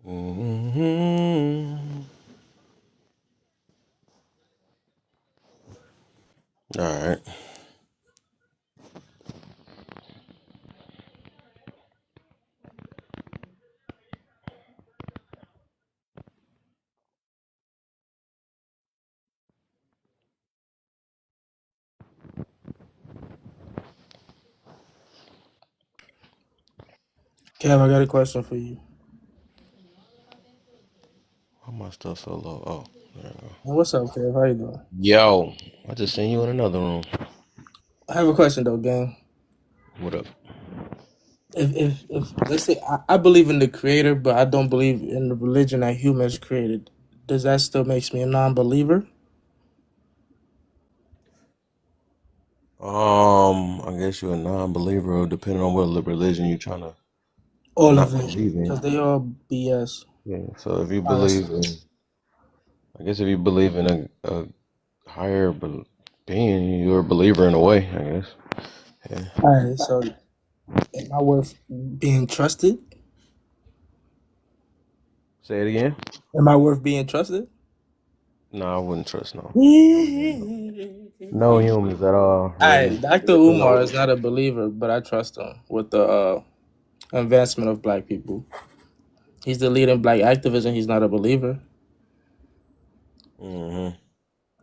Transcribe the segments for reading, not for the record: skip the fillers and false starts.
Mm-hmm. All right. Kev, I got a question for you. Why am I still so low? Oh, there we go. What's up, Kev? How you doing? Yo, I just seen you in another room. I have a question though, gang. What up? If let's say I believe in the creator, but I don't believe in the religion that humans created, does that still makes me a non-believer? I guess you're a non-believer, depending on what religion you're trying to All of not it, believe in. because they all BS. Yeah. So if you believe Honestly, in, I guess if you believe in a higher being, you're a believer in a way. I guess. Yeah. all right. So, am I worth being trusted? Say it again. Am I worth being trusted? No, I wouldn't trust no. All No humans at all, right, really. Dr. Depending on Umar what is not a believer, but I trust him with the advancement of black people. He's the leading black activist, and he's not a believer. Mm-hmm.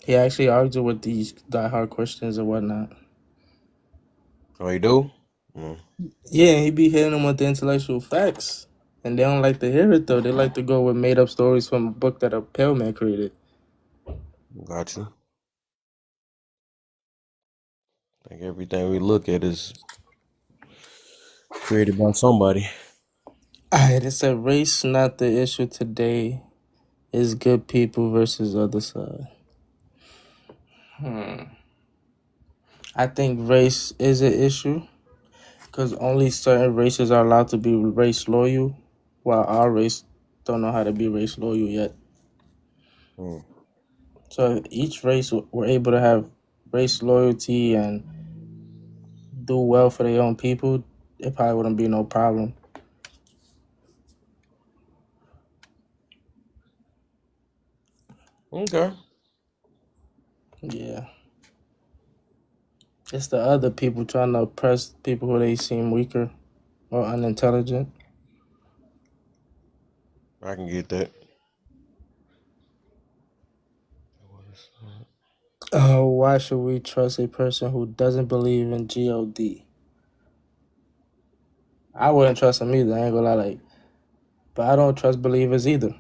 He actually argued with these diehard Christians and whatnot. Oh, you do? Mm, Yeah, he be hitting them with the intellectual facts. And they don't like to hear it, though. They like to go with made up stories from a book that a pale man created. got you. I think everything we look at is created by somebody. Alright, it's a race, not the issue today. Is good people versus other side. I think race is an issue because only certain races are allowed to be race loyal, while our race don't know how to be race loyal yet. Mm. So if each race were able to have race loyalty and do well for their own people, it probably wouldn't be no problem. Okay. Yeah. It's the other people trying to oppress people who they seem weaker or unintelligent. I can get that. Why should we trust a person who doesn't believe in God? I wouldn't trust him either. I ain't gonna lie, but I don't trust believers either.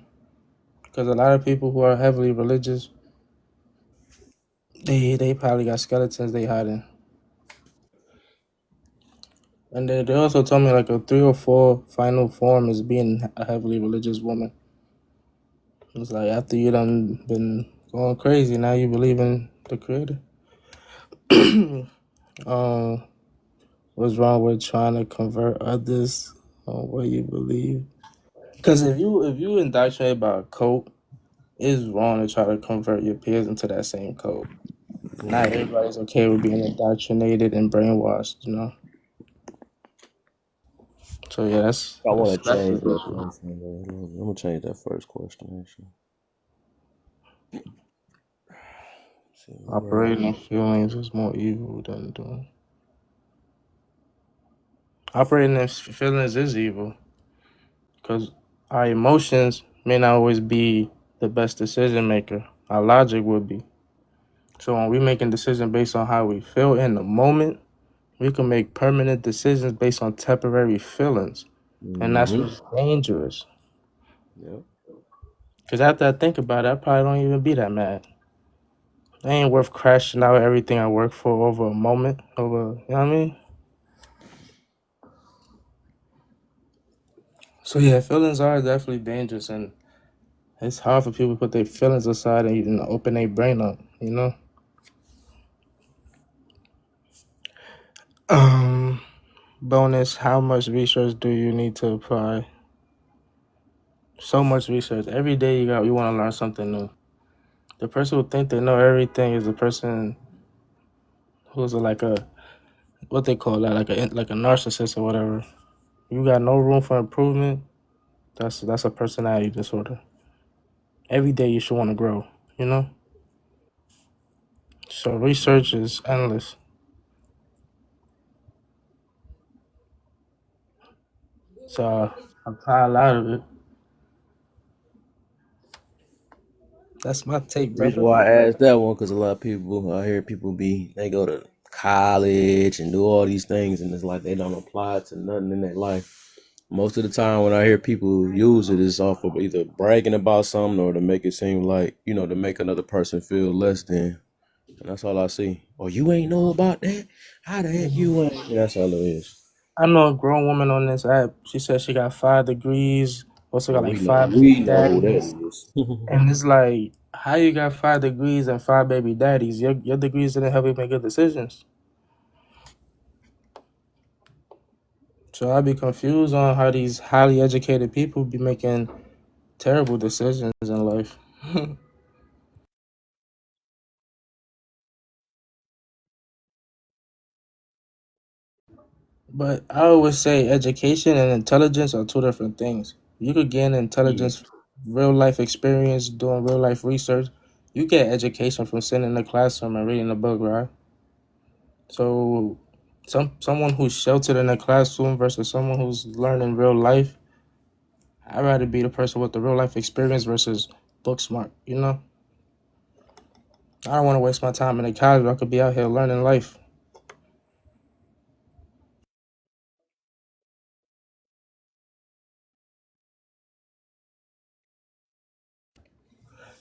Because a lot of people who are heavily religious, they probably got skeletons they hiding. And they also told me like a 3 or 4 final form is being a heavily religious woman. It's like after you done been going crazy, now you believe in the creator. um, what's wrong with trying to convert others on what you believe? Because if you indoctrinated by a cult, it's wrong to try to convert your peers into that same cult. Not everybody's okay with being indoctrinated and brainwashed. So yeah, that's I that's want to that's the change that issue. first one. I'm gonna change that first question. Actually, see where. Operating in feelings is more evil than doing. Operating in feelings is evil because our emotions may not always be the best decision maker. Our logic would be. So when we making decisions based on how we feel in the moment, we can make permanent decisions based on temporary feelings, and that's Mm-hmm. what's dangerous. Yep. Because after I think about it, I probably don't even be that mad. It ain't worth crashing out everything I work for over a moment, over, you know what I mean? So yeah, feelings are definitely dangerous, and it's hard for people to put their feelings aside and open their brain up. Um, Bonus, how much research do you need to apply? So much research. Every day you want to learn something new. The person who think they know everything is the person who's like a what they call that, like a narcissist or whatever. You got no room for improvement. That's a personality disorder. Every day you should want to grow, you know? So research is endless. So I've tried a lot of it. That's my take, Reason brother. why I asked that one because a lot of people, I hear people they go to college and do all these things, and it's like they don't apply it to nothing in their life. Most of the time, when I hear people use it, it's off of either bragging about something or to make it seem like, to make another person feel less than. And that's all I see. Oh, you ain't know about that? How the heck you ain't? Yeah, that's all it is. I know a grown woman on this app. She said she got 5 degrees, also Oh, got like we know, five we baby know who that daddies. is. And it's like, how you got 5 degrees and 5 baby daddies? Your degrees didn't help you make good decisions. So I'd be confused on how these highly educated people be making terrible decisions in life. But I always say education and intelligence are two different things. You could gain Yeah. intelligence, real life experience, doing real life research. You get education from sitting in the classroom and reading a book, right? So someone who's sheltered in a classroom versus someone who's learning real life, I'd rather be the person with the real life experience versus book smart, you know? I don't want to waste my time in a college. I could be out here learning life.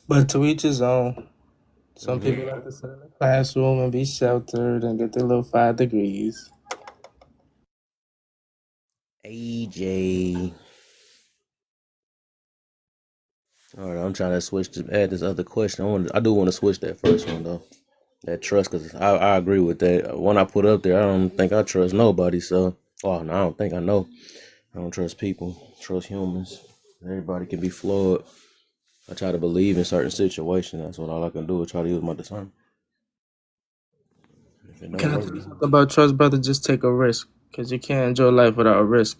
But to each his own. Some people Hmm. like to sit in the classroom and be sheltered and get their little 5 degrees. AJ. All right, I'm trying to switch to add this other question. I do want to switch that first one though. That trust, because I agree with that. One I put up there, I don't think I trust nobody. So, oh no, I don't think I know. I don't trust people. Trust humans. Everybody can be flawed. I try to believe in certain situations. That's what all I can do is try to use my discernment. If it don't Can I work, tell you something about trust, brother? Just take a risk, because you can't enjoy life without a risk.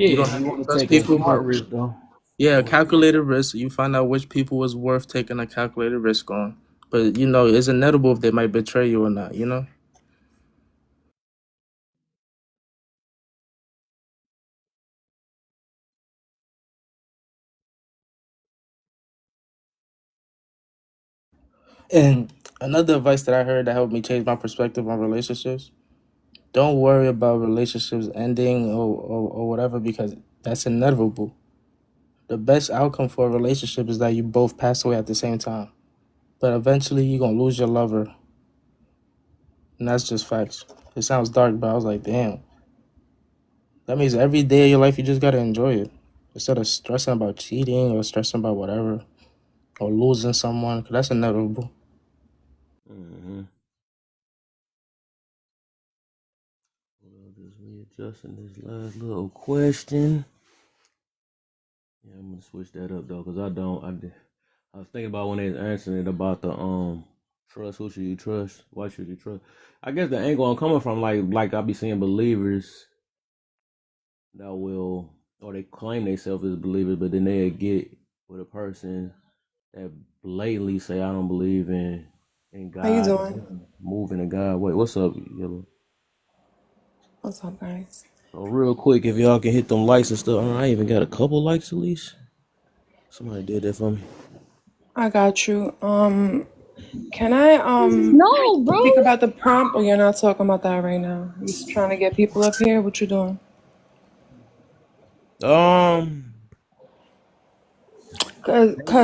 You yeah, don't have you to want to trust take a people, smart but risk though. yeah, calculated risk. You find out which people is worth taking a calculated risk on. But it's inevitable if they might betray you or not. And another advice that I heard that helped me change my perspective on relationships: don't worry about relationships ending or whatever, because that's inevitable. The best outcome for a relationship is that you both pass away at the same time. But eventually you're gonna lose your lover. And that's just facts. It sounds dark, but I was like, damn. That means every day of your life you just gotta enjoy it. Instead of stressing about cheating or stressing about whatever or losing someone, because that's inevitable. Mm-hmm. Well, just readjusting this last little question. Yeah, I'm gonna switch that up though, cause I was thinking about when they was answering it about the trust. Who should you trust? Why should you trust? I guess the angle I'm coming from, like I be seeing believers that will, or they claim themselves as believers, but then they get with a person that blatantly say I don't believe in How you God, doing? moving in God. Wait, what's up, Yellow? What's up, guys? So real quick, if y'all can hit them likes and stuff, I even got a couple likes at least. Somebody did that for me. I got you. Can I No, bro. speak about the prompt, or you're not talking about that right now? You just trying to get people up here? What you doing? Um,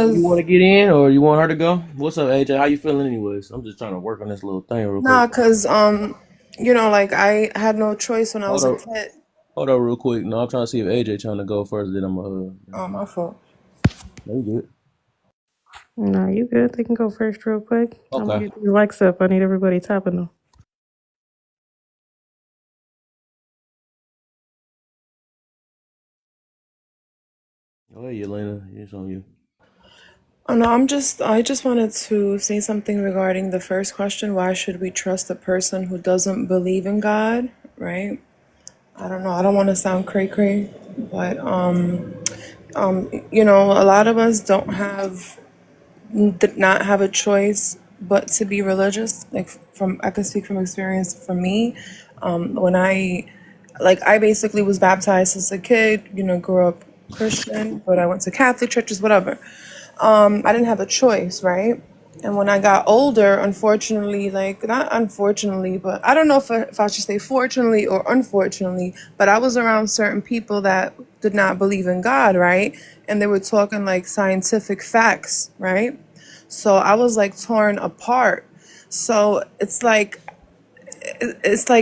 you want Cause to get in or you want her to go? What's up, AJ? How you feeling, anyways? I'm just trying to work on this little thing real quick. nah, like I had no choice when I Hold was a up, kid. hold up, real quick. No, I'm trying to see if AJ trying to go first. Then I'm Oh, my fault. no, you good. No, you good. They can go first real quick. I'm gonna Okay. get these likes up. I need everybody tapping them. Go ahead, Yelena. It's on you. Oh no, I just wanted to say something regarding the first question. Why should we trust a person who doesn't believe in God? Right? I don't know. I don't want to sound cray cray, but You know, a lot of us don't have did not have a choice but to be religious. Like from I can speak from experience for me. When I basically was baptized as a kid, you know, grew up Christian, but I went to Catholic churches, whatever. I didn't have a choice, right? And when I got older, unfortunately, like not unfortunately, but I don't know if I should say fortunately or unfortunately, but I was around certain people that did not believe in God, right? And they were talking like scientific facts, right? So I was like torn apart. So it's like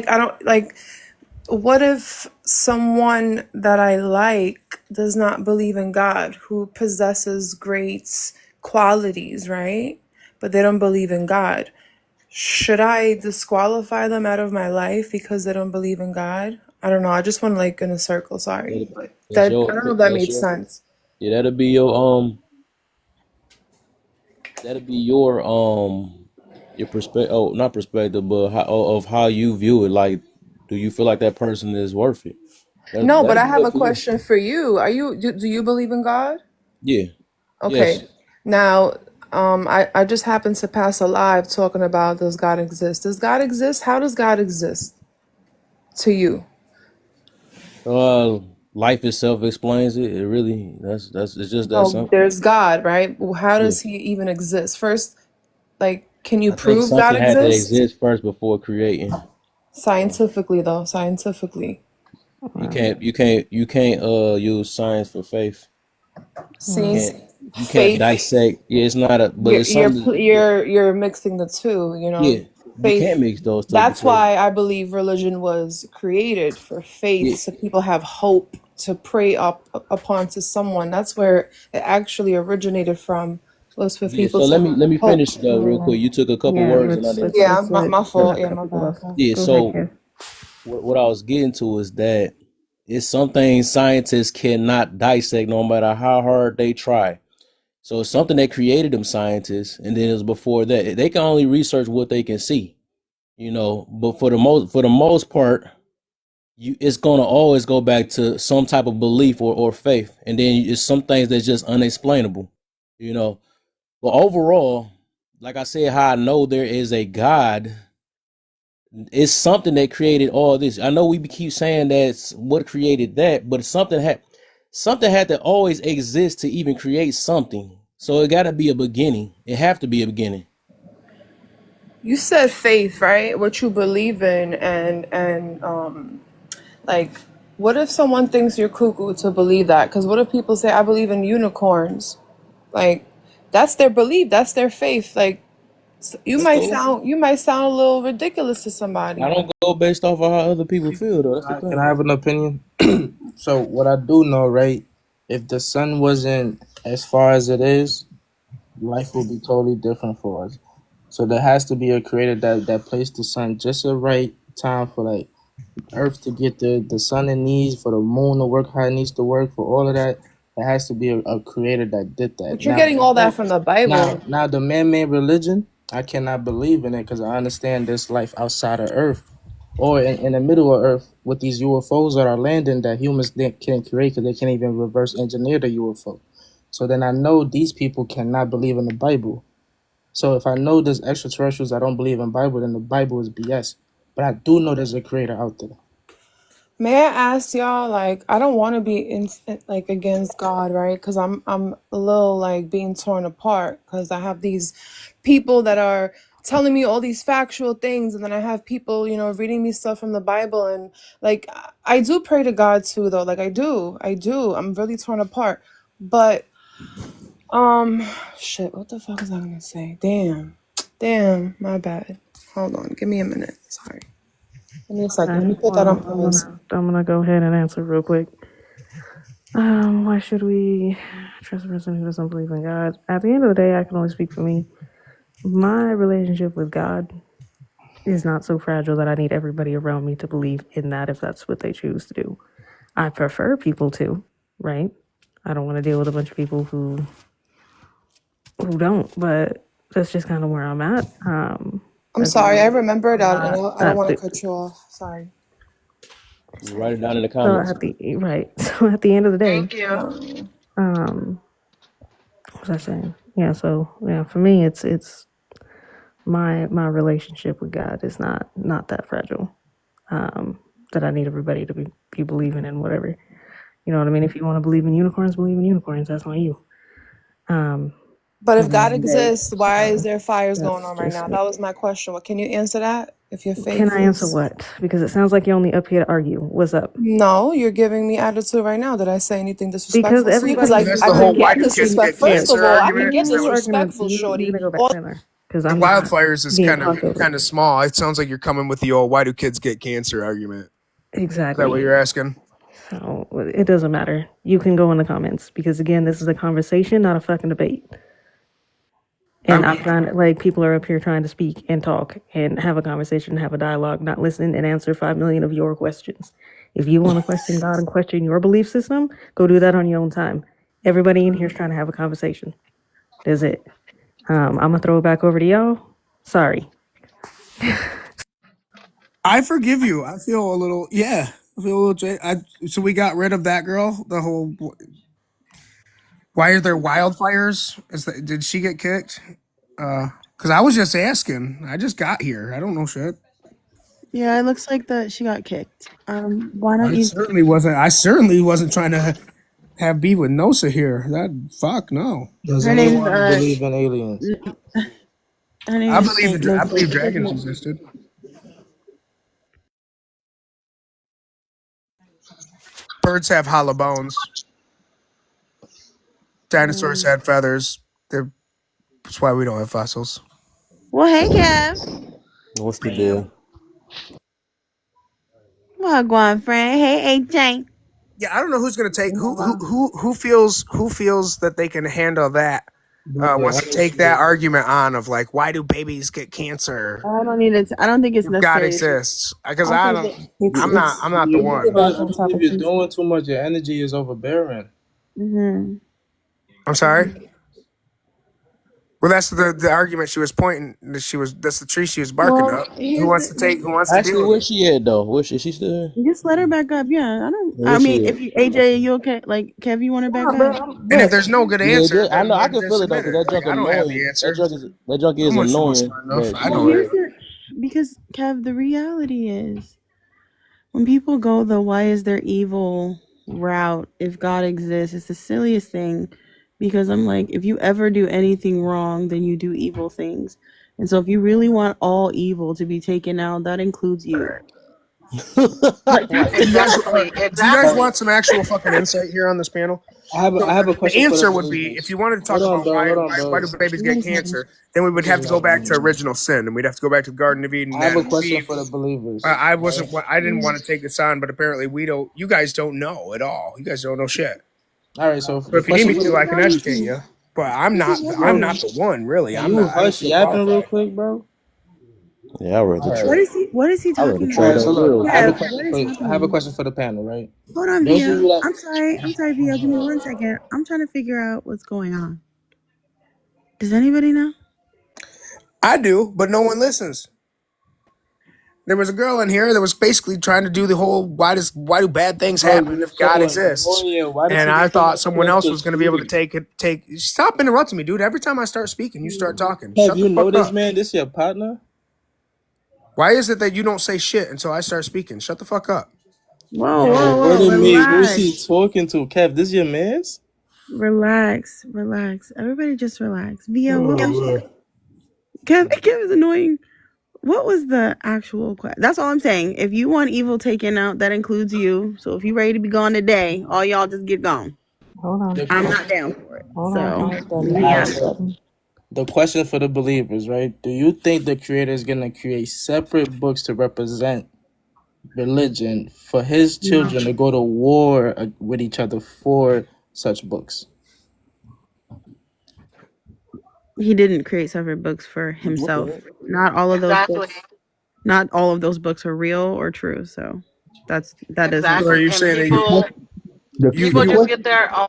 I don't like what if someone that I like does not believe in God, who possesses great qualities, right? But they don't believe in God. Should I disqualify them out of my life because they don't believe in God? I don't know. I just went like in a circle, sorry. But That's that I your don't know if that that's made your sense. yeah, that'll be your perspective, oh, not perspective, but of how you view it. Like, do you feel like that person is worth it? No, but That'll I be have good a for you. question for you. Do you believe in God? Yeah. Yes. Okay. Now, I just happened to pass a live talking about does God exist? Does God exist? How does God exist to you? Uh, Life itself explains it. It really that's it's just that No, simple. there's God, right? Well, how Yeah. does he even exist? First, like, can you I think prove God something had to exists? exist first before creating. Scientifically, though, scientifically. You can't use science for faith. You See, Mm. can't you can't faith, dissect. Yeah, it's not a but it's something. you're mixing the two, you know. Yeah, you can't Faith. mix those two That's because why I believe religion was created for faith, yeah, so people have hope to pray up upon to someone. That's where it actually originated from, was for yeah. people So to let have me hope. finish though real Yeah. quick. You took a couple Yeah, words and I didn't. Yeah, let my we fault. have Yeah, other my people bad. go. Bro. Yeah. Go ahead, So Kev. what I was getting to is that it's something scientists cannot dissect no matter how hard they try. So it's something that created them scientists, and then it was before that. They can only research what they can see, you know. But for the most part, it's gonna always go back to some type of belief or faith, and then it's some things that's just unexplainable, you know. But overall, like I said, how I know there is a God, it's something that created all this. I know we keep saying that's what created that, but something had to always exist to even create something. So it got to be a beginning. It have to be a beginning. You said faith, right? What you believe in, like, what if someone thinks you're cuckoo to believe that? Because what if people say, I believe in unicorns? Like, that's their belief, that's their faith. Like, That's cool. you might sound a little ridiculous to I somebody. don't go based off of how other people feel though. That's the Can thing. I have an opinion? So what I do know, right? If the sun wasn't as far as it is, life will be totally different for us. So there has to be a creator that placed the sun just the right time for like Earth to get the sun it needs, for the moon to work how it needs to work, for all of that. There has to be a creator that did that. But you're getting all that from the Bible. Now the man-made religion, I cannot believe in it because I understand there's life outside of Earth or in the middle of Earth with these UFOs that are landing that humans can't create because they can't even reverse engineer the UFO. So then I know these people cannot believe in the Bible. So if I know there's extraterrestrials that don't believe in Bible, then the Bible is BS. But I do know there's a creator out there. May I ask y'all, like, I don't want to be like against God, right? Because I'm a little like being torn apart because I have these people that are telling me all these factual things, and then I have people, you know, reading me stuff from the Bible, and like I do pray to God too, though. Like I do. I'm really torn apart, but shit. What the fuck was I gonna say? Damn, my bad. Hold on, give me a minute. Sorry, give me a second. Let me put that on Well, pause. I'm gonna go ahead and answer real quick. Why should we trust a person who doesn't believe in God? At the end of the day, I can only speak for me. My relationship with God is not so fragile that I need everybody around me to believe in that if that's what they choose to do. I prefer people to, right? I don't want to deal with a bunch of people who don't, but that's just kind of where I'm at. I'm sorry, I Again, remembered, I'm and not I don't at want to the cut you off. Sorry. Write it down in the so comments. at the right. So at the end of the day, No. What was I saying? Yeah, so yeah, for me, it's my relationship with God is not that fragile. That I need everybody to be believing in whatever. You know what I mean? If you want to believe in unicorns, believe in unicorns. That's on you. But if And God then, exists, why is there fires going that's on right just now? it. That was my question. What can you answer that? If your Can faith I answer is what? Because it sounds like you're only up here to argue. What's up? no, you're giving me attitude right now. Did I say anything Because disrespectful to you? Because everybody I in That's this I the can whole room, why get do kids disrespect. get First of cancer all, I can argument. get Is that you what arguing. disrespectful, You need shorty. to go back All center because the I'm not wildfires is being kind conscious. of small. It sounds like you're coming with the old why do kids get cancer argument. Is that what Exactly. you're asking? So it doesn't matter. You can go in the comments because again, this is a conversation, not a fucking debate. And I'm trying to, like, people are up here trying to speak and talk and have a conversation, have a dialogue, not listen and answer 5 million of your questions. If you want to question God and question your belief system, go do that on your own time. Everybody in here is trying to have a conversation. That's it. I'm going to throw it back over to y'all. Sorry. I forgive you. I feel a little I feel a little so we got rid of that girl. The whole why are there wildfires? Did she get kicked? Because I was just asking. I just got here. I don't know shit. Yeah, it looks like that she got kicked. Why don't I you? certainly wasn't. I certainly wasn't trying to have beef with Nosa here. That fuck no. Does Her name's anyone believe in aliens? her I name's believe Saint No I believe Fake. dragons existed. Birds have hollow bones. Dinosaurs had feathers. That's why we don't have fossils. Well, hey, Kev. What's the deal? Well, go on, friend. Hey, AJ. Yeah, I don't know who's gonna take who feels that they can handle that. Brother, Wants to take that argument on of like why do babies get cancer I don't need it. I don't think it's if God necessary. exists? Because I I think don't. that I'm not. it's. I'm not the one. It's I on believe topic. you're doing too much. Your energy is overbearing. Mm-hmm. I'm sorry. Well, that's the argument she was pointing. That's the tree she was barking Well, up. Who here's wants to take? Who wants to Actually, deal with where's it? she at though? Is she still here? just let her back up. Yeah, I don't. Where I she mean, at? if you AJ, you okay? Like Kev, you want her back Nah, bro, up? And if bet. there's no good Yeah, answer, I then know. I like can just feel it though, admit because it. that Like junk I don't have annoying. the answer. That junk is I'm sure annoying. smart enough. But I Well, know shit. it. here's the because Kev, the reality is when people go the why is there evil route if God exists, it's the silliest thing because I'm like, if you ever do anything wrong, then you do evil things. And so if you really want all evil to be taken out, that includes you. Like Right. that's Hey, you guys, Exactly, do you guys Uh, exactly. want some actual fucking insight here on this panel? So I have a the question for the answer would be, if believers. you wanted to talk Hold on, about bro. Hold on, why bro. do babies wait get a second. cancer, then we would have to go back to I original sin, and we'd have to go back to the Garden of Eden, have a Adam and question Eve. for the believers. I Right? wasn't. I didn't want to take this on, but apparently we don't. You guys don't know at all. You guys don't know shit. All right. So So the if you need question me for to, I the can educate you. But I'm not. I'm bro. not the one, really. Can I'm you not. I don't hush feel yapping real qualified. quick, bro? Yeah, I rather All trade. right. What is he I rather talking All trade right. about? So up look, real Kev, quick. what is I have a happening? question for the panel, right? Hold on, Those of Via. you that I'm sorry, Via. Give me 1 second. I'm trying to figure out what's going on. Does anybody know? I do, but no one listens. There was a girl in here that was basically trying to do the whole why do bad things bro, happen you're if God so exists? annoying. Why do And I people think thought that someone you're else the was going to be able to truth? take. Stop interrupting me, dude. Every time I start speaking, you start talking. Have Shut the you know fuck this up. man? This your partner? Why is it that you don't say shit until I start speaking? Shut the fuck up. Whoa, Bro, whoa, what whoa. a me? Who's Relax. he talking to? Kev, this your man's? Relax. Everybody just relax. Via, what was Kev is annoying. What was the actual question? That's all I'm saying. If you want evil taken out, that includes you. So if you're ready to be gone today, all y'all just get gone. Hold on. The, I'm not down for it. Hold on. So Pause button. we Alright, out. Pause so button. the question for the believers, right? Do you think the creator is gonna create separate books to represent religion for his No, children to go to war with each other for such books? he didn't create separate books for What the himself. heck? Not all of those Exactly, books. Not all of those books are real or true. So that does make So are sense. exactly. you And saying that people you just get their own.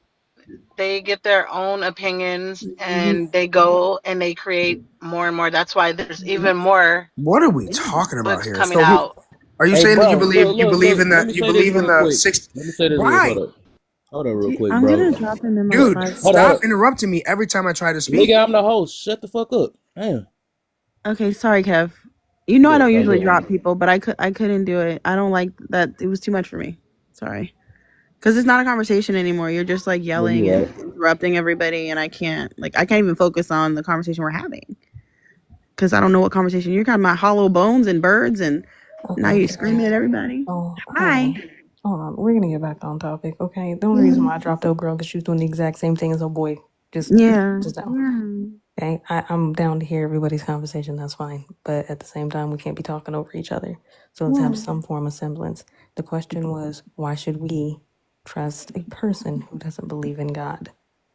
They get their own opinions, Mhm. and they go and they create more and more. That's why there's even more what are we talking about books here? coming So who out. are you Hey, saying that bro, look. Let me you say this believe in real the quick. six? Let me say this real. Why? Hold up. Hold on real quick, I'm bro. gonna drop him in like Dude, 5 seconds. Hold on, hold stop on. interrupting me every time I try to speak. Nigga, I'm the host. Shut the fuck up. Damn. Okay, sorry, Kev. You know I Good. don't No, usually good. drop people, but I couldn't do it. I don't like that. It was too much for me. Sorry. Because it's not a conversation anymore. You're just like Yeah, you yelling and right. interrupting everybody, and I can't even focus on the conversation we're having because I don't know what conversation you're talking about. Hollow bones and birds, and now Okay. you're screaming at everybody. Oh, hold Hi. on. Hold on. We're gonna get back on topic, okay? The only reason why I dropped old girl because she was doing the exact same thing as a boy. Yeah. Just now. Yeah. Okay. I'm down to hear everybody's conversation, that's fine. But at the same time, we can't be talking over each other. So let's have Yeah. some form of semblance. The question was, why should we trust a person who doesn't believe in God?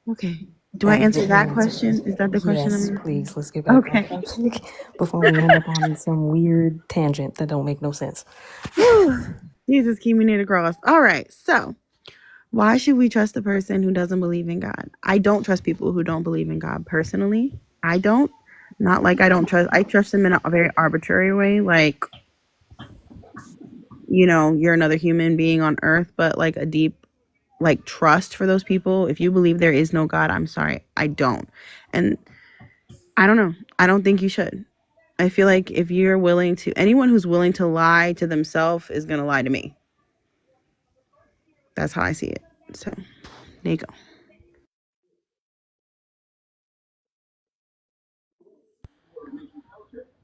Okay. Do I And answer the that answer is question? Is that the question yes, I'm please. Let's get back on Okay. topic before we end up on some weird tangent that don't make no sense. Jesus, keep me near the cross. All right. So, why should we trust the person who doesn't believe in God? I don't trust people who don't believe in God personally. I don't. Not like I trust them in a very arbitrary way, like, you're another human being on earth, but like a deep like trust for those people. If you believe there is no God, I'm sorry, I don't. And I don't know. I don't think you should. I feel like if you're willing to, anyone who's willing to lie to themselves is going to lie to me. That's how I see it. So, there you go.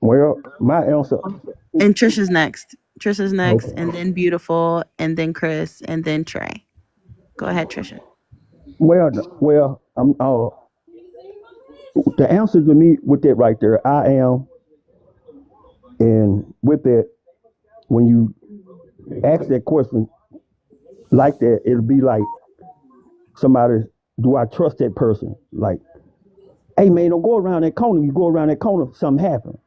Well, my answer. And Trisha's next. Trisha's next, Okay. and then Beautiful, and then Chris, and then Trey. Go ahead, Trisha. Well, the answer to me with that right there, I am, and with that, when you ask that question like that, it'll be like somebody, do I trust that person? Like, hey man, don't go around that corner. You go around that corner, something happen.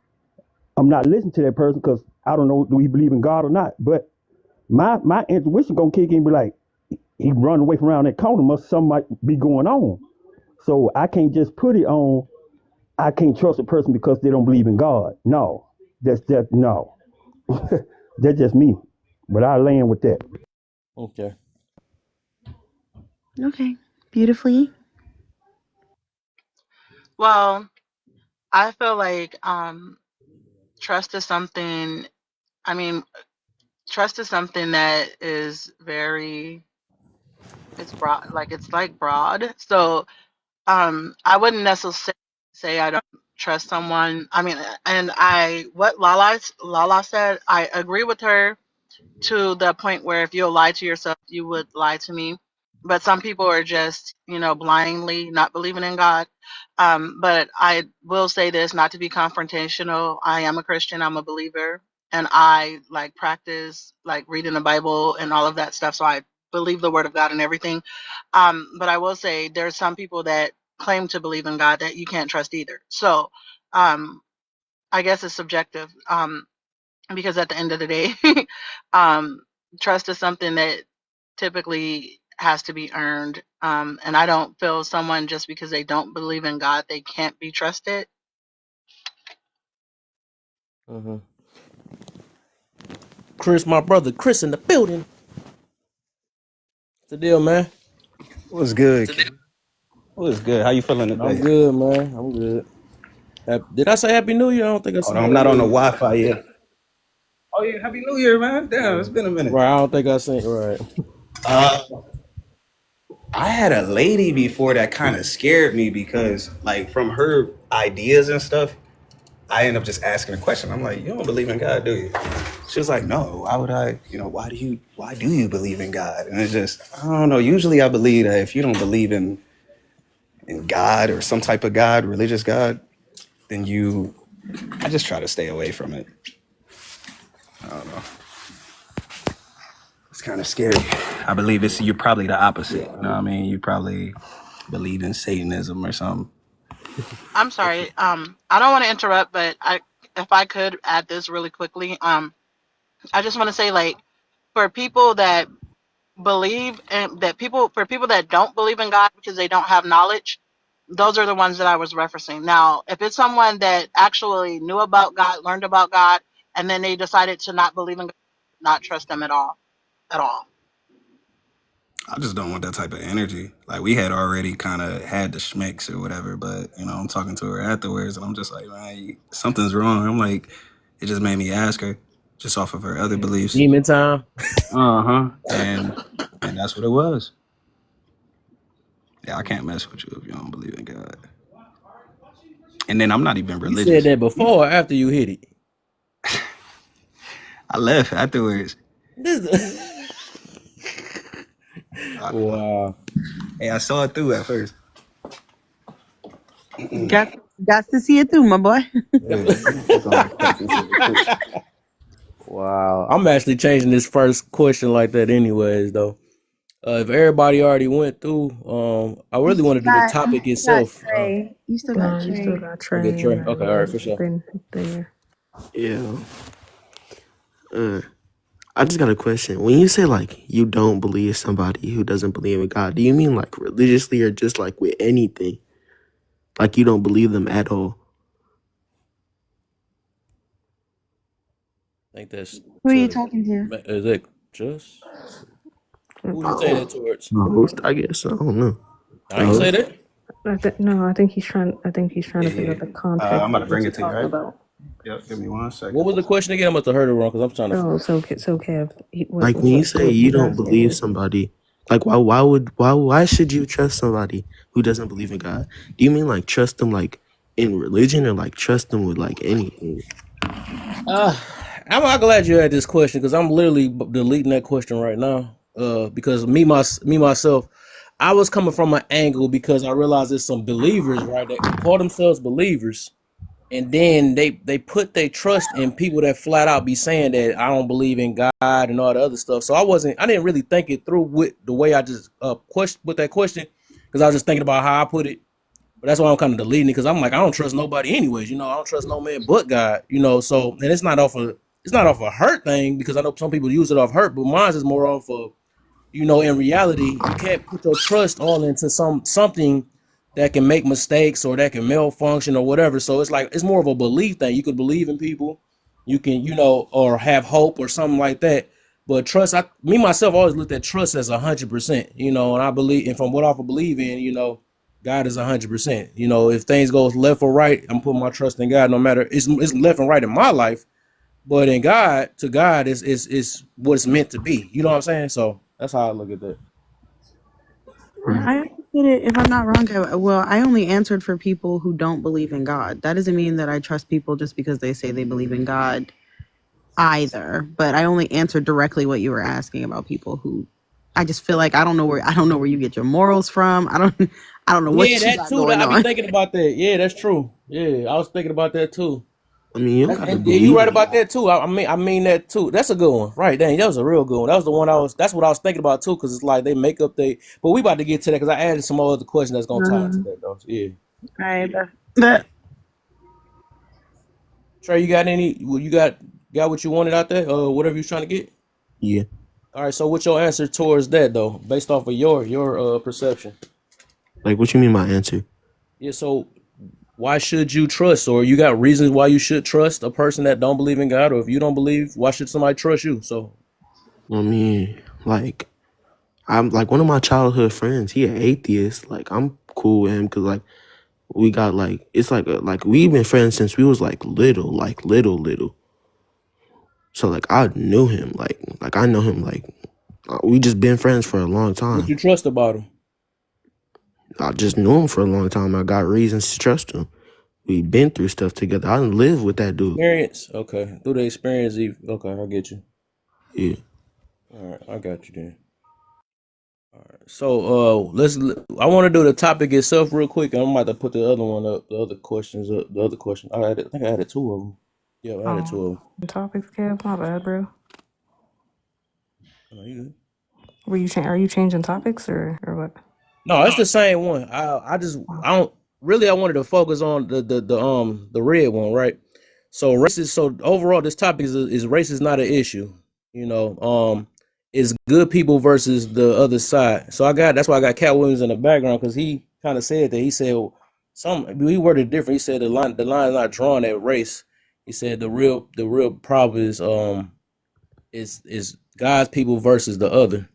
I'm not listening to that person because I don't know do he believe in God or not. But my intuition gonna kick in and be like, he run away from around that corner, must something might be going on. So I can't just put it on. I can't trust a person because they don't believe in God. No, no. That's just me. But I land with that. Okay. Okay. Beautifully. Well, I feel like trust is something. I mean, trust is something that is very. It's broad, it's like broad. So I wouldn't necessarily say I don't trust someone. I mean, and what Lala said, I agree with her to the point where if you'll lie to yourself, you would lie to me. But some people are just, blindly not believing in God. But I will say this, not to be confrontational. I am a Christian. I'm a believer, and I like practice like reading the Bible and all of that stuff. So I believe the Word of God and everything. But I will say there's some people that claim to believe in God that you can't trust either. So um, I guess it's subjective. Because at the end of the day, um, trust is something that typically has to be earned. And I don't feel someone just because they don't believe in God, they can't be trusted. Mm-hmm. Chris, my brother, Chris in the building. What's the deal, man? What's good? What's good? How you feeling I'm today? good, man. I'm good. Did I say Happy New Year? I don't think I Hold said on, I'm that. not on the Wi-Fi yet. Oh yeah, Happy New Year, man. Damn, it's been a minute. Right, I don't think I said right. Uh, I had a lady before that kind of scared me because, like, from her ideas and stuff, I end up just asking a question. I'm like, you don't believe in God, do you? She was like, no. Why would I? Why do you believe in God? And it's just, I don't know. Usually, I believe that if you don't believe in God or some type of God, religious God, then I just try to stay away from it. I don't know. It's kind of scary. I believe you're probably the opposite. You know what I mean? You probably believe in Satanism or something. I'm sorry. I don't want to interrupt, but if I could add this really quickly, I just want to say, like, for people that believe and for people that don't believe in God because they don't have knowledge, those are the ones that I was referencing. Now, if it's someone that actually knew about God, learned about God, and then they decided to not believe in God, not trust them at all, at all. I just don't want that type of energy. Like we had already kind of had the schmicks or whatever, but I'm talking to her afterwards, and I'm just like, man, something's wrong. I'm like, it just made me ask her, just off of her other beliefs. Demon time. And that's what it was. Yeah, I can't mess with you if you don't believe in God. And then I'm not even You said religious. that before or after you hit it? I left afterwards. Wow. Hey, I saw it through at first. Got to see it through, my boy. Wow. I'm actually changing this first question like that anyways though. If everybody already went through, I really want to do the topic itself. Trey. You still got No, you still Trey. got Okay, Trey Trey. and Okay, all right, for sure. been there. Yeah. I just got a question. When you say like you don't believe somebody who doesn't believe in God, do you mean like religiously or just like with anything? Like you don't believe them at all? I think that's Who are you to talking to? is that just who you say that towards? The host, I guess. I don't know. I ain't say that. No, I think he's trying. I think he's trying to figure out the I'm context about to of what bring you're it to you, talking right? about. Yep, give me 1 second. What was the question again? I must have heard it wrong because I'm trying to. Oh, so Kev, Like when you say what you he's don't asking believe is, somebody, like why should you trust somebody who doesn't believe in God? Do you mean like trust them like in religion or like trust them with like anything? I'm glad you had this question because I'm literally deleting that question right now. Because myself, I was coming from an angle because I realized there's some believers, right, that call themselves believers, and then they put their trust in people that flat out be saying that I don't believe in God and all the other stuff. So I didn't really think it through with the way I just with that question because I was just thinking about how I put it. But that's why I'm kind of deleting it because I'm like I don't trust nobody anyways. I don't trust no man but God. So and it's not off a hurt thing because I know some people use it off hurt, but mine is more off of in reality, you can't put your trust all into something that can make mistakes or that can malfunction or whatever. So it's like it's more of a belief thing. You could believe in people, you can or have hope or something like that. But trust, me myself always looked at trust as 100%. And I believe, and from what I believe in, God is 100%. If things go left or right, I'm putting my trust in God. No matter it's left and right in my life, but in God, to God is what it's meant to be. You know what I'm saying? So that's how I look at that. I understood it. If I'm not wrong, I only answered for people who don't believe in God. That doesn't mean that I trust people just because they say they believe in God either. But I only answered directly what you were asking about people who. I just feel like I don't know where you get your morals from. I don't know Yeah, what you that got too. going I be on. thinking about that. Yeah, that's true. Yeah, I was thinking about that too. I mean, you don't gotta And yeah, you believe right in about God. that too. I mean that too. That's a good one. Right, dang, that was a real good one. That was the one that's what I was thinking about too, because it's like they make up but we about to get to that because I added some other questions that's gonna tie into that though. Yeah. Right. That Trey, you got you got what you wanted out there? Whatever you're trying to get? Yeah. All right, so what's your answer towards that though, based off of your perception? Like what you mean by answer? Yeah, so why should you trust, or you got reasons why you should trust a person that don't believe in God, or if you don't believe, why should somebody trust you? So I mean, like I'm like one of my childhood friends. He an atheist. Like I'm cool with him because like we got like it's like we've been friends since we was like little. So like I knew him like I know him like we just been friends for a long what time. you trust about him? I just knew him for a long time. I got reasons to trust him. We been through stuff together. I didn't live with that dude. Experience, okay. Through the experience, okay, I get you. Yeah. All right, I got you then. So I want to do the topic itself real quick, and I'm about to put the other one up, the other questions up, the other question. I think I added two of them. Yeah, I added two of them. The topics, Kev. My bad, bro. No, you good. Are you changing topics or what? No, it's the same one. I don't really. I wanted to focus on the red one, right? So racist. So overall, this topic is race is not an issue. It's good people versus the other side. So that's why I got Cat Williams in the background because he kind of said that. He said we worded it different. He said the line is not drawn at race. He said the real problem is God's people versus the other.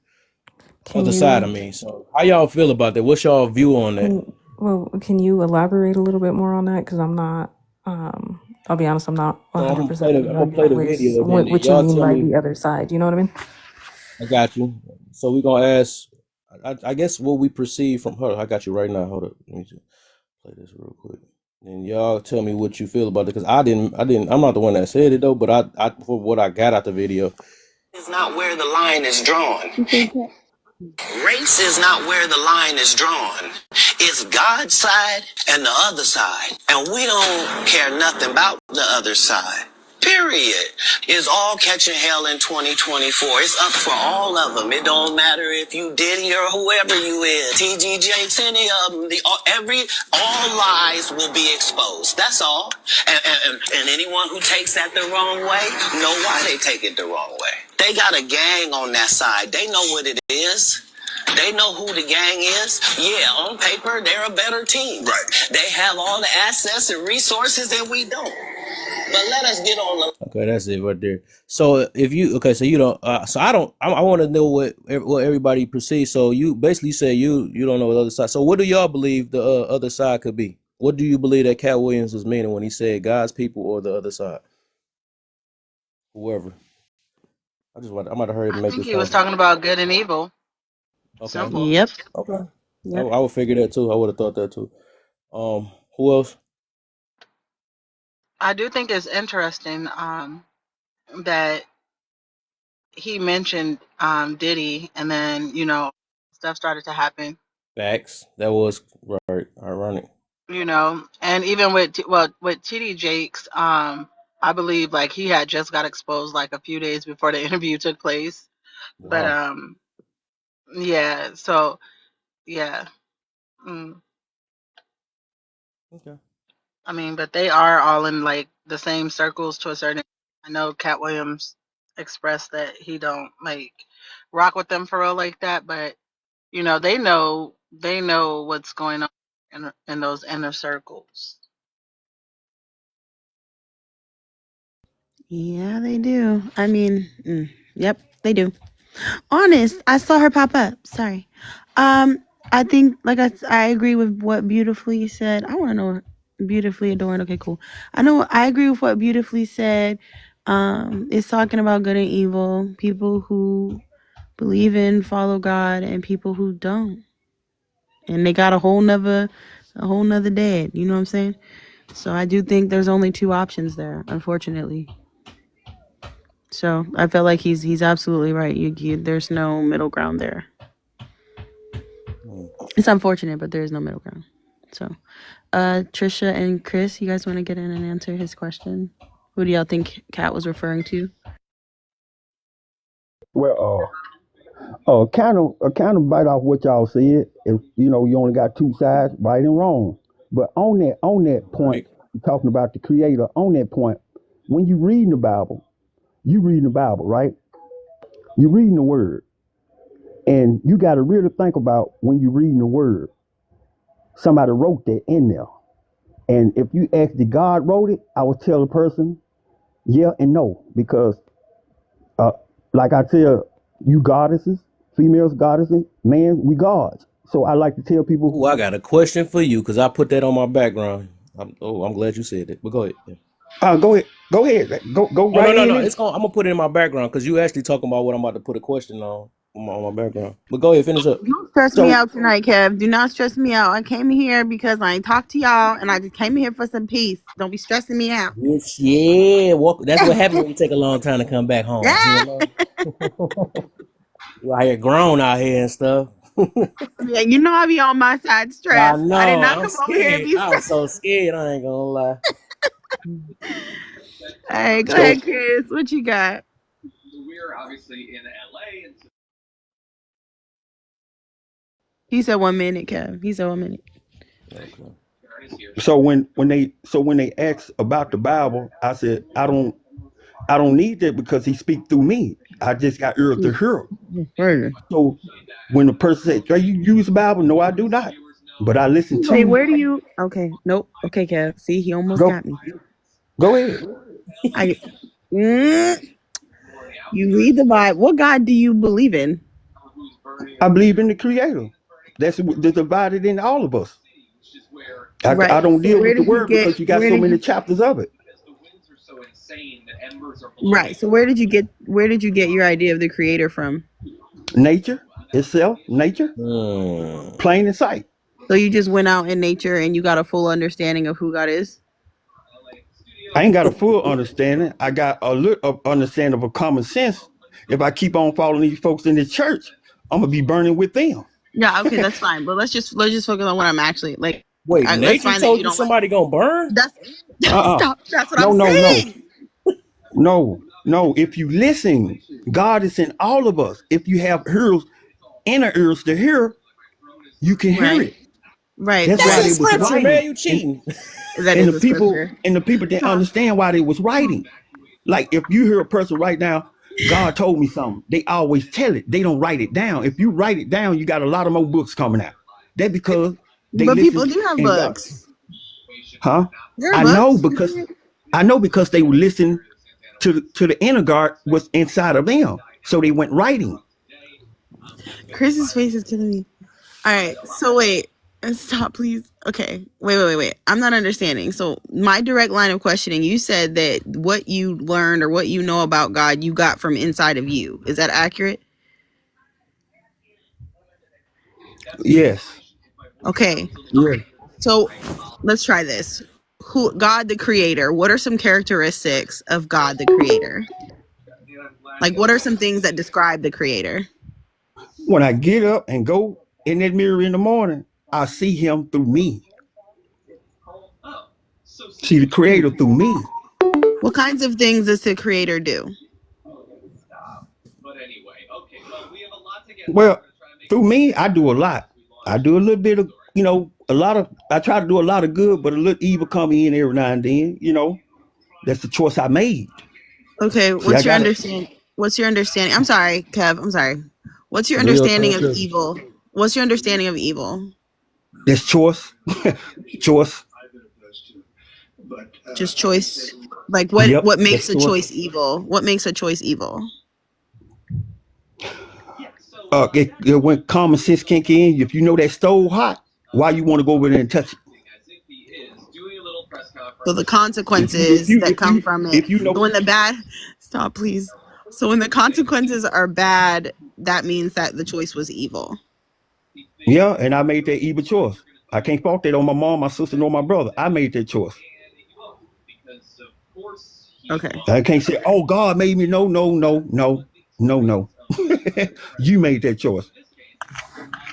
Can Other side you of me. So how y'all feel about that? What's y'all view on that? can you elaborate a little bit more on that? Because I'm not. I'll be honest. I'm not So 100% I'm gonna familiar play with the video, then what you y'all mean tell by me. the other side. You know what I mean? I got you. So we're gonna ask. I guess what we perceive from her. I got you right now. Hold up. Let me just play this real quick. And y'all tell me what you feel about it, because I didn't. I'm not the one that said it though. But for what I got out the video, is not where the line is drawn. She said, "Cat." Race is not where the line is drawn. It's God's side and the other side. And we don't care nothing about the other side. Period. It's all catching hell in 2024. It's up for all of them. It don't matter if you Diddy or whoever you is. TG Jakes, any of them. All lies will be exposed. That's all. And anyone who takes that the wrong way know why they take it the wrong way. They got a gang on that side. They know what it is. They know who the gang is. Yeah, on paper, they're a better team. Right. They have all the assets and resources that we don't. But let us get on the. Okay, that's it right there. So if you so you don't. So I don't. I want to know what everybody perceives. So you basically say you don't know the other side. So what do y'all believe the other side could be? What do you believe that Cat Williams was meaning when he said God's people or the other side? Whoever. I might have heard him I make think this he was comment. talking about good and evil. Okay. Simple. Yep. Okay. Yep. I would figure that too. I would have thought that too. Who else? I do think it's interesting that he mentioned Diddy, and then stuff started to happen. Facts. That was right. Ironic. And even with TD Jakes, I believe like he had just got exposed like a few days before the interview took place. But Wow. yeah, so yeah. Mm. Okay. I mean, but they are all in like the same circles to a certain. I know Cat Williams expressed that he don't like rock with them for real like that, but they know what's going on in those inner circles. Yeah, they do. I mean, yep, they do. Honest, I saw her pop up. Sorry. I think like I agree with what Beautifully said. I want to know Beautifully Adorned. Okay, cool. I agree with what Beautifully said. It's talking about good and evil, people who believe in, follow God, and people who don't. And they got a whole nother dad. You know what I'm saying? So I do think there's only two options there, unfortunately. So I feel like he's absolutely right. There's no middle ground there. It's unfortunate, but there is no middle ground. So, Trisha and Chris, you guys want to get in and answer his question? Who do y'all think Kat was referring to? Well, kind of bite off what y'all said. If you only got two sides, right and wrong. But on that point, Right. talking about the Creator. On that point, when you reading the Bible, right? You're reading the Word, and you got to really think about when you're reading the Word. Somebody wrote that in there, and if you ask did God wrote it, I would tell the person, yeah and no, because uh, like I tell you goddesses, females goddesses, man, we gods. So I like to tell people, Oh, I got a question for you because I put that on my background. I'm glad you said it. But go ahead. Yeah. go ahead, go Oh no right no in. no! I'm gonna put it in my background because you actually talking about what I'm about to put a question on my background. But go ahead, finish up. Don't stress me So out tonight, Kev. Do not stress me out. I came here because I ain't talked to y'all, and I just came here for some peace. Don't be stressing me out. Yes, yeah. That's what happens when you take a long time to come back home. Yeah. You out here grown out here and stuff. Yeah, you know I be on my side I stressed. I did know. not I'm come over here and scared. be I'm stressed. so scared. I ain't gonna lie. All right, go so ahead, Chris. What you got? He said 1 minute, Kev. He said 1 minute. Okay. so when they ask about the Bible, I said I don't need that because he speak through me. I just got ears to hear. So when the person says, "Do you use the Bible?" No, I do not. But I listen Wait, to. where do you? Okay, nope. Okay, Kev. See, he almost Go got me. go ahead. I. You read the Bible. What God do you believe in? I believe in the Creator. That's divided in all of us. I Right. don't So deal where with the did you word get? because you got Where so did many you? chapters of it. Right. So where did you get? Where did you get your idea of the creator from? Nature itself, nature, Hmm. plain in sight. So you just went out in nature and you got a full understanding of who God is. I ain't got a full understanding. I got a little understanding of a common sense. If I keep on following these folks in the church, I'm gonna be burning with them. Yeah. Okay, that's fine. But let's just focus on what I'm actually like. Wait, That's nature fine that you told you don't like. somebody gonna burn? That's Uh-uh. stop. That's what No, I'm no, no, saying. no, no. If you listen, God is in all of us. If you have ears, inner ears to hear, you can hear Right. it. Right. That's That's why in they Right. was scripture, man. writing. You And cheating. That and is the a people scripture. and the people didn't Stop. understand why they was writing. Like if you hear a person right now, God told me something, they always tell it. They don't write it down. If you write it down, you got a lot of more books coming out. That because they But people listen do have and God, books. huh? There are I know books. because they would listen to the inner guard was inside of them. So they went writing. Chris's face is killing me. All right. So wait. Stop, please. Okay. Wait. I'm not understanding. So my direct line of questioning, you said that what you learned or what you know about God, you got from inside of you. Is that accurate? Yes. Okay. Yes. So let's try this. Who God the creator, what are some characteristics of God the creator? Like what are some things that describe the creator? When I get up and go in that mirror in the morning, I see him through me. See the creator through me. What kinds of things does the creator do? Well, through me, I do a lot. I do a little bit of, a lot of, I try to do a lot of good, but a little evil come in every now and then. That's the choice I made. Okay, See, I what's your got it. understanding? What's your understanding? I'm sorry, Kev. I'm sorry. What's your Do your understanding thing, of cause evil? What's your understanding of evil? That's choice. Choice. Just choice. Like Yep. what That's makes a choice. choice evil? What makes a choice evil? When common sense kick in, if you know that stove hot, why you want to go over there and touch it? So the If you if consequences you that if come you from it. if you So know, when the bad stop, please. So when the consequences are bad, that means that the choice was evil. yeah, and I made that evil choice. I can't fault that on my mom, my sister, nor my brother. I made that choice. Okay. I can't say, "Oh, God made me." No, no, no, no, no, no. You made that choice.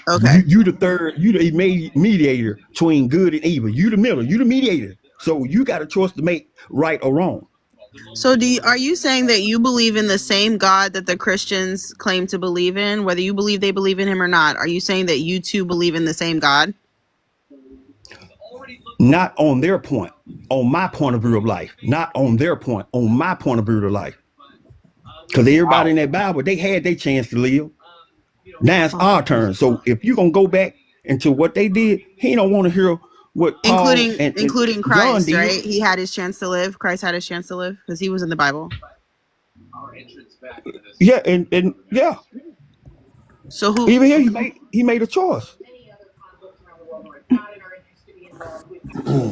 Okay. You the third. You the mediator between good and evil. You the middle. You the mediator. So you got a choice to make right or wrong. So are you saying that you believe in the same God that the Christians claim to believe in, whether you believe they believe in him or not? Are you saying that you too believe in the same God? Not on their point, on my point of view of life. Not on their point, on my point of view of life. Because everybody in that Bible, they had their chance to live. Now it's our turn. So if you're gonna go back into what they did, he don't want to hear what Paul and Including John Christ, did. right? He had his chance to live. Christ had his chance to live because he was in the Bible. Yeah, and yeah. So who Even here he made a choice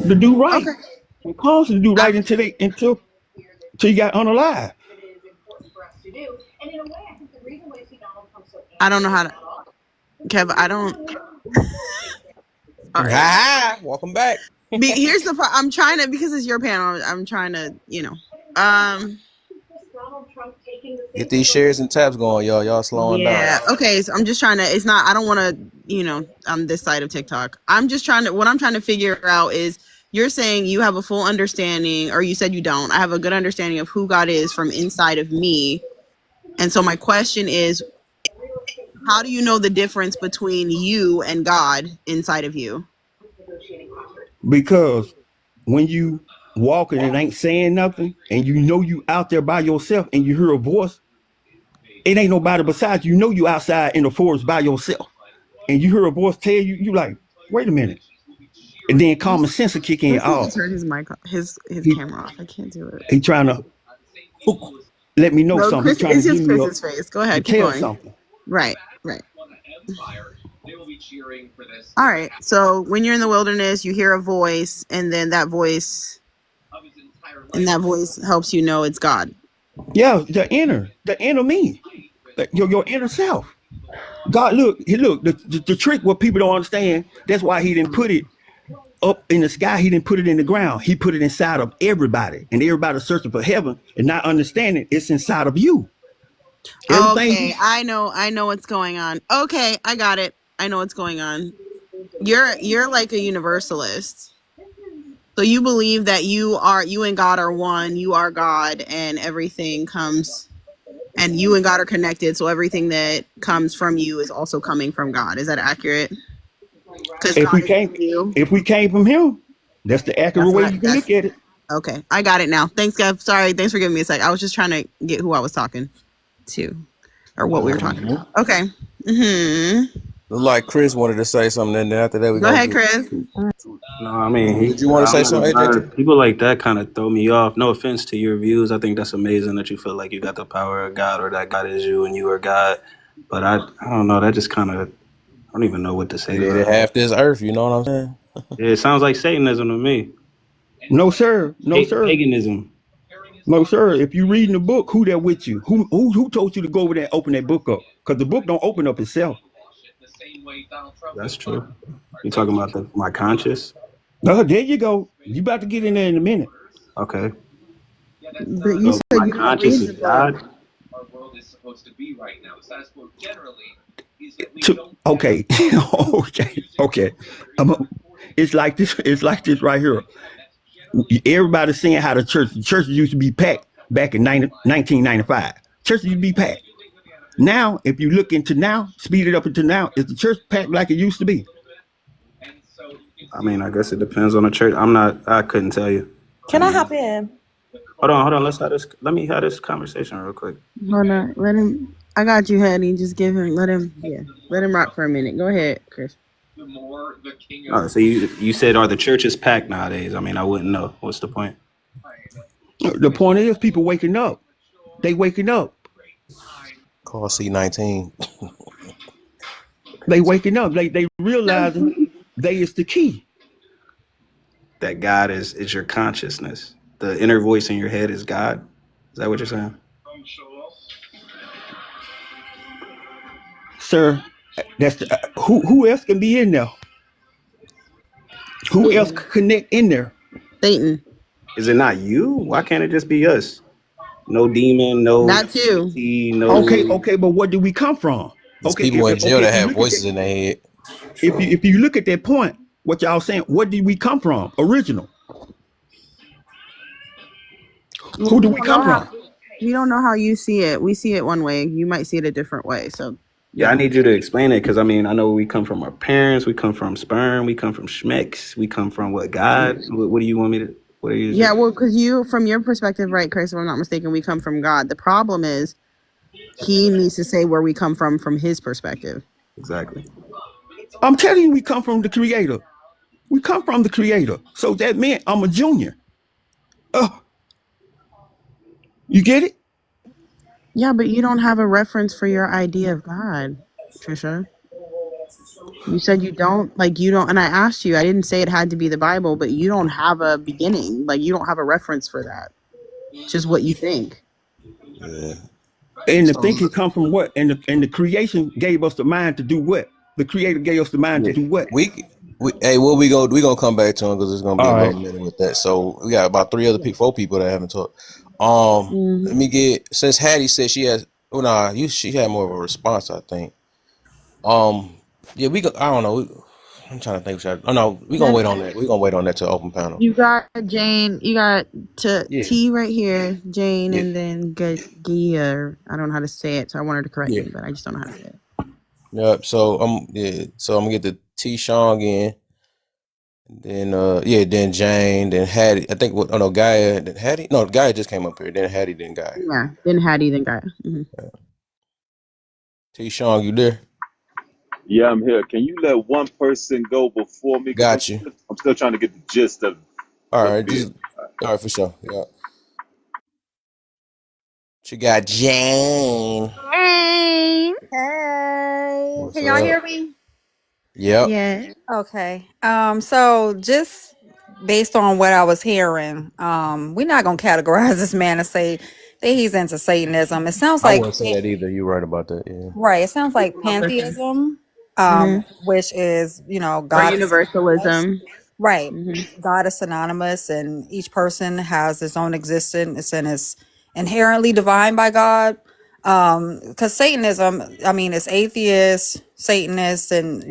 to do right. okay. And constantly do right until you got unalive. I don't know how to Kev, I don't all right. welcome back. Here's the part. I'm trying to because it's your panel. I'm trying to, um Get these shares and tabs going, y'all. Y'all slowing down. yeah. Okay. So I'm just trying to. It's not. I don't want to. On this side of TikTok. I'm just trying to. What I'm trying to figure out is you're saying you have a full understanding, or you said you don't. I have a good understanding of who God is from inside of me, and so my question is, how do you know the difference between you and God inside of you? Because when you walking and ain't saying nothing, and you know you out there by yourself, and you hear a voice, it ain't nobody besides you. Know you outside in the forest by yourself, and you hear a voice tell you, you like, wait a minute, and then common sense will kick in. Chris Oh, just turned his mic, his he camera off. I can't do it. he trying to let me know No, something. He Chris. trying to It's give just me Chris's face. Go to ahead. Keep tell going. something. Right. Right. All right. So when you're in the wilderness, you hear a voice, and then that voice helps you know it's God. Yeah, the inner me, your inner self. God, look, the trick what people don't understand. That's why he didn't put it up in the sky. He didn't put it in the ground. He put it inside of everybody, and everybody searching for heaven and not understanding it's inside of you. Okay, Everything. I know what's going on. Okay, I got it. I know what's going on. You're like a universalist. So you believe that you and God are one, you are God, and everything comes, and you and God are connected, so everything that comes from you is also coming from God. Is that accurate? Because If God we is came, in you. if we came from him, that's the accurate way you can That's look at it. okay. I got it now. Thanks, Gav. Sorry, thanks for giving me a sec. I was just trying to get who I was talking to, or what we were talking about. Okay. Look like Chris wanted to say something, and then after that, we're Go gonna ahead, get. Chris. No, I mean, Did you want to I'm say not something, gonna lie. AJ? People like that kind of throw me off. No offense to your views. I think that's amazing that you feel like you got the power of God or that God is you and you are God. But I don't know. That just kind of, I don't even know what to say to Created that. half this earth. You know what I'm saying? Yeah, it sounds like Satanism to me. No sir, no sir, Paganism. no sir. If you reading the book, who there with you? Who told you to go over there and open that book up? Because the book don't open up itself. That's true. You talking about my conscious? There you go. You about to get in there in a minute. Okay. But you So said my you don't conscious read is the book. God. Okay, okay. It's like this. It's like this right here. Everybody's seeing how the churches used to be packed back in 1995. Churches used to be packed. Now, if you look into now, speed it up into now, is the church packed like it used to be? I mean, I guess it depends on the church. I couldn't tell you. I Can I mean, hop in? hold on. Let me have this conversation real quick. Hold on. Let him. I got you, honey. Just give him. Let him. Yeah. Let him rock for a minute. Go ahead, Chris. So you said, are the churches packed nowadays? I mean, I wouldn't know. What's the point? The point is, people waking up. They waking up. Call C19. They waking up. They realizing they is the key. That God is your consciousness. The inner voice in your head is God. Is that what you're saying? Sir, that's who else can be in there? Who else Satan. can connect in there? Satan. Is it not you? Why can't it just be us? No demon, no That too. deity, Okay, no. okay, but where do we come from? There's Okay, people in jail okay, that if you have look at voices that, in their head. if you look at that point, what y'all saying? Where did we come from? Original. Well, Who do we come from? we don't know how you see it. We see it one way. You might see it a different way. So, Yeah, I yeah. need you to explain it because I mean, I know we come from our parents, we come from sperm, we come from schmecks, we come from what God? What do you want me to? What are you? Yeah. Well, because you, from your perspective, right, Chris? If I'm not mistaken, we come from God. The problem is he needs to say where we come from his perspective. Exactly. I'm telling you, we come from the creator. We come from the creator. So that meant I'm a junior. Uh, you get it? Yeah, but you don't have a reference for your idea of God, Trisha. You said you don't, like, you don't, and I asked you, I didn't say it had to be the Bible, but you don't have a beginning. Like, you don't have a reference for that. It's just what you think. Yeah. And the So thinking come from what? And the creation gave us the mind to do what? The creator gave us the mind to yeah, do what? we hey, what we gonna come back to him because it's gonna be All a little right. minute with that. So we got about four people that haven't talked. Mm. Let me get since Hattie said she has. Oh nah, she had more of a response, I think. Yeah, we go. I don't know. I'm trying to think. Oh no, we gonna wait on that. We gonna wait on that to open panel. You got Jane, you got Yeah, T right here, Jane, yeah, and then Gia. I don't know how to say it, so I want her to correct yeah. me, but I just don't know how to say it. Yep. So So I'm gonna get the T Sean again. Then then Jane, then Hattie. I think what? Oh no, Gaia. Then Hattie. No, Gaia just came up here. Then Hattie, then Gaia. Yeah, then Hattie, then Gaia. T Sean, you there? Yeah, I'm here. Can you let one person go before me? Because Got you. I'm still trying to get the gist of All what the right, bill. just all right for sure. Yeah. She got Jane. Hey. What's Can y'all up? hear me? Yep. Yeah. Okay. So just based on what I was hearing, we're not gonna categorize this man and say that he's into Satanism. It sounds I like wouldn't say that either. You're right about that. Yeah. right. It sounds like pantheism, Hmm. which is Or God is synonymous. universalism. Right. Hmm. God is synonymous, and each person has his own existence and is inherently divine by God. Because Satanism, I mean, it's atheist, Satanist, and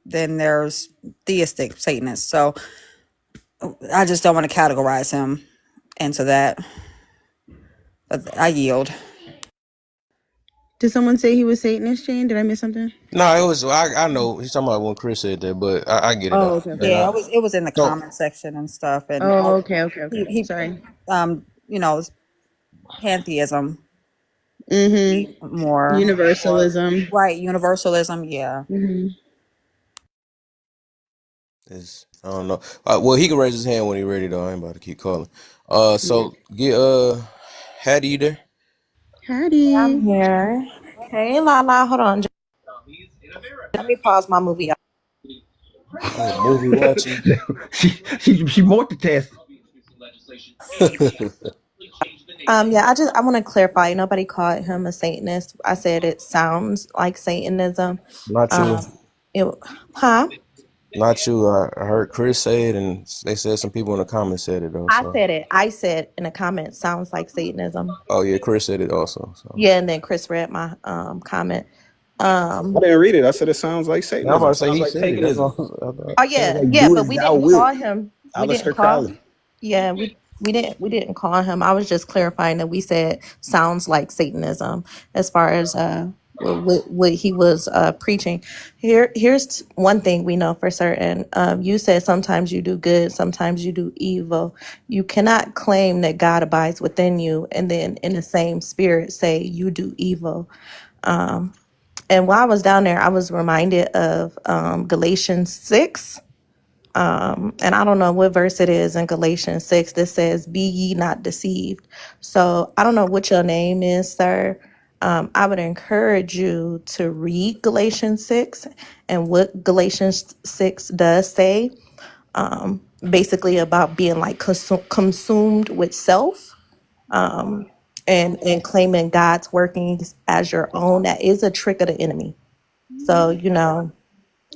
then there's theistic Satanists. So I just don't want to categorize him into that. But I yield. Did someone say he was Satanist, Jane? Did I miss something? No, it was. I know he's talking about when Chris said that, but I get it Oh, though. okay, okay, And Yeah, okay. it was in the so comment section and stuff, and Oh, okay, okay, he, okay. he Sorry. um pantheism Mm-hmm. more Universalism. right universalism. Yeah. Mm-hmm. it's I don't know. Well, he can raise his hand when he's ready though. I ain't about to keep calling. Yeah. So get Hattie, you there? I'm Hattie. here. Hey, Lala, hold on. Let me pause my movie. Oh, movie watching. she multitasking. Yeah, I want to clarify. Nobody called him a Satanist. I said it sounds like Satanism. Not you. Um, it, huh? Not you. I heard Chris say it, and they said some people in the comments said it though. I So, said it. I said in the comments, sounds like Satanism. oh yeah, Chris said it also. So, Yeah, and then Chris read my comment. I didn't read it. I said it sounds like yeah, I'm about Satanism. to say Sounds he like said it. That's paganism. all. Oh Sounds yeah, like yeah, do but as we thou didn't wilt. call him. We didn't Aleister call. Crowley. Yeah, we didn't call him. I was just clarifying that we said sounds like Satanism as far as what he was preaching. Here's one thing we know for certain. You said sometimes you do good, sometimes you do evil. You cannot claim that God abides within you and then in the same spirit say you do evil. And while I was down there, I was reminded of Galatians 6. And I don't know what verse it is in Galatians 6 that says, "Be ye not deceived." So I don't know what your name is, sir. I would encourage you to read Galatians 6 and what Galatians 6 does say, basically about being like consumed with self, and claiming God's workings as your own. That is a trick of the enemy. So,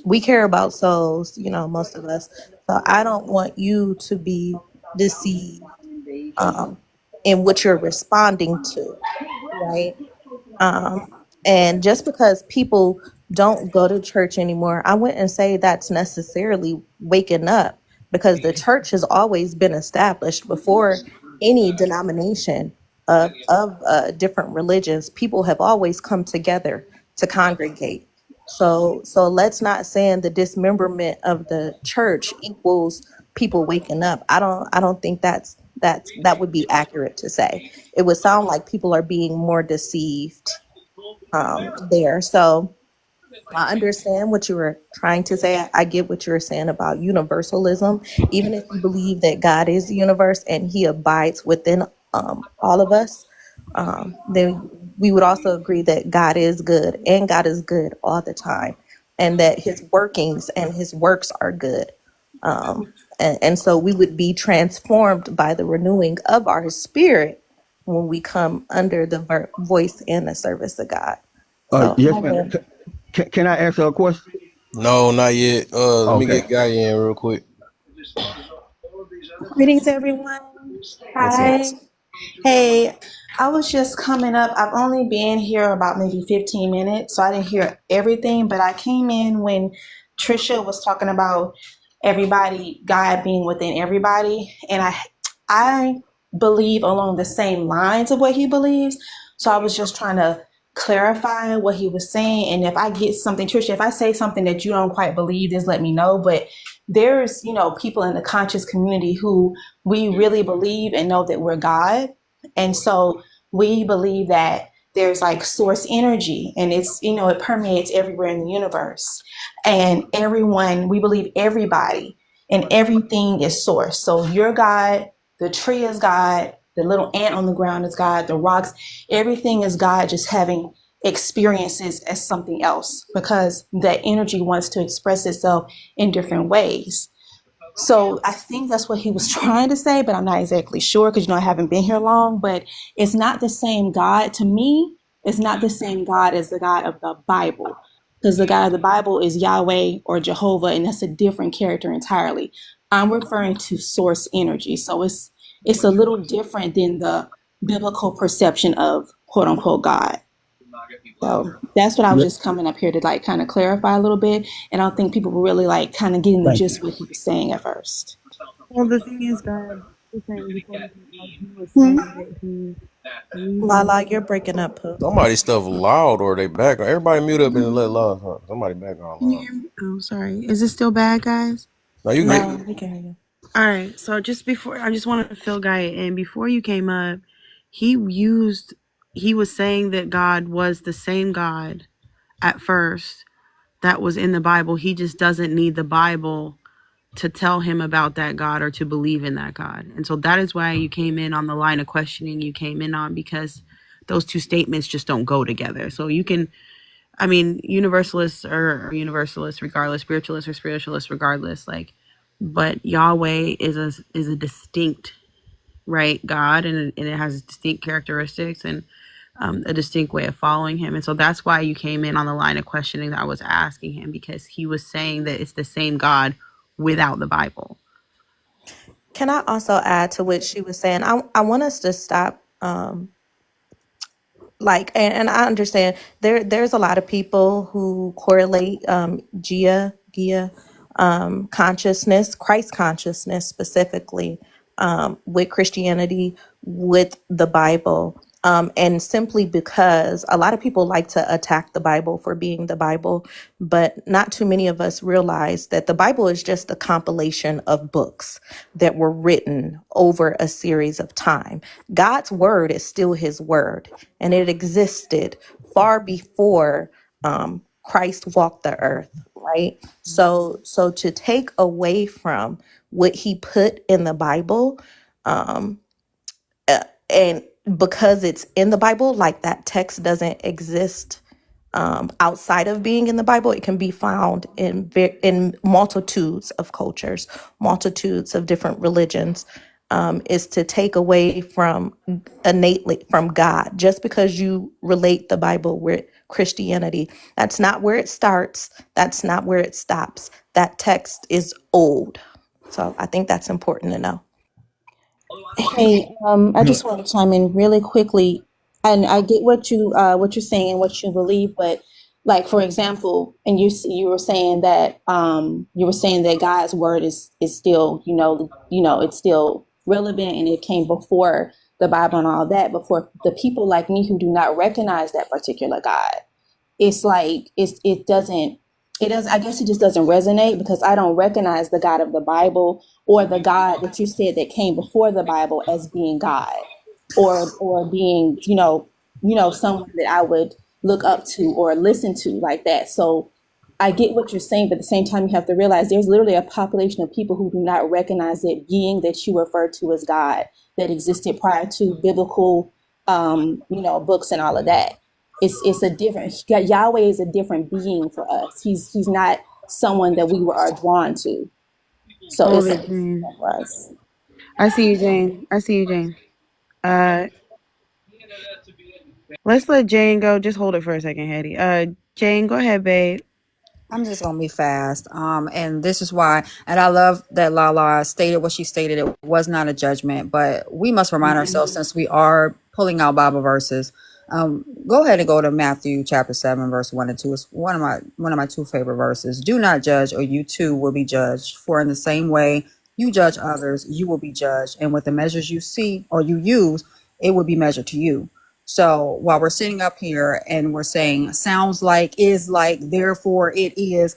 we care about souls, most of us. So I don't want you to be deceived in what you're responding to, right? And just because people don't go to church anymore, I wouldn't say that's necessarily waking up, because the church has always been established before any denomination of different religions. People have always come together to congregate. So let's not say the dismemberment of the church equals people waking up. I don't think that would be accurate to say. It would sound like people are being more deceived there. So I understand what you were trying to say. I get what you were saying about universalism. Even if you believe that God is the universe and he abides within all of us, then we would also agree that God is good and God is good all the time, and that his workings and his works are good. And so we would be transformed by the renewing of our spirit when we come under the voice and the service of God. So Yes, I ma'am. will. Can I ask her a question? No, not yet. Let me Okay. get Guy in real quick. Greetings, everyone. What's up? Hi. Hey, I was just coming up. I've only been here about maybe 15 minutes, so I didn't hear everything, but I came in when Trisha was talking about everybody, God being within everybody, and I believe along the same lines of what he believes. So I was just trying to clarify what he was saying, and if I get something, Trisha, if I say something that you don't quite believe, just let me know. But there's, people in the conscious community who we really believe and know that we're God. And so we believe that there's like source energy, and it's, it permeates everywhere in the universe. And everyone, we believe everybody and everything is source. So you're God, the tree is God, the little ant on the ground is God, the rocks, everything is God, just having experiences as something else because that energy wants to express itself in different ways. So I think that's what he was trying to say, but I'm not exactly sure because I haven't been here long. But it's not the same God to me. It's not the same God as the God of the Bible, because the God of the Bible is Yahweh or Jehovah, and that's a different character entirely. I'm referring to source energy, so it's a little different than the biblical perception of quote unquote God. So that's what I was Yeah, just coming up here to like kind of clarify a little bit. And I don't think people were really like kind of getting the thank you. gist of what he was saying at first. Well, the thing is, God was saying before he came up, he was Hmm? saying that he believed in Lala, God. you're breaking up, Pooh. Somebody stuff loud or they background. Everybody mute up and let loud. Huh? Somebody background Can you loud. hear me? Oh, sorry. Is it still bad, guys? No, you good. No, we can hear you. All right. So just before, I just wanted to fill Guy in. Before you came up, he was saying that God was the same God at first that was in the Bible. He just doesn't need the Bible to tell him about that God or to believe in that God. And so that is why you came in on the line of questioning you came in on, because those two statements just don't go together. So you can, I mean, universalists are universalists regardless, spiritualists are spiritualists regardless. Like, but Yahweh is a distinct, right, God, and it has distinct characteristics and a distinct way of following him. And so that's why you came in on the line of questioning that I was asking him, because he was saying that it's the same God without the Bible. Can I also add to what she was saying? I want us to stop like and I understand there's a lot of people who correlate Gia consciousness, Christ consciousness specifically, with Christianity, with the Bible. And simply because a lot of people like to attack the Bible for being the Bible, but not too many of us realize that the Bible is just a compilation of books that were written over a series of time. God's word is still his word, and it existed far before Christ walked the earth, right? So to take away from what he put in the Bible, um, and because it's in the Bible, like that text doesn't exist outside of being in the Bible. It can be found in multitudes of cultures, multitudes of different religions. Is to take away from innately from God. Just because you relate the Bible with Christianity, that's not where it starts. That's not where it stops. That text is old. So I think that's important to know. Hey, I just want to chime in really quickly, and I get what you're saying and what you believe, but like for example, and you were saying that God's word is still it's still relevant and it came before the Bible and all that, but for the people like me who do not recognize that particular God, it's like it does I guess it just doesn't resonate because I don't recognize the God of the Bible or the God that you said that came before the Bible as being God or being someone that I would look up to or listen to like that. So I get what you're saying, but at the same time you have to realize there's literally a population of people who do not recognize that being that you refer to as God that existed prior to biblical books and all of that. It's a different Yahweh is a different being for us. He's not someone that we are drawn to. So Hold it's it, Jane. for us. I see you, Jane. I see you, Jane. Uh, let's let Jane go. Just hold it for a second, Hattie. Jane, go ahead, babe. I'm just gonna be fast. And this is why, and I love that Lala stated what she stated. It was not a judgment, but we must remind ourselves since we are pulling out Bible verses. Go ahead and go to Matthew chapter 7, verse 1 and 2. It's one of my two favorite verses. Do not judge, or you too will be judged. For in the same way you judge others, you will be judged. And with the measures you see or you use, it will be measured to you. So while we're sitting up here and we're saying sounds like, is like, therefore it is,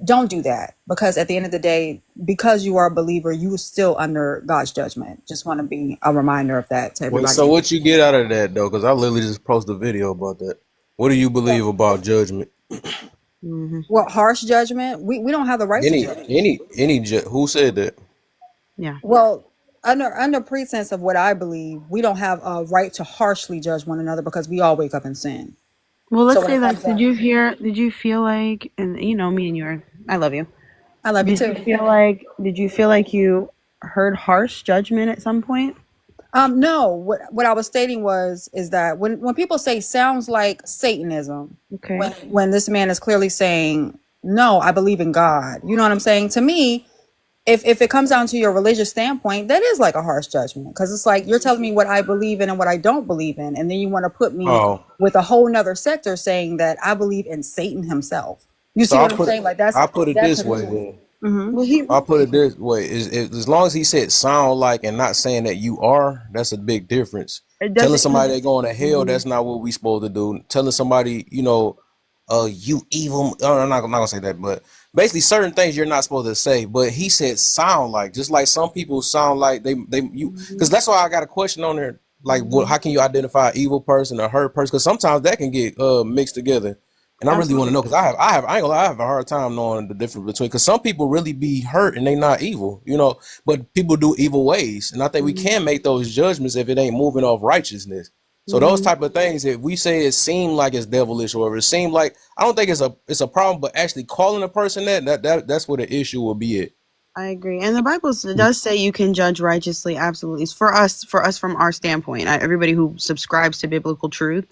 don't do that, because at the end of the day, because you are a believer, you are still under God's judgment. Just want to be a reminder of that to Wait, everybody. so what you get out of that though? Because I literally just posted a video about that. What do you believe about judgment? Mm-hmm. Well, harsh judgment, we don't have the right to judge. Who said that? Yeah. Well, under pretense of what I believe, we don't have a right to harshly judge one another because we all wake up in sin. Well, So let's when say it comes this. down, Did you feel like, and you know, me and you are, I love you. I love you too. Did you feel like you heard harsh judgment at some point? No, what I was stating was is that when people say sounds like Satanism, Okay. when this man is clearly saying, no, I believe in God. You know what I'm saying? To me, if it comes down to your religious standpoint, that is like a harsh judgment, because it's like you're telling me what I believe in and what I don't believe in, and then you want to put me Oh, with a whole nother sector saying that I believe in Satan himself. You so see what I'm saying? Like I put it that this to me way is. then. Hmm. Well, he I'll put it this way: is as long as he said sound like and not saying that you are, that's a big difference. it Telling doesn't. somebody they're going to hell, Mhm. that's not what we supposed to do. Telling somebody, you evil. I'm not gonna say that, but basically certain things you're not supposed to say. But he said sound like, just like some people sound like you. Because that's why I got a question on there. Like, what? How can you identify an evil person or hurt person? Because sometimes that can get mixed together. And I really want to know because I ain't gonna lie, I have a hard time knowing the difference between because some people really be hurt and they not evil, but people do evil ways, and I think we can make those judgments if it ain't moving off righteousness. So those type of things, if we say it seem like it's devilish or if it seem like, I don't think it's a problem, but actually calling a person that's where the issue will be at. I agree, and the Bible does say you can judge righteously. Absolutely, it's for us from our standpoint. Everybody who subscribes to biblical truth,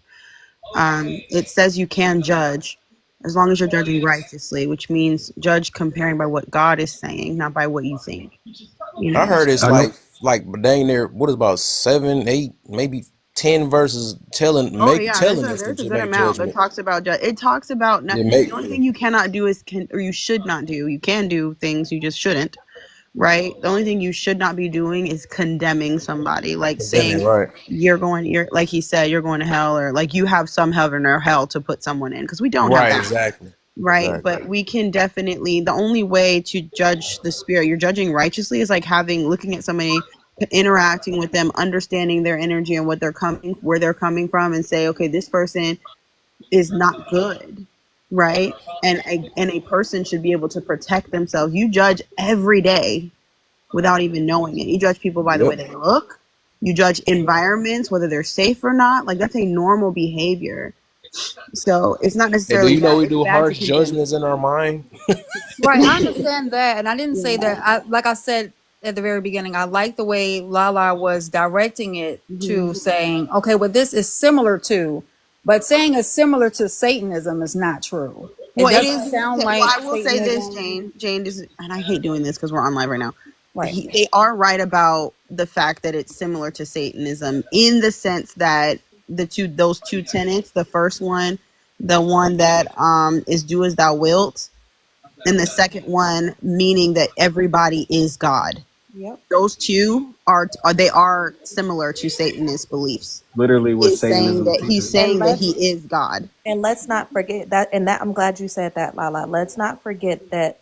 it says you can judge as long as you're judging righteously, which means judge comparing by what God is saying, not by what you think. I heard it's I know. like dang near what is about 7, 8, maybe 10 verses Oh yeah, telling us there's a to good make amount that judgment. talks about it talks about Yeah, the only thing you cannot do is or you should not do. You can do things you just shouldn't, right? The only thing you should not be doing is condemning somebody, like saying right, you're like he said you're going to hell, or like you have some heaven or hell to put someone in, because we don't have right, that. exactly, Right, exactly. but we can definitely, the only way to judge the spirit, you're judging righteously, is like looking at somebody, interacting with them, understanding their energy and where they're coming from, and say, okay, this person is not good, right? And a person should be able to protect themselves. You judge every day without even knowing it. You judge people by the way Yep. they look. You judge environments, whether they're safe or not. Like that's a normal behavior. So it's not Hey, do necessarily you know bad. we It's do bad to harsh condemn. judgments in our mind? Right, I understand that, and I didn't say Yeah. that. Like I said at the very beginning, I like the way Lala was directing it Hmm. to saying, okay, well, this is similar to, but saying it's similar to Satanism is not true. It Well, it doesn't is. sound Well, like I will say this, Satanism. Jane. Jane is, and I hate doing this because we're on live right now. Right. They are right about the fact that it's similar to Satanism in the sense that those two tenets. The first one, the one that is do as thou wilt, and the second one meaning that everybody is God. Yep. Those two are similar to Satanist beliefs. Literally what Is saying Satanism that he's teaches. And saying that he let's is God. and let's not forget that, and that I'm glad you said that, Lala. Let's not forget that,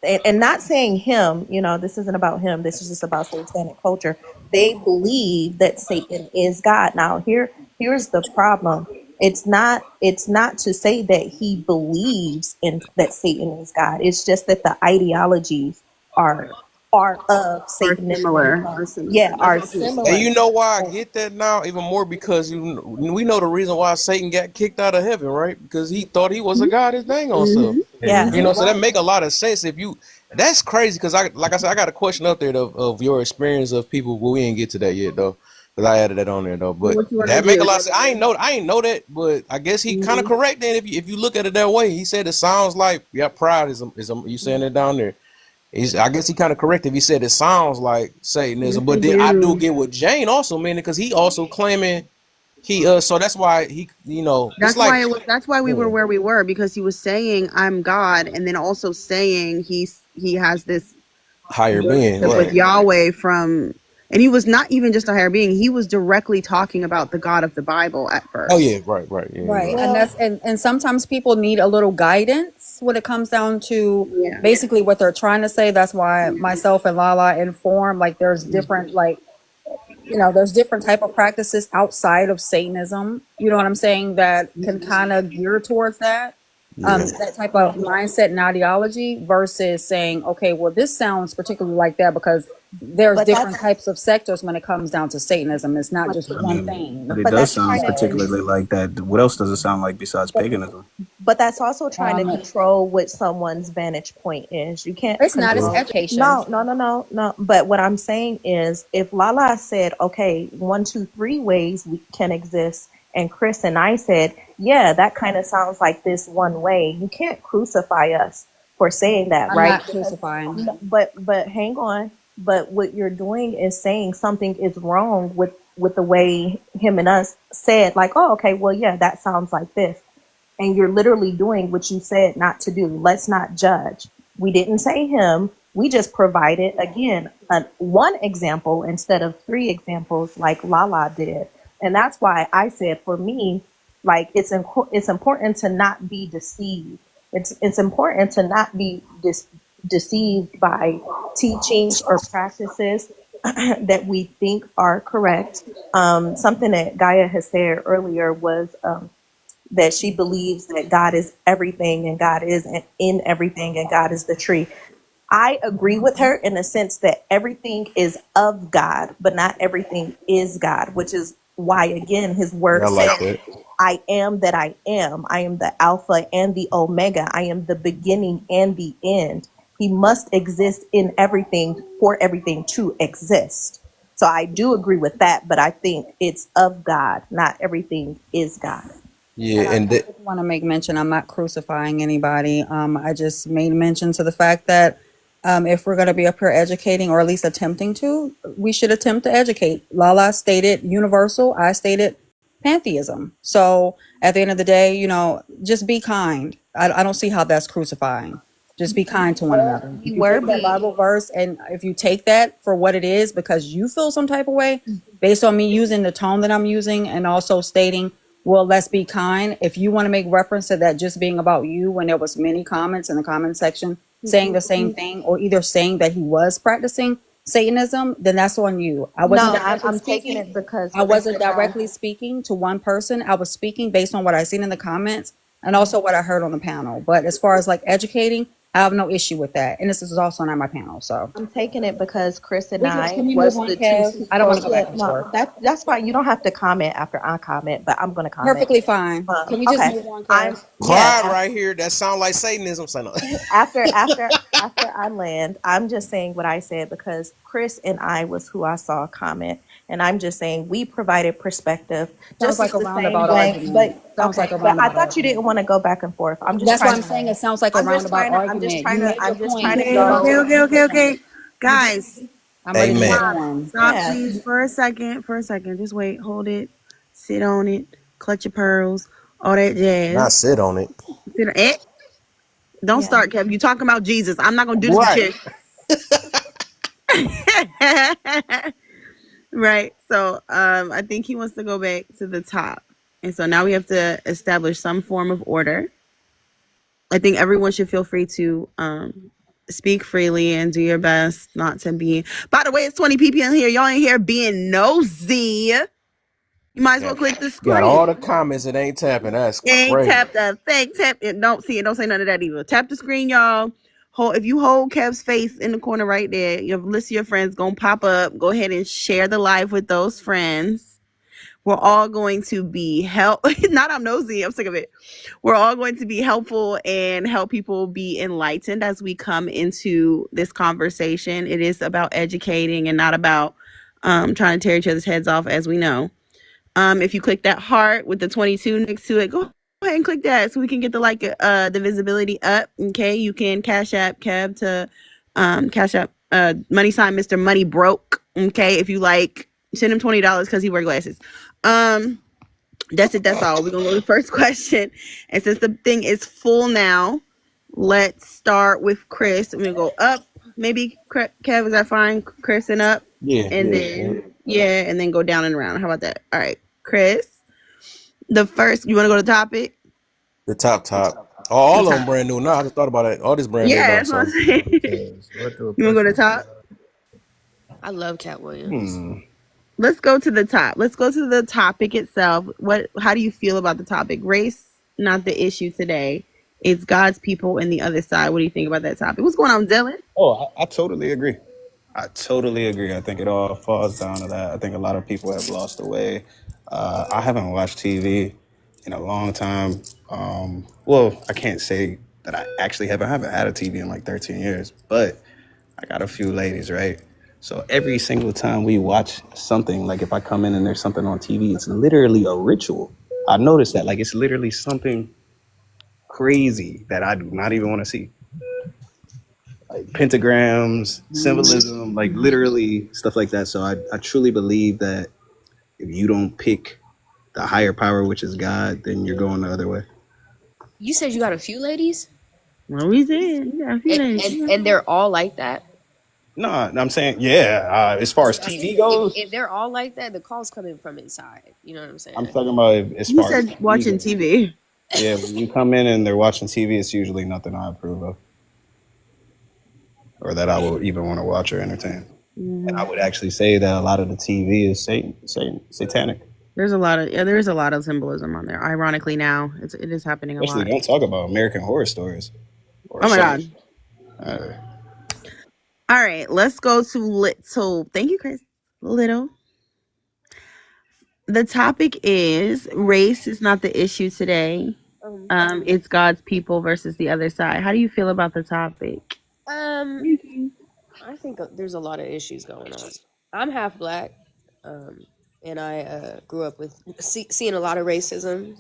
and not saying him, this isn't about him. This is just about satanic culture. They believe that Satan is God. Now, here's the problem. It's not to say that he believes in that Satan is God. It's just that the ideologies are part of Are Satanism. similar. Are similar. Yeah, That's are what And similar. you know why I get that now even more because we know the reason why Satan got kicked out of heaven, right? Because he thought he was a god his dang on self. Mm-hmm. Yes. So that make a lot of sense if you. That's crazy because like I said, I got a question up there of your experience of people. Well, we didn't get to that yet though, because I added that on there though. Well, But what you want to that make a do? lot of sense. I ain't know that, but I guess he kind of Mm-hmm. correct then if you look at it that way. He said it sounds like pride is you saying it down there. I guess he kind of corrected. He said it sounds like Yes, Satanism, they but then I do do. get what Jane also meaning because he also claiming so that's why he it's That's like why it was. That's why we were where we were, because he was saying I'm God, and then also saying he has this higher being, relationship with right? Yahweh from, and he was not even just a higher being. He was directly talking about the God of the Bible at Oh first. yeah, right, yeah, you're Right. right. And Well, and sometimes people need a little guidance when it comes down to Yeah. basically what they're trying to say. That's why myself and Lala inform, like there's different, like, there's different type of practices outside of Satanism. You know what I'm saying? That can kind of gear towards that. Yeah. That type of mindset and ideology versus saying, okay, well, this sounds particularly like that because there's But different that's types of sectors when it comes down to Satanism. It's not but just I one mean, thing. but it but does that's sound trying to particularly like that. What else does it sound like besides but paganism? but that's also trying to Um, control what someone's vantage point is. You can't it's not. It's control. education. No. But what I'm saying is, if Lala said, okay, 1, 2, 3 ways we can exist, and Chris and I said, yeah, that kind of sounds like this one way, you can't crucify us for saying that, I'm right? not Because, crucifying. but hang on. But what you're doing is saying something is wrong with the way him and us said, like, oh, okay, well, yeah, that sounds like this, and you're literally doing what you said not to do. Let's not judge. We didn't say him. We just provided, again, one example instead of 3 examples like Lala did. And that's why I said, for me, like, it's important to not be deceived. It's important to not be deceived by teachings or practices that we think are correct. Something that Gaia has said earlier was, that she believes that God is everything and God is in everything and God is the tree. I agree with her in the sense that everything is of God, but not everything is God, which is why, again, his Yeah, word I like says, that. I am that I am. I am the Alpha and the Omega. I am the beginning and the end. He must exist in everything for everything to exist. So I do agree with that, but I think it's of God, not everything is God. Yeah, And I and that, just want to make mention, I'm not crucifying anybody. I just made mention to the fact that if we're going to be up here educating, or at least attempting to, we should attempt to educate. Lala stated universal. I stated pantheism. So at the end of the day, just be kind. I don't see how that's crucifying. Just be kind to one another. We If you were take that being Bible verse and if you take that for what it is because you feel some type of way based on me using the tone that I'm using and also stating, well, let's be kind. If you want to make reference to that just being about you when there was many comments in the comment section saying the same thing or either saying that he was practicing Satanism, then that's on you. I wasn't no, directly I'm taking speaking. it because I Chris wasn't and I. directly speaking to one person. I was speaking based on what I seen in the comments and also what I heard on the panel. But as far as like educating, I have no issue with that. And this is also not my panel. So I'm taking it because Chris and can I we move was on, the two Kev? I don't want people. to go Yeah, back and no, forth. that's fine. You don't have to comment after I comment, but I'm gonna comment. Perfectly fine. Can we just Okay, move on, I'm Kev? yeah. quiet right here. That sound like Satanism. Say no. After I land, I'm just saying what I said because Chris and I was who I saw comment, and I'm just saying we provided perspective Sounds just like as a the same roundabout way. argument. But Sounds like okay, a but I roundabout thought you argument. didn't want to go back and forth. That's why I'm saying it sounds like a roundabout I'm just argument. trying You to, made your I'm just trying point, to Okay, go. okay, so okay, okay, okay. You just Guys, I'm ready to move Amen. stop, on. stop yeah. please for a second. For a second. Just wait, hold it, sit on it, clutch your pearls, all that Not jazz. sit on it. Sit on it. Don't Yeah. start, Kev. You talking about Jesus. I'm not gonna do this with Right. you. Right. So I think he wants to go back to the top. And so now we have to establish some form of order. I think everyone should feel free to speak freely and do your best not to be. By the way, it's 20 people in here. Y'all ain't here being nosy. You might as well Got, click the got all screen. the comments that ain't tapping. That's Ain't crazy. tap the thing. Tap it. Don't see it. Don't say none of that either. Tap the screen, y'all. Hold, if you hold Kev's face in the corner right there, your list of your friends gonna pop up. Go ahead and share the live with those friends. We're all going to be not I'm nosy, I'm sick of it. We're all going to be helpful and help people be enlightened as we come into this conversation. It is about educating and not about trying to tear each other's heads off, as we know. If you click that heart with the 22 next to it, go ahead and click that so we can get the visibility up. Okay, you can cash app Kev to cash app money sign Mr. Money Broke. Okay, if you like, send him $20 because he wear glasses. That's it. That's all. We're gonna go to the first question, and since the thing is full now, let's start with Chris. I'm gonna go up. Maybe Kev, is that fine? Chris and up, Yeah, and yeah. then yeah, and then go down and around. How about that? All right, Chris. The first, you want to go to topic? The top. Oh, The all of them top. brand new. Nah, I just thought about it. All this brand new Yeah, though. that's what I'm So saying. You want to go to top? I love Cat Williams. hmm. Let's go to the top. Let's go to the topic itself. How do you feel about the topic? Race, not the issue today. It's God's people and the other side. What do you think about that topic? What's going on, Dylan? Oh, I totally agree. I totally agree. I think it all falls down to that. I think a lot of people have lost the way. I haven't watched TV in a long time. Well, I can't say that I actually haven't. I haven't had a TV in like 13 years, but I got a few ladies, right? So every single time we watch something, like if I come in and there's something on TV, it's literally a ritual. I noticed that, like it's literally something crazy that I do not even want to see. Like pentagrams, symbolism, like literally stuff like that. So I truly believe that if you don't pick the higher power, which is God, then you're going the other way. You said you got a few ladies, Well, we did. Yeah, a few days. and they're all like that. No, I'm saying, yeah. As far as TV goes, If they're all like that, the call's coming from inside. You know what I'm saying? I'm talking about as You far as said TV watching goes. TV. Yeah, when you come in and they're watching TV, it's usually nothing I approve of or that I will even want to watch or entertain. And I would actually say that a lot of the TV is satanic. There's a lot of there is a lot of symbolism on there. Ironically, now it is happening a Especially lot. don't talk about American Horror Stories. Or Oh my something. God! All right, let's go to Little. Thank you, Chris. Little. The topic is race is not the issue today. It's God's people versus the other side. How do you feel about the topic? I think there's a lot of issues going on. I'm half black, and I grew up with seeing a lot of racism.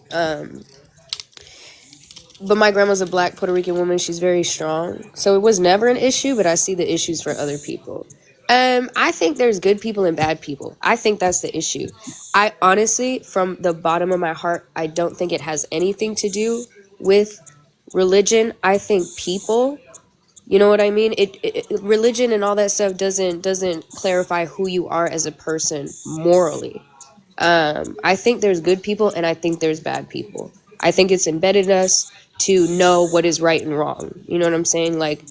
But my grandma's a black Puerto Rican woman. She's very strong, so it was never an issue. But I see the issues for other people. I think there's good people and bad people. I think that's the issue. I honestly, from the bottom of my heart, I don't think it has anything to do with religion. I think people. You know what I mean? Religion and all that stuff doesn't clarify who you are as a person morally. I think there's good people and I think there's bad people. I think it's embedded in us to know what is right and wrong. You know what I'm saying? Like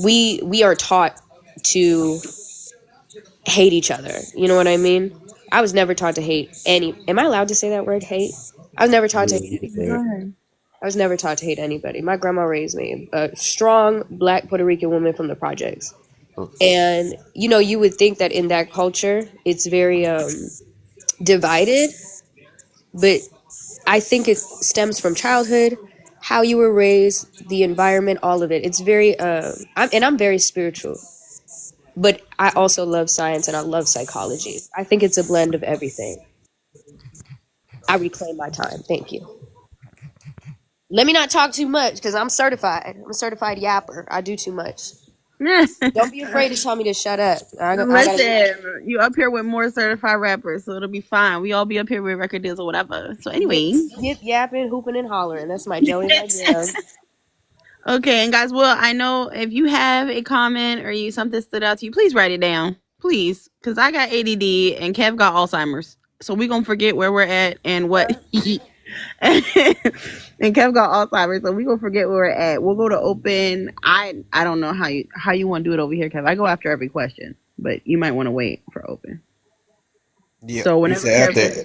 we are taught to hate each other. You know what I mean? I was never taught to hate any. Am I allowed to say that word, hate? I was never taught to hate anybody. I was never taught to hate anybody. My grandma raised me a strong black Puerto Rican woman from the projects. And, you know, you would think that in that culture, it's very divided. But I think it stems from childhood, how you were raised, the environment, all of it. It's very, I'm very spiritual. But I also love science and I love psychology. I think it's a blend of everything. I reclaim my time. Thank you. Let me not talk too much because I'm certified. I'm a certified yapper. I do too much. Don't be afraid to tell me to shut up. Listen, you up here with more certified rappers, so it'll be fine. We all be up here with record deals or whatever. So anyway, yip yapping, hooping and hollering. That's my Joey my jam. Okay, and guys, well, I know if you have a comment or you something stood out to you, please write it down, please, because I got ADD and Kev got Alzheimer's, so we gonna forget where we're at and what. And Kev got Alzheimer's, so we gonna forget where we're at. We'll go to open. I don't know how you want to do it over here, Kev. I go after every question, but you might want to wait for open. Yeah. So whenever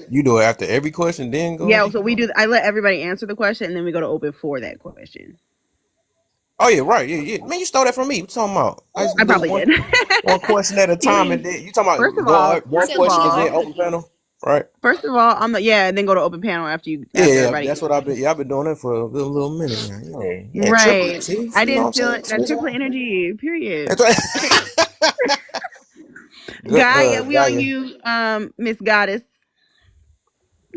you do it after every question, then go. Yeah. So we do. I let everybody answer the question, and then we go to open for that question. Oh yeah, right. Yeah. Man, you stole that from me. What you talking about? I probably did. One question at a time, and then you talking about one question is in open panel, right? First of all, and then go to open panel after you. Everybody. That's what I've been. Yeah, I've been doing it for a little minute now. Yeah, right. Triple, I didn't feel it. That triple energy. Period. That's right. Gaia, we on you, Miss Goddess.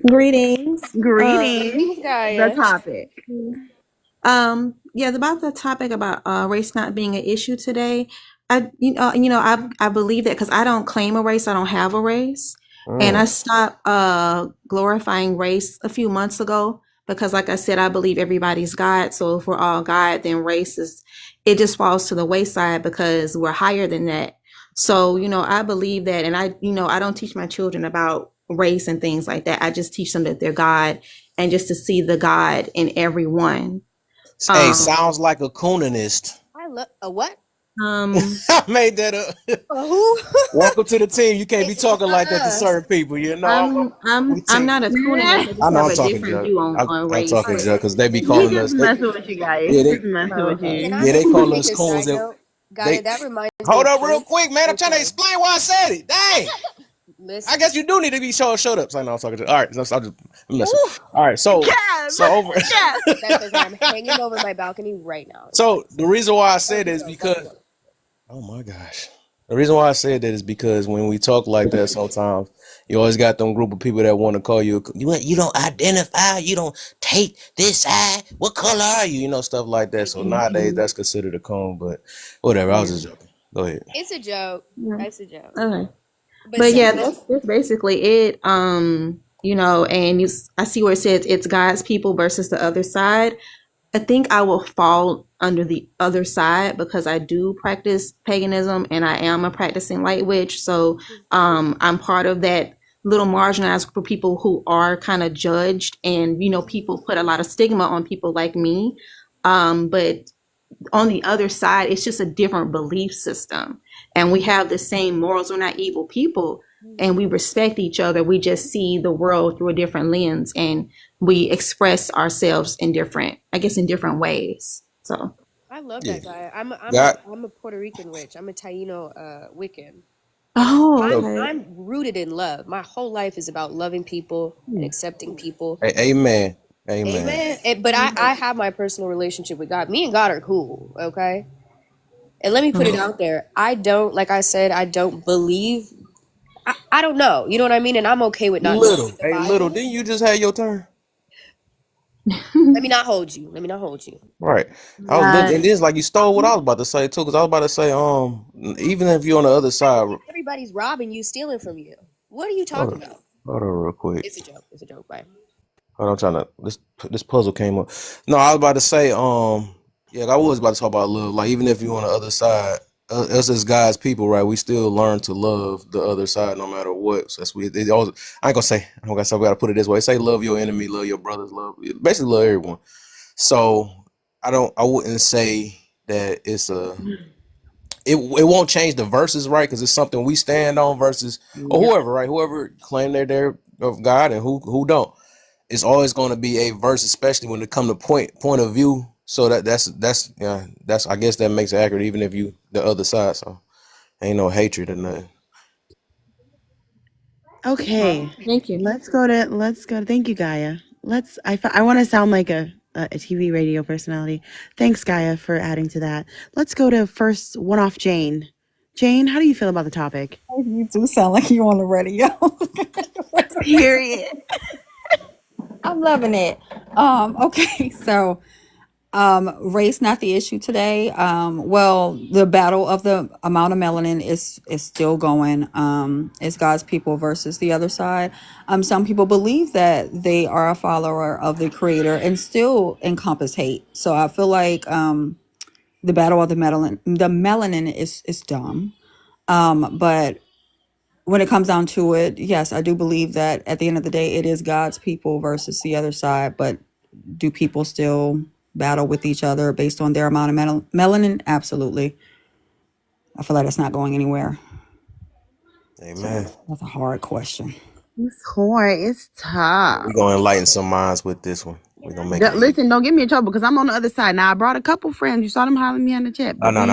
Greetings. Greetings. The topic. Yeah, about the topic about race not being an issue today. I believe that because I don't claim a race, I don't have a race, and I stopped glorifying race a few months ago because, like I said, I believe everybody's God. So if we're all God, then race it just falls to the wayside because we're higher than that. So I believe that, and I don't teach my children about race and things like that. I just teach them that they're God and just to see the God in everyone. Hey, sounds like a Coonanist. I love a what? I made that up. Who? Welcome to the team. You can't be talking like that to certain people. You know, we I'm team. not a coonist. I I just know have I'm a talking different junk. view on I'm race. talking junk because they be He calling just us. They, messing with you guys. yeah, He they just messing with Can you. I yeah they call make us a coons. side That note? Gaia, they that reminds me hold of up real Prince. quick, man. I'm Oh, trying to sorry. explain why I said it. Dang. I Listen. guess you do need to be shut up. So I know I'm talking to. All right, I'll just mess Ooh, with. All right, Kev, so over. Kev. That's okay. I'm hanging over my balcony right now. So the reason why I Oh, said it just is go. Go, because go. oh my gosh. The reason why I said that is because when we talk like that sometimes you always got them group of people that want to call you you don't identify, you don't take this side. What color are you? You know, stuff like that. So nowadays that's considered a cone, but whatever. I was Yeah. just joking. Go ahead. It's a joke. Yeah. It's a joke. Okay. But But so yeah, that's basically it. And I see where it says it's God's people versus the other side. I think I will fall under the other side because I do practice paganism and I am a practicing light witch. So I'm part of that little marginalized group of people who are kind of judged, and people put a lot of stigma on people like me. But on the other side, it's just a different belief system. And we have the same morals. We're not evil people and we respect each other. We just see the world through a different lens and we express ourselves in different ways. So, I love Yeah. that guy. God. I'm a Puerto Rican witch. I'm a Taino Wiccan. And oh, So okay. I'm rooted in love. My whole life is about loving people and accepting people. amen. Amen. Amen. But I have my personal relationship with God. Me and God are cool, okay? And let me put it out there. I don't, like I said, I don't believe. I don't know. You know what I mean? And I'm okay with not knowing Little. the Hey, little, Bible. didn't you just have your turn? Let me not hold you. Let me not hold you. Right. I was looking, Not, and this like you stole what I was about to say too, because I was about to say, even if you're on the other side, Everybody's robbing you, stealing from you. What are you hold talking on, about? hold on real quick. It's a joke. It's a joke. Bye. Hold on, I'm trying to this puzzle came up. No, I was about to say, yeah, I was about to talk about love. Like even if you're on the other side, us as God's people, right? We still learn to love the other side no matter what. So that's we. It always, I ain't gonna say. I'm gonna say we gotta put it this way. Say love your enemy, love your brothers, love basically love everyone. So I wouldn't say that it's a it won't change the verses, right? Because it's something we stand on versus or yep. whoever, right? Whoever claim they're of God and who don't. It's always going to be a verse, especially when it come to point of view. So that's yeah, that's I guess that makes it accurate, even if you the other side. So ain't no hatred or nothing. Okay. Thank you. Let's go. Thank you, Gaia. I want to sound like a TV radio personality. Thanks, Gaia, for adding to that. Let's go to first one off Jane. Jane, how do you feel about the topic? You do sound like you on the radio. Period. I'm loving it. Okay, so race not the issue today. Well, the battle of the amount of melanin is still going. It's God's people versus the other side. Some people believe that they are a follower of the creator and still encompass hate. So I feel like the battle of the melanin is dumb. But when it comes down to it, yes, I do believe that at the end of the day, it is God's people versus the other side. But do people still battle with each other based on their amount of melanin? Absolutely. I feel like it's not going anywhere. So Amen. that's a hard question. It's hard. It's We're tough. gonna enlighten some minds with this one. We're gonna make it easy. Listen, don't get me in trouble because I'm on the other side. Now, I brought a couple friends. You saw them hollering me in the chat, Oh but no,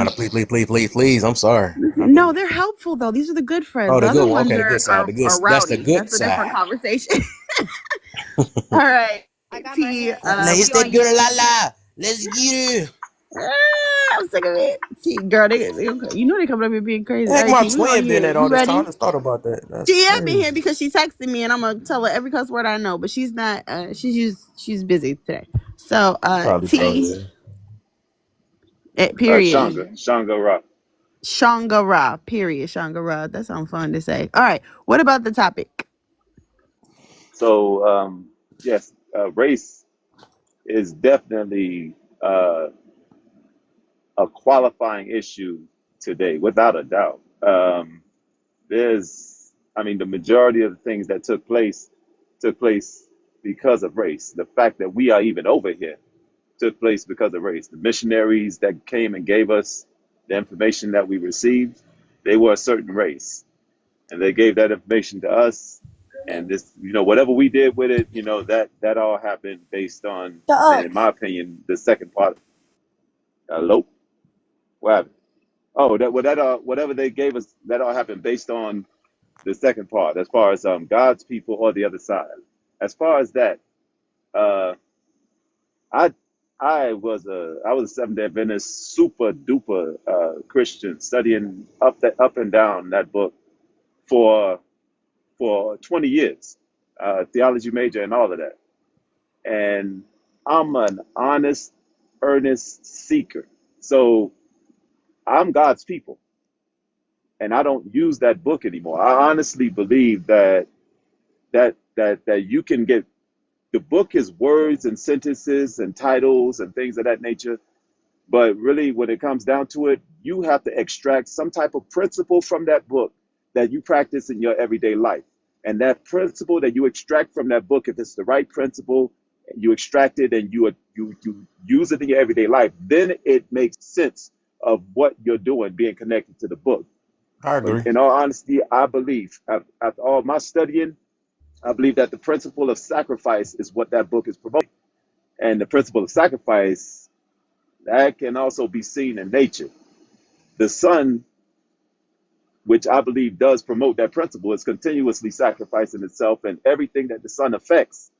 please. I'm sorry. no, they're helpful though. These are the good friends. Oh, The the other good one. ones Okay, the good side. are That's the rowdy. good That's a different side. conversation. All right. I got my T, hands up. Now it's we on that you. girl la. Let's get it. I'm sick of it. T, girl, you know they coming up here being crazy. All Heck, right, my T, we on twin been you. at all You this time. I ready? just thought about that. That's She have been here crazy. because she texted me, and I'm gonna tell her every cuss word I know. But she's not. She's busy today. So, Probably T, yeah. period. Shanga Rock. Shangara, period. Shangara. That sounds fun to say. All right. What about the topic? So yes, race is definitely uh, a qualifying issue today, without a doubt. I mean, the majority of the things that took place because of race. The fact that we are even over here took place because of race. The missionaries that came and gave us the information that we received, they were a certain race, and they gave that information to us. And this, whatever we did with it, that all happened based on, in my opinion, the second part. Hello, what happened? Oh, whatever they gave us, that all happened based on the second part, as far as God's people or the other side. As far as that, uh, I I was a Seventh Day Adventist, super duper Christian, studying up and down that book for 20 years, theology major and all of that. And I'm an honest, earnest seeker. So I'm God's people, and I don't use that book anymore. I honestly believe that you can get, the book is words and sentences and titles and things of that nature. But really, when it comes down to it, you have to extract some type of principle from that book that you practice in your everyday life. And that principle that you extract from that book, if it's the right principle, you extract it and you use it in your everyday life, then it makes sense of what you're doing, being connected to the book. I But agree. in all honesty, I believe, after all my studying, I believe that the principle of sacrifice is what that book is promoting. And the principle of sacrifice, that can also be seen in nature. The sun, which I believe does promote that principle, is continuously sacrificing itself, and everything that the sun affects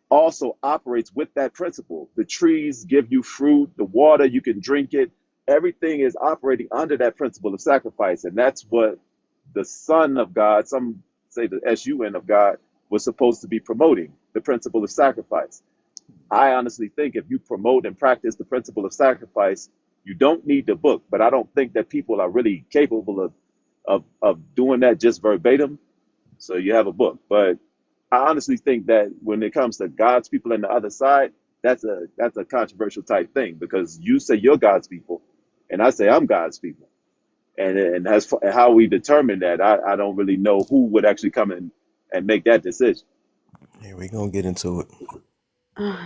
also operates with that principle. The trees give you fruit, the water, you can drink it. Everything is operating under that principle of sacrifice. And that's what the Son of God, some say the SUN of God, was supposed to be promoting, the principle of sacrifice. I honestly think if you promote and practice the principle of sacrifice, you don't need the book. But I don't think that people are really capable of doing that just verbatim. So you have a book. But I honestly think that when it comes to God's people on the other side, that's a controversial type thing, because you say you're God's people, and I say I'm God's people. And as for how we determine that, I don't really know who would actually come in and make that decision. Yeah, we gonna get into it.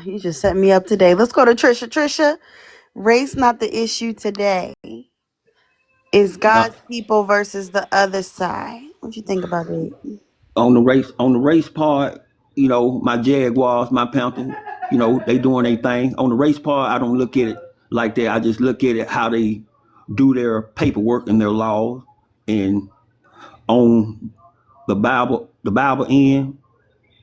You just set me up today. Let's go to Trisha. Trisha, race not the issue today. Is Now, God's people versus the other side. What you think about it? on the race part, my Jaguars, my Panthers, they doing their thing. On the race part, I don't look at it like that. I just look at it how they do their paperwork and their laws. And on the Bible end,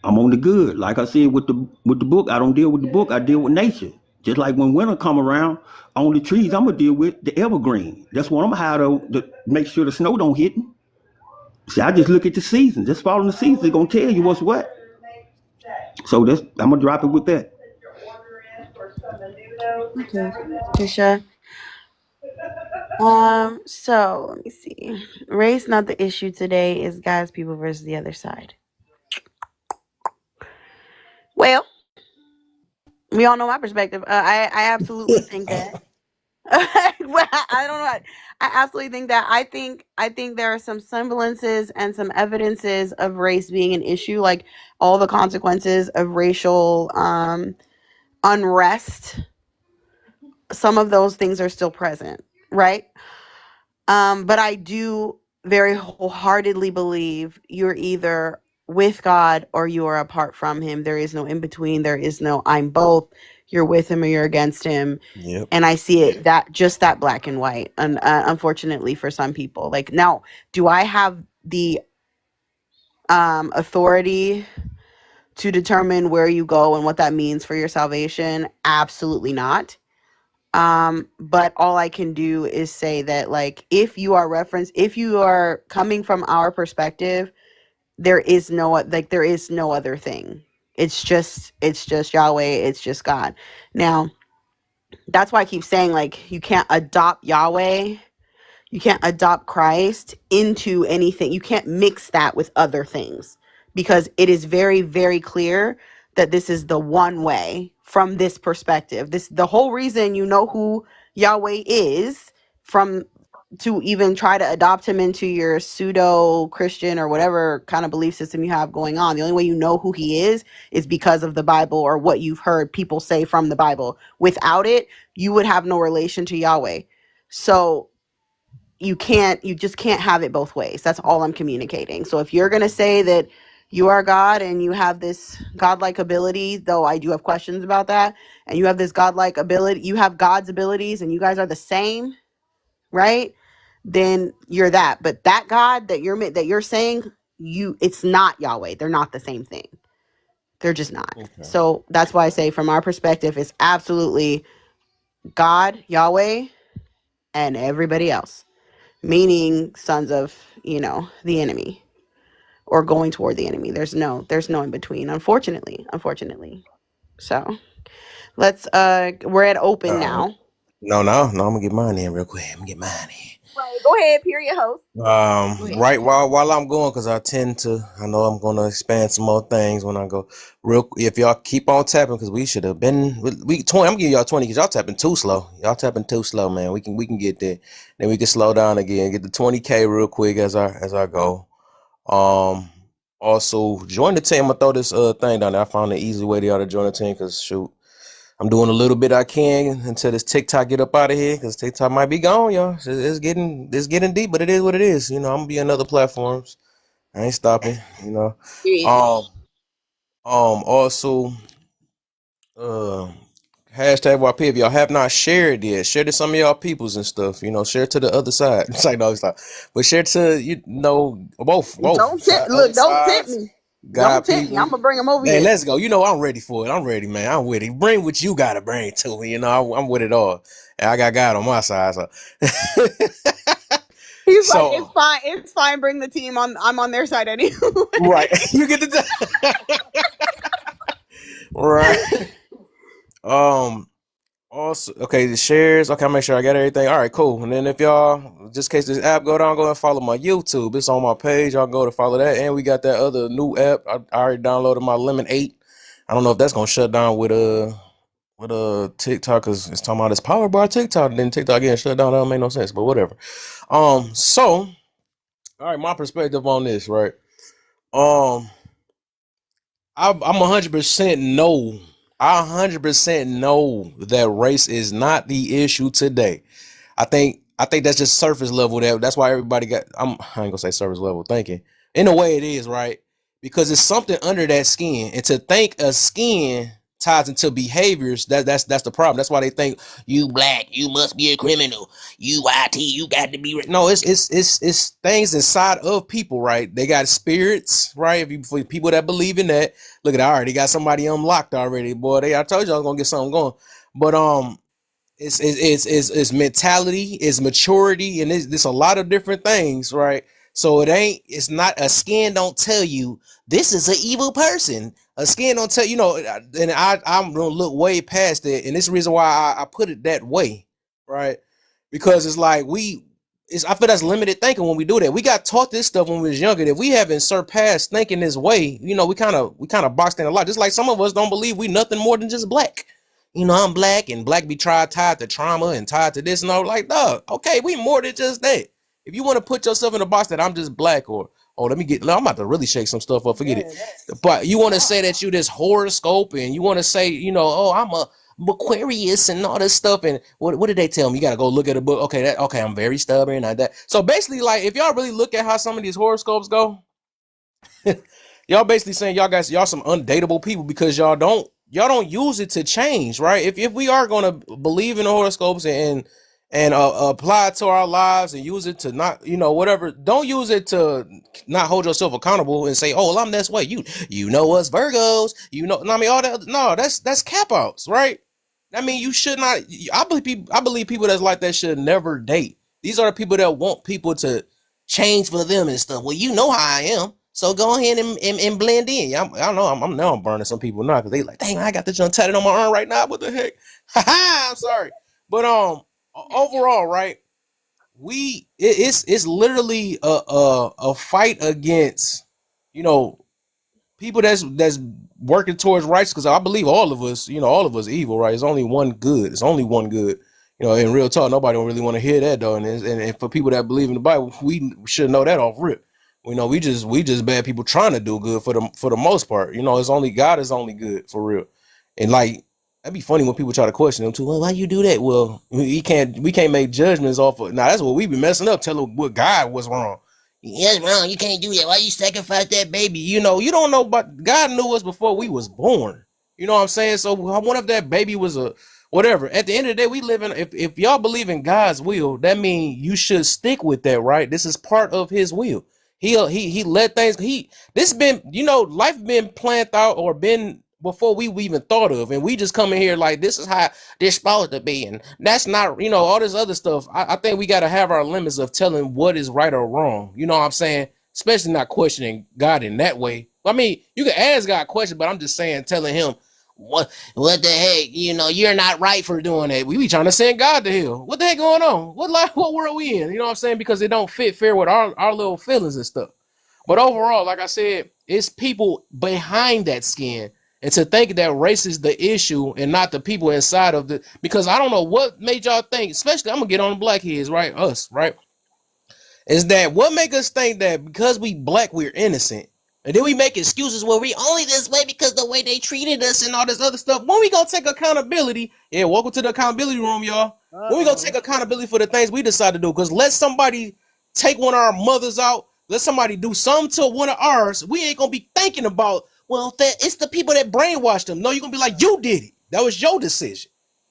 I'm on the good. Like I said with the book, I don't deal with the book. I deal with nature. Just like when winter come around, on the trees, I'm gonna deal with the evergreen. That's what I'm gonna have to make sure the snow don't hit me. See, I just look at the seasons. Just following the seasons, they're gonna tell you what's what. So I'm gonna drop it with that. Okay, Trisha. So let me see. Race not the issue today. Is God's people versus the other side. Well, we all know my perspective. I absolutely think that. Well, I don't know. I absolutely think that. I think there are some semblances and some evidences of race being an issue, like all the consequences of racial unrest. Some of those things are still present, right? But I do very wholeheartedly believe you're either with God or you are apart from him. There is no in between. There is no I'm both. You're with him or you're against him. Yep. And I see it that black and white. And unfortunately for some people, like, now, do I have the authority to determine where you go and what that means for your salvation? Absolutely not. But all I can do is say that, like, if you are coming from our perspective, there is no other thing. It's just Yahweh, it's just God. Now, that's why I keep saying, like, you can't adopt Yahweh, you can't adopt Christ into anything. You can't mix that with other things, because it is very, very clear that this is the one way from this perspective. The whole reason you know who Yahweh is, from to even try to adopt him into your pseudo Christian or whatever kind of belief system you have going on. The only way you know who he is because of the Bible or what you've heard people say from the Bible. Without it, you would have no relation to Yahweh. So you just can't have it both ways. That's all I'm communicating. So if you're going to say that you are God and you have this godlike ability, though I do have questions about that, and you have this godlike ability, you have God's abilities and you guys are the same, right? Then you're that. But that God that you're saying, it's not Yahweh. They're not the same thing. They're just not. Okay. So that's why I say from our perspective, it's absolutely God, Yahweh, and everybody else, meaning sons of, the enemy or going toward the enemy. There's no in between, unfortunately. So we're at open now. No. I'm gonna get mine in real quick. I'm gonna get mine in. Right, go ahead, period, host. Right while I'm going, because I know I'm gonna expand some more things when I go. If y'all keep on tapping, because we should have been, we 20. I'm giving y'all 20 because y'all tapping too slow. Y'all tapping too slow, man. We can get there. Then we can slow down again, get the 20K real quick as I go. Also join the team. I'm gonna throw this thing down there. I found an easy way to y'all to join the team, because shoot, I'm doing a little bit I can until this TikTok get up out of here, because TikTok might be gone, y'all. It's getting deep, but it is what it is. I'm gonna be on other platforms. I ain't stopping. Period. Also, uh, hashtag YP. If y'all have not shared yet, share to some of y'all peoples and stuff. Share to the other side. It's like no, it's not. But share to both Don't side, tempt other don't tempt sides. me. Don't God tempt me. I'm people. gonna bring them over Hey, here. let's go. I'm ready for it. I'm ready, man. I'm with it. Bring what you gotta bring to me. I'm with it all. And I got God on my side. So, He's like, so it's fine. Bring the team on. I'm on their side anyway. right, you get the right. Um. Also, okay, the shares. Okay, I'll make sure I got everything. All right, cool. And then if y'all, just in case this app go down, go and follow my YouTube. It's on my page. Y'all go to follow that. And we got that other new app. I already downloaded my Lemon 8. I don't know if that's gonna shut down with TikTok, because it's talking about it's powered by TikTok. And then TikTok getting shut down. That don't make no sense. But whatever. So all right, my perspective on this, right? Um, I'm 100% no. I 100% know that race is not the issue today. I think that's just surface level. That's why everybody got. I ain't gonna say surface level thinking. In a way, it is right, because it's something under that skin, and to think a skin ties into behaviors. That's the problem. That's why they think you black, you must be a criminal. You white, you got to be. No, it's things inside of people, right? They got spirits, right? For people that believe in that, look at I already got somebody unlocked already, boy. I told you I was gonna get something going, but it's mentality, it's maturity, and it's a lot of different things, right? So it's not a skin don't tell you this is an evil person. A skin don't tell and I'm gonna look way past it, and this is the reason why I put it that way, right? Because it's like I feel that's limited thinking when we do that. We got taught this stuff when we was younger, that we haven't surpassed thinking this way. We kind of boxed in a lot. Just like some of us don't believe we nothing more than just black. I'm black, and black be tied to trauma and tied to this and all. Like, dog, okay, we more than just that. If you want to put yourself in a box that I'm just black, or I'm about to really shake some stuff up. Forget it. But you want to say that you this horoscope, and you want to say, oh, I'm a Aquarius and all this stuff. And what did they tell me? You got to go look at a book. Okay, I'm very stubborn like that. So basically, like, if y'all really look at how some of these horoscopes go, y'all basically saying y'all some undateable people, because y'all don't use it to change, right? If we are gonna believe in the horoscopes and apply it to our lives and use it to not, whatever, don't use it to not hold yourself accountable and say, oh, well, I'm this way. You know us Virgos, no, I mean, all that. No, that's cap outs, right? I mean, you should not. I believe people that's like that should never date. These are the people that want people to change for them and stuff. Well, you know how I am, so go ahead and blend in. I don't know. I'm burning some people now, because they like, dang, I got this junk tatted on my arm right now. What the heck? I'm sorry, but overall, right? It's literally a fight against, you know people that's working towards rights, because I believe all of us evil, right? It's only one good. It's only one good. In real talk, nobody don't really want to hear that, though. And for people that believe in the Bible, we should know that off rip. We just bad people trying to do good for the most part. It's only God is only good for real, and like. That'd be funny when people try to question him too. Well, why you do that? Well, we can't make judgments off of. Now that's what we be messing up. Telling what God was wrong. Yes, wrong. You can't do that. Why you sacrifice that baby? You know, you don't know, but God knew us before we was born. You know what I'm saying? So what if that baby was a whatever? At the end of the day, we live in. If y'all believe in God's will, that means you should stick with that, right? This is part of His will. He let things. This been life been planned out or been before we even thought of, and we just come in here like this is how this supposed to be, and that's not all this other stuff. I think we got to have our limits of telling what is right or wrong. You know what I'm saying? Especially not questioning God in that way. I mean, you can ask God questions, but I'm just saying telling him what the heck, you're not right for doing that. We be trying to send God to hell. What the heck going on? What world we in? You know what I'm saying? Because it don't fit fair with our little feelings and stuff. But overall, like I said, it's people behind that skin. And to think that race is the issue and not the people inside of the, because I don't know what made y'all think, especially I'm gonna get on the blackheads, right? Us, right? Is that what make us think that because we black we're innocent, and then we make excuses where we only this way because the way they treated us and all this other stuff. When we gonna take accountability? Yeah, welcome to the accountability room, y'all. When we gonna take accountability for the things we decide to do? Because let somebody take one of our mothers out, let somebody do something to one of ours. We ain't gonna be thinking about, well, that it's the people that brainwashed them. No, you're gonna be like, you did it. That was your decision.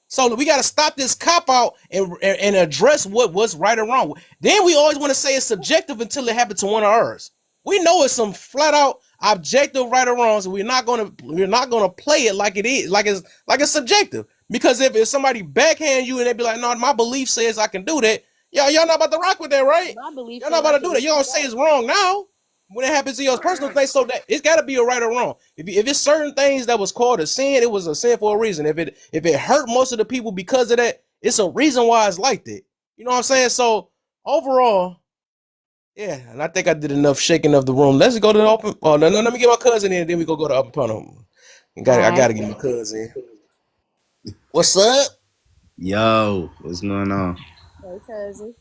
So we got to stop this cop out and address what's right or wrong. Then we always want to say it's subjective until it happened to one of ours. We know it's some flat out objective right or wrong, so we're not gonna play it like it is, like it's subjective. Because if somebody backhand you and they be like, no, my belief says I can do that, y'all not about to rock with that, right? My belief Y'all says not I about to do can that. do You don't say that. it's wrong now when it happens to your personal thing. So that it's got to be a right or wrong. If it's certain things that was called a sin, it was a sin for a reason. If it hurt most of the people because of that, it's a reason why it's like that. You know what I'm saying? So overall, yeah, and I think I did enough shaking of the room. Let's go to the open. Oh no, let me get my cousin in, then we go to open panel. All I right. gotta get my cousin. What's up? Yo, what's going on? Hey, cousin.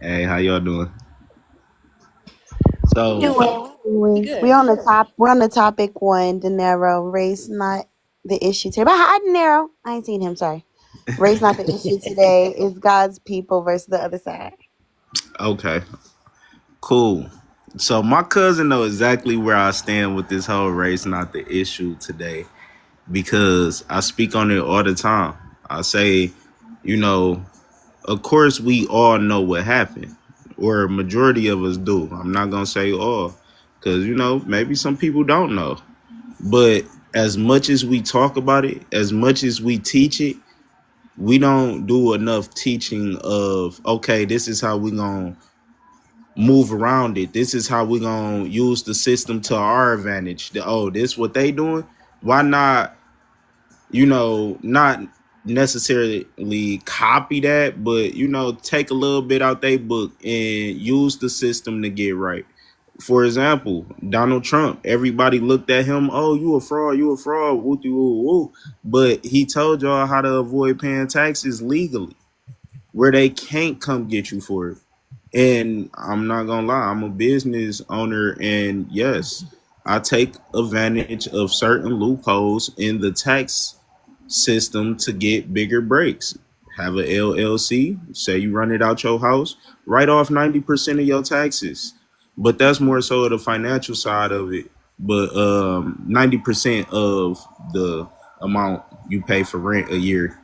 Hey, how y'all doing? We So, good. We We good. on the top. We're on the topic one. De Niro, race not the issue today. But hi, De Niro. I ain't seen him. Sorry. Race not the issue today. It's God's people versus the other side. okay, cool. So my cousin know exactly where I stand with this whole race, not the issue today, because I speak on it all the time. I say, you know, of course we all know what happened, or a majority of us do. I'm not gonna say all, because maybe some people don't know. But as much as we talk about it, as much as we teach it, we don't do enough teaching of, okay, this is how we gonna move around it, this is how we gonna use the system to our advantage. Oh, this what they doing, why not, not necessarily copy that, but take a little bit out they book and use the system to get right. For example, Donald Trump, everybody looked at him, oh, you a fraud, woo woo woo. But he told y'all how to avoid paying taxes legally, where they can't come get you for it. And I'm not gonna lie, I'm a business owner, and yes, I take advantage of certain loopholes in the tax system to get bigger breaks. Have a LLC, say you run it out your house, write off 90% of your taxes. But that's more so the financial side of it. But 90% of the amount you pay for rent a year,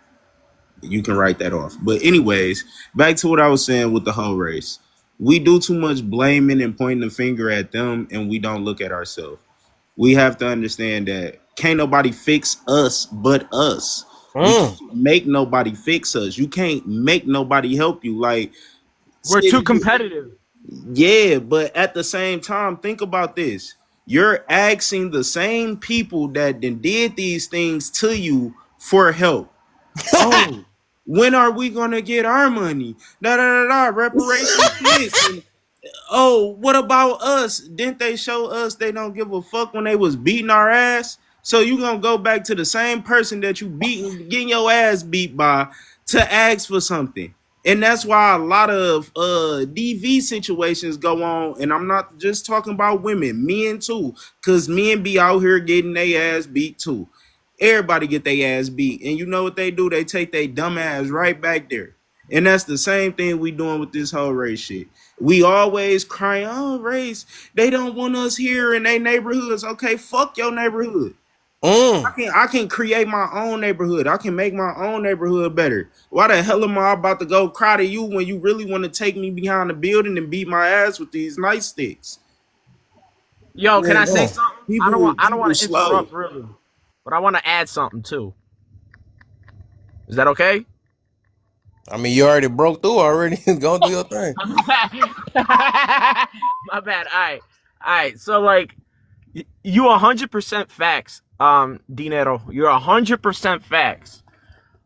you can write that off. But anyways, back to what I was saying with the whole race. We do too much blaming and pointing the finger at them, and we don't look at ourselves. We have to understand that can't nobody fix us but us. We Mm. can't make nobody fix us. You can't make nobody help you. Like, We're too competitive. yeah, but at the same time, think about this. You're asking the same people that did these things to you for help. Oh, when are we gonna get our money? Da da da da. Reparations this, and oh, what about us? Didn't they show us they don't give a fuck when they was beating our ass? So you gonna go back to the same person that you beating, getting your ass beat by, to ask for something. And that's why a lot of DV situations go on. And I'm not just talking about women, men too, because men be out here getting their ass beat too. everybody get their ass beat. And you know what they do? They take their dumb ass right back there. And that's the same thing we doing with this whole race shit. We always crying, oh, race, they don't want us here in their neighborhoods. Okay, fuck your neighborhood. I can create my own neighborhood. I can make my own neighborhood better. Why the hell am I about to go cry to you when you really want to take me behind the building and beat my ass with these nightsticks? Yo, can I say No. something? People I don't want to slow. interrupt really, but I want to add something too. Is that okay? I mean, you already broke through already. Go do your thing. My bad. All right. So like, you 100% facts, Dinero. You're 100% facts.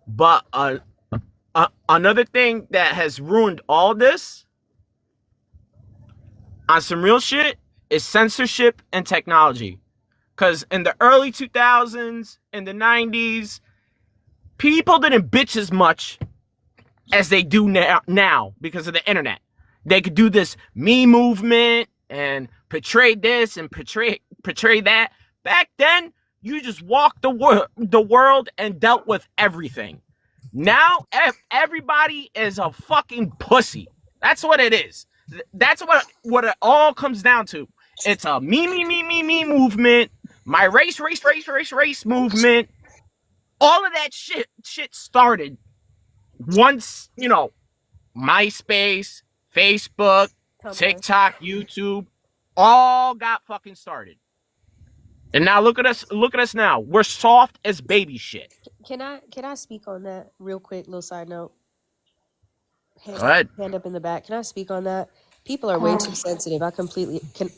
But another thing that has ruined all this on some real shit is censorship and technology. Because in the early 2000s, in the 90s, people didn't bitch as much as they do now because of the internet. They could do this me movement and portray this and portray that. Back then, you just walked the world and dealt with everything. Now, everybody is a fucking pussy. That's what it is. That's what it all comes down to. It's a me movement. My race movement. All of that shit started once, MySpace, Facebook, Tumblr. TikTok, YouTube, all got fucking started. And now look at us now. We're soft as baby shit. Can I speak on that real quick? Little side note. Go ahead. Hand up in the back. Can I speak on that? People are way too sensitive. I completely can.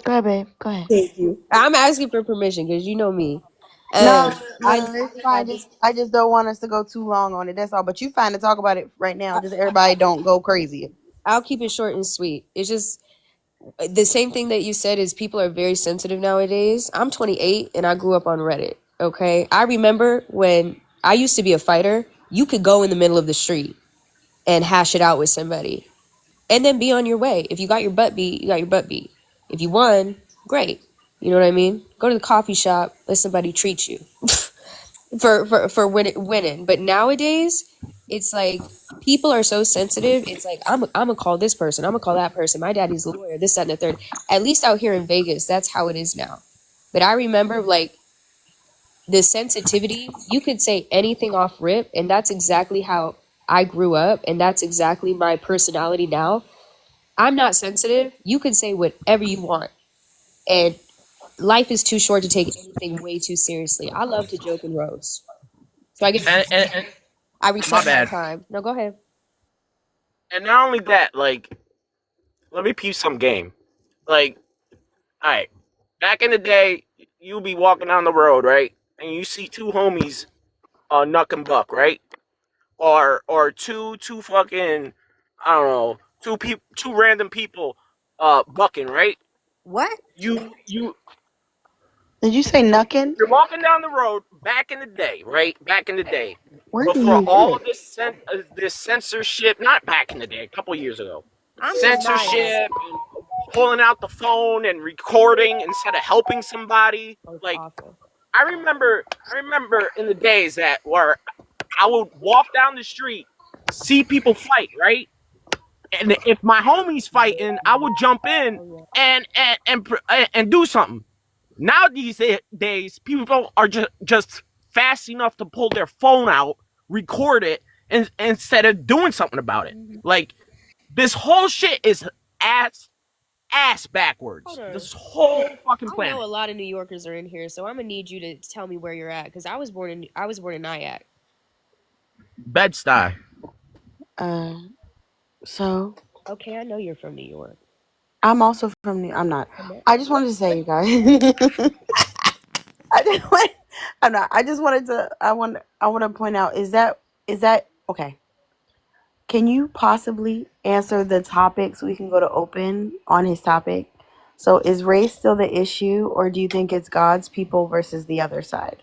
Go ahead, babe. Go ahead. Thank you. I'm asking for permission because you know me. No, I it's fine. I just don't want us to go too long on it. That's all. But you fine to talk about it right now. Just everybody don't go crazy. I'll keep it short and sweet. It's just the same thing that you said is people are very sensitive nowadays. I'm 28 and I grew up on Reddit. Okay, I remember when I used to be a fighter. You could go in the middle of the street and hash it out with somebody, and then be on your way. If you got your butt beat, you got your butt beat. If you won, great. You know what I mean? Go to the coffee shop, let somebody treat you for winning. But nowadays, it's like people are so sensitive. It's like I'm gonna call this person, I'm gonna call that person. My daddy's a lawyer. This, that, and the third. At least out here in Vegas, that's how it is now. But I remember like the sensitivity. You could say anything off rip, and that's exactly how I grew up, and that's exactly my personality now. I'm not sensitive. You can say whatever you want. And life is too short to take anything way too seriously. I love to joke and roast. So I guess And I my respect my bad. time. No, go ahead. And not only that, like, let me peep some game. Like, all right, back in the day, you'll be walking down the road, right? And you see two homies, nuck and buck, right? Or two fucking, I don't know, two random people, bucking, right? What? You Did you say knucking? You're walking down the road back in the day, right? Back in the day, Where do before you all live? of this censorship. Not back in the day, a couple years ago. I'm from Nyack. Censorship and pulling out the phone and recording instead of helping somebody. Oh, it's Like awful. I remember in the days that where I would walk down the street, see people fight, right? And if my homie's fighting, I would jump in Oh, yeah. and do something. Now these days, people are just fast enough to pull their phone out, record it, and instead of doing something about it. Mm-hmm. Like this whole shit is ass Hold backwards. on. This whole fucking I know planet. a lot of New Yorkers are in here, so I'm gonna need you to tell me where you're at because I was born in Nyack. Bed-Stuy. So Okay, I know you're from New York. I'm also from New. I'm not. Okay. I just wanted to say, you guys. I just want. I'm not. I just wanted to. I want to point out. Is that okay? Can you possibly answer the topic so we can go to open on his topic? So is race still the issue, or do you think it's God's people versus the other side?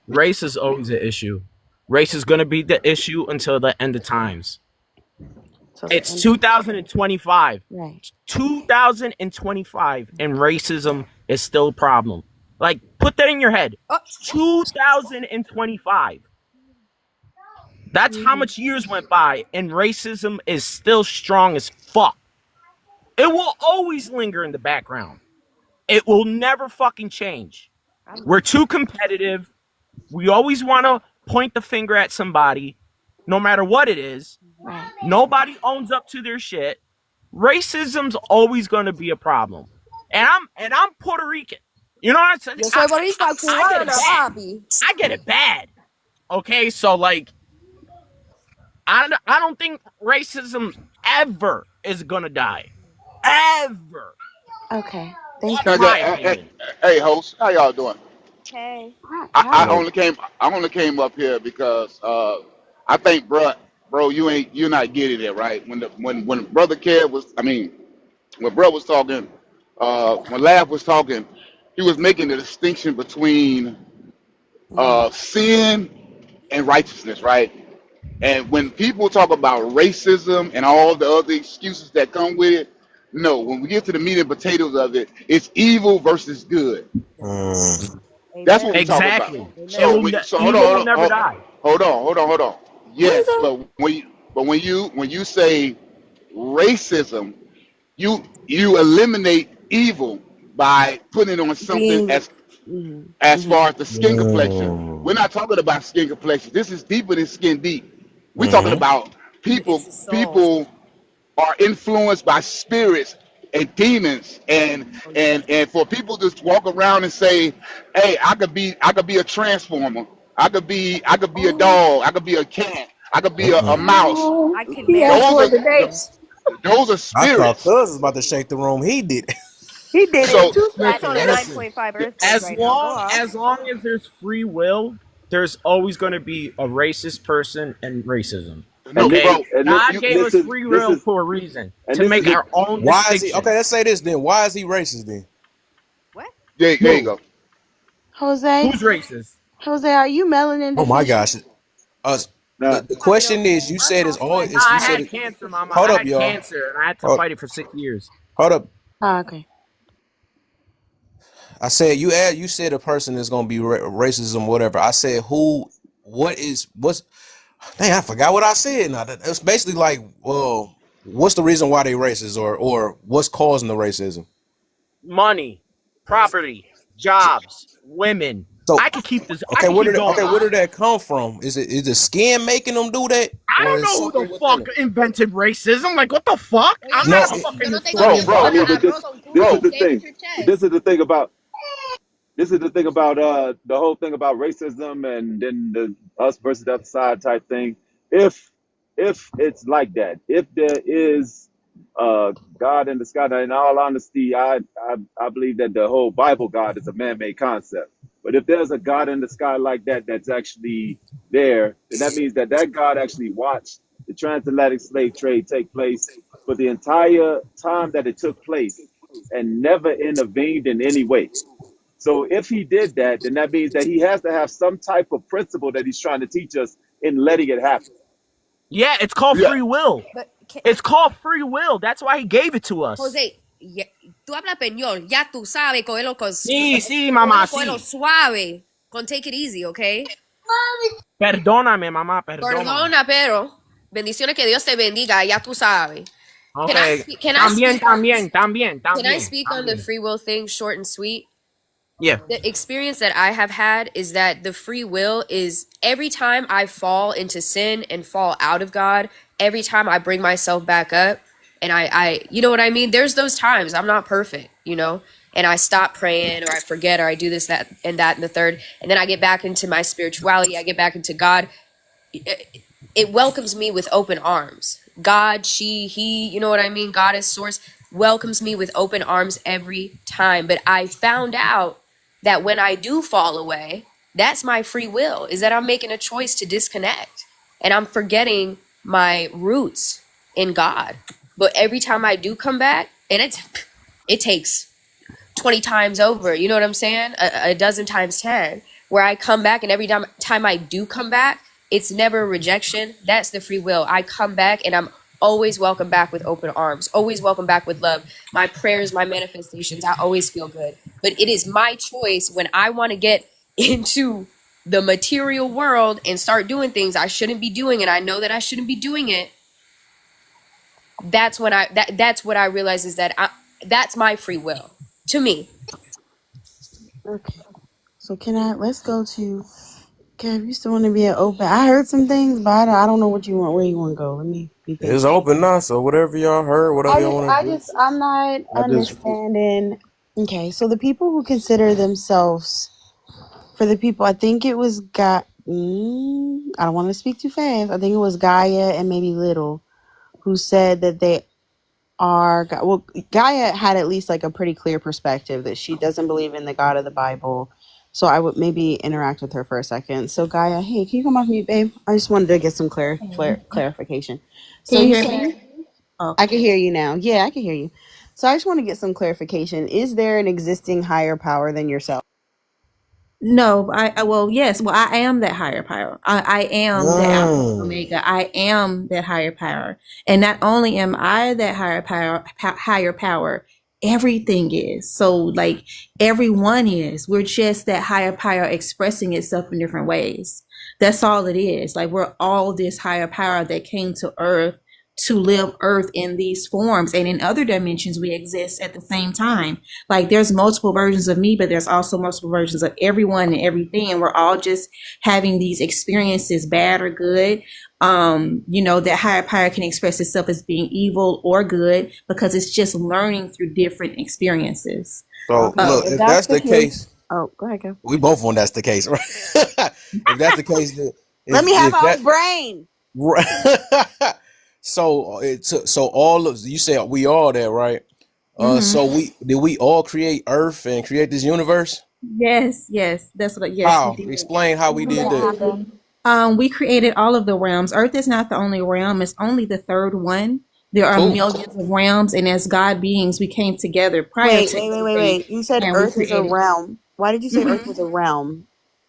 Race is always an issue. Race is going to be the issue until the end of times. So It's 2025. right. 2025, and racism is still a problem. Like, put that in your head. Oh, 2025. That's how much years went by, and racism is still strong as fuck. It will always linger in the background. It will never fucking change. We're too competitive. We always want to point the finger at somebody, no matter what it is. Right. Nobody owns up to their shit. Racism's always going to be a problem. And I'm Puerto Rican. You know what I'm saying? yo soy boricua I get it cubana, bad. papi. I get it bad. Okay, so like, I don't think racism ever is gonna die, ever. Okay. Thank That's you. my opinion. Hey, host, how y'all doing? Hey. I Hi. only came up here because I think, bro, you're not getting it right. When brother Kev was, I mean, when bro was talking, when Lav was talking, he was making the distinction between sin and righteousness, right? And when people talk about racism and all the other excuses that come with it, no, when we get to the meat and potatoes of it, it's evil versus good. That's what Amen. we're talking about. Exactly. It Amen. will. So hold Evil will on, never die. hold on. What is Yes, that? but when you say racism, you eliminate evil by putting on something Being. as Mm-hmm. far as the skin complexion. We're not talking about skin complexion. This is deeper than skin deep. We're talking about It's the soul. people are influenced by spirits and demons Oh yeah. and for people to walk around and say, hey, I could be a transformer. I could be a Oh. dog. I could be a cat. I could be a mouse. Oh. I can He asked Those for are the dates. those are I thought spirits. Cuz was about to shake the room. He did. He did it in So 2 That's Listen, on a seconds. listen. 9.5 earthquake As right now. Go long off. as long as there's free will, there's always going to be a racist person and racism. no, Okay, And this, God you gave us listen. free This will is for a reason and to this make is our own Why is he distinction. okay? Let's say this then. Why is he racist then? What? there you Who? go. Jose. Who's racist? Jose, are you melanin Oh my deficient? gosh. Us not. the question is you said it's all Nah, it's you I said had it cancer, Mama. hold I up, had y'all. cancer, and I had to Hold, fight it for 6 years. hold up. Oh, okay. I said you said a person is gonna be racism, whatever. I said what's dang, I forgot what I said. Now it's basically like, well, what's the reason why they racist, or what's causing the racism? Money, property, So, jobs, women. so I could keep this. I okay, could keep going where on. did that come from? Is it the skin making them do that, I or don't is know who the something within fuck them? invented racism. Like, what the fuck? Oye, I'm No, not a Kevin, fucking yo no tengo historian, tiempo Bro. I para mean, brother. but arroz con this culo. is Bro, the Stay with thing. your This chest. is the thing about this is the thing about the whole thing about racism and then the us versus the other side type thing. If if it's like that, if there is God in the sky, now in all honesty, I believe that the whole Bible God is a man-made concept. But if there's a God in the sky like that that's actually there, then that means that that God actually watched the transatlantic slave trade take place for the entire time that it took place and never intervened in any way. So if he did that, then that means that he has to have some type of principle that he's trying to teach us in letting it happen. Yeah, it's called yeah. free will. But It's called free will. That's why he gave it to us. Jose, tú hablas español, ya tú sabes, Sí, sí, mamá, cógelo sí. suave, con take it easy, okay? Perdóname, mamá, perdóname. Perdona, pero bendiciones, que Dios te bendiga, ya tú sabes. Okay. Can I También, speak on también, también, can I también, speak on the también. free will thing, short and sweet? Yeah. The experience that I have had is that the free will is every time I fall into sin and fall out of God, every time I bring myself back up and you know what I mean? There's those times I'm not perfect, you know, and I stop praying or I forget or I do this, that, and the third. And then I get back into my spirituality. I get back into God. It welcomes me with open arms. God, she, he, you know what I mean? God is source welcomes me with open arms every time. But I found out that when I do fall away, that's my free will, is that I'm making a choice to disconnect and I'm forgetting my roots in God. But every time I do come back, and it takes 20 times over, you know what I'm saying? A dozen times 10, where I come back, and every time I do come back, it's never rejection. That's the free will. I come back and I'm always welcome back with open arms, always welcome back with love. My prayers, my manifestations, I always feel good. But it is my choice when I want to get into the material world and start doing things I shouldn't be doing, and I know that I shouldn't be doing it. That's when that's what I realize is that that's my free will to me. Okay. So let's go to, Kev, you still want to be an open? I heard some things, but I don't know what you want, where you want to go. Let me be It's patient. open now, so whatever y'all heard, whatever y'all want to do. I'm not I just understanding. Okay, so the people who consider themselves, for the people, I think it was I don't want to speak too fast. I think it was Gaia and maybe Little who said that they are, well, Gaia had at least like a pretty clear perspective that she doesn't believe in the God of the Bible. So I would maybe interact with her for a second. So Gaia, hey, can you come off mute, babe? I just wanted to get some clarification. So Can you you hear said, me? Oh. I can hear you now. Yeah, I can hear you. So I just want to get some clarification. Is there an existing higher power than yourself? No, well, yes. Well, I am that higher power. I am the Alpha and Mm. Omega. I am that higher power. And not only am I that higher power, everything is. So like everyone is. We're just that higher power expressing itself in different ways. That's all it is. Like we're all this higher power that came to earth to live earth in these forms, and in other dimensions we exist at the same time. Like there's multiple versions of me, but there's also multiple versions of everyone and everything, and we're all just having these experiences, bad or good. That higher power can express itself as being evil or good because it's just learning through different experiences. So Okay, look, if if that's that's the the case, case, oh, go ahead, go. we both want that's the case, right? If that's the case, then Let me have if my that own brain. right, so all of you said we all there, right? Hmm. So we all create Earth and create this universe? Yes, yes, we How? did. Explain how we did that. We created all of the realms. Earth is not the only realm, it's only the third one. There are Cool. millions of realms, and as God beings, we came together prior Wait, to wait, wait, wait, everything, wait. You said and we Earth is a created. realm. Why did you say Earth Mhm. was a realm?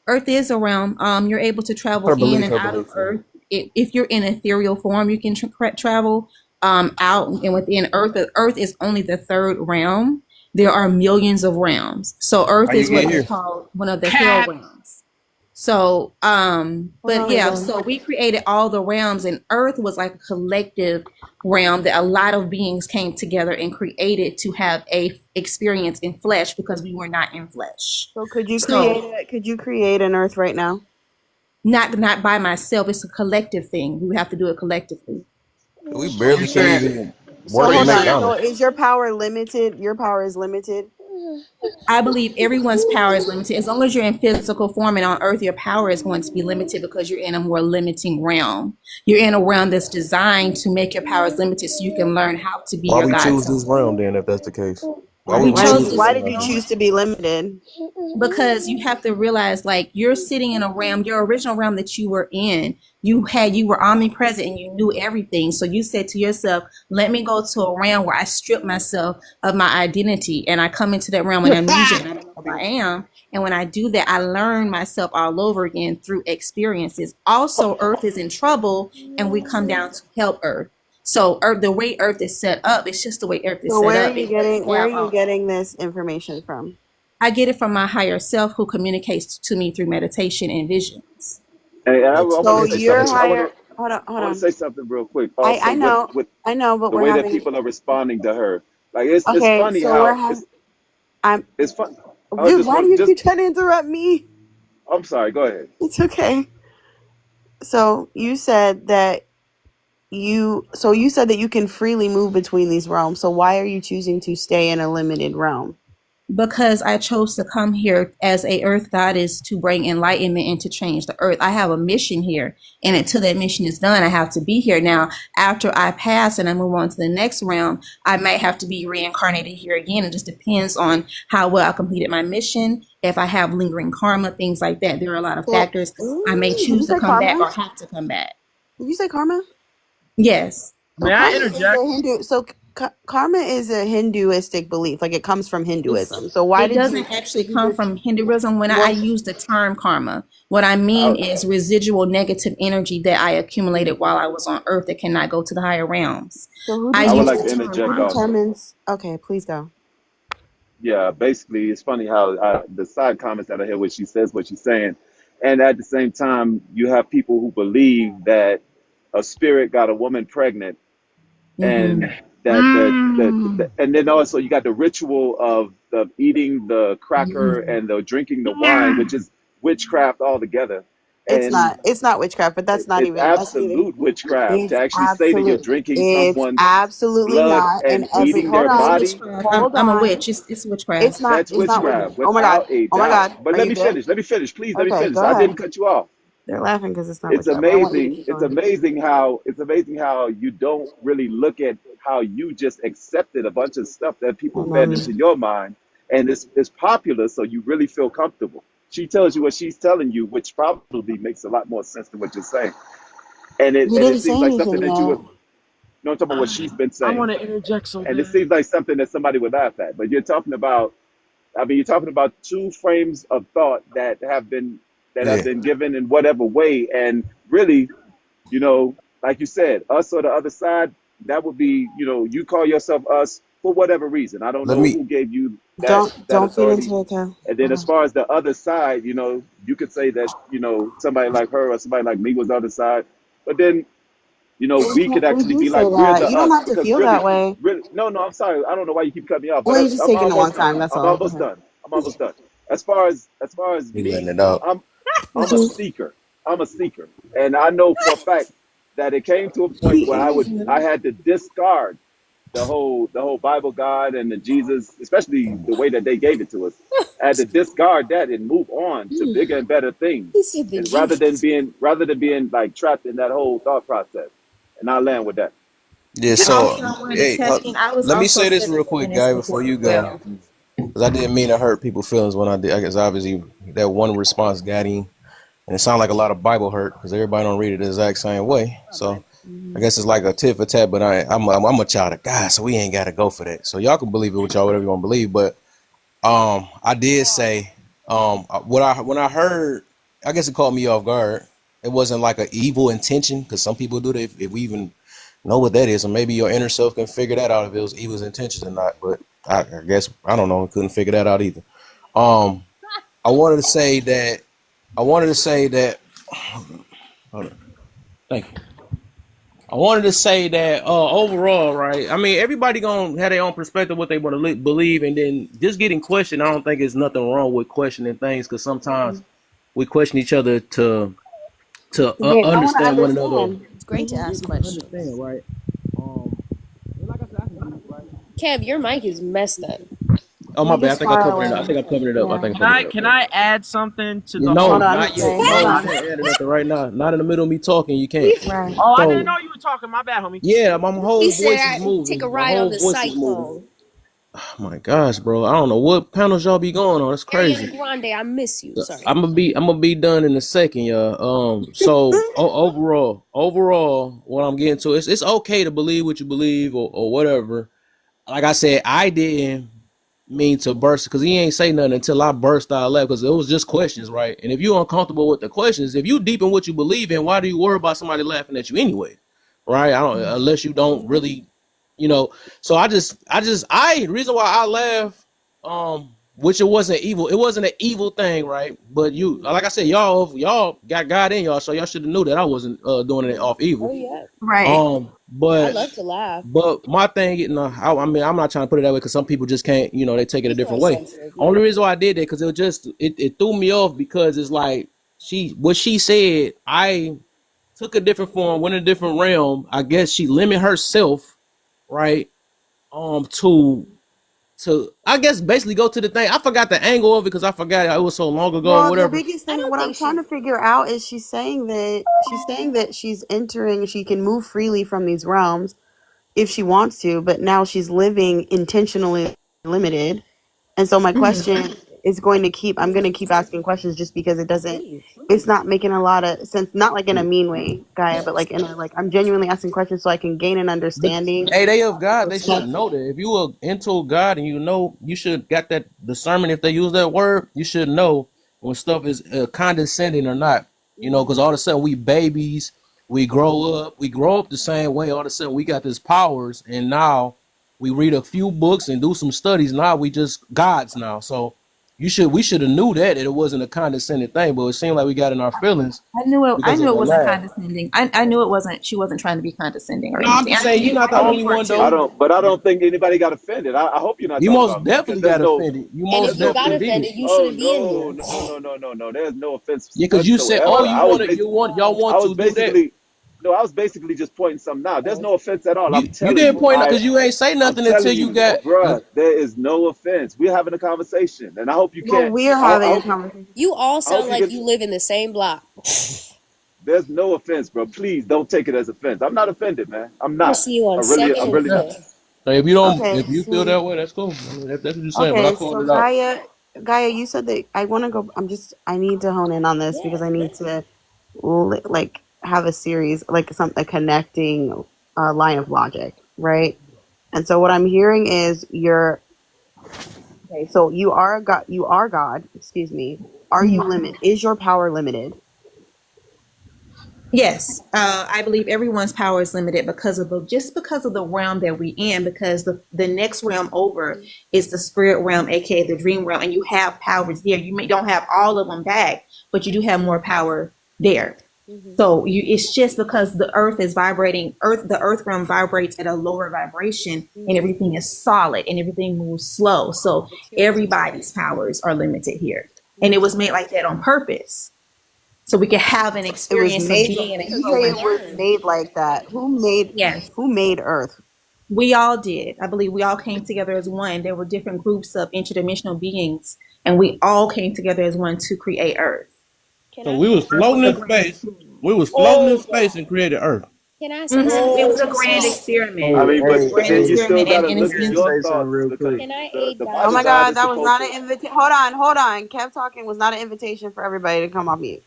Earth is a realm. You're able to travel Her in belief, and her out of belief. Earth. If you're in ethereal form, you can travel out and within Earth. The Earth is only the third realm. There are millions of realms. So How Earth you is what get they here? call one of the hell Cap. realms. So, Hold but on, yeah, Zen. so we created all the realms, and Earth was like a collective realm that a lot of beings came together and created to have a experience in flesh because we were not in flesh. So So could you create an Earth right now? not by myself, it's a collective thing. We would have to do it collectively. We So you barely can't saying even So work so at you hold on. saying So McDonald's. is your power limited? Your power is limited. I believe everyone's power is limited. As long as you're in physical form and on earth, your power is going to be limited because you're in a more limiting realm. You're in a realm that's designed to make your powers limited so you can learn how to be Why your we God choose self. this round then if that's the case? Why We we Why did chose choose you this this Why did you round? realm choose to be limited? because you have to realize like you're sitting in a realm, your original realm that you were in, you were omnipresent and you knew everything. So you said to yourself, let me go to a realm where I strip myself of my identity and I come into that realm and amnesia and I don't know who I am. And when I do that, I learn myself all over again through experiences. Also, Earth is in trouble and we come down to help Earth. So Earth, the way Earth is set up, it's just the way Earth is So set up. It doesn't where are have you getting this information from? I get it from my higher self who communicates to me through meditation and visions. Hey, I want So to say something. your higher I hold want to on. say something real quick. I Also, know, with but the we're way that having people are responding to her, like it's okay. funny So we're how having. I'm it's fun. I dude. just Why do want you just. keep trying to interrupt me? I'm sorry. Go ahead. It's okay. So you said that you can freely move between these realms. So why are you choosing to stay in a limited realm? Because I chose to come here as a earth goddess to bring enlightenment and to change the earth. I have a mission here, and until that mission is done, I have to be here. Now, after I pass and I move on to the next realm, I might have to be reincarnated here again. It just depends on how well I completed my mission, if I have lingering karma, things like that. There are a lot of So factors. I may did you choose to say come back karma? or have to come back. Did you say karma? May I Karma is a interject? Hindu. So karma is a Hinduistic belief. Like it comes from It's, Hinduism. So why it did you? doesn't actually come from Hinduism. When I Well, use the term karma, what I mean I, is residual negative energy that I accumulated while I was on earth that cannot go to the higher realms. so who I I did you? would use like the to term Who interject karma. also. determines? Okay, please go. Yeah, basically, it's funny how the side comments that I hear what she says, what she's saying, and at the same time, you have people who believe that a spirit got a woman pregnant, Hmm. and that Mm. and then also you got the ritual of eating the cracker and the drinking the wine, which is witchcraft altogether, It's and not. It's not witchcraft, but that's not it's even. That's not even. absolute witchcraft to It's actually say that you're absolute. drinking It's someone's absolutely blood not. And and every. eating Hold their It is on. body. witchcraft. Hold I'm a on. witch. It's witchcraft. It's not. That's It's not. witchcraft Oh my God. without a Oh my doubt. God. But Are let you me there? finish. Let me finish. Please let me Okay. finish. Go I ahead. didn't cut you off. They're laughing because it's not It's witchcraft. But I want you to amazing. keep It's going. amazing how you don't really look at how you just accepted a bunch of stuff that people And fed into your mind, and it's popular, so you really feel comfortable. She tells you what she's telling you, which probably makes a lot more sense than what you're saying. you And it didn't seems say like something anything that you yet. would. No, I'm talking about what she's been I saying, want to interject so and it bad. seems like something that somebody would laugh at. But you're talking about. I mean, you're talking about two frames of thought that have Yeah. been given in whatever way, and really, like you said, us or the other side, that would be, you call yourself us for whatever reason. I don't Let know me. who gave you that Don't feed authority. into it, Kel. And then as far as the other side, you could say that, somebody like her or somebody like me was the other side. But then, we could We actually do be say like, we're that. the You don't us have to because feel that really, way. really, no, I'm sorry. I don't know why you keep cutting me off, but Well, you're just I'm taking a long almost done. time. That's I'm all. Go almost ahead. done. I'm almost done. As far as He letting me, it out. I'm a seeker. I'm a seeker. And I know for a fact that it came to a point where He is. I had to discard the whole Bible God and the Jesus, especially the way that they gave it to us. I had to discard that and move on to bigger and better things. He said the And Jesus. rather than being like trapped in that whole thought process. And I land with that. Yeah. And also, So, I wanted to hey, tell you, I was let me also say this real studying quick, in this guy, before before as you go, well. because I didn't mean to hurt people's feelings when I did. I guess obviously that one response got him, and it sounded like a lot of Bible hurt because everybody don't read it the exact same way. So I guess it's like a tit for tat. But I'm a child of God, so we ain't got to go for that. So y'all can believe it, with y'all whatever you want to believe. But I did say when I heard, I guess it caught me off guard. It wasn't like an evil intention because some people do that. If we even know what that is, or maybe your inner self can figure that out if it was evil intentions or not. But I guess I don't know. Couldn't figure that out either. Um, I wanted to say that. I wanted to say that. Hold on. Thank you. I wanted to say that overall, right? I mean, everybody gonna have their own perspective what they want to believe, and then just getting questioned. I don't think there's nothing wrong with questioning things because sometimes we question each other to I want to understand one another. understand. It's great to ask To understand, questions. right? And like I said, I can do it, right? Kev, your mic is messed up. Oh my You're bad. I just think I far covered it up. I away. think I'm covering it up. I Yeah. think I'm Can covering I it up. can I add something to You the know, whole Hold on. not Okay. yet. Christian Hold No, you on. can't doctrine? add nothing right now. Not in the middle of me talking. You can't. Right. Oh, I didn't So know you were talking. My bad, homie. yeah, my He whole said, voice is I take a moving. My ride on whole the voice is moving. cyclone. Oh my gosh, bro. I don't know what panels y'all be going on. It's Ariana crazy. Grande, I miss you. Sorry. I'm gonna be done in a second, y'all. So overall, what I'm getting to is it's okay to believe what you believe or whatever. Like I said, I didn't mean to burst because he ain't say nothing until I burst out laughing because it was just questions, right? And if you're uncomfortable with the questions, if you deep in what you believe in, why do you worry about somebody laughing at you anyway, right? I don't unless you don't really, you know. So I reason why I laugh, which it wasn't evil. It wasn't an evil thing, right? But you, like I said, y'all got God in y'all, so y'all should have knew that I wasn't doing it off evil. Oh, yeah. Right. I But love to laugh. my thing, I mean, I'm not trying to put it that way because some people just can't, they take it a He's different not way. sensitive. Yeah. Only reason why I did that because it threw me off because it's like what she said, I took a different form, went in a different realm. I guess she limit herself, right? To I guess basically go to the thing. I forgot the angle of it because I forgot it was so long ago or Well, the whatever. biggest I thing, don't what I'm think trying she. to figure out is she's saying that she's entering, she can move freely from these realms if she wants to, but now she's living intentionally limited. And so my question is going to keep. I'm going to keep asking questions just because it doesn't. It's not making a lot of sense. Not like in a mean way, Gaia, but like in a like I'm genuinely asking questions so I can gain an But understanding. hey, they of God, they should know that. If you are into God and you know, you should got that discernment. If they use that word, you should know when stuff is condescending or not. You know, because all of a sudden we babies, we grow up the same way. All of a sudden we got this powers, and now we read a few books and do some studies. Now we just gods now. So we should have knew that it wasn't a condescending thing, but it seemed like we got in our feelings I knew it. I because knew of it the wasn't laugh. condescending. I knew it wasn't. She wasn't trying to be condescending or No, I'm anything. just saying you're not the I knew only you were one too. though. But I don't think anybody got offended. I hope you're not You talking most about me because definitely got offended. You And if most there's you no got definitely did. offended, you oh shouldn't be in no here. no no no no no. There's no offense Yeah, because you said, "Oh, whatsoever. you want it. Y'all I want was to do that." basically no, I was basically just pointing something out. There's no offense at all. I'm You telling didn't you. point out because you ain't say I'm nothing until telling you you, got. bruh, there is no offense. We're having a conversation, and I hope you Well, can't. we're having a conversation. You all I hope sound you like can. you live in the same block. There's no offense, bro. Please don't take it as offense. I'm not offended, man. I'm I'm gonna not. see you on I'm second and really not. fifth. If you don't, Okay, if you feel so that way, that's cool. I mean, that's what you're saying. But I okay, called so it out. Gaia, you said that I want to go. I need to hone in on this because I need to like have a series, like a connecting line of logic, right? And so what I'm hearing is you're okay. So you are God. You are God. Excuse me. Are you limit? Is your power limited? Yes, I believe everyone's power is limited because of because of the realm that we in. Because the next realm over is the spirit realm, aka the dream realm, and you have powers there. Don't have all of them back, but you do have more power there. So it's just because the earth is vibrating. The earth realm vibrates at a lower vibration, and everything is solid and everything moves slow. So everybody's powers are limited here, and it was made like that on purpose, so we can have an It was experience of made. being in a You say human. it was made like that. Who made? Yes, Who made Earth? we all did. I believe we all came together as one. There were different groups of interdimensional beings, and we all came together as one to create Earth. Can So I we was Earth was floating a in grand. space. We was floating in space and created Earth. can I say It something was a to grand sis? experiment. I Hey, mean, It was a hey, but grand then hey, you still experiment, got to and look it's let at me been. your say something thoughts real because quick. Can I the aid Oh Bible my Gaia? God God, is that was supposed not to. an invitation. Hold on. Kev talking was not an invitation for everybody to come off mute.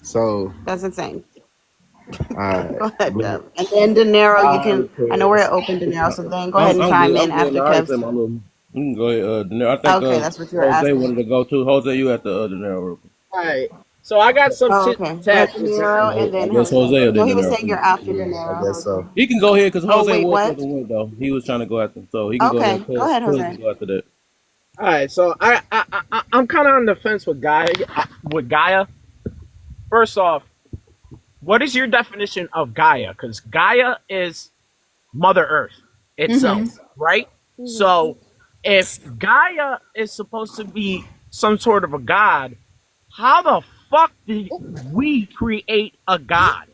So, That's insane. alright, Go ahead, look, Kev. And then De Niro, you alright, can. I know we're cuz. at open De Niro, so then go ahead and I'm chime good. in I'm good. after Now I ain't Kev's. say my little. You can go ahead. I think Okay, that's what you were Jose asking. wanted to go too. Jose, you at the other now, real quick. All right. So I got some Oh, tit okay. for Go ahead, tat De to say. Niro, and I then guess Jose. Jose or No, did he the was narrow. saying you're after De Yeah, I Niro. guess Jose. so. He can go ahead because Oh Jose wait, was what? supposed to win though. He was trying to go after him, so he can go there. Okay, go ahead, Cuz Jose. can go after that. All right. So I'm kind of on the fence with Gaia. First off, what is your definition of Gaia? Because Gaia is Mother Earth itself, right? So if Gaia is supposed to be some sort of a god, how the fuck did we create a god?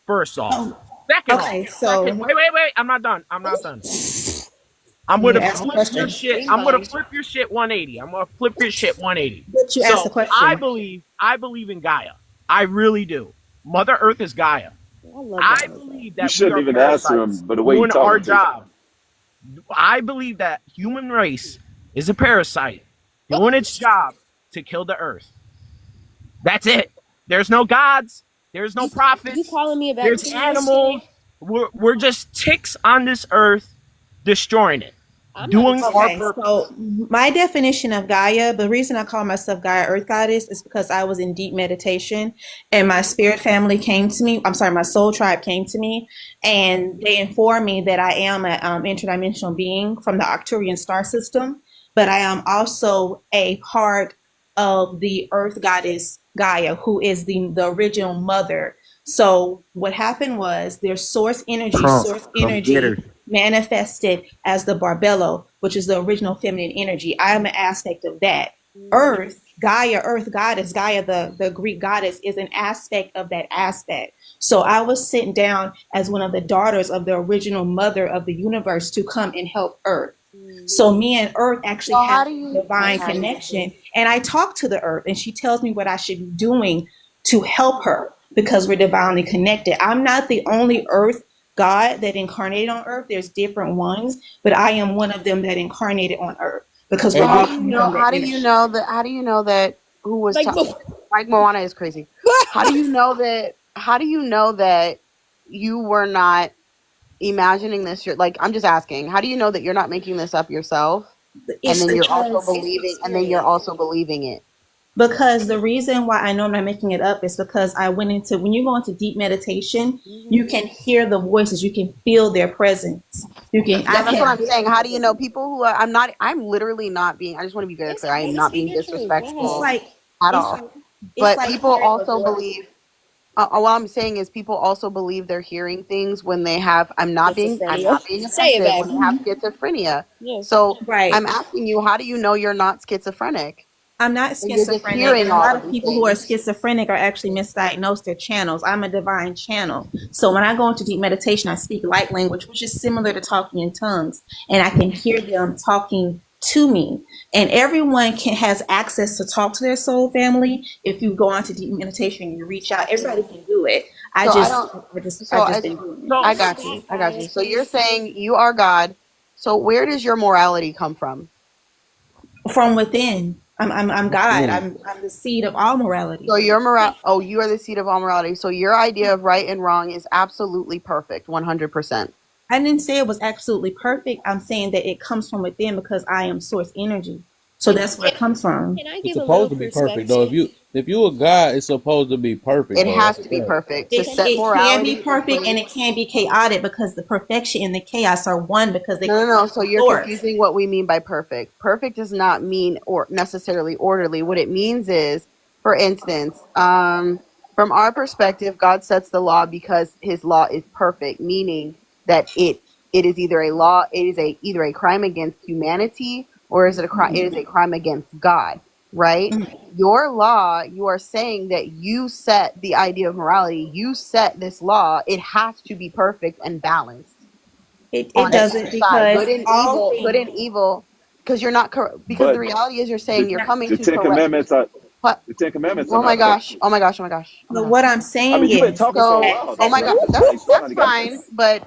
First off. Okay, so Wait. I'm not done. I'm you gonna asked the flip your question. shit. I'm gonna flip your shit 180. I'm gonna flip your shit 180. But you asked the So I question. believe in Gaia. I really do. Mother Earth is Gaia. I love that. I Jose. believe You that we shouldn't are even answer him, parasites but the way you doing our talking to. job. I believe that human race is a parasite doing its job to kill the earth. That's it. There's no gods. There's no You prophets. calling me a There's bacteria? animals. We're just ticks on this earth destroying it, I'm not a doing tick. our Okay, purpose. so my definition of Gaia, the reason I call myself Gaia Earth Goddess is because I was in deep meditation and my spirit family came to me. I'm sorry, my soul tribe came to me and they informed me that I am an interdimensional being from the Arcturian star system, but I am also a part of the Earth Goddess Gaia, who is the original mother. So what happened was their Trump, source come get energy her. manifested as the Barbello, which is the original feminine energy. I am an aspect of that. Earth, Gaia, Earth goddess, Gaia, the Greek goddess, is an aspect of that aspect. So I was sent down as one of the daughters of the original mother of the universe to come and help Earth. So me and Earth actually So have how do a you? divine Okay. connection. And I talk to the Earth and she tells me what I should be doing to help her because we're divinely connected. I'm not the only Earth God that incarnated on Earth. There's different ones, but I am one of them that incarnated on Earth. because we're So Hey, all did coming from the how do inner. you know that? How do you know that? Who was Like, Mike Moana is crazy. How do you know that? How do you know that you were not imagining this? You're like, I'm just asking. How do you know that you're not making this up yourself? And It's then you're also because believing, and then you're also believing it. Because the reason why I know I'm not making it up is because I went into, when you go into deep meditation, you Hmm. can hear the voices, you can feel their presence. Yeah, I've that's what had I'm saying. How do you know visions. people who are? I'm literally not being. I just want to be very clear. I am not being It's disrespectful like, at it's all. like, it's But like people hearing a also voice. believe. What I'm saying is, people also believe they're hearing things when they have. I'm schizophrenia. not being Say it, offensive when babe. they have schizophrenia. Yeah. So Right. I'm asking you, how do you know you're not schizophrenic? I'm not Or you're just schizophrenic, and hearing a all lot of of these people who are things. schizophrenic are actually misdiagnosed their channels. I'm a divine channel. So when I go into deep meditation, I speak light language, which is similar to talking in tongues, and I can hear them talking to me. And everyone has access to talk to their soul family. If you go on to deep meditation and you reach out, everybody can do it. So I don't. So I've just I, been doing So I got you. I got you. So you're saying you are God. So where does your morality come from? it from within. I'm God. Mm. I'm the seed of all morality. So your oh, you are the seed of all morality. So your idea of right and wrong is absolutely perfect, 100%. I didn't say it was absolutely perfect. I'm saying that it comes from within because I am source energy. So Can, that's where can, it comes from. can I It's give a little supposed to be perfect though. perspective? If you a God, it's supposed to be perfect It though. That's has the to be thing. perfect to It, Can set it can be morality in perfect and place. it can be chaotic because the perfection and the chaos are one because they No, no, come no. from So you're source. confusing what we mean by perfect. Perfect does not mean or necessarily orderly. What it means is, for instance, from our perspective, God sets the law because His law is perfect, meaning that it is either a law, it is a either a crime against humanity or is it a crime? It is a crime against God, right? Your law, you are saying that you set the idea of morality. You set this law. It has to be perfect and balanced It on doesn't each side, because all good things. and evil, because you're not because the But reality is you're the saying you're coming the to Ten correct. Commandments are What? the Ten Commandments are Oh my not perfect. gosh! Oh my gosh! Oh my gosh! Oh my But gosh! what I'm I saying mean, you've been is talking for a So, while oh though. my God, Like that's somebody got to. fine. But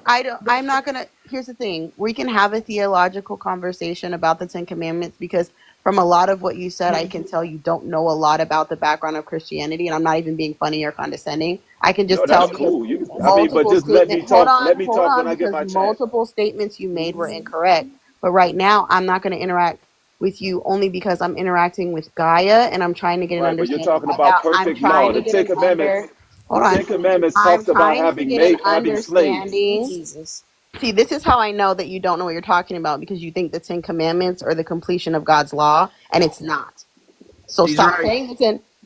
I'm not gonna. Here's the thing: we can have a theological conversation about the Ten Commandments because from a lot of what you said, I can tell you don't know a lot about the background of Christianity, and I'm not even being funny or condescending. I can No, just tell that's because cool. You, I mean, but multiple just let me statements. Hold talk. Let on, me hold talk when on, I get because my chance. multiple statements you made were incorrect. But right now, I'm not going to interact with you only because I'm interacting with Gaia and I'm trying to get an Right, but you're understanding talking about about. I'm perfect law. trying to The get Ten an Commandments. under. The Hold on. Ten Commandments I'm talks about trying to get an having slaves. understanding. Jesus. See, this is how I know that you don't know what you're talking about because you think the Ten Commandments are the completion of God's law, and it's not. So she's right.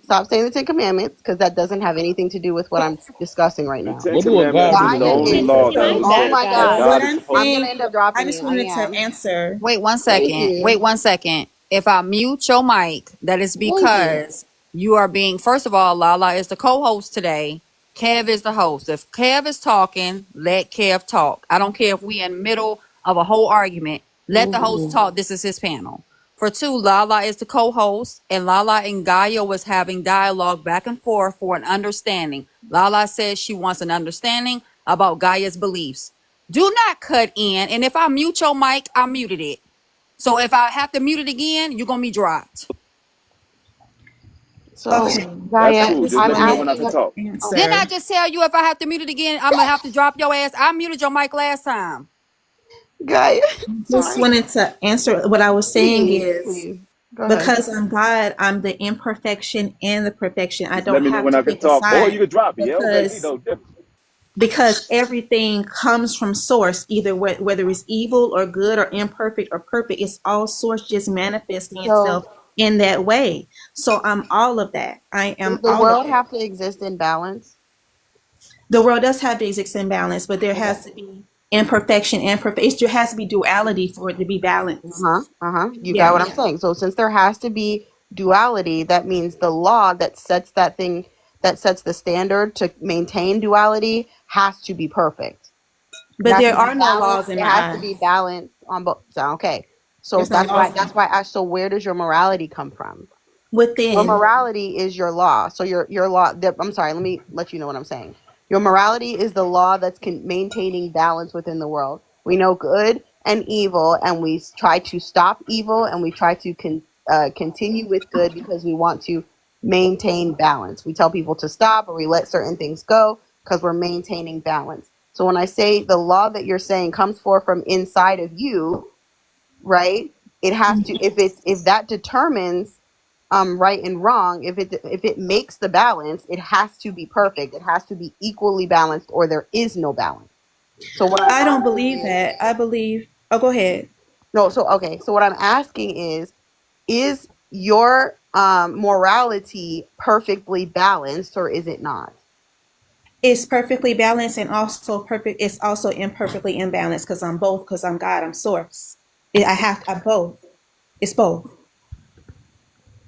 stop saying the Ten Commandments because that doesn't have anything to do with what I'm discussing right The now. Ten What do a God Commandments is really the Gaia do? only is. law Can that I we Oh back say my out that of gosh! what God is I'm supposed I'm to. gonna saying, end up I dropping just you. I wanted to am. answer. Wait one Thank second. you. Wait one second. If I mute your mic, that is Thank you. because you are being, first of all, Lala is the co-host today. Kev is the host. If Kev is talking, let Kev talk. I don't care if we in middle of a whole argument. Let the host Mhm. talk. This is his panel. For two, Lala is the co-host, and Lala and Gaia was having dialogue back and forth for an understanding. Lala says she wants an understanding about Gaia's beliefs. Do not cut in, and if I mute your mic, I muted it. So if I have to mute it again, you're gonna be dropped. So, Okay. That's Gaia, I cool. just Just I'm let me know wanted when I asking. can to talk. Oh, Didn't I answer. just tell you if I have to mute it again, I'm gonna have to drop your ass? I muted your mic last time. Gaia, Just sorry. wanted to answer. What I was saying Please, is please. Go ahead. because I'm God, I'm the imperfection and the perfection. I Just don't let me know have when to I can pick a talk, or you side can drop me. It don't make me because no difference. everything comes from source, either whether it's evil or good or imperfect or perfect. It's all source just manifesting So, itself in that way. So I'm all of that. I does am the all of world that. have to exist in balance? The world does have basics and balance, but there Okay. has to be imperfection and perfection. There has to be duality for it to be balanced. Uh-huh. Uh-huh. You got Yeah. what I'm saying. So since there has to be duality, that means the law that sets that thing that sets the standard to maintain duality has to be perfect. It But has to there be are no balanced. laws in It my has to be eyes. balanced on both. So okay. So There's no laws that's why I so where does your morality come from? Your within. morality is your law. So your law. I'm sorry. Let me let you know what I'm saying. Your morality is the law that's maintaining balance within the world. We know good and evil, and we try to stop evil, and we try to continue with good because we want to maintain balance. We tell people to stop, or we let certain things go because we're maintaining balance. So when I say the law that you're saying comes forth from inside of you, right? It has to, if that determines right and wrong, if it makes the balance, it has to be perfect. It has to be equally balanced, or there is no balance. So what I'm I don't asking believe is, that. I believe. Oh, go ahead. no, so okay, so what I'm asking is your morality perfectly balanced, or is it not? It's perfectly balanced and also perfect. It's also imperfectly imbalanced because I'm both. Because I'm God. I'm source. I have. I'm both. It's both.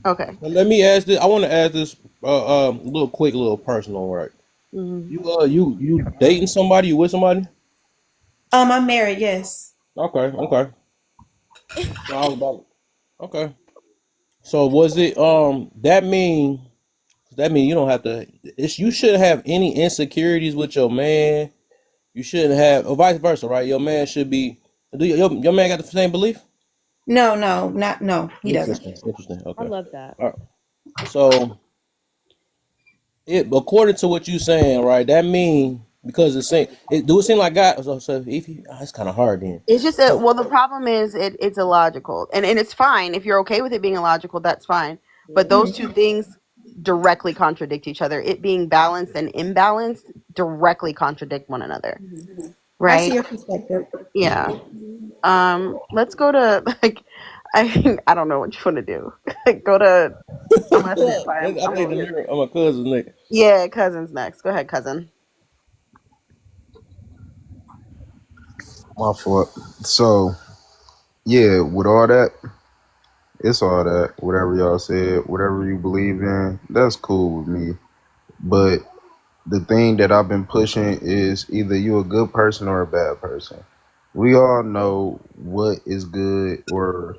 Okay. Now, let me ask this. I want to ask this little quick, little personal, right? Hmm. You dating somebody? You with somebody? I'm married. Yes. Okay, okay. So I was about okay. So was it that mean you don't have to you shouldn't have any insecurities with your man. You shouldn't have or vice versa, right? Your man should be do your man got the same belief? No. No. Not. No. He doesn't. Interesting. Interesting. I Okay. love that. All right. So it according to what you saying, right? That mean because it seem like God so if you it's kind of hard then. It's just So well, the problem is it's illogical, and it's fine if you're okay with it being illogical. That's fine, but those two things directly contradict each other. It being balanced and imbalanced directly contradict one another, I see right? your perspective. Yeah. Let's go to like I don't know what you want to do. Go to I'm gonna sit by him. I I'm think gonna the mirror of my cousin nigga. yeah, cousin's next. Go ahead, cousin. My fault. So yeah, with all that, it's all that. Whatever y'all said, whatever you believe in, that's cool with me. But the thing that I've been pushing is either you a good person or a bad person. We all know what is good or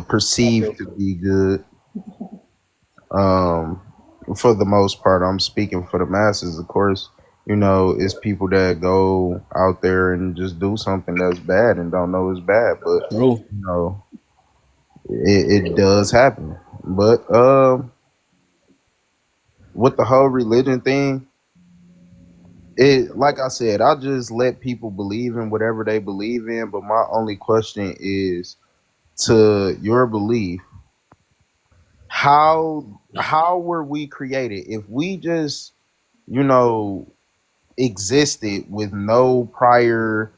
perceived to be good. Um, for the most part, I'm speaking for the masses, of course. You know, it's people that go out there and just do something that's bad and don't know it's bad, but True. you know, it does happen. But with the whole religion thing, it like I said, I just let people believe in whatever they believe in. But my only question is to your belief, how were we created? If we just, you know, existed with no prior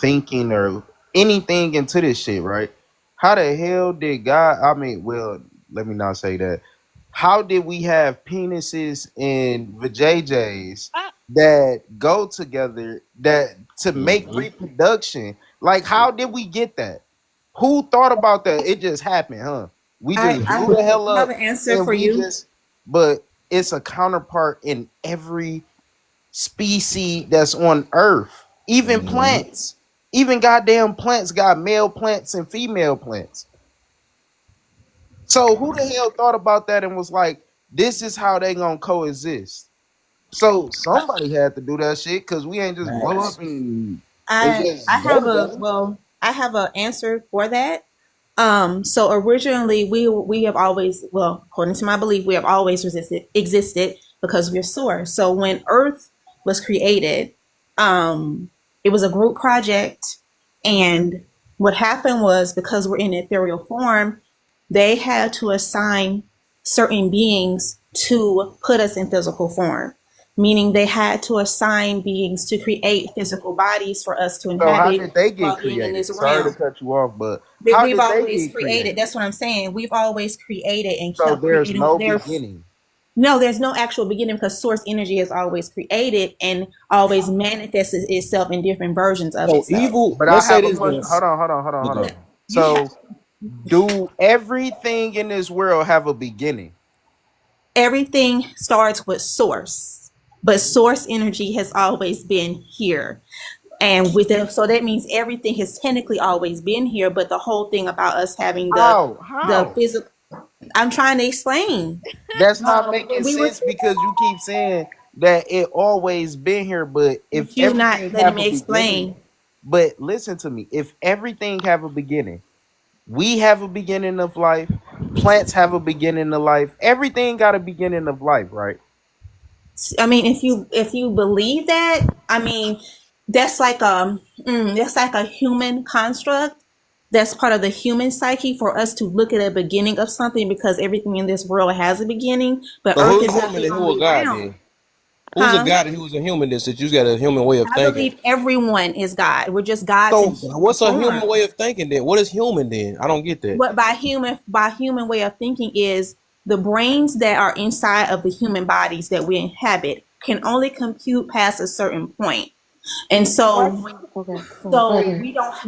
thinking or anything into this shit, right? How the hell did God I mean, well, let me not say that. How did we have penises and vajayjays that go together that to make Mm-hmm. reproduction? Like how did we get that? Who thought about that? It just happened, huh? We just I grew the hell have up an answer and for we you. just but it's a counterpart in every species that's on earth, even Mm-hmm. plants, even goddamn plants got male plants and female plants. So who the hell thought about that and was like, this is how they gonna coexist? So somebody had to do that shit because we ain't just blow up and I just go have a together. well, I have an answer for that. So originally we have always, well, according to my belief, we have always existed because we're source. So when Earth was created, it was a group project, and what happened was because we're in ethereal form, they had to assign certain beings to put us in physical form, meaning they had to assign beings to create physical bodies for us to So how inhabit did they get while being in created? this Sorry to realm. cut you off, but how We've did they always get created. created? That's what I'm saying. We've always created and So kept there's creating. no beginning. No, there's no actual beginning because source energy is always created and always manifests itself in different versions of So itself. evil, But I let's say have a this question. then. Hold on. Okay. You have So do everything in this world have a beginning? everything starts with source, but source energy has always been here. And with it, so that means everything has technically always been here, but the whole thing about us having How? the How? physical, I'm trying to explain. That's not When making we were, sense because you keep saying that it always been here, but if you not everything letting have a me beginning, explain. But listen to me. If everything have a beginning, we have a beginning of life. Plants have a beginning of life. Everything got a beginning of life, right? I mean, if you believe that, I mean, that's like that's like a human construct. That's part of the human psyche for us to look at a beginning of something because everything in this world has a beginning, but So Earth who's is human actually and who a only god round, then? Who's a huh? god and who's a human then? Since you got a human way of I thinking. believe everyone is God. We're just gods So in human what's a form. human way of thinking then? What is human then? I don't get that. What by human way of thinking is the brains that are inside of the human bodies that we inhabit can only compute past a certain point. And so Okay. so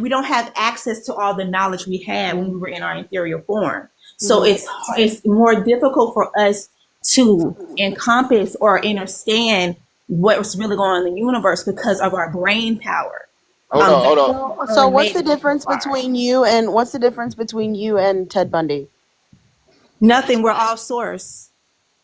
we don't have access to all the knowledge we had when we were in our inferior form. So Mhm. it's more difficult for us to encompass or understand what's really going on in the universe because of our brain power. Hold on, hold That's on. what So only what's made the it who we difference are. between you and Ted Bundy? Nothing. We're all source.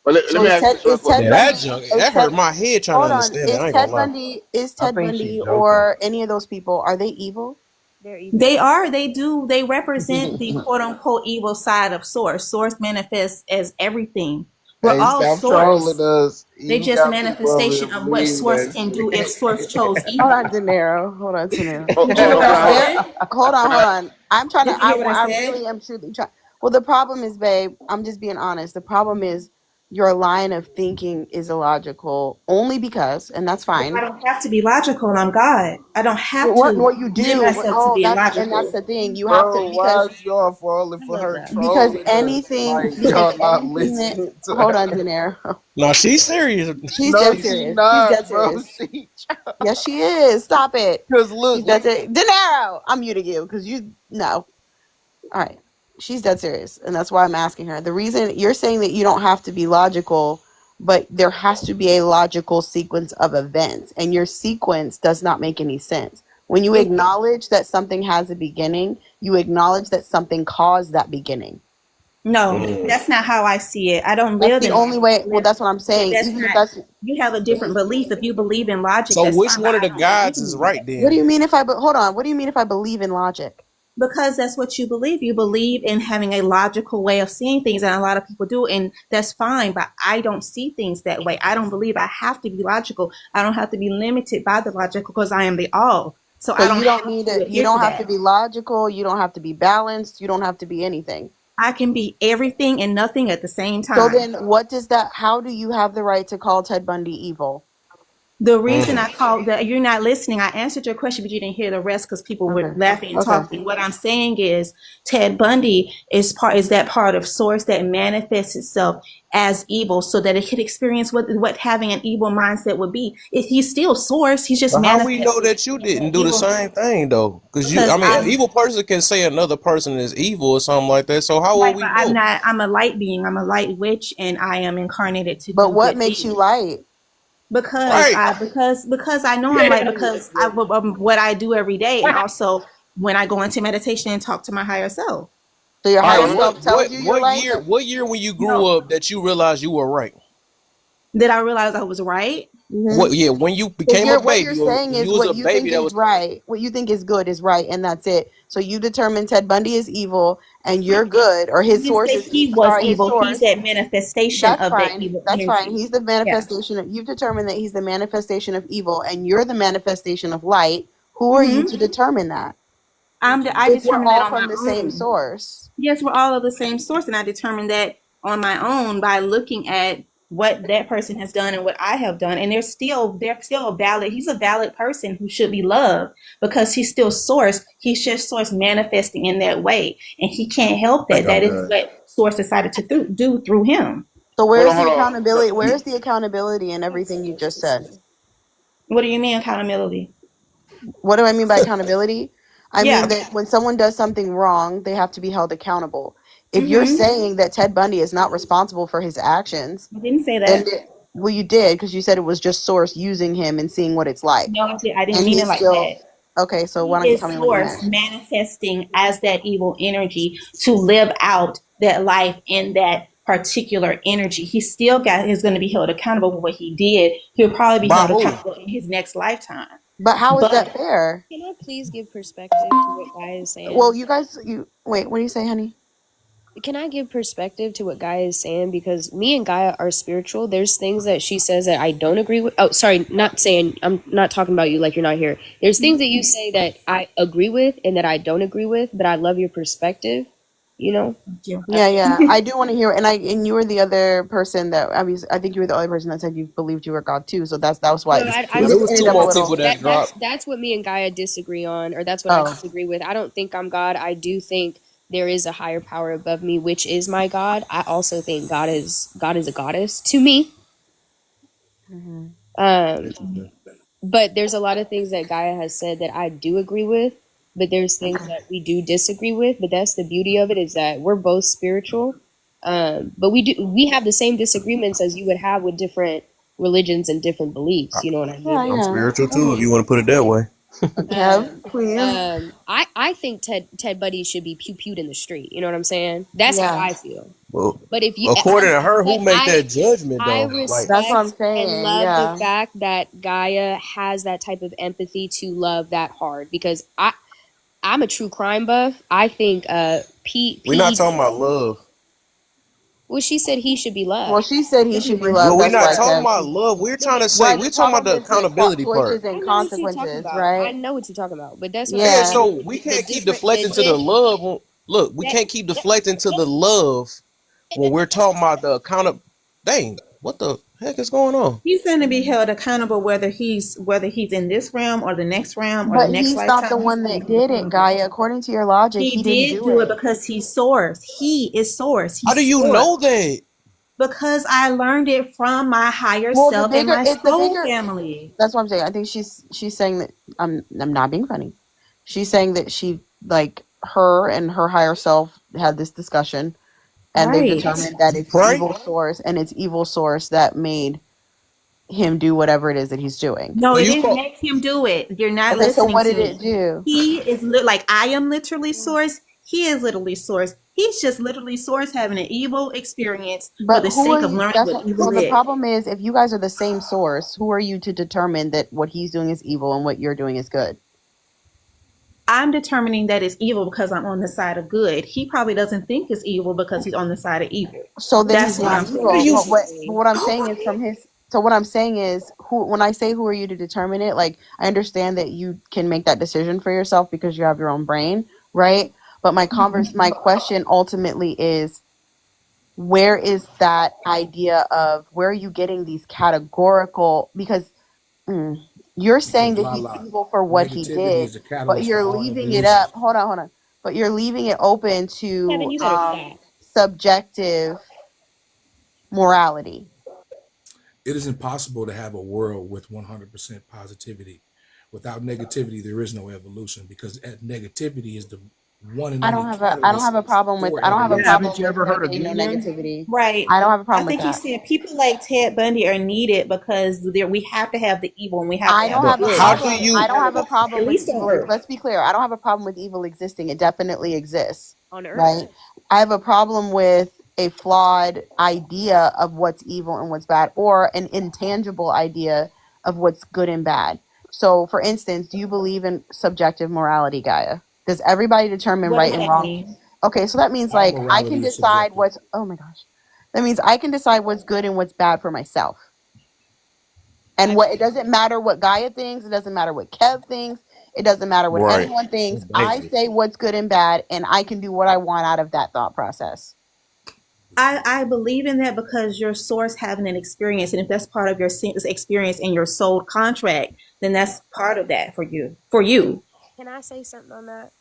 But let So me ask you this real Is quick. Ted Yeah, Bundy that hurt my head trying to hold on, understand that. I ain't gonna lie. Is I Ted think she's Bundy joking. or any of those people, are they evil? They're They evil. are. They do. They represent the quote unquote evil side of source. Source manifests as everything. We're Hey, all stop trolling source. us. They You just got people over here manifestation of what believing source that can do if shit. source chose Hold on, evil. De Niro. Hold on, De Niro. Hold, Did you hold hear on, what can I I, There, said? hold on, can hold I? on. I'm trying to. Did you hear what I I said? really am truly trying. Well, the problem is, babe. I'm just being honest. The problem is your line of thinking is illogical only because, and that's But I fine. don't have to be logical and I'm God. I don't have to What you limit do? myself to Oh, being that's logical. the thing. You have to Bro, why because is y'all falling I for love her that. trolling us? Like, y'all not anything that. listening to Hold her. on, De Niro. No, she's serious. She's No, dead she serious. She's not, dead bro. serious. Yes, she is. Stop it. Cause look, She's dead serious. De Niro, I'm muting you because you no. All right. She's dead serious, and that's why I'm asking her. The reason you're saying that you don't have to be logical, but there has to be a logical sequence of events, and your sequence does not make any sense. When you It, acknowledge that something has a beginning, you acknowledge that something caused that beginning. no, Mm. that's not how I see it. I don't That's live the in only logic. way. I Well, live, that's what I'm but saying. that's Even if not. that's You have a different belief. If you believe in logic, So that's which fine. But one of I the don't believe gods is in that. right what do then? you mean if I hold on? What do you mean if I believe in logic? Because that's what you believe. You believe in having a logical way of seeing things, and a lot of people do, and that's fine. But I don't see things that way. I don't believe I have to be logical. I don't have to be limited by the logical because I am the all. So So I don't you don't have need to it. You adhere to don't have to that. be logical. You don't have to be balanced. You don't have to be anything. I can be everything and nothing at the same So time. then, what does that? How do you have the right to call Ted Bundy evil? The reason Mm. I called that you're not listening, I answered your question, but you didn't hear the rest because people were Okay. laughing and Okay. talking. What I'm saying is Ted Bundy is that part of source that manifests itself as evil so that it could experience what having an evil mindset would be. He's still source, he's just But how we know manifesting that you in didn't that do the evil same thing though? Because because I mean, an evil person can say another person is evil or something like that. So how will right, but we I'm know? not I'm a light being, I'm a light witch and I am incarnated to But do what good makes you things. light? Right. Because I know I'm right because what I do every day and also when I go into meditation and talk to my higher self. So your All higher right. So self tells you you're light. What year when you grew No, up that you realized you were right? did I realize I was right? Mm-hmm. What? Yeah, when you So became a what you're baby, or saying when you is was what a you baby think that is was. right, what you think is good is right, and that's it. So you determine Ted Bundy is evil, and you're good, or I his didn't source say is he was his evil. He's source. that manifestation That's of that fine. evil That's fine. energy. He's the Yeah. manifestation of. You've determined that he's the manifestation of evil, and you're the manifestation of light. Who are you hmm to determine that? I If we're determined that all on from my the same own. source. Yes, we're all of the same source, and I determined that on my own by looking at what that person has done and what I have done. And they're still a valid. He's a valid person who should be loved because he's still source. He's just source manifesting in that way, and he can't help I that. think I'm That is good. what source decided to do through him. So hold where's on, the hold on. accountability? Where's the accountability in everything you just said? What do you mean accountability? What do I mean by accountability? I mean Yeah. that when someone does something wrong, they have to be held accountable. If you're Mm-hmm. saying that Ted Bundy is not responsible for his actions, I didn't say then that. well, you did because you said it was just Source using him and seeing what it's like, No, I didn't and mean it he's like still that. okay. So He why don't you tell is me what you source meant? manifesting as that evil energy to live out that life in that particular energy. He still got is going to be held accountable for what he did. He'll probably be By held who? accountable in his next lifetime. But how is that But fair? please give perspective to what Guy is Well, saying? you guys, wait. What do you say, honey? Can I give perspective to what Gaia is saying? Because me and Gaia are spiritual. There's things that she says that I don't agree with. Oh, sorry, not saying, I'm not talking about you like you're not here. There's things that you say that I agree with and that I don't agree with, but I love your perspective, you know? Yeah. I do want to hear, and you were the other person that I think you were the other person that said you believed you were God too. So that was why No, it There was ended two up a more little. people that dropped. that's what me and Gaia disagree on, or that's what I Oh. disagree with. I don't think I'm God. I do think there is a higher power above me, which is my God. I also think God is a goddess to me. Mm-hmm. But there's a lot of things that Gaia has said that I do agree with, but there's things that we do disagree with. But that's the beauty of it, is that we're both spiritual. But we have the same disagreements as you would have with different religions and different beliefs. You know what I mean? I'm spiritual too, if you want to put it that way. Kev, please. I think Ted Bundy should be pew pewed in the street. You know what I'm saying? That's how Yeah. I feel. Well, But if you, according to her, but who make that judgment I though? Like, That's what respect I'm and saying. love the Yeah. fact that Gaia has that type of empathy to love that hard, because I'm a true crime buff. I think we're not talking PED. about love. Well, she said he should be Well, loved. she said he should be Well, loved. we're That's not why, talking Kev. about love. We're trying to say Right. we're The talking about problem the is with accountability part. choices I and know what you're talking consequences, about. I right? know what you're talking about. But that's what I'm Yeah, Yeah. so saying. we The can't keep different, deflecting to the love. Look, we can't keep deflecting to the love when we're talking about the Dang, what the heck is going on? He's going to be held accountable whether he's in this realm or the next realm or the But next he's not the lifetime. He's one going to that be held did it, accountable. Gaia. According to your logic, He he didn't did do do it it. because he's source. He is source. How He's do you source. know that? Because I learned it from my higher Well, self and my it's the soul bigger. family. That's what I'm saying. I think she's saying that I'm not being funny. She's saying that she, like, her and her higher self had this discussion, and they've Right. determined that it's Pray? evil source, and it's evil source that made him do whatever it is that he's doing. No, So it you didn't call make him do it. You're not Okay, so listening what to did me. it do? He is like I am literally source. He is literally source. He's just literally source having an evil experience for But the who are sake of you? learning That's what what, evil so the is. problem is, if you guys are the same source, who are you to determine that what he's doing is evil and what you're doing is good? I'm determining that it's evil because I'm on the side of good. He probably doesn't think it's evil because he's on the side of evil. So then he's That's what being I'm what are evil. you saying. But what I'm saying is from his. So what I'm saying is, who? When I say who are you to determine it? Like, I understand that you can make that decision for yourself because you have your own brain, right? But my question ultimately is, where is that idea of, where are you getting these categorical? Because you're saying that he's evil for what he did, but you're leaving it up. Hold on. But you're leaving it open Kevin, to you better stop. subjective morality. It is impossible to have a world with 100% positivity. Without negativity, there is no evolution, because negativity is the one and only I don't have catalyst a problem with for I don't have a Yeah, evolution. haven't problem you with ever there heard of being no union? negativity. Right. I don't have a I problem with think he's that. saying people like Ted Bundy are needed because we have to have the evil and we have to I have don't the but have a good. how do problem. you I don't have a At problem with least on evil. earth. Let's be clear. I don't have a problem with evil existing. It definitely exists, On Earth. right? I have a problem with a flawed idea of what's evil and what's bad, or an intangible idea of what's good and bad. So, for instance, do you believe in subjective morality, Gaia? Does everybody determine What right does and that wrong? mean? Okay, so that means, All like, I can morality is decide subjective. what's, oh my gosh. That means I can decide what's good and what's bad for myself. And what, it doesn't matter what Gaia thinks, it doesn't matter what Kev thinks, it doesn't matter what right? anyone thinks. That's I dangerous. say what's good and bad, and I can do what I want out of that thought process. I believe in that because your source having an experience, and if that's part of your experience in your soul contract, then that's part of that for you. For you, Can I say something on that?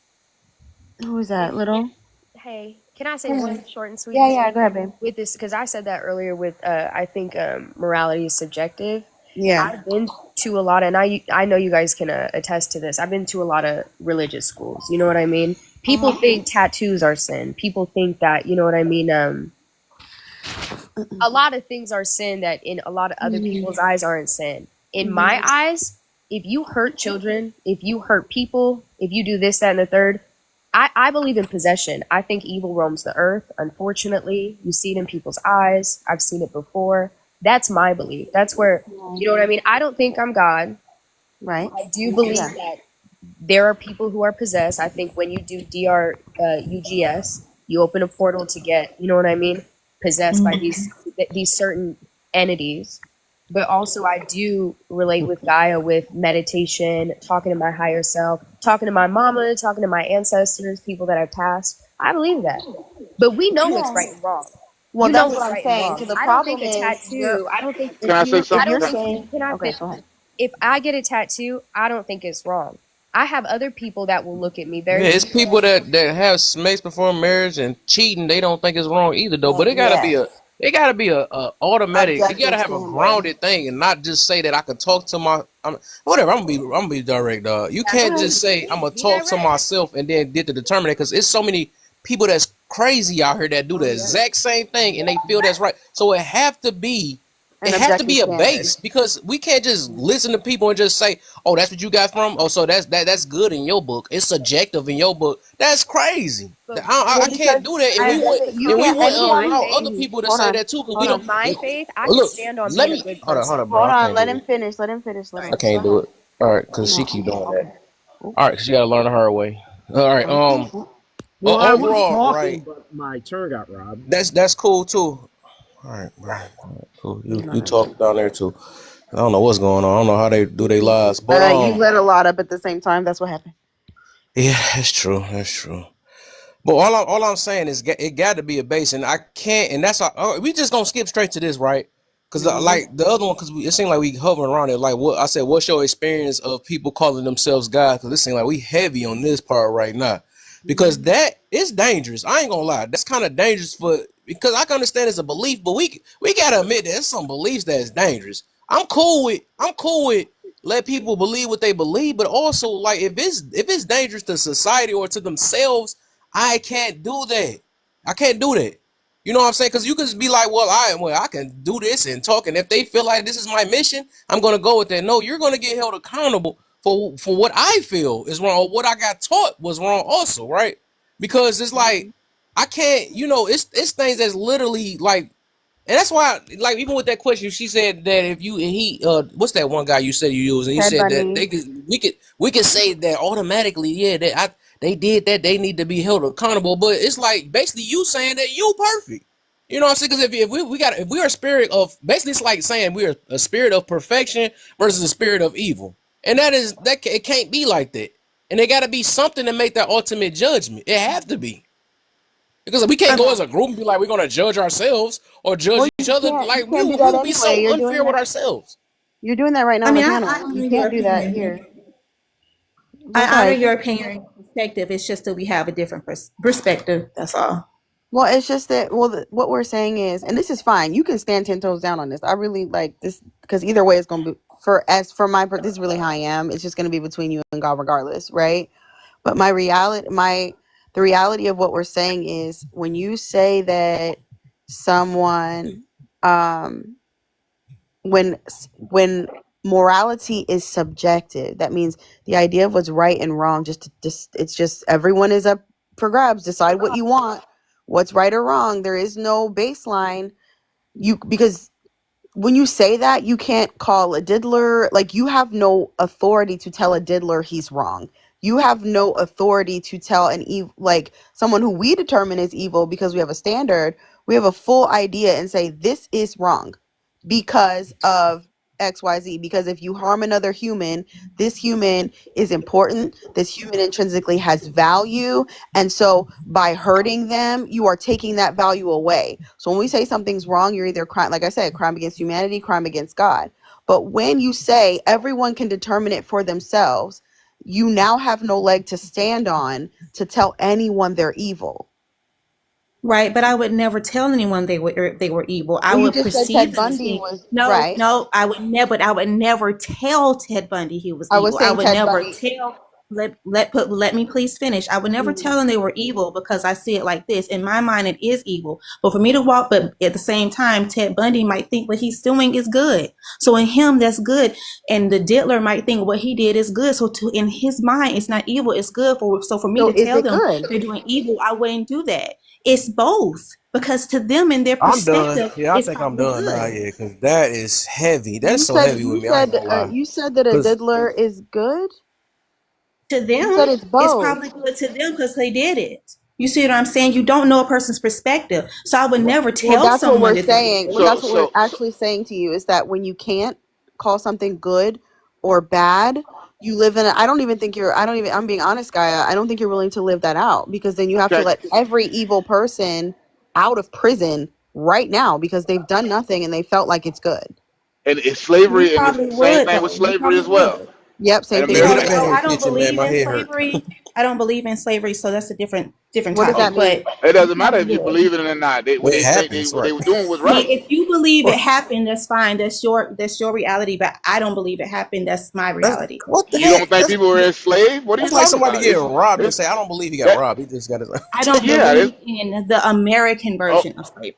Who is that, little? Hey, can I say Go one ahead. short and sweet Yeah, thing go ahead, babe. with this? Because I said that earlier with I think morality is subjective. Yeah. I've been to a lot, and I know you guys can attest to this. I've been to a lot of religious schools. You know what I mean? People think tattoos are sin. People think that, you know what I mean. A lot of things are sin that in a lot of other people's eyes aren't sin. In my eyes, if you hurt children, if you hurt people, if you do this, that, and the third, I believe in possession. I think evil roams the earth. Unfortunately, you see it in people's eyes. I've seen it before. That's my belief. That's where, you know what I mean? I don't think I'm God. Right. I do believe that there are people who are possessed. I think when you do UGS, you open a portal to get, you know what I mean, possessed by these certain entities. But also, I do relate with Gaia with meditation, talking to my higher self, talking to my mama, talking to my ancestors, people that have passed. I believe that. But we know what's right Yes. and wrong. Well, You know that's what what's I'm right and saying. wrong. So the I don't think problem a is you're tattoo. I don't think. Can I say if I something? you're don't think. saying Can I okay, fit? go ahead. If I get a tattoo, I don't think it's wrong. I have other people that will look at me Yeah, very it's different. people that have mates before marriage and cheating. They don't think it's wrong either, though. But Yes. it gotta be a automatic. You gotta Objective have a standard. grounded thing and not just say that I can talk to whatever. I'm gonna be direct, dog. You Yeah, go can't ahead. just say I'm gonna Be talk to direct. myself and then get to determine it because it's so many people that's crazy out here that do Oh the yeah. exact same thing and they feel that's right. So An it have to objective be a standard. base because we can't just listen to people and just say, "Oh, that's what you got from." Oh, so that's good in your book. It's subjective in your book. That's crazy. But Well, I can't because do that, and because you but we can't. would with my Anyone. allow faith, other people to Hold say on. that too because we Hold with don't. on. my faith, I can Look, stand on let being a me good hold person. on, bro. Hold I on. can't Let do him it. finish. Let him finish. Let I him. Go can't do ahead. it. All right, because she No. keep doing that. Okay. Oop, All right, because she got to learn the hard way. All right. oop, oop, oop. Well, I was Overall, talking, right. but my turn got robbed. That's cool too. All right, bro. All right, cool. No, You no, no. talk down there too. I don't know what's going on. I don't know how they do their lives, but You let a lot up at the same time. That's what happened. yeah, that's true. That's true. But all I'm saying is it got to be a base, and I can't. And that's we just gonna skip straight to this, right? Because Hmm. like the other one, because it seemed like we hovering around it. Like what I said, what's your experience of people calling themselves God? Because it seemed like we heavy on this part right now, because that is dangerous. I ain't gonna lie, that's kind of dangerous because I can understand it's a belief, but we gotta admit there's some beliefs that's dangerous. I'm cool with let people believe what they believe, but also like if it's dangerous to society or to themselves, I can't do that. I can't do that. You know what I'm saying? Because you can just be like, I can do this and talk, and if they feel like this is my mission, I'm gonna go with that. No, you're gonna get held accountable for what I feel is wrong or what I got taught was wrong, also, right? Because it's like I can't, it's things that's literally like, and that's why, like, even with that question, she said that if you and he, what's that one guy you said you use, and he Ted said that Bundy. we could say that automatically, yeah, they did that, they need to be held accountable, but it's like basically you saying that you perfect. You know what I'm saying? Because if we are a spirit of basically, it's like saying we are a spirit of perfection versus a spirit of evil, and it can't be like that, and there got to be something to make that ultimate judgment. It have to be. Because we can't I, go as a group and be like we're gonna judge ourselves or Well, judge each other. you Like can't do we that will be anyway. so unfair with ourselves. You're doing that right now I on the mean, I panel. You honor your can't do that opinion. here. Go I honor ahead. your opinion and perspective. It's just that we have a different perspective. That's all. Well, it's just that. Well, what we're saying is, and this is fine. You can stand 10 toes down on this. I really like this because either way, it's gonna be this is really how I am. It's just gonna be between you and God, regardless, right? But the reality of what we're saying is when you say that someone, um, when morality is subjective, that means the idea of what's right and wrong just it's just everyone is up for grabs. Decide what you want, what's right or wrong. There is no baseline. Because when you say that, you can't call a diddler, like, you have no authority to tell a diddler he's wrong. You have no authority to tell like someone who we determine is evil because we have a standard. We have a full idea and say this is wrong because of XYZ. Because if you harm another human, this human is important. This human intrinsically has value. And so by hurting them, you are taking that value away. So when we say something's wrong, you're either crime, like I said, crime against humanity, crime against God. But when you say everyone can determine it for themselves, you now have no leg to stand on to tell anyone they're evil. Right, but I would never tell anyone they were evil. I Well, you would just said perceive Ted them as Bundy being was no, right. no. I would never. But I would never tell Ted Bundy he was I was evil. I saying would Ted never Bundy. tell. Let me please finish. I would never tell them they were evil because I see it like this. In my mind, it is evil. But for me to walk, but at the same time, Ted Bundy might think what he's doing is good. So in him, that's good, and the diddler might think what he did is good. So in his mind, it's not evil. It's good. So for me So to is tell it them good? they're doing evil, I wouldn't do that. It's both because to them in their I'm done. perspective Yeah, I it's think I'm probably done now. good. Yeah, because that is heavy. That's You so said heavy with me. I ain't gonna lie. you said that a Because diddler is good. To You said them, it's it's both. probably good to them because they did it. You see what I'm saying? You don't know a person's perspective. So I would never Well, tell that's what someone we're that they're saying. Well, good. that's what we're actually saying to you is that when you can't call something good or bad, you live in I don't even think you're, I'm being honest, Gaia. I don't think you're willing to live that out because then you have to Okay. let every evil person out of prison right now because they've done nothing and they felt like it's good. And it's You slavery, and it's probably the same would, thing with though. You slavery probably as well. would. Yep, And same thing You with Man, get up probably. out American, of Oh, here, I don't kitchen, man. believe My in head hurt. slavery. I don't believe in slavery, so that's a different What does that topic. mean? But it you doesn't matter probably if you would. believe in it or not. What It they say happens, what right? they were doing was I mean, right. if you believe it Right. happened, that's fine. That's your reality. But I don't believe it happened. That's my That's, reality. what the You don't heck? think people were enslaved? What are you That's like talking somebody about? getting robbed and It's say, "I don't believe he got that robbed. He just got his." I don't yeah. believe in the American Oh, version of slavery.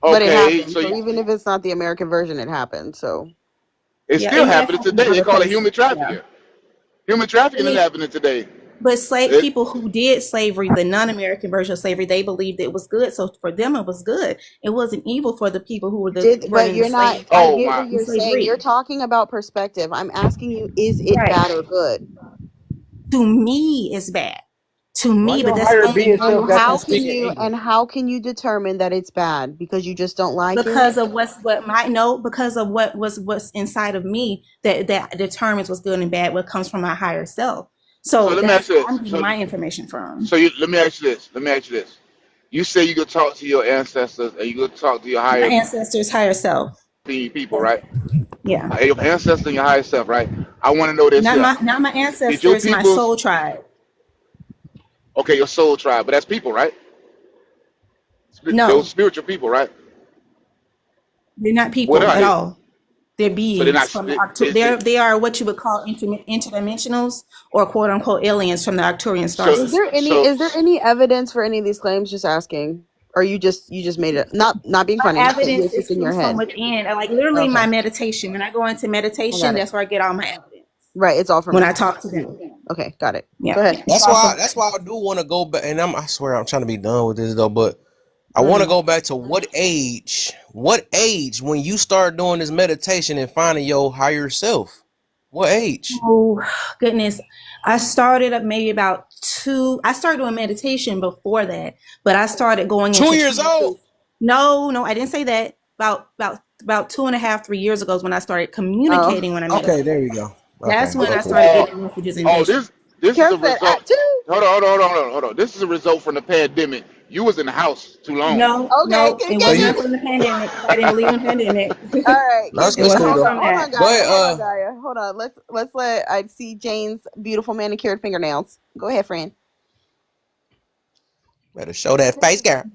But it okay. happened. So So even if it's not the American version, it happened. So it's Yeah, still it may have happening happened in today. They other call it places. human Yeah. trafficking. Human I trafficking is mean, happening today. but slave It, people who did slavery, the non-American version of slavery, they believed it was good. So for them, it was good. It wasn't evil for the people who were but in the you're not, slave I oh get my. what in you're saying. You're slavery. talking about perspective. I'm asking you, is it Right. bad or good? To me, it's bad. To Why me, but your that's higher only being my And self got to how speak can in perspective. you English? determine that it's bad? Because you just don't like it? Because of what might know, because of what's inside of me that determines what's good and bad, what comes from my higher self. So So let me that's ask you where I'm this. getting my information from. Let me ask you this. Let me ask you this. You say you could talk to your ancestors and you could talk to your My higher ancestors' higher self. people, right? Yeah. Your ancestors and your higher self, right? I want to know this Not here. my Did your ancestors, my peoples, soul tribe. okay, your soul tribe, but that's people, right? Those No, spiritual people, right? they're not What people are at they? all. They're So they're beings not. from the they are what you would call interdimensionals or quote unquote aliens from the Arcturian star So system. Is there any evidence for any of these claims? Just asking. Or you just made it, not being My funny, but evidence it's just is in your comes from head. within. Like literally Okay. my meditation. When I go into I meditation, got it. that's where I get all my evidence. Right, it's all from When I within. talk to them. Okay, got it. Yeah. Go ahead. It's That's all why. from That's why I do want to go back. And I swear, I'm trying to be done with this though. But I want to Mm. go back to what age? What age when you start doing this meditation and finding your higher self? What age? oh goodness. I started up maybe about I started doing meditation before that, but I started going Two into years old. trances. No, I didn't say that. About 2.5, 3 years ago is when I started Oh. communicating when I Okay, meditated. there you go. That's Okay, when I okay. started oh, getting messages and oh, visions. this is Kev a said result. at two? Hold on. This is a result from the pandemic. You was in the house too long. Okay, No, it So wasn't you. from the pandemic because I didn't believe in the pandemic. all right, No, It it's wasn't cool hold though. on, from that. Go ahead. Gaia. Hold on. Let's let I see Jane's beautiful manicured fingernails. Go ahead, friend. Better show that face, girl.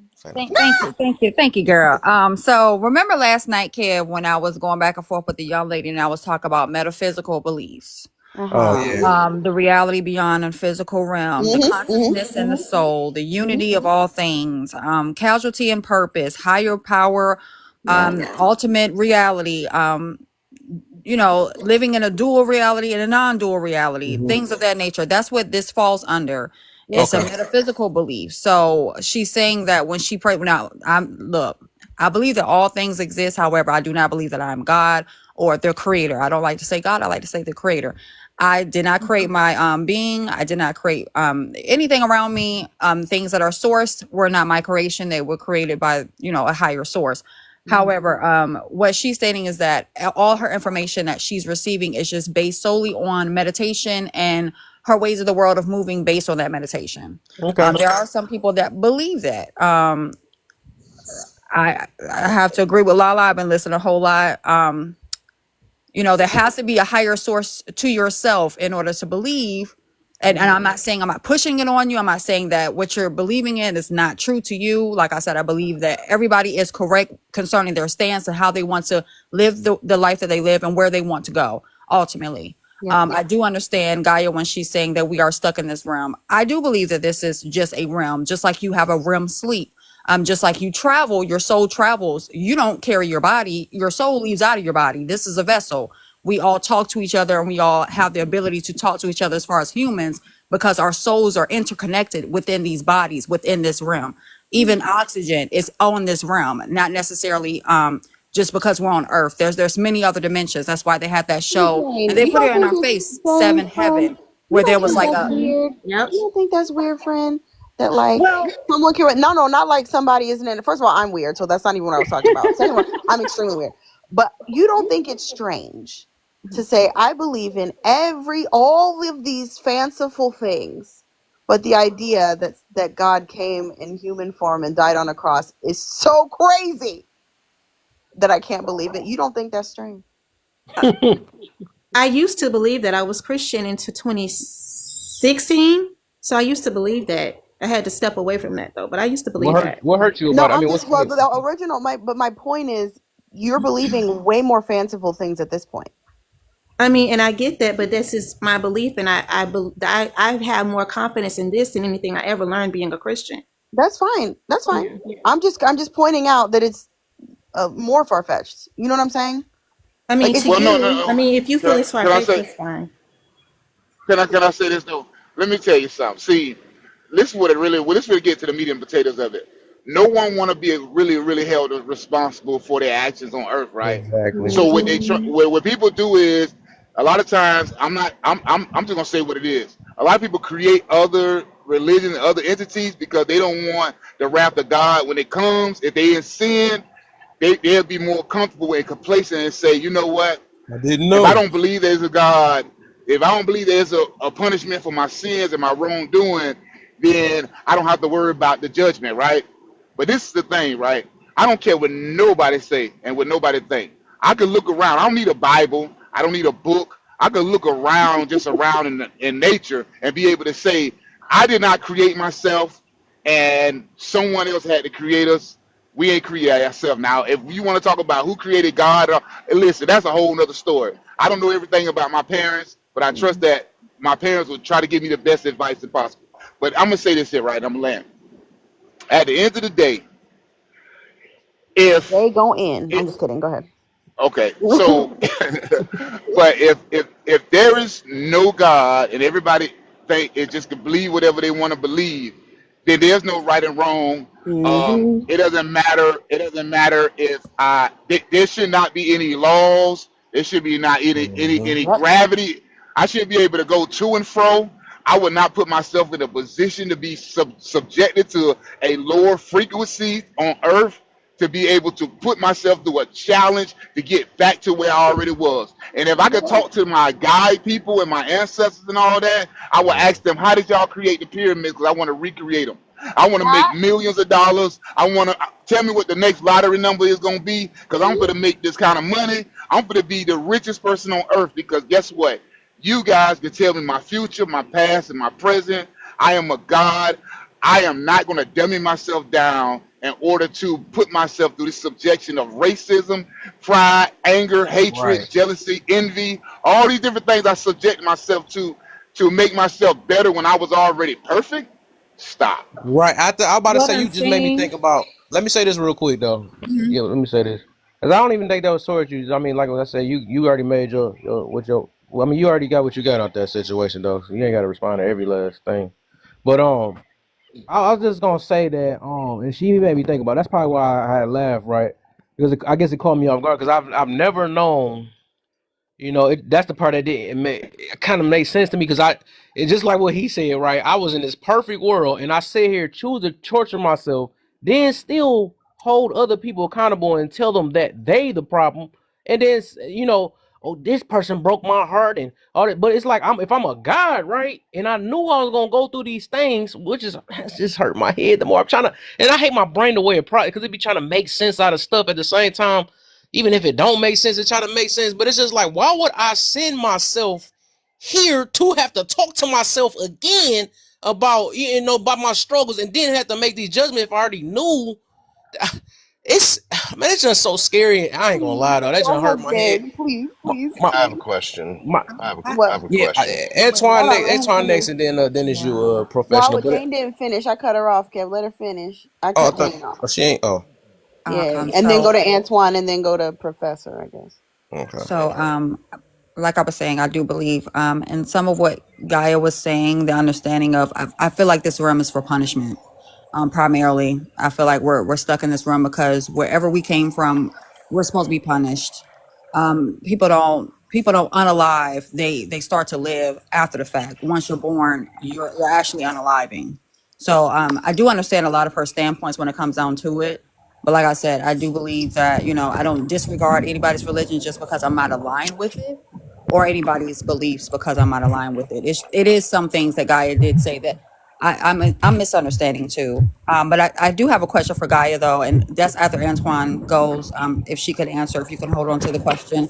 Thank you, girl. So remember last night, Kev, when I was going back and forth with the young lady and I was talking about metaphysical beliefs, Oh Uh-huh. yeah. the reality beyond the physical realm, the consciousness and the soul, the unity of all things, casualty and purpose, higher power, Yeah. ultimate reality, living in a dual reality and a non-dual reality, Mhm. things of that nature. That's what this falls under. It's Yep. a Okay. metaphysical belief. So she's saying that when she prayed, now I believe that all things exist. However, I do not believe that I'm God or the creator. I don't like to say God. I like to say the creator. I did not create my being. I did not create anything around me. Things that are sourced were not my creation. They were created by, a higher source. However, what she's stating is that all her information that she's receiving is just based solely on meditation and her ways of the world of moving based on that meditation. Okay. There are some people that believe that. I have to agree with Lala. I've been listening a whole lot. There has to be a higher source to yourself in order to believe. And I'm not pushing it on you. I'm not saying that what you're believing in is not true to you. Like I said, I believe that everybody is correct concerning their stance and how they want to live the life that they live and where they want to go ultimately. Yep. I do understand Gaia when she's saying that we are stuck in this realm. I do believe that this is just a realm, just like you have a REM sleep. Just like you travel, your soul travels. You don't carry your body. Your soul leaves out of your body. This is a vessel. We all talk to each other and we all have the ability to talk to each other as far as humans because our souls are interconnected within these bodies, within this realm. Even oxygen is on this realm, not necessarily just because we're on Earth. There's many other dimensions. That's why they had that show and Jane, they you put don't it in think our it's face, Jane, Seven friend? Heaven. You where there don't was think like that's a weird? Yep. You don't think that's weird, friend? That like well, someone can no, not like somebody isn't in. First of all, I'm weird, so that's not even what I was talking about. Second of all, I'm extremely weird. But you don't think it's strange to say I believe in all of these fanciful things, but the idea that God came in human form and died on a cross is so crazy that I can't believe it. You don't think that's strange? I used to believe that. I was Christian into 2016. So I used to believe that. I had to step away from that though, but I used to believe that. What hurt you No, about it? I I'm mean, just well the original. My point is you're believing way more fanciful things at this point. I mean, and I get that, but this is my belief, and I have more confidence in this than anything I ever learned being a Christian. That's fine. That's fine. Yeah. I'm just pointing out that it's more far fetched. You know what I'm saying? I mean, Like it's to Well, no, no, you, I no. mean, if you Can feel I, it's far can I fetched, say? that's fine. Can I say this though? Let me tell you something. See, this is what it really. Well, this really get to the meat and potatoes of it. No one want to be really held responsible for their actions on earth, right? exactly. So what Mhm. what people do is a lot of times I'm not I'm just gonna say what it is. A lot of people create other religions and other entities because they don't want the wrath of God when it comes. If they in sin, they'll be more comfortable and complacent and say, you know what? I didn't If I know. don't believe there's a God, if I don't believe there's a punishment for my sins and my wrongdoing, then I don't have to worry about the judgment, right? But this is the thing, right? I don't care what nobody say and what nobody think. I can look around. I don't need a Bible. I don't need a book. I can look around, just around in nature, and be able to say, I did not create myself, and someone else had to create us. We ain't create ourselves. Now, if you want to talk about who created God, listen, that's a whole nother story. I don't know everything about my parents, but I trust that my parents would try to give me the best advice possible. But I'm gonna say this here, right? I'm gonna land. At the end of the day, if they go in. I'm it, just kidding. Go ahead. okay, so but if there is no God and everybody think it just can believe whatever they want to believe, then there's no right and wrong. Hmm. It doesn't matter. It doesn't matter if there should not be any laws. There should be not Mhm. any gravity. I should be able to go to and fro. I would not put myself in a position to be subjected to a lower frequency on Earth to be able to put myself through a challenge to get back to where I already was. And if I could talk to my guide people and my ancestors and all that, I would ask them, how did y'all create the pyramids? Because I want to recreate them. I want to make millions of dollars. I want to tell me what the next lottery number is going to be because I'm going to make this kind of money. I'm going to be the richest person on earth because guess what? You guys can tell me my future, my past, and my present. I am a God. I am not going to dummy myself down in order to put myself through this subjection of racism, pride, anger, hatred, Right. jealousy, envy, all these different things I subject myself to make myself better when I was already perfect. Stop. Right. I'm about to What say I'm you just made me think saying, about. Let me say this real quick though. mhm. Yeah, let me say this. Cause I don't even think that was towards you. I mean, like I said, you already made your what your. Well, I mean, you already got what you got out that situation though. So you ain't got to respond to every last thing. But I was just gonna say that and she made me think about. That's probably why I had laughed, right? Because I guess it caught me off guard. Because I've never known. That's the part that it kind of made sense to me because it's just like what he said, right? I was in this perfect world and I sit here, choose to torture myself, then still hold other people accountable and tell them that they the problem. And then, oh, this person broke my heart and all that. But it's like, if I'm a God, right? And I knew I was going to go through these things, which is, it's just hurt my head the more I'm trying to, and I hate my brain the way it probably, because it be trying to make sense out of stuff at the same time even if it don't make sense, it try to make sense. But it's just like, why would I send myself here to have to talk to myself again about my struggles and then have to make these judgments if I already knew? It's man, it's just so scary. I ain't gonna Please lie though, that go just hurt ahead, my head. Gabe. Please, My, please, my, I have a please. question. my I What? have a yeah, question. Antoine Hold on. next, Let him Antoine next, finish. and then is you No, professional. But Jane didn't finish. I cut her off, Kev. Let her finish. I oh, I cut thought Jane off. she ain't. Oh, Yeah, and then go So to Antoine, and then go to Professor. I guess. okay. So, like I was saying, I do believe, and some of what Gaia was saying, the understanding of, I feel like this room is for punishment. Primarily, I feel like we're stuck in this room because wherever we came from, we're supposed to be punished. People don't. people don't unalive. They start to live after the fact. Once you're born, you're actually unaliving. So I do understand a lot of her standpoints when it comes down to it. But like I said, I do believe that, I don't disregard anybody's religion just because I'm not aligned with it, or anybody's beliefs because I'm not aligned with it. It is some things that Gaia did say that I'm misunderstanding too. But I do have a question for Gaia though, and that's after Antoine goes. If she could answer, if you can hold on to the question.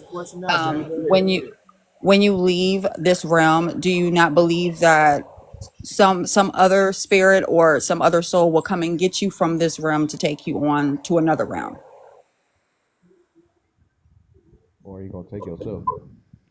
When you leave this realm, do you not believe that some other spirit or some other soul will come and get you from this realm to take you on to another realm? Or are you gonna take yourself?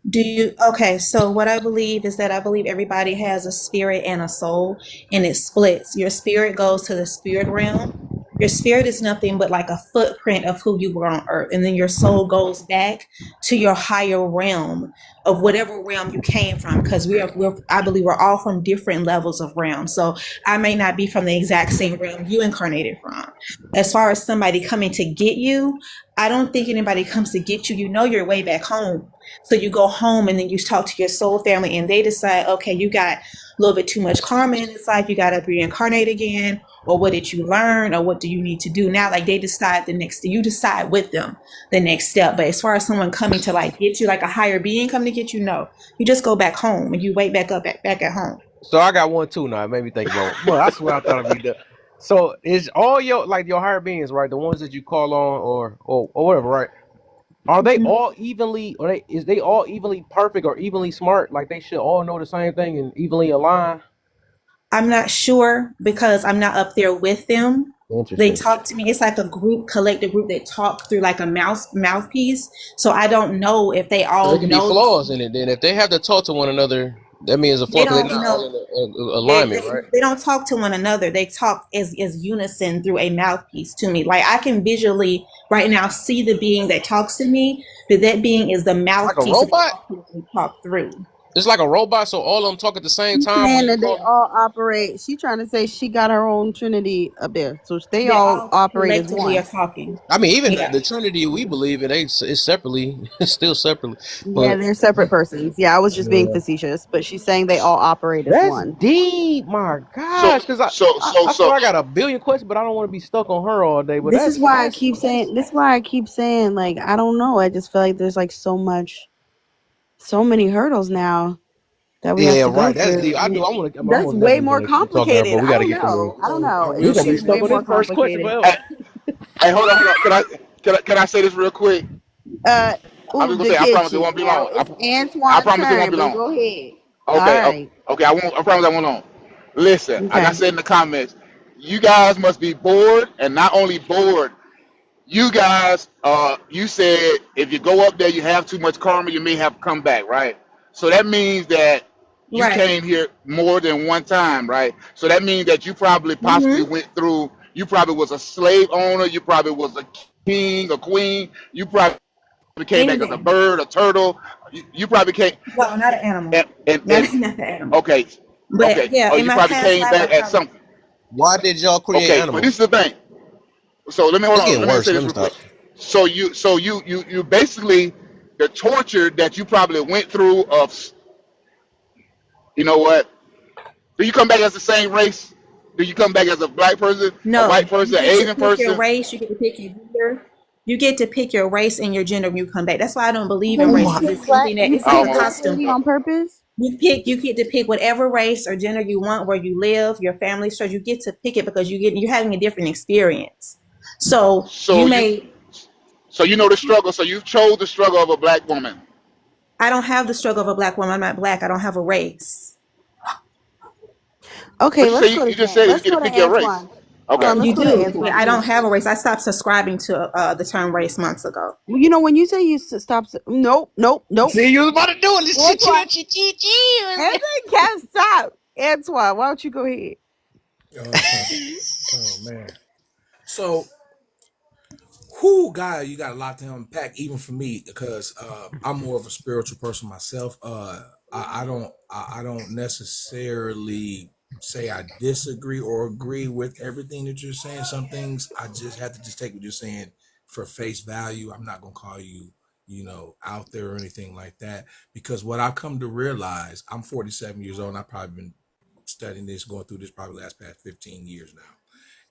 Do you okay? So what I believe is that I believe everybody has a spirit and a soul, and it splits. Your spirit goes to the spirit realm. Your spirit is nothing but like a footprint of who you were on earth, and then your soul goes back to your higher realm of whatever realm you came from. Because I believe we're all from different levels of realm. So I may not be from the exact same realm you incarnated from. As far as somebody coming to get you, I don't think anybody comes to get you. You know your way back home. So you go home and then you talk to your soul family and they decide, okay, you got a little bit too much karma in this life. You got to reincarnate again. Or what did you learn? Or what do you need to do now? Like they decide you decide with them the next step. But as far as someone coming to like get you, like a higher being coming to get you, no, you just go back home and you wait back up back at home. So I got one too now. It made me think about. Well, I swear I thought it'd be done. So is all your your higher beings, right? The ones that you call on or whatever, right? Are they all evenly? Is they all evenly perfect or evenly smart? Like they should all know the same thing and evenly align. I'm not sure because I'm not up there with them. They Interesting. talk to me. It's like a group, collective group that talk through like a mouthpiece. So I don't know if they So there all can be know. flaws in it. Then if they have to talk to one another, that means a They flaw because they're don't not all know. in They, alignment, they, right? they don't talk to one another. They talk as unison through a mouthpiece to me. Like I can visually right now see the being that talks to me, but that being is the Like a mouthpiece that robot. they talk through. It's like a robot, so all of them talk at the same She's time when saying you that they call them. all operate. She trying to say she got her own trinity up there, so they They all all operate as collectively are one. talking. I mean, even Yeah. the Trinity we believe in, it's separately, it's still separately. Yeah, But they're separate persons. Yeah, I was just being yeah, facetious, but she's saying they all operate as that's one. deep. My So gosh, because I, so I so I swear so I got a billion questions, but I don't want to be stuck on her all day. But This is that's why I keep fascinating. saying. This is why I keep saying. Like I don't know. I just feel like there's like so many hurdles now that we have Yeah, to go right. That's deep. through. I And do. I'm gonna. I'm that's most way definitely more gonna keep talking to her, but complicated. we I got to don't get to the. know. I don't know. We're It gonna be seems way stuck on more this first question complicated. forever. hey, hold on, hold on. Can I say this real quick? Uh, I'm ooh, just gonna the say I promise it kitchen. won't be Now long. it's I Antoine's promise it won't turn, be but long. go ahead. All Okay, right. okay. I promise I won't long. Listen, like I Okay. said in the comments, you guys must be bored, and not only bored. You guys, you said if you go up there, you have too much karma, you may have to come back, right? So that means that you Right. came here more than one time, right? So that means that you probably possibly Mm-hmm. went through. You probably was a slave owner. You probably was a king, a queen. You probably came back as a Anything. bird, a turtle. You probably came, No, not an animal. and Not the animal. okay, But okay. yeah, Oh, in you my probably past came life, I back at probably. something. Why did y'all create Okay, but this animals? is the thing. So let me hold It's on. getting Let me worse. say Let this me real quick. stop. So you basically the torture that you probably went through of, you know what? Do you come back as the same race? Do you come back as a black person, a white No, you person, an get to Asian pick your person? race. You get to pick your gender. You get to pick your race and your gender when you come back. That's why I don't believe So in Oh race you my. because pick it's black. something that You it's like pick a black Oh, custom. lady on purpose. You get to pick whatever race or gender you want, where you live, your family structure. You get to pick it because you're having a different experience. So you so you may. so you know the struggle. So you chose the struggle of a black woman. I don't have the struggle of a black woman. I'm not black. I don't have a race. Okay, But you let's say go to you just said you Let's get to go to pick your race. Antoine. Hold Okay. on. Let's You go to do, but Antoine I don't because have a race. I stopped subscribing to the term race months ago. you know when you say stop. Nope. Nope. Nope. See, you was about to do it. Antoine. Chi. Antoine can't stop. Antoine, why don't you go ahead? Okay. Oh man. So who guy you got a lot to unpack even for me because I'm more of a spiritual person myself. I don't necessarily say I disagree or agree with everything that you're saying. Some things I just have to just take what you're saying for face value. I'm not gonna call you out there or anything like that. Because what I come to realize, I'm 47 years old, and I've probably been studying this, going through this probably last past 15 years now.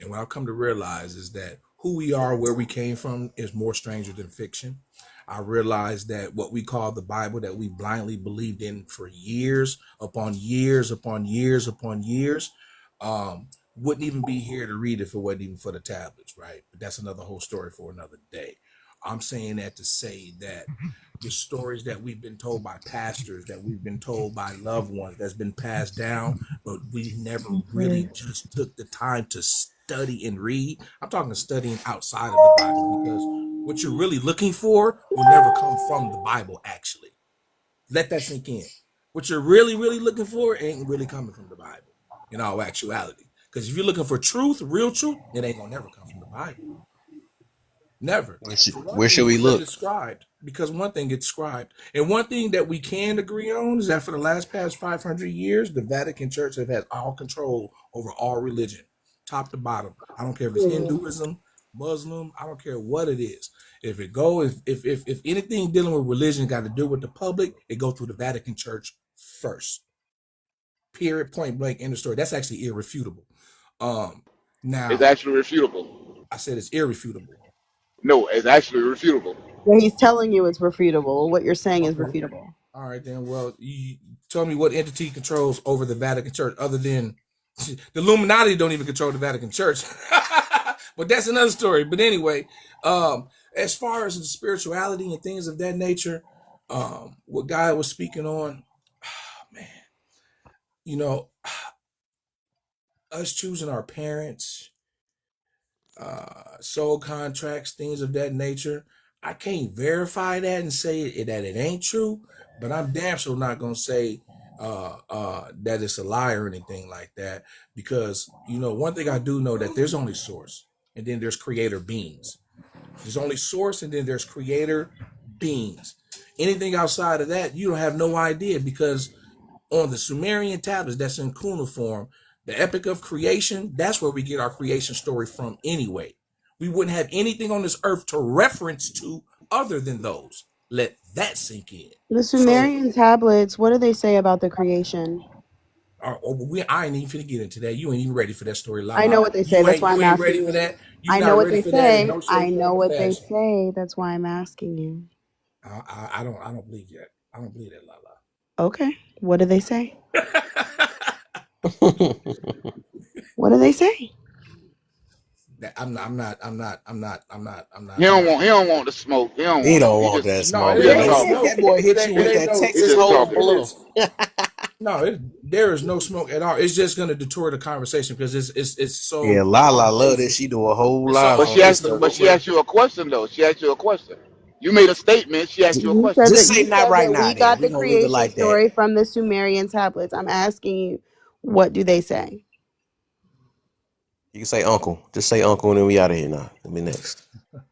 And what I've come to realize is that who we are, where we came from, is more stranger than fiction. I realized that what we call the Bible, that we blindly believed in for years upon years upon years upon years, wouldn't even be here to read if it wasn't even for the tablets, right? But that's another whole story for another day. I'm saying that to say that the stories that we've been told by pastors, that we've been told by loved ones, that's been passed down, but we never really just took the time to study and read. I'm talking studying outside of the Bible, because what you're really looking for will never come from the Bible, actually. Let that sink in. What you're really, really looking for ain't really coming from the Bible in all actuality. Because if you're looking for truth, real truth, it ain't gonna never come from the Bible. Never. For one Where thing, should we because look? it's scribed. Because one thing gets scribed. And one thing that we can agree on is that for the last past 500 years, the Vatican Church have had all control over all religion, top to bottom. I don't care if it's Hinduism, Muslim, I don't care what it is. If it go, if anything dealing with religion got to do with the public, it go through the Vatican Church first. Period, point blank, end of story. That's actually irrefutable. It's Now, actually refutable. I said it's irrefutable. No, it's actually refutable. Yeah, he's telling you it's refutable. What you're saying is Okay. refutable. All right, then. Well, you tell me what entity controls over the Vatican Church other than the Illuminati don't even control the Vatican Church. But that's another story. But anyway, as far as the spirituality and things of that nature, what Guy was speaking on, man, you know, us choosing our parents, soul contracts, things of that nature. I can't verify that and say that it ain't true, but I'm damn sure not gonna say that it's a lie or anything like that, because one thing I do know, that there's only source, and then there's creator beings. There's only source, and then there's creator beings. Anything outside of that, you don't have no idea, because on the Sumerian tablets, that's in cuneiform, the epic of creation, that's where we get our creation story from anyway. We wouldn't have anything on this earth to reference to other than those. Let that sink in. The So, Sumerian tablets, what do they say about the creation? I ain't even finna get into that. You ain't even ready for that story, I know Lala. what they say. You That's ain't why you I'm ain't asking ready for you. that. You I know not what ready they for that in say. no shape, I know form, or what they fashion. say. That's why I'm asking you. I don't believe that. I don't believe that, Lala. Okay. What do they say? What do they say? He I'm don't not. want. He don't want the smoke. He don't He want it. don't want that No, smoke, it He ain't just man. no talking. That smoke. boy hit you It with ain't that no. He It Texas just is. hold talking. It bluff. is. No, there is no smoke at all. It's just going to detour the conversation, because it's Yeah, so Lala off love that. basis. She do a whole It's so live But off on she basis asked. to TikTok. But what she we're. asked you a question though. She asked you a question. You made a statement. She asked you a You question. said Just that say you not said right that now. we Then got we the gonna leave it creation like that. story from the Sumerian tablets. I'm asking you, what do they say? You can say uncle. Just say uncle, and then we out of here now. Let me next. Just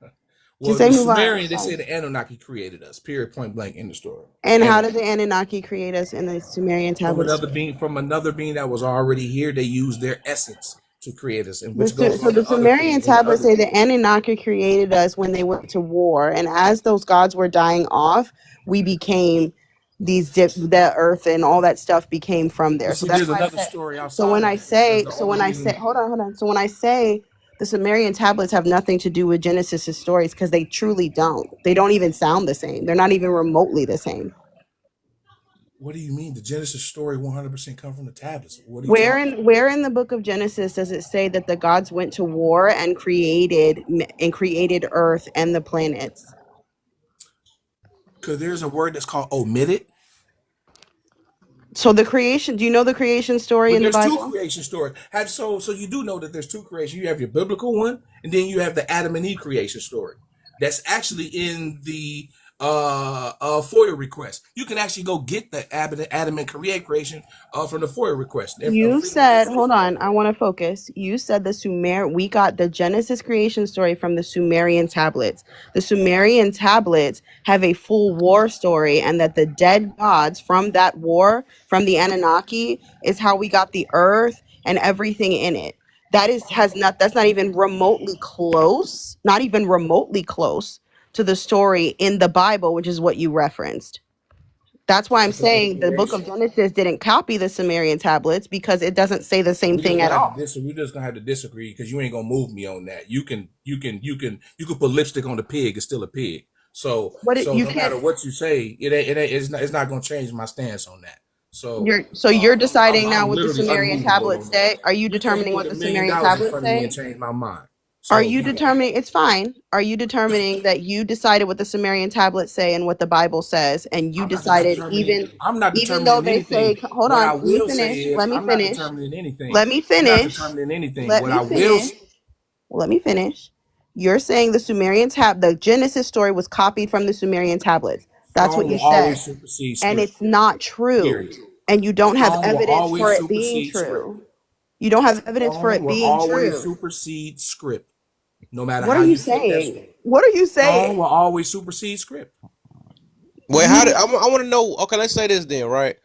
Well, say the move on. Sumerian, they say the Anunnaki created us. Period. Point blank. In the story. And how did the Anunnaki. Anunnaki create us in the Sumerian From tablets? another being, that was already here. They used their essence to create us, and The, which goes So on the to other Sumerian things in the tablets other say the things. Anunnaki created us when they went to war, and as those gods were dying off, we became the earth and all that stuff became from there. But So see, that's there's why I another said. story So outside when of I that, because say, the so only when I say, reason. hold on. So when I say the Sumerian tablets have nothing to do with Genesis' stories, because they truly don't. They don't even sound the same. They're not even remotely the same. What do you mean? The Genesis story 100% come from the tablets. What are you Where talking in about? where in the book of Genesis does it say that the gods went to war and created Earth and the planets? Because there's a word that's called omitted. So the creation, do you know the creation story But in the there's two Bible? creation stories. So you do know that there's two creation. You have your biblical one, and then you have the Adam and Eve creation story. That's actually in the FOIA request. You can actually go get the Adam and create creation from the FOIA request. You Freedom of said, Information hold Act. on, I want to focus. You said we got the Genesis creation story from the Sumerian tablets. The Sumerian tablets have a full war story, and that the dead gods from that war, from the Anunnaki, is how we got the earth and everything in it. That's not even remotely close, not even remotely close to the story in the Bible, which is what you referenced. That's why I'm That's another saying the book of creation. Genesis didn't copy the Sumerian tablets because it doesn't say the same We just thing at gonna have to all. disagree. We just gonna have to disagree because you ain't gonna move me on that. You can put lipstick on the pig. It's still a pig. So What so you no can't matter what you say, it's not gonna change my stance on that. So you're deciding now I'm what the literally Sumerian unmovable tablets on that. say. Are you You can't determining put what a the million Sumerian dollars in tablets front of me and say? change my mind. Are So you determining it's fine? Are you determining that you decided what the Sumerian tablets say and what the Bible says, and you decided I'm not even though determining they say, anything. hold What I on, let me will say finish. is Let me I'm not finish. determining anything. Let me You're not finish. determining anything. Let What me I will finish. Let me finish. You're saying the Genesis story was copied from the Sumerian tablets. That's what tone you will said. always supersede And script. it's not true. Period. And you don't have Tone will evidence for always it being supersede script. true. You don't have evidence for Tone it will being always true. supersede script. No matter What how are you you flip that saying? script. What are you Tone saying? will always supersede script. Wait, how did You I want to know? Okay, let's say this then, right?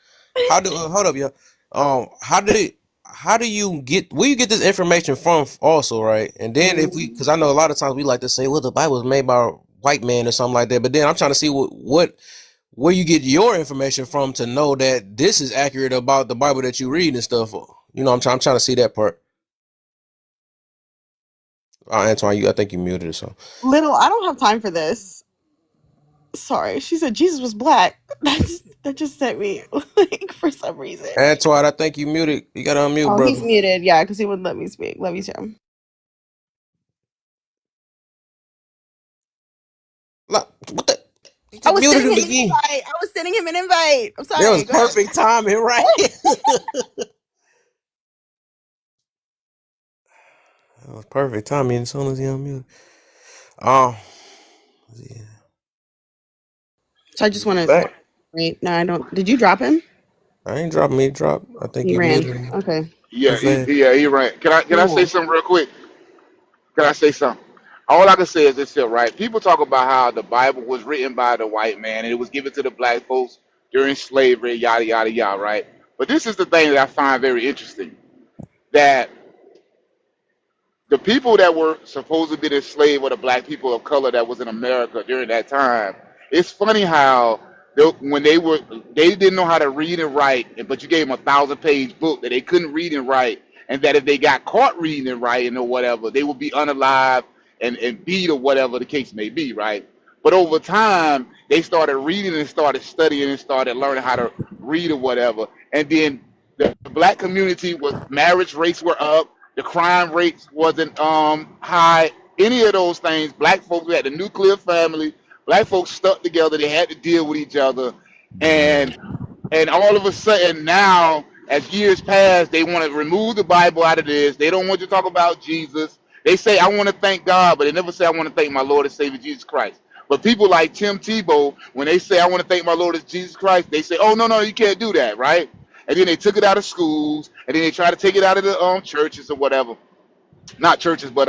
How do hold up, yeah? How did it? How do you get where you get this information from? Also, right? And then if we, because I know a lot of times we like to say, well, the Bible was made by a white man or something like that. But then I'm trying to see what where you get your information from to know that this is accurate about the Bible that you read and stuff. You know, I'm trying to see that part. Antoine, I think you muted or something. Little, I don't have time for this. Sorry. She said Jesus was black. That just sent me like for some reason. Antoine, I think you muted. You got to unmute, Oh, he's brother. muted. Yeah, because he wouldn't let me speak. Let me tell him. Look, what the? You I just was muted sending him him an again. invite. I was sending him an invite. I'm That was sorry. Go ahead. perfect timing, right? That was perfect timing as soon as he unmuted. Oh, yeah. So I just want to Back. wait. No, I don't. Did you drop him? I ain't dropping me. Drop. I think He you ran. muted him Okay. too Yeah, fast. he ran. Can He I say ran. something real quick? Can I say something? All I can say is this here, right? People talk about how the Bible was written by the white man and it was given to the black folks during slavery, yada yada yada, right? But this is the thing that I find very interesting. That the people that were supposed to be the slave were the black people of color that was in America during that time. It's funny how when they didn't know how to read and write, but you gave them a 1,000-page book that they couldn't read and write, and that if they got caught reading and writing or whatever, they would be unalive and beat or whatever the case may be, right? But over time, they started reading and started studying and started learning how to read or whatever, and then the black community was marriage rates were up, the crime rates wasn't high, any of those things. Black folks, we had the nuclear family, black folks stuck together, they had to deal with each other, and all of a sudden now, as years pass, they want to remove the Bible out of this. They don't want to talk about Jesus. They say I want to thank God, but they never say I want to thank my Lord and Savior Jesus Christ. But people like Tim Tebow, when they say I want to thank my Lord and Jesus Christ, they say, oh no, you can't do that, right? And then they took it out of schools, and then they try to take it out of the churches or whatever. Not churches, but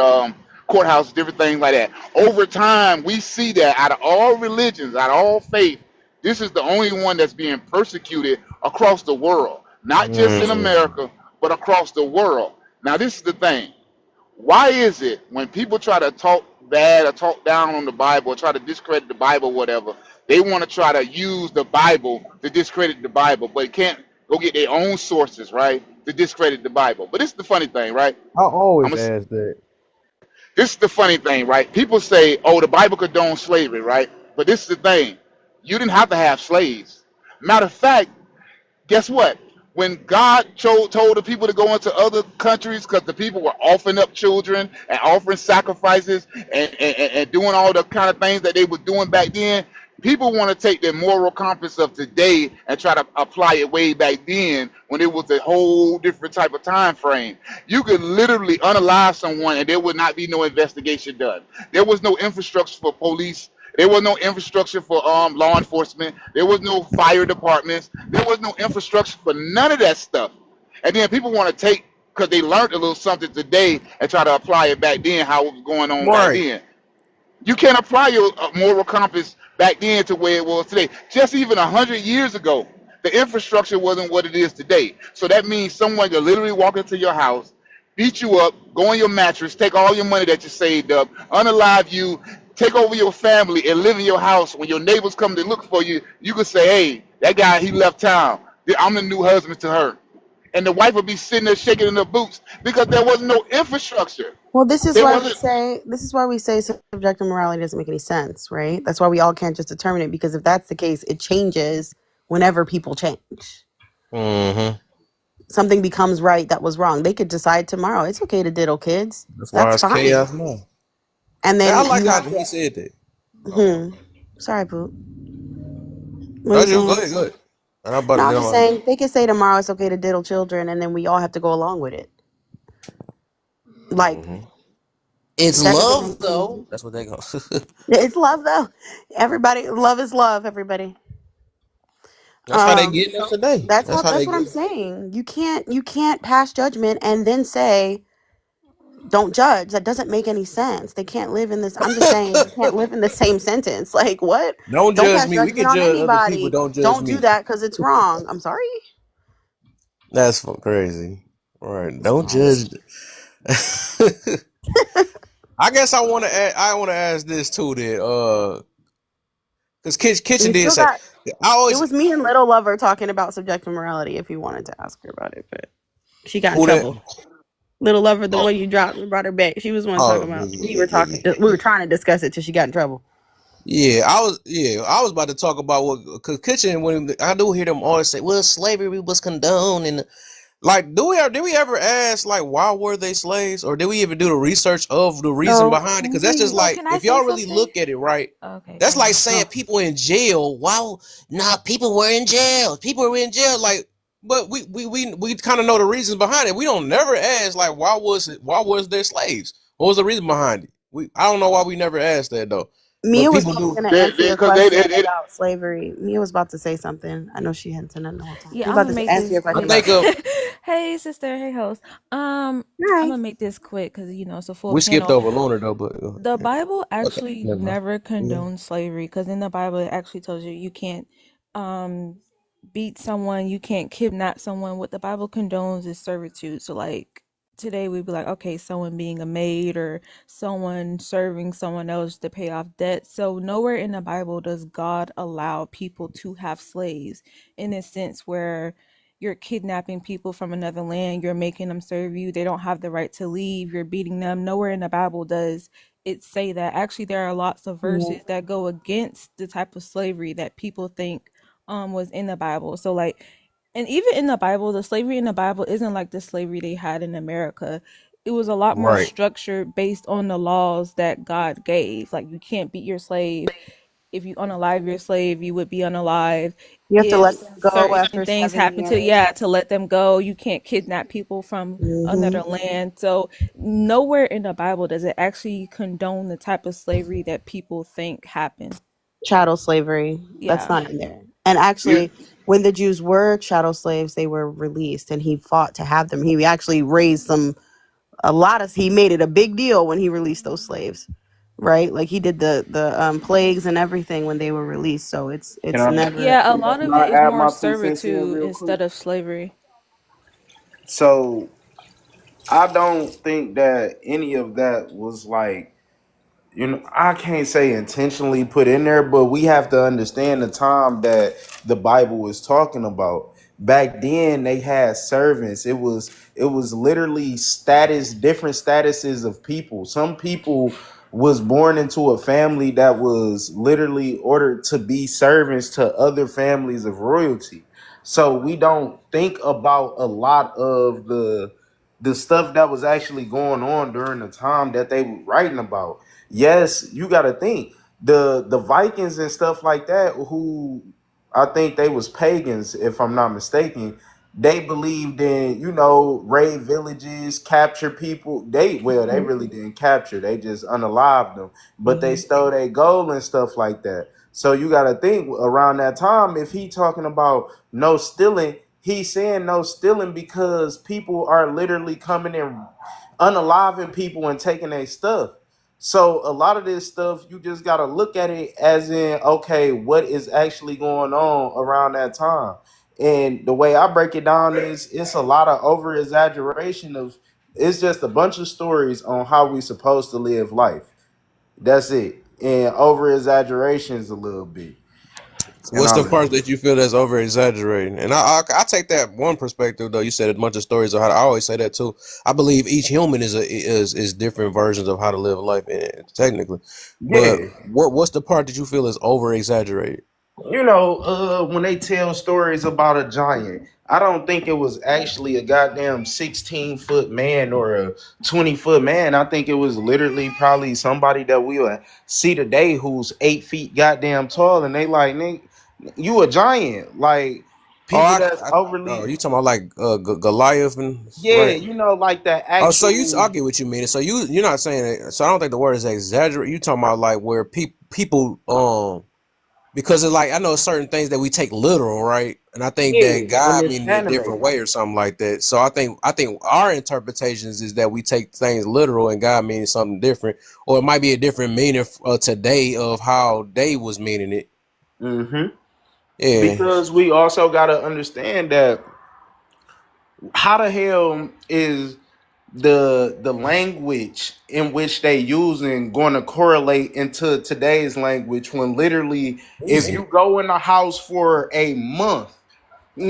courthouses, different things like that. Over time, we see that out of all religions, out of all faith, this is the only one that's being persecuted across the world, not just in Mm. America, but across the world. Now, this is the thing. Why is it when people try to talk bad or talk down on the Bible or try to discredit the Bible, whatever, they want to try to use the Bible to discredit the Bible, but can't go get their own sources, right, to discredit the Bible? But this is the funny thing, right? I I'm always gonna ask that. This is the funny thing, right? People say, "Oh, the Bible condones slavery," right? But this is the thing: you didn't have to have slaves. Matter of fact, guess what? When God told the people to go into other countries because the people were offering up children and offering sacrifices and doing all the kind of things that they were doing back then, people want to take the moral compass of today and try to apply it way back then when it was a whole different type of time frame. You could literally unalive someone and there would not be no investigation done. There was no infrastructure for police. There was no infrastructure for law enforcement. There was no fire departments. There was no infrastructure for none of that stuff. And then people want to take because they learned a little something today and try to apply it back then, how it was going on back Right. then. You can't apply your moral compass back then to where it was today. Just even 100 years ago, the infrastructure wasn't what it is today. So that means someone could literally walk into your house, beat you up, go on your mattress, take all your money that you saved up, unalive you, take over your family and live in your house. When your neighbors come to look for you, you could say, "Hey, that guy, he left town. I'm the new husband to her." And the wife would be sitting there shaking in her boots because there was no infrastructure. Well, this is There why we wasn't. say subjective morality doesn't make any sense, right? That's why we all can't just determine it, because if that's the case, it changes whenever people change. Mm-hmm. Something becomes right that was wrong. They could decide tomorrow it's okay to diddle kids. That's why That's it's fine. chaos now. And Hey, I then like you how have he to. said that. Sorry, Poop. What are No, you you go saying? ahead, go ahead. And I'm about No, to I'm know just saying they could say tomorrow it's okay to diddle children, and then we all have to go along with it. Like it's that doesn't love make any. though. That's what they go. It's love though. Everybody, love is love. Everybody. That's how they getting us So today. That's how that's they what I'm get. saying. You can't pass judgment and then say don't judge. That doesn't make any sense. They can't live in this. I'm just saying they can't live in the same sentence. Like what? Don't Don't judge pass me. We judgment can on judge other people. anybody. Don't judge Don't do me. that because it's wrong. I'm sorry. That's crazy. All right. Don't Sorry. judge. I guess I want to. I want to ask this too. That because Kitchen You did still say. got. I It always was me and Little Lover talking about subjective morality. If you wanted to ask her about it, but she got in who that. trouble. Little Lover, the one you dropped and brought her back. She was the one talking Oh about. We yeah, were yeah, talking. We were trying to discuss it till she got in trouble. yeah. I was about to talk about what because Kitchen when I do hear them always say, "Well, slavery was condoned," and like, did we ever ask like why were they slaves, or did we even do the research of the reason No, behind it? Because that's just we. Oh, like can I if say y'all really something? look at it right, Okay, go that's like ahead. saying No. people in jail. Wow, nah, people were in jail. People were in jail. Like, but we kind of know the reasons behind it. We don't never ask like why was there slaves? What was the reason behind it? I don't know why we never asked that though. Mia But was people probably do. going to They answer your because question about slavery. Mia was about to say something. I know she hadn't said nothing the whole time. She Yeah, was I'm about gonna to make answer this your I question quick. about think slavery. Hey, sister. Hey, host. I'm Hi. gonna make this quick because it's a full we skipped panel. over Lunar though, but The Bible okay, actually never mind. never Yeah. condones slavery because in the Bible it actually tells you you can't um beat someone, you can't kidnap someone. What the Bible condones is servitude. So like today we'd be like, okay, someone being a maid or someone serving someone else to pay off debt. So nowhere in the Bible does God allow people to have slaves in a sense where you're kidnapping people from another land, you're making them serve you, they don't have the right to leave, you're beating them. Nowhere in the Bible does it say that. Actually, there are lots of Yeah. verses that go against the type of slavery that people think was in the Bible. So like, and even in the Bible, the slavery in the Bible isn't like the slavery they had in America. It was a lot more Right. structured based on the laws that God gave. Like you can't beat your slave. If you unalive your slave, you would be unalive. You have to If let them go certain after things 7 happen to, years. yeah, to let them go. You can't kidnap people from Hmm. another land. So nowhere in the Bible does it actually condone the type of slavery that people think happened. Chattel slavery. That's Yeah. not in there. And you actually, when the Jews were chattel slaves, they were released, and he fought to have them. He actually raised some he made it a big deal when he released those slaves, right? Like he did the plagues and everything when they were released. So Can it's I never. Yeah, a lot can of I it is add more my 2 cents in servitude real quick? instead of slavery. So I don't think that any of that was like, I can't say intentionally put in there, but we have to understand the time that the Bible is talking about. Back then they had servants. It was literally different statuses of people. Some people was born into a family that was literally ordered to be servants to other families of royalty. So we don't think about a lot of the stuff that was actually going on during the time that they were writing about. Yes, you got to think the Vikings and stuff like that, who I think they was pagans, if I'm not mistaken. They believed in, raid villages, capture people. They Hmm. really didn't capture, they just unalived them, but they Hmm. stole their gold and stuff like that. So you got to think around that time, if he talking about no stealing, he's saying no stealing because people are literally coming in unaliving people and taking their stuff. So a lot of this stuff, you just gotta look at it as in, okay, what is actually going on around that time? And the way I break it down is it's a lot of over exaggeration it's just a bunch of stories on how we supposed to live life. That's it. and over exaggerations a little bit. And What's I the land. part that you feel that's over exaggerating? And I take that one perspective though. You said a bunch of stories of how I always say that too. I believe each human is different versions of how to live life technically. But Yeah. what's the part that you feel is over exaggerated? You know, when they tell stories about a giant, I don't think it was actually a goddamn 16-foot man or a 20-foot man. I think it was literally probably somebody that we would see today who's 8 feet goddamn tall, and they like, Nick, you a giant. Like Oh, people that's overly, oh, you talking about like Goliath and yeah, right? you know, like that Oh, so I actual, get what you mean. So you're not saying it. So I don't think the word is exaggerate. You talking about like where people because it's like I know certain things that we take literal, right? And I think that yeah, when God it's mean it a different animated. way or something like that. So I think our interpretations is that we take things literal and God means something different, or it might be a different meaning today of how they was meaning it. Mm-hmm. Yeah. Because we also got to understand that how the hell is the language in which they using going to correlate into today's language when literally if Easy. you go in the house for a month,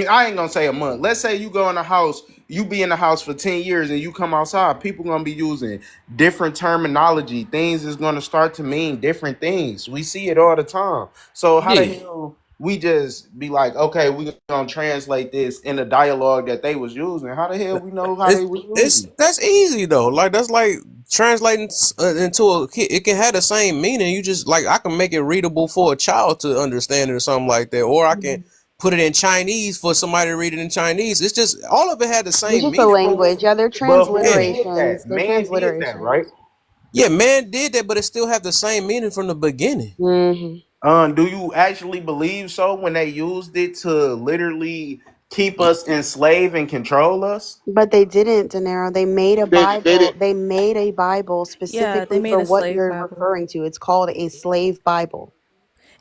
I ain't gonna say a month. Let's say you go in the house, you be in the house for 10 years and you come outside, people gonna be using different terminology. Things is gonna start to mean different things. We see it all the time. So how the Yeah. hell we just be like, okay, we gonna translate this in the dialogue that they was using? How the hell we know how they was It's using it? that's easy though. Like that's like translating into a kid. It can have the same meaning. You just like I can make it readable for a child to understand it or something like that, or I can put it in Chinese for somebody to read it in Chinese. It's just all of it had the It's same just a meaning from language. Yeah, they're But who yeah. did transliterations. that? They're Man did that, right? transliterations. Yeah, man did that, but it still have the same meaning from the beginning. Hmm. Do you actually believe so when they used it to literally keep us enslaved and control us? But they didn't, De Niro. They made a They Bible. did. They made a Bible Yeah, they specifically made for a what slave you're Bible. referring to. It's called a slave Bible.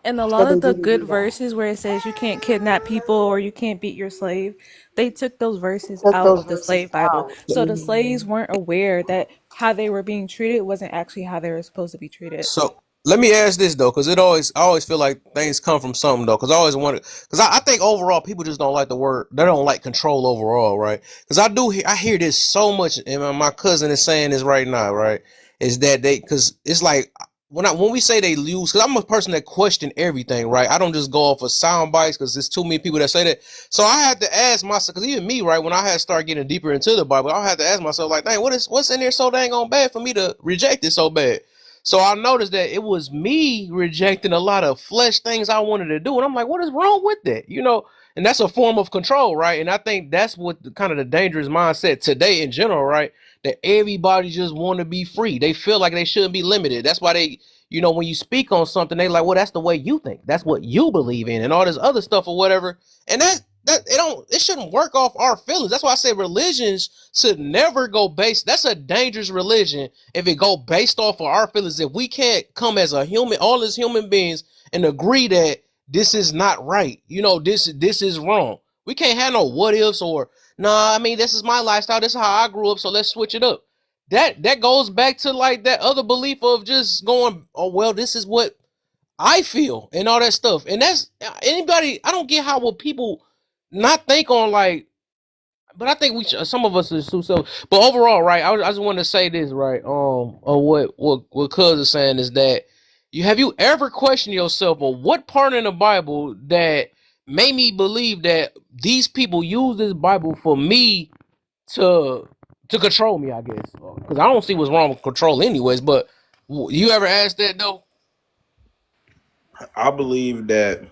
And a So lot they of the didn't good do that. verses where it says you can't kidnap people or you can't beat your slave, they took those verses Took out those of the verses slave Bible. out. So the Hmm. slaves weren't aware that how they were being treated wasn't actually how they were supposed to be treated. So let me ask this though, because I always feel like things come from something though, because I always wanted, because I think overall people just don't like the word, they don't like control overall, right? Because I hear this so much, and my cousin is saying this right now, right? Is that because it's like when we say they lose, because I'm a person that question everything, right? I don't just go off of sound bites because there's too many people that say that. So I had to ask myself, because even me, right, when I had to start getting deeper into the Bible, I had to ask myself, like, dang, what's in there so dang on bad for me to reject it so bad? So I noticed that it was me rejecting a lot of flesh things I wanted to do. And I'm like, what is wrong with that? And that's a form of control, right? And I think that's what kind of the dangerous mindset today in general, right? That everybody just want to be free. They feel like they shouldn't be limited. That's why when you speak on something, they like, well, that's the way you think. That's what you believe in and all this other stuff or whatever. And it shouldn't work off our feelings. That's why I say religions should never go based. That's a dangerous religion if it go based off of our feelings. If we can't come as a human, all as human beings, and agree that this is not right, this is wrong. We can't have no what ifs or nah. I mean, this is my lifestyle. This is how I grew up. So let's switch it up. That goes back to like that other belief of just going, oh well, this is what I feel and all that stuff. And that's anybody. I don't get how will people not think on like, but I think some of us is too self. But overall, right? I just want to say this, right? Or what Cuz is saying is that have you ever questioned yourself or what part in the Bible that made me believe that these people use this Bible for me to control me? I guess because I don't see what's wrong with control, anyways. But you ever asked that though? I believe that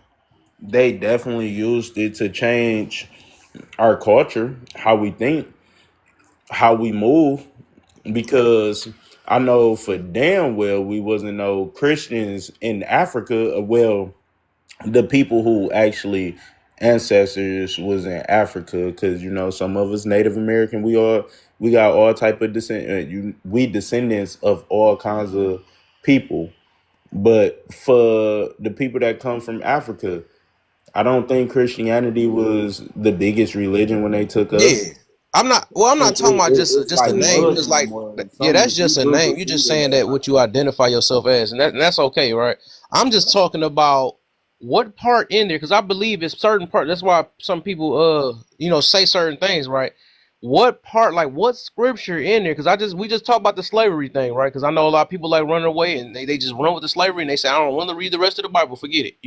they definitely used it to change our culture, how we think, how we move, because I know for damn well we wasn't no Christians in Africa. Well, the people who actually ancestors was in Africa, because some of us Native American, we got all type of descent. We descendants of all kinds of people, but for the people that come from Africa, I don't think Christianity was the biggest religion when they took Yeah, us. I'm not. Well, I'm not talking about It's just a like name. Because Muslim like, or yeah, something. that's If you just a look name. You're just into saying that, that what you identify yourself as, and that's okay, right? I'm just talking about what part in there, because I believe it's certain part. That's why some people, say certain things, right? What part, like what scripture in there? Because we just talked about the slavery thing, right? Because I know a lot of people like running away and they just run with the slavery and they say, I don't want to read the rest of the Bible. Forget it.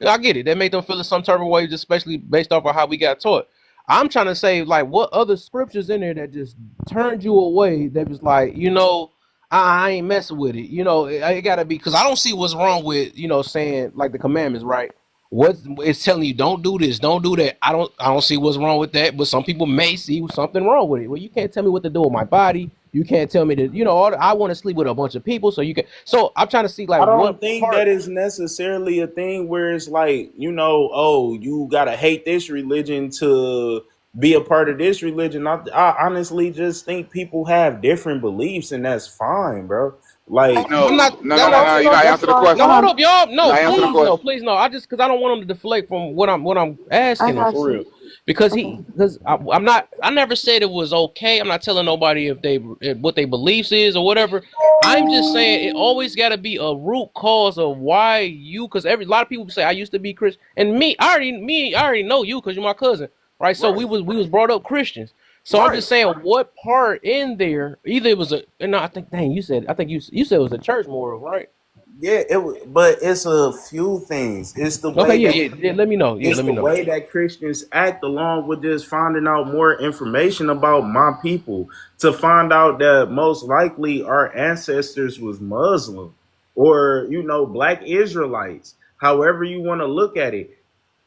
I get it. That made them feel in some type of way, just especially based off of how we got taught. I'm trying to say, like, what other scriptures in there that just turned you away? That was like, I ain't messing with it. It gotta be, because I don't see what's wrong with saying like the commandments, right? What it's telling you, don't do this, don't do that. I don't see what's wrong with that, but some people may see something wrong with it. Well, you can't tell me what to do with my body. You can't tell me that, I want to sleep with a bunch of people, so you can. So I'm trying to see like I what don't think that part. is necessarily a thing where it's like, oh, you gotta hate this religion to be a part of this religion. I honestly just think people have different beliefs, and that's fine, bro. Like, I'm No, not. no, No, no, no, no. no. You're So not that's answering the no. question. Hold up, y'all. You're No, not answering the please, no, question. please, no. Because I don't want him to deflect from what I'm I asking him got for you. real. Because Okay. I'm not. I never said it was okay. I'm not telling nobody what they beliefs is or whatever. I'm just saying it always got to be a root cause of why you. Because a lot of people say I used to be Christian, and I already know you because you're my cousin, right? So right, we was brought up Christians. So I'm right. just saying, what part in there? Either it was no, I think. Dang, you said. I think you said it was a church moral, right? Yeah, but it's a few things. It's the Okay, way yeah, that yeah, yeah. Let me know. Yeah, it's let me the know. way that Christians act, along with just finding out more information about my people, to find out that most likely our ancestors was Muslim or black Israelites. However you want to look at it,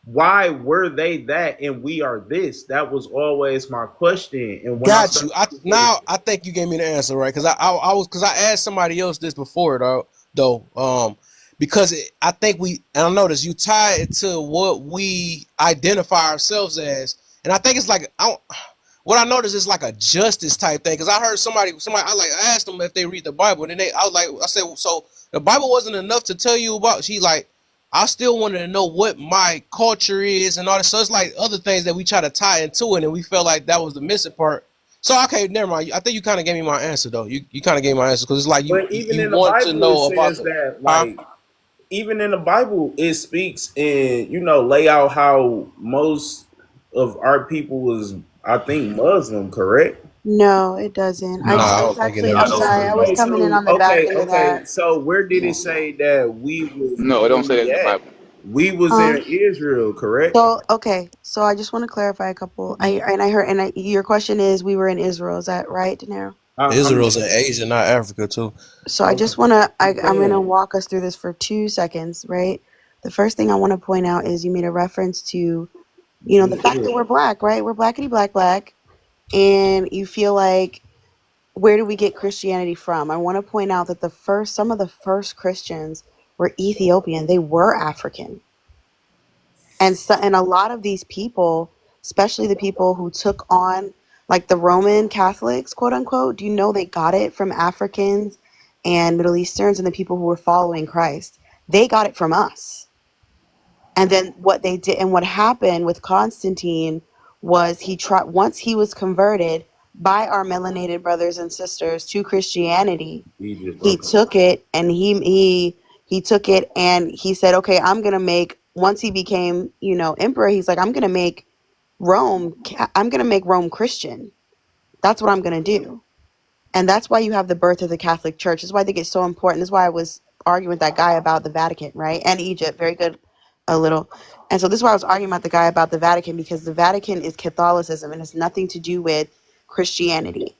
why were they that and we are this? That was always my question. And when I Got started you. I looking at it, now I think you gave me the answer, right? Because I asked somebody else this before though. Because I think and I noticed you tie it to what we identify ourselves as, and I think it's like what I noticed is like a justice type thing. Because I heard somebody I asked them if they read the Bible, and then I said, so the Bible wasn't enough to tell you about. She like, I still wanted to know what my culture is and all that. So it's like other things that we try to tie into it, and we felt like that was the missing part. So okay, never mind. I think you kind of gave me my answer though. You kind of gave me my answer because it's like you but even you in the want to Bible, it know about says the that, huh? like, even in the Bible, it speaks and lay out how most of our people was, I think, Muslim, correct? No, it doesn't. Nah, I It's don't think it actually, ever I'm says sorry, I that. was Okay, coming in so on the back end of okay. that. So where did it say that we was No, it don't say only that in the at? Bible. We was Um, in Israel, correct? so okay, so I just want to clarify a couple. I heard, your question is, we were in Israel. Is that right, Daenerys? I'm Israel's in Asia, not Africa, too. So I okay. just want to, I'm I'm going to saying, walk us through this for 2 seconds, right? The first thing I want to point out is you made a reference to, the fact that we're black, right? We're blackity black, black. And you feel like, where do we get Christianity from? I want to point out that some of the first Christians were Ethiopian. They were African. And a lot of these people, especially the people who took on, like the Roman Catholics, quote unquote, do you know they got it from Africans and Middle Easterns and the people who were following Christ? They got it from us. And then what they did, and what happened with Constantine was he tried, once he was converted by our melanated brothers and sisters to Christianity, Egypt. he Okay. took it and he took it and he said, okay, I'm gonna make, once he became, emperor, he's like, I'm gonna make Rome Christian. That's what I'm gonna do. And that's why you have the birth of the Catholic Church. That's why I think it's so important. That's why I was arguing with that guy about the Vatican, right? And Egypt, very good, a little. And so this is why I was arguing about the guy about the Vatican, because the Vatican is Catholicism and has nothing to do with Christianity.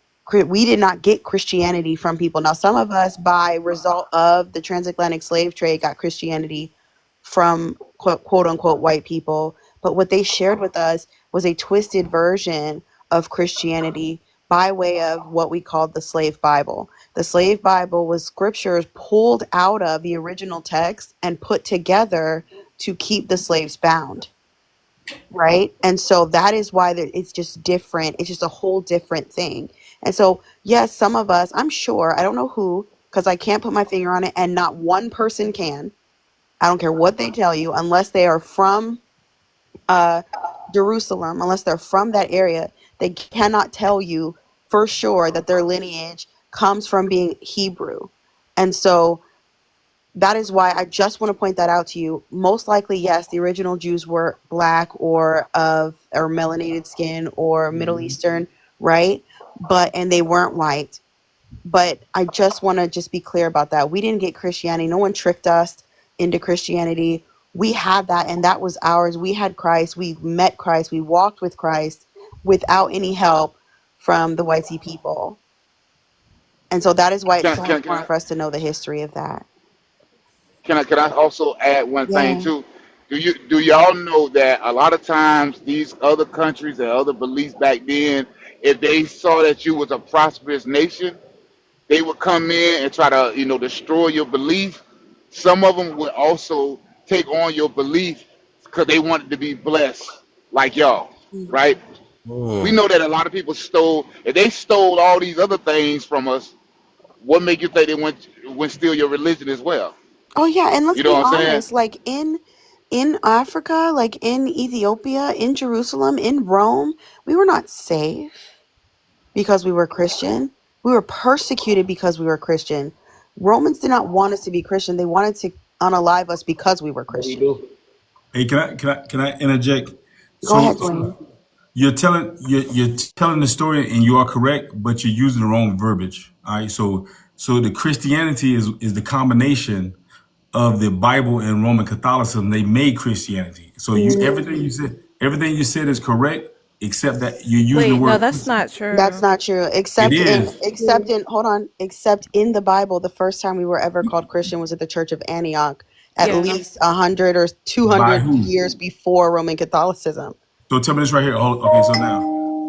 We did not get Christianity from people. Now, some of us, by result of the transatlantic slave trade, got Christianity from quote unquote white people. But what they shared with us was a twisted version of Christianity by way of what we called the slave Bible. The slave Bible was scriptures pulled out of the original text and put together to keep the slaves bound, right? And so that is why it's just different. It's just a whole different thing. And so, yes, some of us, I'm sure, I don't know who, because I can't put my finger on it, and not one person can. I don't care what they tell you, unless they are from Jerusalem, unless they're from that area, they cannot tell you for sure that their lineage comes from being Hebrew. And so that is why I just want to point that out to you. Most likely, yes, the original Jews were black or melanated skin or Middle Eastern, right? And they weren't white. But I just want to just be clear about that. We didn't get Christianity. No one tricked us into Christianity. We had that, and that was ours. We had Christ. We met Christ. We walked with Christ without any help from the whitey people. And so that is why it's so important for us to know the history of that. Can I also add one thing Yeah. too? Do y'all know that a lot of times these other countries and other beliefs back then, if they saw that you was a prosperous nation, they would come in and try to, destroy your belief. Some of them would also take on your belief because they wanted to be blessed like y'all, right? We know that a lot of people stole. If they stole all these other things from us, what make you think they went steal your religion as well? Oh yeah, and let's You know be what I'm saying? honest, like in Africa, like in Ethiopia, in Jerusalem, in Rome, we were not safe because we were Christian. We were persecuted because we were Christian. Romans did not want us to be Christian. They wanted to unalive us because we were Christian. Hey, can I interject? Go ahead, So Dwayne. you're telling the story and you are correct, but you're using the wrong verbiage. All right. So the Christianity is the combination of the Bible and Roman Catholicism. They made Christianity. So everything you said is correct, except that you're using the Wait, no, word that's Christian. not That's true. not true. It is. Except in the Bible, the first time we were ever called Christian was at the Church of Antioch, at Yeah. least 100 or By 200 who? years before Roman Catholicism. So tell me this right here. Okay, so now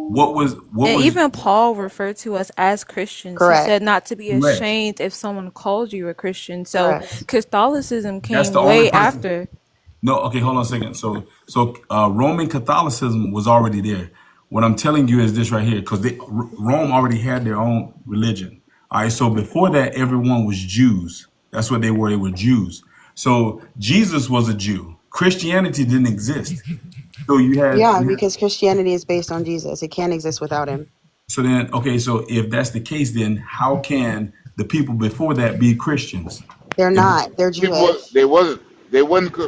what And was even Paul referred to us as Christians. He Correct. said not to be correct? ashamed if someone called you a Christian. So Correct. Catholicism That's the came only way person. after. No, okay, hold on a second. So Roman Catholicism was already there. What I'm telling you is this right here, because Rome already had their own religion. All right, so before that, everyone was Jews. That's what they were. They were Jews. So Jesus was a Jew. Christianity didn't exist. So Yeah, because Christianity is based on Jesus. It can't exist without him. so then okay, so if that's the case, then how can the people before that be Christians? They're If not. They're People Jewish. they wasn't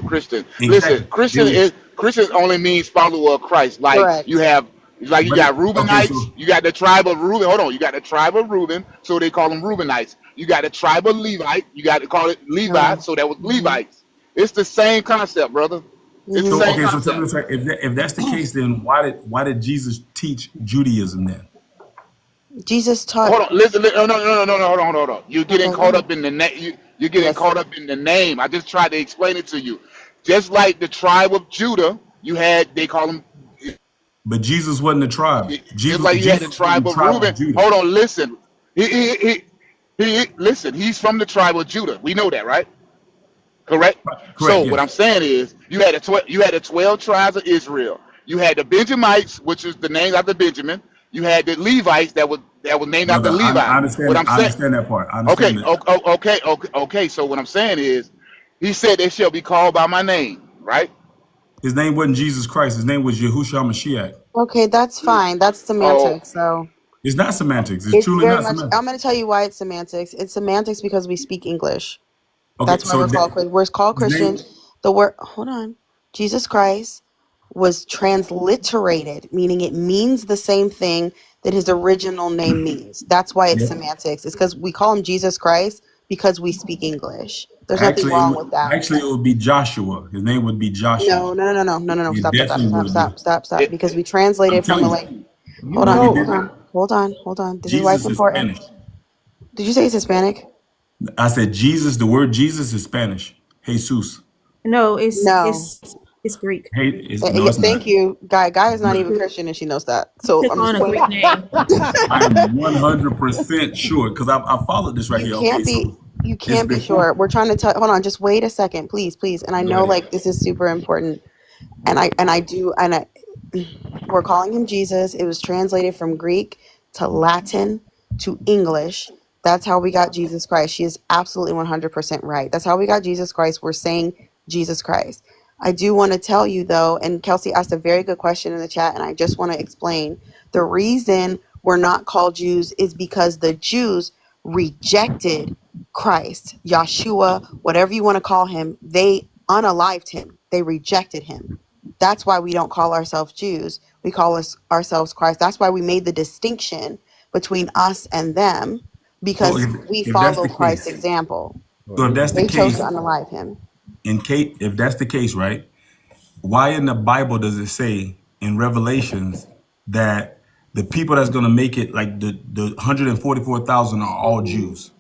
Christian. Listen, exactly, Christian only means follower of Christ. Correct. Like you but got okay, Reubenites, so you got the tribe of Reuben. Hold on, you got the tribe of Reuben, so they call them Reubenites. You got the tribe of Levite, you got to call it Levi, No. so that was Hmm. Levites. It's the same concept, brother. It's the So same okay, so tell me concept. this right. If that's the case, then why did Jesus teach Judaism then? Jesus taught. Hold on, listen, no, hold on. You're getting Okay, go caught ahead. up in the name. You're getting Yes. caught up in the name. I just tried to explain it to you. Just like the tribe of Judah, they call them. But Jesus wasn't a tribe. Just Jesus like you had the Jesus was tribe the of tribe Reuben. of Judah. Hold on, listen. Listen. He's from the tribe of Judah. We know that, right? Correct. Correct. So what Yes. I'm saying is, you had the 12 tribes of Israel. You had the Benjamites, which is the name after Benjamin. You had the Levites that was named after Brother, Levi. I understand What that. I'm I saying, understand that part. I okay, understand that. okay. So what I'm saying is, he said they shall be called by my name, right? His name wasn't Jesus Christ. His name was Yahushua Mashiach. Okay, that's fine. That's Oh, semantics. So It's not semantics. It's it's truly very not much. semantics. I'm going to tell you why it's semantics. It's semantics because we speak English. Okay, That's why so we're called we're called his name. Christians. The word, hold on, Jesus Christ was transliterated, meaning it means the same thing that his original name means. That's why it's Yeah. semantics. It's because we call him Jesus Christ because we speak English. There's nothing Actually, wrong with that. it would be Joshua. His name would be Joshua. No. It definitely would be. Stop. Because we translate I'm it from the telling like. you. You Hold know on, he didn't. hold on. This is why it's Jesus is important. Spanish. Did you say it's Hispanic? I said Jesus. The word Jesus is Spanish. Jesus. No, it's No. it's it's Greek. Hey, no, Yeah, it's not. thank you. Guy is not It's even Greek. Christian and she knows that. He So took I'm on just a pointing Greek name. I am 100% sure because I followed this right You here. can't Okay, be so you it's can't be before. sure. We're trying to tell hold on, just wait a second, please. And I Go know ahead. like this is super important. And I we're calling him Jesus. It was translated from Greek to Latin to English. That's how we got Jesus Christ. She is absolutely 100% right. That's how we got Jesus Christ. We're saying Jesus Christ. I do want to tell you though, and Kelsey asked a very good question in the chat, and I just want to explain the reason we're not called Jews is because the Jews rejected Christ, Yahshua, whatever you want to call him. They unalived him. They rejected him. That's why we don't call ourselves Jews. We call ourselves Christ. That's why we made the distinction between us and them, So because we if that's follow the Christ's case, example. so if that's the They chose to case, unalive him. if that's the case, right? Why in the Bible does it say in Revelations that the people that's going to make it, like the 144,000, are all Jews?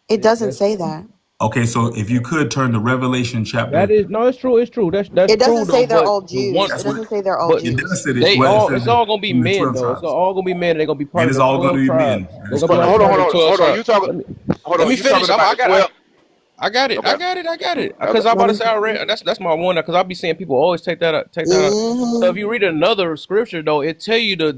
It doesn't That's, say that. Okay, so if you could turn to Revelation that chapter, is no, it's true. It's true. That's It true doesn't though. say they're But all the one, Jews. It that's what doesn't say they're all but it Jews. does say. That, they well, it all, says it's all gonna be in the men 12 though. It's tribes, all gonna be men. And they're gonna be part and of it's the all going to 12 be tribes. men. That They're is gonna be Hold on, like correct. hold on, part hold of the on, 12 hold on. tribes. You talking? Hold Let on. me You talking finish. about I the got it. 12? I got it. Okay. Because Okay. I'm about Let to me. say I read. That's my one. Because I be seeing people always take that out. Take that out. So if Mm-hmm. you read another scripture though, it tell you the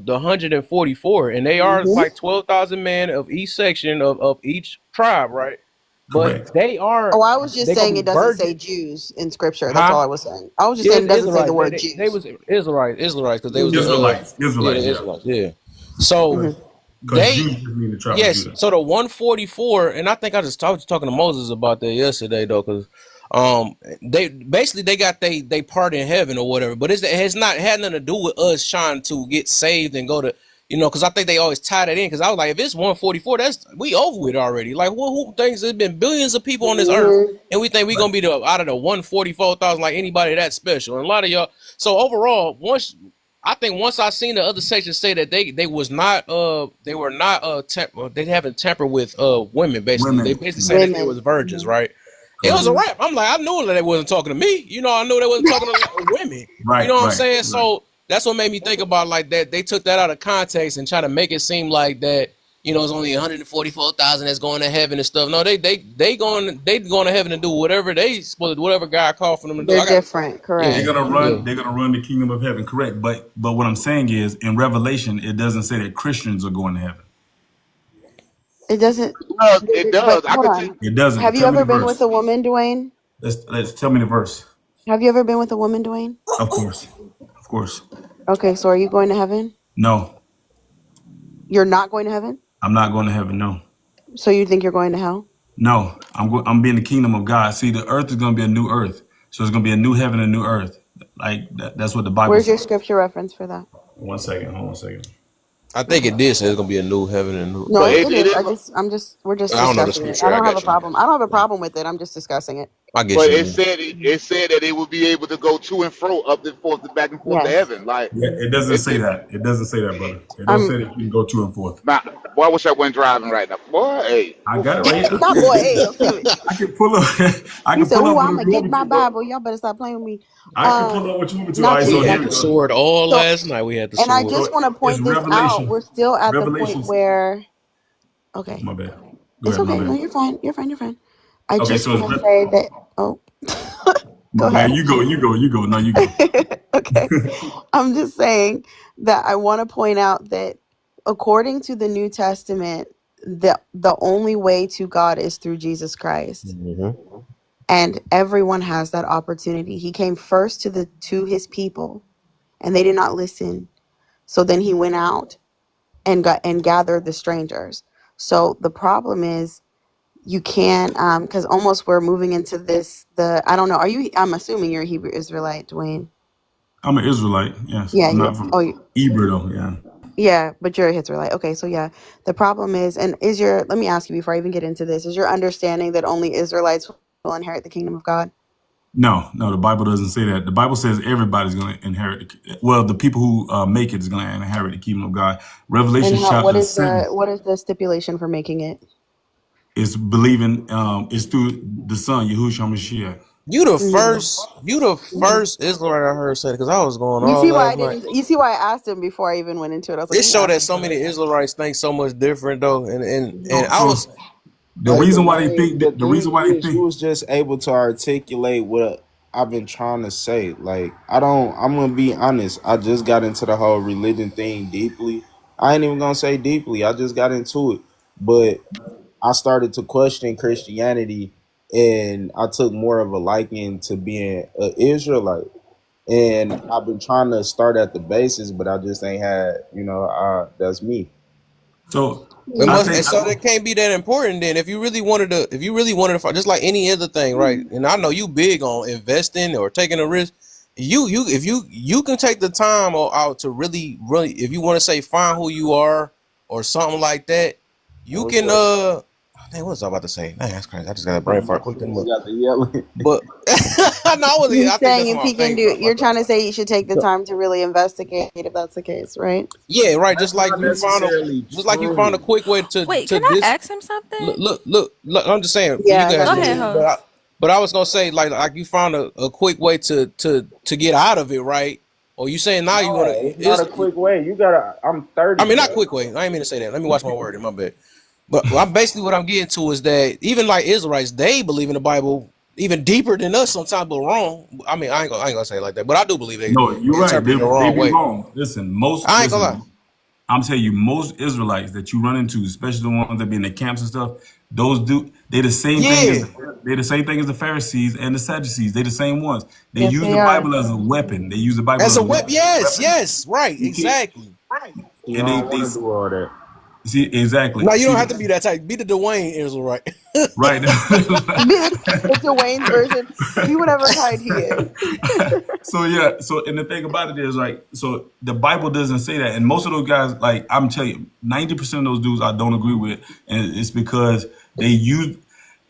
144, and they are Mm-hmm. like 12,000 men of each section of each tribe, right? But Correct. they Oh, are I was just they gonna saying be it doesn't say virgin, Jews in scripture. That's all huh? I was saying. I was just Yeah, saying it's it doesn't say the Israelites. word They Jews. was Israelites because they was the Mm-hmm. yeah, Israelites, the yeah. Israelites, yeah. So Mm-hmm. Because they Jews just mean the tribe of yes, Judah. so the 144, and I think I just talking to Moses about that yesterday though, because they basically they got they part in heaven or whatever, but it has not had nothing to do with us trying to get saved and go to, because I think they always tie that in, because I was like, if it's 144, that's we over with already. Like who thinks there's been billions of people on this earth Mm-hmm. and we think we Right. gonna be out of the 144,000 like anybody that special, and a lot of y'all. So overall, once I seen the other section say that they was not they were not they haven't tampered with women, basically they Women. basically say Right. that they was Women. virgins, Mm-hmm. right? It was Correct. a Mm-hmm. wrap. I'm like, I knew that they wasn't talking to me. I knew they wasn't talking to women. You know Right. what I'm Right. saying? Right. So that's what made me think about like that. They took that out of context and try to make it seem like that. It's only 144,000 that's going to heaven and stuff. No, they going to heaven and do whatever they supposed to, whatever God called for them to do. They're I got different. yeah, Correct. yeah. They're gonna run the kingdom of heaven, correct. But what I'm saying is in Revelation, it doesn't say that Christians are going to heaven. It doesn't. It does. It But does. I hold could see. on. It doesn't. Have you Tell me ever the been with verse. a woman, Dwayne? Let's tell me the verse. Have you ever been with a woman, Dwayne? Of course. Of course. Okay, so are you going to heaven? No, You're not going to heaven? I'm not going to heaven. No. So you think you're going to hell? No. I'm being the kingdom of God. See, the earth is gonna be a new earth. So it's gonna be a new heaven and new earth. Like that's what the Bible Where's says. your scripture reference for that? 1 second, hold on 1 second. I think it did say it's gonna be a new heaven and new. No, But it it is. is. We're just I don't know the discussing it. I scripture. I don't have a got you. problem. I don't have a problem with it. I'm just discussing it. I get But you. it Man. said it said that it would be able to go to and fro, up and forth, back and forth to Yes. heaven. Like Yeah, it doesn't it's say it. that. It doesn't say that, brother. It don't I'm say that you can go to and forth. Now, boy, I wish I wasn't driving right now. Boy, hey, I oof. got it right here. not boy. Hey, don't say it. I can pull up. I He can said, pull up "Ooh, what I'm you gonna want get me my to, bro. Bible. Y'all better stop playing with me." I can pull up what you want me to. All Not right, We so you. here had we the go. sword all So, last night. We had the and I sword. just So want to it's point this out. Revelation. We're still at the point Revelations. where. Oh, Okay, my bad. Go it's ahead, my okay. No, bad. you're fine. You're fine. You're fine. I Okay, just so it's want to say that. Oh, go my bad. ahead. You go. No, you go. Okay. I'm just saying that I want to point out that according to the New Testament, the only way to God is through Jesus Christ. Mm-hmm. And everyone has that opportunity. He came first to his people and they did not listen. So then he went out and gathered the strangers. So the problem is you can't because almost we're moving into this the I don't know. I'm assuming you're a Hebrew Israelite, Dwayne. I'm an Israelite. Yes, Yeah, I'm you not from oh Hebrew though. Yeah. yeah, but you're a Israelite. Okay, so yeah. The problem is, and is your let me ask you before I even get into this, is your understanding that only Israelites will inherit the kingdom of God? No. The Bible doesn't say that. The Bible says everybody's going to inherit. Well, the people who make it is going to inherit the kingdom of God. And Revelation how chapter 7 what is the stipulation for making it? is believing. Is through the Son Yahushua Mashiach. You the Mhm. first Israelite I heard say it, because I was going You all see why last I night. didn't you see why I asked him before I even went into it. I was like, It let me showed ask that him so many first. Israelites think so much different though, and So, I so was the go Hey, ahead. reason why they think the the reason thing why they is, you think was just able to articulate what I've been trying to say. Like, I don't. I'm gonna be honest. I just got into the whole religion thing deeply. I ain't even gonna say deeply. I just got into it, but I started to question Christianity and I took more of a liking to being an Israelite. And I've been trying to start at the basis, but I just ain't had, that's me. So It I must, think and so that can't be that important then. If you really wanted to, just like any other thing, right? And I know you big on investing or taking a risk. If you can take the time out to really, really, if you want to say find who you are or something like that, you What's can. up? Dang, what was I about to say? Man, that's crazy. I just got a brain fart quick. You got the yelling. But no, I wasn't. He's I think saying that's if my he can pain. do it, you're trying to say you should take the time to really investigate if that's the case, right? Yeah, right. That's not necessarily Just like you found a true. quick way to Wait, to can I this. ask him something? Look. I'm just saying. You Yeah, can go ask Go me, ahead, ahead. but host. I was gonna say like you found a quick way to get out of it, right? Or you saying now you want No, to it's not a quick way. I'm 30, I mean, not bro. quick way. I didn't mean to say that. Let me watch my word. In my bad. But I'm basically what I'm getting to is that even like Israelites, they believe in the Bible even deeper than us sometimes, but wrong. I mean, I ain't gonna say it like that, but I do believe they no, you're right. interpret it the They wrong be way. wrong. I ain't gonna lie. I'm telling you, most Israelites that you run into, especially the ones that be in the camps and stuff, they the same thing as Yeah, the Pharisees and the Sadducees. They the same ones. They Yes, use they the are. Bible as a weapon. They use the Bible as as a a web. Yes, weapon. yes, right, You can't exactly. See, and I don't they want to do all that. see exactly. No, you See don't have to be that type. Be the Dwayne Israelite. right. Be the Dwayne's version. Be whatever kind he is. So yeah, and the thing about it is like, so the Bible doesn't say that, and most of those guys, like I'm telling you, 90% of those dudes I don't agree with, and it's because they use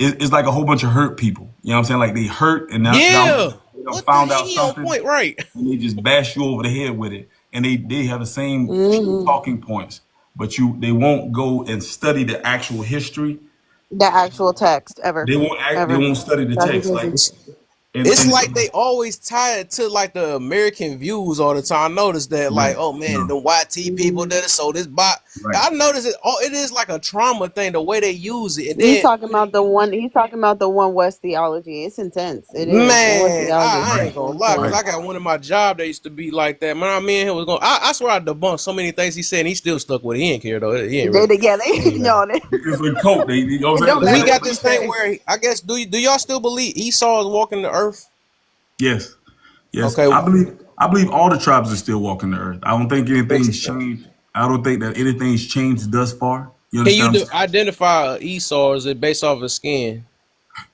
it's like a whole bunch of hurt people. You know what I'm saying? Like they hurt, and now Yeah. they done What the found heck? out He on something, point, right? and they just bash you over the head with it, and they have the same few Hmm. talking points, but they won't go and study the actual history. The actual text ever, They ever. won't study the Drives me text like, crazy. It's and like they always tie it to like the American views all the time. I noticed that, like, right, oh man, no, the YT people Hmm. that so this bot. right. I noticed it. Oh, it is like a trauma thing the way they use it, and He's then talking about the one. He's talking about the one West theology. It's intense. It is. The one man, theology I is ain't gonna lie, cause Right. intense. I got one in my job that used to be like that. Man, me and him was going. I swear I debunked so many things he said, and he still stuck with it. He didn't care though. He ain't They really. together. Anyway. No, It's a cult. You know what it I'm saying? don't Cause he matter Like, what got we this thing say. where I guess do y'all still believe Esau is walking the earth? yes, yes. Okay, I believe all the tribes are still walking the earth. I don't think anything's interesting. changed. I don't think that anything's changed thus far. You Can understand you what I'm saying? identify Esau? Or is it based off his skin?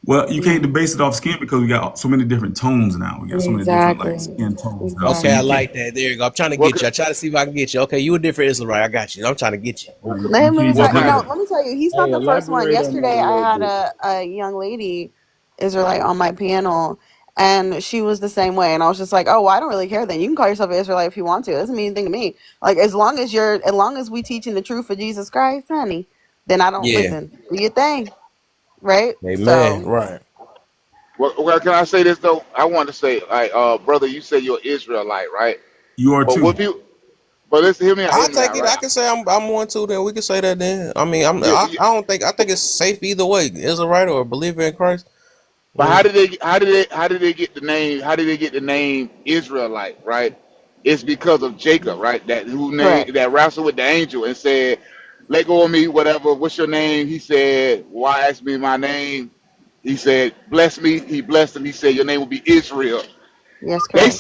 Well, you can't Yeah. base it off skin because we got so many different tones now. We got so many different like Exactly. skin tones now. So Okay, I you Exactly. can't like that. There you go. I'm trying to Well, get you. I try to see if I can get you. Okay, you a different Israelite. I got you. I'm trying to get you. Let you me can't tell just you. do okay. No, that. let me tell you. He's not Hey, the first one. elaborate on that Yesterday, a I little had bit. a young lady, Israelite, on my panel, and she was the same way. And I was just like, oh, well, I don't really care. Then you can call yourself an Israelite if you want to. It doesn't mean anything to me. Like as long as we teaching the truth for Jesus Christ, honey, then I don't Yeah. listen. Do your thing, right? Amen. So Right. Well, can I say this though? I want to say, like, brother, you say you're Israelite, right? You are But what too. you? But listen, I'll hear me take out, it. right? I can say I'm one too. Then we can say that. Then I mean You, you, I think it's safe either way. Israelite or a believer in Christ. but Mm. how did they get the name? How did they get the name Israelite? Right? It's because of Jacob, right? correct. That wrestled with the angel and said, "Let go of me, whatever. What's your name?" He said, "Why ask me my name?" He said, "Bless me." He blessed him. He said, "Your name will be Israel." Yes, They correct.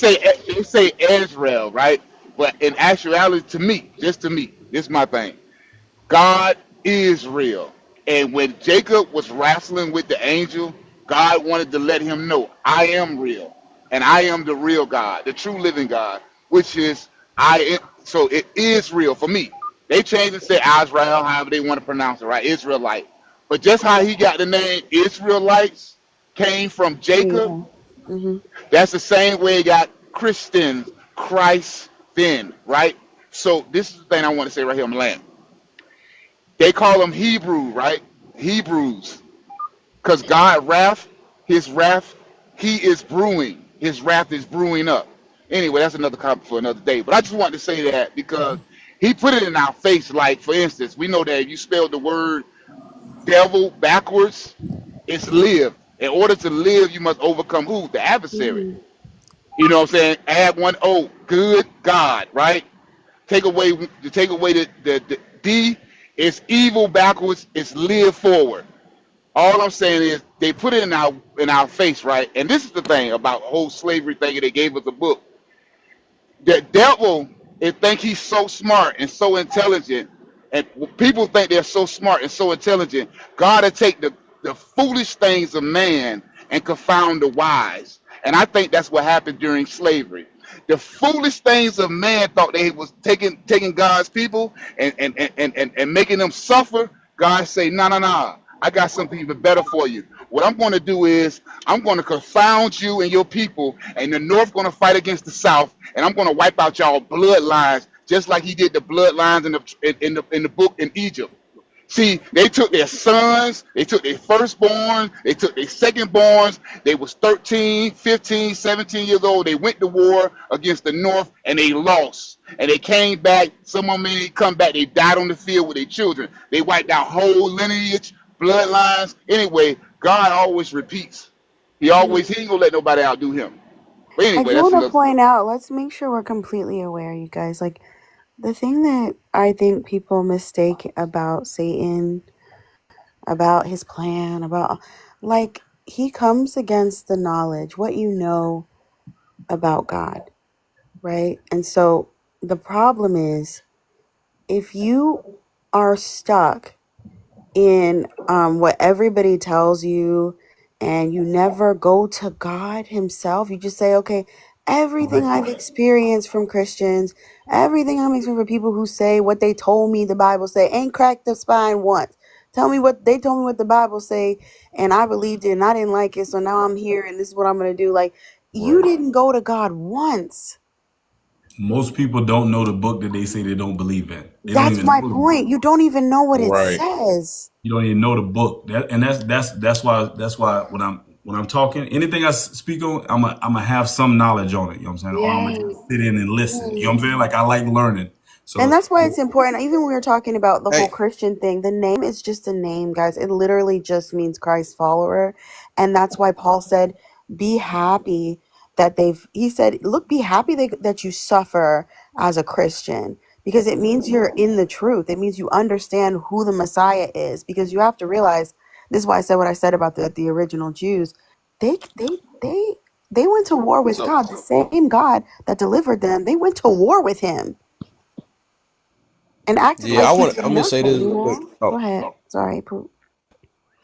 say Israel, right? But in actuality, to me, just to me, this is my thing. God is real. And when Jacob was wrestling with the angel, God wanted to let him know, I am real. And I am the real God, the true living God, which is I am. So it is real for me. They changed and said Israel, however they want to pronounce it, right? Israelite. But just how he got the name Israelites came from Jacob, Yeah. Hmm. that's the same way he got Christians, Christ then, right? So this is the thing I want to say right here on the land. They call them Hebrew, right? Hebrews. Because God wrath, his wrath, he is brewing. His wrath is brewing up. Anyway, that's another topic for another day. But I just wanted to say that because he put it in our face. Like, for instance, we know that if you spell the word devil backwards, it's live. In order to live, you must overcome who? The adversary. Hmm. You know what I'm saying? Add one O, good God, right? Take away the D, it's evil backwards, it's live forward. All I'm saying is they put it in our face, right? And this is the thing about the whole slavery thing. And they gave us a book. The devil, they think he's so smart and so intelligent, and people think they're so smart and so intelligent. God will take the foolish things of man and confound the wise. And I think that's what happened during slavery. The foolish things of man thought they was taking God's people and making them suffer. God say, no, no, no. I got something even better for you. What I'm going to do is I'm going to confound you and your people, and the North going to fight against the South, and I'm going to wipe out y'all bloodlines, just like he did the bloodlines in the book in Egypt. See, they took their sons, they took their firstborn, they took their secondborns. They was 13, 15, 17 years old. They went to war against the North, and they lost. And they came back. Some of them didn't come back. They died on the field with their children. They wiped out whole lineage, bloodlines. Anyway, God always repeats. He ain't gonna let nobody outdo him. But I anyway, do that's want to another. point out, let's make sure we're completely aware, you guys. Like, the thing that I think people mistake about Satan, about his plan, about, like, he comes against the knowledge, what you know about God, right? And so the problem is, if you are stuck in what everybody tells you, and you never go to God himself, you just say, okay, everything I've experienced from Christians, everything I'm experiencing from people who say what they told me the Bible say, ain't cracked the spine once. Tell me what they told me, what the Bible say, and I believed it and I didn't like it, so now I'm here and this is what I'm going to do. Like, you didn't go to God once. Most people don't know the book that they say they don't believe in. They don't That's even my know the book. point. You don't even know what it Right. says. You don't even know the book. That's why when I'm talking, anything I speak on, I'm gonna have some knowledge on it. You know what I'm saying? Or I'm Yeah. gonna just sit in and listen. You know what I'm saying? Like I like learning. And So that's why it's important. Even when we were talking about the whole Hey, Christian thing, the name is just a name, guys. It literally just means Christ follower. And that's why Paul said, be happy that he said, look, be happy that you suffer as a Christian, because it means you're in the truth. It means you understand who the Messiah is, because you have to realize, this is why I said what I said about the original Jews. They, they, they, they went to war with so God, the same God that delivered them. They went to war with him and acted yeah, like he I'm did gonna say nothing, this you real quick. know? Go Oh, ahead. Sorry, Poop.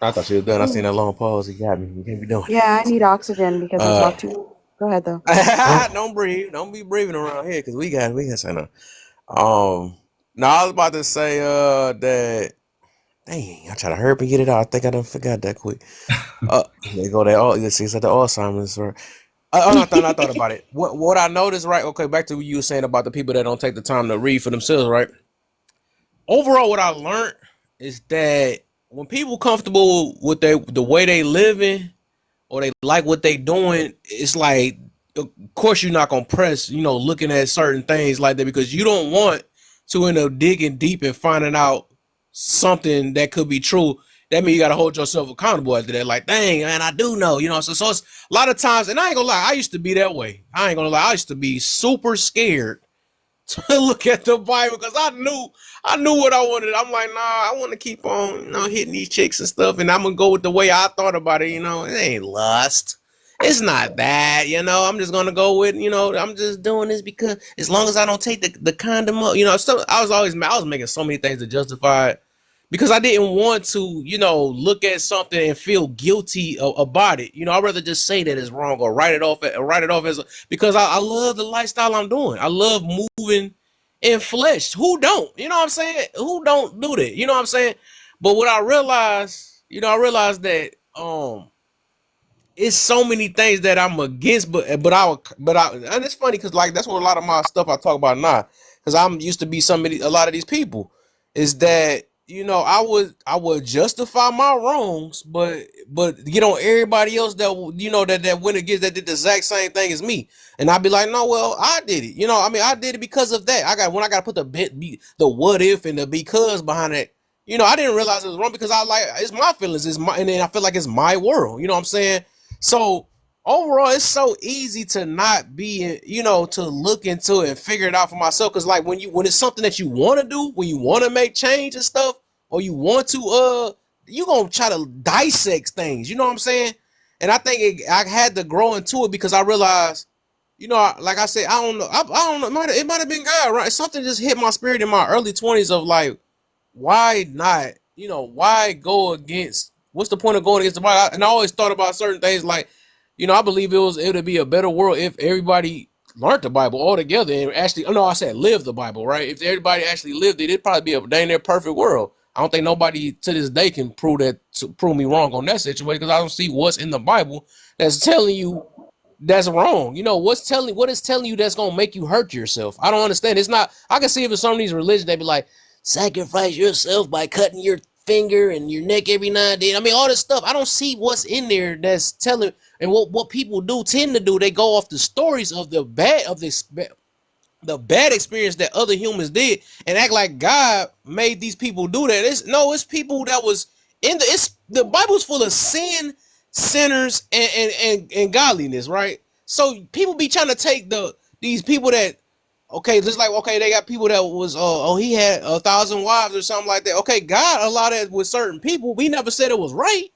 I thought she was done. I seen that long pause. He got me. You can't be doing Yeah, I need oxygen because we it. talk too. Go ahead, though. Don't breathe. Don't be breathing around here because we got something. No, I was about to say that. Dang, I try to hurry up and get it out. I think I done forgot that quick. They go there. Oh, it's at the Alzheimer's. Or no, I thought about it. What I noticed, right? Okay, back to what you were saying about the people that don't take the time to read for themselves, right? Overall, what I learned is that when people comfortable with the way they living or they like what they doing, it's like, of course, you're not gonna press, looking at certain things like that because you don't want to end up digging deep and finding out something that could be true. That means you gotta hold yourself accountable after that. Like, dang, man, I do know, So it's a lot of times, and I ain't gonna lie, I used to be that way. I ain't gonna lie, I used to be super scared to look at the Bible because I knew what I wanted. I'm like, nah, I want to keep on, hitting these chicks and stuff, and I'm gonna go with the way I thought about it. It ain't lust. It's not that, I'm just gonna go with, I'm just doing this because as long as I don't take the condom up, so I was making so many things to justify it because I didn't want to, look at something and feel guilty about it. I'd rather just say that it's wrong or write it off as because I love the lifestyle I'm doing. I love moving in flesh. Who don't? You know what I'm saying? Who don't do that? You know what I'm saying? But what I realized that it's so many things that I'm against, and it's funny because like that's what a lot of my stuff I talk about now, because I'm used to be a lot of these people, is that I would justify my wrongs, but get on everybody else that that went against that did the exact same thing as me, and I'd be like, no, well, I did it, I did it because of that. I got to put the what if and the because behind it. I didn't realize it was wrong because it's my feelings, and then I feel like it's my world. You know what I'm saying? So overall, it's so easy to not be, to look into it and figure it out for myself. Cause like when it's something that you want to do, when you want to make change and stuff, or you want to you gonna try to dissect things. You know what I'm saying? And I think I had to grow into it because I realized, like I said, I don't know. I don't know. It might have been God, right? Something just hit my spirit in my early 20s of like, why not? Why go against? What's the point of going against the Bible? And I always thought about certain things like, I believe it would be a better world if everybody learned the Bible altogether and actually, no, I said live the Bible, right? If everybody actually lived it, it'd probably be a dang near perfect world. I don't think nobody to this day can prove me wrong on that situation because I don't see what's in the Bible that's telling you that's wrong. What is telling you that's gonna make you hurt yourself? I don't understand. It's not. I can see if in some of these religions they be like, sacrifice yourself by cutting your finger and your neck every now and then. I mean, all this stuff. I don't see what's in there that's telling. And what people do tend to do, they go off the stories of the bad experience that other humans did and act like God made these people do that. It's people that was the Bible's full of sin, sinners, and godliness, right? So people be trying to take these people that, okay, just like, okay, they got people that was he had 1,000 wives or something like that. Okay, God allowed that with certain people. We never said it was right.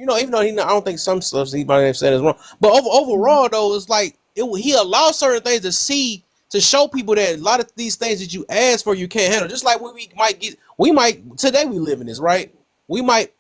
Even though I don't think some stuff he might have said is wrong, but overall though, it's like he allows certain things to show people that a lot of these things that you ask for you can't handle. Just like when we might today we live in this, right? We might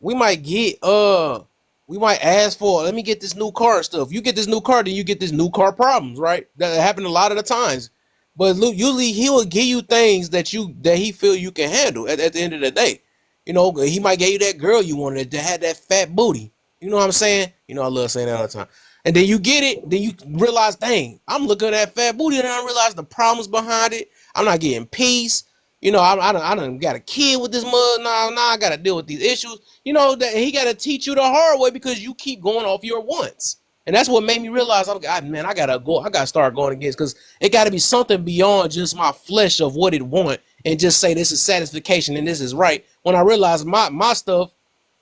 ask for, let me get this new car and stuff. You get this new car, then you get this new car problems, right? That happen a lot of the times. But usually he will give you things that he feel you can handle at the end of the day. He might give you that girl you wanted that had that fat booty. You know what I'm saying? I love saying that all the time. And then you get it, then you realize, dang, I'm looking at that fat booty and I realize the problems behind it. I'm not getting peace. I done got a kid with this mud. Now I got to deal with these issues. That he got to teach you the hard way because you keep going off your wants. And that's what made me realize, I got to start going against, because it got to be something beyond just my flesh of what it want and just say this is satisfaction and this is right. When I realized my stuff,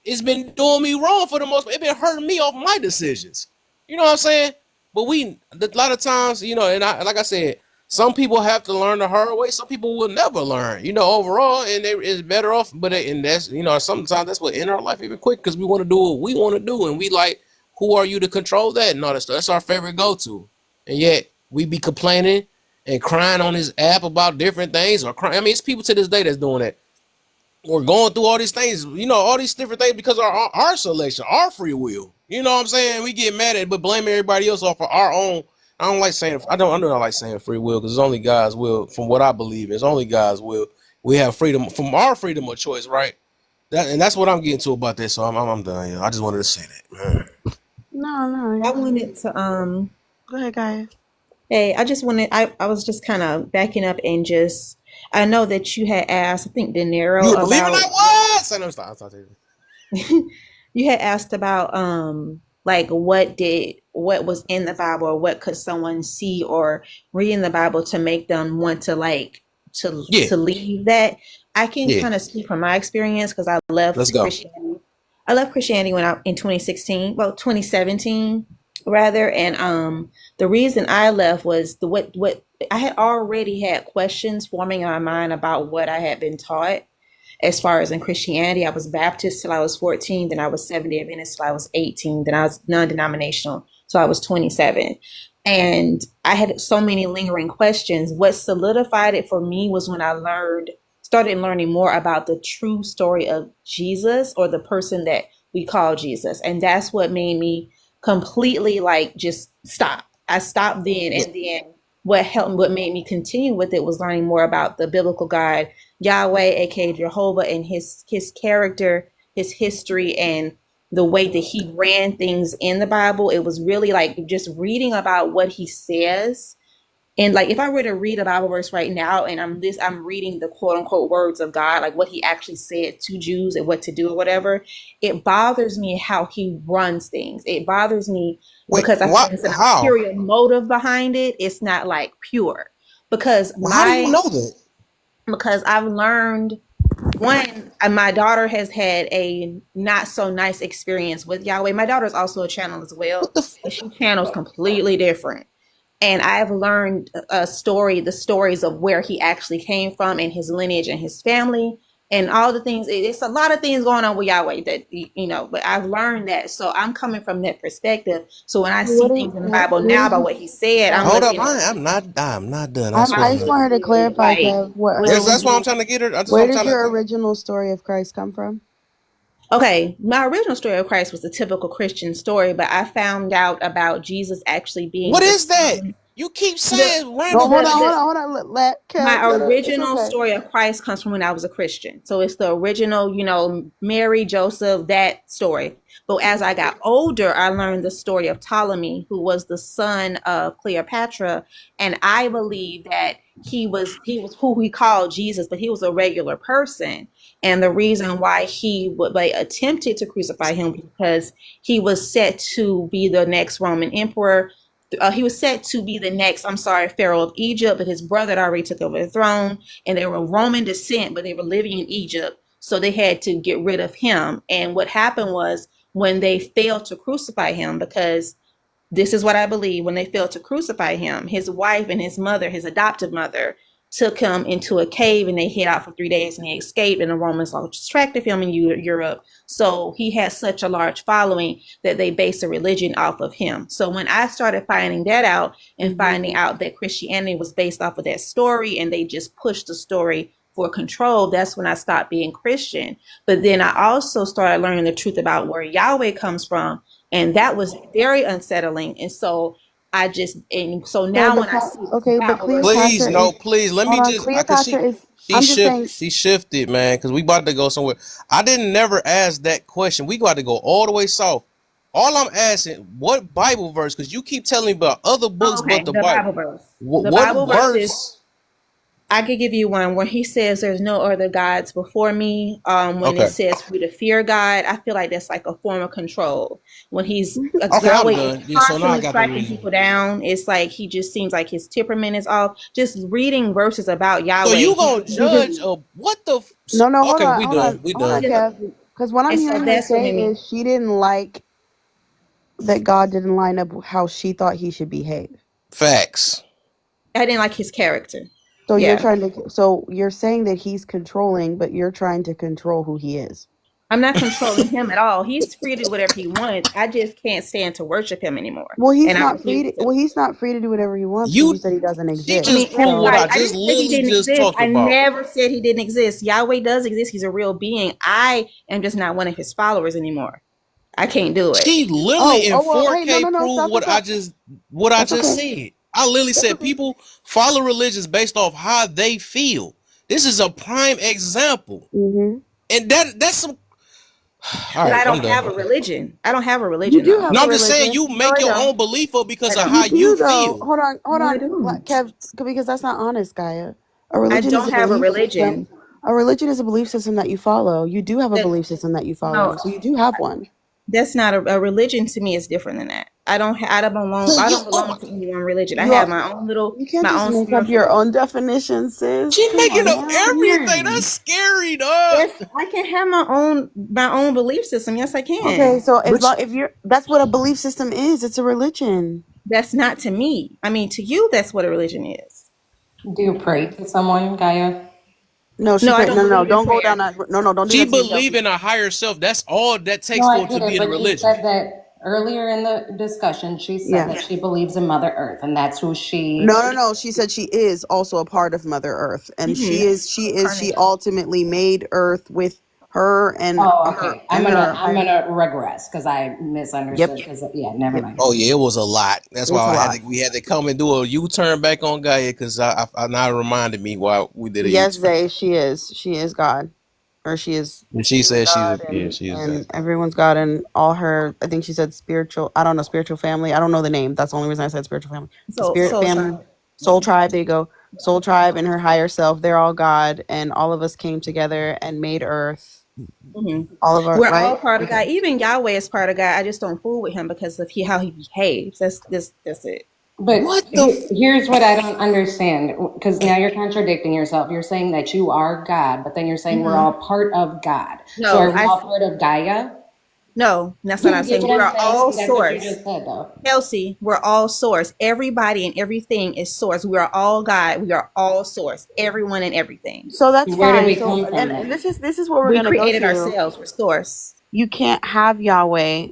it's been doing me wrong for the most part. It's been hurting me off my decisions. You know what I'm saying? But a lot of times, and like I said, some people have to learn the hard way. Some people will never learn, overall, and it's better off. But and that's, sometimes that's what in our life even quick because we want to do what we want to do, and we like, who are you to control that and all that stuff? That's our favorite go-to, and yet we be complaining and crying on this app about different things, or crying. I mean, it's people to this day that's doing that. We're going through all these things, all these different things because of our selection, our free will. You know what I'm saying? We get mad at it, but blame everybody else off of our own. I don't like saying free will because it's only God's will. From what I believe, it's only God's will. We have freedom from our freedom of choice, right? That's what I'm getting to about this. So I'm done. I just wanted to say that. No. I wanted to Go ahead, guys. Hey, I was just kind of backing up and just, I know that you had asked, I think De Niro You believe in about, that? What? I know. Stop. you had asked about, like what was in the Bible or what could someone see or read in the Bible to make them want to to leave that. I can kind of speak from my experience because I left Let's go. Christianity. I left Christianity in 2017 rather, and the reason I left was what I had already had questions forming in my mind about what I had been taught as far as in Christianity. I was Baptist till I was 14, then I was Seventh-day Adventist till I was 18, then I was non-denominational till I was 27. And I had so many lingering questions. What solidified it for me was when I started learning more about the true story of Jesus, or the person that we call Jesus. And that's what made me completely just stop. I stopped then, and then what made me continue with it was learning more about the biblical God, Yahweh, aka Jehovah, and his character, his history, and the way that he ran things in the Bible. It was really just reading about what he says. And if I were to read a Bible verse right now and I'm reading the quote unquote words of God, like what he actually said to Jews and what to do or whatever, it bothers me how he runs things. It bothers me because I think it's an ulterior motive behind it. It's not pure. Because how do you know that? Because I've learned, one, my daughter has had a not so nice experience with Yahweh. My daughter is also a channel as well. But she channels completely different. And I've learned the stories of where he actually came from and his lineage and his family and all the things. It's a lot of things going on with Yahweh that but I've learned that, so I'm coming from that perspective. So when I see things in the Bible now What about did what he said, I'm Hold up, looking at I'm not done. I I swear I'm just not want done. her to clarify, like Kev, what her Yes, that's why I'm original. trying to get her. Where I'm did trying to. your original story of Christ come from? okay, my original story of Christ was a typical Christian story, but I found out about Jesus actually being What the is that? son. You keep The saying No, random. hold on, the hold the on, hold on. Let Kev. my Let her. It's original okay. story of Christ comes from when I was a Christian. So it's the original, Mary, Joseph, that story. But as I got older, I learned the story of Ptolemy, who was the son of Cleopatra, and I believe that he was who we called Jesus, but he was a regular person. And the reason why he would like attempted to crucify him because he was set to be the next Roman emperor. He was set to be the next, I'm sorry, Pharaoh of Egypt, but his brother had already took over the throne, and they were Roman descent, but they were living in Egypt, so they had to get rid of him. And what happened was when they failed to crucify him, because this is what I believe. When they failed to crucify him, his wife and his mother, his adoptive mother, took him into a cave and they hid out for 3 days and he escaped. And the Romans lost track of him in Europe. So he had such a large following that they based a religion off of him. So when I started finding that out and finding out that Christianity was based off of that story and they just pushed the story for control, that's when I stopped being Christian. But then I also started learning the truth about where Yahweh comes from, and that was very unsettling. And so Okay, now when I see but Yahweh, Please, Cleopatra no, is. please. Let Hold me on, just, cause Cleopatra is. she I'm just saying. she shifted, man. Cause we about to go somewhere. I didn't never ask that question. We got to go all the way south. All I'm asking, what Bible verse? Cause you keep telling me about other oh, books but okay, the the Bible. Bible verse. The What Bible verse is, verse? I could give you one where he says there's no other gods before me. When it Okay, says for you to fear God, I feel like that's like a form of control. When he's okay, I'm Yahweh is done. Yeah, so now I constantly got the striking reason. people down. It's like he just seems like his temperament is off. Just reading verses about So Yahweh, you he gonna just judge? What the? No, no, hold Okay, on, we hold done. on, We hold done. on, just Kev. Because what I'm and so hearing her that's what say made me. is she didn't like that God didn't line up with how she thought he should behave. Facts. I didn't like his character. So you're Yeah. trying to. So you're saying that he's controlling, but you're trying to control who he is. I'm not controlling him at all. He's free to do whatever he wants. I just can't stand to worship him anymore. Well, he's And I not free. refuse to. Well, he's not free to do whatever he wants because you You. said he doesn't She I mean, just exist. proved what So I everybody, I just didn't say he literally didn't just exist. talked I about. never said he didn't exist. Yahweh does exist. He's a real being. I am just not one of his followers anymore. I can't do it. She literally oh, in oh well. Hey, no, 4K no, no. proved Stop, stop, stop. what I That's just okay. said. I literally That's said okay. people follow religions based off how they feel. This is a prime example. Mm-hmm. And that's some all But right, I I'm don't done. have a religion. I don't have a You religion do though. have No, a I'm just saying religion. you No, make I your don't. own belief up because I of don't. how You you do though. feel. Hold No, I on, don't. Kev, because that's not honest, Gaia. A I religion is don't a have a belief system. religion. A religion is a belief system that you follow. You do have a That belief system that you follow, no. so you do have one. That's not a religion. To me is different than that. I You don't oh my belong to any one religion. I You have are, my own little, you can't my just own make up spiritual your belief. own definition, sis. she Come making on up now. everything. That's scary, dog. Yes, I can have my own belief system. Yes, I Okay, can. so as But long if you're that's what a belief system is. It's a religion. That's not to me. I mean, to you, that's what a religion is. Do you pray to someone, Gaia? No, she No, I pray. don't No, no, no. believe in Don't go down prayer. that. No, no, don't do she that to me, believe Kelsey. in a higher self. That's all that No, takes for I it to get it, be in a but she religion. said that earlier in the discussion, she said Yeah. that she believes in Mother Earth, and that's who she. No, no, no. She said she is also a part of Mother Earth, and Mm-hmm. she ultimately made Earth with her and Oh, her okay. I'm and gonna her I'm higher. gonna regress because I Yep. misunderstood. Because yeah, never Yep. mind. Oh yeah, it was a lot. That's why It's a lot. we had to come and do a U-turn back on Gaia because I now reminded me why we did a Yes, U-turn. Zay, she is God, or And she she is said God, she is that. and everyone's God, and all her. I think she said spiritual. I don't know, spiritual family. I don't know the name. That's the only reason I said spiritual family. The spirit Soul family, tribe. soul Yeah. tribe. There you go. Soul tribe and her higher self. They're all God, and all of us came together and made Earth. Mm-hmm. All of our We're all right. part of Okay. God. Even Yahweh is part of God. I just don't fool with him because of how he behaves. That's it. But What the? here's what I don't understand, because now you're contradicting yourself. You're saying that you are God, but then you're saying we're Mm-hmm. all part of God. So No, are we all part of Gaia? No, that's not what You I'm get saying. what We I'm are saying? all That's what you source. just said, though. Kelsey, we're all source. Everybody and everything is source. We are all God. We are all source. Everyone and everything. So that's Where did fine. we So come from and then? this is what we're We gonna go created to. ourselves. We're source. You can't have Yahweh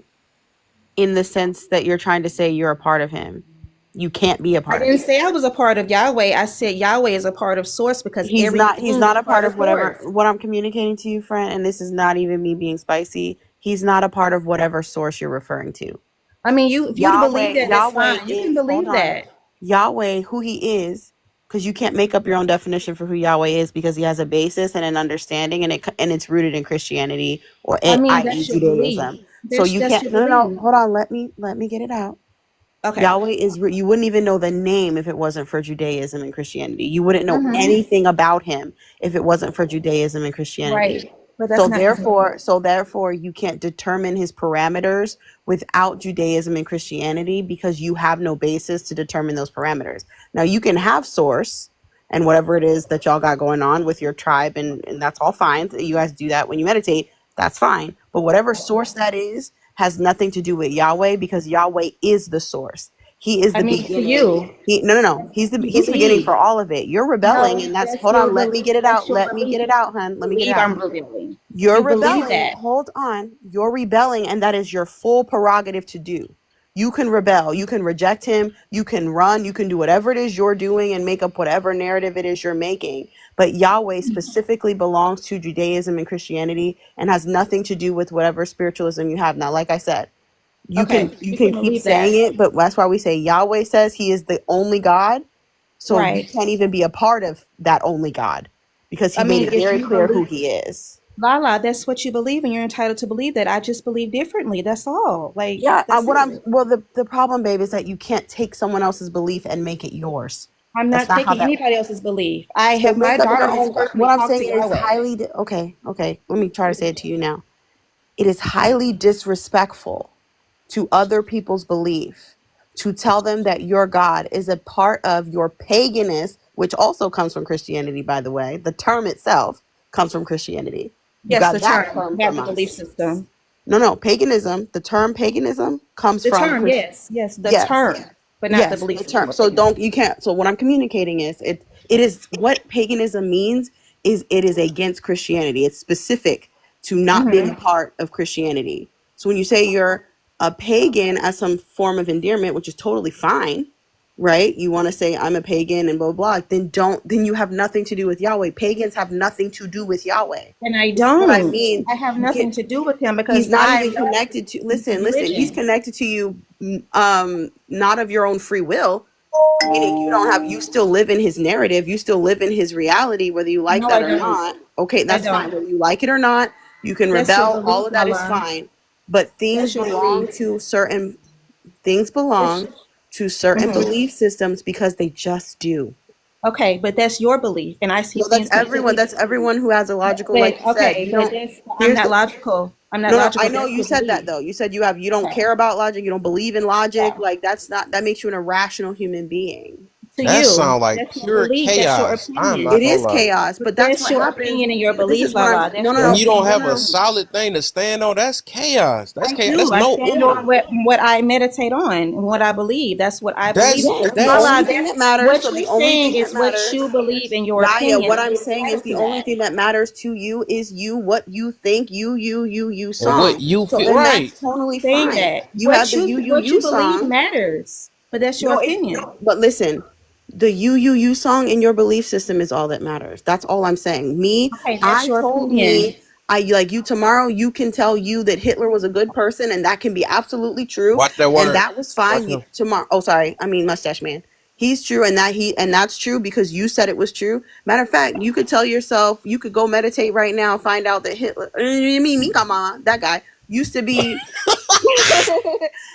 in the sense that you're trying to say you're a part of him. You can't be a I part of didn't him. say I was a part of Yahweh. I said Yahweh is a part of source because He's everything is not a a part part of of whatever source. what I'm communicating to you, friend, and this is not even me being spicy. He's not a part of whatever source you're referring to. I mean, if you believe that, that's Yahweh fine. You can is, hold believe on. that. Yahweh, who he is, because you can't make up your own definition for who Yahweh is because he has a basis and an understanding, and it's rooted in Christianity or I mean, i.e. that's your belief. Judaism. So you That's can't, your no, belief. hold on, let me get it out. Okay. Yahweh is, you wouldn't even know the name if it wasn't for Judaism and Christianity. You wouldn't know Mm-hmm. anything about him if it wasn't for Judaism and Christianity. Right. But that's not his name. So therefore, you can't determine his parameters without Judaism and Christianity because you have no basis to determine those parameters. Now you can have source and whatever it is that y'all got going on with your tribe, and that's all fine. You guys do that when you meditate. That's fine. But whatever source that is has nothing to do with Yahweh because Yahweh is the source. He is I the mean, to beginning. you, No. you He's the beginning believe. for all of it. You're rebelling, No, and that's, that's hold your on, let me belief. get it That's out. your Let me belief. get it out, hun. Let me get it Believe out. I'm rebelling. You're You believe rebelling. that. Hold on. You're rebelling, and that is your full prerogative to do. You can rebel. You can reject him. You can run. You can do whatever it is you're doing and make up whatever narrative it is you're making. But Yahweh specifically belongs to Judaism and Christianity and has nothing to do with whatever spiritualism you have. Now, like I said, Okay, you you can can keep believe saying that. it, but that's why we say Yahweh says he is the only God. So you Right. can't even be a part of that only God because he I made mean, it if very you clear who believe, he is. Lala, that's what you believe, and you're entitled to believe that. I just believe differently. That's all. Like, Yeah, that's it. the problem, babe, is that you can't take someone else's belief and make it yours. I'm That's not not how taking that. anybody else's belief. I So have my make up daughter your has own. personally What I'm talked to saying is Yahweh. okay. Let me try to say it to you now. It is highly disrespectful to other people's belief to tell them that your God is a part of your paganism, which also comes from Christianity, by the way. The term itself comes from Christianity. You Yes, got the that term, term not from the belief us. system. No, paganism. The term paganism comes The from term, Christ. yes, the Yes, term, but not the yes, belief the system term. of So don't paganism. you can't. So what I'm communicating is it is what paganism means is it is against Christianity. It's specific to not being a Mm-hmm. part of Christianity. So when you say you're a pagan as some form of endearment, which is totally fine, right? You want to say I'm a pagan and blah blah blah, then you have nothing to do with Yahweh. Pagans have nothing to do with Yahweh. And I This is what I don't. mean. I have You get nothing to do with him He's because not I even love connected to, his listen, he's religion. connected to you not of your own free will, meaning you still live in his narrative, you still live in his reality, whether you like No, that I or don't. not. Okay, I that's fine. don't. Whether you like it or not, you can That's your rebel, all belief, of that is Lala. fine. But That's your belief. things That's, belong to certain mhm. belief systems because they just do. Okay, but that's your belief, and I see No, that's things everyone. completely That's different. everyone who has a logical, like But you said. okay, You but don't. that's I'm Here's not the logical. I'm not No, I logical. know That's you your said that belief. though. You said you don't Okay. care about logic, you don't believe in logic. Yeah. Like that makes you an irrational human being. To That you, sound like that's your pure belief. That's your chaos. I'm opinion. not It gonna is lie. chaos, But but that's that's what your happens. opinion and your But this belief, is what I'm Lala. That's your When you don't opinion. have a solid thing to stand on, that's chaos. That's I chaos. That's do. I no stand on order. what I meditate on and what I believe. That's what I believe. That's Yes, That's the that's only Lala. thing That's that matters. what So you're the only saying thing that is what matters, you believe in your Gaia, opinion, what and I'm you're saying is entitled the to only that. thing that matters to you is what you think, you what song. you So feel then right. that's totally Saying fine. that You have the what you believe song. matters, but that's your No, opinion. but listen, the you song in your belief system is all that matters. That's all I'm saying. Okay, that's your opinion. I like you tomorrow, you can tell you that Hitler was a good person and that can be absolutely true. Watch that And word. that was Watch fine. him. Tomorrow, oh, sorry. I mean, mustache man. He's true. And that's true because you said it was true. Matter of fact, you could tell yourself, you could go meditate right now, find out that Hitler, come on, that guy used to be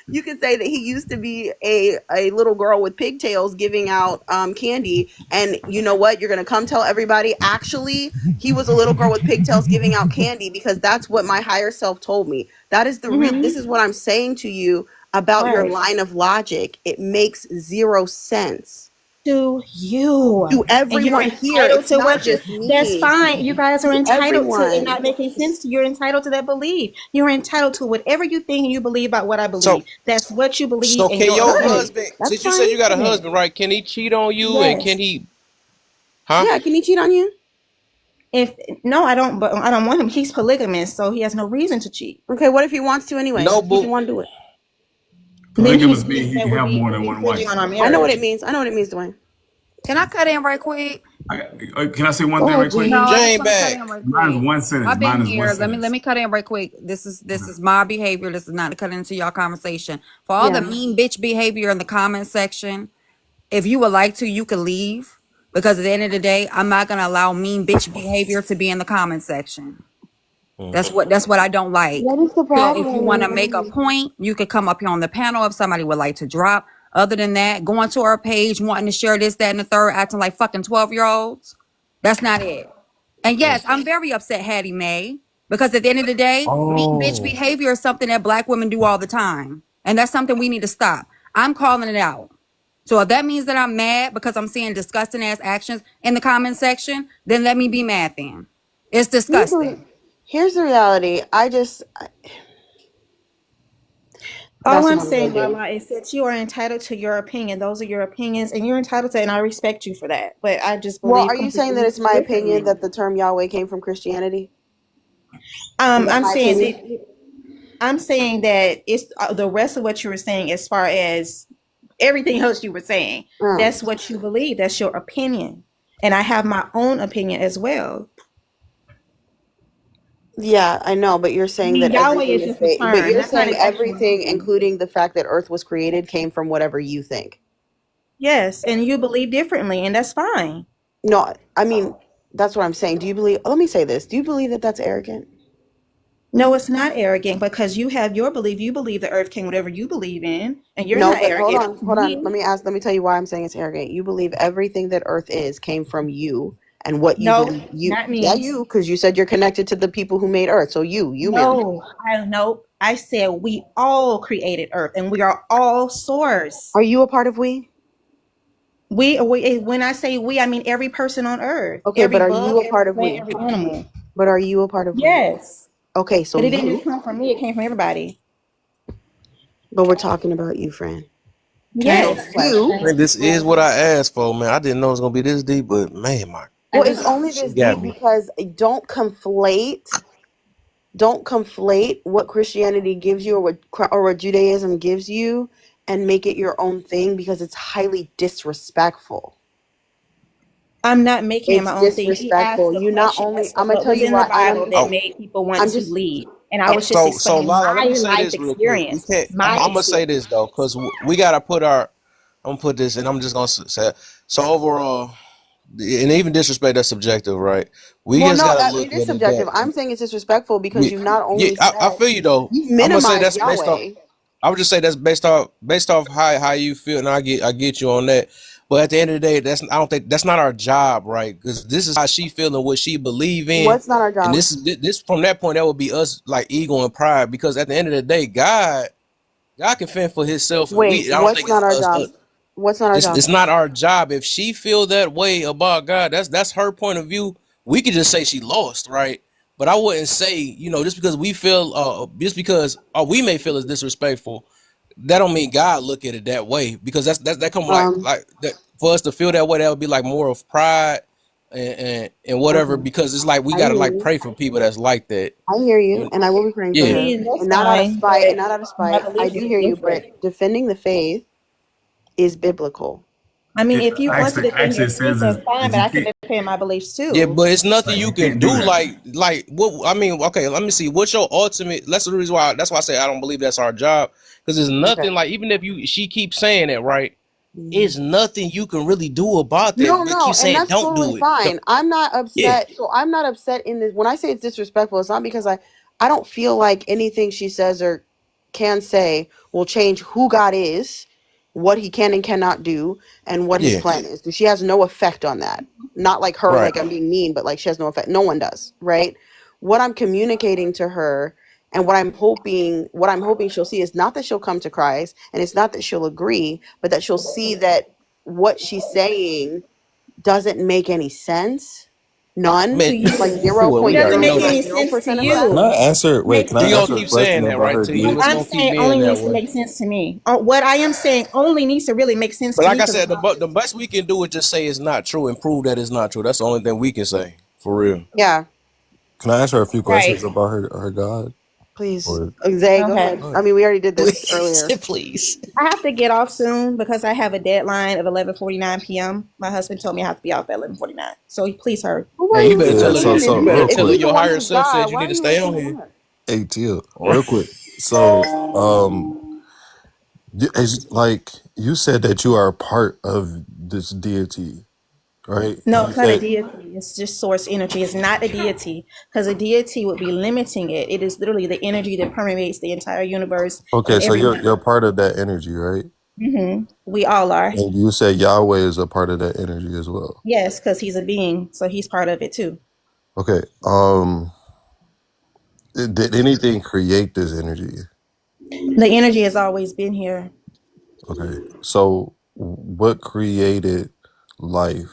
you could say that he used to be a little girl with pigtails giving out candy, and you know what, you're gonna come tell everybody actually he was a little girl with pigtails giving out candy because that's what my higher self told me. That is the real This Mm-hmm. is what I'm saying to you about your Right. line of logic. It makes zero sense. to you. To And you're everyone here. entitled It's to not what you, just that's me. fine. You guys are To entitled to it everyone. not making sense to you. You're entitled to that belief. You're entitled to whatever you think and you believe about what I So believe. That's what you believe so and can your your Good. opinion. husband, That's since you said fine. you got a Yes. husband, right? Can he cheat on you and can Yes. he, huh? Yeah, can he cheat on you? If no, I don't. But I don't want him. He's polygamous, so he has no reason to cheat. Okay, what if he wants to anyway? No, He can but want to do it. Then Polygamous means he that can would have be more than one infringing wife. on our I know what marriage. it means. I know what it means, Dwayne. Can I cut in right quick? Can I say one Go thing ahead, right quick? No, I James. just Jane want to cut bad. in right Mine is quick. one sentence. I've been Mine is one here. Let sentence. me cut in right quick. This is my behavior. This is not to cut into your conversation. For all the Yeah. mean bitch behavior in the comment section, if you would like to, you can leave. Because at the end of the day, I'm not gonna allow mean bitch behavior to be in the comment section. Mm. That's what I don't like. What is the So if you want to make a problem? point, you could come up here on the panel if somebody would like to drop. Other than that, going to our page, wanting to share this, that, and the third, acting like fucking 12-year-olds. That's not it. And Mm. yes, I'm very upset, Hattie Mae, because at the end of the day, mean bitch Oh. behavior is something that black women do all the time. And that's something we need to stop. I'm calling it out. So if that means that I'm mad because I'm seeing disgusting ass actions in the comment section, then let me be mad then. It's Do you believe? disgusting. Here's the reality. All That's I'm what I'm gonna saying, do. Lala, is that you are entitled to your opinion. Those are your opinions, and you're entitled to, and I respect you for that. But I just Well, believe are you saying that completely it's my opinion differently. that the term Yahweh came from Christianity? Is that I'm my saying opinion? that it's the rest of what you were saying, as far as everything else you were saying. Mm. That's what you believe. That's your opinion, and I have my own opinion as well. Yeah, I know, but you're I saying mean, that Yahweh everything is is just a but term. you're That's not saying an actual everything, opinion. including the fact that Earth was created, came from whatever you think. Yes, and you believe differently, and that's fine. No, I mean, that's what I'm saying. Do you believe, let me say this. Do you believe that that's arrogant? No, it's not arrogant because you have your belief. You believe the earth came, whatever you believe in, and you're No, not but hold arrogant. on, To hold on. me, Let me tell you why I'm saying it's arrogant. You believe everything that Earth is came from you and what you no, believe not yeah, me. you, because you said you're connected to the people who made Earth. So you, ma'am. No, I no. I said we all created earth, and we are all source. Are you a part of we? We when I say we, I mean every person on earth, Okay, every but are bug, you a every part of plant, we? every animal. But are you a part of we? Yes, Okay, so but it didn't you, just come from me. It came from everybody. but we're talking about you, friend. You And know, Yes. you, man, this is what I asked for, man. I didn't know it was gonna be this deep, but man, my well, it's only she this got deep me. because don't conflate what Christianity gives you or what Judaism gives you and make it your own thing because it's highly disrespectful. I'm not making it It's my own thing. He asked disrespectful. the You not question only as to I'm gonna what tell was you in the why, and Bible that Oh, made people want I'm to just leave. And I was just so explaining Lala, let me my say life this real quick. We experience. can't. My I'm gonna say experience. this though, because we gotta put our. I'm gonna put this, and I'm just gonna say. So overall, and even disrespect that's subjective, right? We well, just no, gotta look it is at it subjective. that I'm saying it's disrespectful because we. you not Yeah, only I said feel you though. you I'm gonna say minimize that's based off. Yahweh. I would just say that's based off how you feel, and I get you on that. But at the end of the day, I don't think that's not our job, right? Because this is how she feel and what she believe in, What's not our and job? this from that point that would be us like ego and pride. Because at the end of the day, God can fend for Himself, and Wait, we. I don't what's think not our it's job? What's not our job? it's not our job. If she feel that way about God, that's her point of view. We could just say she lost, right? But I wouldn't say, just because we feel, just because we may feel is disrespectful, that don't mean God look at it that way. Because that come Um, like that for us to feel that way. That would be like more of pride and whatever. okay, Because it's like we I hear gotta like you. pray for people that's like that. I hear you, And and I will be praying I for yeah, her, mean, that's and not out of fine, spite, and but not out of my spite. I belief do is hear you, different. but defending the faith is biblical. I mean, It if you want to defend actually your it faith, says that's fine, is but you I can can't defend my beliefs yeah, too. but it's nothing like you you can can't do do. that. Like what I mean. Okay, let me see. What's your ultimate? That's the reason why. That's why I say I don't believe that's our job. Because there's Okay. nothing like even if she keeps saying it right, Mhm. it's nothing you can really do about that. No, They no, keep and saying that's don't totally do it. fine. I'm not Yeah, upset. So I'm not upset in this. When I say it's disrespectful, it's not because I don't feel like anything she says or can say will change who God is, what He can and cannot do, and what His yeah, plan is. She has no effect on that. Not like her, right. like I'm being mean, but like she has no effect. No one does, right? What I'm communicating to her and what I'm hoping she'll see is not that she'll come to Christ, and it's not that she'll agree, but that she'll see that what she's saying doesn't make any sense. None. Man, To Like you. we It doesn't already make know any that. 0.000% sense to of sense. Can I you. answer? Wait, Makes can I You sense gonna answer to a keep you. saying question that, about right? her To you, What it's deity? I'm gonna keep saying being only that needs to way. make sense to me. What I am saying only needs to really make sense But to me like I because said, the best we can do is just say it's not true and prove that it's not true. That's the only thing we can say, for real. Yeah, Can I ask her a few questions right. about her God? please. Or Zay, go Okay. ahead. I mean, we already did this Please, earlier. please. I have to get off soon because I have a deadline of 11:49 p.m. My husband told me I have to be off at 11:49. So please hurry. Well, why Hey, are you you better being tell yeah, her. so offended? You better real If tell her quick. he's the your one higher who's self God, said you why need are to you stay on acting here. God? Hey, Teal, real quick. So, it's like you said that you are a part of this deity, right? No, And you it's not a said, deity. It's just source energy. It's not a deity because a deity would be limiting it. It is literally the energy that permeates the entire universe okay, and so you're everything. part of that energy, right? We all are. And you said Yahweh is a part of that energy as well. Yes, because he's a being, so he's part of it too. Okay. Did anything create this energy? The energy has always been here. Okay. So what created life?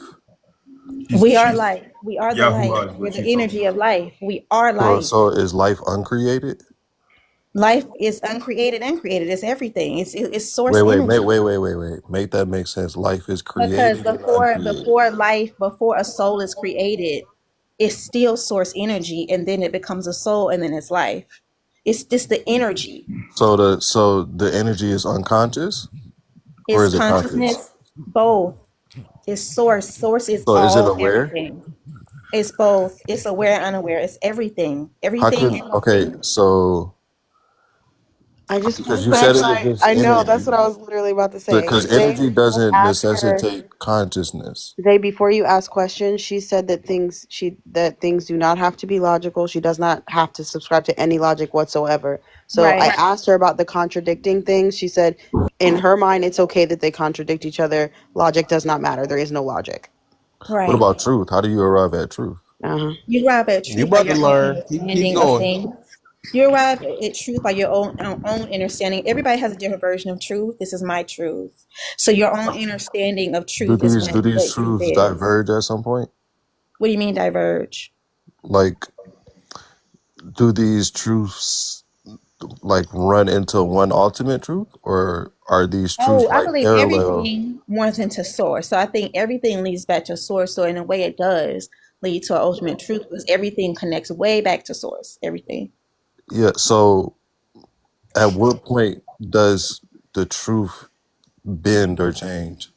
We are She's life. We are the light. Yahuwah is We're what the she's talking energy of about. life. We are So life. so is life uncreated? Life is uncreated and created. It's everything. It's source Wait, energy. Make that make sense. Life is Because created and uncreated. before life, before a soul is created, it's still source energy, and then it becomes a soul, and then it's life. It's just the energy. So the energy is unconscious or It's is it conscious? consciousness. Both. It's source. Source is So is it all aware? everything. It's both. It's aware and unaware. It's everything. How Everything can and okay, nothing. so I just because want you said it was clarify. just I know that's energy. what I was literally about to say. Because Zay, energy doesn't ask her. necessitate consciousness. Zay, before you ask questions, she said that things do not have to be logical. She does not have to subscribe to any logic whatsoever. So I Right. asked her about the contradicting things. She said, in her mind, it's okay that they contradict each other. Logic does not matter. There is no logic. What Right. about truth? How do you arrive at truth? Uh-huh. You arrive at You truth by about to your own learn. Keep understanding of going. things. You arrive at truth by your own understanding. Everybody has a different version of truth. This is my truth. So your own understanding of Do truth is these what, do these what truth truths is. diverge at some point? What do you mean diverge? Like, do these truths like run into one ultimate truth, or are these truths Oh, I like believe parallel? everything runs into source. So I think everything leads back to source. So in a way, it does lead to an ultimate truth because everything connects way back to source. Everything. Yeah. So, at what point does the truth bend or change?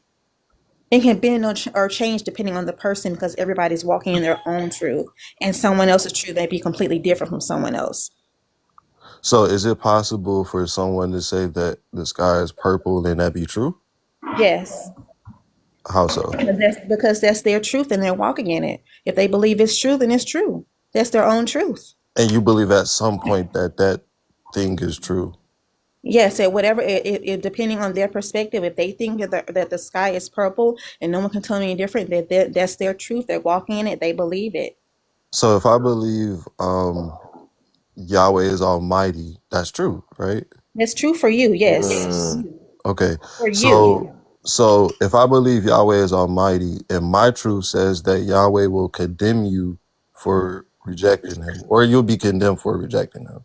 It can bend or change depending on the person because everybody's walking in their own truth, and someone else's truth may be completely different from someone else. So, is it possible for someone to say that the sky is purple and that be true? Yes, How so? because that's their truth and they're walking in it. If they believe it's true, then it's true. That's their own truth. And you believe at some point that that thing is true? Yes, at whatever depending on their perspective, if they think that the sky is purple and no one can tell me any different, that's their truth. They're walking in it. They believe it. So, if I believe Yahweh is Almighty, that's true, right? That's true for you. Yes, Okay. for you. So if I believe Yahweh is Almighty and my truth says that Yahweh will condemn you for rejecting him, or you'll be condemned for rejecting him,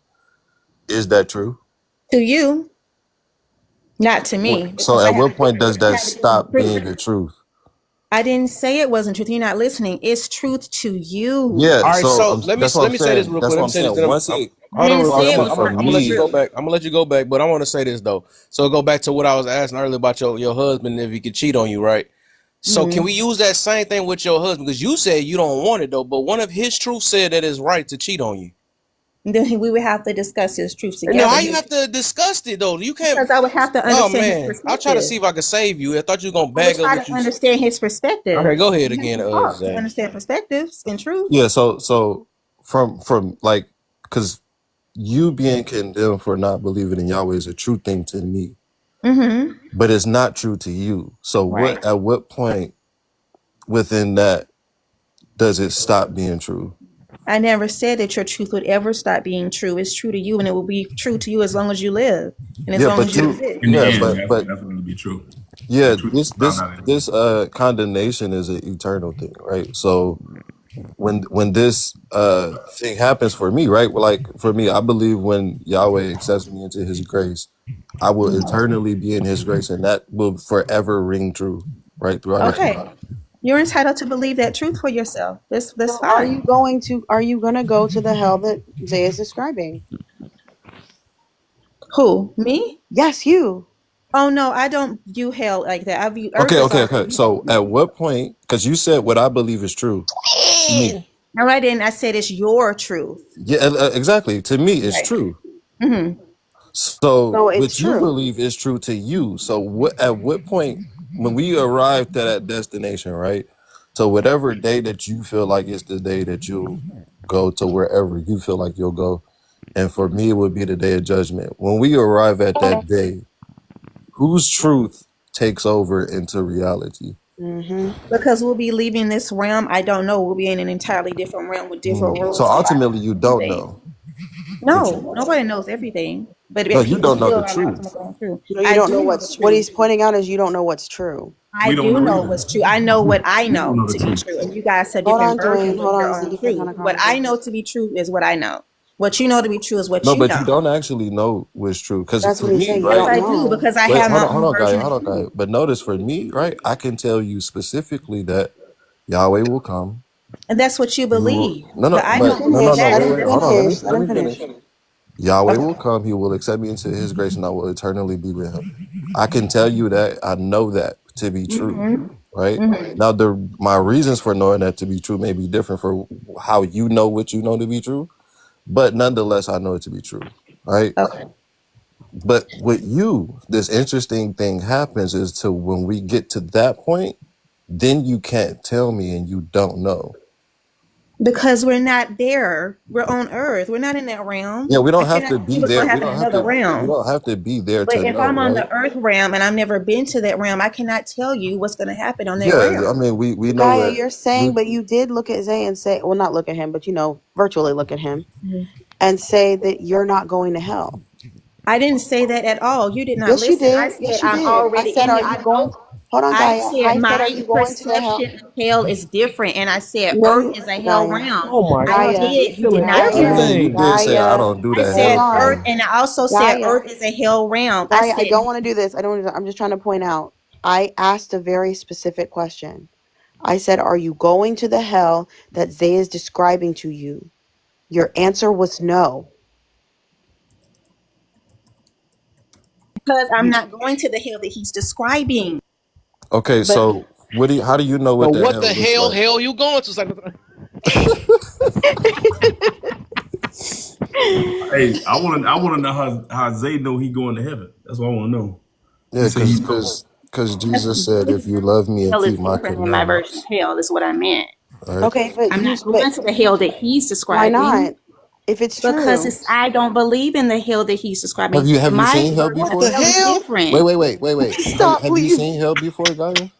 is that true? To you, not to me, So because I at have what point does I that have a different stop being truth. the truth? I didn't say it wasn't truth. You're not listening. It's truth to you. Yeah, All right, so so that's what let I'm me say this saying. real That's quick. what Let me I'm say this. saying. Then Once it I hold on didn't real quick. say it crosses was I'm from not gonna let you me, go true. back. I'm gonna let you go back, but I want to say this though. So go back to what I was asking earlier about your husband if he could cheat on you, right? So can we use that same thing with your husband? Because you said you don't want it though, but one of his truths said that it's right to cheat on you. Then we would have to discuss his truths No, together. how you have to discuss it though? You can't. Because I would have to Oh understand his man, I'll try to perspective. see if I can save you. I thought you was gonna I would bag up try what to you. understand his perspective. Okay, go ahead We have again, to talk to Zay. understand perspectives and truth. yeah. So from like, because you being condemned for not believing in Yahweh is a true thing to me, Mm-hmm. but it's not true to you. So Right. at what point within that does it stop being true? I never said that your truth would ever stop being true. It's true to you, and it will be true to you as long as you live and as Yeah, long but as you you, exist. In the yeah, end, but that's when it'll be true. Yeah, The truth this found this out anyway. this condemnation is an eternal thing, right? So when this thing happens for me, right? Well, like for me, I believe when Yahweh accepts me into his grace, I will eternally be in his grace, and that will forever ring true, right? Throughout Okay. eternity. You're entitled to believe that truth for yourself. That's So are fine. you gonna go to the hell that Zay is describing? Who? Me? Yes, you. Oh no, I don't view hell like that. I view Earth Okay, is okay, already okay. hell. So at what point, because you said what I believe is true to me. No, I didn't. I said it's your truth. Yeah, exactly. To me, it's Right. true. Mm-hmm. So So it's what you true. believe is true to you. So what at what point when we arrived at that destination, right? So whatever day that you feel like is the day that you'll go to wherever you feel like you'll go. And for me, it would be the day of judgment. When we arrive at that day, whose truth takes over into reality? Mm-hmm. Because we'll be leaving this realm. I don't know. We'll be in an entirely different realm with different So rules and ultimately, you laws. don't know the No, truth. nobody knows everything, but No, you people don't know still the are allowed to truth. make their own truth. No, you I don't know do know the what he's truth. pointing out is you don't know what's true. I We don't do know know either. what's true. I know what I We don't know know the to be truth. true, and you guys have Hold different on, versions Dwayne. of Hold your on. This is a own different truth. kind of What I conversation. know to be true is what I know. What you know to be true is what No, you but you know. don't actually know what's true. Because That's for what he's me, saying. You Yes, right? don't I do know. because I Wait, have my hold own on, Gaia, version of hold on, truth. Gaia. But notice for me, right? I can tell you specifically that Yahweh will come. And that's what you He will believe. no, But no, I Let him know but who no, no, said finish. no. that, Let Wait, and him wait, that's hold what on. you finish. Let Let him me believe. finish. finish. Yahweh Okay. will come. He will accept me into His grace, and I will eternally be with Him. I can tell you that. I know that to be true, Mm-hmm. right? Mm-hmm. Now, my reasons for knowing that to be true may be different for how you know what you know to be true, but nonetheless, I know it to be true, right? Okay. But with you, this interesting thing happens is to when we get to that point, then you can't tell me and you don't know. Because we're not there. We're on Earth. We're not in that realm. Yeah, we I don't have cannot to tell you be what's going there. to happen in another We realm. don't have to be there But to if know, I'm on right? the Earth realm and I've never been to that realm, I cannot tell you what's going to happen on that Yeah, I realm. mean, we know Gaia, that you're saying, we but you did look at Zay and say, well, not look at him, but virtually look at him Mhm. and say that you're not going to hell. I didn't say that at all. You did not Yes, you listen. I did. said Yes, you I'm did. I already said, in are it. you I going? know. Hold on, I Gaia. said I said, are my you going to the hell? perception of hell is different, and I said No, Earth is a hell Gaia. realm. Oh my I God, Gaia. you did. You did feeling not I Gaia. mean, you everything. did say I Gaia. don't do I that Hold said hell Earth, on. thing. and I also said Gaia. Earth is a hell realm. I Gaia, I said don't want to do this. I don't want to. I'm just trying to point out. I asked a very specific question. I said, are you going to the hell that Zay is describing to you? Your answer was no. because I'm not going to the hell that he's describing. Okay, But so how do you know So what that what hell the looks like? hell you going to? It's like, Hey, I wanna know how Zay know he going to heaven. That's what I wanna know. Yeah, He said he because know. That's Jesus said, his "If you version love me of and hell is keep my different than my version of commandments," hell. Is what I meant. all right? okay, but I'm not going to the hell that he's why describing not? If it's because true. I don't believe in the hell that he's describing. Have you My seen hell version what of the before? hell is hell? different. Wait. Stop, Have you please. seen hell before, Gaia?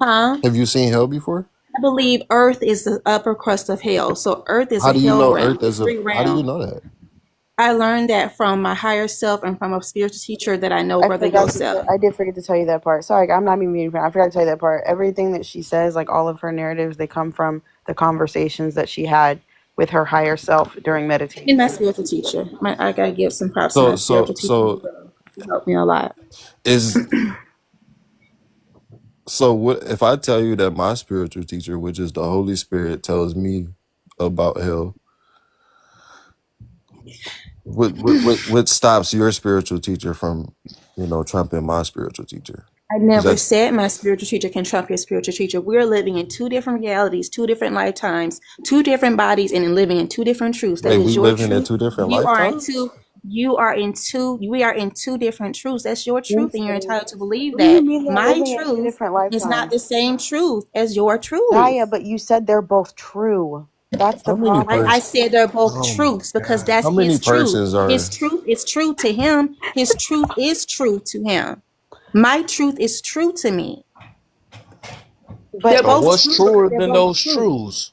Huh? Have you seen hell before? I believe Earth is the upper crust of hell. So Earth is How a do you hell know realm. Earth It's is a? three How do you realms. know that? I learned that from my higher self and from a spiritual teacher that I know, I Brother forgot to. Yosef. I did forget to tell you that part. Sorry, I'm not even being. I forgot to tell you that part. Everything that she says, like all of her narratives, they come from the conversations that she had with her higher self during And my meditation. spiritual teacher. I gotta give some props to So my so spiritual teacher as so well. He helped me a lot. is so what if I tell you that my spiritual teacher, which is the Holy Spirit, tells me about hell? What stops your spiritual teacher from, trumping my spiritual teacher? I Because never that's said my spiritual teacher can trump your spiritual teacher. We're living in two different realities, two different lifetimes, two different bodies, and living in two different truths. That wait, is we your living in truth. two different You are in lifetimes? two. You are in two. We are in two different truths. That's your truth, and you're Vincent, entitled to believe what do you that. mean they're My living in two truth different is not lifetimes? the same truth as your Gaia, truth. but you said they're both true. That's the How many I problem. persons? said they're both Oh my truths because god! that's How many his truth. persons His are? truth is true to him. His truth is true to him. My truth is true to me. They're But So both what's true because truer they're than both those true. truths?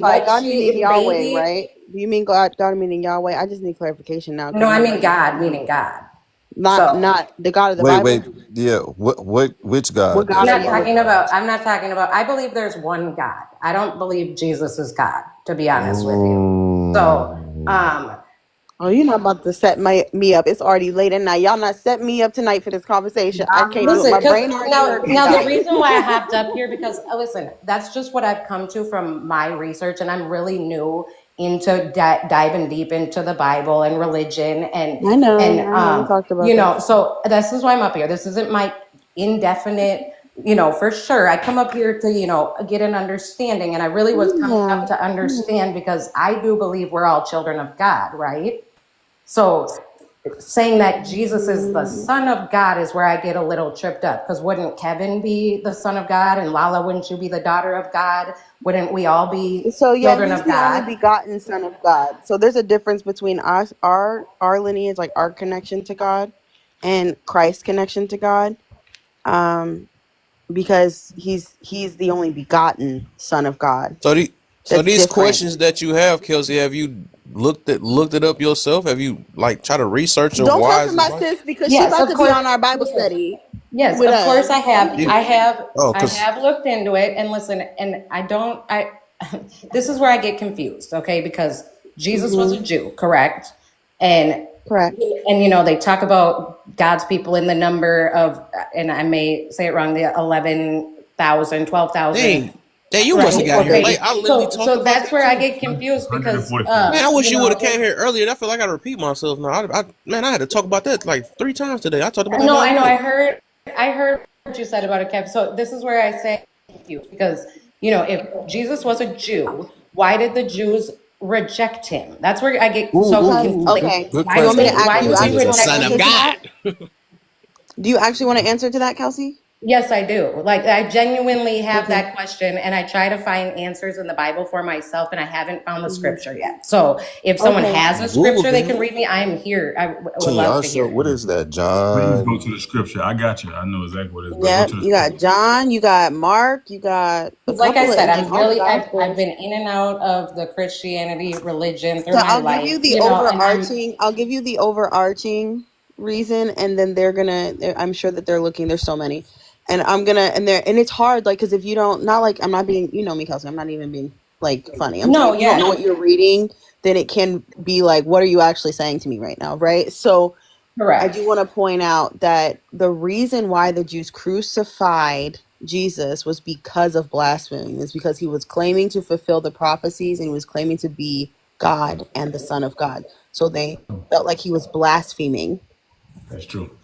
clarify. what God meaning she Yahweh, maybe. right? Do you mean God meaning Yahweh? I just need clarification now No, because I my mean brain is God, fried. meaning God. So Not the God of the Wait, Bible. wait, yeah. Which What God? God That's are a you lot of talking about? gods. I'm not talking about, I believe there's one God. I don't believe Jesus is God, to be honest with you. So, Mm. um, Oh, you're not about to set me up. It's already late at night. Y'all not set me up tonight for this conversation. I can't do it. Listen, My because brain already hurting and now the dying. reason why I hopped up here because listen, that's just what I've come to from my research, and I'm really new into diving deep into the Bible and religion I and know. We talked about you that. know, so this is why I'm up here. This isn't my indefinite, you know, for sure. I come up here to get an understanding, and I really was coming up Yeah. to understand because I do believe we're all children of God, right? So saying that Jesus is the Mm. son of God is where I get a little tripped up because wouldn't Kevin be the son of God and Lala, wouldn't you be the daughter of God? Wouldn't we all be So yeah, children he's of the only God? begotten Son of God. So there's a difference between us, our lineage, like our connection to God, and Christ's connection to God. Um, because he's the only begotten Son of God. So That's these different. questions that you have, Kelsey, have you looked it up yourself? Have you like try to research of Don't why talk to is it my like? sis because she Yes, about of to be course. on our Bible Yes, study yes, with of course us. I have. You, oh, I cause have looked into it and listen, and I this is where I get confused, okay? Because Jesus was a Hmm. Jew, correct? And Correct. they talk about God's people in the number of, and I may say it wrong, the 11,000, 12,000. dang, you must have Right. got here late. Okay. I literally talked So about that's that where I too. get confused because, 144. Man, I wish you you would have know, came here earlier. I feel like I gotta repeat myself now. Man, I had to talk about that like 3 times today. I talked about that no, I last know. night. I heard what you said about it, Kev. So this is where I say confused because, if Jesus was a Jew, why did the Jews reject him? That's where I get so Because Ooh, confused. okay, good do you want me to question. Why do you did Because he they was actually a want to reject son him? of answer to God. that? Do you actually want to answer to that, Kelsey? Yes, I do. Like, I genuinely have Okay. that question, and I try to find answers in the Bible for myself, and I haven't found the Hmm. scripture yet. So, if someone Okay. has a Google scripture they can that. read me, I'm here. I would Can love y'all to show hear what it. is that? Please go John. to the scripture. I got you. I know exactly what it is, but go Yep. to the You got scripture. John. You got Mark. You got a Like I couple of, said, and then I'm all the really I've Gospels. been in and out of the Christianity religion through So my life, and I'll give you the overarching reason, and then I'm sure that they're looking. There's so many, and and it's hard, like, because if you don't, not like I'm not being, you know me, Kelsey. I'm not even being like funny. I'm saying no, if you don't know yeah, what you're reading, then it can be like, what are you actually saying to me right now, right? So I correct. do want to point out that the reason why the Jews crucified Jesus was because of blasphemy. It's because he was claiming to fulfill the prophecies and he was claiming to be God and the Son of God. So they felt like he was blaspheming, That's true.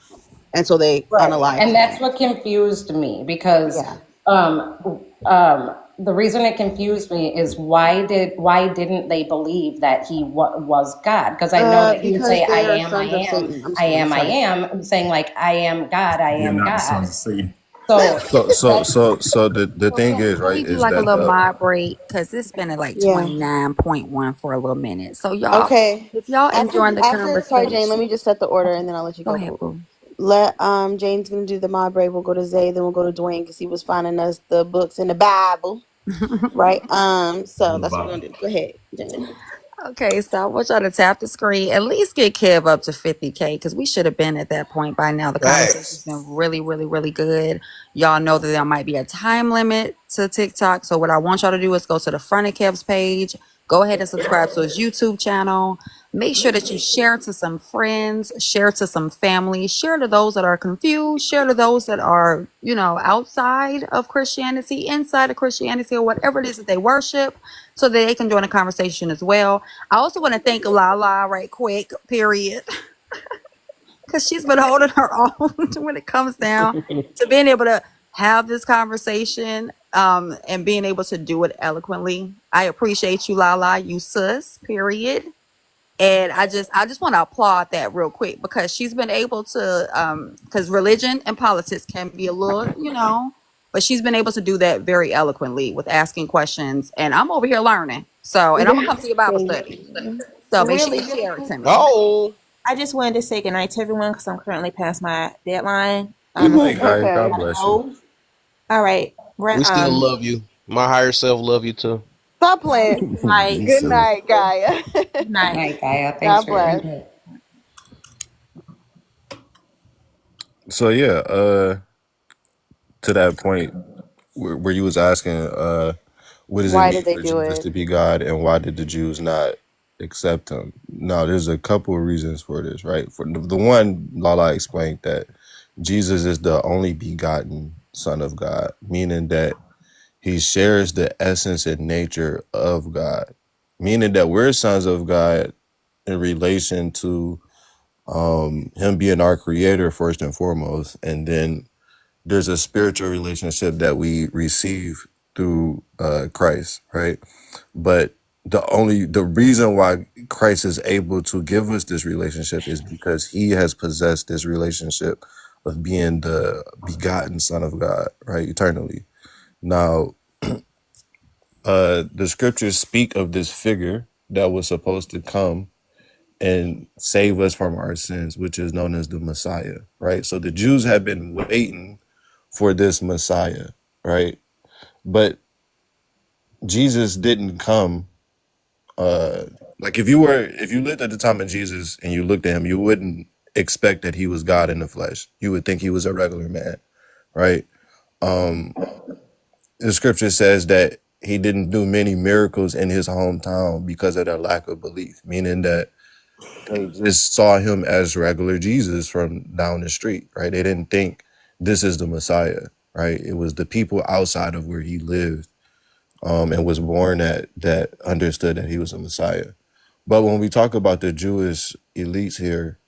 and so they Right. unalived And him. that's what confused me because Yeah, the reason it confused me is why didn't they believe that he was God? Because I know that he would because say, they are sons of Satan. I'm sorry. I Sorry. am, saying like, I am God, I We are am not the God. sons of Satan. So that's So the So thing is, can right, we do is like a that little the mod break? Because it's been at like Yeah. 29.1 for a little minute. So y'all, Okay. if y'all enjoying the Sorry, Jane. Let conversation, me just set the order, okay, and then I'll let you go go. ahead, Boo. boo. Let Jane's gonna do the mod break. We'll go to Zay, then we'll go to Dwayne because he was finding us the books in the Bible. Right. So The that's what we're Bible. gonna do. Go ahead, Jane. Okay, so I want y'all to tap the screen, at least get Kev up to 50K because we should have been at that point by now. The conversation's Facts. been really, really, really good. Y'all know that there might be a time limit to TikTok. So what I want y'all to do is go to the front of Kev's page, go ahead and subscribe to his YouTube channel. Make sure that you share to some friends, share to some family, share to those that are confused, share to those that are, outside of Christianity, inside of Christianity, or whatever it is that they worship, so that they can join the conversation as well. I also want to thank Lala right quick, period, because she's been holding her own when it comes down to being able to have this conversation and being able to do it eloquently. I appreciate you, Lala, you sis, period. And I just want to applaud that real quick because she's been able to because religion and politics can be a little, but she's been able to do that very eloquently with asking questions. And I'm over here learning. So, and I'm gonna come to your Bible Thank study. you. So make sure Really you share it good. to me. Oh, I just wanted to say goodnight to everyone because I'm currently past my deadline. good If night, anyone guys. God Okay. gotta bless you. go. All right. we still Um, love you. My higher self love you too. Stop playing. night. You Good silly. night, Gaia. Good night. night, Gaia. Thanks God for your bless. input. So yeah, to that point where you was asking, what does it Why mean did they for do Jesus it? to be God, and why did the Jews not accept him. Now, there's a couple of reasons for this, right? For the one, Lala explained that Jesus is the only begotten Son of God, meaning that he shares the essence and nature of God, meaning that we're sons of God in relation to him being our creator first and foremost, and then there's a spiritual relationship that we receive through Christ, right? But the reason why Christ is able to give us this relationship is because he has possessed this relationship of being the begotten Son of God, right? Eternally. Now, the scriptures speak of this figure that was supposed to come and save us from our sins, which is known as the Messiah, right? So the Jews have been waiting for this Messiah, right? But Jesus didn't come. Like if you lived at the time of Jesus and you looked at him, you wouldn't expect that he was God in the flesh. You would think he was a regular man, right? Um, the scripture says that he didn't do many miracles in his hometown because of their lack of belief, meaning that they just saw him as regular Jesus from down the street, right? They didn't think this is the Messiah, right? It was the people outside of where he lived and was born at that understood that he was a Messiah. But when we talk about the Jewish elites here,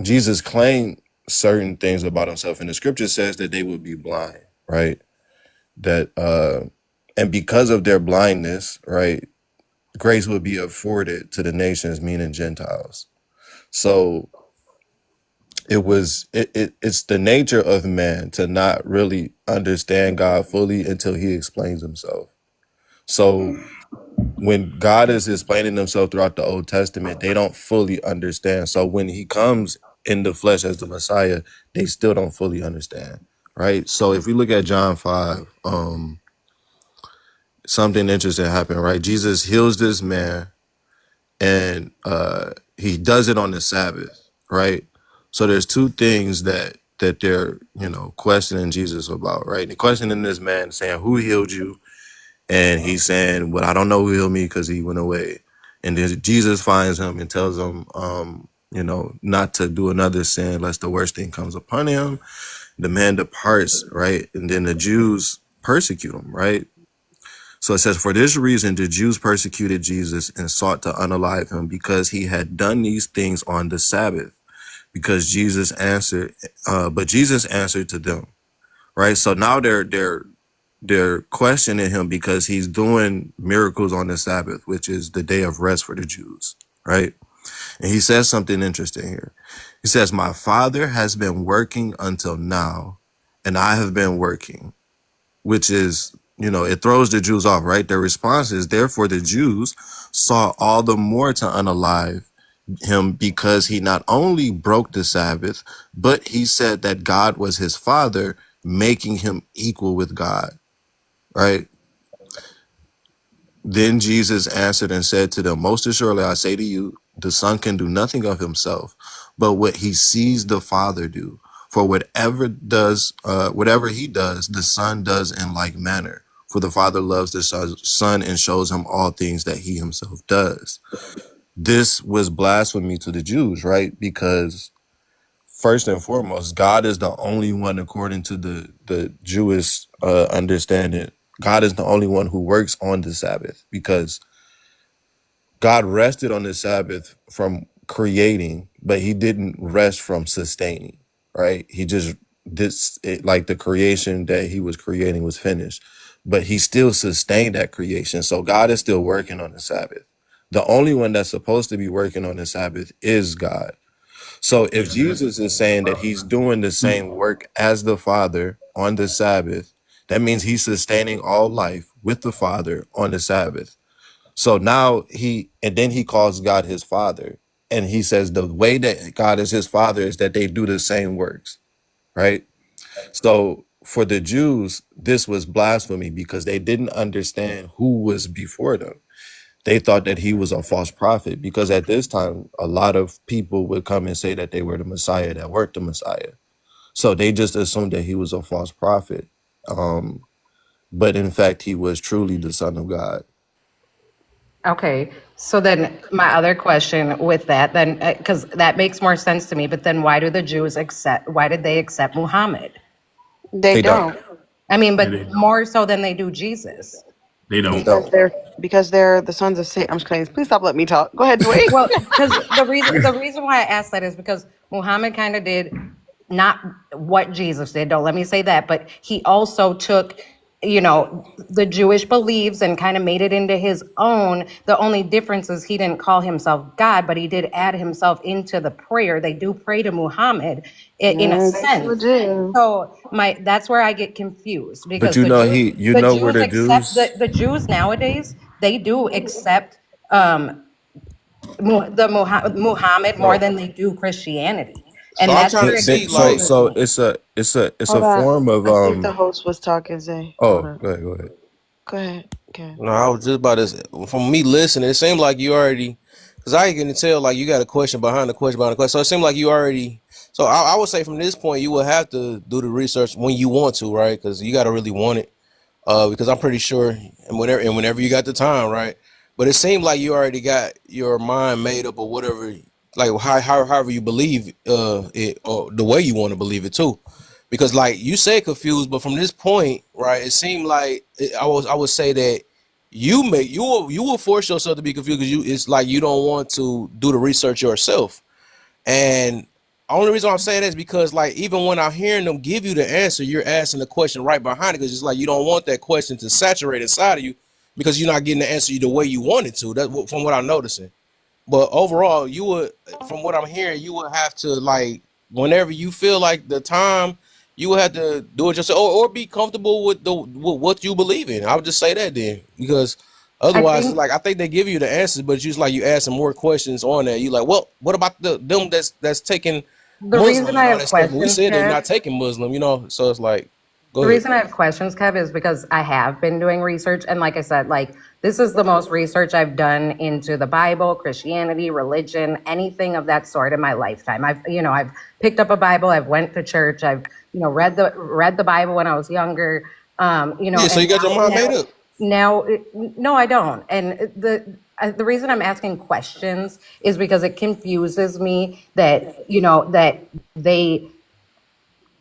Jesus claimed certain things about himself, and the scripture says that they would be blind, right? That and because of their blindness, right, grace would be afforded to the nations, meaning Gentiles. So it's the nature of man to not really understand God fully until he explains himself. So when God is explaining himself throughout the Old Testament, they don't fully understand. So when he comes in the flesh as the Messiah, they still don't fully understand. Right. So if we look at John 5, something interesting happened, right? Jesus heals this man and he does it on the Sabbath, right? So there's two things that they're, questioning Jesus about, right? They're questioning this man saying, who healed you? And he's saying, well, I don't know who healed me because he went away. And then Jesus finds him and tells him, not to do another sin lest the worst thing comes upon him. The man departs, right? And then the Jews persecute him, right? So it says, for this reason, the Jews persecuted Jesus and sought to unalive him because he had done these things on the Sabbath. Because but Jesus answered to them, right? So now they're questioning him because he's doing miracles on the Sabbath, which is the day of rest for the Jews, right? And he says something interesting here. He says, my Father has been working until now, and I have been working, which is, it throws the Jews off, right? Their response is, therefore the Jews sought all the more to unalive him because he not only broke the Sabbath, but he said that God was his Father, making him equal with God, right? Then Jesus answered and said to them, most assuredly I say to you, the Son can do nothing of himself, but what he sees the Father do. For whatever he does, the Son does in like manner. For the Father loves the Son and shows him all things that he himself does. This was blasphemy to the Jews, right? Because first and foremost, God is the only one, according to the Jewish understanding. God is the only one who works on the Sabbath because God rested on the Sabbath from creating, but he didn't rest from sustaining, right? He just like the creation that he was creating was finished, but he still sustained that creation. So God is still working on the Sabbath. The only one that's supposed to be working on the Sabbath is God. So if Jesus is saying that he's doing the same work as the Father on the Sabbath, that means he's sustaining all life with the Father on the Sabbath. So now then he calls God his Father. And he says the way that God is his Father is that they do the same works, right? So for the Jews, this was blasphemy because they didn't understand who was before them. They thought that he was a false prophet because at this time, a lot of people would come and say that they were the Messiah, that weren't the Messiah. So they just assumed that he was a false prophet. But in fact, he was truly the Son of God. Okay, so then my other question with that, then, because that makes more sense to me, but then why why did they accept Muhammad? They They don't. don't I mean, Yeah, but more so than they do Jesus. they They don't. don't. because they're the sons of Satan. I'm just kidding. Please stop letting me talk. Go ahead, Dwayne. Well, because the reason why I asked that is because Muhammad kind of did not what Jesus did. Don't let me say that, but he also took, the Jewish beliefs and kind of made it into his own. The only difference is he didn't call himself God, but he did add himself into the prayer. They do pray to Muhammad in a They sure sense. do. So that's where I get confused But because you the know Jews, he, you the know where Jews the accept Jews. the Jews nowadays. They do accept Muhammad more So, than they do Christianity, so and I'm that's trying where to it see, So like, confuses so me. it's Hold a on. form of I think the host was talking, Zay. Hold Oh, up. go ahead, go ahead. Go ahead. Okay. no, I was just about to. From me listening, it seemed like you already, because I can tell like you got a question behind the question behind the question. So it seemed like you already. So I would say from this point, you will have to do the research when you want to, right? Because you got to really want it. Because I'm pretty sure, and whenever you got the time, right? But it seemed like you already got your mind made up or whatever, like however you believe it or the way you want to believe it too. Because like you said confused, but from this point, right, it seemed like I would say that you will force yourself to be confused because it's like you don't want to do the research yourself. And only reason I'm saying that is because, like, even when I'm hearing them give you the answer, you're asking the question right behind it because it's like you don't want that question to saturate inside of you because you're not getting the answer the way you want it to. That's from what I'm noticing. But overall, you would, from what I'm hearing, you would have to like whenever you feel like the time, you would have to do it yourself or be comfortable with with what you believe in. I would just say that then because I otherwise, it's think like I think they give you the answers, but you just like you ask some more questions on that. You like, well, what about them that's taking the reason Muslim I and all have that stuff? But we questions, said they're Kev, not taking Muslim, so it's like, go the ahead. reason I have questions, Kev, is because I have been doing research, and like I said, like this is the most research I've done into the Bible, Christianity, religion, anything of that sort in my lifetime. I've picked up a Bible, I've went to church, I've read the Bible when I was younger, Yeah, so and you got your mind made up. no, I don't. And the reason I'm asking questions is because it confuses me that they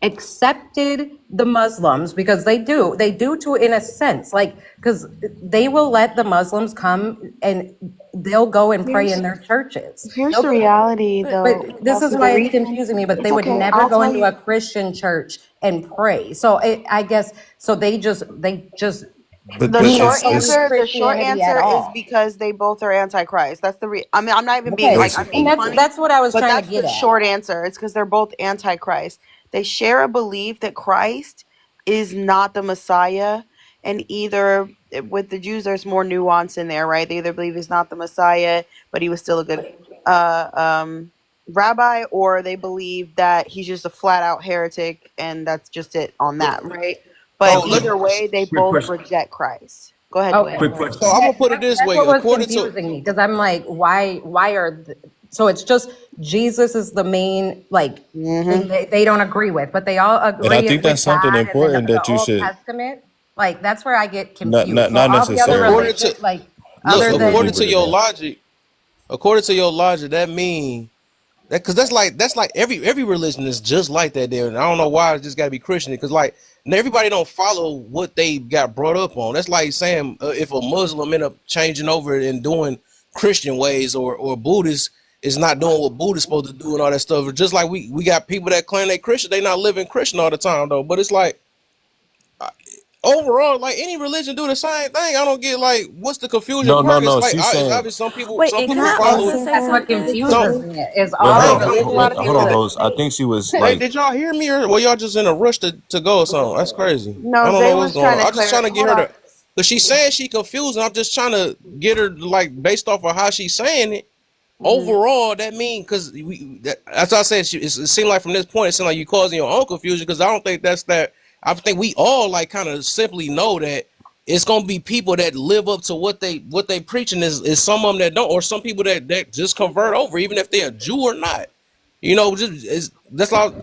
accepted the Muslims because they do to in a sense, like because they will let the Muslims come and they'll go and pray in Here's their churches. here's They'll the go, reality, but though, this is Kelsey. The why it's reason confusing me. But it's they would okay. never I'll go tell into a you. Christian church and pray. So I guess so they just But The but don't short it's believe answer, Christianity at is all. because they both are antichrist. That's the I mean, I'm not even being Okay, like I'm and being basically. that's funny, that's what I was but trying to that's get the at. short answer. It's because they're both antichrist. They share a belief that Christ is not the Messiah, and either with the Jews, there's more nuance in there, right? They either believe he's not the Messiah, but he was still a good uh, um, rabbi, or they believe that he's just a flat out heretic, and that's just it on that, right? But So either way, they Quick both question. reject Christ. Go ahead, Okay. Dwayne. Quick so question. I'm Yeah, gonna put it this that's way, what was according to confusing me because I'm like, why so it's just Jesus is the main like Mm-hmm. thing they don't agree with, but they all And I agree think with that's something God and then important the that you Old should Testament. Like that's where I get not confused. So not all the other necessarily. according religion, to like Let's look, other a little than according deeper to than your that. logic, that mean that because that's like every religion is just like that there. And I don't know why it's just got to be Christian because like everybody don't follow what they got brought up on. That's like saying if a Muslim end up changing over and doing Christian ways or Buddhist is not doing what Buddhists supposed to do and all that stuff. Just like we got people that claim they Christian, they not living Christian all the time though. But it's like overall, like any religion do the same thing. I don't get like what's the confusion No, no, part. It's no. like She's it's saying, obvious some people Wait, some and Can can people I I follow also it. answer say that's what her? something? Some confuses me is wait, all hold the hey, on, go ahead. religions wait, hold on, people Rose. I think she was Hey, like, did y'all hear me or were y'all just in a rush to go or something? That's crazy. I No, don't Zay know what's was going trying on. to I'm just clear. trying to get Hold her on. to, because she's saying she confused, and I'm just trying to get her like based off of how she's saying it. Hmm. Overall, that mean because that's what I said. It seemed like from this point, it seemed like you causing your own confusion because I don't think that's that. I think we all like kind of simply know that it's gonna be people that live up to what they preaching is some of them that don't, or some people that just convert over, even if they're a Jew or not. Just that's all.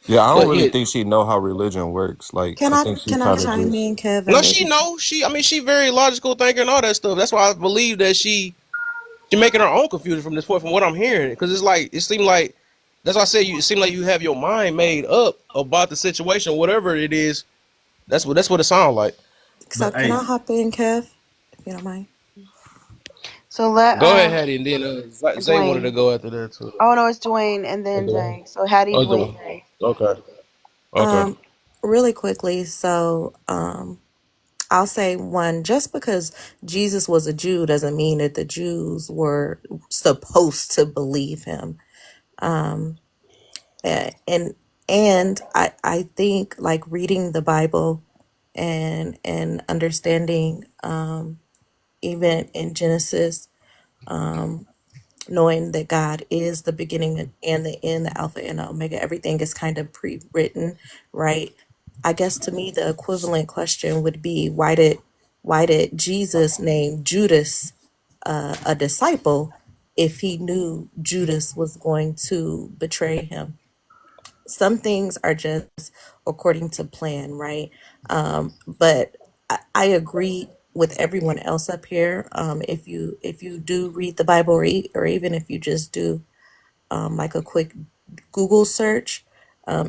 Yeah, I don't But really yeah, think she know how religion works. Like, Can I I think she can I kind of chime just. in, Kev, and no, she maybe knows. I mean, she very logical thinker and all that stuff. That's why I believe that she making her own confusion from this point, from what I'm hearing. Because it's like it seemed like that's why I say you. It seemed like you have your mind made up about the situation, whatever it is. That's what it sounds like. so But can I hey, hop in, Kev, if you don't mind? So let Go ahead, Hattie, and then Zay wanted to Dwayne. go after that too. Oh no, it's Dwayne and then Okay. Zay. So Hattie, Dwayne, Okay. Zay. Okay. Okay. Um, really quickly, so I'll say one, just because Jesus was a Jew doesn't mean that the Jews were supposed to believe him. Um, and I think like reading the Bible and understanding even in Genesis, knowing that God is the beginning and the end, the Alpha and the Omega, everything is kind of pre-written, right? I guess to me the equivalent question would be why did Jesus name Judas a disciple if he knew Judas was going to betray him? Some things are just according to plan, right? But I agree with everyone else up here. If you do read the Bible, or even if you just do like a quick Google search,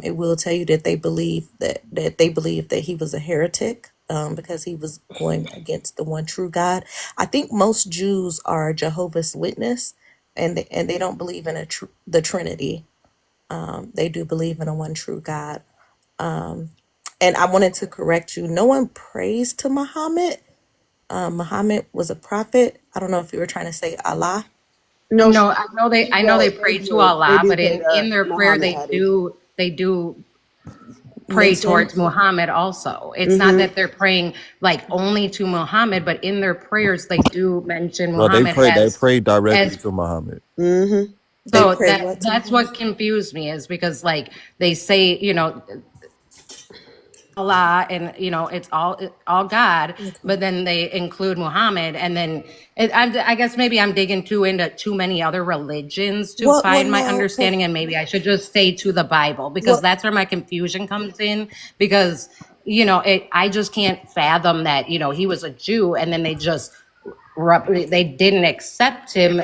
it will tell you that they believe that he was a heretic. Because he was going against the one true God. I think most Jews are Jehovah's Witness, and they don't believe in the Trinity. They do believe in a one true God. And I wanted to correct you. No one prays to Muhammad. Muhammad was a prophet. I don't know if you were trying to say Allah. No, No, I know they they pray to do. They Allah, do but pray in to their prayer Muhammad, Hattie. they do pray Mention. towards Muhammad also. It's not Mm-hmm. that they're praying like only to Muhammad, but in their prayers they do mention No, they Muhammad pray. They pray directly as to Muhammad. Mm-hmm. They so pray what to that's Muhammad? what confused me, is because like they say, Allah, and it's all God, Okay. but then they include Muhammad, and then I guess maybe I'm digging into too many other religions to Well, find my no, because understanding, and maybe I should just stay to the Bible, because well, that's where my confusion comes in, because I just can't fathom that he was a Jew and then they didn't accept him,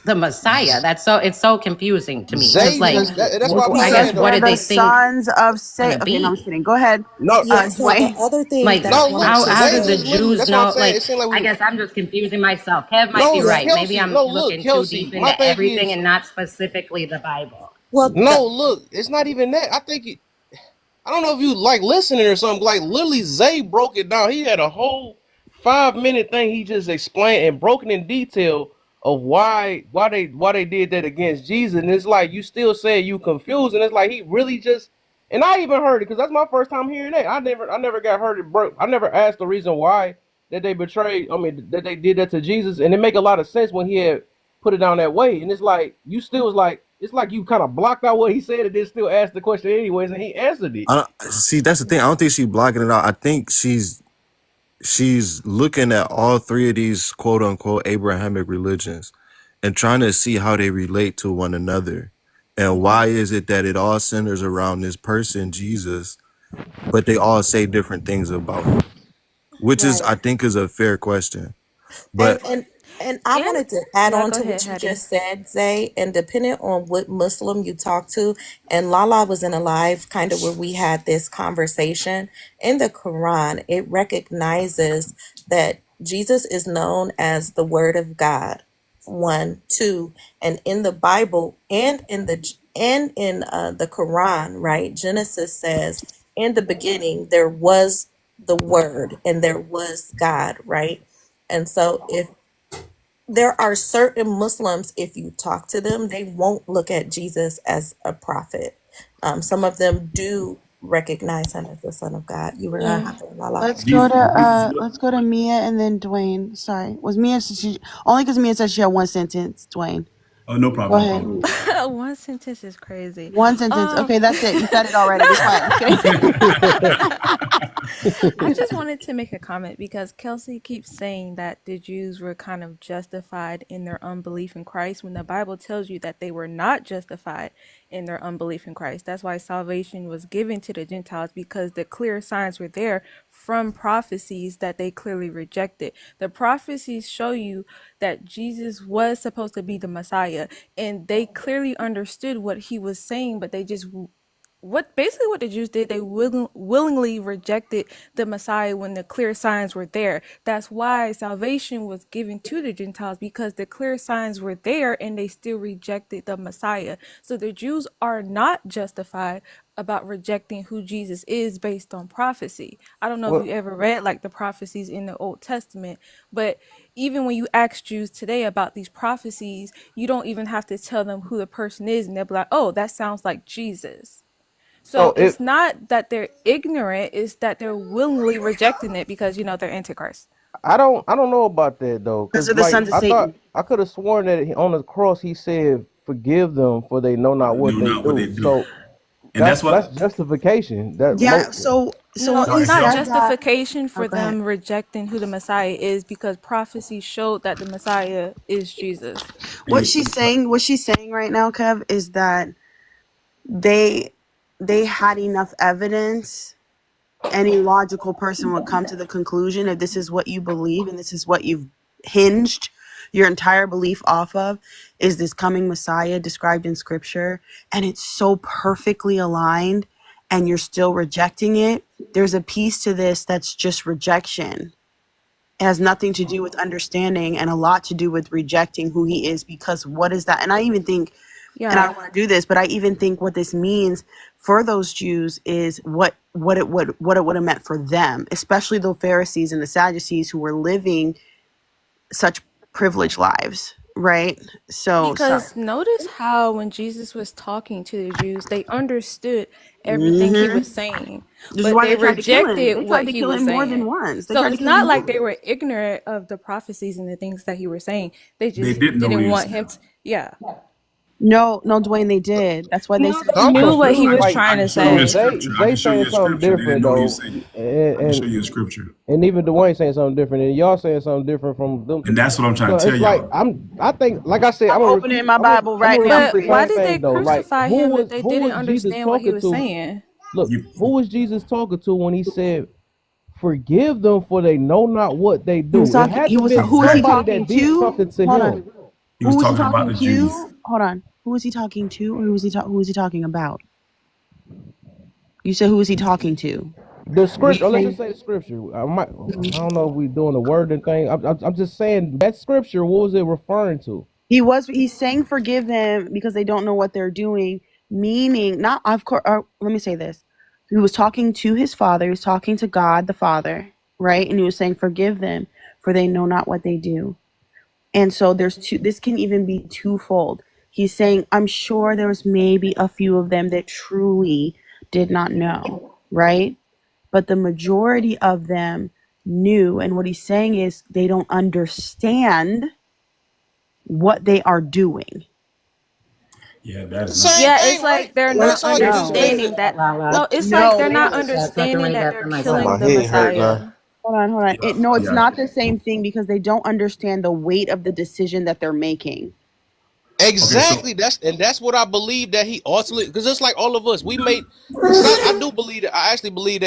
the Messiah. It's so confusing to me, because Zay like just that's what I be I Because guess saying what though. they're did the they think sons of it's gonna say. Okay, no, I'm just be? kidding. Go ahead, No, yeah. So the Dwayne. other thing Like, that I no. wanted Look, to how do Zay the just say. literally. Jews That's what I'm know? saying. It Like, seems like I we. guess I'm just confusing myself. Kev might be No, right. Maybe Kelsey. I'm No, look, looking too deep Kelsey. My into thing everything is, and not specifically the Bible. Well, no, look. It's not even that. I think I don't know if you like listening or something. Like literally, Zay broke it down. He had a whole 5 minute thing. He just explained and broken in detail of why they did that against Jesus. And it's like you still say you confused. And it's like he really just. And I even heard it because that's my first time hearing that. I never got heard it broke. I never asked the reason why that they betrayed. I mean that they did that to Jesus. And it make a lot of sense when he had put it down that way. And it's like you still was like it's like you kind of blocked out what he said and then still asked the question anyways, and he answered it. I don't, see. That's the thing. I don't think she's blocking it out. I think she's looking at all three of these quote unquote Abrahamic religions and trying to see how they relate to one another. And why is it that it all centers around this person, Jesus, but they all say different things about him? Which is, right. I think, is a fair question. And But and and I And wanted to add yeah, on go to ahead, what you Hattie. just said, Zay, and depending on what Muslim you talk to, and Lala was in a live kind of where we had this conversation. In the Quran, it recognizes that Jesus is known as the Word of God. One, two, and in the Bible and in the Quran, right? Genesis says, "In the beginning there was the Word, and there was God," right? And so if there are certain Muslims, if you talk to them, they won't look at Jesus as a prophet. Some of them do recognize him as the Son of God. You were gonna Yeah. have to Lala. Let's go to Mia and then Dwayne. Sorry. Was Mia only because Mia said she had one sentence, Dwayne. oh, no Go problem, no ahead, problem. Mia. One sentence is crazy. One sentence. Um Okay, that's it. You said it already. Be quiet. I'm just kidding. I just wanted to make a comment because Kelsey keeps saying that the Jews were kind of justified in their unbelief in Christ when the Bible tells you that they were not justified in their unbelief in Christ. That's why salvation was given to the Gentiles, because the clear signs were there from prophecies that they clearly rejected. The prophecies show you that Jesus was supposed to be the Messiah, and they clearly understood what he was saying, but they just what the Jews did, they willingly rejected the Messiah when the clear signs were there. That's why salvation was given to the Gentiles, because the clear signs were there and they still rejected the Messiah. So the Jews are not justified about rejecting who Jesus is based on prophecy. I don't know if Well, you ever read like the prophecies in the Old Testament, but even when you ask Jews today about these prophecies, you don't even have to tell them who the person is, and they'll be like, "Oh, that sounds like Jesus." so So it's not that they're ignorant, it's that they're willingly rejecting it because, they're antichrist. I don't know about that though, Because cause of the like sons of I thought Satan. I could have sworn that on the cross he said, "Forgive them, for they know not what No, they not what they do." do. So And that's that's what. justification. That Yeah, so No, when it's he Sorry, not said Kelsey. that, justification oh, for go ahead. them rejecting who the Messiah is, because prophecy showed that the Messiah is Jesus. What she's saying right now, Kev, is that they they had enough evidence. Any logical person would come to the conclusion, if this is what you believe and this is what you've hinged your entire belief off of, is this coming Messiah described in scripture, and it's so perfectly aligned and you're still rejecting it. There's a piece to this that's just rejection. It has nothing to do with understanding and a lot to do with rejecting who he is, because what is that? And I even think, and I Yeah, don't want to do this, but I even think what this means for those Jews is what it would have meant for them, especially the Pharisees and the Sadducees who were living such privileged lives, right? So sorry. because notice how when Jesus was talking to the Jews, they understood everything he Hmm. was saying, This is but why they they tried to kill him. rejected They what tried to he kill was him more than saying. once. They So tried to it's kill him not more. like they were ignorant of the prophecies and the things that he was saying. They They just didn't know what didn't he was want him saying. to, yeah. No, no, Dwayne, they did. That's why they said They I'm knew what he confused. was Like, I trying can to show you so a say. scripture. I Zay can show you saying a something scripture. They didn't different know what he was though, saying. I can show and you a scripture. and even Dwayne saying something different, and y'all saying something different from them. And that's what I'm trying So to tell it's like y'all. I think, like I said, I'm opening my Bible I'm right gonna now repeat for the But why same you. did they thing though. Like, crucify him if they who didn't was Jesus understand what he talking was to? saying? Look, You, who was Jesus talking to when he said, "Forgive them, for they know not what they He was do"? It talking. had He to was. been Who was he somebody exactly. talking that did to? something to Hold on. him. He Who was was he talking about talking the Jews. to? Hold on. Who was he talking to, or who was he talking about? You said who was he talking to? The Did script, you or let's say? just say the scripture. I don't know if we doing the word and thing. I'm just saying that scripture. What was it referring to? He's saying forgive them because they don't know what they're doing, meaning not of course, or let me say this. He was talking to his father, he was talking to God the Father, right? And he was saying forgive them for they know not what they do. And so there's two, this can even be twofold. He's saying, I'm sure there was maybe a few of them that truly did not know, right? But the majority of them knew, and what he's saying is they don't understand what they are doing. Yeah, that is not Same Yeah, true. it's thing, right? like they're But it not sounds like you No. just made understanding it. that. No, What? it's like they're No, not it's understanding that they're Oh, my killing the head hurt now. Messiah. hold on. Yeah, No, it's yeah. not the same thing because they don't understand the weight of the decision that they're making. Okay, so Exactly. That's what I believe that he ultimately, because it's like all of us, we made, because I do believe that, I actually believe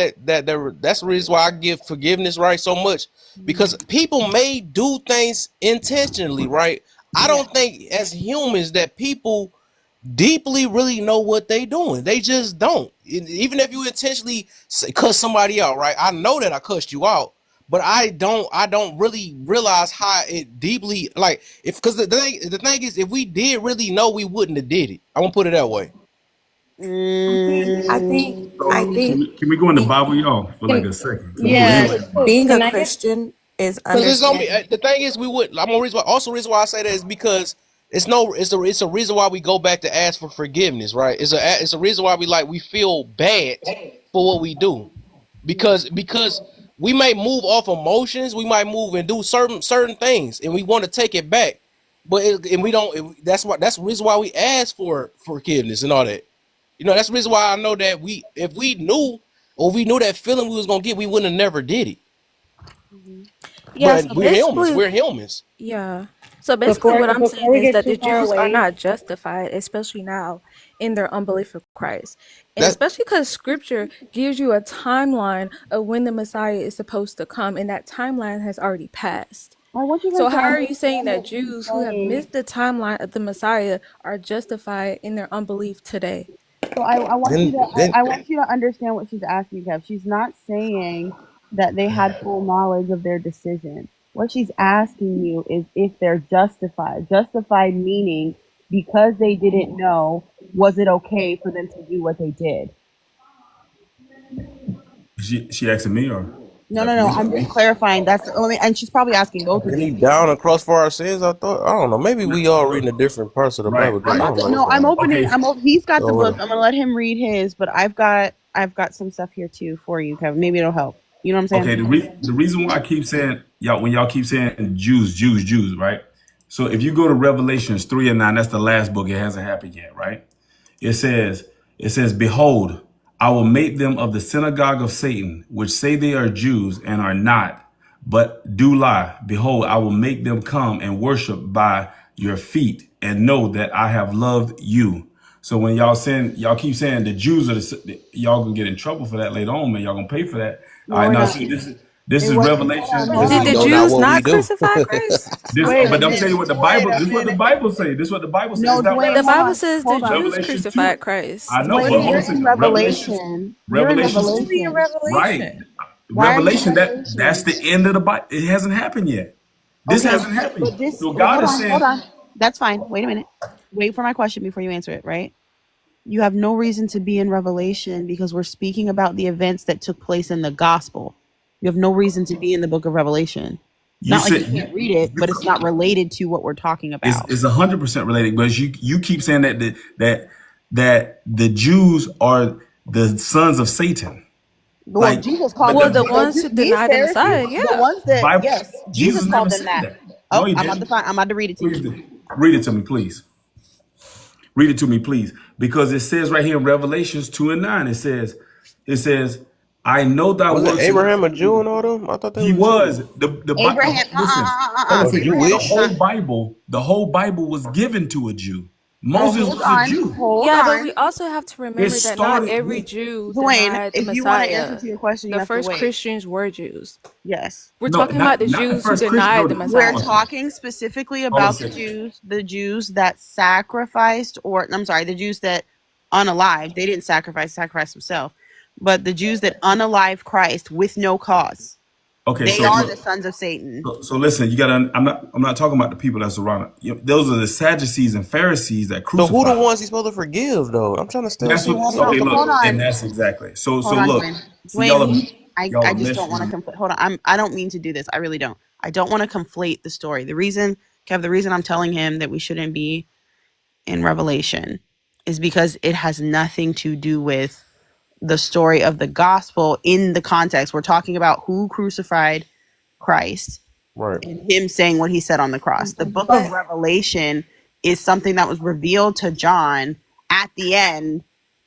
that's the reason why I give forgiveness, right, so much, because people may do things intentionally, right? I Yeah. don't think as humans that people deeply really know what they doing. They just don't. Even if you intentionally cuss somebody out, right? I know that I cussed you out, but I don't really realize how it deeply, like, if, because the thing is, if we did really know, we wouldn't have did it. I won't put it that way. I think I so think can we go in the being, Bible, y'all, for like Can, a second? Can we go yeah, anywhere? being In the Bible? being a can I get Christian is Because it's gonna be understanding. the thing is, we would. I'm gonna reason why, also reason why I say that is because it's a reason why we go back to ask for forgiveness, right? It's a reason why we feel bad for what we do, because we may move off emotions, we might move and do certain things, and we want to take it back, but and we don't. That's the reason why we ask for forgiveness and all that. That's the reason why I know that if we knew. or we knew that feeling we was gonna get, we wouldn't have never did it. Yeah, But so we're humans. basically, We're humans. yeah. So basically, what I'm saying Before we is get that too the far Jews are away, not justified, especially now in their unbelief of Christ. And That especially because scripture gives you a timeline of when the Messiah is supposed to come, and that timeline has already passed. I want you So, guys to how are you understand saying that what she's Jews who have saying. missed the timeline of the Messiah are justified in their unbelief today? So I want you to then I want you to understand what she's asking, Kev. She's not saying that they had full knowledge of their decision. What she's asking you is if they're justified. Justified meaning because they didn't know, was it okay for them to do what they did? She asking me, or is No, that no, for no. me? I'm just clarifying. That's the only, and she's probably asking both of Didn't you. he down and cross for our sins? I thought. I don't know. Maybe we all reading a different parts of the Right, Bible. I'm Then I right. about don't to know what's no. going I'm on. opening. Okay, He's got So the book. whatever. I'm gonna let him read his, but I've got some stuff here too for you, Kevin. Maybe it'll help. You know what I'm saying? okay. The reason why I keep saying y'all when y'all keep saying Jews, right? So if you go to Revelations 3 and 9, that's the last book. It hasn't happened yet, right? It says, Behold, I will make them of the synagogue of Satan, which say they are Jews and are not, but do lie. Behold, I will make them come and worship by your feet and know that I have loved you. So when y'all keep saying the Jews are y'all gonna get in trouble for that later on, man. Y'all gonna pay for that. All No, right, we're now not. see, this It is wasn't. Hold on, Revelations. hold Because This Did we is the know on. not Jews what we not do. crucify Christ? this, Wait a but I'm telling you minute. what the Wait Bible. a This is what the minute. Bible say. This is what the Bible says. No, It's not Dwayne, The hold Bible on. Revelation. says the Hold on. Jews Revelations 2. crucified Christ. I know, but Dwayne, hold on you're a in second. Revelation. You're in Revelations, Only in Revelation. right. Revelation. Why are you in Revelation, that's Revelation? the end of the Bible. It hasn't happened yet. This Okay, hasn't happened. but this. So Well, God hold is on. Hold saying, on. That's fine. Wait a minute. Wait for my question before you answer it. Right? You have no reason to be in Revelation because we're speaking about the events that took place in the gospel. You have no reason to be in the book of Revelation. It's you not like said you can't read it, but it's not related to what we're talking about. it's 100% related, but you keep saying that the Jews are the sons of Satan. Well, Like Jesus the, called Well, them the the ones who these deny the Pharisees, Messiah, the yeah. ones that Bible, yes, Jesus Jesus called never them said that. that. No, Oh, he I'm about to didn't. find. I'm about to read it to Please you. do. Read it to me, please. Read it to me, please, because it says right here in Revelations 2 and 9. It says, I know thy Wasn't works and Abraham a Jew and all them? I thought they he was was Jews. Abraham. listen. Oh, Listen, you Abraham. wish. the whole Bible was given to a Jew. Oh, Moses hold was a on, Jew. hold Yeah, but we on, also have to It remember that not started every with Jew Dwayne. denied the If you want to answer Messiah. to your question, you The have to first wait. Christians were Jews. Yes. We're no, talking about the not the Jews who first Christian. No, denied the We're hold on a Messiah. second. talking specifically Hold on a about second. The Jews that sacrificed, or I'm sorry, the Jews that unalive. They didn't sacrifice themselves, but the Jews that unalive Christ with no cause. Okay, They so are the look. sons of Satan. So listen, you gotta. I'm not talking about the people that's around. Those are the Sadducees and Pharisees that So who the crucified. ones he's supposed to forgive though? I'm trying to still That's see what. what's So Okay, up. hold look, and on, that's exactly. So hold on, look. Dwayne. See, Dwayne, I y'all are just don't want to meshing. conflict. Hold on, I don't mean to do this. I really don't. I don't want to conflate the story. The reason, Kev, the reason I'm telling him that we shouldn't be in Revelation is because it has nothing to do with the story of the gospel in the context. We're talking about who crucified Christ Right. and him saying what he said on the cross. The book of But Revelation is something that was revealed to John at the end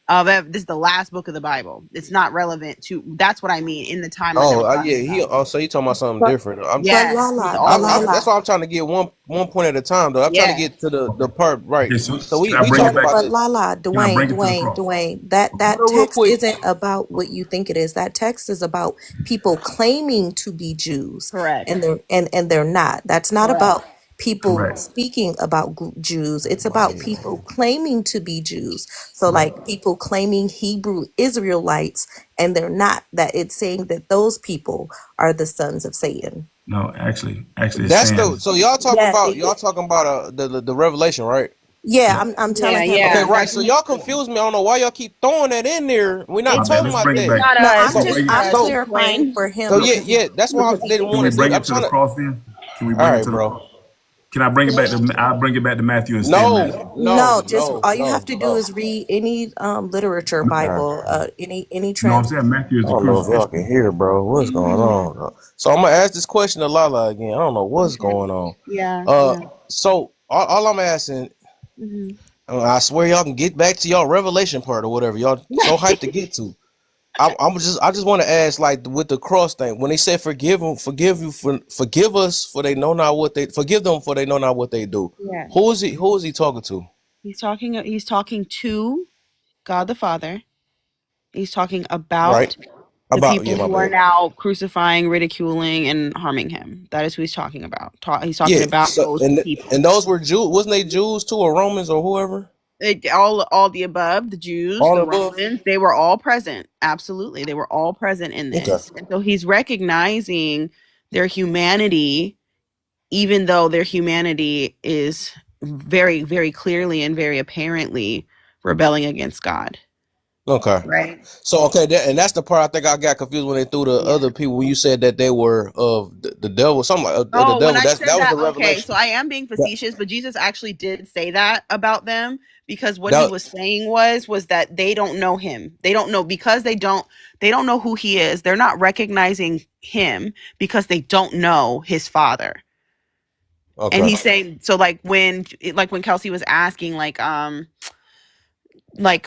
of this is the last book of the Bible. It's not relevant to that's what I mean in the timeline that Oh, we're talking yeah. He. about. Oh, so you talking about something but different? but Yes, he's Lala, but all That's Lala, why I'm trying to get one point at a time though. I'm trying to yes. get to the part right. Okay, so So can we I we bring it talking back? about but this. Lala, Can I Dwayne, bring it to the Dwayne, cross? Dwayne. That Hold on, real text quick. isn't about what you think it is. That text is about people claiming to be Jews, Correct. and they're not. That's not Correct. about people Correct. speaking about Jews. It's about people claiming to be Jews. So like people claiming Hebrew Israelites, and they're not. That it's saying that those people are the sons of Satan. No, actually, it's That's the. saying. So y'all talking Yeah, about the revelation, right? yeah. Yeah. I'm Yeah, telling him Okay, yeah. about right. That's So y'all confuse me. I don't know why y'all keep throwing that in there. We're not My it's bad. talking Let's about bring it it's that. back. not No, us. So It's bring it. I'm So clarifying Dwayne. for so him yeah, because yeah. That's why I because he didn't Can want we to say. bring I'm it to the trying to. cross then? Can we All bring it right, to the bro. cross? Can I bring it back to? I'll bring it back to Matthew instead, Matthew. no, just No, all you have no, to do no. is read any literature Okay. Bible, any No, I'm trans. saying Matthew is I the don't know if y'all crucifixion. can hear, bro. What's going on? Bro? So I'm gonna ask this question to Lala again. I don't know what's Okay. going on. Yeah, Uh, yeah. so all I'm asking, Hmm. I swear y'all can get back to y'all revelation part or whatever y'all so hyped to get to. I just want to ask, like with the cross thing, when they said forgive us for they know not what they forgive them for they know not what they do. Yeah. Who is he talking to? He's talking to God the Father. He's talking Right. about the About, yeah, people my who are bad. now crucifying, ridiculing, and harming him. That is who he's talking about. He's talking Yeah. about So those people. and those were Jews, wasn't they Jews too, or Romans or whoever? All the above, the Jews, All the above. Romans, they were all present. Absolutely. They were all present in Okay. this. And so he's recognizing their humanity, even though their humanity is very, very clearly and very apparently rebelling against God. Okay. Right? So okay, and that's the part I think I got confused when they threw the Yeah. other people. When you said that they were of the devil, something like the Oh, when devil. I That said was that, the okay, so revelation. I am being That, facetious, but Jesus actually did say that about them, because what he that was saying was that they don't know him. They don't know, because they don't know who he is. They're not recognizing him because they don't know his father. And okay. he's saying, so like when Kelsey was asking, like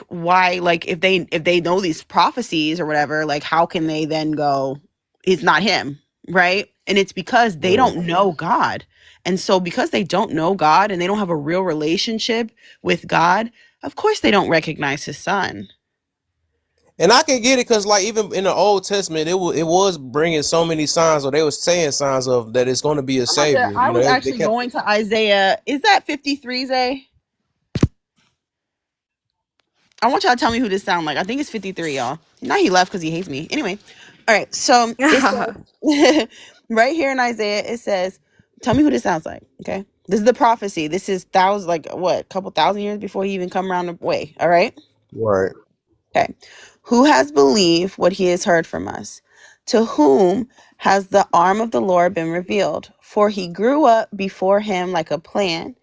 why, like if they know these prophecies or whatever, like how can they then go, it's not him, right? And it's because they Mm. don't know God. And so because they don't know God and they don't have a real relationship with God, of course they don't recognize his son. And I can get it because, like, even in the Old Testament, it was bringing so many signs, or they were saying signs of that it's going to be a savior. I You know, was they actually kept going to Isaiah. Is that 53, Zay? I want y'all to tell me who this sound like. I think it's 53, y'all. Now he left because he hates me. Anyway, all right. So it says right here in Isaiah, it says, "Tell me who this sounds like." Okay, this is the prophecy. This is thousands, like what, a couple thousand years before he even come around the way. All right. right. Okay. Who has believed what he has heard from us? To whom has the arm of the Lord been revealed? For he grew up before him like a plant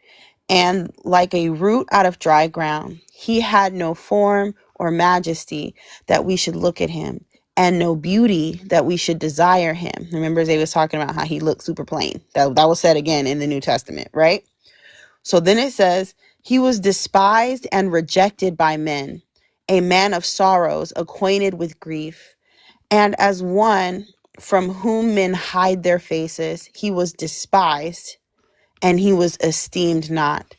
and like a root out of dry ground. He had no form or majesty that we should look at him, and no beauty that we should desire him. Remember, they was talking about how he looked super plain. That was said again in the New Testament, right? So then it says, he was despised and rejected by men, a man of sorrows, acquainted with grief. And as one from whom men hide their faces, he was despised, and he was esteemed not.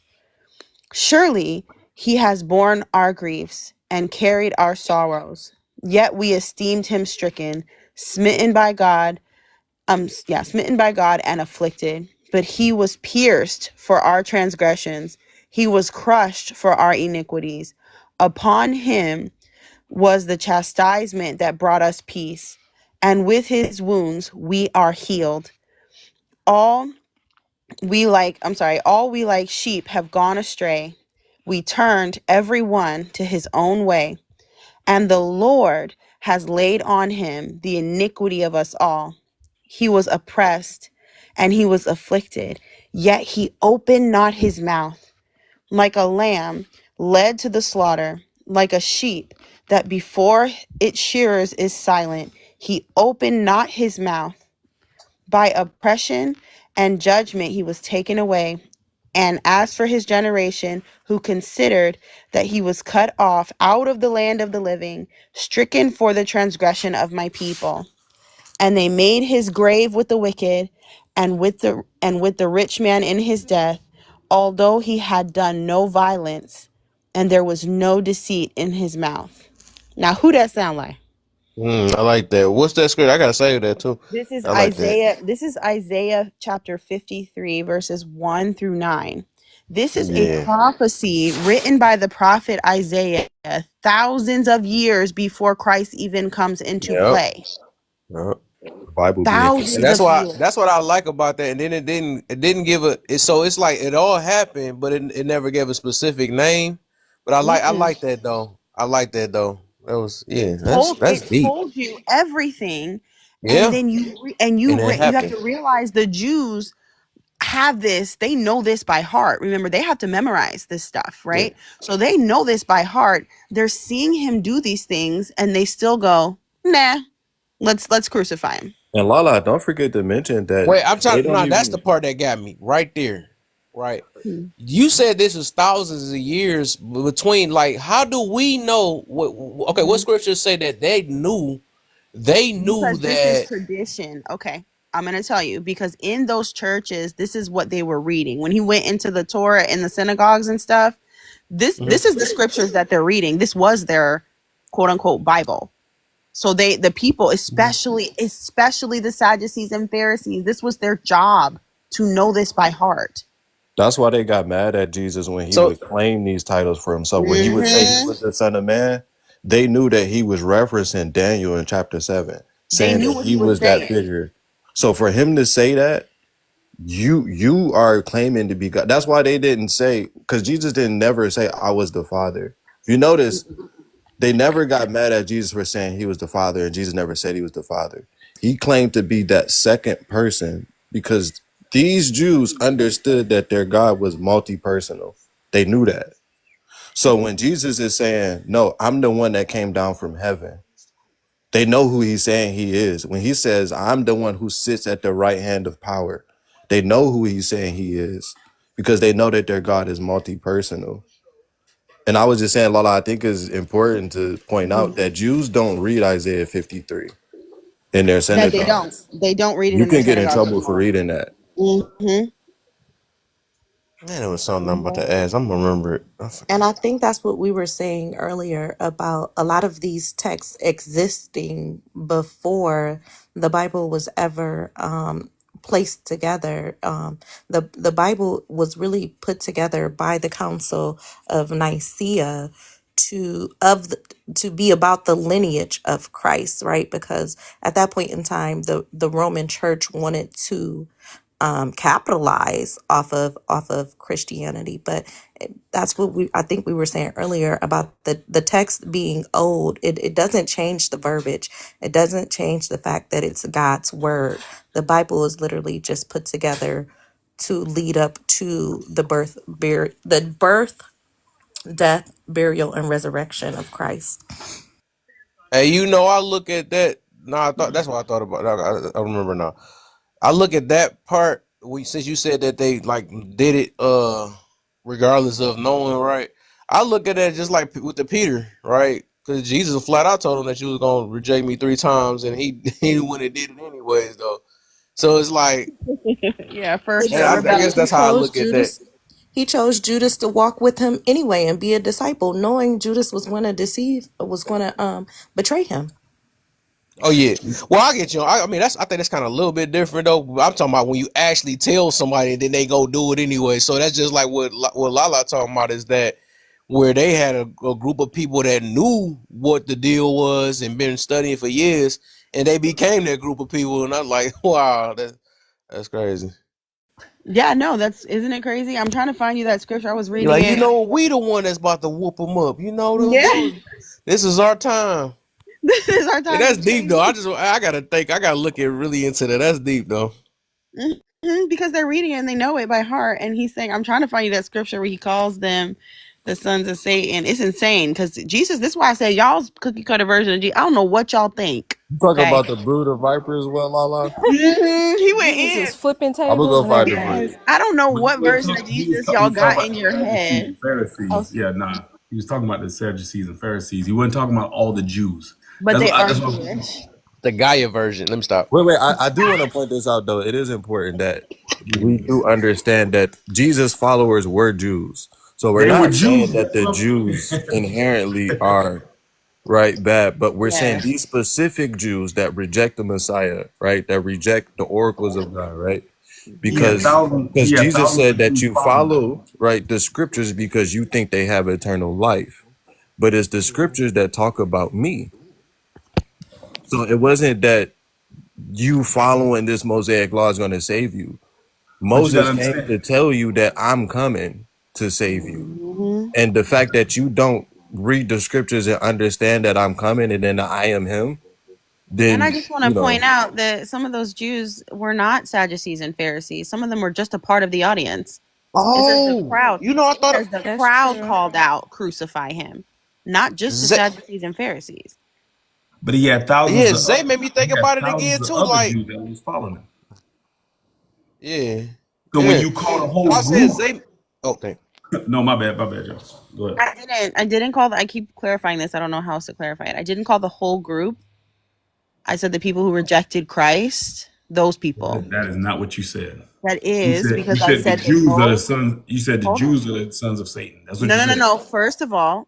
Surely he has borne our griefs and carried our sorrows. Yet we esteemed him stricken, smitten by God, smitten by God and afflicted. But he was pierced for our transgressions. He was crushed for our iniquities. Upon him was the chastisement that brought us peace, and with his wounds we are healed. All all we like sheep have gone astray. We turned every one to his own way, and the Lord has laid on him the iniquity of us all. He was oppressed and he was afflicted, yet he opened not his mouth. Like a lamb led to the slaughter, like a sheep that before its shearers is silent, he opened not his mouth. By oppression and judgment he was taken away. And as for his generation, who considered that he was cut off out of the land of the living, stricken for the transgression of my people. And they made his grave with the wicked and with the rich man in his death, although he had done no violence, and there was no deceit in his mouth. Now, who that sound like? I like that. What's that script? I gotta save that too. This is I like that. Isaiah. This is Isaiah chapter 53, verses 1 through 9. This is a Yeah. prophecy written by the prophet Isaiah thousands of years before Christ even comes into Yep. play. Yep. The Bible be And Thousands inconsistent. that's of why years. that's what I like about that. And then it didn't give so it's like it all happened, but it never gave a specific name. But I Mm-mm. like that though. I like that though. That was that's It deep. told you everything, and Yeah. then And it you have happened. to realize the Jews have this, they know this by heart. Remember, they have to memorize this stuff, Yeah. right? So they know this by heart. They're seeing him do these things and they still go, nah, let's crucify him. And Lala, don't forget to mention that Wait, I'm they trying. don't No, that's the even. part that got me right there. right? Hmm. You said this is thousands of years between. Like, how do we know what? Okay, what Mhm. scriptures say that they knew? They knew Because this is that. tradition. Okay. I'm going to tell you because in those churches, this is what they were reading. When he went into the Torah in the synagogues and stuff, this is the scriptures that they're reading. This was their quote unquote Bible. So the people, especially the Sadducees and Pharisees, this was their job to know this by heart. That's why they got mad at Jesus when he So would claim these titles for himself. When he would say he Hmm. was the Son of Man, they knew that he was referencing Daniel in chapter 7, They saying knew that what he he was was that saying. figure. So for him to say that, you are claiming to be God. That's why they didn't say, because Jesus didn't never say I was the Father. If you notice, they never got mad at Jesus for saying he was the Father, and Jesus never said he was the Father. He claimed to be that second person because these Jews understood that their God was multi-personal. They knew that. So when Jesus is saying, no, I'm the one that came down from heaven, they know who he's saying he is. When he says, I'm the one who sits at the right hand of power, they know who he's saying he is because they know that their God is multi-personal. And I was just saying, Lala, I think it's important to point out that Jews don't read Isaiah 53 in their That they don't. synagogues. They don't read it You in their can get in synagogues trouble for anymore. reading that. Hmm. man, it was something I'm about to ask. I'm gonna remember it. And I think that's what we were saying earlier about a lot of these texts existing before the Bible was ever placed together. The Bible was really put together by the Council of Nicaea to be about the lineage of Christ, right? Because at that point in time, the Roman Church wanted to capitalize off of Christianity, but that's what I think we were saying earlier about the text being old. It doesn't change the verbiage. It doesn't change the fact that it's God's word. The Bible is literally just put together to lead up to the birth, death, burial, and resurrection of Christ. Hey, I look at that. No, I thought that's what I thought about. I remember now. I look at that part. Since you said that they like did it, regardless of knowing, right? I look at that just like with the Peter, right? Because Jesus flat out told him that you was gonna reject me 3 times, and he went and did it anyways, though. So it's like, Yeah, for Well, and sure. yeah, I but guess Rebellion. that's how I look at that. He chose Judas to walk with him anyway and be a disciple, knowing Judas was going to betray him. Oh yeah. Well, I get you. I mean, I think that's kind of a little bit different though. I'm talking about when you actually tell somebody and then they go do it anyway. So that's just like what Lala talking about is that where they had a group of people that knew what the deal was and been studying for years, and they became that group of people. And I'm like, wow, that's crazy. Yeah, no, isn't it crazy? I'm trying to find you that scripture. I was You're reading like, it. we the one that's about to whoop them up. Yeah, This is our time. this is our And time that's to deep change. though. I gotta think. I gotta look at really into that. That's deep though. Because they're reading it and they know it by heart. And he's saying, I'm trying to find you that scripture where he calls them the sons of Satan. It's insane because Jesus, this is why I said y'all's cookie cutter version of Jesus. I don't know what y'all think. You talk Okay. about the brood of vipers, well, Lala? He went Jesus in. is flipping I'm gonna tables go and find it for everything. Yes. you. I don't know But what version of Jesus he y'all was talking got about in the your Sadducees head. and Pharisees. Yeah, nah. He was talking about the Sadducees and Pharisees. He wasn't talking about all the Jews. But That's they what. are That's what. Jewish. The Gaia version. Let me stop. Wait, I do want to point this out though. It is important that we do understand that Jesus' followers were Jews. So we're They were not saying Jews. that the Jews inherently are right bad, but we're saying Yes. these specific Jews that reject the Messiah, right? That reject the oracles of God, right? Because He had Jesus thousands said of that Jews you following him. follow right the scriptures because you think they have eternal life. But it's the scriptures that talk about me. So it wasn't that you following this Mosaic law is going to save you. But you got to Moses came understand. to tell you that I'm coming to save you. Hmm. And the fact that you don't read the scriptures and understand that I'm coming and then I am him, And I then, just want to point out that some of those Jews were not Sadducees and Pharisees. Some of them were just a part of the audience. It says the Oh, crowd. I It thought says the That's crowd true. called out, crucify him, not just the Zay, Sadducees and Pharisees. But he had yeah, Zay made me think about it again thousands of too. other Like, Jews that was following him. yeah. So when Yeah. you call the whole I said group, Zay. Okay. no, my bad, Joe. Go ahead. I didn't call. I keep clarifying this. I don't know how else to clarify it. I didn't call the whole group. I said the people who rejected Christ. Those people. That is not what you said. That You is said you because I said the said that Jews are the those. sons. You said the Hold on. Jews are the sons of Satan. That's what No, you no, no, said. no. First of all,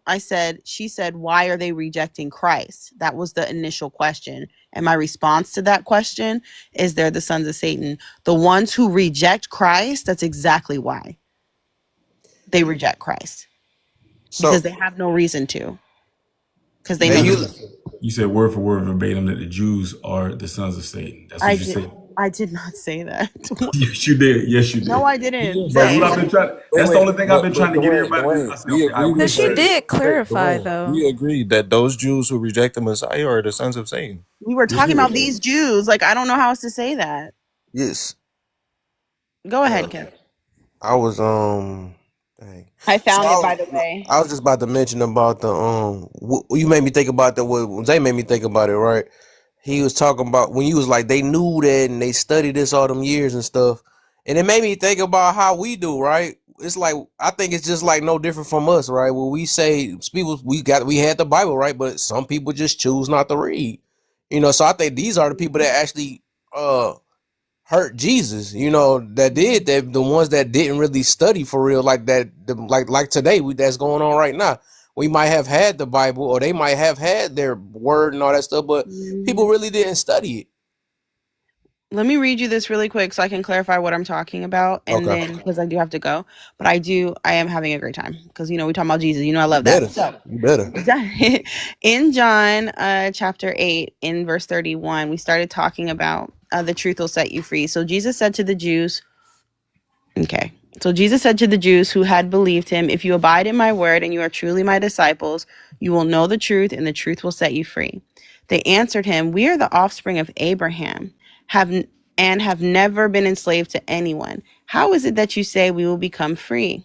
she said, why are they rejecting Christ? That was the initial question. And my response to that question is they're the sons of Satan. The ones who reject Christ, that's exactly why they reject Christ. So Because they have no reason to. Because they they know the use. truth. You said word for word verbatim that the Jews are the sons of Satan. That's what I you did. said. I did not say that. Yes, you did. Yes, you No, did. I didn't. Yeah, but That's we what I've been trying. That's the only thing I've been trying but to get Dwayne, everybody to. Dwayne, I said, we okay, I agreed will But with say she that. that. did Hey, clarify Dwayne, though. we agreed that those Jews who reject the Messiah are the sons of Satan. We were We talking agreed with about that. these Jews. Like, I don't know how else to say that. Yes. Go ahead, Kev. I was dang. I So found it, by the way. I was just about to mention about the you made me think about the what Zay made me think about it, right? He was talking about when you was like they knew that and they studied this all them years and stuff. And it made me think about how we do, right? It's like I think it's just like no different from us, right? When we say people we had the Bible, right? But some people just choose not to read. So I think these are the people that actually hurt Jesus, that did that. The ones that didn't really study for real, like that, like today, that's going on right now. We might have had the Bible, or they might have had their word and all that stuff, but people really didn't study it. Let me read you this really quick so I can clarify what I'm talking about. And Okay, then, because I do have to go, but I am having a great time because, we talking about Jesus. I you love better, that. So, you better. in John chapter 8, in verse 31, we started talking about the truth will set you free. So, Jesus said to the Jews, okay. So Jesus said to the Jews who had believed him, if you abide in my word and you are truly my disciples, you will know the truth and the truth will set you free. They answered him, we are the offspring of Abraham, have never been enslaved to anyone. How is it that you say we will become free?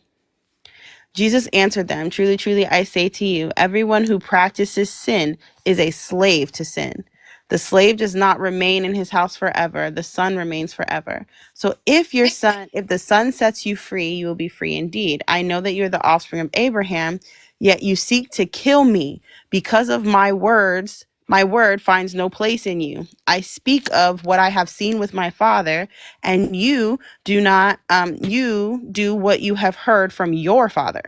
Jesus answered them, truly, truly, I say to you, everyone who practices sin is a slave to sin. The slave does not remain in his house forever. The son remains forever. So if the son sets you free, you will be free indeed. I know that you're the offspring of Abraham, yet you seek to kill me because of my words. My word finds no place in you. I speak of what I have seen with my father, and you do not, you do what you have heard from your father.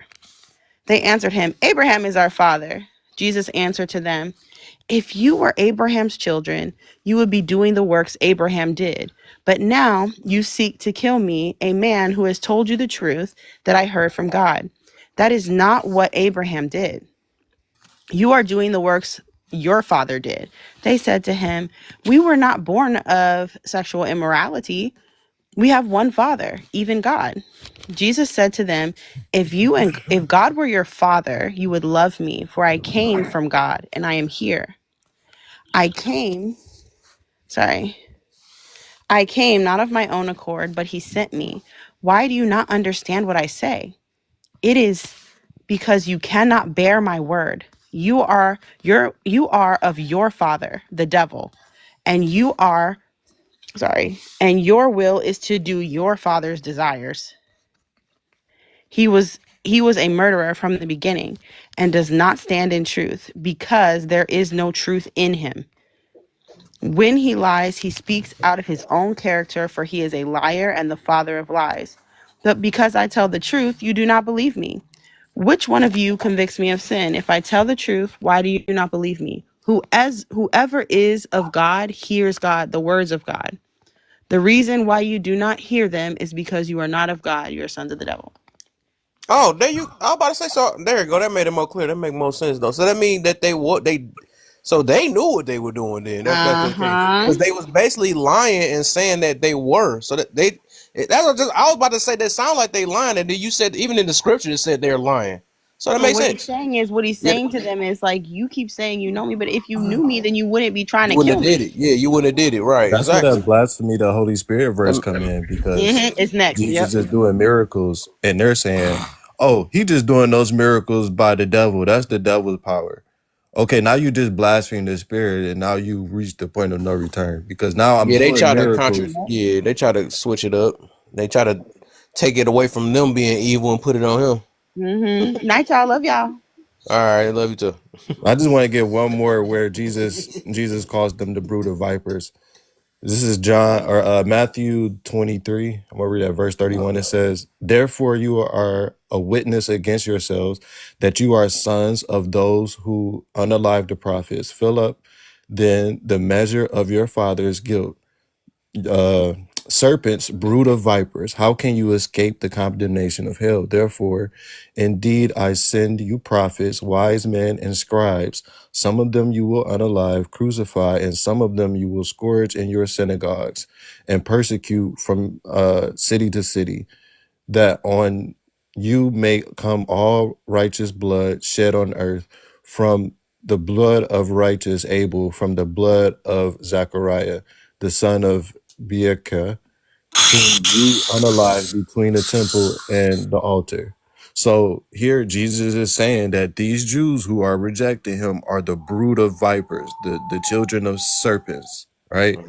They answered him, Abraham is our father. Jesus answered to them, if you were Abraham's children, you would be doing the works Abraham did. But now you seek to kill me, a man who has told you the truth that I heard from God. That is not what Abraham did. You are doing the works your father did. They said to him, we were not born of sexual immorality. We have one Father, even God. Jesus said to them, if God were your father, you would love me, for I came from God and I am here. I came not of my own accord, but he sent me. Why do you not understand what I say? It is because you cannot bear my word. You are of your father, the devil, and and your will is to do your father's desires. He was a murderer from the beginning and does not stand in truth because there is no truth in him. When he lies, he speaks out of his own character, for he is a liar and the father of lies. But because I tell the truth, you do not believe me. Which one of you convicts me of sin? If I tell the truth, why do you not believe me? Whoever is of God hears God, the words of God. The reason why you do not hear them is because you are not of God, you are sons of the devil. Oh, there you. I was about to say so. There you go. That made it more clear. That make more sense though. So that means that so they knew what they were doing then. That's the case Uh-huh. because they was basically lying and saying that they were. So that they. That's what I was about to say. That sound like they lying, and then you said even in the scripture it said they're lying. So that So makes what he's sense. saying is, what he's Yeah, saying to them is like, you keep saying you know me, but if you knew me, then you wouldn't be trying you to wouldn't kill have did me. it. Yeah, you wouldn't have did it. Right. That's where Exactly. that blasphemy, the Holy Spirit verse come That- in because It's next. Yep. Jesus is doing miracles and they're saying, oh, he just doing those miracles by the devil. That's the devil's power. Okay, now you just blaspheme the spirit and now you reach the point of no return because now I'm yeah, they doing try to miracles. Yeah, they try to switch it up. They try to. take it away from them being evil and put it on him. Night, y'all. Love y'all. All right, love you too. I just want to get one more where Jesus calls them the brood of vipers. This is John or Matthew 23. I'm gonna read at verse 31. It says, "Therefore you are a witness against yourselves that you are sons of those who unalive the prophets. Fill up then the measure of your father's guilt. uh, Serpents, brood of vipers, how can you escape the condemnation of hell? Therefore, indeed, I send you prophets, wise men, and scribes. Some of them you will unalive, crucify, and some of them you will scourge in your synagogues and persecute from city to city, that on you may come all righteous blood shed on earth, from the blood of righteous Abel, from the blood of Zechariah, the son of Beachah, whom you unalive between the temple and the altar." So here Jesus is saying that these Jews who are rejecting him are the brood of vipers, the children of serpents, right?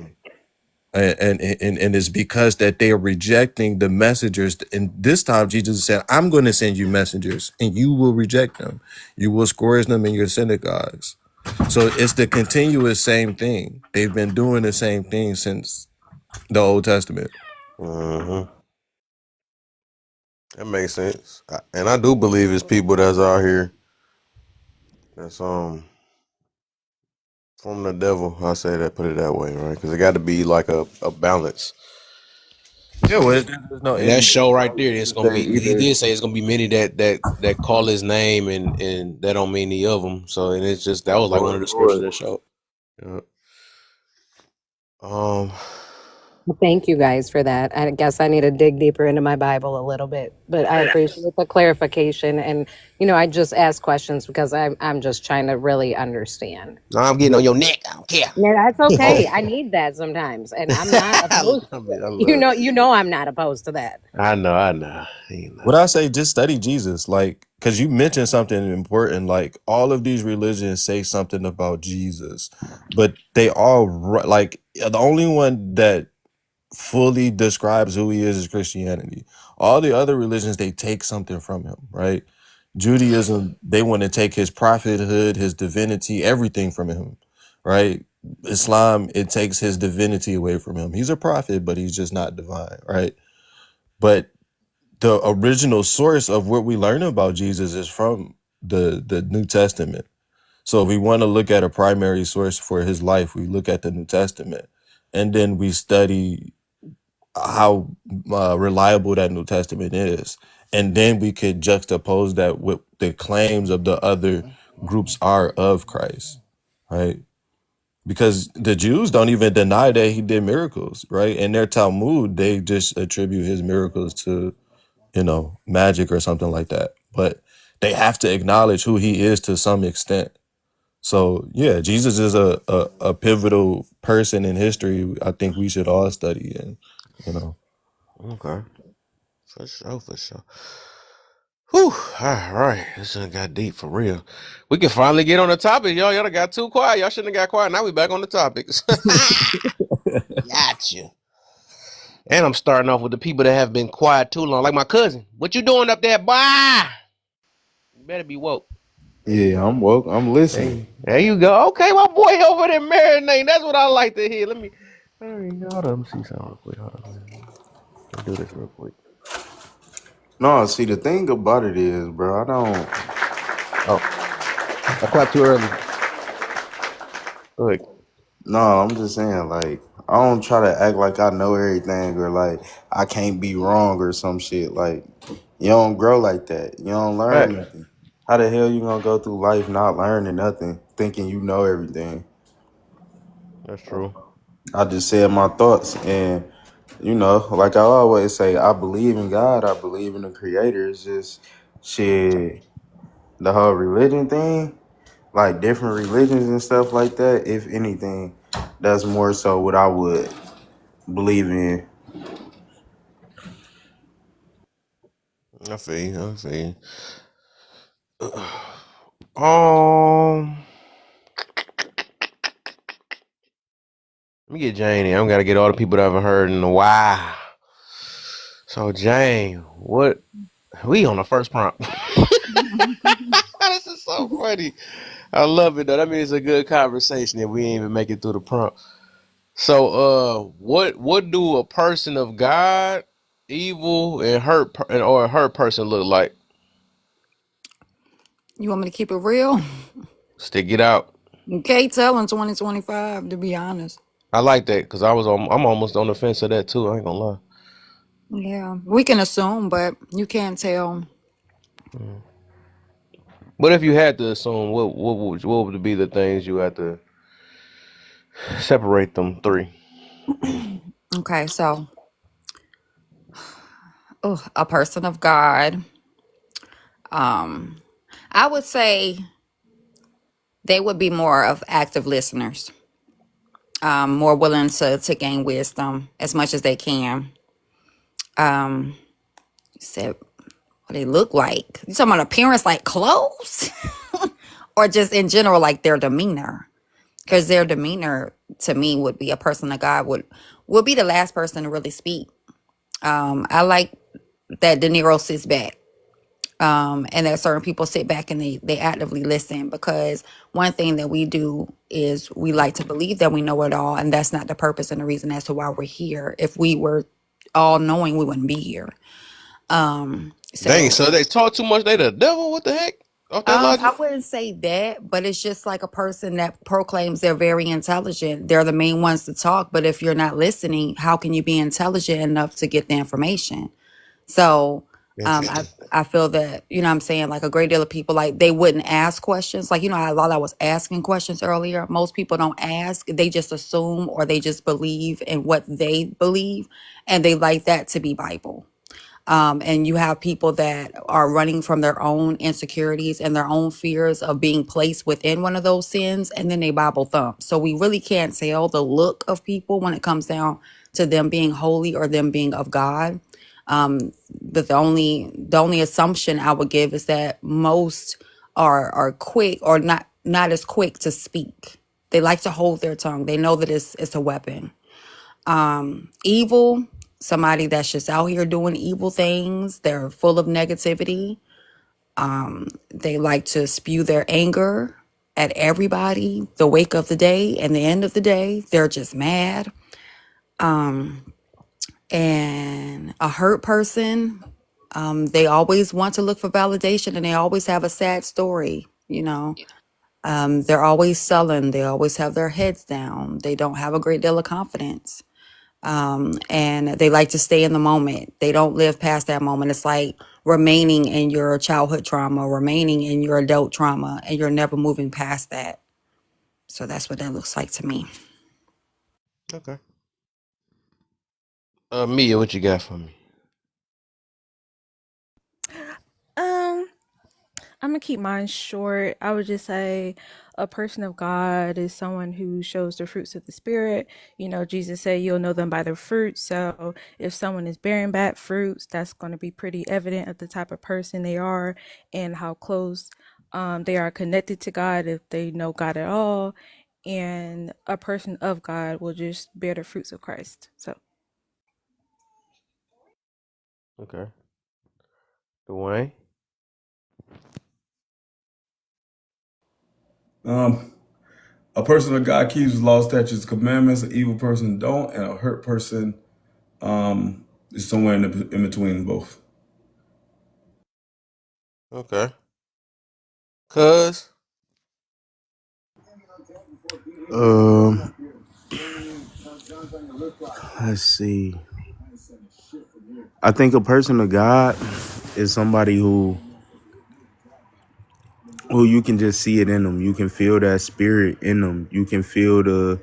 And it's because that they are rejecting the messengers. And this time Jesus said, I'm going to send you messengers and you will reject them. You will scourge them in your synagogues. So it's the continuous same thing. They've been doing the same thing since the Old Testament. Mm-hmm. That makes sense. And I do believe it's people that's out here that's from the devil. I say that, put it that way, right? Because it got to be like a balance. Yeah, well, there's no And that in show right there, it's gonna be. He either. did say it's gonna be many that call his name, and that don't mean any of them. So, and it's just that was like one of the scriptures that showed. Yeah. Um. Thank you guys for that. I guess I need to dig deeper into my Bible a little bit, but I appreciate the clarification. And I just ask questions because I'm just trying to really understand. No, I'm getting on your neck. I don't care. Yeah, that's Oh, okay. I need that sometimes, and I'm not I opposed. love it. I'm not opposed to that. I know. What I say, just study Jesus, like, because you mentioned something important. Like, all of these religions say something about Jesus, but they all like the only one that fully describes who he is Christianity. All the other religions, they take something from him, right? Judaism, they want to take his prophethood, his divinity, everything from him, right? Islam, it takes his divinity away from him. He's a prophet, but he's just not divine, right? But the original source of what we learn about Jesus is from the New Testament. So if we want to look at a primary source for his life, we look at the New Testament, and then we study how reliable that New Testament is, and then we could juxtapose that with the claims of the other groups are of Christ, right? Because the Jews don't even deny that he did miracles, right? In their Talmud, they just attribute his miracles to, magic or something like that. But they have to acknowledge who he is to some extent. So yeah, Jesus is a pivotal person in history. I think we should all study and, Okay, for sure. Whew. All right, this one got deep for real. We can finally get on the topic, y'all. Y'all done got too quiet. Y'all shouldn't have got quiet. Now we back on the topics. Gotcha. And I'm starting off with the people that have been quiet too long, like my cousin. What you doing up there, boy? You better be woke. Yeah, I'm woke. I'm listening. Hey, there you go. Okay, my boy over there marinating. That's what I like to hear. Let me see something real quick. Hold on. Let me do this real quick. No, see, the thing about it is, bro, I don't. Oh, I clapped too early. Go ahead. No, I'm just saying, like, I don't try to act like I know everything or like I can't be wrong or some shit. Like, you don't grow like that. You don't learn Right. nothing. How the hell you gonna go through life not learning nothing, thinking you know everything? That's true. I just said my thoughts, and like I always say, I believe in God. I believe in the Creator. It's just shit. The whole religion thing, like different religions and stuff like that, if anything, that's more so what I would believe in. I feel you. Um, let me get Janie. I don't gotta get all the people that I haven't heard in a while. So Jane, what we on the first prompt? This is so funny. I love it though. That means it's a good conversation if we ain't even make it through the prompt. So what do a person of God, evil and or a hurt person look like? You want me to keep it real? Stick it out. You can't tell in 2025, to be honest. I like that because I'm almost on the fence of that too. I ain't gonna lie. Yeah, we can assume, but you can't tell. But if you had to assume, what would be the things you had to separate them three? Okay, so a person of God, I would say they would be more of active listeners, more willing to gain wisdom as much as they can. Said what they look like. You talking about appearance, like clothes, or just in general, like their demeanor? Because their demeanor to me would be a person of God would be the last person to really speak. I like that De Niro sits back. And that certain people sit back and they actively listen, because one thing that we do is we like to believe that we know it all, and that's not the purpose and the reason as to why we're here. If we were all knowing, we wouldn't be here. Dang, So so they talk too much. They the devil. What the heck? Off that logic. I wouldn't say that, but it's just like a person that proclaims they're very intelligent. They're the main ones to talk, but if you're not listening, how can you be intelligent enough to get the information? So I Interesting. I feel that, you know what I'm saying, like a great deal of people, like they wouldn't ask questions. Like, you know, I was asking questions earlier. Most people don't ask. They just assume or they just believe in what they believe. And they like that to be Bible. And you have people that are running from their own insecurities and their own fears of being placed within one of those sins, and then they Bible thump. So we really can't tell the look of people when it comes down to them being holy or them being of God. But the only assumption I would give is that most are quick or not as quick to speak. They like to hold their tongue. They know that it's a weapon. Evil, somebody that's just out here doing evil things. They're full of negativity. They like to spew their anger at everybody, the wake of the day and the end of the day. They're just mad. And a hurt person, they always want to look for validation, and they always have a sad story, you know. They're always sullen. They always have their heads down. They don't have a great deal of confidence. And they like to stay in the moment. They don't live past that moment. It's like remaining in your childhood trauma, remaining in your adult trauma, and you're never moving past that. So that's what that looks like to me. Okay. Mia, what you got for me? Um, I'm gonna keep mine short. I would just say a person of God is someone who shows the fruits of the spirit. You know, Jesus said you'll know them by their fruits. So if someone is bearing bad fruits, that's going to be pretty evident of the type of person they are and how close they are connected to God, if they know God at all. And a person of God will just bear the fruits of Christ. So Okay. Dwayne. A person of God keeps his law, statutes, commandments. An evil person don't, and a hurt person is somewhere in between both. Okay. Cuz. Um, let's see. I think a person of God is somebody who you can just see it in them. You can feel that spirit in them. You can feel the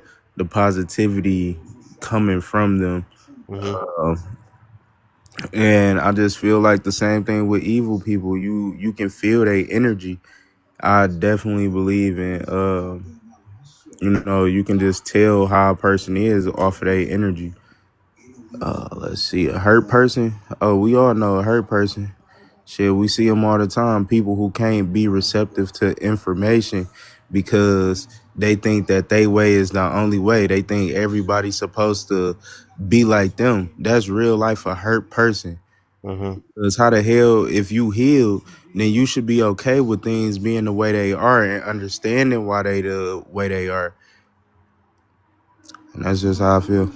positivity coming from them. Mm-hmm. And I just feel like the same thing with evil people. You can feel their energy. I definitely believe in you can just tell how a person is off of their energy. Let's see, a hurt person. Oh, we all know a hurt person. Shit, we see them all the time. People who can't be receptive to information because they think that they way is the only way. They think everybody's supposed to be like them. That's real life a hurt person. Mm-hmm. Because how the hell, if you heal, then you should be okay with things being the way they are and understanding why they the way they are. And that's just how I feel.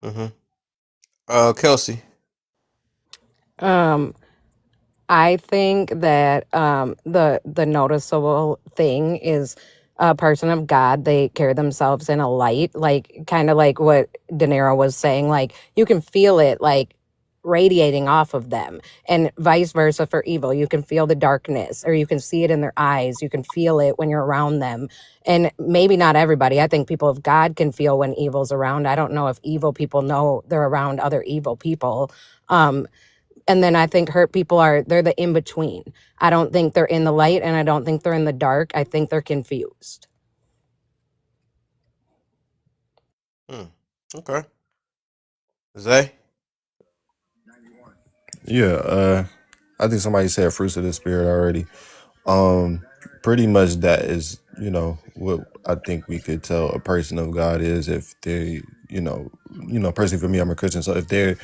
Mm-hmm. Kelsey. Um, I think that the noticeable thing is a person of God. They carry themselves in a light, like kind of like what De Niro was saying. Like you can feel it, like radiating off of them, and vice versa for evil. You can feel the darkness, or you can see it in their eyes. You can feel it when you're around them, and maybe not everybody. I think people of God can feel when evil's around. I don't know if evil people know they're around other evil people. And then I think hurt people they're the in between. I don't think they're in the light and I don't think they're in the dark. I think they're confused. Okay. Zay. Yeah, I think somebody said fruits of the spirit already. Pretty much that is, what I think we could tell a person of God is if they, personally for me, I'm a Christian, so if they're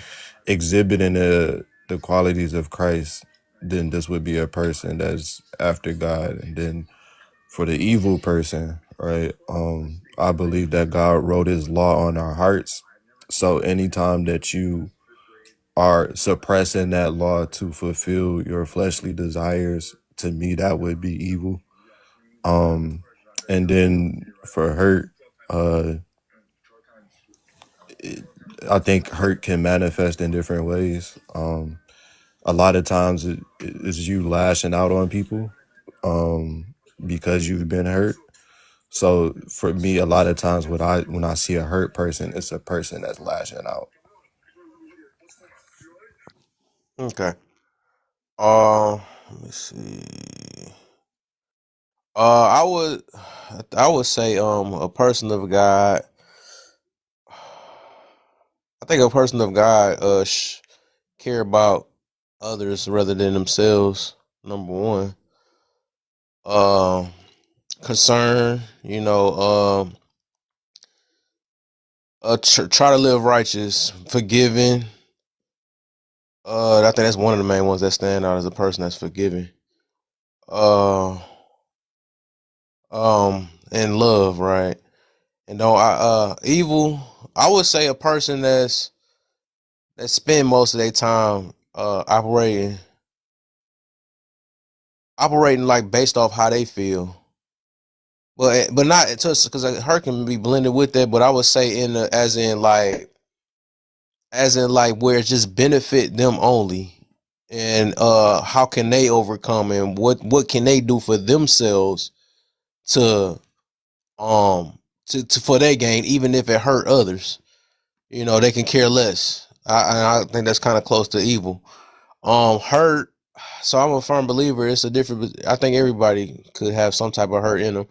exhibiting the qualities of Christ, then this would be a person that's after God. And then for the evil person, right? I believe that God wrote his law on our hearts. So anytime that you are suppressing that law to fulfill your fleshly desires, to me that would be evil. And then for hurt, uh I think hurt can manifest in different ways. A lot of times it is you lashing out on people because you've been hurt. So for me, a lot of times when I see a hurt person, it's a person that's lashing out. Okay. Let me see. I would say, a person of God. I think a person of God, care about others rather than themselves. Number one. Um, Concern. Try to live righteous, forgiving. I think that's one of the main ones that stand out as a person that's forgiving. Uh, and love, right? And don't evil. I would say a person that spend most of their time operating like based off how they feel, but not just because her can be blended with that. But I would say as in like where it just benefit them only, and how can they overcome, and what can they do for themselves to for their gain, even if it hurt others. They can care less. I think that's kind of close to evil. Hurt. So I'm a firm believer. It's a different. I think everybody could have some type of hurt in them,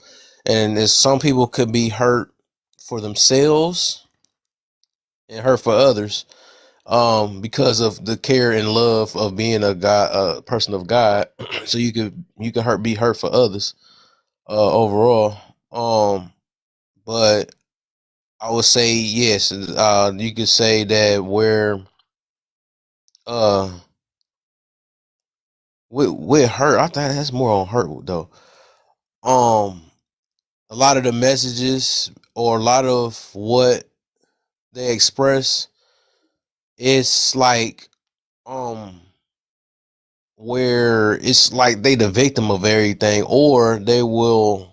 and some people could be hurt for themselves and hurt for others. Because of the care and love of being a person of God. So you can be hurt for others. Overall. But I would say yes. You could say that where uh with hurt, I think that's more on hurt though. Um, a lot of the messages or a lot of what they express, it's like um where it's like they the victim of everything, or they will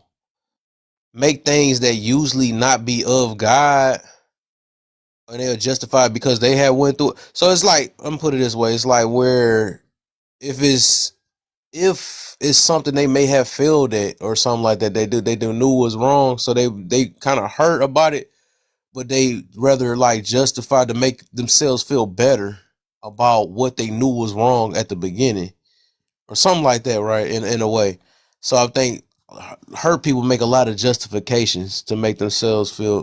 make things that usually not be of God, and they'll justify it because they have went through it. So it's like, I'm gonna put it this way, it's like where if it's if it's something they may have failed at or something like that, they do knew was wrong, so they kind of hurt about it, but they rather like justify to make themselves feel better about what they knew was wrong at the beginning or something like that, right? In a way. So I think hurt people make a lot of justifications to make themselves feel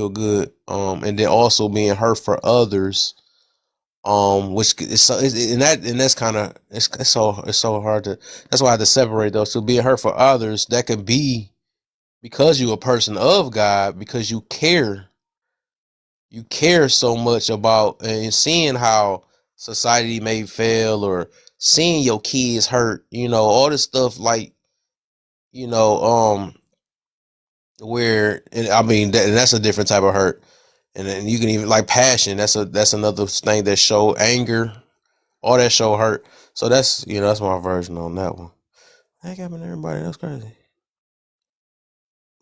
good, and then also being hurt for others Which is so, and that's kind of it's so hard to. That's why I have to separate those two. Being hurt for others, that could be because you're a person of God, because you care so much about and seeing how society may fail, or seeing your kids hurt, all this stuff, like, you know, where, and I mean, that's a different type of hurt. And then you can even like passion. That's another thing that show anger, all that show hurt. So that's my version on that one. That happened to everybody. That's crazy.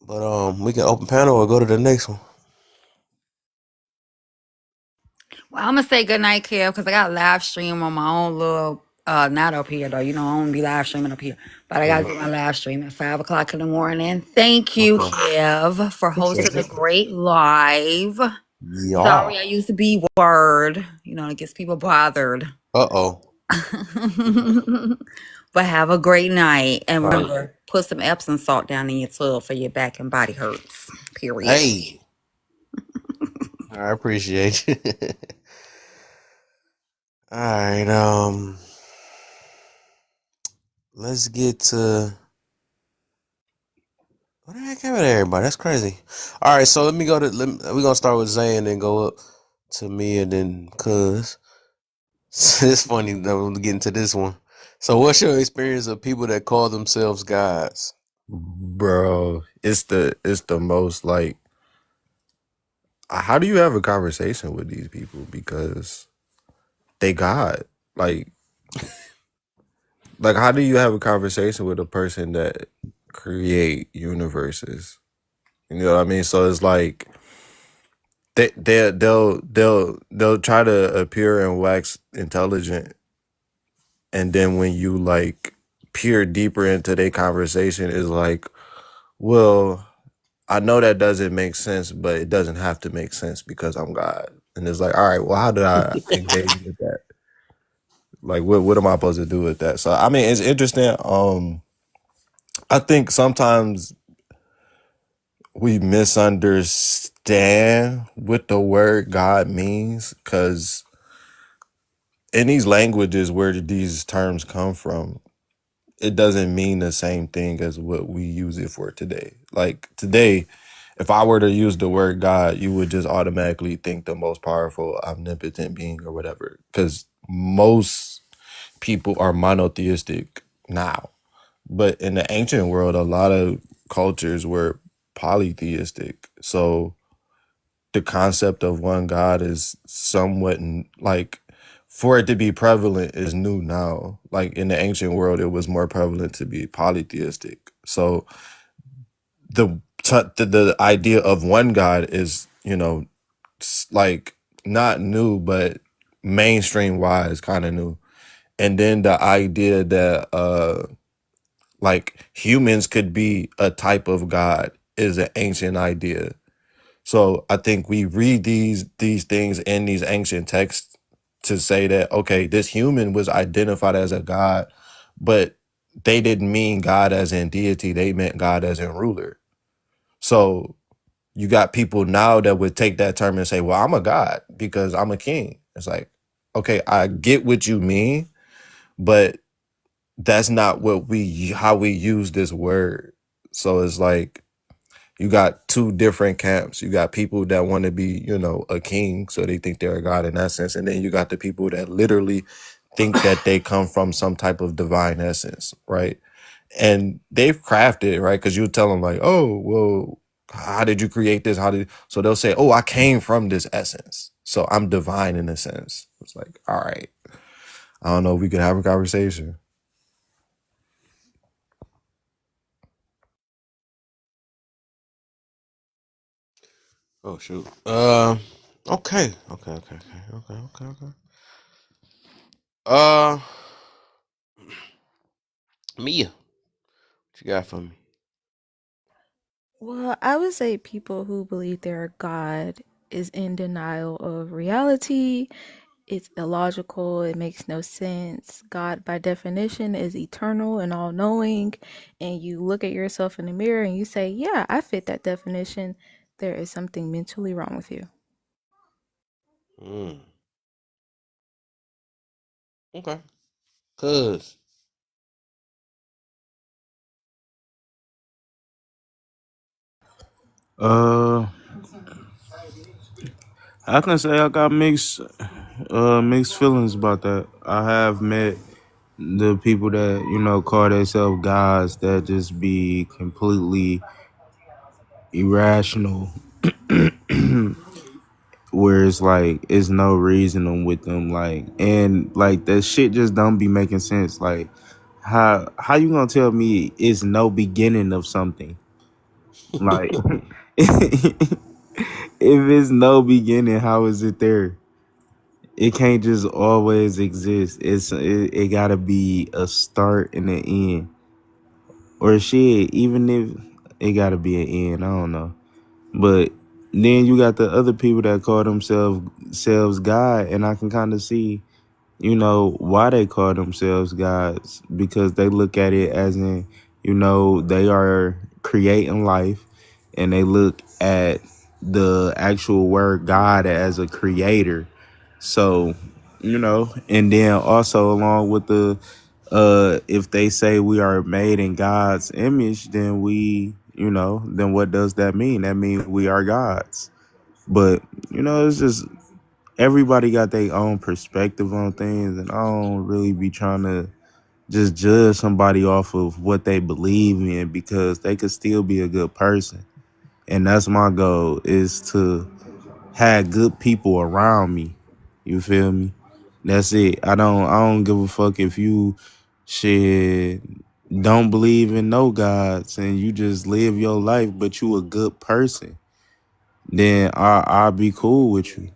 But we can open panel or go to the next one. Well, I'm gonna say good night, Kev, because I got a live stream on my own little not up here though. I don't be live streaming up here. But I gotta do my live stream at 5 o'clock in the morning. Thank you, Okay. Kev, for hosting a great live. Yeah. Sorry I used the B word. It gets people bothered. Uh-oh. But have a great night. And All right. remember, put some Epsom salt down in your tub for your back and body hurts. Period. Hey. I appreciate you. All right. Let's get to what the heck happened to everybody? That's crazy. All right, so we're gonna start with Zay and then go up to me and then Cuz. It's funny though to get into this one. So, what's your experience of people that call themselves gods? Bro, it's the most like, how do you have a conversation with these people? Because they God. Like how do you have a conversation with a person that create universes? You know what I mean? So it's like they'll try to appear and wax intelligent, and then when you like peer deeper into their conversation, is like, well, I know that doesn't make sense, but it doesn't have to make sense because I'm God. And it's like, all right, well, how did I engage with that? Like, what am I supposed to do with that? So, I mean, it's interesting. I think sometimes we misunderstand what the word God means, because in these languages where these terms come from, it doesn't mean the same thing as what we use it for today. Like today, if I were to use the word God, you would just automatically think the most powerful, omnipotent being or whatever. Because most people are monotheistic now. But in the ancient world, a lot of cultures were polytheistic. So the concept of one God is somewhat like, for it to be prevalent is new now. Like in the ancient world, it was more prevalent to be polytheistic. So the idea of one God is, like not new, but mainstream wise kind of new. And then the idea that like humans could be a type of God is an ancient idea. So I think we read these things in these ancient texts to say that, okay, this human was identified as a god, but they didn't mean God as in deity, they meant God as in ruler. So you got people now that would take that term and say, well, I'm a god because I'm a king. It's like, okay, I get what you mean, but that's not how we use this word. So it's like, you got two different camps. You got people that want to be, a king, so they think they're a god in that sense. And then you got the people that literally think that they come from some type of divine essence, right? And they've crafted, right? Because you tell them like, oh, well, how did you create this? So they'll say, oh, I came from this essence. So I'm divine in a sense. It's like, all right, I don't know if we could have a conversation. Oh shoot. Okay. Okay. Uh, Mia, what you got for me? Well, I would say people who believe they're God is in denial of reality. It's illogical. It makes no sense. God, by definition, is eternal and all knowing. And you look at yourself in the mirror and you say, yeah, I fit that definition. There is something mentally wrong with you. Mm. Okay. Cause Uh, I can say I got mixed feelings about that. I have met the people that call themselves gods that just be completely irrational, where it's like it's no reasoning with them, like, and like that shit just don't be making sense. Like, how you gonna tell me it's no beginning of something? Like, if it's no beginning, how is it there? It can't just always exist. It gotta be a start and an end, or shit. Even if it gotta be an end, I don't know. But then you got the other people that call themselves God, and I can kind of see, why they call themselves gods, because they look at it as in, they are creating life, and they look at the actual word God as a creator. So, and then also along with the if they say we are made in God's image, then then what does that mean? That means we are gods. But it's just everybody got their own perspective on things, and I don't really be trying to just judge somebody off of what they believe in, because they could still be a good person. And that's my goal, is to have good people around me. You feel me? That's it. I don't give a fuck if you shit don't believe in no gods and you just live your life, but you a good person. Then I'll be cool with you.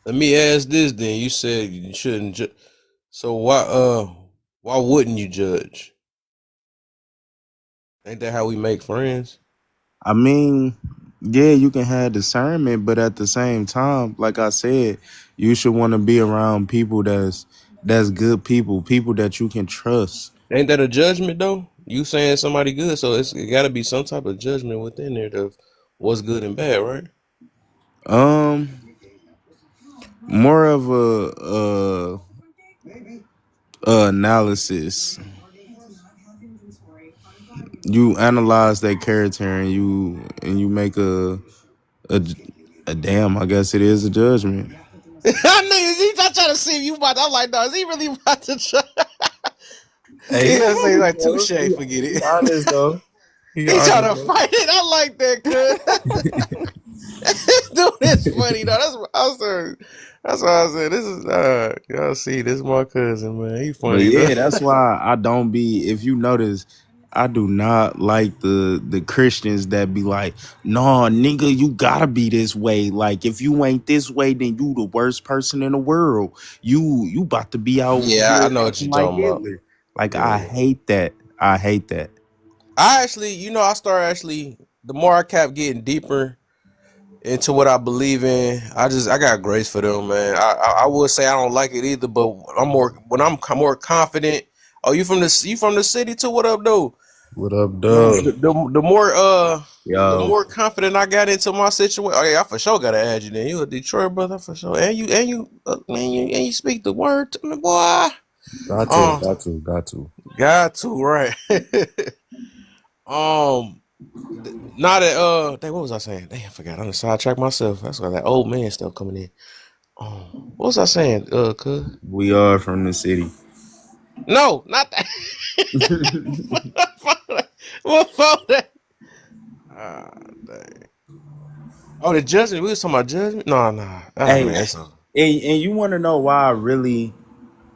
let me ask this then. You said you shouldn't so why wouldn't you judge? Ain't that how we make friends? I mean, yeah, you can have discernment, but at the same time, like I said, you should want to be around people that's good people, people that you can trust. Ain't that a judgment though? You saying somebody good, so it gotta be some type of judgment within there of what's good and bad, right? Um, More of a analysis. You analyze that character, and you make a a damn. I guess it is a judgment. I knew he trying to see if you about to, I'm like, no, is he really about to try? Hey, He he just say honest like though. touche, forget He it. honest though. He He trying honest to though. fight it. I like that, cuz. Dude, it's funny though. That's why I said this is y'all see, this is my cousin, man. He But funny though. yeah, that's why I don't be. If you notice, I do not like the Christians that be like, "Nah, nigga, you gotta be this way. Like, if you ain't this way, then you the worst person in the world. You about to be out Yeah, I here know what acting you're like talking about. Hitler." Like, I Yeah. hate that. I hate that. I actually, I started actually the more I kept getting deeper into what I believe in, I got grace for them, man. I would say I don't like it either, but I'm more confident. Oh, you from the city too? What up, though? What up, The, Doug? the Yo, more confident I got into my situation. Oh yeah, I for sure gotta add you. Then you a Detroit brother for sure, and you speak the word to me, boy. Got to, Um, got to, got to. got to right. um, Not at dang, what was I saying? Damn, I forgot. I'm gonna sidetrack myself. That's why that old man stuff coming in. What was I saying? Cuz we are from the city. no, not that. What about that? Ah, dang. Oh, the judgment. We was talking about judgment. No, no. Ah, Hey, man, that's a, and you want to know why I really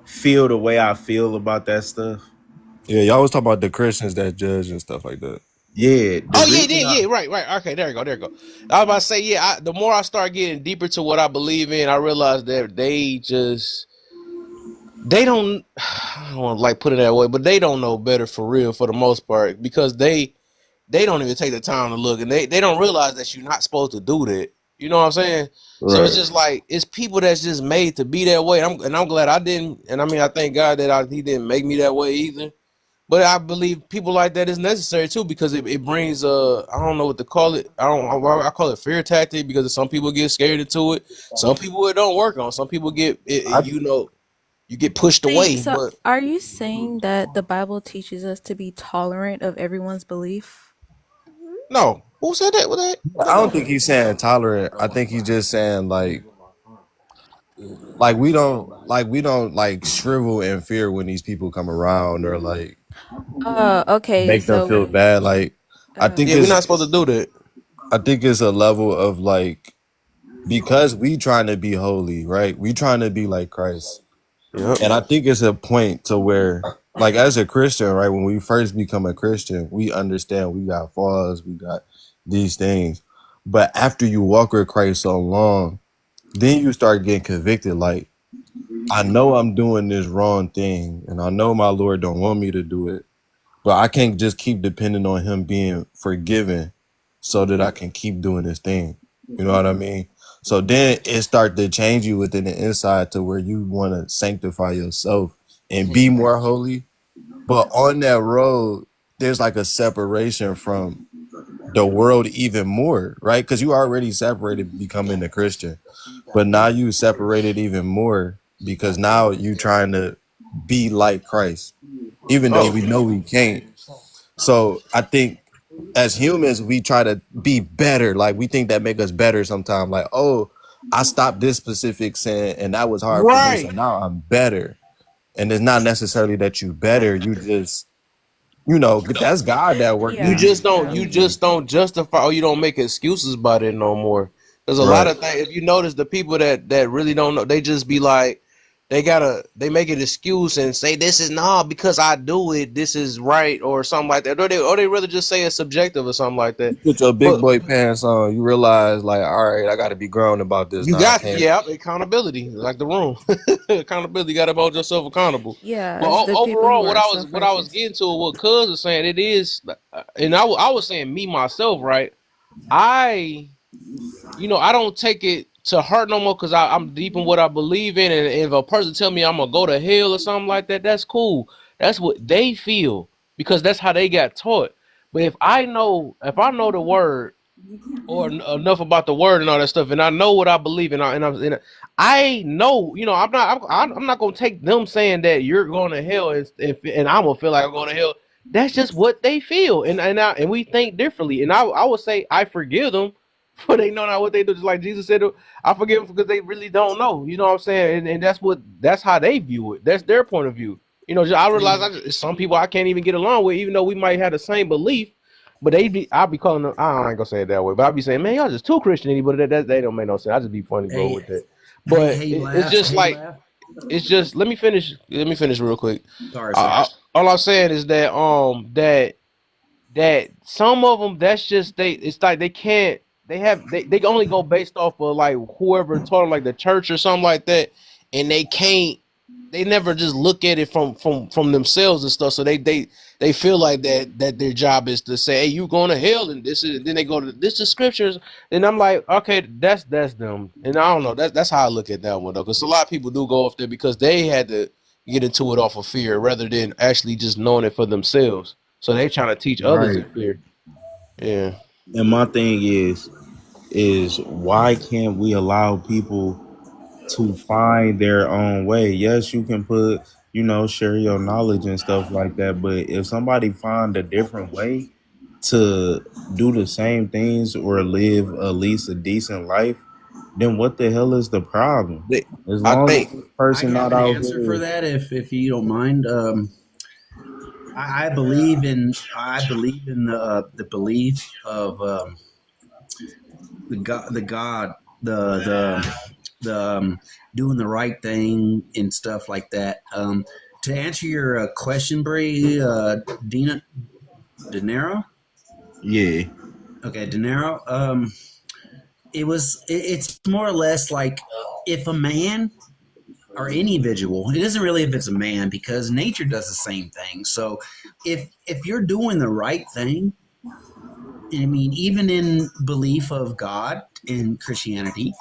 feel the way I feel about that stuff? Yeah, y'all was talking about the Christians that judge and stuff like that. Yeah, the oh yeah, reason yeah, yeah. Right. Okay, there you go, there you go. I was about to say, yeah. The more I start getting deeper to what I believe in, I realize that they don't. I don't want to like put it that way, but they don't know better for real for the most part, because they don't even take the time to look, and they don't realize that you're not supposed to do that. You know what I'm saying? So it's right. just like it's people that's just made to be that way. I'm glad I didn't, and I mean I thank God that he didn't make me that way either. But I believe people like that is necessary too because it brings I don't know what to call it. I call it fear tactic because some people get scared into it. Some people it don't work on. Some people get I you get pushed Wait, away. so But are you saying that the Bible teaches us to be tolerant of everyone's belief? no, who said that? What I that don't come think from? he's saying tolerant. I think he's just saying like we don't like shrivel in fear when these people come around or like Okay, make them so feel bad. Like I think Yeah, we're it's not supposed to do that. I think it's a level of like because we trying to be holy, right? We trying to be like Christ. Yep. And I think it's a point to where like as a Christian, right, when we first become a Christian, we understand we got flaws, we got these things. But after you walk with Christ so long, then you start getting convicted like I know I'm doing this wrong thing and I know my Lord don't want me to do it, but I can't just keep depending on him being forgiven so that I can keep doing this thing. You know what I mean? So then it start to change you within the inside to where you want to sanctify yourself and be more holy. But on that road, there's like a separation from the world even more, right? Because you already separated becoming a Christian, but now you separated even more because now you trying to be like Christ, even though we Oh, know we can't. So I think as humans, we try to be better. Like we think that make us better sometimes. Like, oh, I stopped this specific sin and that was hard for me. So right. now I'm better. And it's not necessarily that you better. You just, that's God that working in you. You know what You I mean? just don't justify or you don't make excuses about it no more. There's a lot Right. of things. If you notice the people that really don't know, they just be like they make an excuse and say this is nah because I do it, this is right or something like that. Or they rather just say it's subjective or something like that. You put your big But boy pants on, you realize like, all right, I gotta be grown about this you now. I got can't. accountability, like the room. Accountability, you gotta hold yourself accountable. yeah, But it's the people overall, who are what I was self-righteous. getting to, what Cuz was saying, it is, and I was saying me myself, right? I I don't take it to heart no more because I'm deep in what I believe in, and if a person tell me I'm gonna go to hell or something like that, that's cool. That's what they feel because that's how they got taught. But if I know the word or enough about the word and all that stuff, and I know what I believe in, I know, I'm not gonna take them saying that you're going to hell, and I'm gonna feel like I'm going to hell. That's just what they feel, and we think differently. And I would say I forgive them for they know not what they do. Just like Jesus said, I forgive them because they really don't know. You know what I'm saying? And that's how they view it. That's their point of view. I realize some people I can't even get along with, even though we might have the same belief. But I'll be calling them. I ain't gonna say it that way, but I'll be saying, man, y'all just too Christian. But that they don't make no sense. I just be funny, bro, Hey, with that. hey, But hey, it's laugh, just hey, like laugh. it's just. Let me finish. Let me finish real quick. Sorry, sir. All I'm saying is that that some of them that's just it's like they can't they only go based off of like whoever taught them like the church or something like that, and they never just look at it from themselves and stuff. So they feel like that their job is to say, hey, you going to hell, and this is, then they go to this is scriptures. And I'm like, okay, that's them. And I don't know, that's how I look at that one though, because a lot of people do go off there because they had to get into it off of fear rather than actually just knowing it for themselves. So they trying to teach others Right. in fear. Yeah. And my thing is why can't we allow people to find their own way? Yes, you can put, share your knowledge and stuff like that, but if somebody find a different way to do the same things or live at least a decent life, then what the hell is the problem? They, As I long as think this I person have not an out answer for here. that, if you don't mind. I believe in the belief of the doing the right thing and stuff like that. To answer your question, Bray, Dina De. Yeah. Okay, De Niro. It's more or less like if a man or any individual, it isn't really if it's a man because nature does the same thing. So if you're doing the right thing, I mean, even in belief of God in Christianity,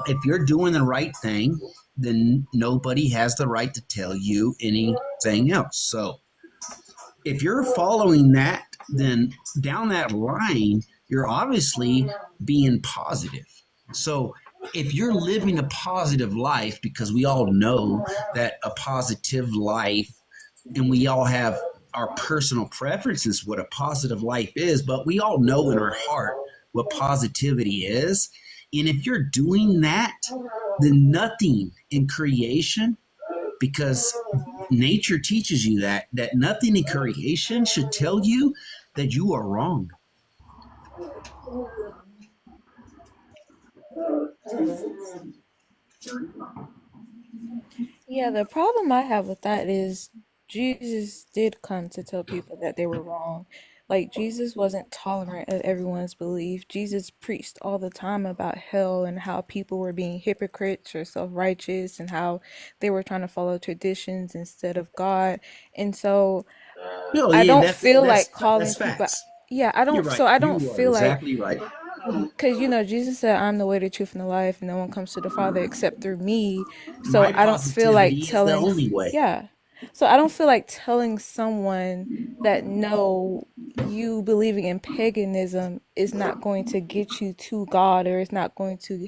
if you're doing the right thing, then nobody has the right to tell you anything else. So if you're following that, then down that line, you're obviously being positive. So if you're living a positive life, because we all know that a positive life, and we all have our personal preferences what a positive life is, but we all know in our heart what positivity is. And if you're doing that, then nothing in creation, because nature teaches you that nothing in creation should tell you that you are wrong. Yeah, the problem I have with that is Jesus did come to tell people that they were wrong. Like, Jesus wasn't tolerant of everyone's belief. Jesus preached all the time about hell and how people were being hypocrites or self righteous and how they were trying to follow traditions instead of God. And so No, I yeah, don't that's feel that's like calling that's people. facts. Yeah, You're right. I don't You are feel like, exactly right. because Jesus said, I'm the way, the truth, and the life, and no one comes to the Father except through me. So My I don't feel like positivity is the telling, only way. yeah. So I don't feel like telling someone that no, you believing in paganism is not going to get you to God, or it's not going to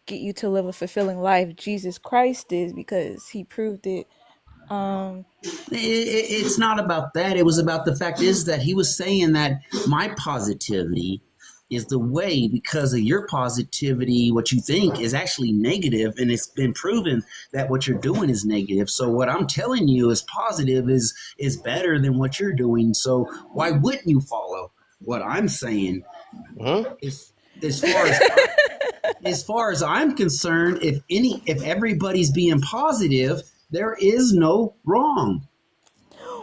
get you to live a fulfilling life. Jesus Christ is, because he proved it. Um, It's not about that. It was about the fact is that he was saying that my positivity is the way, because of your positivity, what you think is actually negative, and it's been proven that what you're doing is negative. So what I'm telling you is positive is better than what you're doing. So why wouldn't you follow what I'm saying? Hmm? As as far as as far as I'm concerned, if everybody's being positive, there is no wrong.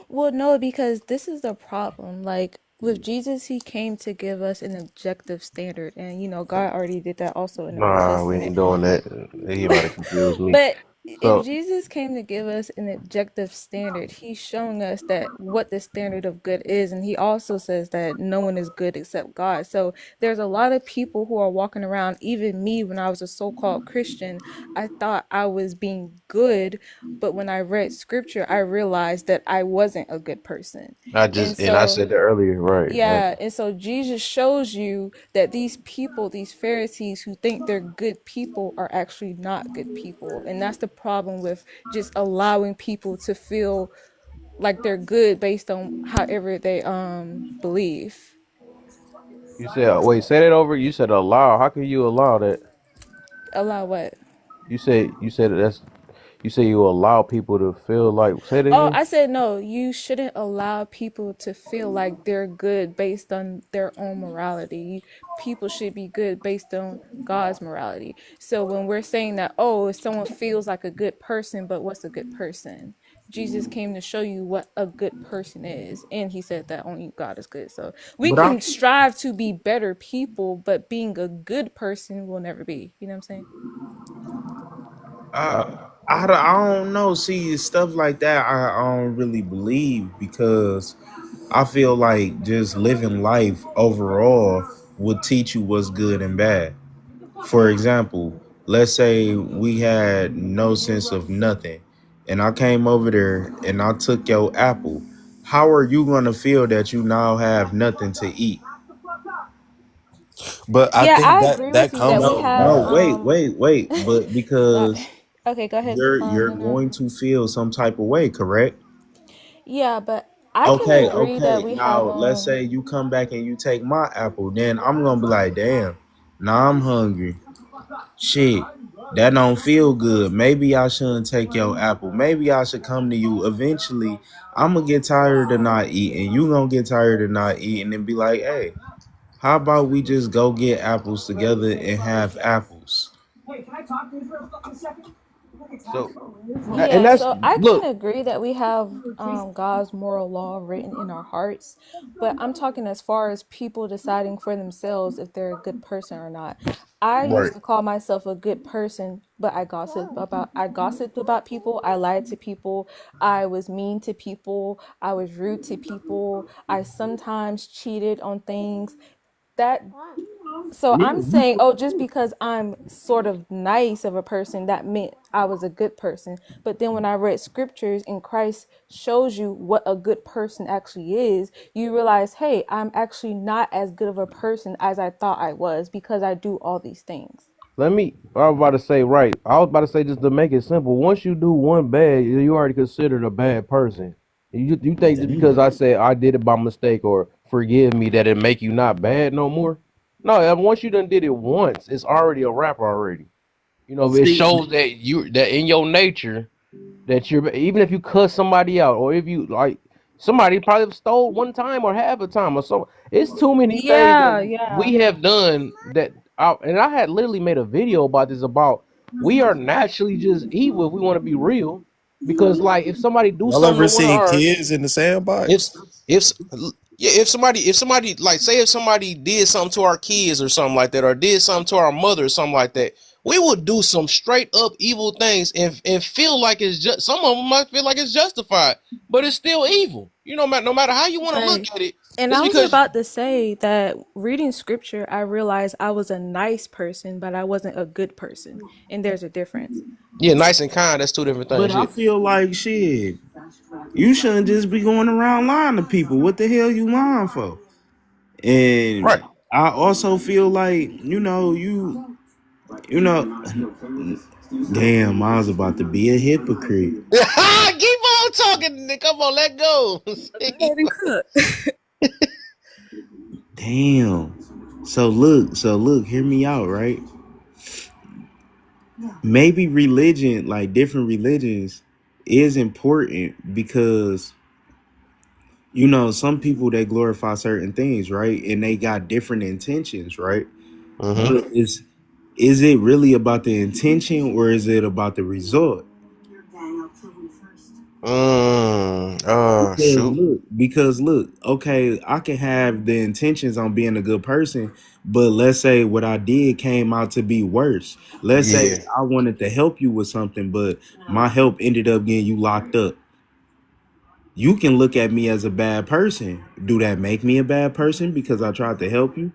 Well, no, because this is the problem. Like with Jesus, he came to give us an objective standard, and God already did that also in the Old Nah, we Testament. ain't doing that. He about to confuse me. But if So, Jesus came to give us an objective standard, he's showing us that what the standard of good is, and he also says that no one is good except God. So there's a lot of people who are walking around, even me when I was a so-called Christian, I thought I was being good, but when I read scripture, I realized that I wasn't a good person. And I so said that earlier, right? Right. yeah, and so Jesus shows you that these people, these Pharisees who think they're good people, are actually not good people. And that's the problem with just allowing people to feel like they're good based on however they believe. You said, wait, say that over. You said allow. How can you allow that? Allow what? You said that's you say you allow people to feel like. Say it Oh, again. I said no, you shouldn't allow people to feel like they're good based on their own morality. People should be good based on God's morality. So when we're saying that, oh, if someone feels like a good person, but what's a good person? Jesus came to show you what a good person is. And he said that only God is good. So we But I can strive to be better people, but being a good person will never be. You know what I'm saying? I I don't know. See, stuff like that, I don't really believe because I feel like just living life overall would teach you what's good and bad. For example, let's say we had no sense of nothing, and I came over there and I took your apple. How are you gonna feel that you now have nothing to eat? But I Yeah, think I that agree with that you that comes we No, from have no, God. wait. But so because okay, go ahead. you're No, no. going to feel some type of way, correct? Yeah, but I can Okay, agree that okay. we have Now let's say you come back and you take my apple, then I'm gonna be like, damn, now I'm hungry. Shit, that don't feel good. Maybe I shouldn't take your apple. Maybe I should come to you. Eventually, I'm gonna get tired of not eating. You gonna get tired of not eating and be like, hey, how about we just go get apples together and have apples? so and Yeah, that's so I can look. agree that we have God's moral law written in our hearts, but I'm talking as far as people deciding for themselves if they're a good person or not. I used Right. to call myself a good person, but I gossiped about people, I lied to people, I was mean to people, I was rude to people, I sometimes cheated on things. That So Yeah, I'm saying, oh, just because I'm sort of nice of a person, that meant I was a good person. But then when I read scriptures and Christ shows you what a good person actually is, you realize, hey, I'm actually not as good of a person as I thought I was because I do all these things. I was about to say, right. I was about to say, just to make it simple, once you do one bad, you already considered a bad person. You think just because I say I did it by mistake or forgive me that it make you not bad no more? No, once you done did it once, it's already a wrap already. It see, shows that in your nature that you're, even if you cuss somebody out or if you like somebody probably stole one time or half a time or so, it's too many things Yeah, that yeah. we have done and I had literally made a video about this, about we are naturally just evil if we want to be real, because like if somebody do Y'all something ever to one of seen ours. kids in the sandbox? If if yeah, if somebody like, say if somebody did something to our kids or something like that, or did something to our mother or something like that, we would do some straight up evil things and feel like it's just, some of them might feel like it's justified, but it's still evil. No matter how you want to look Right. at it, And it's I was because about to say that reading scripture, I realized I was a nice person, but I wasn't a good person. And there's a difference. yeah, nice and kind, that's two different but things. I Yeah, feel like shit. You shouldn't just be going around lying to people. What the hell you lying for? And right. I also feel like, you know, damn, I was about to be a hypocrite. Keep on talking. Come on, let go. Go ahead and cook. Damn. So look, hear me out, right? Maybe religion, like different religions, is important because some people, they glorify certain things, right? And they got different intentions, right? Mm-hmm. But is it really about the intention or is it about the result? Shoot. Because look, okay, I can have the intentions on being a good person, but let's say what I did came out to be worse. Let's say Yeah. I wanted to help you with something, but my help ended up getting you locked up. You can look at me as a bad person. Do that make me a bad person because I tried to help you?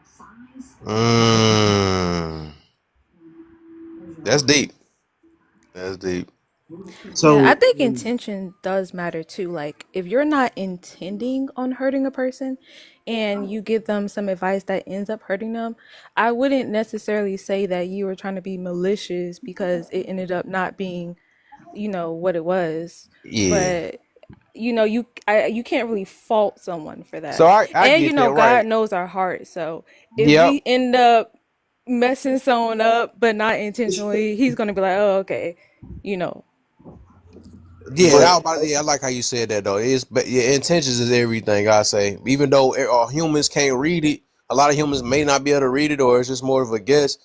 Mm, that's deep. That's deep. Yeah, I So think intention does matter too. Like, if you're not intending on hurting a person and you give them some advice that ends up hurting them, I wouldn't necessarily say that you were trying to be malicious because it ended up not being, what it was. Yeah. But you can't really fault someone for So that. I And get that, God right. knows our heart. So if Yep. we end up messing someone up but not intentionally, he's gonna be like, oh, okay, you know. Yeah, but I like how you said that though. It's, but yeah, intentions is everything. I say, even though humans can't read it, a lot of humans may not be able to read it, or it's just more of a guess.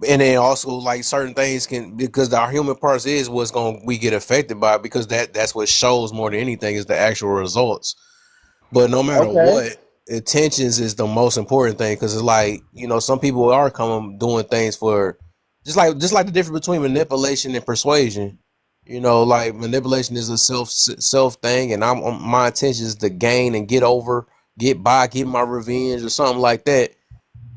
And then also, like, certain things can, because our human parts is what's going, we get affected by, because that's what shows more than anything is the actual results. But no matter okay. what, intentions is the most important thing, because it's like, some people are coming doing things for, just like the difference between manipulation and persuasion. Like, manipulation is a self thing, and my intention is to gain and get over, get by, get my revenge or something like that.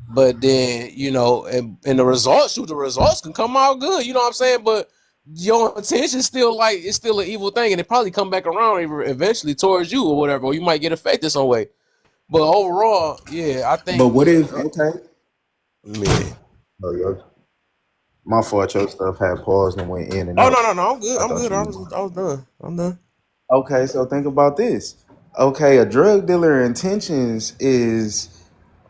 But then, and the results, shoot, the results can come out good. You know what I'm saying? But your intention still, like, it's still an evil thing, and it probably come back around eventually towards you or whatever, or you might get affected some way. But overall, yeah, I But think, what if okay? yeah. Oh, my fault, your stuff had paused and went in and Oh, out. no, no, no, I'm good. I I'm thought good. you. I was done. I'm done. Okay, so think about this. Okay, a drug dealer intentions is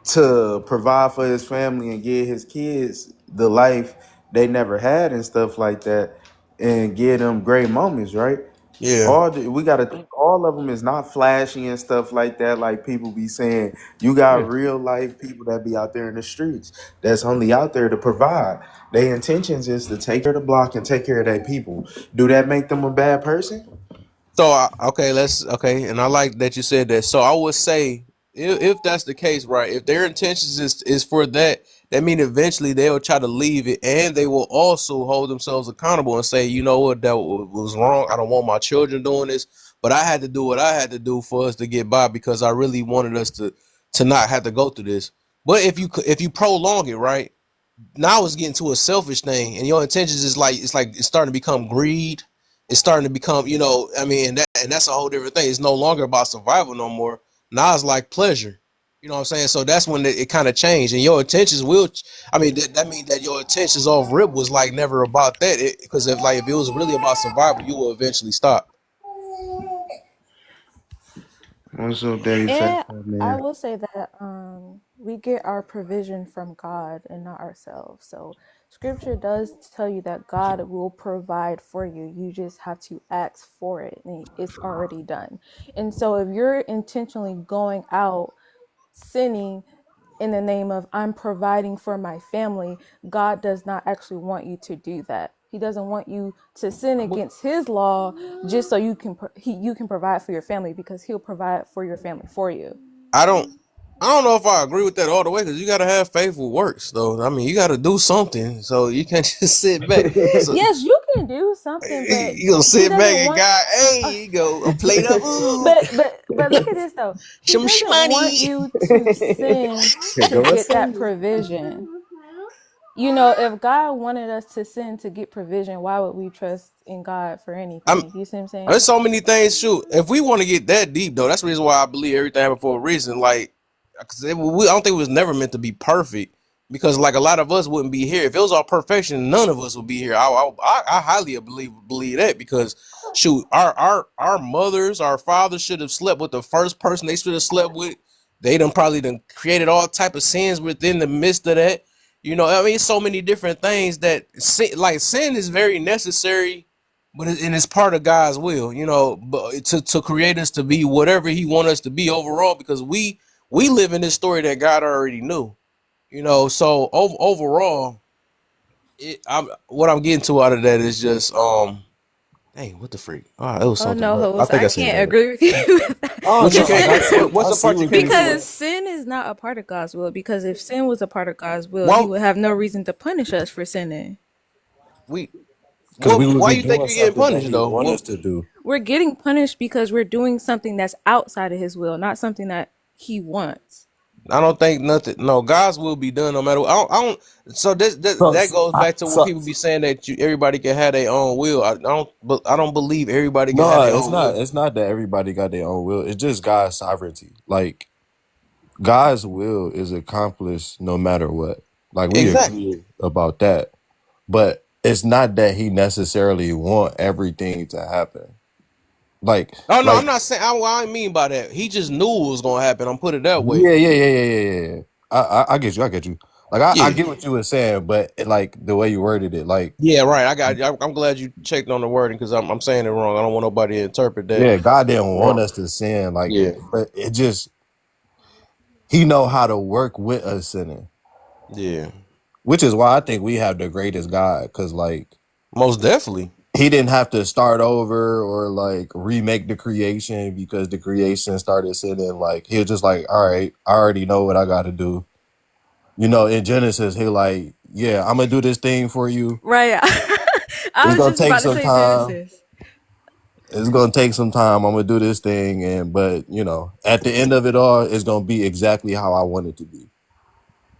to provide for his family and give his kids the life they never had and stuff like that, and give them great moments, right? Yeah, We gotta think all of them is not flashy and stuff like that. Like people be saying, you got yeah. real life people that be out there in the streets that's only out there to provide. Their intentions is to take care of the block and take care of their people. Do that make them a bad person? So okay, okay, and I like that you said that. So I would say, if that's the case, right? If their intentions is for that, that means eventually they'll try to leave it, and they will also hold themselves accountable and say, you know what, that was wrong. I don't want my children doing this, but I had to do what I had to do for us to get by, because I really wanted us to not have to go through this. But if you prolong it, right? Now it's getting to a selfish thing, and your intentions is like it's starting to become greed. It's starting to become, I mean, and that's a whole different thing. It's no longer about survival no more. Now it's like pleasure. You know what I'm saying? So that's when it kind of changed, and your intentions will. I mean, that means that your intentions off rip was like never about that. Because if it was really about survival, you will eventually stop. What's up, Daddy Fat And I Man? will say that we get our provision from God and not ourselves. So scripture does tell you that God will provide for you. You just have to ask for it, and it's already done. And so if you're intentionally going out sinning in the name of I'm providing for my family, God does not actually want you to do that. He doesn't want you to sin against his law just so you can provide for your family, because he'll provide for your family for you. I don't. I don't know if I agree with that all the way, because you got to have faithful works, though. I mean, you got to do something, so you can't just sit back. So Yes, you can do something, but you gonna he sit back doesn't and want God, hey, uh, you go a plate of food, but look at this though. He some doesn't want shmoney. you to sin to Go get say that it. provision. You know, if God wanted us to sin to get provision, why would we trust in God for I'm anything? You see what I'm There's saying? so many things. Shoot, if we want to get that deep, though, that's the reason why I believe everything happened for a reason. Like, cause I don't think it was never meant to be perfect. Because like a lot of us wouldn't be here if it was all perfection. None of us would be here. I highly believe that, because shoot, our mothers, our fathers should have slept with the first person they should have slept with. They done probably done created all type of sins within the midst of that. I mean, so many different things that sin is very necessary, but it's part of God's will, but to create us to be whatever He want us to be overall, because we live in this story that God already knew, So overall, what I'm getting to out of that is just dang, what the freak? Oh, it was Oh something. no, But I host, think I I see can't that. agree with you with Oh What that. you no, like can't? I see, What's I the see part you what can't you're agree Because with? saying. sin is not a part of God's will. Because if sin was a part of God's will, He Well, would have no reason to punish us for sinning. we Because we would why be you think doing you're getting something that punished he though? want us to do. We're getting punished because we're doing something that's outside of His will, not something that He wants. I don't think nothing. No, God's will be done no matter what. I don't. So So, that goes back to when so people be saying that everybody can have their own will. I don't believe everybody can have no, their it's own not. will. It's not that everybody got their own will. It's just God's sovereignty. Like God's will is accomplished no matter what. Like we Exactly. agree about that. But it's not that he necessarily want everything to happen. Like, Oh no, I'm like, not saying. I mean by that. He just knew it was gonna happen. I'm put it that way. yeah. I get you. I get you. Like, I Yeah. get what you were saying, but like the way you worded it, like, Yeah. Right. I got. I'm glad you checked on the wording, because I'm saying it wrong. I don't want nobody to interpret that yeah, God didn't want wrong. us to sin, like, Yeah. but it just he know how to work with us sinning, Yeah. which is why I think we have the greatest God, because like Most definitely. he didn't have to start over or like remake the creation because the creation started sinning. Like he was just like, all right, I already know what I got to do. In Genesis, he like, yeah, I'm gonna do this thing for you. Right. I It's was gonna just take about to some say time. Genesis. It's gonna take some time. I'm gonna do this thing, but at the end of it all, it's gonna be exactly how I want it to be.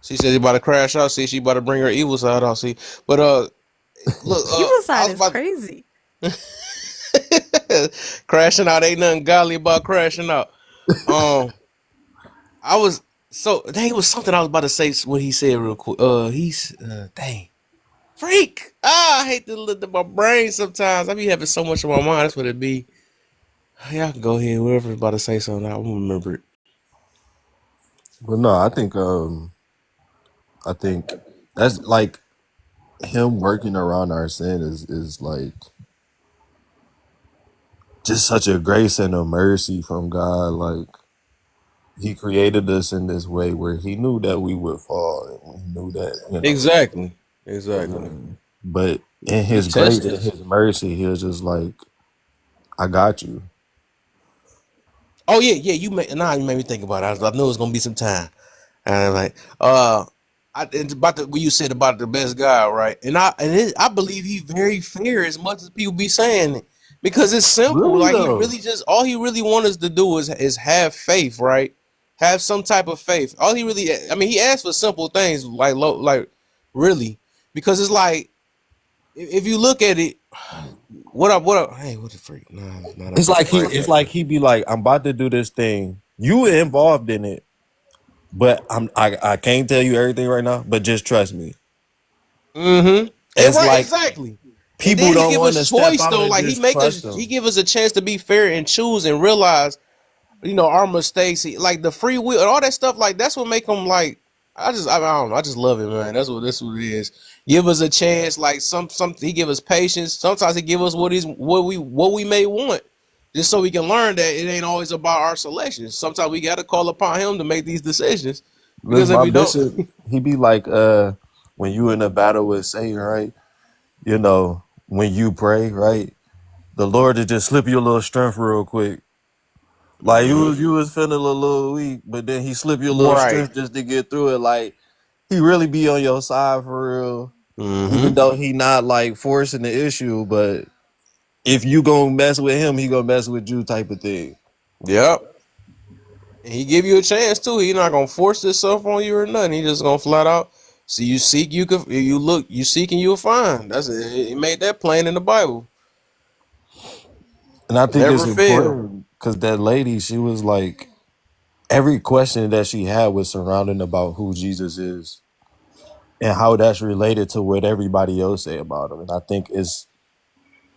She said she about to crash out. See, she about to bring her evil side out. See, but look, Evil I side was is about crazy. crashing out. Ain't nothing godly about crashing out. Um, I was so dang. It was something I was about to say. What he said real quick. He's dang freak. I hate to look at my brain sometimes. I be having so much on my mind. That's what it be. Y'all can go ahead. Whoever's about to say something, I won't remember it. But no, I think that's like him working around our sin is like just such a grace and a mercy from God. Like he created us in this way where he knew that we would fall and he knew that. Exactly. Exactly. But in He his grace tests and us. his mercy, he was just like, I got you. Oh yeah, yeah. You made me think about it. I knew it was gonna be some time. And I'm like, it's about what you said about the best guy, right? I believe he's very fair, as much as people be saying it, because it's simple. Really Like he though. really just all he really wants us to do is have faith, right? Have some type of faith. All he really, I mean, he asked for simple things like really, because it's like if you look at it, hey, what the freak? Nah, it's not It's about the like fight. he be like, I'm about to do this thing. You involved in it, but I can't tell you everything right now, but just trust me. Mm-hmm. And It's right, like exactly. And people then he don't give want us to step choice out though. and Like just trust he them. give us a chance to be fair and choose and realize, our mistakes. Like the free will and all that stuff. Like that's what make him like. I don't know. I just love it, man. That's what it is. Give us a chance. Like some he give us patience. Sometimes he give us what we may want, just so we can learn that it ain't always about our selections. Sometimes we got to call upon him to make these decisions, because Listen, if my we don't, bishop, he be like, when you in a battle with Satan, right? You know, when you pray, right? The Lord to just slip you a little strength real quick. Like you was feeling a little weak, but then he slip you a little right? strength just to get through it. Like he really be on your side for real. Even Mm-hmm. though he not like forcing the issue, but if you gonna mess with him, he gonna mess with you type of thing. Yep. And he give you a chance too. He not gonna force himself on you or nothing. He just gonna flat out. See, you seek, you could. You look, you seek, and you'll find. That's it. He made that plain in the Bible. And I think it's Never fail. important because that lady, she was like, every question that she had was surrounding about who Jesus is and how that's related to what everybody else say about him. And I think it's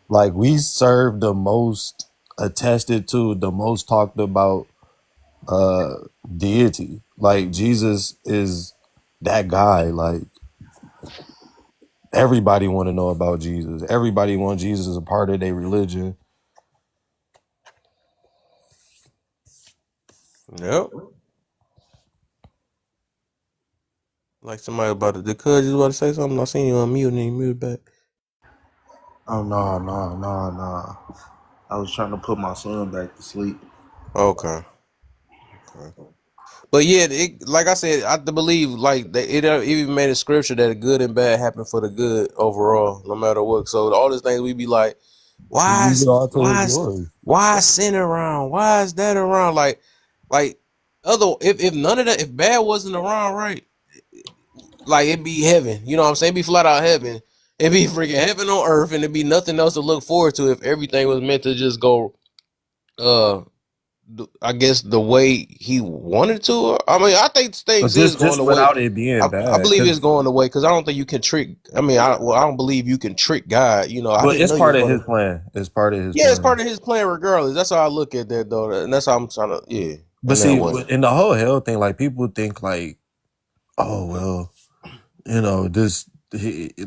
like we serve the most attested to, the most talked about uh deity. Like Jesus is that guy. Like everybody want to know about Jesus. Everybody want Jesus as a part of their religion. Yep. Like somebody about to. The cuz you about to say something. I seen you on mute and you mute back. Oh no. I was trying to put my son back to sleep. Okay. Okay. But yeah, like I said, I believe like it even made a scripture that the good and bad happen for the good overall, no matter what. So all these things we be like, He why used it is all to his why is glory. why is sin around? Why is that around? Like other if none of that, if bad wasn't around, right? Like it'd be heaven. You know what I'm saying? It'd be flat out heaven. It'd be freaking heaven on earth, and it'd be nothing else to look forward to if everything was meant to just go. I guess the way he wanted to. I mean, I think But things is just going just the way. without it being I bad. believe Cause it's going the way because I don't think you can trick. I mean, I don't believe you can trick God. I well, didn't it's know you part was of going his to. plan. It's part of his Yeah, it's plan. part of his plan, regardless. That's how I look at that, though, and that's how I'm trying to. Yeah, But in that see, way. in the whole hell thing, like people think like, oh well,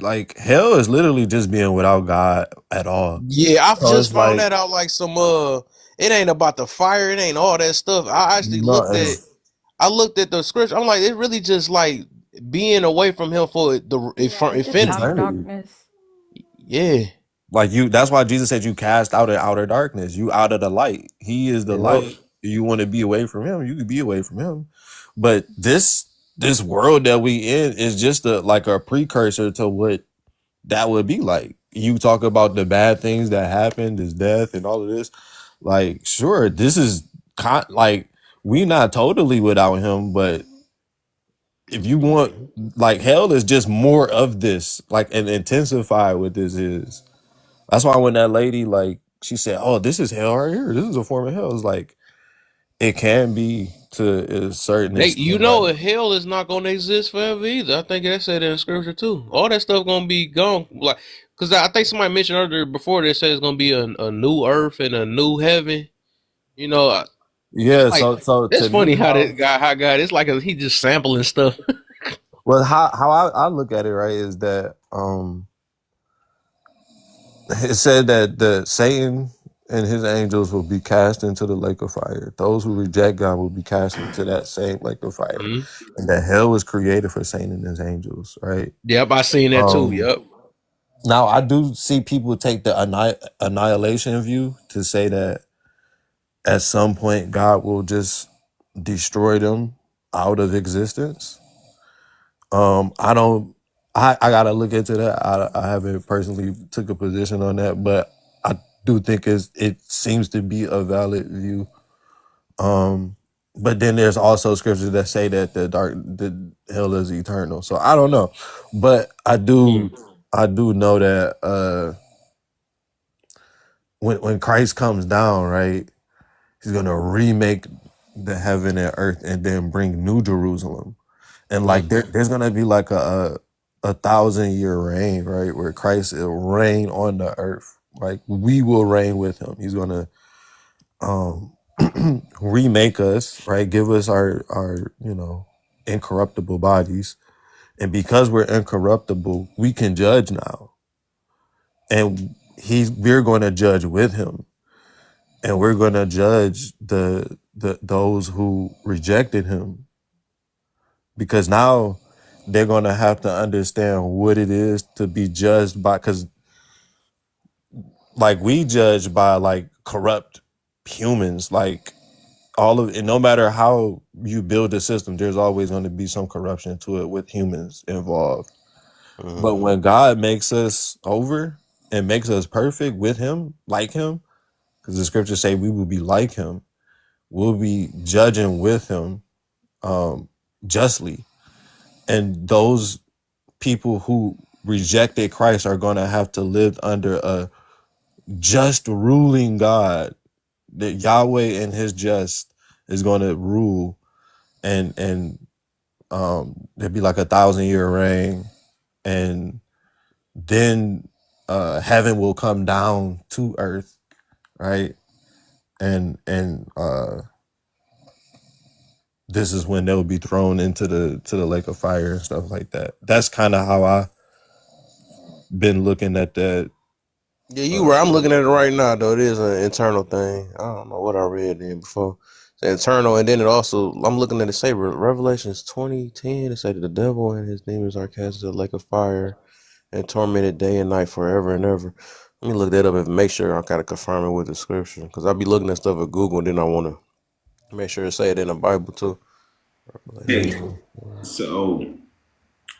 like hell is literally just being without God at all. Yeah, I've So just it's found like that out. Like some it ain't about the fire. It ain't all that stuff. I actually no, looked at. I looked at the scripture. I'm like, it really just like being away from him for Yeah, it's just infinity. outer eternity. darkness. Yeah. Like you, that's why Jesus said you cast out of outer darkness. You out of the light. He is the Yep. light. You want to be away from him, you can be away from him. But this world that we in is just like a precursor to what that would be like. You talk about the bad things that happened, this death and all of this. Like, sure, this is like we not totally without him, but if you want, like, hell is just more of this, like, and intensify what this is. That's why when that lady, like, she said, "Oh, this is hell right here. This is a form of hell." It's like it can be to a certain extent. Like, Hell is not gonna exist forever either. I think that said in scripture too. All that stuff gonna be gone. Like, cause I think somebody mentioned earlier before that says it's gonna be a new earth and a new heaven. You know, yeah. like So it's to me, funny how God, it's like he just sampling stuff. well, how I look at it, right, is that it said that the Satan and his angels will be cast into the lake of fire. Those who reject God will be cast into that same lake of fire. Mhm. And that hell was created for Satan and his angels, right? Yep, I seen that too. Um, Yep. Now I do see people take the annihilation view to say that at some point God will just destroy them out of existence. I don't. I gotta look into that. I haven't personally took a position on that, but I do think it seems to be a valid view. Um, but then there's also scriptures that say that the hell is eternal. So I don't know, but I do know that when Christ comes down, right, he's gonna remake the heaven and earth and then bring New Jerusalem, and like there's gonna be like a 1,000-year reign, right, where Christ will reign on the earth. Like we will reign with him. He's gonna um remake us, right? Give us our incorruptible bodies. And because we're incorruptible, we can judge now. And we're going to judge with him. And we're going to judge the those who rejected him, because now they're going to have to understand what it is to be judged by, cuz like we judge by like corrupt humans, like all of and no matter how you build a system, there's always going to be some corruption to it with humans involved. But when God makes us over and makes us perfect with him, like him, because the scriptures say we will be like him, we'll be judging with him justly. And those people who rejected Christ are going to have to live under a just ruling God, that Yahweh and his just is going to rule, and there'd be like 1,000-year reign, and then heaven will come down to earth, right? And this is when they'll be thrown into the lake of fire and stuff like that. That's kind of how I been looking at that. Yeah, you right. I'm looking at it right now, though. It is an internal thing. I don't know what I read then before. It's internal, and then it also, I'm looking at it, say Revelations 20:10. It said that the devil and his demons are cast into the lake of fire and tormented day and night forever and ever. Let me look that up and make sure I kind of confirm it with the scripture, because I'll be looking at stuff at Google, and then I want to make sure it say it in the Bible too. Hey, Revelation. so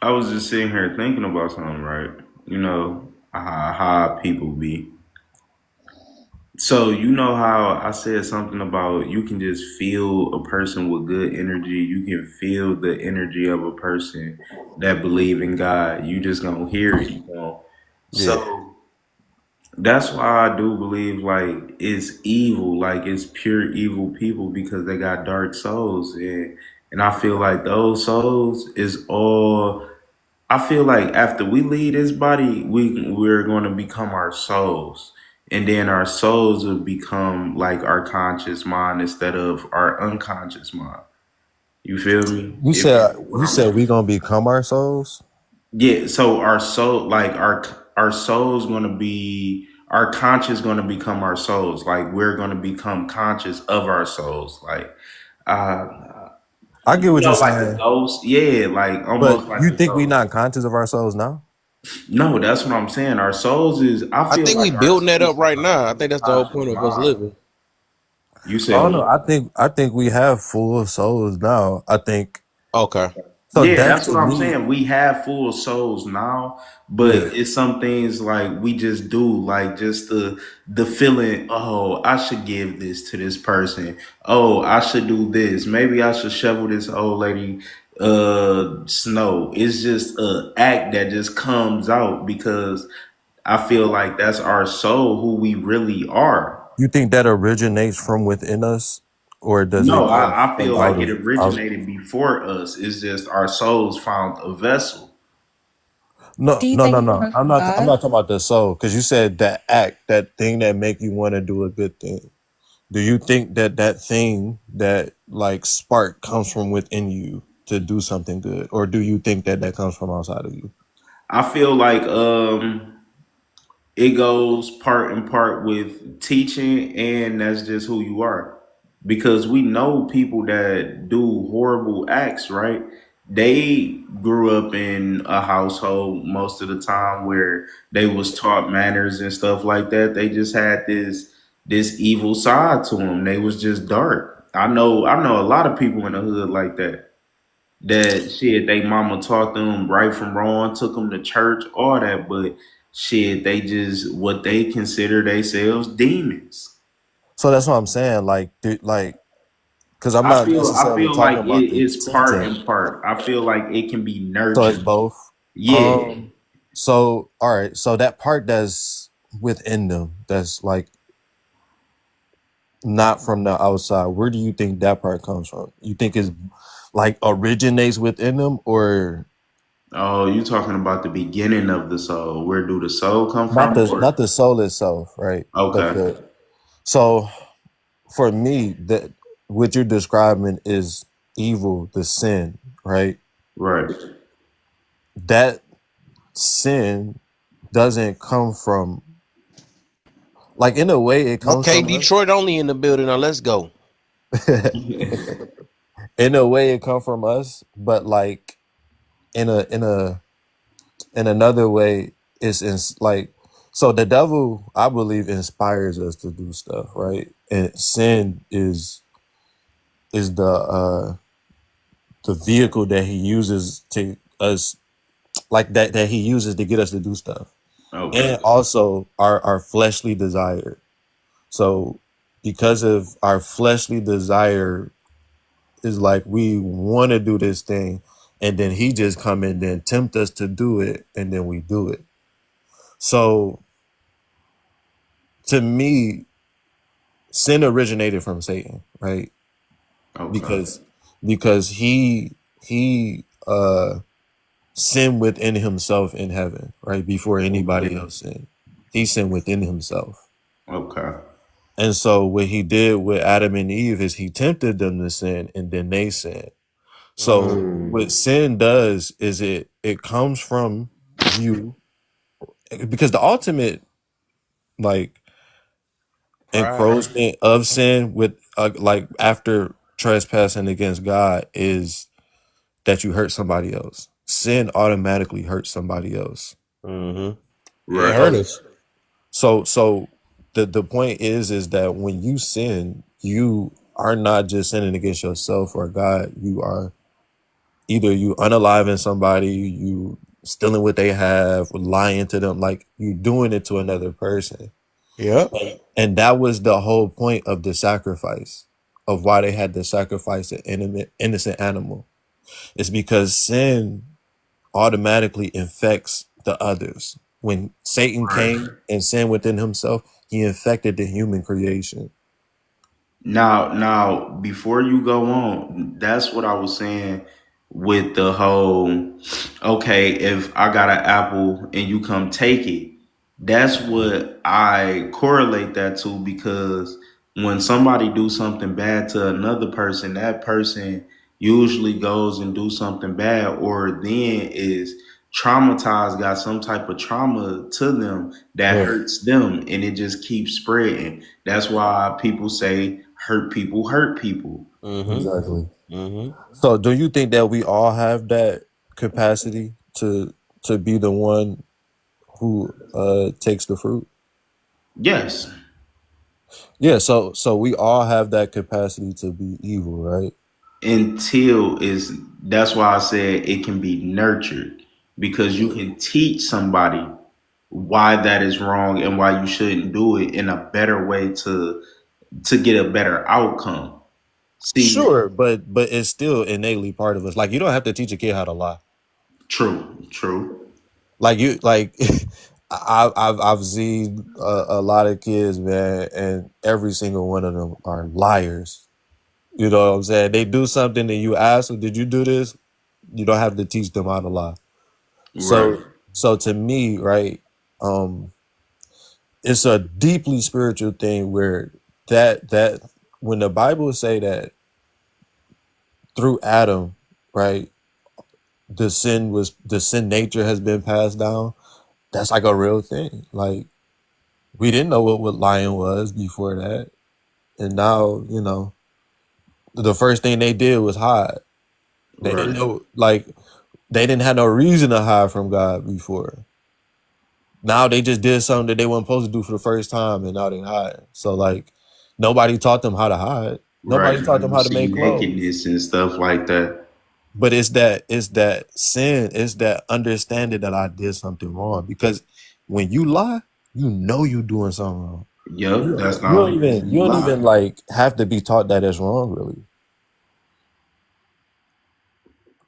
I was just sitting here thinking about something, right? You know how people be. So you know how I said something about you can just feel a person with good energy. You can feel the energy of a person that believe in God. You just gonna hear it, you know. Yeah. So that's why I do believe like it's evil, like it's pure evil people because they got dark souls, and I feel like those souls is all. I feel like after we leave this body, we're going to become our souls, and then our souls will become like our conscious mind instead of our unconscious mind. You feel me? You If you said know what you I'm said we saying. gonna become our souls. Yeah. So our soul, like our soul's going to be our conscious, going to become our souls. Like we're going to become conscious of our souls. Like I get what you're like a saying, ghost. Yeah, like but almost like you a think we ghost. not conscious of ourselves now? No, that's what I'm saying. Our souls is. I I feel think we like our building that souls up is right our now. I think that's the whole subconscious point of us mind. living. You I said don't know. what? I think we have full souls now. I think Okay. so. Yeah, Death that's to what I'm me, saying. We have full souls now, but yeah. it's some things like we just do, like just the feeling. Oh, I should give this to this person. Oh, I should do this. Maybe I should shovel this old lady snow. It's just a act that just comes out because I feel like that's our soul, who we really are. You think that originates from within us, or does it No, come I from feel out like it of out? originated before us. It's just our souls found a vessel. No, Do you no, no, think it no. comes I'm from not. I'm God? not talking about the soul, because you said that act, that thing that make you want to do a good thing. Do you think that that thing, that like spark, comes from within you to do something good, or do you think that that comes from outside of you? I feel like it goes part and part with teaching, and that's just who you are. Because we know people that do horrible acts, right? They grew up in a household most of the time where they was taught manners and stuff like that. They just had this evil side to them. They was just dark. I know a lot of people in the hood like that. That shit, they mama taught them right from wrong, took them to church, all that, but shit, they just what they consider themselves demons. So that's what I'm saying. Like, Because I'm not I necessarily feel talking like about the it's part teaching. and part. I feel like it can be So it's nurtured. both. Yeah. So all right. So that part that's within them, that's like not from the outside. Where do you think that part comes from? You think it's like originates within them, or Oh, you talking about the beginning of the soul? Where do the soul come not from? the soul itself, right? But Okay. the so for me, that what you're describing is evil, the sin, right? Right. That sin doesn't come from, like, in a way it comes Okay, from us. Detroit only in the building. Now let's go. In a way it comes from us, but like in another way like, so the devil, I believe, inspires us to do stuff, right? And sin is the vehicle that he uses to us, like that he uses to get us to do stuff. Okay. And also our fleshly desire. So because of our fleshly desire is like, we want to do this thing, and then he just come and then tempt us to do it, and then we do it. So to me, sin originated from Satan, right? Okay. Because he sinned within himself in heaven, right? Before anybody else sinned. He sinned within himself. Okay. And so what he did with Adam and Eve is he tempted them to sin, and then they sinned. So what sin does is it comes from you, because the ultimate, like, Pride. encroachment of sin with like after trespassing against God is that you hurt somebody else. Sin automatically hurts somebody else. Mm-hmm. Yeah, it Right. hurt So us. so the point is that when you sin, you are not just sinning against yourself or God. You are either you unaliving somebody, you stealing what they have, or lying to them, like you doing it to another person. Yep. And that was the whole point of the sacrifice, of why they had to sacrifice an innocent animal. It's because sin automatically infects the others. When Satan Right. came and sinned within himself, he infected the human creation. Now, before you go on, that's what I was saying with the whole, okay, if I got an apple and you come take it, that's what I correlate that to, because when somebody do something bad to another person, that person usually goes and do something bad, or then is traumatized, got some type of trauma to them that Right. hurts them, and it just keeps spreading. That's why people say hurt people hurt people. Mm-hmm. Exactly. Mm-hmm. So do you think that we all have that capacity to be the one who takes the fruit? Yes. Yeah, so we all have that capacity to be evil, right? Until is That's why I said it can be nurtured, because you can teach somebody why that is wrong and why you shouldn't do it in a better way to get a better outcome. See, Sure, but it's still innately part of us. Like, you don't have to teach a kid how to lie. true. Like, you like I've seen a lot of kids, man, and every single one of them are liars. You know what I'm saying? They do something and you ask them, "Did you do this?" You don't have to teach them how to lie. Right. So to me, right, um, it's a deeply spiritual thing where that when the Bible say that through Adam, right, the sin nature has been passed down. That's like a real thing. Like, we didn't know what lying was before that, and now the first thing they did was hide. They didn't Right. know, like, they didn't have no reason to hide from God before. Now they just did something that they weren't supposed to do for the first time, and now they hide. So, like, nobody taught them how to hide. Right. Nobody taught Now them you how to see make clothes. nakedness and stuff like that. But it's that sin, it's that understanding that I did something wrong. Because when you lie, you know you're doing something wrong. Yep. That's You not don't only even reason you you don't lie. even like have to be taught that it's wrong, really.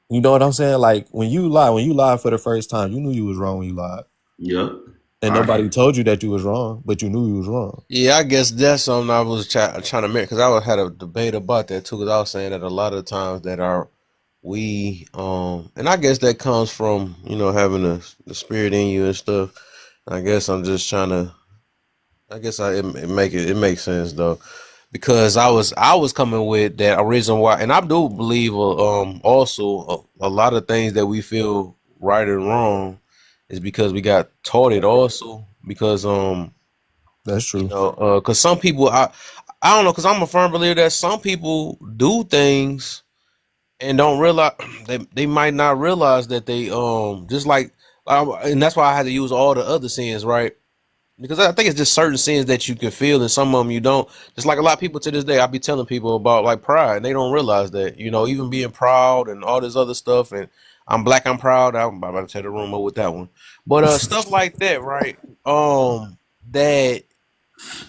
You know what I'm saying? Like when you lie for the first time, you knew you was wrong when you lied. Yep. And nobody told you that you was wrong, but you knew you was wrong. Yeah, I guess that's something I was trying to make, because had a debate about that too. Because I was saying that a lot of times that and I guess that comes from having the spirit in you and stuff. I guess I'm just trying to. I guess it makes sense though, because I was coming with that a reason why, and I do believe also a lot of things that we feel right and wrong is because we got taught it also, because That's true. because some people I don't know, because I'm a firm believer that some people do things and don't realize they might not realize that they just like and that's why I had to use all the other sins, right? Because I think it's just certain sins that you can feel and some of them you don't. Just like a lot of people to this day, I be telling people about like pride, and they don't realize that, even being proud and all this other stuff. And I'm black, I'm proud. I'm about to tell the rumor with that one, but stuff like that, right? That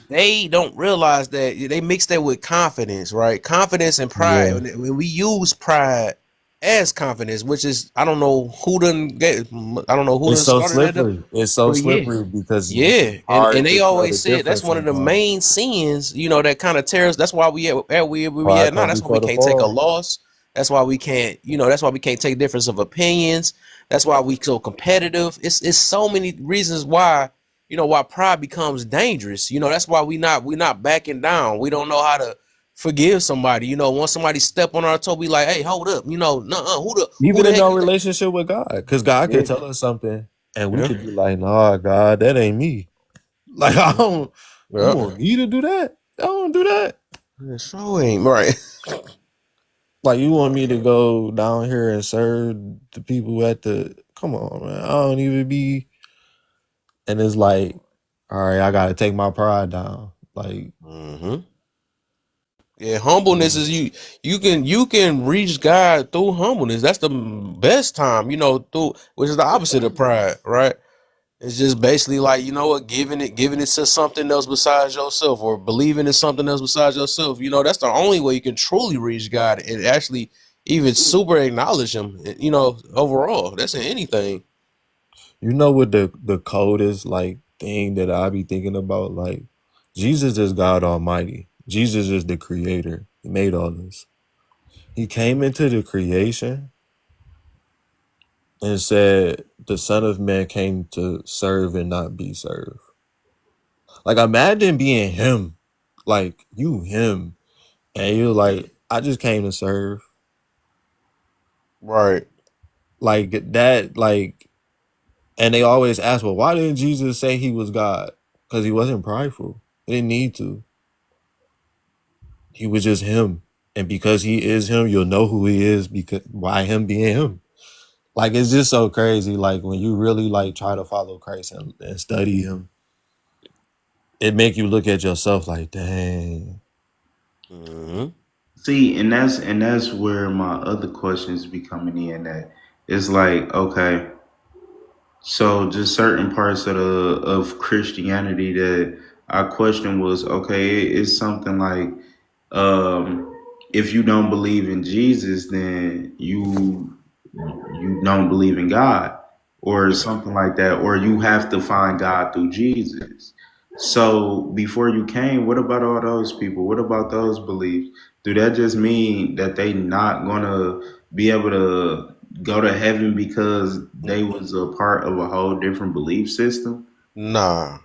they don't realize that they mix that with confidence, right? Confidence and pride. Yeah. When we use pride as confidence, which is I don't know who It's so started that up, slippery. It's so but yeah. slippery because it's Yeah, and hard to they tell the always said that's difference one of the sometimes. main sins, that kind of tears. That's why we at where we Pride at now. come That's why we before the can't take a fall. loss. That's why we can't, that's why we can't take difference of opinions. That's why we so competitive. It's so many reasons why, why pride becomes dangerous. That's why we not backing down. We don't know how to forgive somebody. Once somebody step on our toe, we like, hey, hold up, nuh-uh, who Even the in heck our you think? relationship with God. Because God Yeah, could tell us something and we yeah, could be like, nah, God, that ain't me. Like yeah, you yeah. want me to do that? I don't do that. Yeah, so ain't right. Like you want me to go down here and serve the people at the come on, man. I don't even be and it's like, all right, I gotta take my pride down. Like Mm-hmm. Yeah, humbleness is you can reach God through humbleness. That's the best time, through which is the opposite of pride, right? It's just basically like, what, giving it to something else besides yourself, or believing in something else besides yourself. That's the only way you can truly reach God and actually even super acknowledge him, overall. That's in anything. you know what the coldest like thing that I be thinking about? Like Jesus is God Almighty. Jesus is the creator. He made all this. He came into the creation and said the Son of Man came to serve and not be served. Like imagine being him. Like you him. And you're like, I just came to serve. Right. Like that, like and they always ask, well, why didn't Jesus say he was God? Because he wasn't prideful. He didn't need to. He was just him. And because he is him, you'll know who he is because why him being him. Like it's just so crazy. Like when you really like try to follow Christ and study him, it make you look at yourself like, dang. Mm-hmm. See, and that's where my other questions be coming in at. It's like, okay, so just certain parts of Christianity that I question was okay, it's something like um if you don't believe in Jesus, then you don't believe in God or something like that, or you have to find God through Jesus. So before you came, what about all those people? What about those beliefs? Do that just mean that they not gonna be able to go to heaven because they was a part of a whole different belief system? Nah.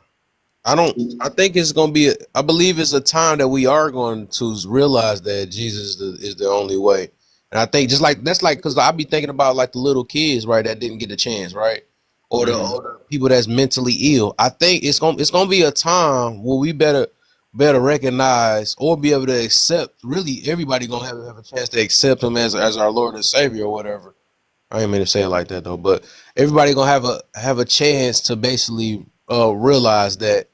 I think it's gonna be. I believe it's a time that we are going to realize that Jesus is the only way. And I think just like that's like because I be thinking about like the little kids, right, that didn't get a chance, right, or the Mhm. older people that's mentally ill. I think it's gonna be a time where we better recognize or be able to accept. Really, everybody gonna have a chance to accept him as our Lord and Savior or whatever. I didn't mean to say it like that though, but everybody gonna have a chance to basically realize that,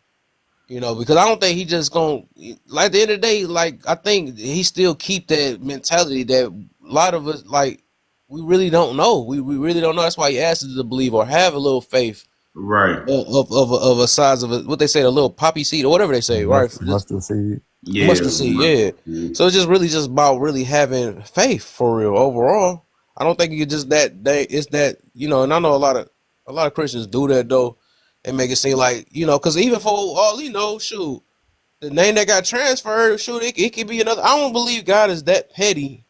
because I don't think he just gonna, like, at the end of the day, like, I think he still keep that mentality that a lot of us, like, we really don't know. We really don't know. That's why he asked us to believe or have a little faith Right. of a size of what they say, a little poppy seed or whatever they say, right? Just Mustard seed. Yeah. mustard seed, yeah. So it's just really just about really having faith for real overall. I don't think you just that they it's that, and I know a lot of Christians do that though, and make it seem like, because even for all shoot, the name that got transferred, shoot, it could be another. I don't believe God is that petty,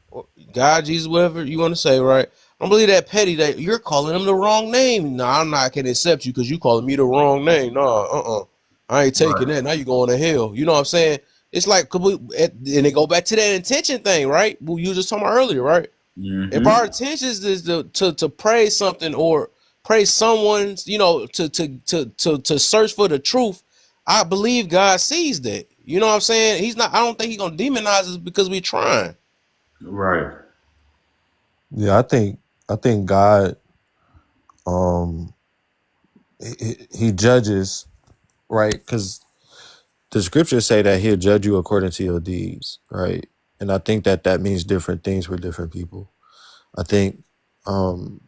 or God, Jesus, whatever you want to say, right? I don't believe that petty that you're calling him the wrong name. No, I'm not gonna accept you because you calling me the wrong name. No, I ain't taking Right. that. Now you going to hell. You know what I'm saying? It's like, and they go back to that intention thing, right? Well, you were just talking about earlier, right? If Mm-hmm. our intentions is to praise something or praise someone's, to search for the truth, I believe God sees that. You know what I'm saying? He's not. I don't think he's gonna demonize us because we're trying. Right. Yeah, I think God he judges, right? Because the scriptures say that he'll judge you according to your deeds, right? And I think that means different things for different people. I think um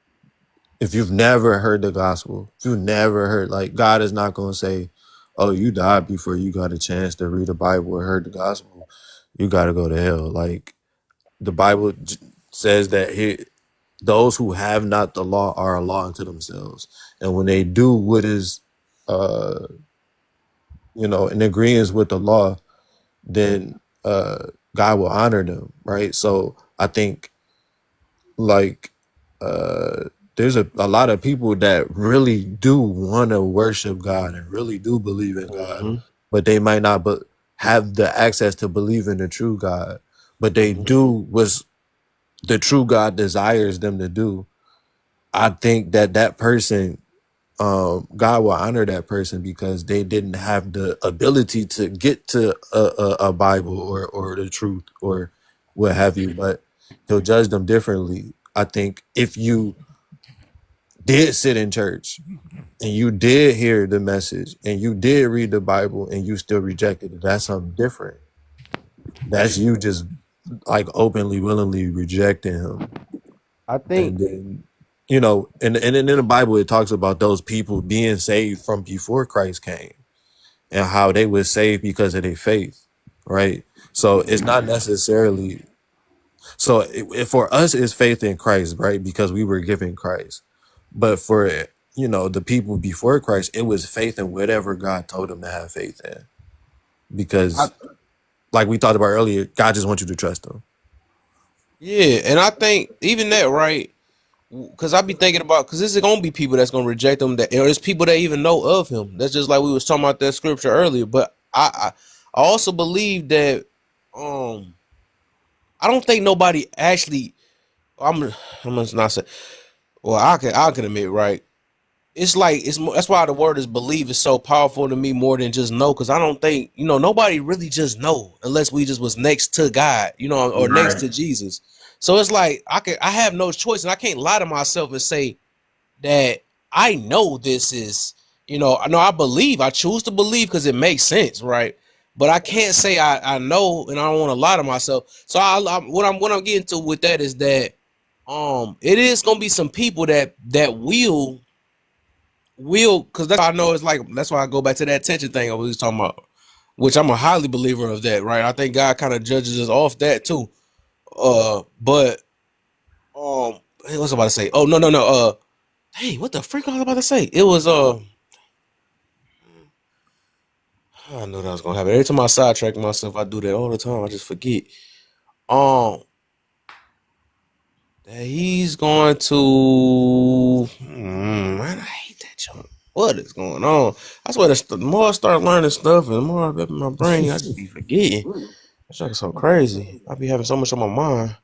if you've never heard the gospel, if you've never heard, like, God is not going to say, oh, you died before you got a chance to read the Bible or heard the gospel, you got to go to hell. Like, the Bible says that those who have not the law are a law unto themselves. And when they do what is, uh, in agreement with the law, then God will honor them, right? So I think, like, there's a lot of people that really do want to worship God and really do believe in God, Mm-hmm. but they might not have the access to believe in the true God, but they Mm-hmm. do what the true God desires them to do. I think that person, God will honor that person because they didn't have the ability to get to a Bible or the truth or what have you, but he'll judge them differently. I think if you did sit in church and you did hear the message and you did read the Bible and you still rejected it, that's something different. That's you just, like, openly, willingly rejecting him. I think, And then, and in the Bible, it talks about those people being saved from before Christ came and how they were saved because of their faith, right? So it's not necessarily, so for us, it's faith in Christ, right? Because we were given Christ. But for, the people before Christ, it was faith in whatever God told them to have faith in. I Because, like we talked about earlier, God just wants you to trust him. yeah, and I think even that, right? Because I be thinking about, because this is gonna be people that's gonna reject him, that, there's people that even know of him. That's just like we was talking about that scripture earlier. But I also believe that um I don't think nobody actually. I'm gonna not say. Well, I can admit, right? It's like that's why the word is believe is so powerful to me more than just know, because I don't think, nobody really just know unless we just was next to God, or next Right. to Jesus. So it's like I have no choice, and I can't lie to myself and say that I know this is, I know I choose to believe because it makes sense, right? But I can't say I know, and I don't want to lie to myself. So what I'm getting to with that is that it is gonna be some people that will, because that's why I know, it's like, that's why I go back to that tension thing I was talking about, which I'm a highly believer of that, right? I think God kind of judges us off that too. But hey, what's I about to say? Oh, no. Hey, what the freak was I about to say? It was I knew that was gonna happen. Every time I sidetrack myself, I do that all the time. I just forget. Um, that he's going to. Man, I hate that junk. What is going on? I swear, the more I start learning stuff, and the more I get in my brain, I just be forgetting. It's like so crazy. I be having so much on my mind.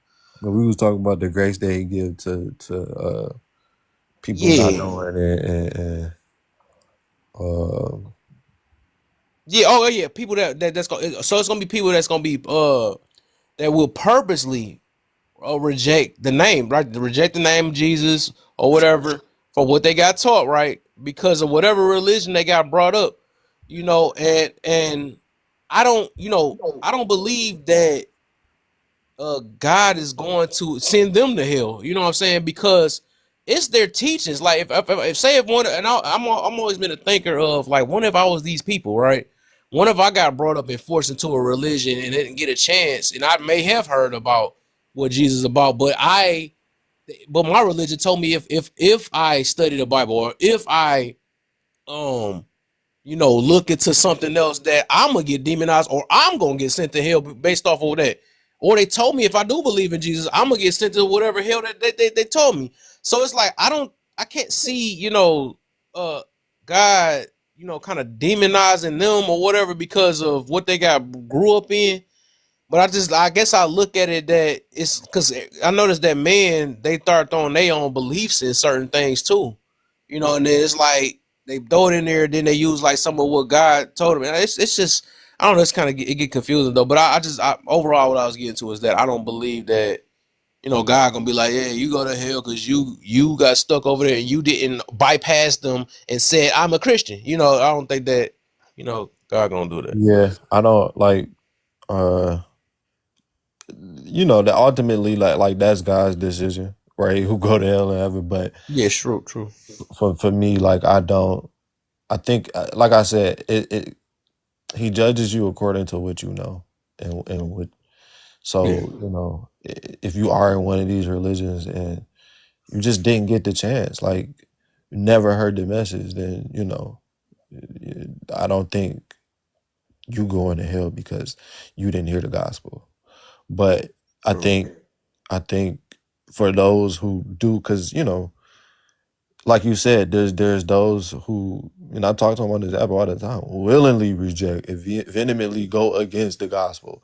But we was talking about the grace that he give to people not Yeah, knowing and yeah. Oh yeah, people that's gonna. So it's gonna be people that's gonna be that will purposely reject the name, right? Reject the name of Jesus or whatever for what they got taught, right? Because of whatever religion they got brought up, and I don't believe that God is going to send them to hell. You know what I'm saying? Because it's their teachings. Like if say if one, and I'm always been a thinker of, like, what if I was these people, right? What if I got brought up and forced into a religion and didn't get a chance, and I may have heard about what Jesus is about, but I But my religion told me if I study the Bible, or if I look into something else, that I'm gonna get demonized, or I'm gonna get sent to hell based off of that. Or they told me if I do believe in Jesus, I'm gonna get sent to whatever hell that they told me. So it's like I can't see, God, kind of demonizing them or whatever because of what they grew up in. But I guess I look at it that it's because I noticed that men, they start throwing their own beliefs in certain things too, and then it's like they throw it in there, then they use like some of what God told them. And it's just, I don't know, it's kind of it get confusing though. But overall what I was getting to is that I don't believe that God gonna be like, yeah, you go to hell because you got stuck over there and you didn't bypass them and said I'm a Christian. I don't think that God gonna do that. Yeah, I don't like. That ultimately, like that's God's decision, right? Who go to hell and heaven. But Yeah, true. for me, like I don't. I think, like I said, he judges you according to what you know, and what. Yeah, So if you are in one of these religions and you just didn't get the chance, like you never heard the message, then I don't think you going to hell because you didn't hear the gospel. But I true. think I think for those who do, because like you said, there's those who, I talk to them on this app all the time, willingly reject and vehemently go against the gospel,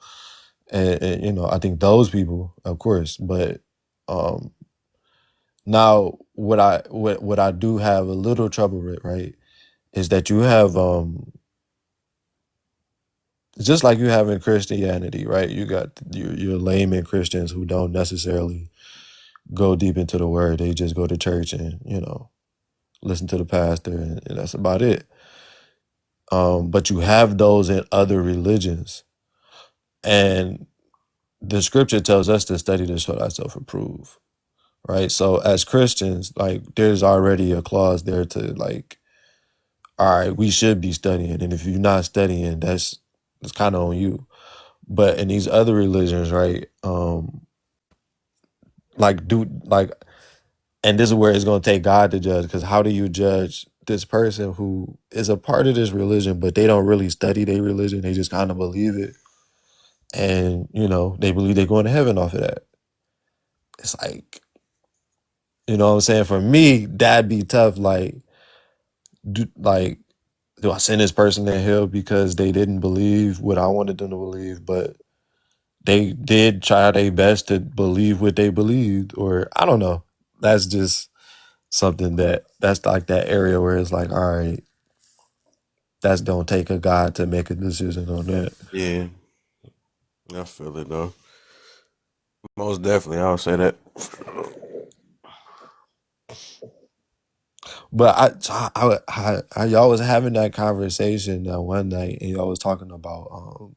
and I think those people, of course, but um now what I do have a little trouble with, right, is that you have just like you have in Christianity, right? You got your layman Christians who don't necessarily go deep into the word. They just go to church and listen to the pastor, and that's about it. But you have those in other religions, and the scripture tells us to study to show thyself approved, right? So as Christians, like there's already a clause there to like, all right, we should be studying, and if you're not studying, that's kind of on you. But in these other religions, right, like, and this is where it's going to take God to judge, because how do you judge this person who is a part of this religion, but they don't really study their religion? They just kind of believe it. And, they believe they're going to heaven off of that. It's like, what I'm saying? For me, that'd be tough. Like, do I send this person to hell because they didn't believe what I wanted them to believe, but they did try their best to believe what they believed? Or I don't know. That's just something that's like that area where it's like, all right, that's gonna take a God to make a decision on that. Yeah, I feel it though. Most definitely, I'll say that. But y'all was having that conversation one night, and y'all was talking about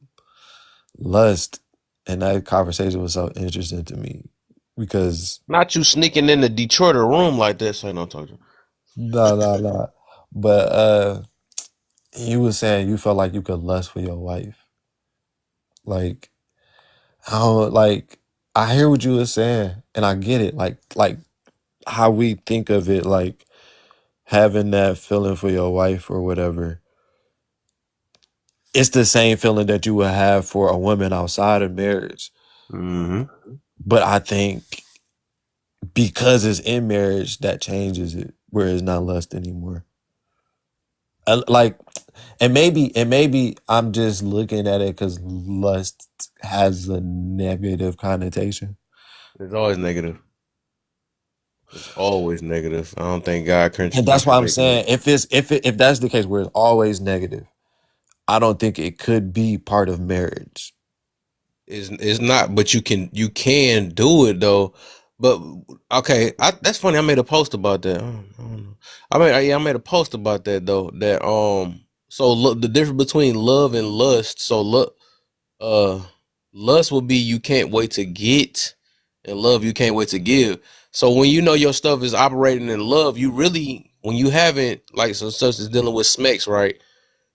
lust, and that conversation was so interesting to me because Not you sneaking in the Detroit room like that. Say no, talk to. no, but you was saying you felt like you could lust for your wife, like how, like I hear what you were saying, and I get it, like how we think of it, like having that feeling for your wife or whatever. It's the same feeling that you would have for a woman outside of marriage. Mm-hmm. But I think because it's in marriage, that changes it, where it's not lust anymore. Like, and maybe I'm just looking at it because lust has a negative connotation. It's always negative. It's always negative. I don't think God And can that's why I'm make it. saying, if that's the case where it's always negative, I don't think it could be part of marriage. It's not, but you can do it though. But okay, that's funny. I made a post about that. I don't know. I made a post about that though. That so look, the difference between love and lust. So look, uh, lust would be you can't wait to get, and love you can't wait to give. So when you know your stuff is operating in love, you really, when you haven't, like, some stuff is dealing with smecks, right?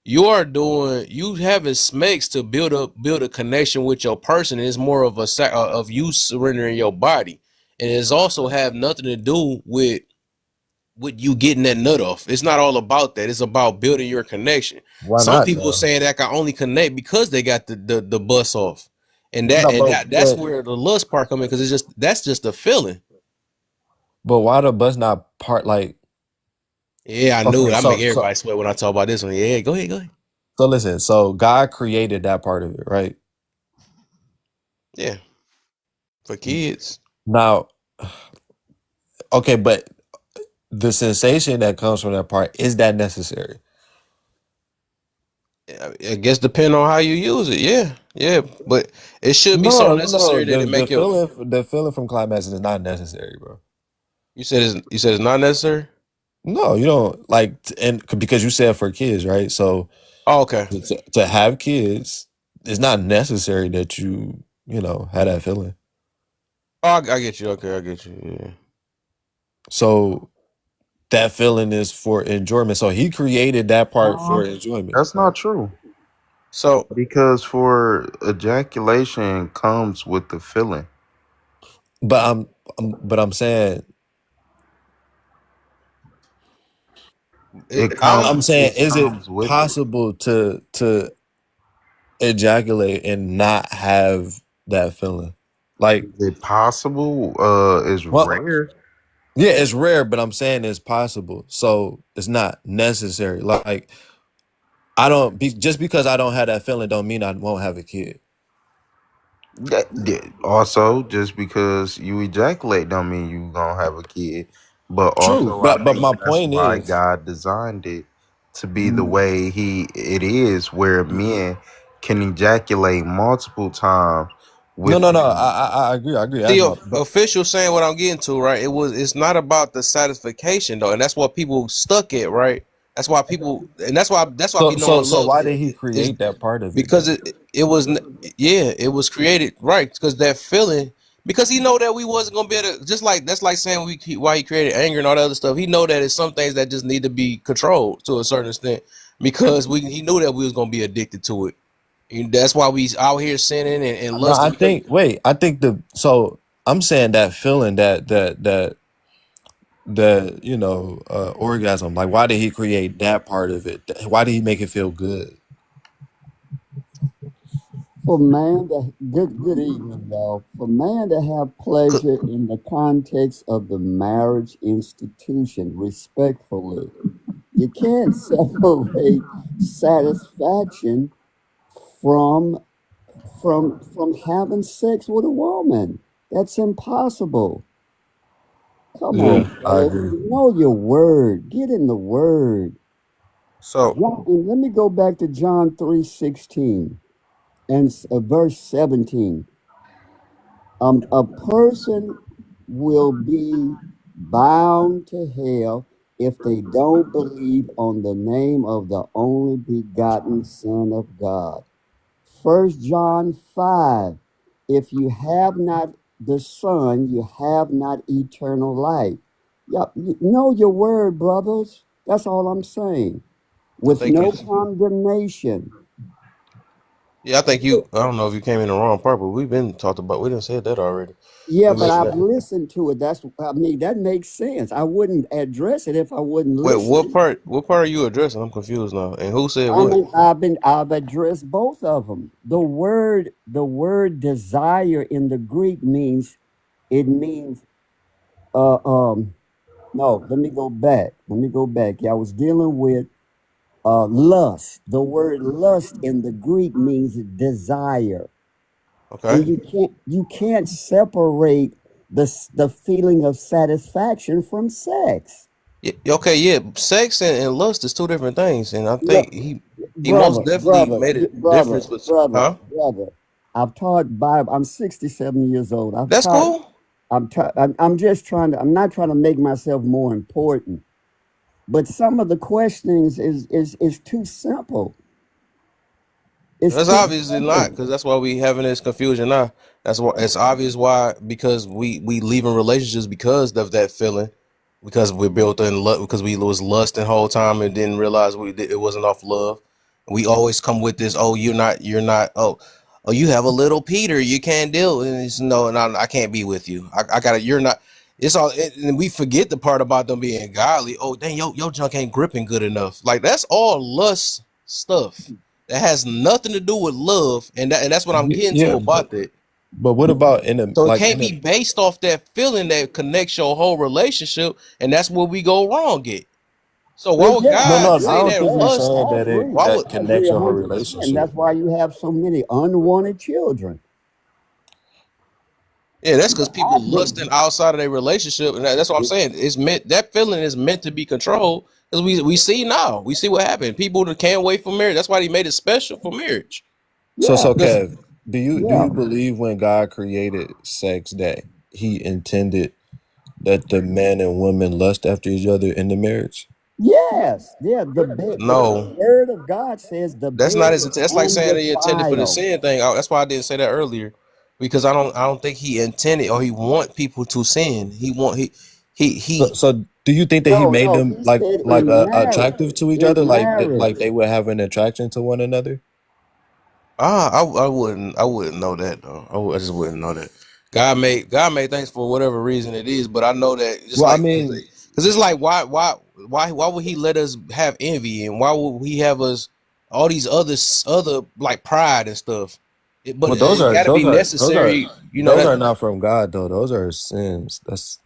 You having smekes to build a connection with your person. It's more of of you surrendering your body. and it's also have nothing to do with you getting that nut off. It's not all about that. It's about building your connection. Why Some not people though? saying that can only connect because they got the bus off, and No, that's where the lust part come in, because that's just a feeling. but why the bus not part like Yeah, I knew okay, it. I make so everybody sweat when I talk about this one. Yeah, go ahead, go ahead. so listen, so God created that part of it, right? Yeah, for kids. Now, okay, but the sensation that comes from that part, is that necessary? I guess depending on how you use it. Yeah, yeah, but it should be so No, no, necessary that it make your. the feeling from climaxing is not necessary, bro. You said it's not necessary. No, you don't like, and because you said for kids, right? So Oh, okay. to have kids, it's not necessary that you know have that feeling. Oh, I get you. Okay, I get you. Yeah. So that feeling is for enjoyment. So he created that part for enjoyment. That's not true. So Because for ejaculation comes with the feeling. But I'm saying It I I'm comes. don't. saying It is it comes with it. possible to ejaculate and not have that feeling? Like, Is it possible? It's well, rare. yeah, it's rare, but I'm saying it's possible. So it's not necessary. Like I don't just because I don't have that feeling don't mean I won't have a kid. Also, just because you ejaculate don't mean you gonna have a kid. But True, also, I but think my that's point why is, God designed it to be the way it is, where men can ejaculate multiple times no. within. I agree. I agree. That's The my but official saying what I'm getting to, right? It's not about the satisfaction though, and that's what people stuck at, right? That's why people, and that's why I be knowing so love why did he is create that part of it because then? it was yeah, it was created right because that feeling, because he know that we wasn't gonna be able to, just like that's like saying why he created anger and all that other stuff. He know that it's some things that just need to be controlled to a certain extent, because he knew that we was gonna be addicted to it. And that's why we out here sinning and No, lusting, because I think I'm saying that feeling that orgasm, like why did he create that part of it? Why did he make it feel good? For man to good evening, y'all. For man to have pleasure in the context of the marriage institution, respectfully, you can't separate satisfaction from from having sex with a woman. That's impossible. Come on, Yeah, I fellas. agree. Know your word. Get in the word. so And let me go back to John 3:16 and verse 17. A person will be bound to hell if they don't believe on the name of the only begotten Son of God. 1 John 5. If you have not the Son, you have not eternal life. Yeah, know your word, brothers. That's all I'm saying. I With think you. no condemnation. Yeah, I think you. I don't know if you came in the wrong part, but we've been talked about. We didn't say that already. Yeah, We but mentioned I've that. listened to it. I mean, that makes sense. I wouldn't address it if I wouldn't Wait, listen. What part are you addressing? I'm confused now. And who said I what? mean, I've addressed both of them. The word desire in the Greek means it means uh um no, let me go back. Let me go back. Yeah, I was dealing with lust. The word lust in the Greek means desire. Okay. And you can't separate the feeling of satisfaction from sex. Yeah, okay. Yeah. Sex and lust is two different things, and I Yeah, think he most definitely made a difference with. Huh? brother. I've taught Bible. I'm 67 years old. I've That's taught. cool. I'm just trying to. I'm not trying to make myself more important. But some of the questionings is too simple. It's That's too obviously not, simple. because that's why we having this confusion now. That's why it's obvious why, because we leaving relationships because of that feeling, because we built in love, because we was lusting whole time and didn't realize it wasn't off love. We always come with this, oh, you're not, oh. oh, you have a little Peter, you can't deal. And it's no, I can't be with you. I gotta. You're not. It's all, and we forget the part about them being godly. Oh, dang, your junk ain't gripping good enough. Like that's all lust stuff. That has nothing to do with love, and that's what I'm getting to Yeah, about that. but what about in a So it like can't in a be based off that feeling that connects your whole relationship, and that's where we go wrong at. So why Well, would yeah, no, God no, I say yeah, don't that think he's yeah, lust? saying I that agree. Why would that I agree connects your whole 100%. relationship. That's why you have so many unwanted children. Yeah, that's because I people do. lusting outside of their relationship, and that's what I'm saying. It's meant, that feeling is meant to be controlled. Because we see now, we see what happened. People that can't wait for marriage. That's why he made it special for marriage. Yeah, So Because Kev, do yeah, you believe when God created sex that He intended that the man and woman lust after each other in the marriage? yes, yeah. The no, word of God says the that's bed not his is intent. That's like saying that he intended for the undefiled. sin thing. That's why I didn't say that earlier, because I don't think he intended or he want people to sin. He So do you think that He No, made no. them He said like in marriage. attractive to each other, In marriage. like they would have an attraction to one another? I wouldn't know that though. I just wouldn't know that. God made things for whatever reason it is, but I know that just Well, I like mean, because it's like why would he let us have envy and why would he have us all these other like pride and stuff? But well, it got to be necessary, you know those that are not from God though. Those are sins. That's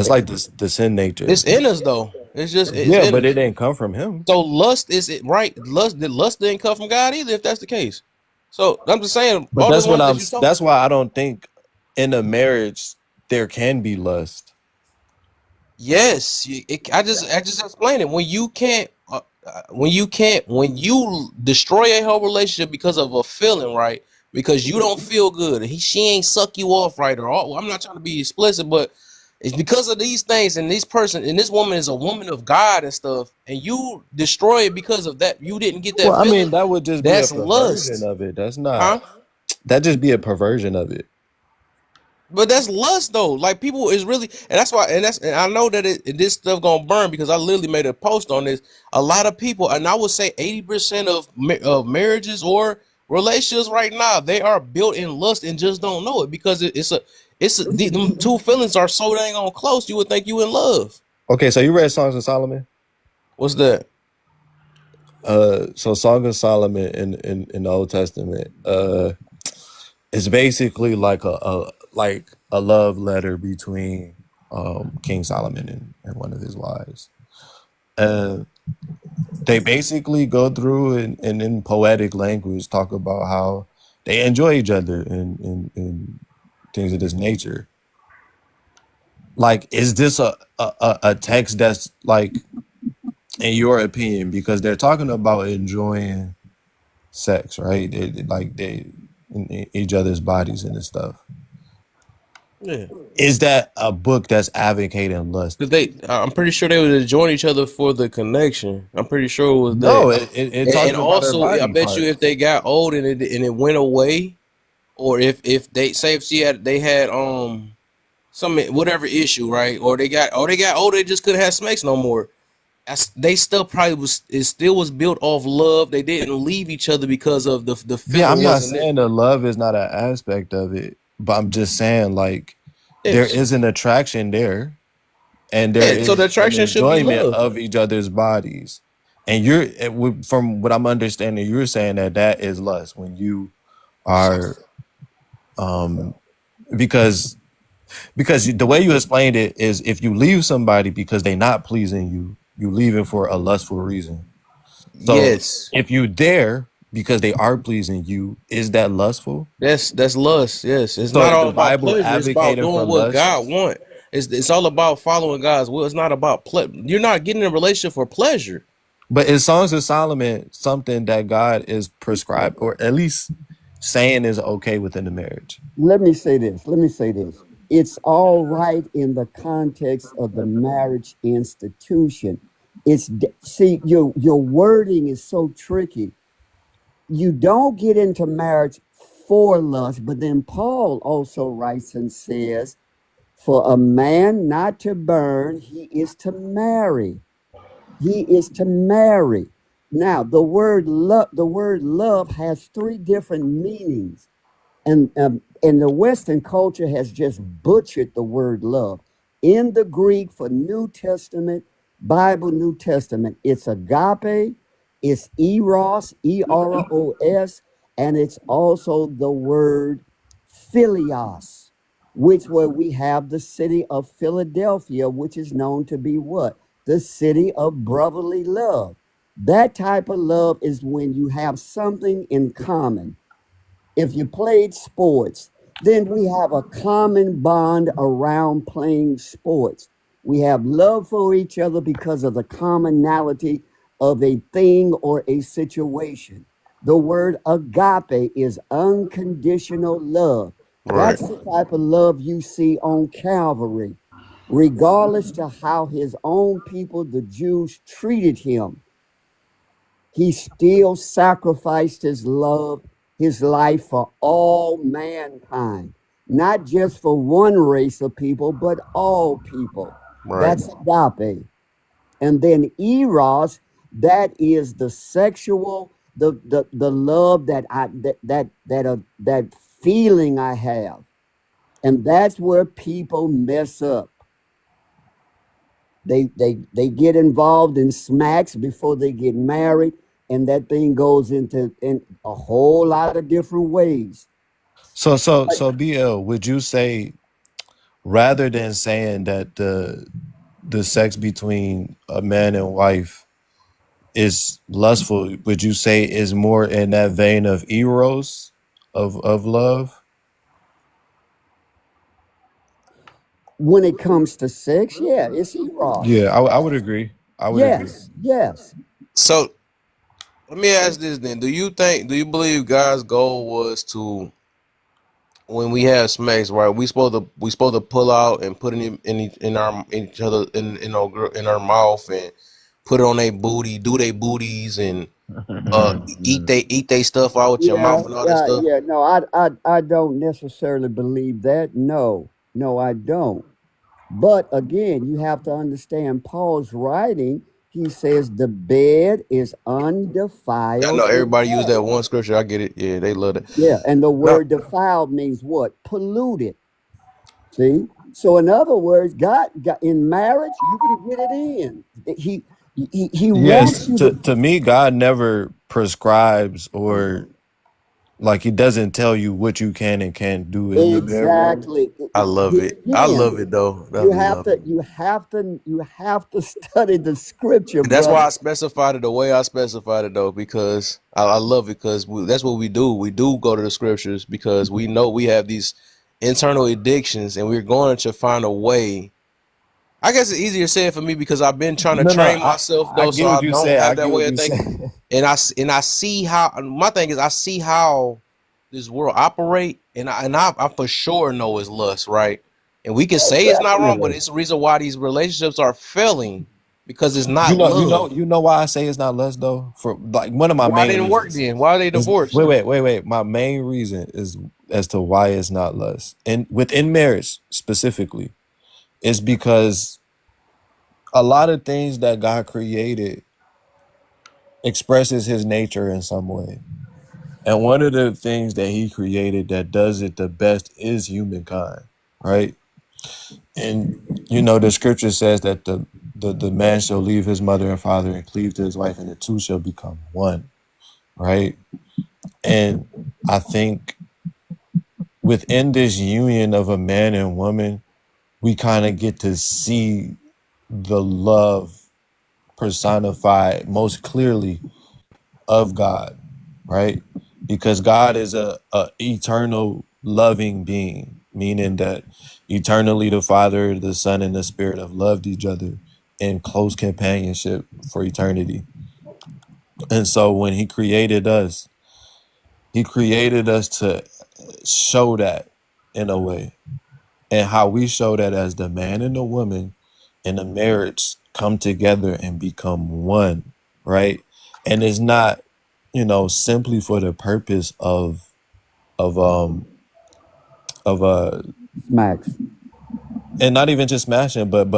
like the sin nature. it's in us though. It's just it's Yeah, in but it us. didn't come from Him. So lust is it right? Lust didn't come from God either if that's the case. So I'm just saying But all the ones that you talk. that's why I don't think in a marriage there can be lust. Yes, I just explained it. When you destroy a whole relationship because of a feeling, right? Because you don't feel good, and she ain't suck you off right, or all, I'm not trying to be explicit, but it's because of these things, and this woman is a woman of God and stuff, and you destroy it because of that. You didn't get that Well, I feeling. mean, that would just be a That's perversion lust, of it. That's not huh? that just be a perversion of it. But that's lust though. Like people is really, and that's why, and I know that this stuff gonna burn because I literally made a post on this. A lot of people, and I would say 80% of marriages or relationships right now, they are built in lust and just don't know it because them two feelings are so dang on close. You would think you in love. Okay, so you read Songs of Solomon? What's that? So Song of Solomon in the Old Testament, it's basically like a love letter between King Solomon and one of his wives. And they basically go through and in poetic language talk about how they enjoy each other and things of this nature. Like, is this a text that's like, in your opinion, because they're talking about enjoying sex, right? Like they in each other's bodies and this stuff. Yeah, Is that a book that's advocating lust? because I'm pretty sure they would join each other for the connection. I'm pretty sure it was that. No, it And talks about her also, I body bet you if parts. they got old and it went away, or if they say if they had some whatever issue, right? Or they got older, they just couldn't have snakes no more. They still probably it still was built off love. They didn't leave each other because of the Yeah, feeling I'm not wasn't there. saying that love is not an aspect of it, but I'm just saying like there Yes, is an attraction there and there yeah. So the is an attraction should be enjoyment love. of each other's bodies. And from what I'm understanding, you're saying that that is lust when you are um because the way you explained it is if you leave somebody because they're not pleasing you, you leave it for a lustful reason. So Yes, if you there because they are pleasing you, is that lustful? that's lust. Yes, it's So not is the all about Bible pleasure. It's about advocating for doing what lust? God want. It's all about following God's will. It's not about You're not getting in a relationship for pleasure. But is Songs of Solomon something that God is prescribed or at least saying is okay within the marriage? Let me say this. Let me say this. It's all right in the context of the marriage institution. See, your wording is so tricky. You don't get into marriage for lust, but then Paul also writes and says, for a man not to burn, he is to marry. He is to marry. Now, the word love has three different meanings, and the Western culture has just butchered the word love. In the Greek for New Testament, Bible New Testament, it's agape, it's eros, eros, and it's also the word philios, which where we have the city of Philadelphia, which is known to be what? The city of brotherly love. That type of love is when you have something in common. If you played sports, then we have a common bond around playing sports. We have love for each other because of the commonality of a thing or a situation. The word agape is unconditional love. Right. That's the type of love you see on Calvary, regardless to how his own people, the Jews, treated him. He still sacrificed his love, his life for all mankind, not just for one race of people, but all people. Right. That's agape. And then eros, that is the sexual, the love that feeling I have. And that's where people mess up. They get involved in smacks before they get married, and that thing goes into in a whole lot of different ways. So BL, would you say rather than saying that the sex between a man and wife is lustful, would you say is more in that vein of eros of love? When it comes to sex, yeah, it's eros. Yeah, I would agree. I would agree. Yes, yes. So let me ask this then: do you believe God's goal was to, when we have smacks, right? We supposed to pull out and put it in our in each other in our mouth and put it on their booty, do their booties and eat they stuff out with your Yeah, mouth and all that yeah, stuff. yeah. No, I don't necessarily believe that. No, no, I don't. But again, you have to understand Paul's writing. He says the bed is I undefiled know in everybody use that marriage. one scripture. I get it. Yeah, they love it. Yeah, and the No, word defiled means what? Polluted. See? So in other words, God got in marriage, you can get it in. He wants Yes, you to to me, God never prescribes or like he doesn't tell you what you can and can't do in the bedroom. exactly. I love Here it. I again, love it though. I you have love to it. study the scripture, That's why brother. I specified it the way I specified it though, because I love it because that's what we do. We do go to the scriptures because we know we have these internal addictions and we're going to find a way. I guess it's easier said for me because I've been trying to No, no, train myself I though, so get I what you don't say. I have get that what way of you say. thinking. And I see how my thing is I see how this world operate, and I for sure know it's lust, right? And we can Oh, say it's not wrong, but definitely. it's the reason why these relationships are failing because it's You not know, love. you know why I say it's not less though. For like one of my Why main didn't work reasons then? Why are they is divorced? wait. My main reason is as to why it's not less, and within marriage specifically, is because a lot of things that God created expresses His nature in some way, and one of the things that He created that does it the best is humankind, right? And you know, the scripture says that the man shall leave his mother and father and cleave to his wife, and the two shall become one, right? And I think within this union of a man and woman, we kind of get to see the love personified most clearly of God, right? Because God is a eternal loving being, meaning that eternally the Father, the Son, and the Spirit have loved each other in close companionship for eternity. And so when he created us to show that in a way. And how we show that as the man and the woman in a marriage come together and become one, right? And it's not, simply for the purpose of of Smacks. and not even just smashing, but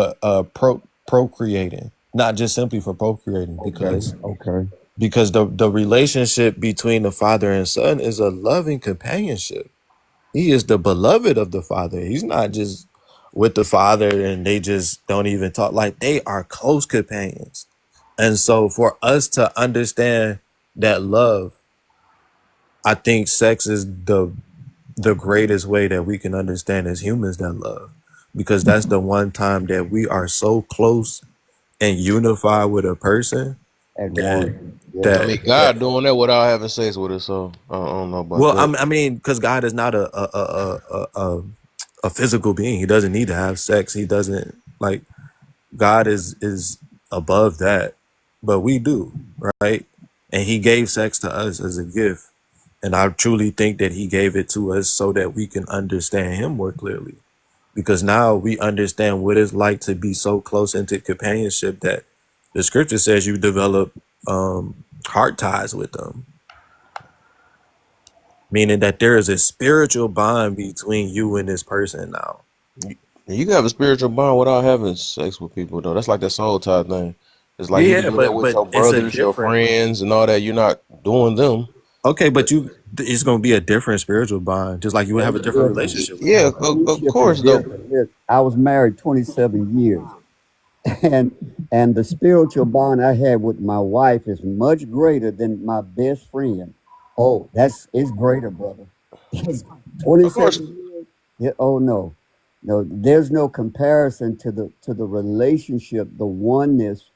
procreating. Not just simply for procreating, Okay, because okay. because the relationship between the father and son is a loving companionship. He is the beloved of the father. He's not just with the father and they just don't even talk. Like, they are close companions. And so for us to understand that love, I think sex is the greatest way that we can understand as humans that love, because that's the one time that we are so close and unified with a person At that one. I Yeah. mean, that God doing that without having sex with us, so I don't know about well, that. I mean, because God is not a physical being. He doesn't need to have sex. He doesn't, like, God is above that, but we do, right? And He gave sex to us as a gift, and I truly think that He gave it to us so that we can understand Him more clearly. Because now we understand what it's like to be so close into companionship that the Scripture says you develop heart ties with them, meaning that there is a spiritual bond between you and this person now. You can have a spiritual bond without having sex with people, though. That's like the soul tie thing. It's like you can Yeah, do that with but your it's a brothers, your different. friends, and all that. You're not doing them. Okay, but it's gonna be a different spiritual bond, just like you would have It's a different different. relationship with Yeah, them. of Friendship is course, though. different. Look, I was married 27 years. and and the spiritual bond I had with my wife is much greater than my best friend. Oh, that's it's greater, brother. It's Of course. 27 years. Yeah, oh no. No, there's no comparison to the relationship, the oneness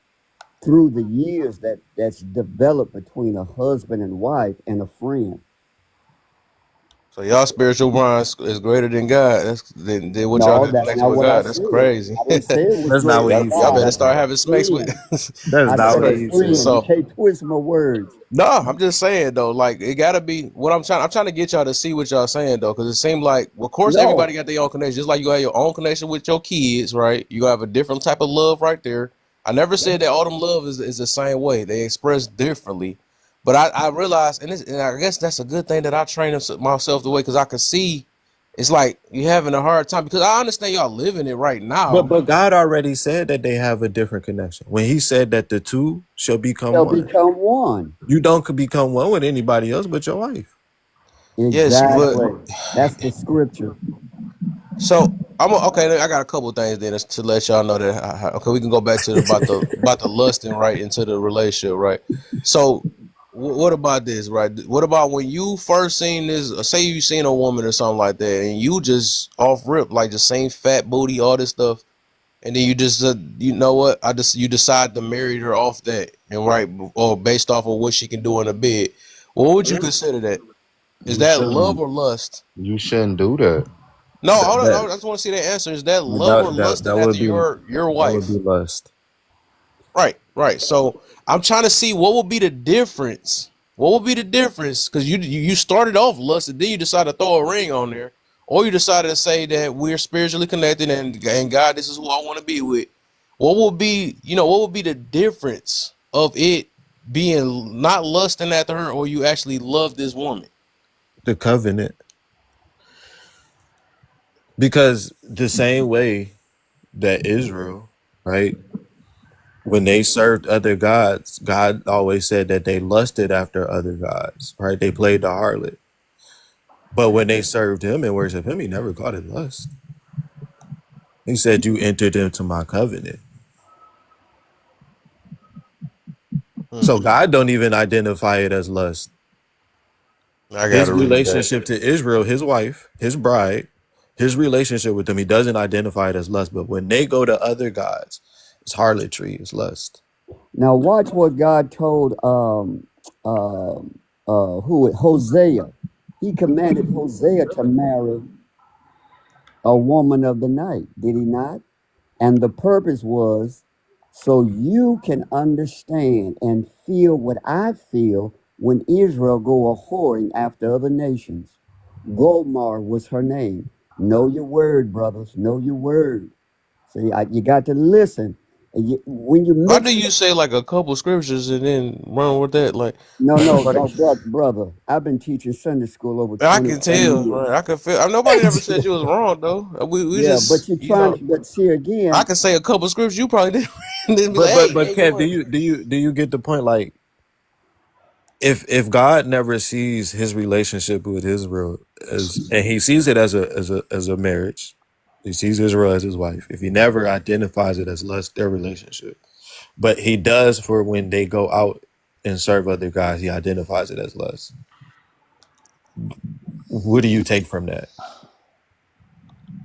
through the years that's developed between a husband and wife and a friend. So y'all spiritual bond is greater than God. Than what y'all No, got that's connection not with what I God. That's said. crazy. I didn't say it was That's not greater what than he Y'all God. better I said, start said though. having snakes with. friend. That's I not said what a he friend. said. You So can't twist my words. no, I'm just saying though, like it gotta be what I'm trying to get y'all to see what y'all saying though, because it seemed like, well, of course, everybody No, got their own connection, just like you have your own connection with your kids, right? You have a different type of love right there. I never said that all them love is the same way. They express differently, but I realized, and I guess that's a good thing that I train myself the way, because I could see it's like you having a hard time, because I understand y'all living it right But now. but God already said that they have a different connection. When He said that the two shall become shall one, become one. you don't could become one with anybody else but your wife. Yes, but Exactly. That's the scripture. so okay. I got a couple of things then to let y'all know that. Okay, we can go back to about the lusting right into the relationship, right? So, what about this, right? What about when you first seen this? Say you seen a woman or something like that, and you just off rip like just same fat booty, all this stuff, and then you just you know what? You decide to marry her off that, and right, or based off of what she can do in a bed. What would you consider that? Is You that love shouldn't. or lust? You shouldn't do that. No, That hold on. that I just want to see that answer. Is that love or that lusting after would be your wife? lust. Right, right. So I'm trying to see what would be the difference. What would be the difference? Because you started off lust, and then you decided to throw a ring on there, or you decided to say that we're spiritually connected, and God, this is who I want to be with. What would be, what would be the difference of it being not lusting after her, or you actually love this woman? The covenant, because the same way that Israel, right, when they served other gods, God always said that they lusted after other gods, right? They played the harlot. But when they served Him and worshiped Him, He never called it lust. He said, "You entered into my covenant." Hmm, So God don't even identify it as lust. I His gotta read that. relationship to Israel, His wife, His bride, His relationship with them, He doesn't identify it as lust. But when they go to other gods, it's harlotry, it's lust. Now watch what God told Hosea. He commanded Hosea to marry a woman of the night, did he not? And the purpose was so you can understand and feel what I feel when Israel go a whoring after other nations. Gomar was her name. Know your word, brothers. Know your word. See, you got to listen. And when you Why do mix, you say like a couple scriptures and then run with that? Like, no, no, like no, brother. I've been teaching Sunday school over I can 27 tell, years. right? I can feel. Nobody ever said you was wrong though. We Yeah, but just, you're trying to, but see I again, can say a couple scriptures. You probably didn't, and then be like, But hey, but hey, you Kev, want? do you get the point? Like, if God never sees his relationship with Israel as, and he sees it as a marriage, he sees Israel as his wife. If he never identifies it as lust, their relationship, but he does for when they go out and serve other guys, he identifies it as lust. What do you take from that?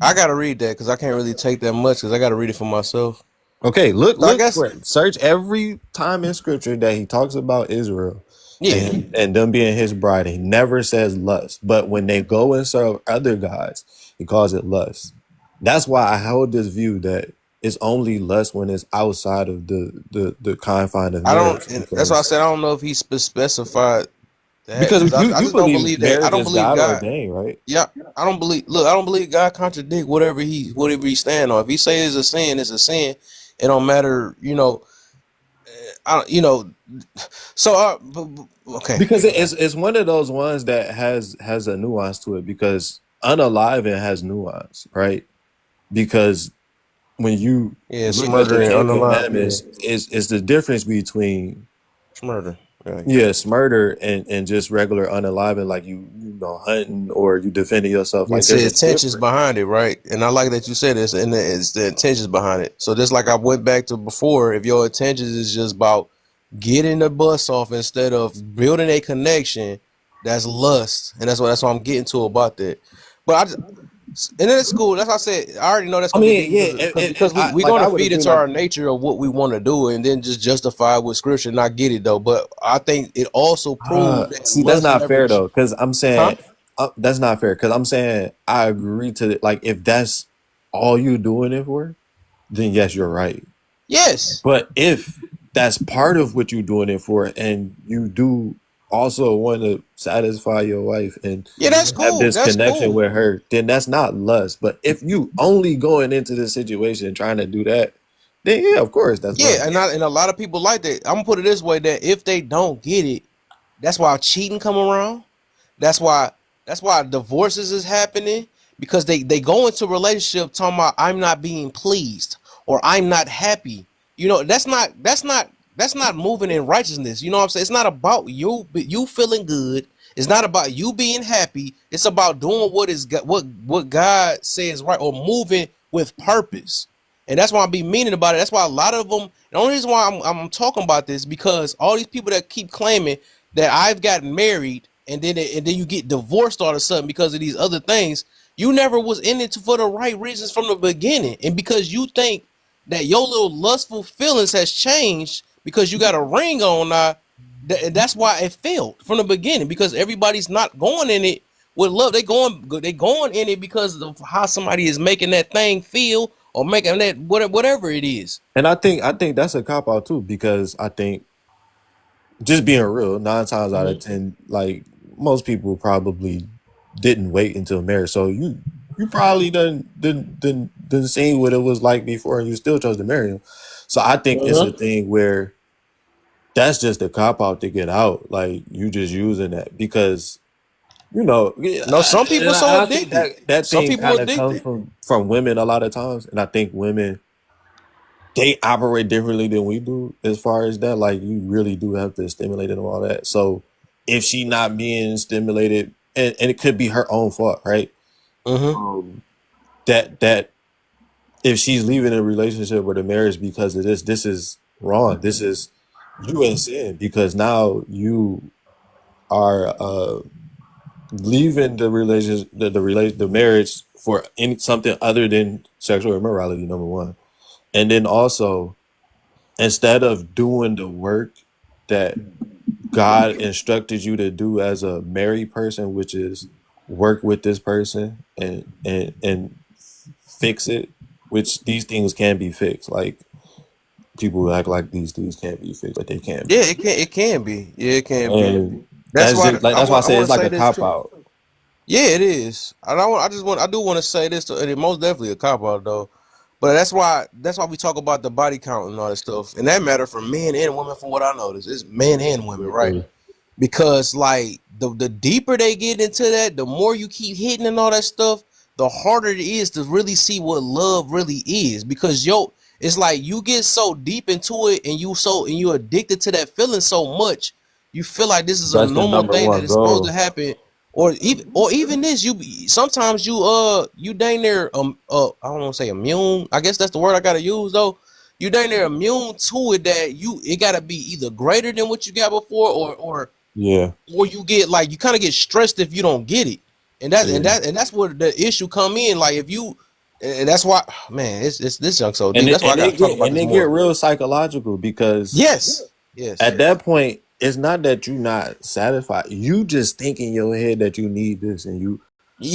I gotta read that because I can't really take that much because I gotta read it for myself. Okay, I look guess for it. Search every time in scripture that he talks about Israel yeah. and them being his bride. He never says lust, but when they go and serve other gods, he calls it lust. That's why I hold this view that it's only lust when it's outside of the confine of I don't. marriage, And that's why I because said I don't know if he specified that because I you just don't believe believe that. I marriage don't is believe God God. ordained, right? Yeah, I don't believe. Look, I don't believe God contradict whatever he stand on. If he say it's a sin, it's a sin. It don't matter. I you know. So okay. Because it's one of those ones that has a nuance to it, because unalive has nuance, right? Because when you Yeah, it's look at the murder and 10 Commandments, unalive. Yeah, is the difference between, it's murder. Right. yes, murder and just regular unaliving, like you know, hunting or you defending yourself. Like It's there's the a intentions difference. behind it, right? And I like that you said this, and it's the intentions behind it. So just like I went back to before, if your intentions is just about getting the bus off instead of building a connection, that's lust, and that's what I'm getting to about that. But and that's cool. That's why I said I already know that's I gonna be mean, deep yeah, because we're like gonna I would feed agree. into Like, our nature of what we want to do, and then just justify with scripture. And I get it though, but I think it also proves that see, that's lust not never. fair though, because I'm Huh? saying that's not fair, because I'm saying I agree to it. Like, if that's all you doing it for, then yes, you're right. Yes. But if that's part of what you're doing it for, and you do also want to satisfy your wife and Yeah, that's have cool. this That's connection cool. with her, then that's not lust. But if you only going into this situation trying to do that, then yeah, of course that's Yeah, lust. and a lot of people like that. I'm gonna put it this way: that if they don't get it, that's why cheating come around. That's why divorces is happening because they go into relationship talking about I'm not being pleased or I'm not happy. That's not moving in righteousness. You know what I'm saying? It's not about you feeling good. It's not about you being happy. It's about doing what God says right or moving with purpose. And that's why I be meaning about it. That's why a lot of them. The only reason why I'm talking about this because all these people that keep claiming that I've gotten married and then you get divorced all of a sudden because of these other things. You never was in it for the right reasons from the beginning, and because you think that your little lustful feelings has changed because you got a ring on now, that's why it failed from the beginning because everybody's not going in it with love. They going in it because of how somebody is making that thing feel or making that whatever it is. And I think that's a cop out too, because I think, just being real, 9 times out of Mm-hmm. 10, like most people probably didn't wait until marriage. So you probably didn't see what it was like before, and you still chose to marry him. So I think it's a thing where that's just a cop out to get out. Like, you just using that because yeah, No, some and people and so I think addicted. that Some thing people kind of comes addicted. from women a lot of times, and I think women, they operate differently than we do as far as that. Like, you really do have to stimulate it and all that. So if she not being stimulated, and it could be her own fault, right? Mm-hmm. That if she's leaving a relationship or a marriage because of this is wrong. This is, you in sin, because now you are leaving the relationship, the marriage, for something other than sexual immorality, number one. And then also, instead of doing the work that God instructed you to do as a married person, which is work with this person and fix it, which these things can be fixed. Like, people act like these things can't be fixed, but they can Yeah, be. it can be. Yeah, it can be. And That's why that's why I I say want it's to like say a this cop too. out. Yeah, it is. And I do want to say this. And it most definitely a cop out though. But that's why we talk about the body count and all that stuff. And that matter for men and women. From what I notice, it's men and women, right? Because like the deeper they get into that, the more you keep hitting and all that stuff, the harder it is to really see what love really is. Because it's like you get so deep into it and you addicted to that feeling so much, you feel like this is a That's the normal number thing that one is supposed to goal. happen, or even this, sometimes you dang near I don't want to say immune. I guess that's the word I gotta use though. You dang near immune to it that it gotta be either greater than what you got before, Yeah, or you get like you kind of get stressed if you don't get it, and that and yeah. that and that's where the issue come in. Like if you, and that's why, man, it's this junk so And deep. it That's why I and gotta it talk get about and this it get more. real psychological because Yes, yes, at that point, it's not that you're not satisfied. You just think in your head that you need this, and you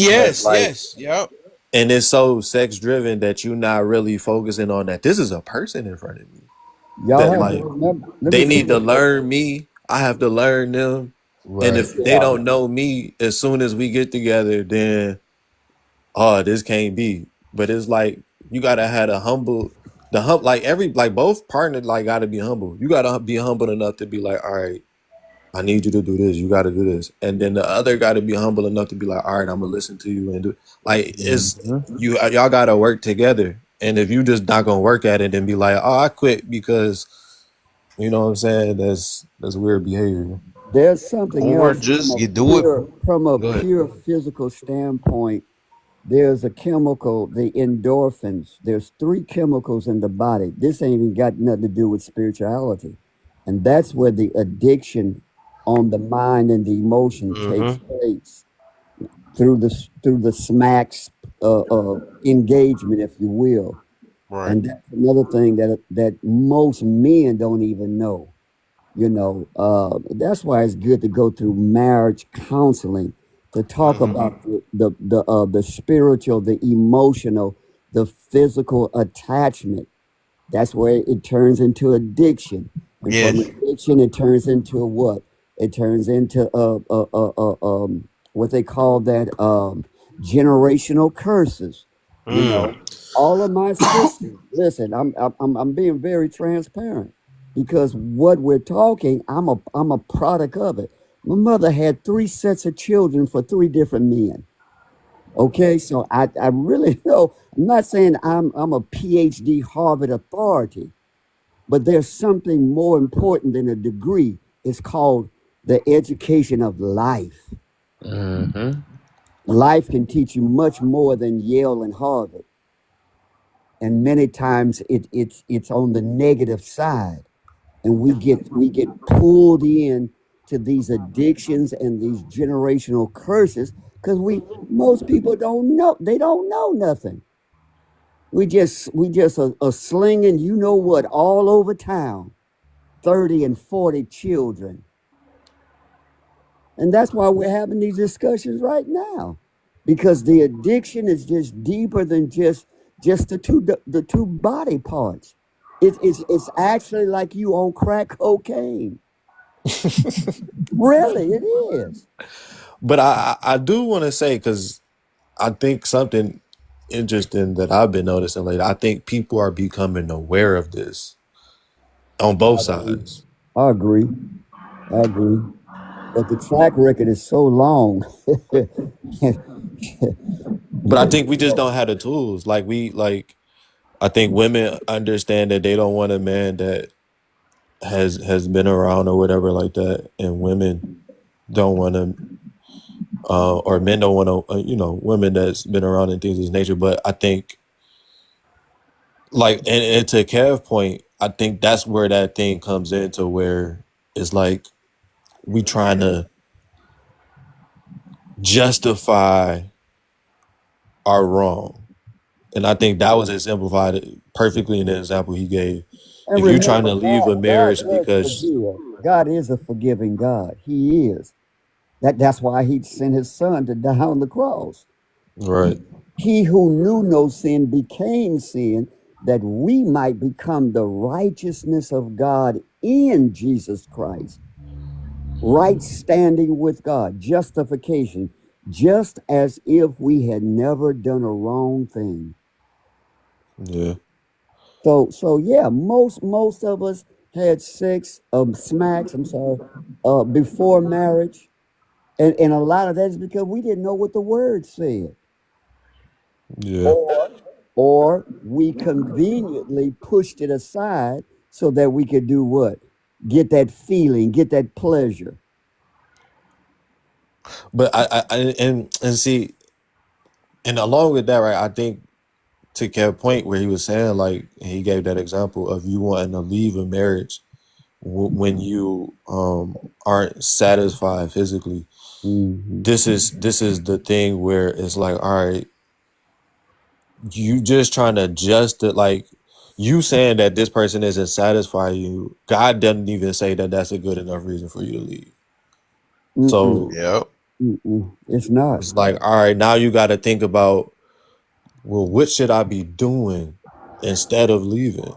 but yes, like, yes, yep. and it's so sex driven that you're not really focusing on that. This is a person in front of me Y'all that have to like remember. Let me they say need to this. learn me. I have to learn them. And Right. if they Yeah. don't know me as soon as we get together, then oh, this can't be. But it's like you gotta have like like both partners like gotta be humble. You gotta be humble enough to be like, all right, I need you to do this. You gotta do this. And then the other gotta be humble enough to be like, all right, I'm gonna listen to you and do like it's Mhm. y'all gotta work together. And if you just not gonna work at it and be like, oh, I quit because you know what I'm saying, that's weird behavior. There's something Or else from just you do it. a Go ahead. pure physical standpoint. There's a chemical, the endorphins. There's three chemicals in the body. This ain't even got nothing to do with spirituality. And that's where the addiction on the mind and the emotion takes Mm-hmm. place through the smacks engagement, if you will. Right. And that's another thing that most men don't even know. That's why it's good to go through marriage counseling to talk Mm-hmm. about the spiritual, the emotional, the physical attachment. That's where it turns into addiction, and from Yes. addiction, it turns into what? It turns into what they call that generational curses. You know, Mm. all of my sisters. Listen, I'm being very transparent because what we're talking, I'm a product of it. My mother had three sets of children for three different men. Okay, so I really know. I'm not saying I'm a PhD Harvard authority, but there's something more important than a degree. It's called the education of life. Mm-hmm. Life can teach you much more than Yale and Harvard, and many times it's on the negative side, and we get pulled in to these addictions and these generational curses because we most people don't know. They don't know nothing. We just are slinging, you know what, all over town, 30 and 40 children. And that's why we're having these discussions right now. Because the addiction is just deeper than just the two body parts. It's actually like you on crack cocaine. Really, it is. But I do want to say because I think something interesting that I've been noticing lately. I think people are becoming aware of this on both I agree. sides. I agree. I agree. But the track record is so long. But I think we just don't have the tools. Like we like I think women understand that they don't want a man that has been around or whatever like that, and women don't want to, or men don't want to, women that's been around and things of this nature. But I think, like, and to Kev's point, I think that's where that thing comes into where it's like we trying to justify our wrong, and I think that was exemplified perfectly in the example he gave. And If you're trying remember, to leave a God marriage does because forgive. God is a forgiving God. He is. That's why he sent his son to die on the cross. right, He who knew no sin became sin that we might become the righteousness of God in Jesus Christ. Right standing with God, justification, just as if we had never done a wrong thing. yeah, So yeah, most of us had sex, smacks, I'm sorry, before marriage. And a lot of that is because we didn't know what the word said. yeah, Or we conveniently pushed it aside so that we could do what? get that feeling, get that pleasure. But and see, and along with that, right? I think to Kev's point where he was saying like he gave that example of you wanting to leave a marriage when you aren't satisfied physically. Hmm. This is the thing where it's like, all right, you just trying to adjust it, like you saying that this person isn't satisfying you. God doesn't even say that that's a good enough reason for you to leave. Mm-mm, So Yep. it's not. it's like, all right, now you got to think about, well, what should I be doing instead of leaving?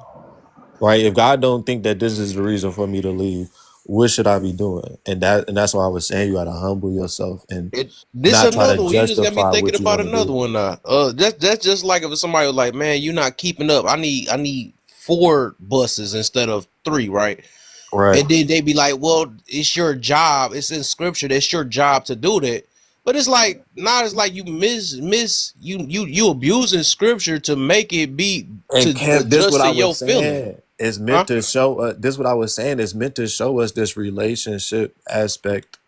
Right? If God don't think that this is the reason for me to leave, what should I be doing? And that's why I was saying you got to humble yourself and This not try to another one. You just got me justify thinking what you about want to another do. one now. That's just like if somebody was like, "Man, you're not keeping up. I need 4 buses instead of 3, right?" Right. And then they be like, "Well, it's your job. It's in scripture. It's your job to do that." But it's like, not. It's like you you abusing scripture to make it be And to Kev, this adjust what to I your was feeling, saying is huh? meant to show. This what I was saying is meant to show us this relationship aspect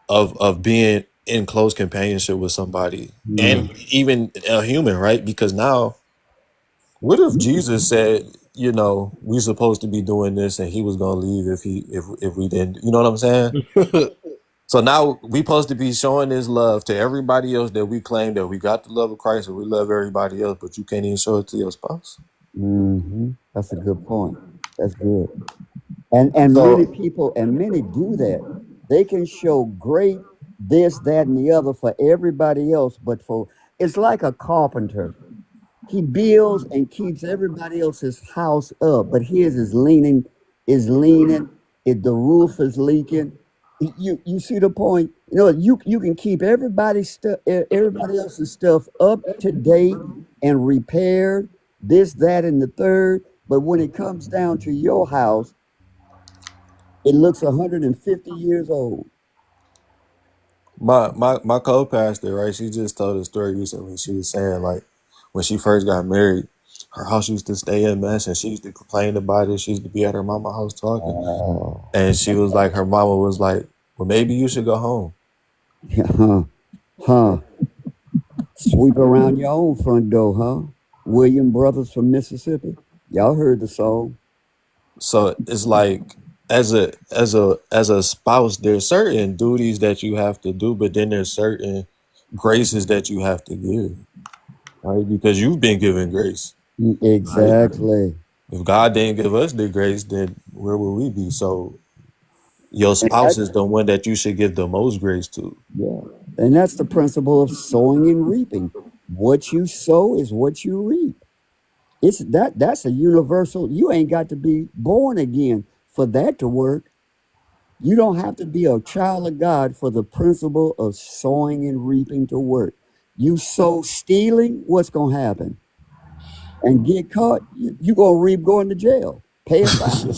of being in close companionship with somebody, and Mm. even a human, right? Because now, what if Jesus said, we supposed to be doing this, and he was gonna leave if we didn't? You know what I'm saying? So now we supposed to be showing this love to everybody else that we claim that we got the love of Christ and we love everybody else, but you can't even show it to your spouse. That's a good point. That's good. And many So people and many do that. They can show great this, that, and the other for everybody else, but for it's like a carpenter. He builds and keeps everybody else's house up, but his is leaning. If the roof is leaking, you see the point. You can keep everybody else's stuff up to date and repaired, this, that, and the third. But when it comes down to your house, it looks 150 years old. my co-pastor, right? She just told a story recently. She was saying like when she first got married, her house used to stay in mess, and she used to complain about it. She used to be at her mama's house talking, Oh, and she was like, her mama was like, "Well, maybe you should go home." huh, huh. Sweep around your own front door, huh? William Brothers from Mississippi. Y'all heard the song. So it's like as a spouse, there's certain duties that you have to do, but then there's certain graces that you have to give, right? Because you've been given grace, right? Exactly. If God didn't give us the grace, then where would we be? So your And spouse that, is the one that you should give the most grace to. yeah. And that's the principle of sowing and reaping. What you sow is what you reap. That's a universal. You ain't got to be born again for that to work. You don't have to be a child of God for the principle of sowing and reaping to work. You sow stealing, what's gonna happen? And get caught, you gonna reap going to jail, pay a fine.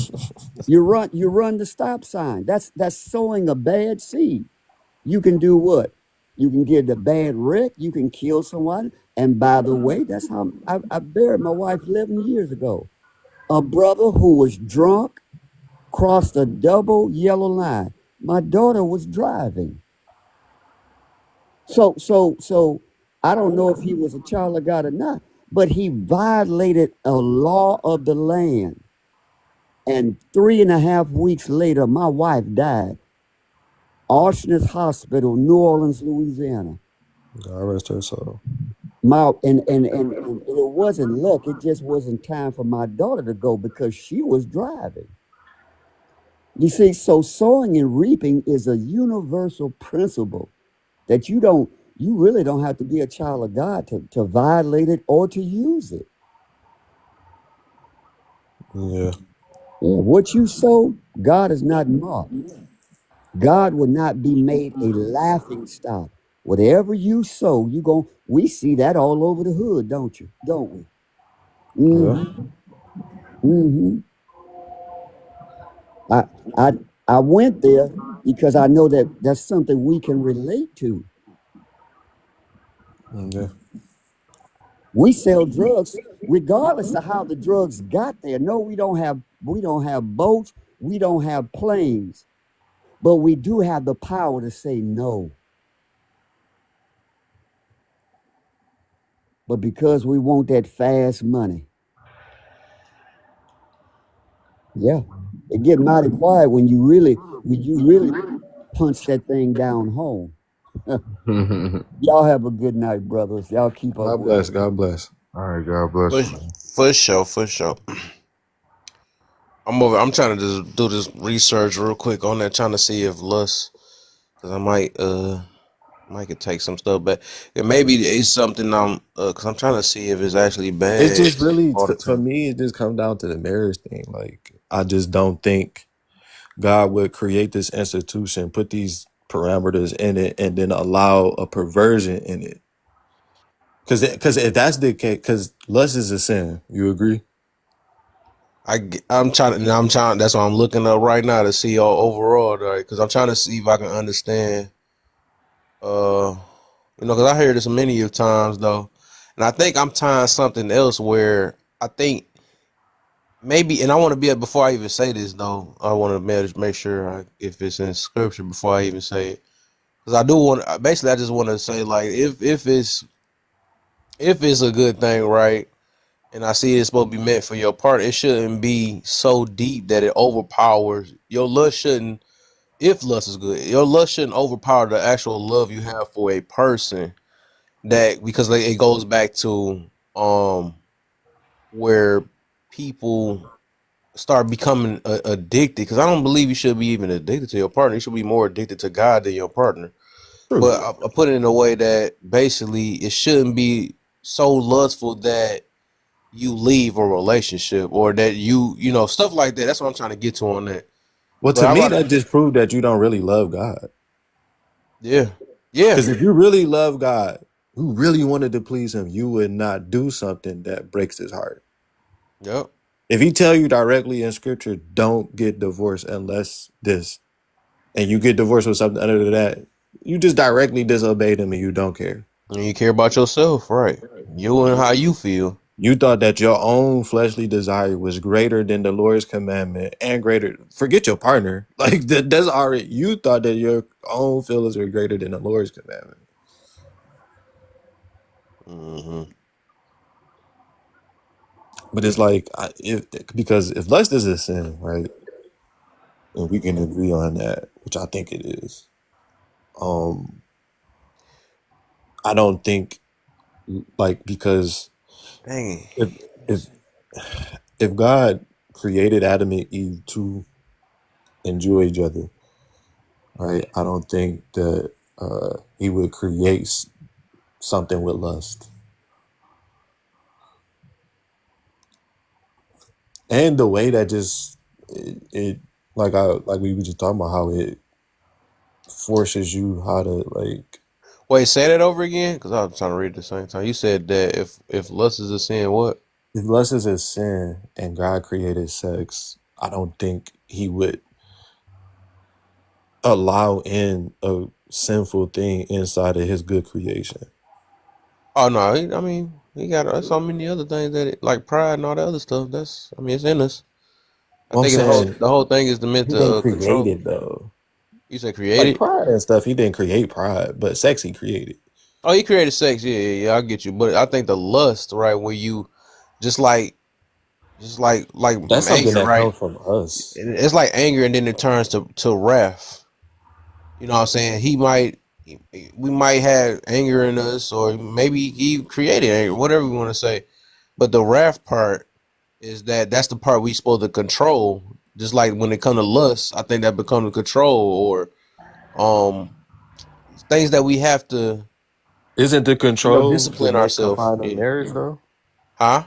You run the stop sign. That's sowing a bad seed. You can do what? You can get a bad wreck. You can kill someone. And by the way, that's how I buried my wife 11 years ago. A brother who was drunk crossed a double yellow line. My daughter was driving. So I don't know if he was a child of God or not, but he violated a law of the land. And 3.5 weeks later, my wife died. Oceanus Hospital, New Orleans, Louisiana. God rest her soul. And it wasn't luck. It just wasn't time for my daughter to go because she was driving. You see, so sowing and reaping is a universal principle that you really don't have to be a child of God to violate it or to use it. Yeah, Yeah, what you sow, God is not mocked. God will not be made a laughing stock. Whatever you sow, we see that all over the hood, don't you? Don't we? yeah, Mm-hmm. Mm-hmm. I I I went there because I know that that's something we can relate to. yeah. We sell drugs regardless of how the drugs got there. No, we don't have boats, we don't have planes, but we do have the power to say no. But because we want that fast money, yeah, it get mighty quiet when you really punch that thing down home. Y'all have a good night, brothers. Y'all keep up God with bless. us. God bless. All right, God bless For, you, man. for sure, for sure. I'm trying to just do this research real quick on that, trying to see if lust, because I might could take some stuff back. It maybe it's something because I'm trying to see if it's actually It's bad just really all the for time. me. It just comes down to the marriage thing. Like I just don't think God would create this institution, put these parameters in it, and then allow a perversion in it. Because if that's the case, because lust is a sin. You agree? I'm trying to. I'm trying. That's why I'm looking up right now to see all overall, right? Because I'm trying to see if I can understand. Uh, because I hear this many of times though, and I think I'm tying something else where I think maybe, and I want to be before I even say this though. I want to make sure if it's in scripture before I even say it, because I do want. Basically, I just want to say like if it's a good thing, right? And I see it's supposed to be meant for your part. It shouldn't be so deep that it overpowers your lust. Shouldn't If lust is good, your lust shouldn't overpower the actual love you have for a person. That because like, it goes back to where people start becoming addicted. Because I don't believe you should be even addicted to your partner. You should be more addicted to God than your partner. True. But I put it in a way that basically it shouldn't be so lustful that you leave a relationship or that stuff like that. That's what I'm trying to get to on that. Well, But to I me, like, that just proved that you don't really love God. yeah, yeah, Because if you really love God, you really wanted to please Him, you would not do something that breaks His heart. yep. If He tell you directly in Scripture, don't get divorced unless this, and you get divorced with something other that, you just directly disobeyed Him and you don't care. And you care about yourself, right? You and how you feel. You thought that your own fleshly desire was greater than the Lord's commandment and greater. Forget your partner. Like that's already. You thought that your own feelings were greater than the Lord's commandment. Hmm. But it's like because if lust is a sin, right, and we can agree on that, which I think it is. Um, I don't think like because Dang. if if if God created Adam and Eve to enjoy each other, right, I don't think that He would create something with lust. And the way that just it like we were just talking about how it forces you how to like Wait, say that over again, because I was trying to read at the same time. You said that if lust is a sin, what? if lust is a sin and God created sex, I don't think He would allow in a sinful thing inside of His good creation. Oh no, I mean he got so many other things like pride and all that other stuff. It's in us. I Well, I'm think the whole saying the whole thing is meant He to didn't create control. it though. You said Like created. pride and stuff, He didn't create pride, but sex He created. Oh, he created sex. Yeah, yeah, yeah. I get you, but I think the lust, right, where you just like just like That's something anger, that right? comes from us. It's like anger, and then it turns to wrath. You know what I'm saying? We might have anger in us, or maybe he created anger, whatever we want to say. But the wrath part is that's the part we supposed to control. Just like when it comes to lust, I think that becomes control or um things that we have to, Isn't the control the discipline make ourselves confined of in. marriage though? Huh?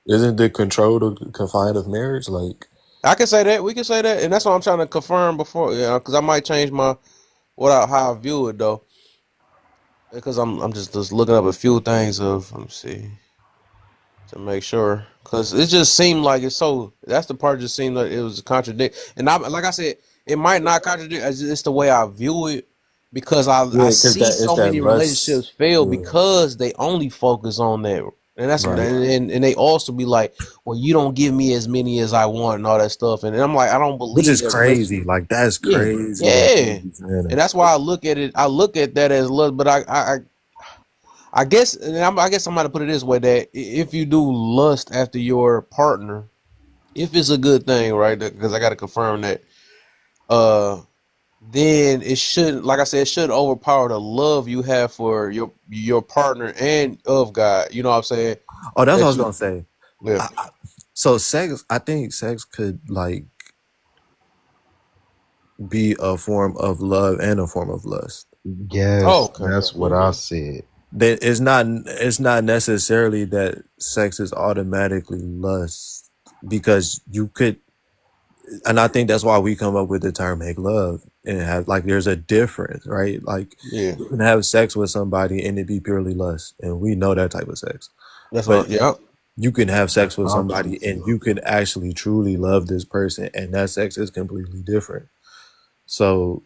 Isn't the control the confined of marriage? Like I can say that. We can say that, and that's what I'm trying to confirm before, because I might change how I view it though, because I'm just looking up a few things of let me see to make sure, because it just seemed like it's so. That's the part just seemed like it was a contradict, and I like I said, it might not contradict. It's the way I view it because I yeah, because see that it's so that many lust. relationships fail Yeah. because they only focus on that. And that's Right. and they also be like, well, you don't give me as many as I want and all that stuff. And I'm like, I don't Which believe is that relationship. crazy. Like that's Yeah, crazy that they yeah. be saying And that. that's why I look at it. I look at that as love, but I guess, and I guess I'm gonna put it this way: that if you do lust after your partner, if it's a good thing, right? Because I got to confirm that. Uh, then it should, like I said, it should overpower the love you have for your partner and of God. You know what I'm saying? Oh, that's what I That was you, gonna say. yeah. So sex, I think sex could like be a form of love and a form of lust. Oh, Yes, okay. that's what I Mhm. said. That it's not necessarily that sex is automatically lust because you could, and I think that's why we come up with the term make love and have like there's a difference, right? Like Yeah, you can have sex with somebody and it be purely lust, and we know that type of sex. that's But what. Yeah, you can have That's sex with what I'm trying somebody to say. and you can actually truly love this person, and that sex is completely different. So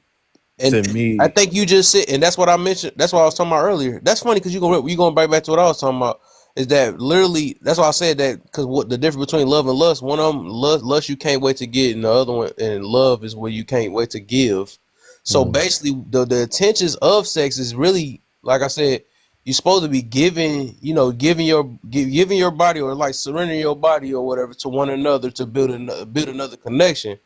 and to I me, think you just said, and that's what I mentioned. That's what I was talking about earlier. That's funny because you going back to what I was talking about. Is that literally? That's why I said that because what the difference between love and lust? One of them lust you can't wait to get, and the other one and love is where you can't wait to give. So mm, basically, the intentions of sex is really like I said. You're supposed to be giving, giving your body or like surrendering your body or whatever to one another to build another connection,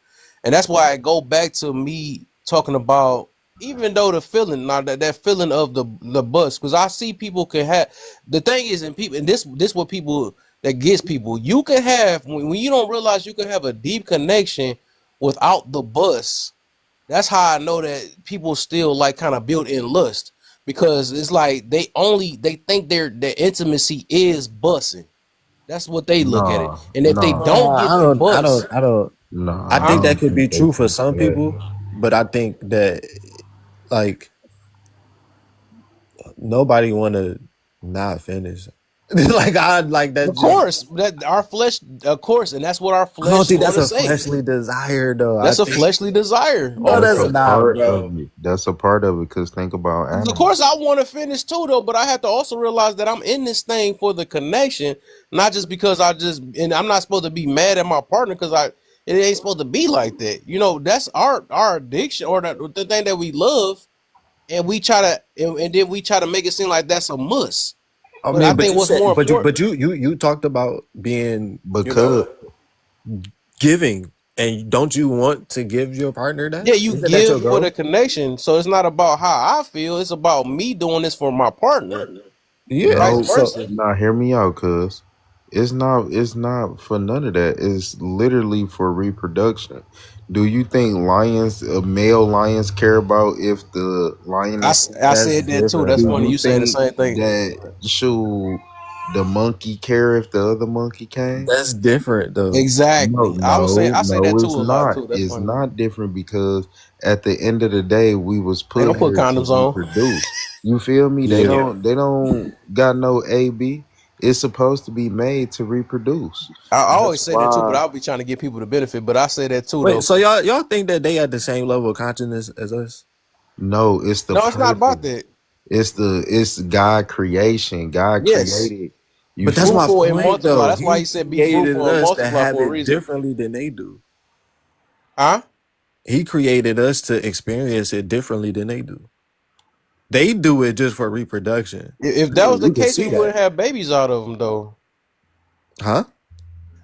and that's why I go back to me talking about even though the feeling now that feeling of the bus because I see people can have the thing is in people and this what people that gets people you can have when you don't realize you can have a deep connection without the bus. That's how I know that people still like kind of built in lust because it's like they think their intimacy is bussing. That's what they look at it, No, and if they no, don't get the bus, no. I I think huh? that don't could think be they true for think some that. people, but I think that like nobody want to not finish. Like I like that Of just. course, that our flesh, of course, and that's what our I don't flesh think that's want to a say. fleshly desire though. I That's a think fleshly desire, no, all That's that's a praise. not, part of bro. it. That's a part of it. Because think about Of animals. course, I want to finish too, though, but I have to also realize that I'm in this thing for the connection, not just because and I'm not supposed to be mad at my partner because it ain't supposed to be like that. That's our addiction or the thing that we love, and we try to, and then we try to make it seem like that's a must. I But I mean, but think you what's said, more but important, you talked about being, Because giving, and don't you want to give your partner that? yeah, you Isn't that your give for the goal? connection. So it's not about how I feel. It's about me doing this for my partner, Yeah. vice no, So, versa. now hear me out, cuz it's not for none of that. It's literally for reproduction. Do you think male lions care about if the lioness I that's said that too. different, That's do funny. bro. you You saying the think same thing. that should the monkey care if the other monkey came? That's different though. No, Exactly. I say that no, too it's a lot not. too. That's It's funny. not different because at the end of the day, we was Hey, put don't put here to condoms on. reproduce. You feel me? They Yeah. don't got no AB. It's supposed to be made to reproduce. I always That's say that too, but why. I'll be trying to get people the benefit. But I say that too Wait. though. So y'all think that they at the same level of consciousness as us? No, it's the No, it's not purpose. about that. It's God creation. God Yes, created. You be But that's feel my me? fruitful and point multiply. though. That's why He he said be created fruitful and us to multiply have for a it reason. differently than they do. Huh? He created us to experience it differently than they do. They do it just for reproduction. If that was the We can case, we see that. wouldn't have babies out of them though. Huh?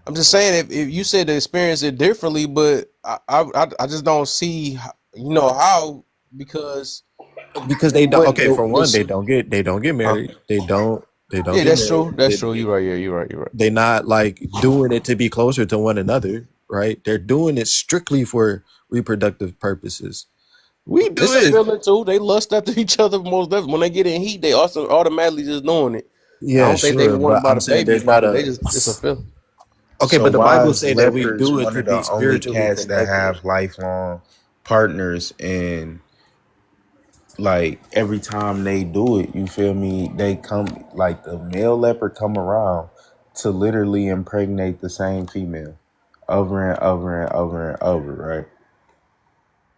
I'm just saying if you said to experience it differently, but I just don't see how because Because they don't, when okay, for one, this they don't get huh? married. They don't Yeah, get that's married. true. That's true. You're right. Yeah, you're right. You're right. They're not like doing it to be closer to one another, right? They're doing it strictly for reproductive purposes. We do It's a it. feeling too. They lust after each other most definitely. When they get in heat, they also automatically just doing it. I Yeah, don't think they sure, want but about I'm a saying baby there's about not it. They a. just it's a feeling. Okay, So but the why Bible is say that we leopards do it one to of be the only spiritually cats that connected. have lifelong partners and like every time they do it, you feel me, they come like the male leopard come around to literally impregnate the same female over and over and over and over, right?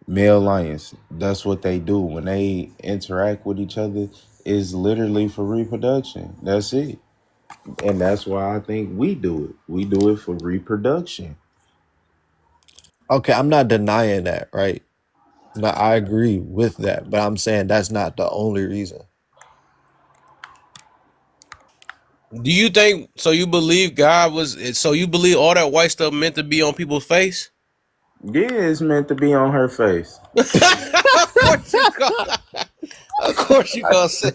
Male lions, that's what they do when they interact with each other is literally for reproduction. That's it. And that's why I think we do it. We do it for reproduction. Okay, I'm not denying that, right? No, I agree with that, but I'm saying that's not the only reason. Do you think so? You believe God was so? You believe all that white stuff meant to be on people's face? Yeah, it's meant to be on her face. Of course you gonna. Of course you gonna say.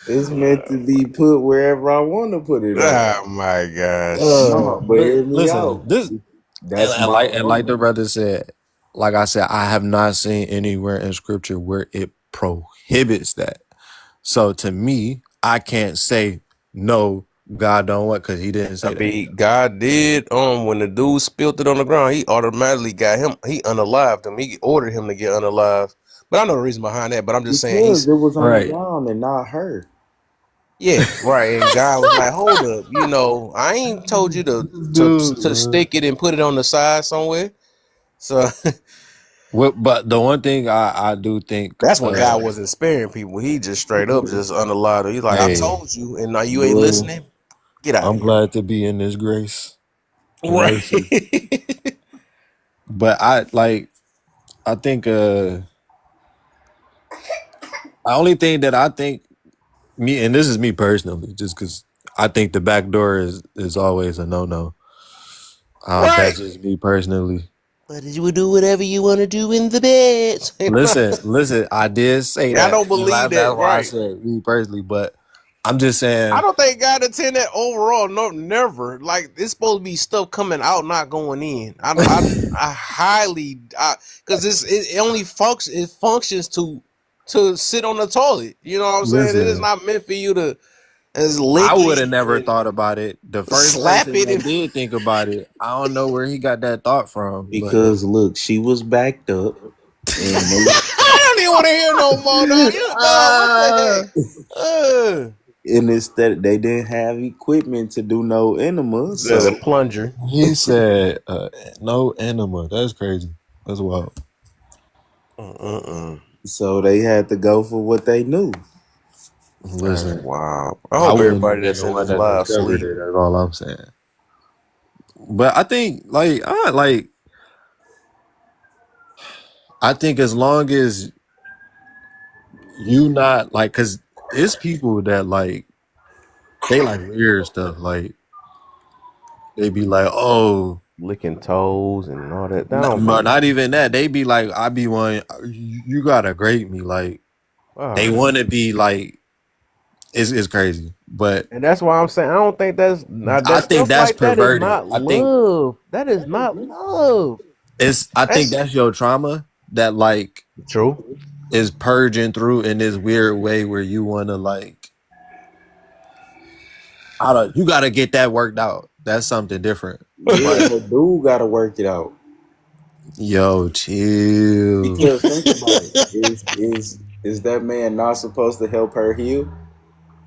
It's meant to be put wherever I want to put it at. Oh my gosh. No, but hear me Listen, out. this That's and my like the woman. brother said, like I said, I have not seen anywhere in scripture where it prohibits that. So to me, I can't say no, God don't want because he didn't I say that. mean, God did. When the dude spilled it on the ground, he automatically got him. He unalived him. He ordered him to get unalived. But I know the reason behind that. But I'm just saying, Because he's it was on the Right. ground and not her. yeah, right. And God was like, "Hold up, I ain't told you to Dude, man. stick it and put it on the side somewhere." So But the one thing I do think, that's when God wasn't sparing people. He just straight up just unalived him. He's like, "I hey, told you, and now you ain't Boy, listening. Get out of I'm here." glad to be in this grace and mercy. Right. But I think the only thing that I think me, and this is me personally, just because I think the back door is always a no. Right. That's just me personally. But you would do whatever you want to do in the bed. Listen, I did say I that. don't believe That's that. why I Right. said me personally, but I'm just I saying, don't think God intended that overall. No, never. Like it's supposed to be stuff coming out, not going in. I highly, because it only functions to sit on the toilet. You know what I'm saying? It is listen, not meant for you to as I lick would have it never and thought about it. The first slap person it. that did think about it, I don't know where he got that thought from, but because look, she was backed up and I don't even want to hear no more. Dog. You dog. What the uh, heck? Uh, instead they didn't have equipment to do no enema, the so plunger. he said, no enema. That's crazy. That's wild. they had to go for what they knew. That's Listen, wow. I I hope wouldn't have everybody been that's the in one this that live discovered sleep. it. That's all I'm saying. But I think, I think as long as you not like, cause it's people that they like weird stuff. Like they be like, oh, Licking toes and all that. I don't but think. not even that. They be like, I be one. You gotta grade me. Like they Wow. want to be like, it's crazy. But And that's why I'm saying I don't think that's that I think stuff that's like that is perverted. not I think love. That is not love. I think That's that's your trauma that true. is purging through in this weird way where you want to I don't. You got to get that worked out. That's something different. Yeah, But but dude gotta work it out. yo, chill. Because think about it. Is that man not supposed to help her heal?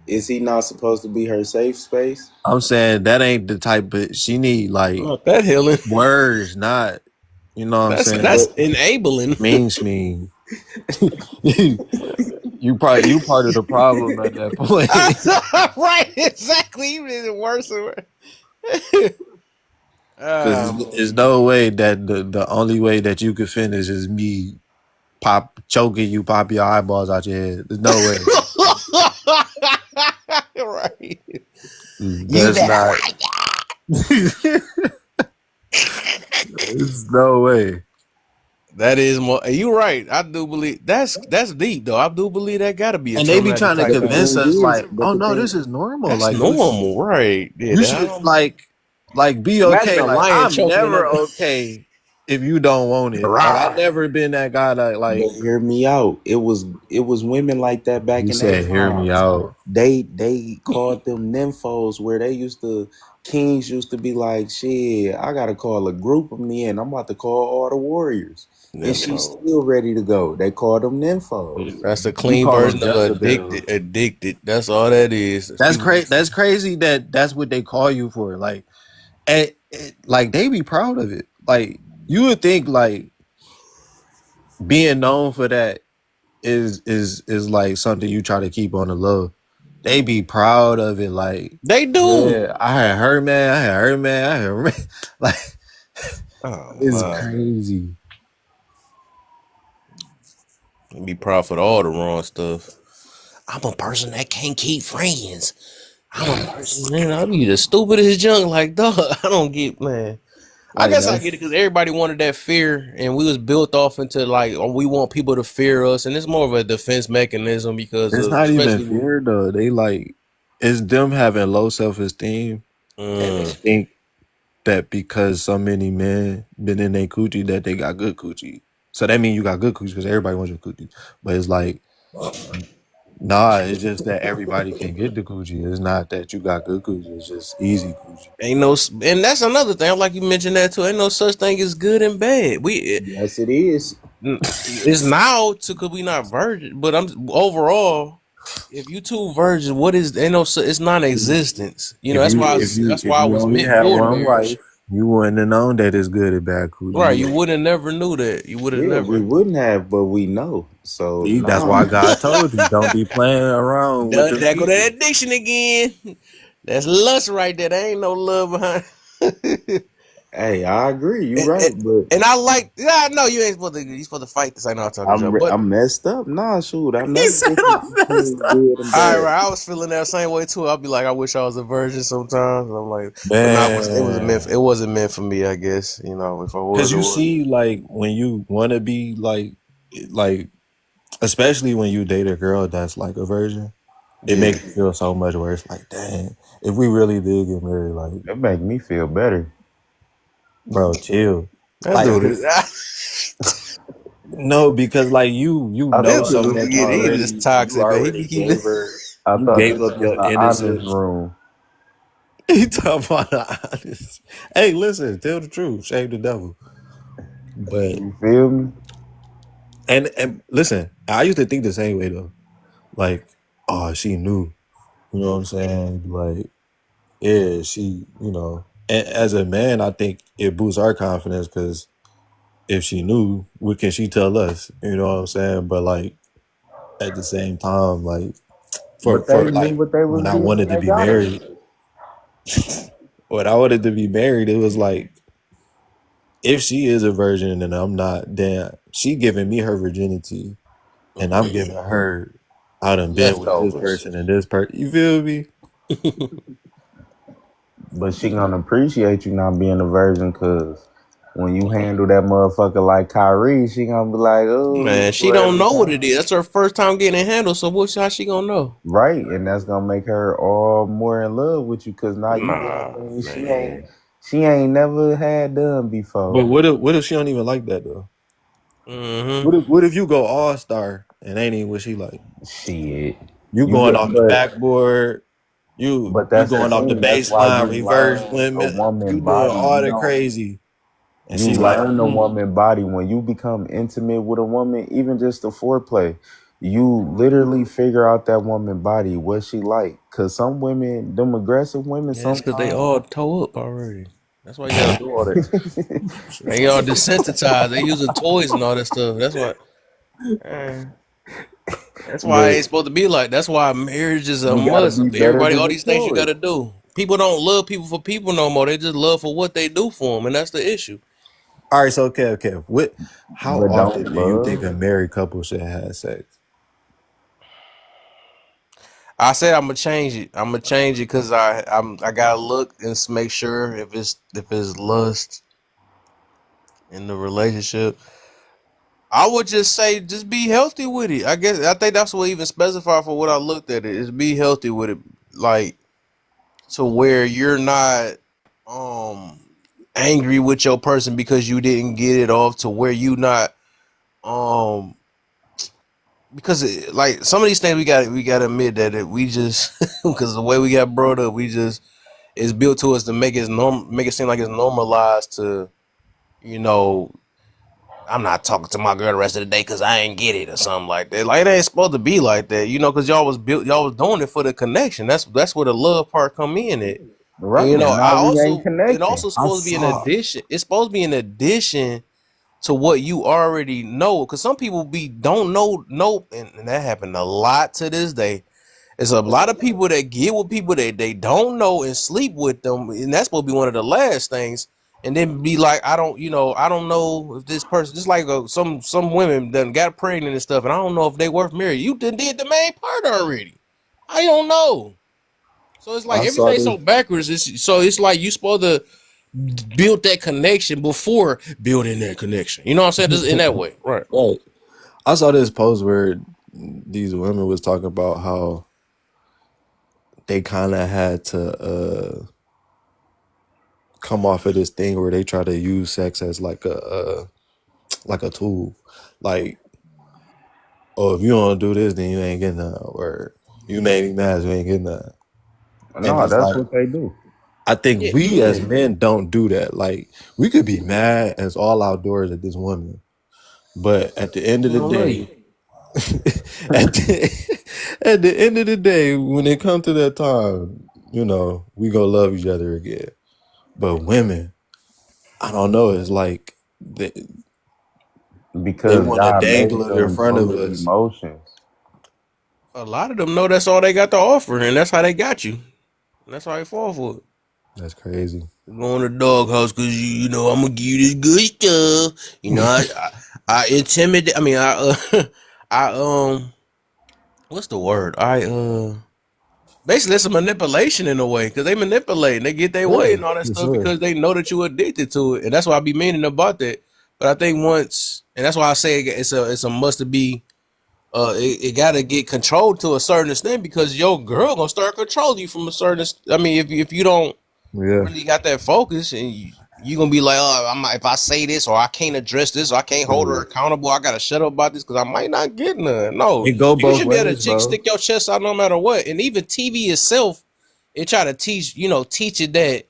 Is he not supposed to be her safe space? I'm saying that ain't the type of she need Not that healing. words, not you know what I'm That's But saying. enabling. Mean. you part of the problem at that point. Right, exactly. You made it worse and worse. Because there's no way that the only way that you could finish is me pop your eyeballs out your head. There's no way. Right. You That's better not. like There's no way. that is more. You right. I do believe that's deep though. I do believe that got to be a And they be traumatic trying to type but the thing. convince thing us is, like, oh no, this is normal. That's Like normal, right? Yeah. you should be Imagine okay. a Like lion I'm choking never another. okay if you don't want it. Like I Rawr. never been that guy that but like hear me out. It was women like that back you in their said hear me times. out. They called them nymphos where they used to kings used to be like, shit, I gotta call a group of men. I'm about to call all the warriors. And she's Nympho. still ready to go. They called them nymphos. That's a We clean call them version of Jezebels. addicted. Addicted. That's all that is. It's people. That's crazy that that's what they call you for. Like like they be proud of it. Like you would think like being known for that is like something you try to keep on the low. they be proud of it. Like, They do. yeah, I had her man, I had her man, I had her man. Like, Oh it's my. crazy. Be proud for all the wrong stuff. I'm a person that can't keep friends. I'm a person, man. I be the stupidest junk. Like, dog, I don't get, man. I Like guess I get it that's because everybody wanted that fear, and we was built off into like, oh, we want people to fear us, and it's more of a defense mechanism because it's of, not even especially, fear though. They like it's them having low self esteem and they mm, think that because so many men been in their coochie that they got good coochie. So that means you got good coochie because everybody wants your coochie. But it's like, nah, it's just that everybody can get the coochie. It's not that you got good coochie. It's just easy coochie. ain't no, and that's another thing. Like you mentioned that too. Ain't no such thing as good and bad. Yes, it is. It's now to because we not virgin, but I'm overall. If you two virgins, what is ain't no? It's non-existence. You know If that's you why if you that's if why I you was only meant had for the one marriage. wife, you wouldn't have known that it's good and bad coochie. Right, you would have never knew that. You would have Yeah, we never. wouldn't have, but we know. So See, that's nah. why God told you don't be playing around with them That go to that people. addiction again. That's lust right there. There ain't no love behind. Hey, I agree. You and, right, and, but and I like. Yeah, no, you ain't supposed to. You supposed to fight this. I know I'm talking Joe, but I'm messed up. Nah, shoot, I He know the said difference I'm messed between up. good and all right, bad. right. I was feeling that same way too. I'll be like, I wish I was a virgin sometimes. I'm like, but not. It was meant. Man. It wasn't meant for me. I guess you know. If I was, Cause it you was. see, like when you wanna be like especially when you date a girl that's like a virgin, it Yeah, makes you feel so much worse. Like, dang, if we really did get married, like, that make me feel better. bro, chill. That Like, dude cause is. no, because like you I know That thought so this dude, much was he a, just already. You toxic, man. He already be keeping. I you thought gave this up was your an honest innocence. room. He talking about the honest. Hey, listen, tell the truth, shame the devil. But You feel me? and listen, I used to think the same way though. Like, oh, she knew. You know what I'm saying? Like, yeah, she, and as a man, I think it boosts our confidence because if she knew, what can she tell us? You know what I'm saying? But like at the same time, like for But they for knew like what they was when I getting when wanted to they be got her. married, when I wanted to be married, it was like if she is a virgin and I'm not, then she giving me her virginity and I'm giving her I done been with this Leftovers. person and this person. You feel me? But she gonna appreciate you not being a virgin, cause when you handle that motherfucker like Kyrie, she gonna be like, oh, Man, look she what don't every know what it time. is. That's her first time getting handled. So what's how she gonna know? Right, and that's gonna make her all more in love with you, cause now you doing Nah, things man. she ain't never had done But before. what if she don't even like that though? Mm-hmm. What if you go all star and ain't even what she like? Shit, You you going get, off the backboard, but you that's the going off the thing. That's why baseline, you reverse learn a limit, woman you doing body. all the crazy. And You she like, learn a woman body when you become intimate with a woman, even just the foreplay. You literally figure out that woman body, what she like. Cause some women, them aggressive women, Yeah, it's because they sometimes all toe up already. That's why you gotta do all that. They all desensitized. They using toys and all that stuff. Uh, that's why it but ain't supposed to be like. That's why marriage is a you gotta must. be better Everybody, than all the these things you toys. gotta do. People don't love people for people no more. They just love for what they do for them, and that's the issue. all right, so okay. How But often don't do you think a love. married couple should have sex? I said I'm gonna change it. I'm gonna change it because I gotta look and make sure if it's lust in the relationship. I would just say just be healthy with it. I think that's what even specify for what I looked at it is be healthy with it, like to where you're not um angry with your person because you didn't get it off to where you not um because like some of these things we got to admit that we just because the way we got brought up we just it's built to us to make it seem like it's normalized to you know I'm not talking to my girl the rest of the day because I ain't get it or something like that. Like it ain't supposed to be like that, because y'all was doing it for the connection. That's where the love part come in at. And Right. And now we ain't it connecting. also I supposed to be an saw addition. It's supposed to be an addition to what you already know. Cause some people don't know, and that happened a lot to this day. It's a lot of people that get with people that they don't know and sleep with them, and that's supposed to be one of the last things. And then be like, I don't know if this person, just like some women done got pregnant and stuff, and I don't know if they worth marrying. You done did the main part already. I don't know. So it's like I saw everything's this. so backwards. It's like you supposed to build that connection before building that connection. You know what I'm saying? Just in that way, right? Right. I saw this post where these women was talking about how they kind of had to come off of this thing where they try to use sex as like a tool. Like, oh, if you don't do this, then you ain't getting none. Or you made me mad, you ain't getting none. And No, it's that's like, what they do. I think Yeah, we as men don't do that. Like, we could be mad as all outdoors at this woman, but at the end of we the don't love day, you. at at the end of the day, when it comes to that time, we gonna love each other again. But women, I don't know. It's like they Because want to God dangle made it in them front of full of us. emotions. A lot of them know that's all they got to offer, and that's how they got you. And that's how they fall for it. That's crazy. Go in the doghouse because I'm gonna give you this good stuff. I intimidate. I mean, I what's the word? Basically it's a manipulation in a way because they manipulate and they get their way Yeah, and all that for stuff sure. because they know that you're addicted to it, and that's why I be meaning about that. But I think once, and that's why I say it's a must to be. It got to get controlled to a certain extent because your girl gonna start controlling you from a certain. I mean, if you don't Yeah, really got that focus, and you gonna be like, oh, if I say this or I can't address this or I can't hold her yeah. accountable, I gotta shut up about this because I might not get none. No, It go you both should be able ways, to bro. stick your chest out no matter what. And even TV itself, it try to teach it that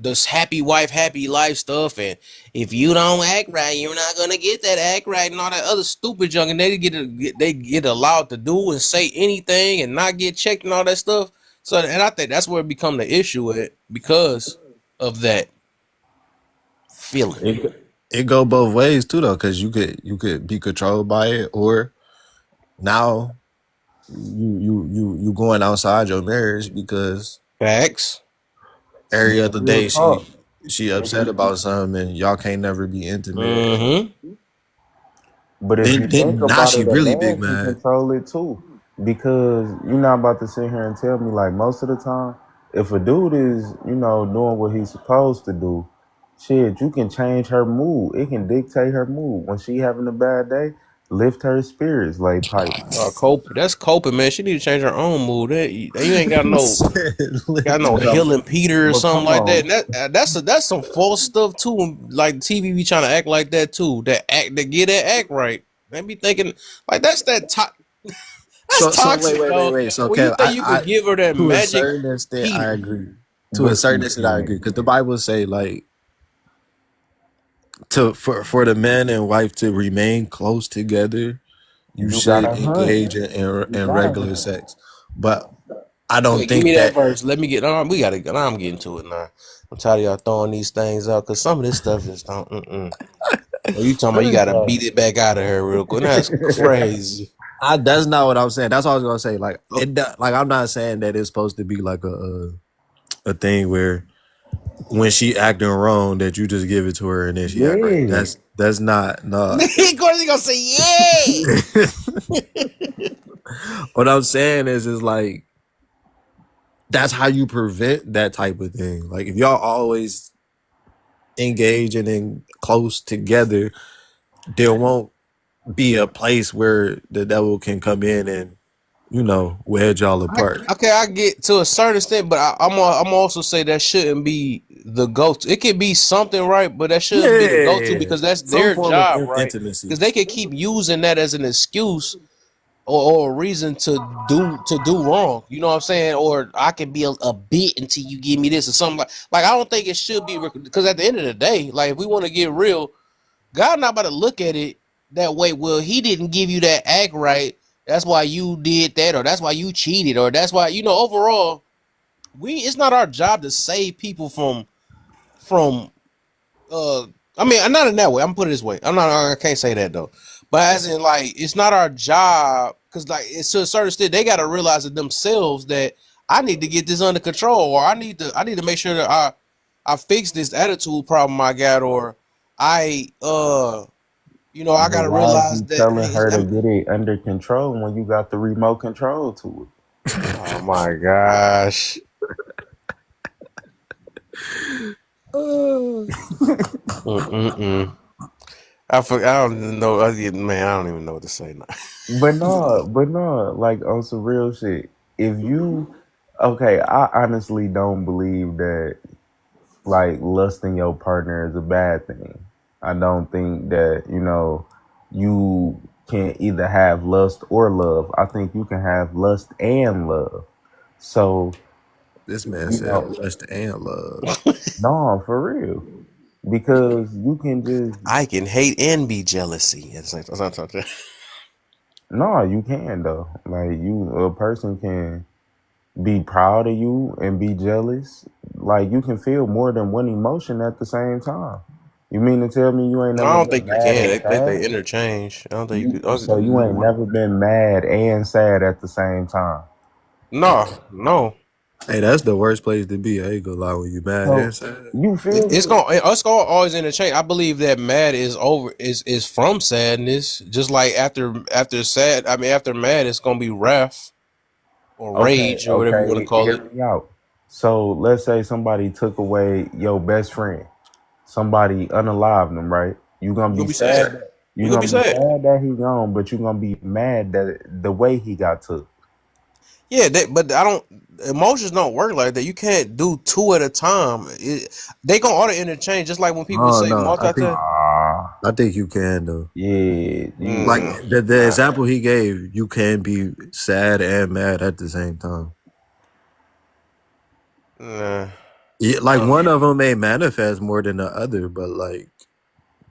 this happy wife, happy life stuff, and if you don't act right, you're not gonna get that act right and all that other stupid junk, and they get allowed to do and say anything and not get checked and all that stuff. So, and I think that's where it become the issue at because of that feeling. It go both ways too, though, because you could be controlled by it, or now you going outside your marriage because Facts. every Yeah, other real day talk. she If upset you, about something and y'all can't never be intimate. Mm-hmm. but if you think Now about she it, a really big man can mad. control it too. Because you're not about to sit here and tell me like most of the time, if a dude is, doing what he's supposed to do, shit, you can change her mood. It can dictate her mood. When she having a bad day, lift her spirits, lay pipe. That's coping, man. She need to change her own mood. You ain't got got no Well, healing Peter or well, something come like that. on. And that's some false stuff too. Like TV be trying to act like that too. That get that act right. They be thinking like that's So toxic, dog. wait. So When you Kev, think you could give her that to a magic certain extent I Peter, agree. To a But certain you extent I agree. can't. Because the Bible say like for the man and wife to remain close together, you You should gotta hunt. engage You in gotta regular hunt. sex. But I don't wait, give think me that that verse. Let me get. We gotta. I'm getting to it now. I'm tired of y'all throwing these things out because some of this stuff just don't. Oh, you talking about you gotta beat it back out of her real quick? That's crazy. that's not what I'm saying. That's what I was gonna say. Like Oh, like I'm not saying that it's supposed to be like a thing where when she acting wrong that you just give it to her and then she act right. Yeah. That's not no. he gonna say yeah. What I'm saying is like that's how you prevent that type of thing. Like if y'all always engage and in close together, there won't be a place where the devil can come in and wedge y'all apart. I get to a certain extent, but I'm also say that shouldn't be the go-to. It could be something, right, but that shouldn't be the go-to Yeah, because that's some their form of job, right? intimacy. Because they can keep using that as an excuse or a reason to do wrong. You know what I'm saying? Or I can be a bit until you give me this or something like I don't think it should be because at the end of the day, like if we want to get real, God not about to look at it that way. Well, he didn't give you that act right. That's why you did that, or that's why you cheated, or that's why overall, it's not our job to save people from uh I mean, not in that way. I'm gonna put it this way. I can't say that though. But as in like it's not our job Because like it's to a certain extent, they got to realize it themselves that I need to get this under control, or I need to make sure that I fix this attitude problem I got, or I I But got to why is realize you that telling hey, her to get it under control when you got the remote control to oh my gosh. Mm-mm-mm. I don't even know. Man, I don't even know what to say now. it? But no, like on some real shit. If you okay, I honestly don't believe that like lusting your partner is a bad thing. I don't think that, you can either have lust or love. I think you can have lust and love. So, This man you said know, lust and love. no, for real. Because you can just I can hate and be jealousy. no, you can though. Like a person can be proud of you and be jealous. Like you can feel more than one emotion at the same time. You mean to tell me you ain't I never don't been think you mad can. and They sad? interchange. I don't think you could. So you ain't never been mad and sad at the same time. No. Hey, that's the worst place to be. I ain't gonna lie when you mad and So sad. you feel me? It's gonna always interchange. I believe that mad is from sadness. Just like after sad, I mean after mad, it's gonna be wrath or Okay, rage or whatever you want to okay, call it. hear me out. So let's say somebody took away your best friend. Somebody unalived them, right? You gonna You be gonna be sad. sad. You You gonna gonna be be sad. sad that he gone, but you gonna be mad that the way he got took. Yeah, but I don't. Emotions don't work like that. You can't do two at a time. They gonna auto interchange, just like when people Oh say no, multitask. Ah, I think you can though. yeah. Like the Nah. example he gave, you can be sad and mad at the same time. Nah. Yeah, like Uh, one of them may manifest more than the other, but like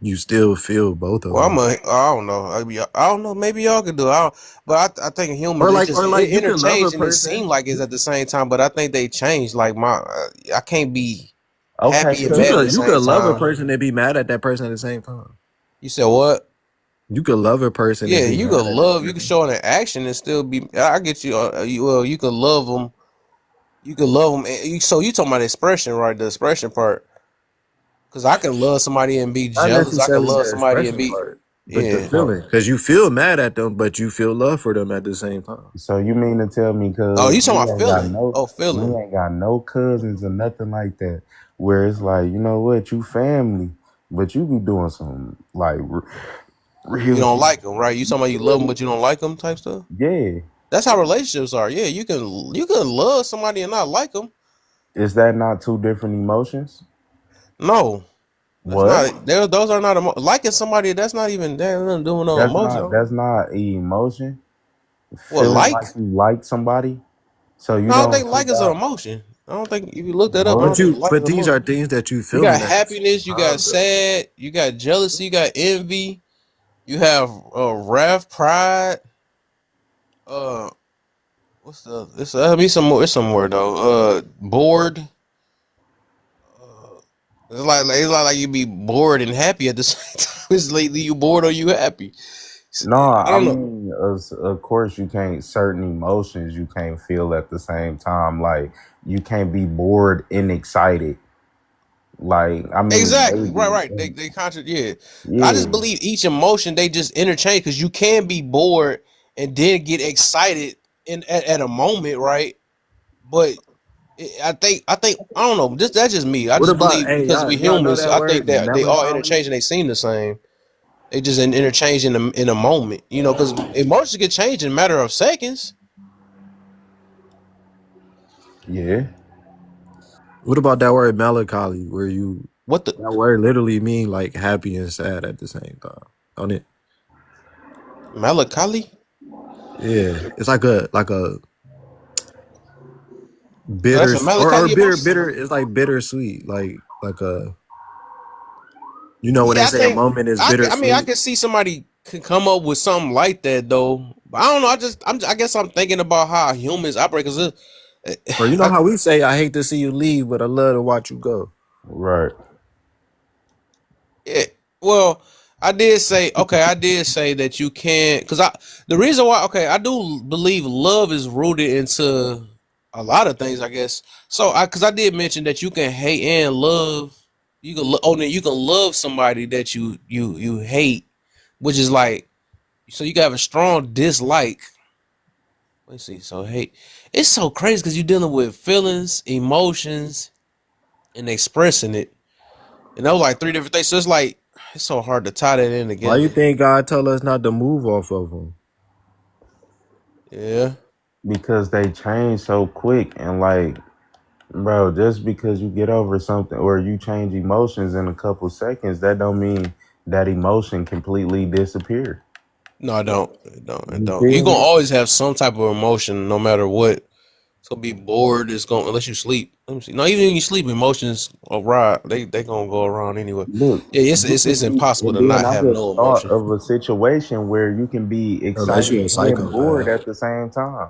you still feel both of well, them. I don't know. I don't know. Maybe y'all could do it. But I think humans, Or it like you can love a interchange and it seems person, like it's at the same time. But I think they change. Like I can't be Okay, happy and but cause mad at the you same could love a time. person and be mad at that person at the same time. You said what? You could love a person and Yeah, be you mad could at that love. You can person. show it in action and still be. I get you. You could love them. You could love them. So you talking about the expression, right? The expression part. Because I can love somebody and be Not jealous. I can necessarily love the somebody and expression be part, but the yeah. feeling. Because you feel mad at them, but you feel love for them at the same time. so you mean to tell me, Oh, cause you talking we about ain't got feeling? no, Oh, feeling. we ain't got no cousins or nothing like that, where it's like, you know what, you family, but you be doing some like You real don't shit. like them, right? You talking about you love them, but you don't like them, type stuff. Yeah, That's how relationships are. Yeah, you can love somebody and not like them. is that not two different emotions? No, that's What? not. Those are not liking somebody. That's not even. They're not doing no That's emotion. not that's not emotion. What Feeling like? like you like somebody, so you No, I don't don't think seek like is an out emotion. I don't think if you look that up, I don't what? think like is But an these are emotion. things that you You got feeling at the same happiness, you got time though. sad, you got jealousy, you got envy, you have wrath, pride. Uh, what's the? It's be some more. It's some more though. Bored. It's like you be bored and happy at the same time. It's lately you bored or you happy. No, I I don't know. mean, of course, you can't, certain emotions you can't feel at the same time. Like, you can't be bored and excited. Like, I mean, Exactly. maybe. Right. They yeah. I Yeah, just believe each emotion they just interchange because you can be bored and then get excited at a moment, right? But I don't know. That's just me. I What just about believe hey because we y'all know humans. that I think word that they all melancholy? interchange and they seem the same. They just interchange in a moment, because emotions can change in a matter of seconds. yeah. What about that word melancholy, where you What the that word literally mean like happy and sad at the same time? On it, melancholy? yeah, it's like a So that's a or melancholy emotion. bitter. It's like bittersweet, like a when they Yeah, I say a think moment is I mean I bittersweet. can see somebody can come up with something like that though. But I don't know. I guess I'm thinking about how humans operate because Or you know I, how we say, "I hate to see you leave, but I love to watch you go." Right. yeah. Well, I did say that you can't, because the reason why, I do believe love is rooted into a lot of things, I guess. So because I did mention that you can hate and love. Then you can love somebody that you hate, which is like, so you can have a strong dislike. Let's see. So hate, it's so crazy because you're dealing with feelings, emotions, and expressing it, and those like three different things. So it's like it's so hard to tie that in Why together. you think God told us not to move off of them? Yeah. Because they change so quick and like, bro, just because you get over something or you change emotions in a couple seconds, that don't mean that emotion completely disappear. No, I don't. It don't. It You don't. You're feel gonna me? always have some type of emotion, no matter what. It's gonna be bored. It's gonna unless you sleep. Let me see. No, even when you sleep, emotions arrive. They gonna go around anyway. Look, Yeah, you it's can be, impossible and to then not I have just no thought emotion. of a situation where you can be Unless excited you're a and bored psychopath. at the same time.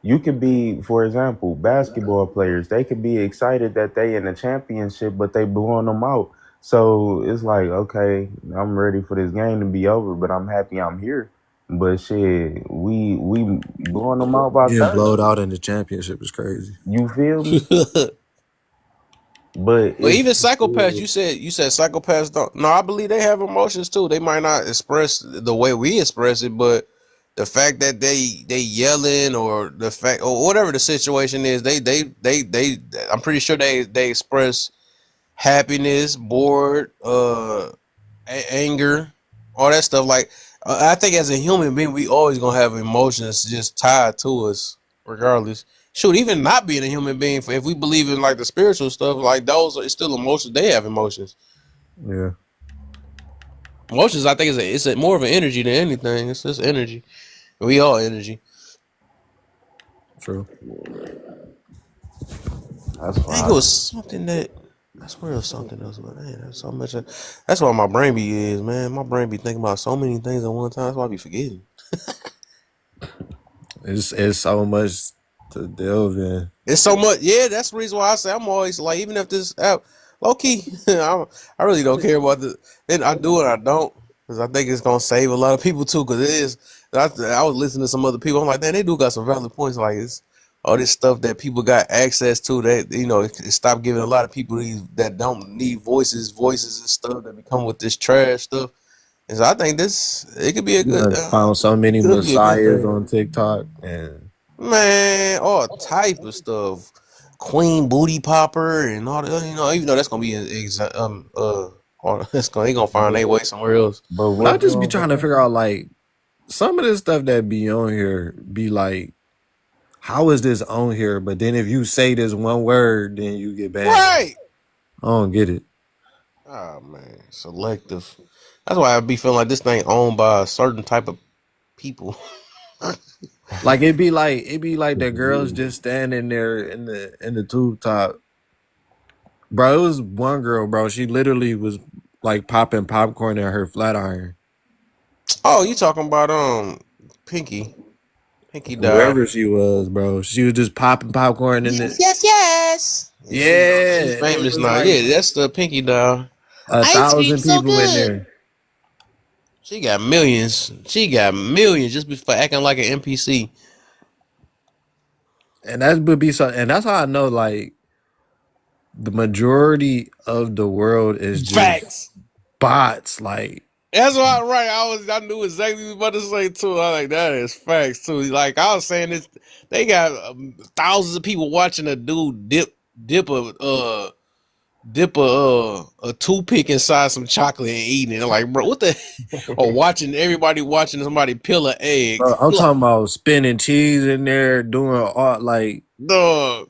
You could be, for example, basketball players. They could be excited that they in the championship, but they blowing them out. So it's like, okay, I'm ready for this game to be over, but I'm happy I'm here. But shit, we blowing them out by Being 30. blowed out in the championship is crazy. You feel me? But But it's even psychopaths, still, you said psychopaths don't. No, I believe they have emotions too. They might not express the way we express it, but the fact that they yelling, or the fact, or whatever the situation is, they I'm pretty sure they express happiness, bored, anger, all that stuff. Like I think as a human being, we always gonna have emotions just tied to us, regardless. Shoot, even not being a human being, if we believe in like the spiritual stuff, like those are still emotions. They have emotions. Yeah, Emotions, I think, it's more of an energy than anything. It's just energy. We all energy. true. that's I think why it was something that. I swear it was something else, but man, that's so much. That's why my brain be is, man. My brain be thinking about so many things at one time. That's why I be forgetting. It's so much to delve in. It's so much. Yeah, that's the reason why I say I'm always like, even if this app, low key, I really don't care about the. Then I do it, I don't, because I think it's gonna save a lot of people too. Because it is. I was listening to some other people. I'm like, man, they do got some valid points. Like it's all this stuff that people got access to. That it stopped giving a lot of people these that don't need voices and stuff that become with this trash stuff. And so I think it could be a You good. done found so many Could be a good messiahs thing. on TikTok, and Man, all type of stuff. Queen booty popper and all the, even though that's gonna be they gonna find their way somewhere else. but but I what you just be on trying to the figure out like some of this stuff that be on here be like, how is this on here? But then if you say this one word, then you get banned. Right. I don't get it. Oh man, selective. That's why I be feeling like this thing owned by a certain type of people. Like it be like the girls just standing there in the tube top. Bro, it was one girl, bro. She literally was like popping popcorn in her flat iron. Oh, you talking about Pinky? Pinky died. Whoever she was, bro. She was just popping popcorn in Yes, it. yes, yes. And Yeah. she And it famous was now. like Yeah, that's the Pinky died. Ice cream 1,000 so people in good. there. She got millions. She got millions just for acting like an NPC. And that would be so, and that's how I know like the majority of the world is just Facts. bots. Like, That's why, right? I knew exactly what you were about to say too. I like that is facts too. Like I was saying, this they got thousands of people watching a dude dip a toothpick inside some chocolate and eating it. Like, bro, what the? Or watching everybody watching somebody peel an egg. bro, I'm Like, talking about spinning cheese in there, doing all like, dog,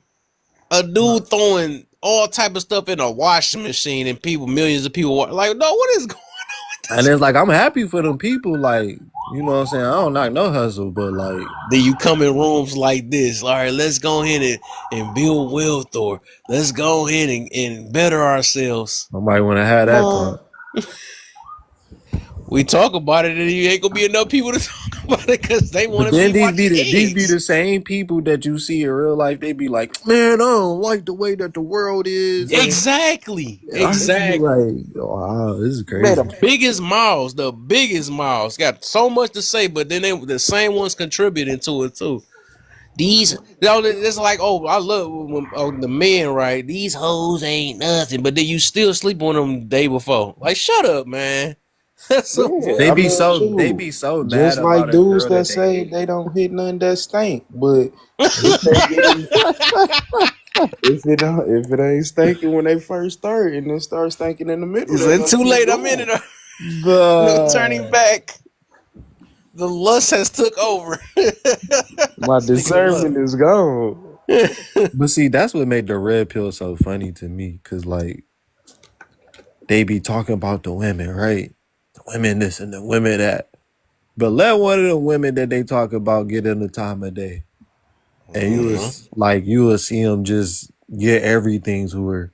a dude throwing all type of stuff in a washing machine and millions of people like, no, what is going on with and this? it's like I'm happy for them people. Like, you know what I'm saying? I don't knock no hustle, but like Then you come in rooms like this. All right, let's go ahead and build wealth, or let's go ahead and better ourselves. I might want to have that Man, talk. We talk about it, and you ain't gonna be enough people to talk about it because they want But to be then watching these be eggs. the same people that you see in real life. They be like, man, I don't like the way that the world is, Exactly. and I just be Exactly. like, wow, this is Man, crazy. the biggest mouths got so much to say, but then they the same ones contributing to it too. These, it's like, oh, I love the men, right? These hoes ain't nothing, but then you still sleep on them the day before. Like, shut up, man. That's so Yeah, They I be mean, so shoot. mad Just like about a dudes girl that that they say hate. they don't hit nothing that stink, but if they get in, if it ain't stinking when they first start, and then start stinking in the middle, Is they it gonna too keep late? I'm in going. it. No turning But back. The lust has took over. My This nigga discernment is gone. lust. see, that's what made the red pill so funny to me, cause like they be talking about the women, right? The women this and the women that. But let one of the women that they talk about get in the time of day, and Mm-hmm. you will see them just get everything to her.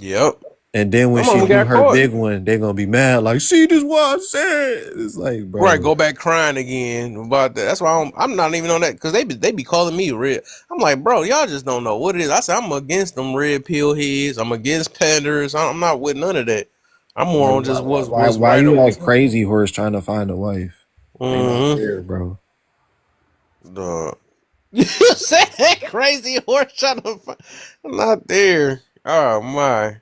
Yep. And then when My she mama do got her caught. big one, they gonna be mad. Like, see, this what I said. It's like, Right, bro, go back crying again about that. That's why I'm not even on that because they be calling me red. I'm like, bro, y'all just don't know what it is. I said I'm against them red pill heads. I'm against panders. I'm not with none of that. I'm more like, on just what's why right you or what's act up. crazy horse trying to find a wife? They not Mm-hmm. there, bro. Duh. You said that crazy horse trying to find. I'm not there. Oh my.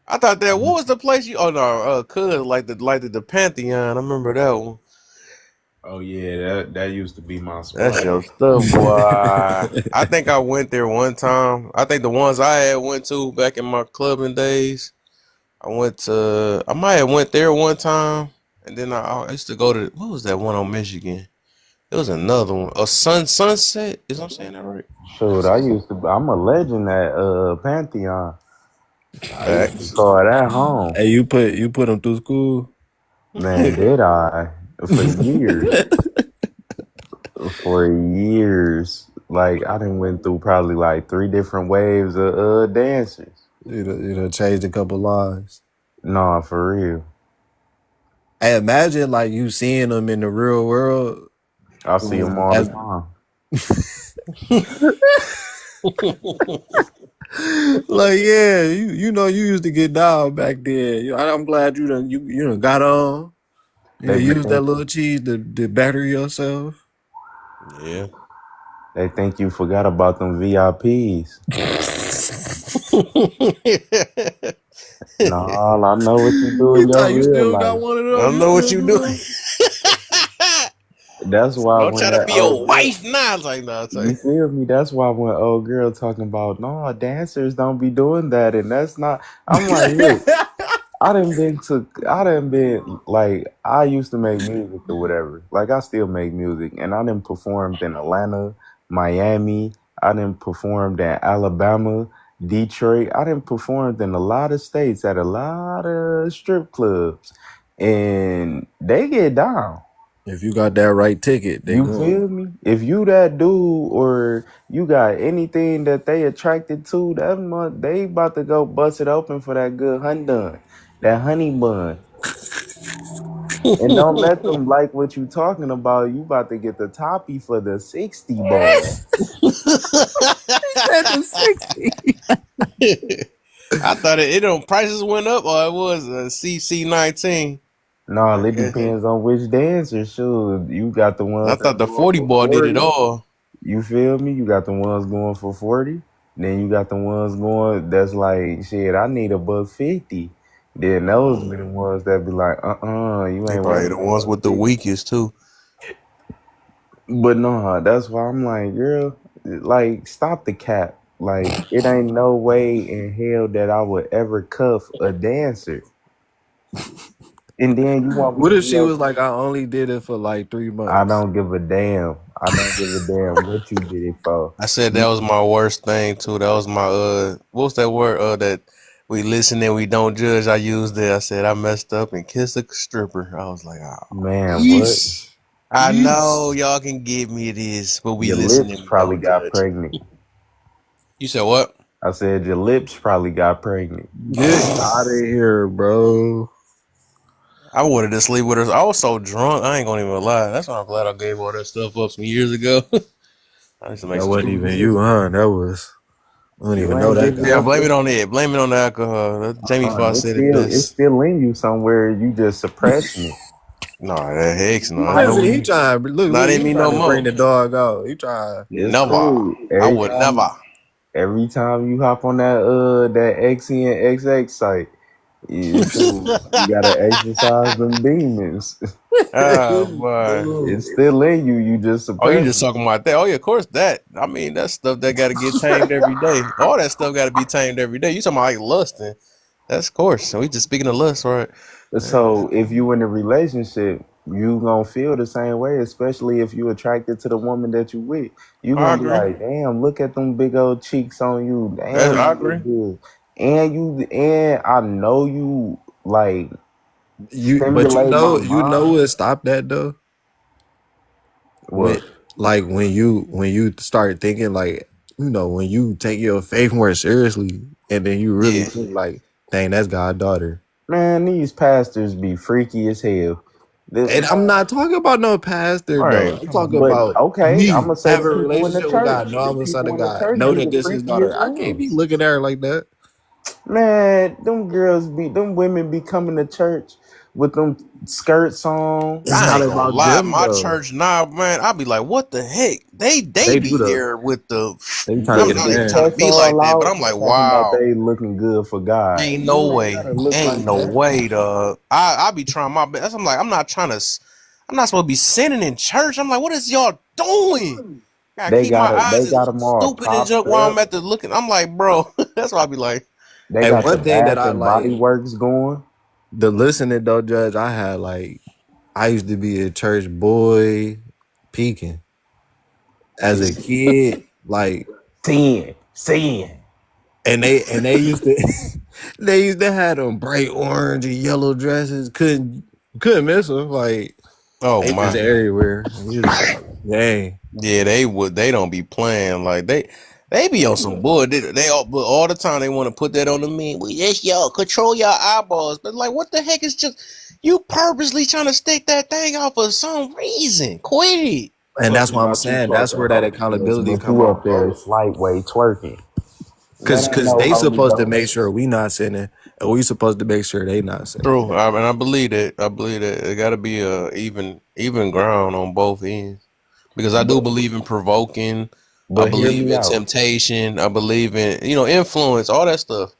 I thought that what was the place you? Oh no, cuz like the Pantheon. I remember that one. Oh yeah, that used to be my That's spot. your stuff, boy. I think I went there one time. I think the ones I had went to back in my clubbing days. I might have went there one time, and then I used to go to what was that one on Michigan? It was another one. A sunset. Is I'm saying that right? Shoot, I'm a legend at Pantheon. I used to Facts. call that home. Hey, you put them through school. Man, did I for years. For years. Like I done went through probably like three different waves of dancers. You know, changed a couple lives. Nah, for real. I imagine like you seeing them in the real world. I see Like, them all the as time. like, yeah, you know you used to get down back then. I'm glad you done got on. You They know, be use that think little cheese to better yourself. Yeah. they think you forgot about them VIPs. Nah, I know what you do You in your thought you real still got life. one of I them? don't You know what still you do doing. them? That's why Don't when try to that be a old girl, wife now. It's like, no, it's you like, feel me? That's why when old girl talking about no dancers don't be doing that, and that's not. I'm like, look, I done been like I used to make music or whatever. Like I still make music, and I done performed in Atlanta, Miami. I done performed in Alabama, Detroit. I done performed in a lot of states at a lot of strip clubs, and they get down. If you got that right ticket, they You going. feel me? If you that dude or you got anything that they attracted to, that month they about to go bust it open for that good honey dun, that honey bun. And don't let them like what you talking about. You about to get the toppy for the 60 ball. Said the 60. I thought it don't prices went up or it was a CC19. No, I it guess. depends on which dancer. Sure, you got the I ones that thought the going 40 for ball did it 40. all. You feel me? You got the ones going for 40. Then you got the ones going that's like, shit, I need a buck 50. Then those be the ones that be like, you They ain't worth probably the no ones buck with the 50. weakest too. But no, that's why I'm like, girl, like, stop the cap. Like, it ain't no way in hell that I would ever cuff a dancer. And then you want me What to if be she was okay? like, I only did it for like 3 I months? don't give a damn. I don't give a damn what you did it for. I said that You, was my worst thing too. That was my what's that word that we listen and we don't judge. I used that. I said I messed up and kissed a stripper. I was like, oh man, man. what? Yeesh. I know Yeesh. y'all can give me this, but we Your listen lips and we probably don't got judge. pregnant. You said what? I said your lips probably got pregnant. Get out of here, bro. I wanted to sleep with her. I was so drunk. I ain't gonna even lie. That's why I'm glad I gave all that stuff up some years ago. I used to make That some wasn't stupid even shit. you, huh? That was I don't You even know ain't that give it guy. Yeah, up. blame it on it. Blame it on the alcohol. Jamie Foxx said it It's best. still in you somewhere. You just suppressing it. No, that hex, no, I know Listen, he we trying not in he me trying no to bring more. the dog out. He trying It's Never. cool. I would never. Every time you hop on that XNXX site, it's you gotta exercise them demons. Ah, boy. It's still in you. You just Oh, you suppress just it. talking about that? Oh, yeah, of course that. I mean, that's stuff that got to get tamed every day. All that stuff got to be tamed every day. You talking about like lusting? That's of course. So we just speaking of lust, right? Yeah. So if you in a relationship, you gonna feel the same way, especially if you attracted to the woman that you with. You I gonna be agree. like, damn, look at them big old cheeks on you. That's, Damn, I you agree. look good. And I know you like but stimulate my you know mind. what stop that though? When What? like when you start thinking like, when you take your faith more seriously and then you really Yeah. think like, dang, that's God's daughter. Man, these pastors be freaky as hell. And I'm not talking about no pastor though. Right. I'm talking But about okay, I'm me gonna say have the a people in the relationship with God. church. Know The I'm a son people of in the God. church Know be that the this is daughter. freakiest I can't be ones. looking at her like that. Man, them women be coming to church with them skirts on. It's I not ain't gonna about lie. them My though. church now, man, I be like, what the heck? They They do be the there with the. they trying to The get a I'm not even big man. trying to be catch-all like that, but I'm out, like, talking about wow. they looking good for God. Ain't no You ain't way. gotta look Ain't like no that. way, dog. I be trying my best. I'm like, I'm not trying to. I'm not supposed to be sinning in church. I'm like, what is y'all doing? Gotta keep my They eyes got as them all stupid and propped junk while up. I'm at the looking. I'm like, bro, that's why I be like, They And got the one thing that Bath I and Body like, Works going. the listening though, Judge, I had like I used to be a church boy peaking as a kid, like Sin. and they used to they used to have them bright orange and yellow dresses. Couldn't miss them. Like oh they just my, everywhere. And you just like, dang. yeah, they would. They don't be playing like they be on some bull. They all the time they want to put that on the meme. We just y'all control your eyeballs, but like, what the heck is just you purposely trying to stick that thing out for some reason? Quit it. And Fuck that's what I'm about you saying. That's talking where that Holy Ghost, accountability but come you on up there both. slight way twerking. That ain't Cause no they Holy supposed to Ghost. make sure we not sinning, and we supposed to make sure they not sinning. True, and I believe that. I believe that it got to be a even ground on both ends because I do But believe in provoking. I hear believe me in out. temptation. I believe in influence, all that stuff.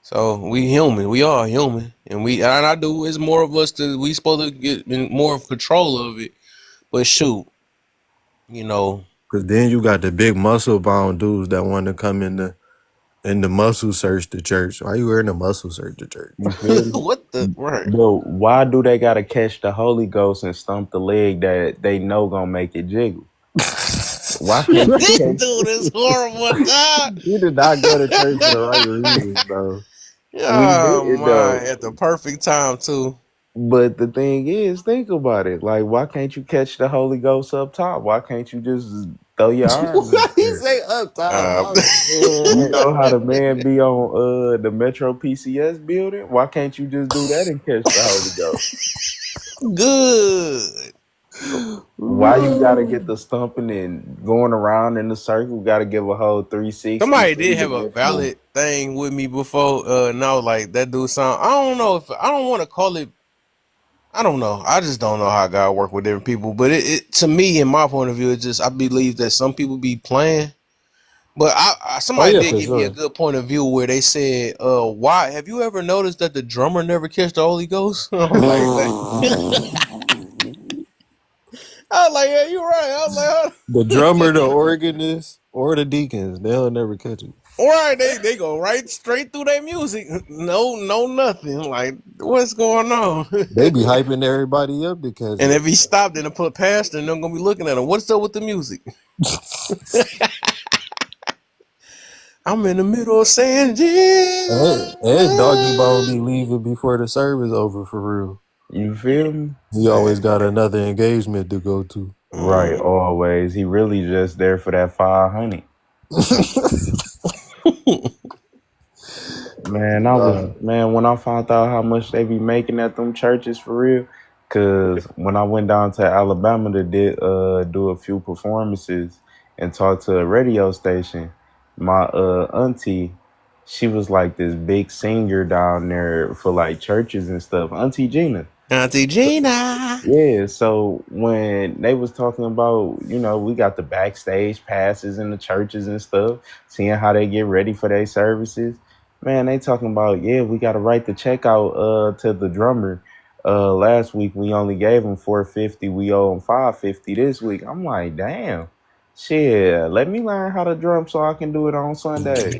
So we human. We are human, and I do. It's more of us that we supposed to get in more of control of it. But shoot, you know Cause then you got the big muscle bound dudes that want to come in the muscle search the church. Why you wearing a muscle search the church? You feel me? what the right? But why do they gotta catch the Holy Ghost and stomp the leg that they know gonna make it jiggle? Why can't you This catch? dude is horrible, dog. You did not go to church for the right reasons, bro. We Oh didn't my! though. At the perfect time too. But the thing is, think about it. Like, why can't you catch the Holy Ghost up top? Why can't you just throw your arms in the What he air? say up top? Uh, I'm You dead. know how the man be on the Metro PCS building? Why can't you just do that and catch the Holy Ghost? good. Why you gotta get the stumping and going around in the circle? Gotta give a whole 360, Somebody three did have a dimensional. valid thing with me before. No, like that dude sound. I don't know if I don't want to call it. I don't know. I just don't know how God work with different people. But it to me, in my point of view, it's just I believe that some people be playing. But Oh somebody yeah, did for give me a sure. good point of view where they said, why have you ever noticed that the drummer never catch the Holy Ghost? I was like, I was like, yeah, you're right. I was The like, drummer, the organist, or the deacons, they'll never catch it. all right, they go right straight through their music. No, nothing. Like, what's going on? They be hyping everybody up to catch And it. if he stopped and put past, then they're gonna be looking at him. What's up with the music? I'm in the middle of saying And Doggy Bone be Jesus. leaving before the service over for real. You feel me? He always got another engagement to go to. Right, always. He really just there for that 500. Man, Nah. when I found out how much they be making at them churches for real, cause when I went down to Alabama to do a few performances and talk to a radio station, my auntie, she was like this big singer down there for like churches and stuff. Auntie Gina. Auntie Gina. Yeah, so when they was talking about, we got the backstage passes in the churches and stuff, seeing how they get ready for their services. Man, they talking about, yeah, we got to write the check out to the drummer. Last week we only gave him 450, we owe him 550 this week. I'm like, damn. Shit, let me learn how to drum so I can do it on Sunday.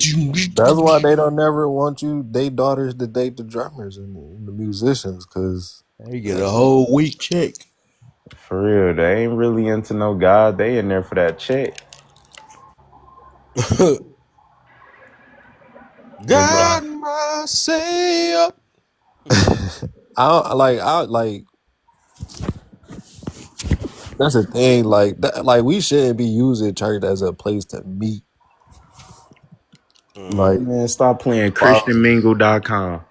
That's why they don't never want they daughters to date the drummers and the musicians, cause You get a whole week check. For real, they ain't really into no God. They in there for that check. and then God my say up. I like that's the thing. Like that, like we shouldn't be using church as a place to meet. Mm-hmm. Like, Man, stop playing wow, ChristianMingle.com.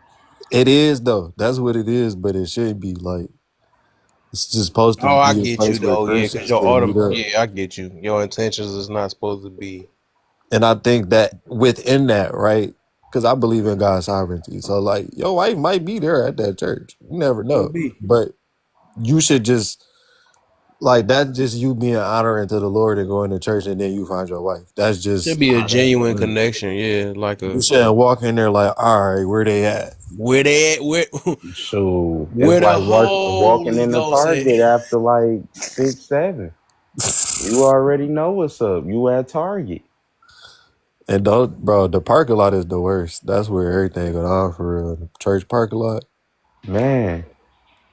it is though. That's what it is. But it should be like it's just supposed to Oh, I be a get you place where though. Yeah, because Christians your can auto. meet up. Yeah, I get you. Your intentions is not supposed to be. And I think that within that, right? Because I believe in God's sovereignty. So like, your wife might be there at that church. You never know. Could be. But you should just like that's just you being honoring to the Lord and going to church, and then you find your wife. That's Should just be a how that should genuine work. connection. Yeah, like You a shouldn't walk in there like, all right, where they at? where they at? Where So it's where the like walking Holy in the Ghost at? Target after like 6, 7. You already know what's up. You at Target. And don't, bro, the parking lot is the worst. That's where everything going on for real. The church parking lot. Man.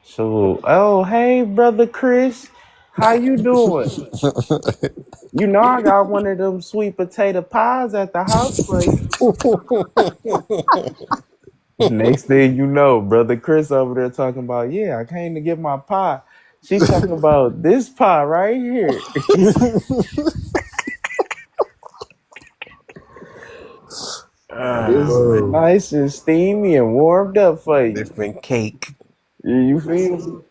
So, oh, hey, brother Chris. How you doing? You know I got one of them sweet potato pies at the house for you. Next thing you know, brother Chris over there talking about, yeah, I came to get my pie. She talking about this pie right here. It's Bro. nice and steamy and warmed up for you. Different cake. You feel me?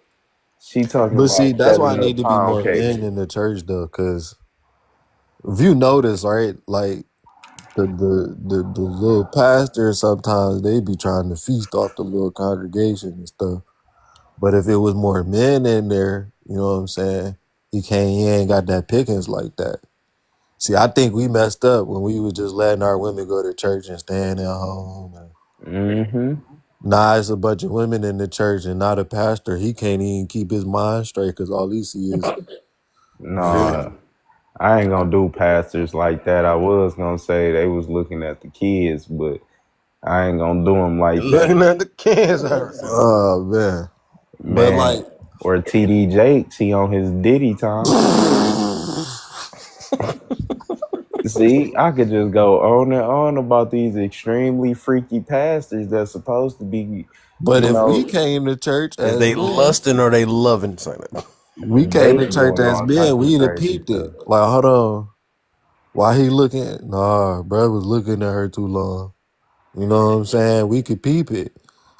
She talking But see, about that's why I cutting need up to be pound more cake. men in the church though, because if you notice, right, like the little pastors sometimes they be trying to feast off the little congregation and stuff. But if it was more men in there, you know what I'm saying? He ain't got that pickings like that. See, I think we messed up when we was just letting our women go to church and staying at home. And Mm-hmm. now it's a bunch of women in the church and not a pastor. He can't even keep his mind straight because all he see is No, men. I ain't gonna do pastors like that. I was gonna say they was looking at the kids, but I ain't gonna do them like that. Looking at the kids. Oh man. But Man, like or TD Jakes, he on his Diddy time. See, I could just go on and on about these extremely freaky pastors that's supposed to be, but you if we know, came to church Is as they men, lusting or they loving something? we came they to church doing as all men, type of we'd have crazy peeped it. stuff. Like, hold on. Why he looking? Nah, bro was looking at her too long. You know what I'm saying? We could peep it.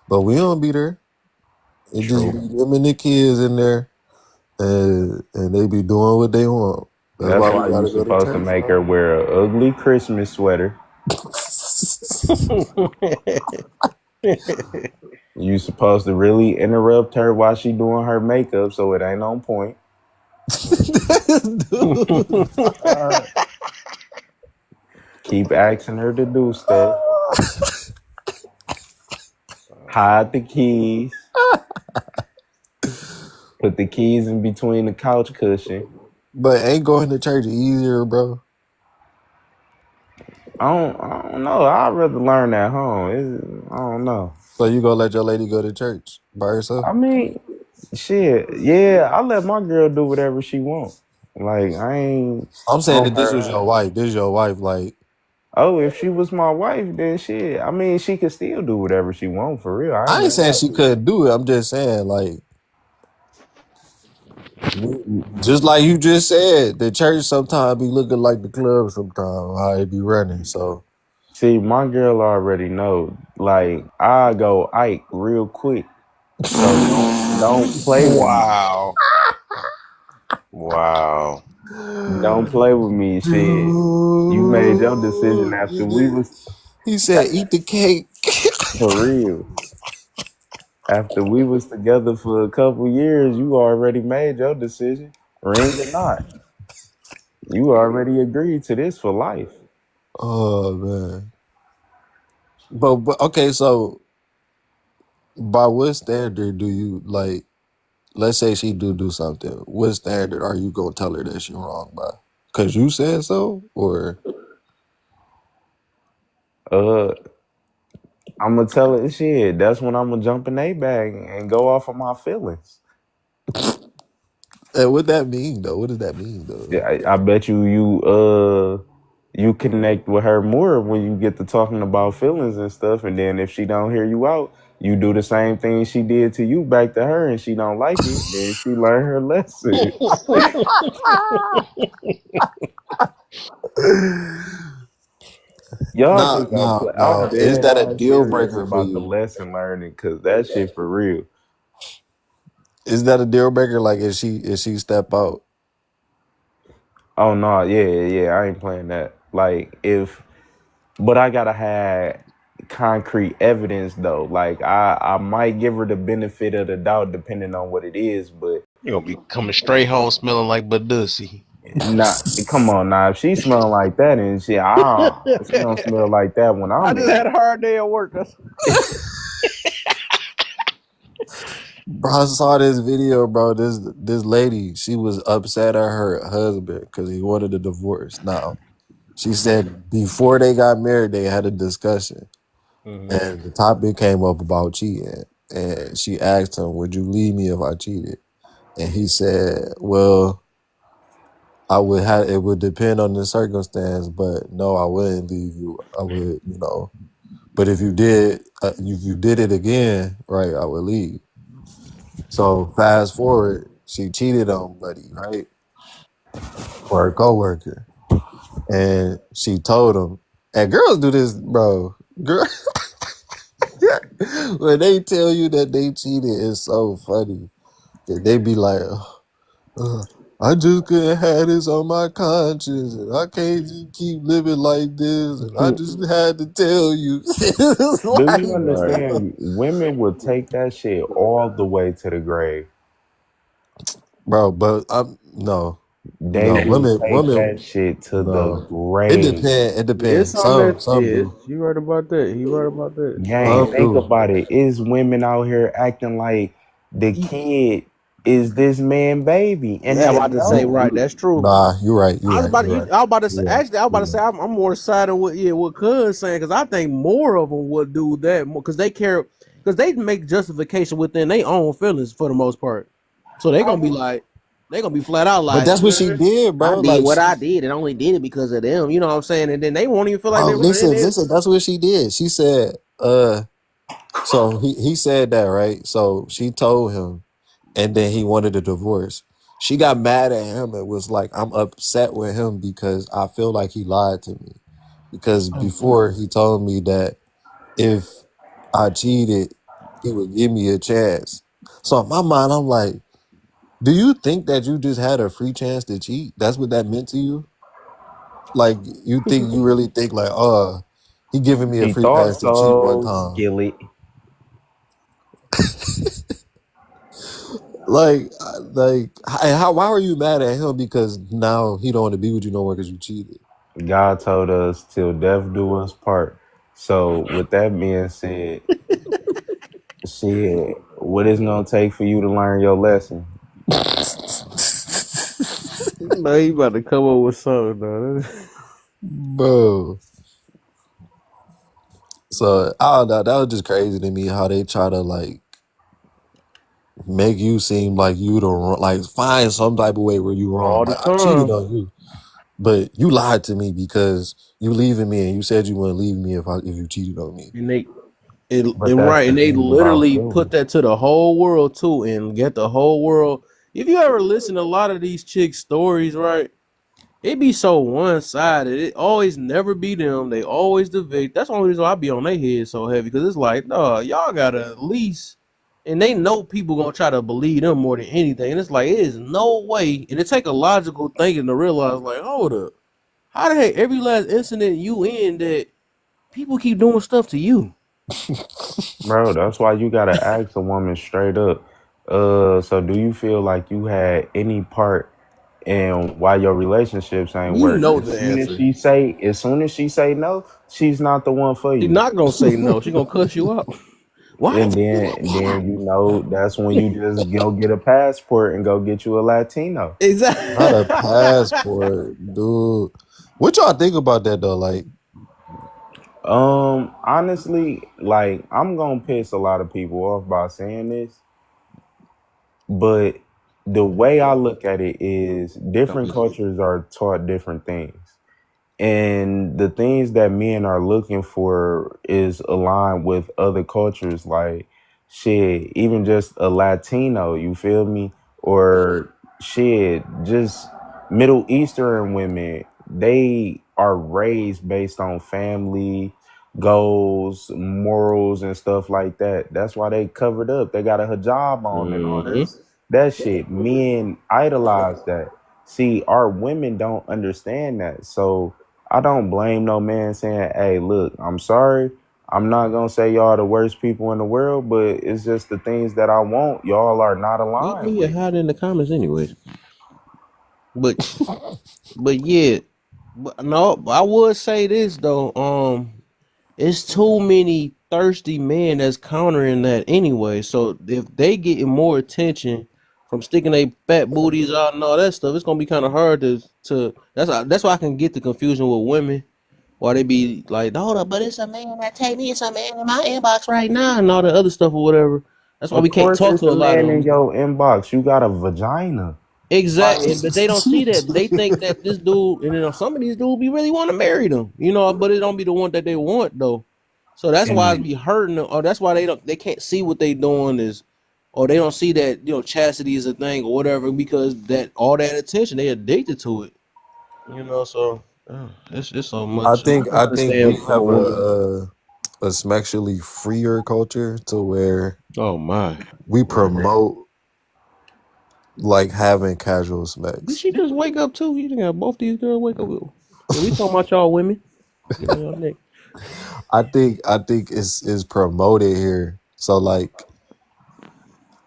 But we don't be there. It just True. be them and the kids in there and they be doing what they want. That's That's why we why you gotta go to supposed to church, make her wear an ugly Christmas sweater. You supposed to really interrupt her while she doing her makeup so it ain't on point. Dude. Keep asking her to do stuff. Hide the keys. Put the keys in between the couch cushion. But ain't going to church easier, bro. I don't know. I'd rather learn at home. I don't know. So you gonna let your lady go to church by herself? I mean, shit. Yeah, I let my girl do whatever she wants. Like I ain't I'm saying on that this was her. your wife. This is your wife, like Oh, if she was my wife, then shit. I mean, she could still do whatever she want for real. I ain't I ain't mad saying at she it. couldn't do it. I'm just saying, like, just like you just said, the church sometimes be looking like the club sometimes, how it be running. So See, my girl already know. Like, I go Ike real quick. So don't play with me. Wow. Wow. Don't play with me. Shit. You made your decision after we Dude. was He said, "Eat the cake." for real. After we was together for a couple years, you already made your decision. Ring or not. You already agreed to this for life. Oh man. But okay, so by what standard do you like? Let's say she do something. What standard are you gonna tell her that she wrong by? Cause you said so, or Uh I'm gonna tell her shit. That's when I'm gonna jump in a bag and go off of my feelings. and what that mean though? What does that mean though? Yeah, I bet you connect with her more when you get to talking about feelings and stuff. And then if she don't hear you out, you do the same thing she did to you back to her, and she don't like it. Then she learn her lesson. Y'all No, think I'm no, play? I'm no. Is dead that a ass deal serious breaker for about the you? lesson learning because that shit for real. Is that a deal breaker? Like, is she step out? Oh no, yeah, I ain't playing that. Like if, but I gotta have concrete evidence though. Like I might give her the benefit of the doubt depending on what it is, but You're gonna be coming straight home smelling like Badussy. not. Come on now, if she smell like that and she, she don't smell like that when I I'm just in. had a hard day at work. Bro, I saw this video, bro. This lady, she was upset at her husband because he wanted a divorce. Now, she said before they got married, they had a discussion, Mm-hmm. and the topic came up about cheating. And she asked him, "Would you leave me if I cheated?" And he said, "Well, I would have. It would depend on the circumstance, but no, I wouldn't leave you. I would, you know. But if you did it again, right, I would leave." So fast forward, she cheated on Buddy, right, or her coworker, and she told him. And girls do this, bro. Girl, when they tell you that they cheated, it's so funny. They be like, Uh, I just couldn't have this on my conscience, and I can't just keep living like this, and I just had to tell you. It's Do like, you bro. understand? Women will take that shit all the way to the grave. Bro, but I'm no, They no, will take women, that shit to the no. grave. It It's depends. on that. Some Yeah, do, you right about that. He right about that. Gang, some think do. about it. Is women out here acting like the kid is this man baby, and Yeah, I'm they about to say know. right. That's true. Nah, you're right. I You're was right. about to. You're right. I was about to say. You're right. Actually, I was about You're to right. say I'm more siding with what Cuz saying because I think more of them would do that because they care because they make justification within their own feelings for the most part. So they're gonna be like, they're gonna be flat out But like, that's what she man, did, I bro. did Like, what I did and only did it because of them. You know what I'm saying? And then they won't even feel like bro, they were in it. listen. That's what she did. She said, so he said that, right? So she told him, and then he wanted a divorce. She got mad at him and was like, I'm upset with him because I feel like he lied to me. Because before he told me that if I cheated, he would give me a chance. So in my mind, I'm like, do you think that you just had a free chance to cheat? That's what that meant to you? Like, you really think like, he giving me a She free thought pass to cheat one so, time. Skillet. Why were you mad at him? Because now he don't want to be with you no more because you cheated. God told us till death do us part. So with that being said, shit, what it's gonna take for you to learn your lesson? No, he about to come up with something though. Bro. So I don't know. That was just crazy to me how they try to like make you seem like you the wrong, like find some type of way where you wrong. All the Like I cheated time. on you, but you lied to me because you leaving me and you said you wouldn't leave me if you cheated on me. And they But and that's right, the and they thing about literally put feelings. that to the whole world too, and get the whole world. If you ever listen to a lot of these chicks' stories, right? It be so one sided. It always never be them. They always the victim. That's the only reason I be on their head so heavy because it's like, no, y'all gotta at least. And they know people gonna try to believe them more than anything. And it's like it is no way. And it take a logical thinking to realize, like, hold up, how the heck every last incident you in that people keep doing stuff to you? Bro, that's why you gotta ask a woman straight up. So do you feel like you had any part in why your relationships ain't You work? know the answer. As soon as she say no, she's not the one for She you. not gonna say no. She gonna cuss you out. Why? And then you know that's when you just go get a passport and go get you a Latino. Not a Exactly. passport, dude. What y'all think about that though? Like, Honestly, like I'm gonna piss a lot of people off by saying this, but the way I look at it is Don't different listen. cultures are taught different things. And the things that men are looking for is aligned with other cultures, like shit, even just a Latino, you feel me? Or shit, just Middle Eastern women, they are raised based on family goals, morals, and stuff like that. That's why they covered up. They got a hijab on and all Mm-hmm. this. That shit, men idolize that. See, our women don't understand that. So I don't blame no man saying, hey, look, I'm sorry. I'm not going to say y'all the worst people in the world, but it's just the things that I want. Y'all are not You know aligned you with. hide in the comments anyways. But yeah. But no, I would say this though. It's too many thirsty men that's countering that anyway. So if they getting more attention from sticking their fat booties out and all that stuff, it's gonna be kind of hard to. That's why I can get the confusion with women. Why they be like, hold up, but it's a man that take me, it's a man in my inbox right now, and all the other stuff or whatever. That's why Of we can't course, talk it's to a a lot of man in them. your inbox. You got a vagina. Exactly, Like, but they don't see that. They think that this dude, and then some of these dudes be really want to marry them, but it don't be the one that they want though. So that's why it and be hurting them, or that's why they can't see what they doing is, or they don't see that chastity is a thing or whatever because that all that attention they addicted to it, So it's just so I much. I think can I think we understand from a have woman. a sexually freer culture to where Oh my, we promote like having casual did sex. she just wake up too? You think both these girls wake up? Yeah, we talking about y'all women. Get on your neck. I think it's promoted here. So like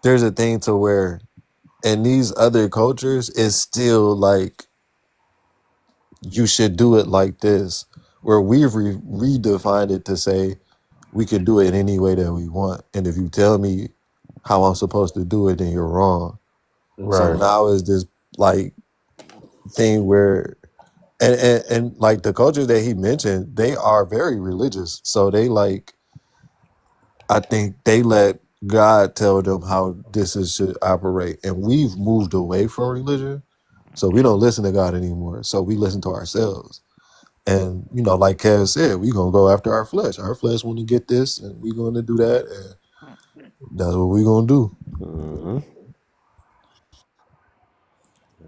there's a thing to where in these other cultures it's still like you should do it like this. Where we've redefined it to say we can do it any way that we want. And if you tell me how I'm supposed to do it, then you're wrong. So right. now is this like thing where and like the cultures that he mentioned, they are very religious. So they like I think they let God tell them how this is should operate. And we've moved away from religion. So we don't listen to God anymore. So we listen to ourselves. And like Kev said, we gonna go after our flesh. Our flesh want to get this, and we gonna do that, and that's what we gonna do. Mm-hmm.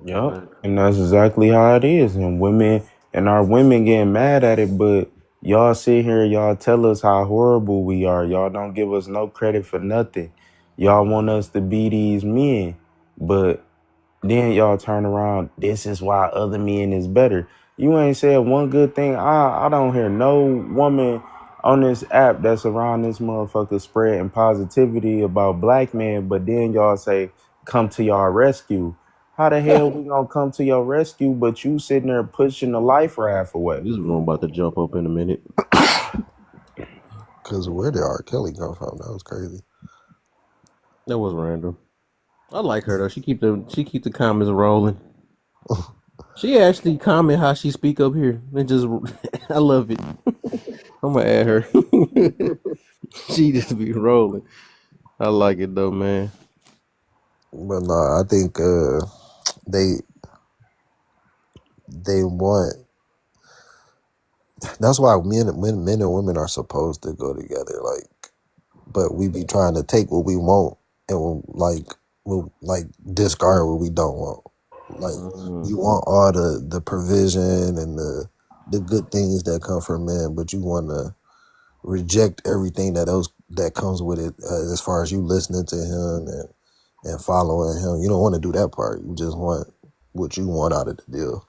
Yep. And that's exactly how it is. And our women getting mad at it, but y'all sit here, y'all tell us how horrible we are. Y'all don't give us no credit for nothing. Y'all want us to be these men. But then y'all turn around, this is why other men is better. You ain't said one good thing. I don't hear no woman on this app that's around this motherfucker spreading positivity about black men, but then y'all say, come to y'all rescue. How the hell we gonna come to your rescue, but you sitting there pushing the life raft away? This room about to jump up in a minute. Cause where did R. Kelly come from? That was crazy. That was random. I like her though. She keep the comments rolling. She actually comment how she speak up here. It just I love it. I'm gonna add her. She just be rolling. I like it though, man. But no, I think they they want. That's why men and women are supposed to go together. Like, but we be trying to take what we want and we'll, like discard what we don't want. Like Mm. you want all the provision and the good things that come from men, but you want to reject everything that comes with it, as far as you listening to him and following him. You don't want to do that part. You just want what you want out of the deal.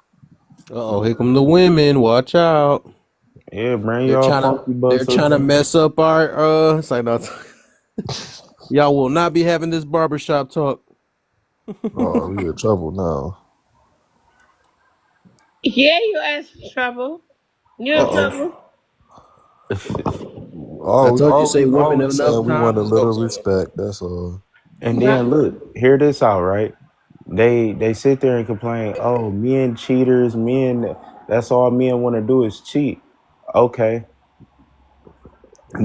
Uh oh, here come the women. Watch out. Yeah, bring They're y'all trying to funky they're butts up trying to in. mess up our it's like no, y'all will not be having this barbershop talk. Oh, we in trouble now. Yeah, you asked for trouble. Uh You're in oh. trouble. I All told you say all women we enough saying we want a times. Oh, little sorry. respect. That's all. And Not, then look, hear this out, right? They sit there and complain, oh, men cheaters, men, that's all men want to do is cheat. Okay,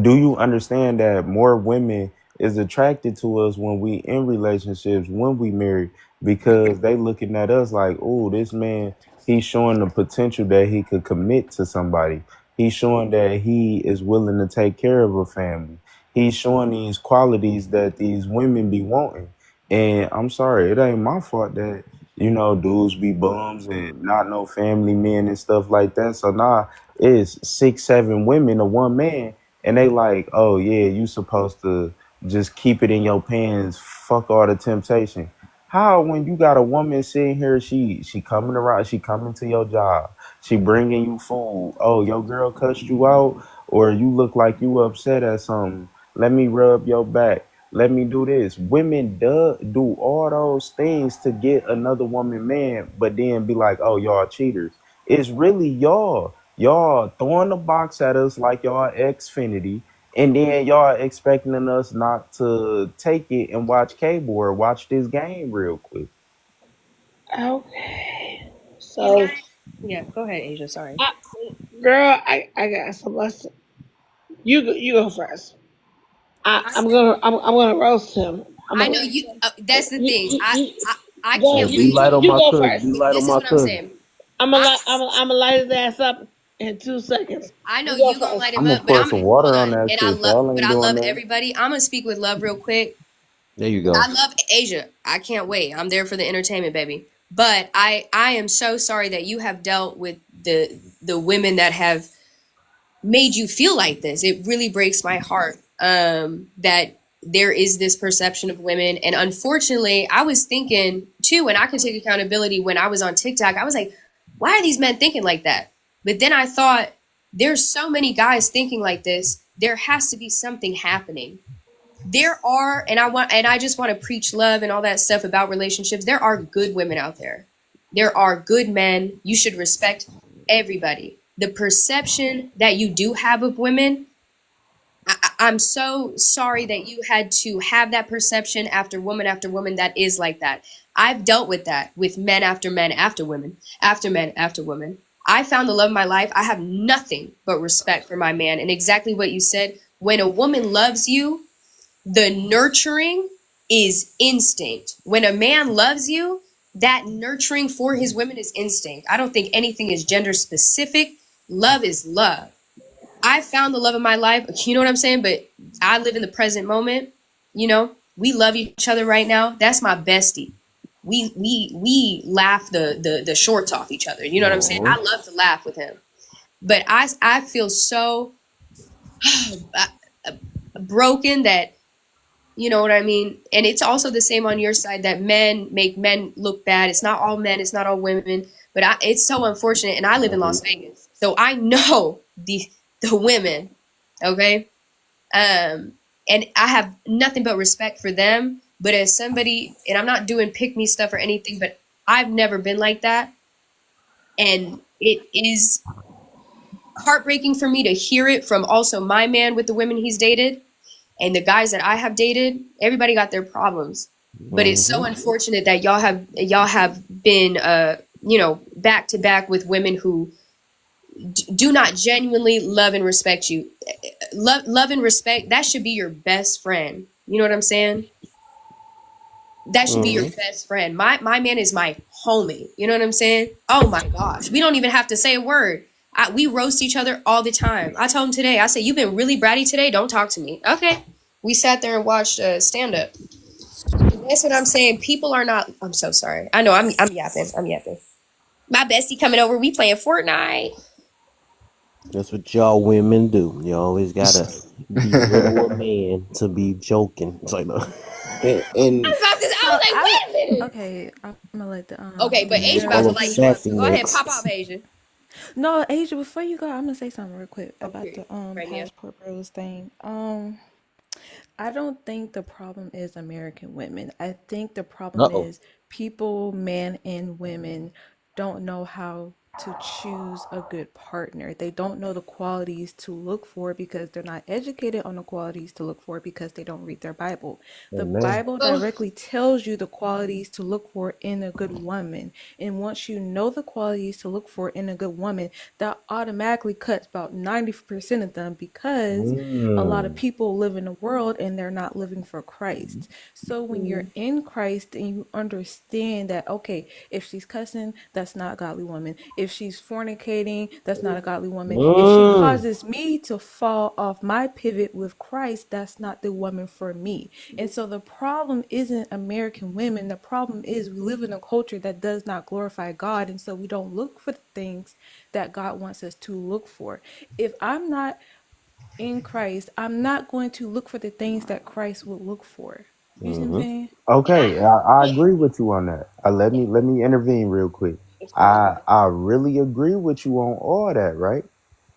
do you understand that more women is attracted to us when we in relationships, when we marry, because they looking at us like, oh, this man, he's showing the potential that he could commit to somebody. He's showing that he is willing to take care of a family. He's showing these qualities that these women be wanting. And I'm sorry, it ain't my fault that, dudes be bums and not no family men and stuff like that. So nah, it's 6, 7 women to one man, and they like, oh yeah, you supposed to just keep it in your pants, fuck all the temptation. How, when you got a woman sitting here, she coming around, she coming to your job, she bringing you food, oh, your girl cussed you out, or you look like you upset at something, let me rub your back, let me do this. Women do all those things to get another woman man, but then be like, oh, y'all cheaters. It's really y'all throwing the box at us like y'all Xfinity, and then y'all expecting us not to take it and watch cable or watch this game real quick. okay. You So, guys, yeah, go ahead, Asia. Sorry. I, girl, I got some lesson. You go first. I I'm gonna roast him. I know you. That's the You, thing. you, you, I go Hey, can't ahead. be wait. light on You my go cousin. first. Be light on This is my what I'm cousin. saying. I I'm gonna light his ass up in 2 seconds. I know You go you gonna light first. him I'm gonna up, but pour I'm some hold water on on. that And I shit. love, Y'all but ain't I doing love that. everybody. I'm gonna speak with love real quick. There you go. I love Asia. I can't wait. I'm there for the entertainment, baby. But I am so sorry that you have dealt with the women that have made you feel like this. It really breaks my heart that there is this perception of women. And unfortunately, I was thinking too, and I can take accountability when I was on TikTok, I was like, why are these men thinking like that? But then I thought, there's so many guys thinking like this. There has to be something happening. There are, and I just want to preach love and all that stuff about relationships. There are good women out there. There are good men. You should respect everybody. The perception that you do have of women, I'm so sorry that you had to have that perception after woman that is like that. I've dealt with that with men after women, after men after women. I found the love of my life. I have nothing but respect for my man. And exactly what you said, when a woman loves you, the nurturing is instinct. When a man loves you, that nurturing for his women is instinct. I don't think anything is gender specific. Love is love. I found the love of my life. You know what I'm saying? But I live in the present moment. We love each other right now. That's my bestie. We laugh the shorts off each other. You know what I'm saying? Uh-huh. I love to laugh with him. But I feel so broken that, you know what I mean? And it's also the same on your side, that men make men look bad. It's not all men, it's not all women, but it's so unfortunate. And I live in Las Vegas, so I know the women, okay? And I have nothing but respect for them. But as somebody, and I'm not doing pick me stuff or anything, but I've never been like that, and it is heartbreaking for me to hear it from also my man with the women he's dated and the guys that I have dated. Everybody got their problems, but it's so Mm-hmm. unfortunate that y'all have been back to back with women who do not genuinely love and respect you. Love and respect, that should be your best friend. You know what I'm saying? That should be your Mm-hmm. best friend. My man is my homie. You know what I'm saying? Oh my gosh, we don't even have to say a word. We roast each other all the time. I told him today, I said, you've been really bratty today, don't talk to me. Okay. We sat there and watched stand up. That's what I'm saying. People are not. I'm so sorry. I know. I'm yapping. I'm yapping. My bestie coming over. We playing Fortnite. That's what y'all women do. You always gotta belittle a man to be joking. It's like, no. I and was about to. I So was like, I wait a minute. okay, I'm gonna let Okay, the but Mm, Asia mayor about all to them light speak. you up. sassy So go ahead, licks. pop off, Asia. No, Asia, before you go, I'm gonna say something real quick about Okay, the right, Mia. passport bros thing. I don't think the problem is American women. I think the Uh problem oh. is people, men and women, don't know how to choose a good partner. They don't know the qualities to look for because they're not educated on the qualities to look for because they don't read their Bible. The Amen. Bible Oh, directly tells you the qualities to look for in a good woman. And once you know the qualities to look for in a good woman, that automatically cuts about 90% of them because a lot of Mm. people live in the world and they're not living for Christ. So when you're in Christ and you understand that, okay, if she's cussing, that's not a godly woman. If she's fornicating, that's not a godly woman. If she Mm. causes me to fall off my pivot with Christ, that's not the woman for me. And so the problem isn't American women. The problem is we live in a culture that does not glorify God. And so we don't look for the things that God wants us to look for. If I'm not in Christ, I'm not going to look for the things that Christ would look for. You see what I'm Mm-hmm. saying? can I? okay, I agree with you on that. Let me intervene real quick. Of course. I really agree with you on all that, right?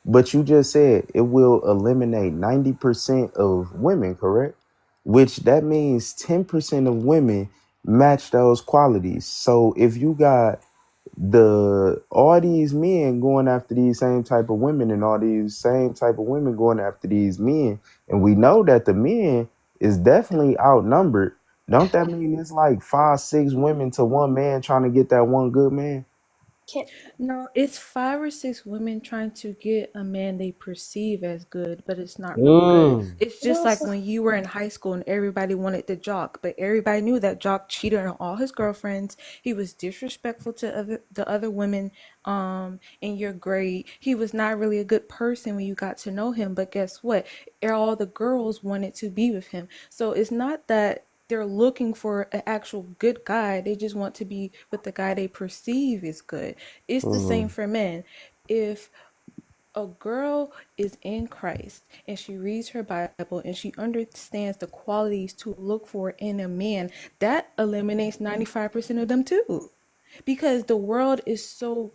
But you just said it will eliminate 90% of women, correct? Which that means 10% of women match those qualities. So if you got all these men going after these same type of women and all these same type of women going after these men, and we know that the men is definitely outnumbered, don't that mean it's like 5 6 women to one man trying to get that one good man? Can No, it's 5 or 6 women trying to get a man they perceive as good, but it's not really good. Mm. It's but just like also when you were in high school and everybody wanted the jock, but everybody knew that jock cheated on all his girlfriends. He was disrespectful to the other women in your grade. He was not really a good person when you got to know him, but guess what? All the girls wanted to be with him. So it's not that they're looking for an actual good guy. They just want to be with the guy they perceive is good. It's the same Mm. for men. If a girl is in Christ and she reads her Bible and she understands the qualities to look for in a man, that eliminates 95% of them too. Because the world is so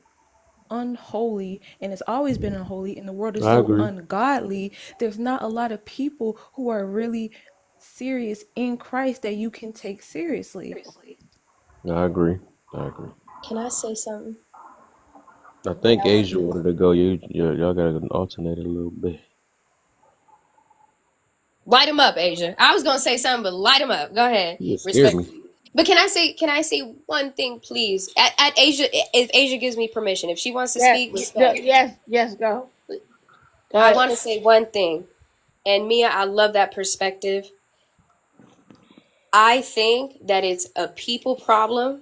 unholy and it's always been unholy and the world is I so agree. ungodly, there's not a lot of people who are really serious in Christ that you can take seriously. I agree. I agree. can I say something? I think Asia wanted to go. Y'all gotta alternate a little bit. Light them up, Asia. I was gonna say something, but light them up. Go ahead. You scared Respect. me. But can I say one thing, please? At Asia, if Asia gives me permission, if she wants to Yes, speak, respect. yes, go. Go I ahead. want to say one thing, and Mia, I love that perspective. I think that it's a people problem,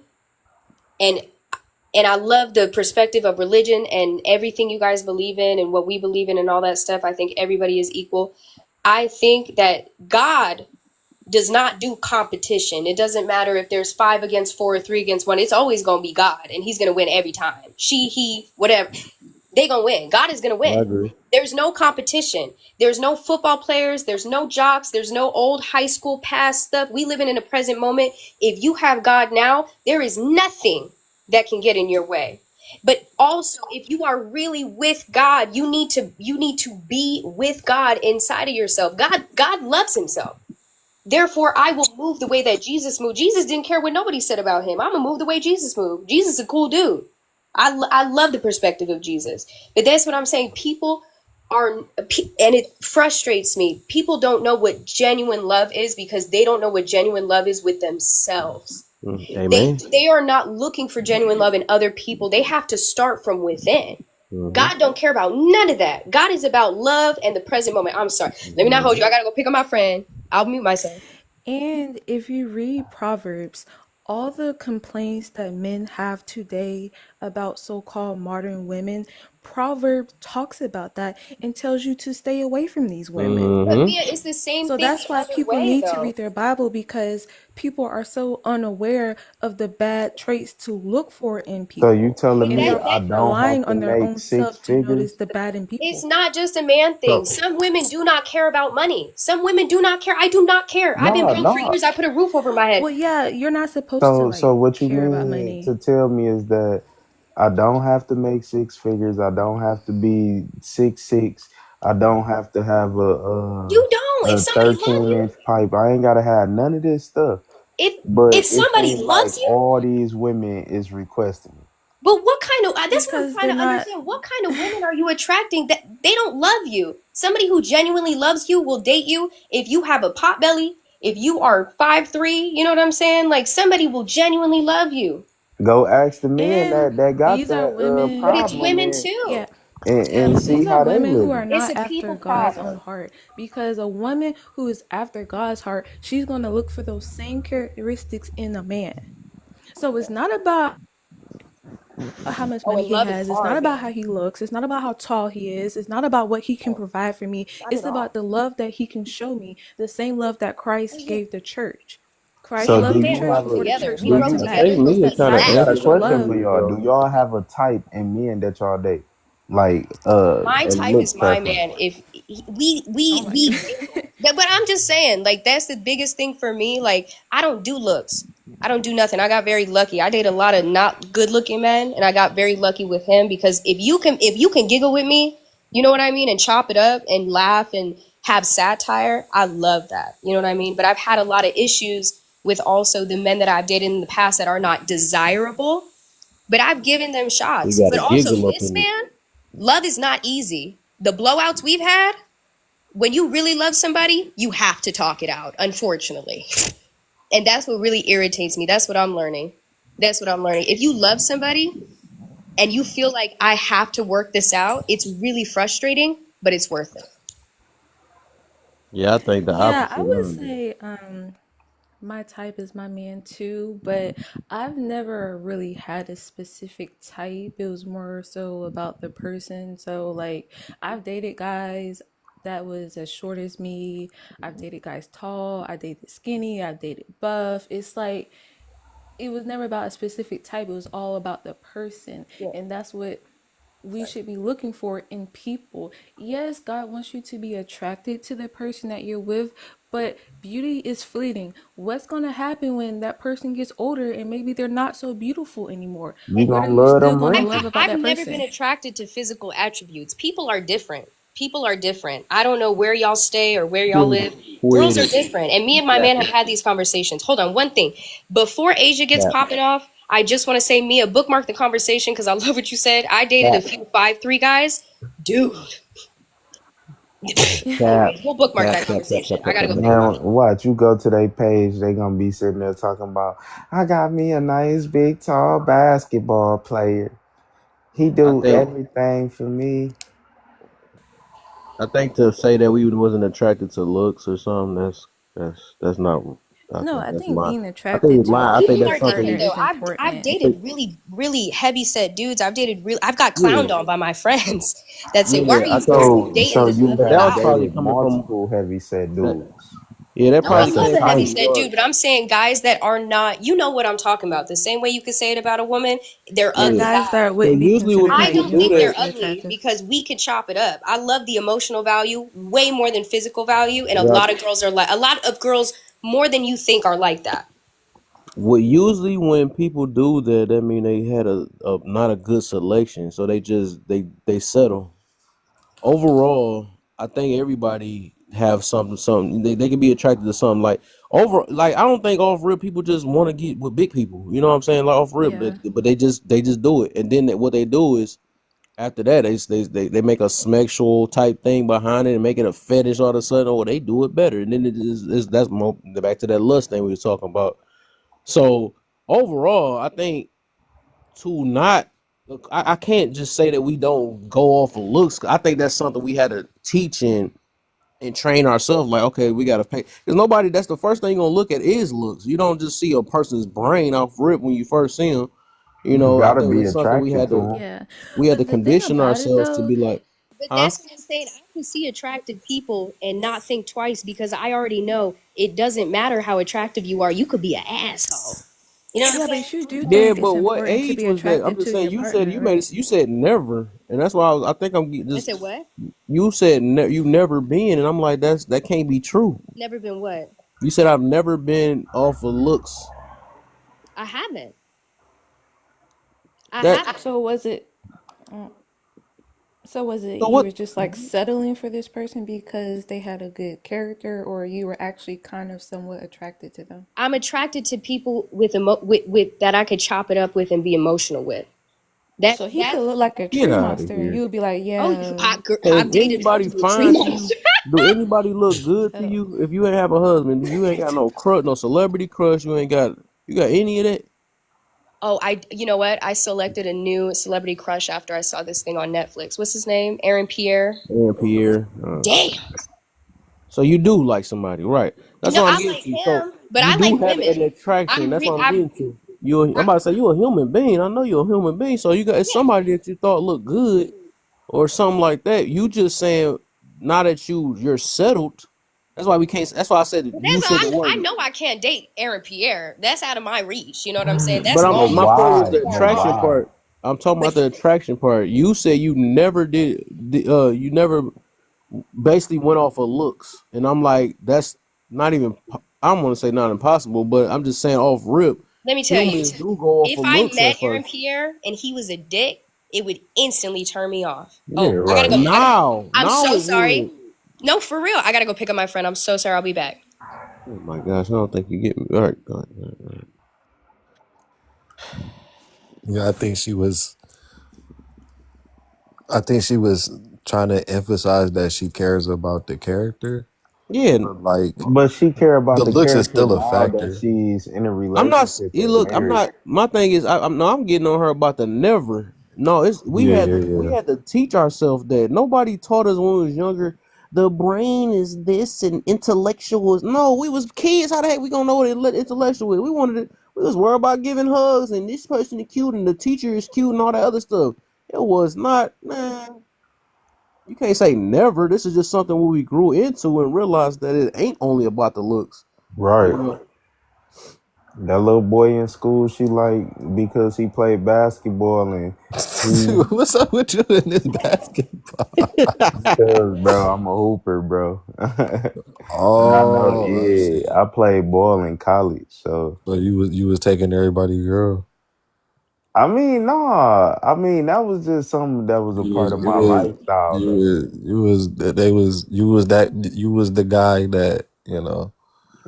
and I love the perspective of religion and everything you guys believe in and what we believe in and all that stuff. I think everybody is equal. I think that God does not do competition. It doesn't matter if there's 5 against 4 or 3 against 1. It's always going to be God, and He's going to win every time. She, he, whatever. They going to win. God is going to I win. agree. There's no competition. There's no football players. There's no jocks. There's no old high school past stuff. We live in a present moment. If you have God now, there is nothing that can get in your way. But also, if you are really with God, you need to be with God inside of yourself. God loves Himself. Therefore, I will move the way that Jesus moved. Jesus didn't care what nobody said about him. I'm gonna move the way Jesus moved. Jesus is a cool dude. I love the perspective of Jesus. But that's what I'm saying. People are, and it frustrates me. People don't know what genuine love is because they don't know what genuine love is with themselves. Mm. They Amen. they are not looking for genuine love in other people. They have to start from within. Mm-hmm. God don't care about none of that. God is about love and the present moment. I'm sorry. Let me not hold Mm-hmm. you. I gotta go pick up my friend. I'll mute myself. And if you read Proverbs, all the complaints that men have today about so called modern women, Proverbs talks about that and tells you to stay away from these women. But Mm-hmm. Mia, it's the same So thing that's the why other people way, need to though. read their Bible, because people are so unaware of the bad traits to look for in So you people. telling And And me they're I that don't relying have to on their make own six self to notice figures? the bad in it's people. not just a man thing. So Some women do not care about money. Some women do not care. I do not care. I've been No, broke for no. years. I put a roof over my head. Well, yeah, you're not supposed to So like what you care about mean to money. tell me is that I don't have to make six figures. I don't have to be 6'6". I don't have to have You don't. If a somebody love 13 you, inch pipe. I ain't gotta have none of this stuff. if But it somebody seems like loves you, all these women is requesting it. but what kind of that's what I'm Because trying they're to not. understand. What kind of women are you attracting that they don't love you? Somebody who genuinely loves you will date you if you have a pot belly, if you are 5'3", you know what I'm saying? Like somebody will genuinely love you. Go ask the men And that got these are that But women. it's problem women and too. Yeah. Yeah, see these are how they women who are living. It's not a after people God's own problem. heart. Because a woman who is after God's heart, she's going to look for those same characteristics in a man. So it's not about how much Oh, money and he love is has. It's not hard, about man. how he looks. It's not about how tall he is. It's not about what he can provide for me. Not at It's all. about the love that he can show me, the same love that Christ gave the church. Me Christ So and my do loved the man, you we church have grew before a the together. church We do grew loved up him you I back. together. think Mia That's kind of I got facts. a Sacrificial answered question for for love. you y'all. Do though. y'all have a type in men that y'all date? Like My a type is look my preference? man. If Oh my we god. but I'm just saying, like that's the biggest thing for me. Like I don't do looks. I don't do nothing. I got very lucky. I date a lot of not good looking men, and I got very lucky with him because if you can giggle with me, you know what I mean, and chop it up and laugh and have satire, I love that. You know what I mean. But I've had a lot of issues with also the men that I've dated in the past that are not desirable, but I've given them You shots. got But a also giggle up this in it. man, love is not easy. The blowouts we've had, when you really love somebody, you have to talk it out, unfortunately. And that's what really irritates me. That's what I'm learning. That's what I'm learning. If you love somebody and you feel like I have to work this out, it's really frustrating, but it's worth it. Yeah, I think the Yeah, I opposite would nowadays. say my type is my man too, but I've never really had a specific type. It was more so about the person. So like I've dated guys that was as short as me. I've dated guys tall, I dated skinny, I've dated buff. It's like it was never about a specific type. It was all about the person. Yeah. And that's what we should be looking for in people. Yes, God wants you to be attracted to the person that you're with, but beauty is fleeting. What's going to happen when that person gets older and maybe they're not so beautiful anymore? You And What are gonna you love still them going to I've love wrinkles. about I've that never been person? attracted to physical attributes. People are different. People are different. I don't know where y'all stay or where y'all live. With Girls are it. different. And me You and my man have capping. had these conversations. Hold on, one thing. Before Asia gets Cap. popping off, I just want to say, Mia, bookmark the conversation because I love what you said. I dated a Cap. few 5'3" guys. Dude. Cap. Anyways, we'll bookmark Cap. that Cap. Cap. conversation. Cap. I Cap. gotta Cap. go Cap. think Cap. about Man, it. watch you go to their page, they gonna be sitting there talking about I got me a nice big tall basketball player. He I do think. everything for me. I think to say that we wasn't attracted to looks or something. That's not. I No, think I that's think lying. being I think attracted it's to a lying. I think People that's are beautiful something. partner different though. is I've important. I think, dated really heavy set dudes. I've got yeah. clowned on by my friends that say, "Why Yeah. are I you think dating So this you other that was have guy?" probably dated coming from multiple heavy set that. dudes. Yeah, that No, I probably That's a love came a from heavy type. set your. dude, but I'm saying guys that are not, you know what I'm talking about. The same way you could say it about a woman, they're Yeah, Yeah. ugly guys guys. that So wouldn't be usually when considered I people like don't do think they're that, universally ugly attractive. because we could chop it up. I love the emotional value way more than physical value, and a yeah. lot of girls are like a lot of girls more than you think are like that. What usually when people do that, that mean they had a not a good selection, so they just they settle. Overall, I think everybody have something they can be attracted to something like I don't think off rip people just want to get with big people. You know what I'm saying? Like off rip, Yeah. but they just do it, and then what they do is after that they make a sexual type thing behind it and make it a fetish all of a sudden, or they do it better, and then that's more back to that lust thing we was talking about. So overall, I think to not, look, I can't just say that we don't go off of looks. I think that's something we had to teach and train ourselves. Like, okay, we got to pay because nobody. That's the first thing you're gonna look at is looks. You don't just see a person's brain off rip when you first see them. You You know, I gotta think be it's something attracted to them. Yeah. we had to But the thing condition about it ourselves to though, be like, But huh? that's what I'm saying. I can see attractive people and not think twice because I already know it doesn't matter how attractive you are. You could be an asshole. You know what I'm yeah, saying? but you do Yeah, think but it's what important to age be was that? I'm attracted just to saying. your You said partner, you made right? it. You said never, and that's why I think I just. said what? You said you never been, and I'm like that can't be true. Never been what? You said I've never been off of looks. I haven't. I That haven't. So was it uh, so was it so you what? were just like settling for this person because they had a good character, or you were actually kind of somewhat attracted to them? I'm attracted to people with that I could chop it up with and be emotional with. That So he that could look like a Get tree out of monster, and here. you would be like, oh, "Yeah, Is I've dated anybody friends with a tree fine to you? monster. Do anybody look good to shut up." you? If you ain't have a husband, you ain't got no crush, no celebrity crush. You got any of that? Oh, you know what? I selected a new celebrity crush after I saw this thing on Netflix. What's his name? Aaron Pierre. And Pierre. Damn. So you do like somebody, right? That's No, what I'm I getting like to. So him, but you I do like have women. an attraction. I'm That's re- what I'm getting to. I'm about to say you a human being. I know you're a human being. So you got it's yeah. somebody that you thought looked good or something like that. You just saying now that you're settled. That's why we can't. That's why I said But you said the I word. know I can't date Aaron Pierre. That's out of my reach. You know what I'm saying? But That's I'm long. But my point was why? the But attraction Long. why? part. I'm talking But about the attraction part. You said you never did. You never basically went off of looks, and I'm like, that's not even. I don't want to say not impossible, but I'm just saying off rip. let me tell you, Humans do go off if of I looks met at Aaron first. Pierre and he was a dick, it would instantly turn me off. Yeah, Oh, I gotta right. go. I'm Now so it sorry. would. No, for real. I gotta go pick up my friend. I'm so sorry. I'll be back. Oh my gosh, I don't think you get me. All right, go ahead. All right. Yeah, I think she was trying to emphasize that she cares about the character, Yeah, but like But she care about the the looks is character still a now that factor. she's in a I'm not. relationship You and look. I'm married. not. My thing is, I'm. No, I'm getting on her about the never. No, it's Yeah, yeah, we yeah. had to teach ourselves that. Nobody taught us when we was younger. The brain is this and intellectual is no. We was kids. How the heck we gonna know what intellectual is? We wanted to. We was worried about giving hugs and this person is cute and the teacher is cute and all that other stuff. It was not. Man, you can't say never. This is just something we grew into and realized that it ain't only about the looks. You Right. know. That little boy in school, she like because he played basketball and he, What's up with you in this basketball? cause bro, I'm a hooper, bro. And I know, Oh, I yeah, see. I played ball in college, so So you was taking everybody girl. I mean, nah, I mean that was just something that was a You part was of you my was lifestyle, you though. was you was they was you was the guy that you know.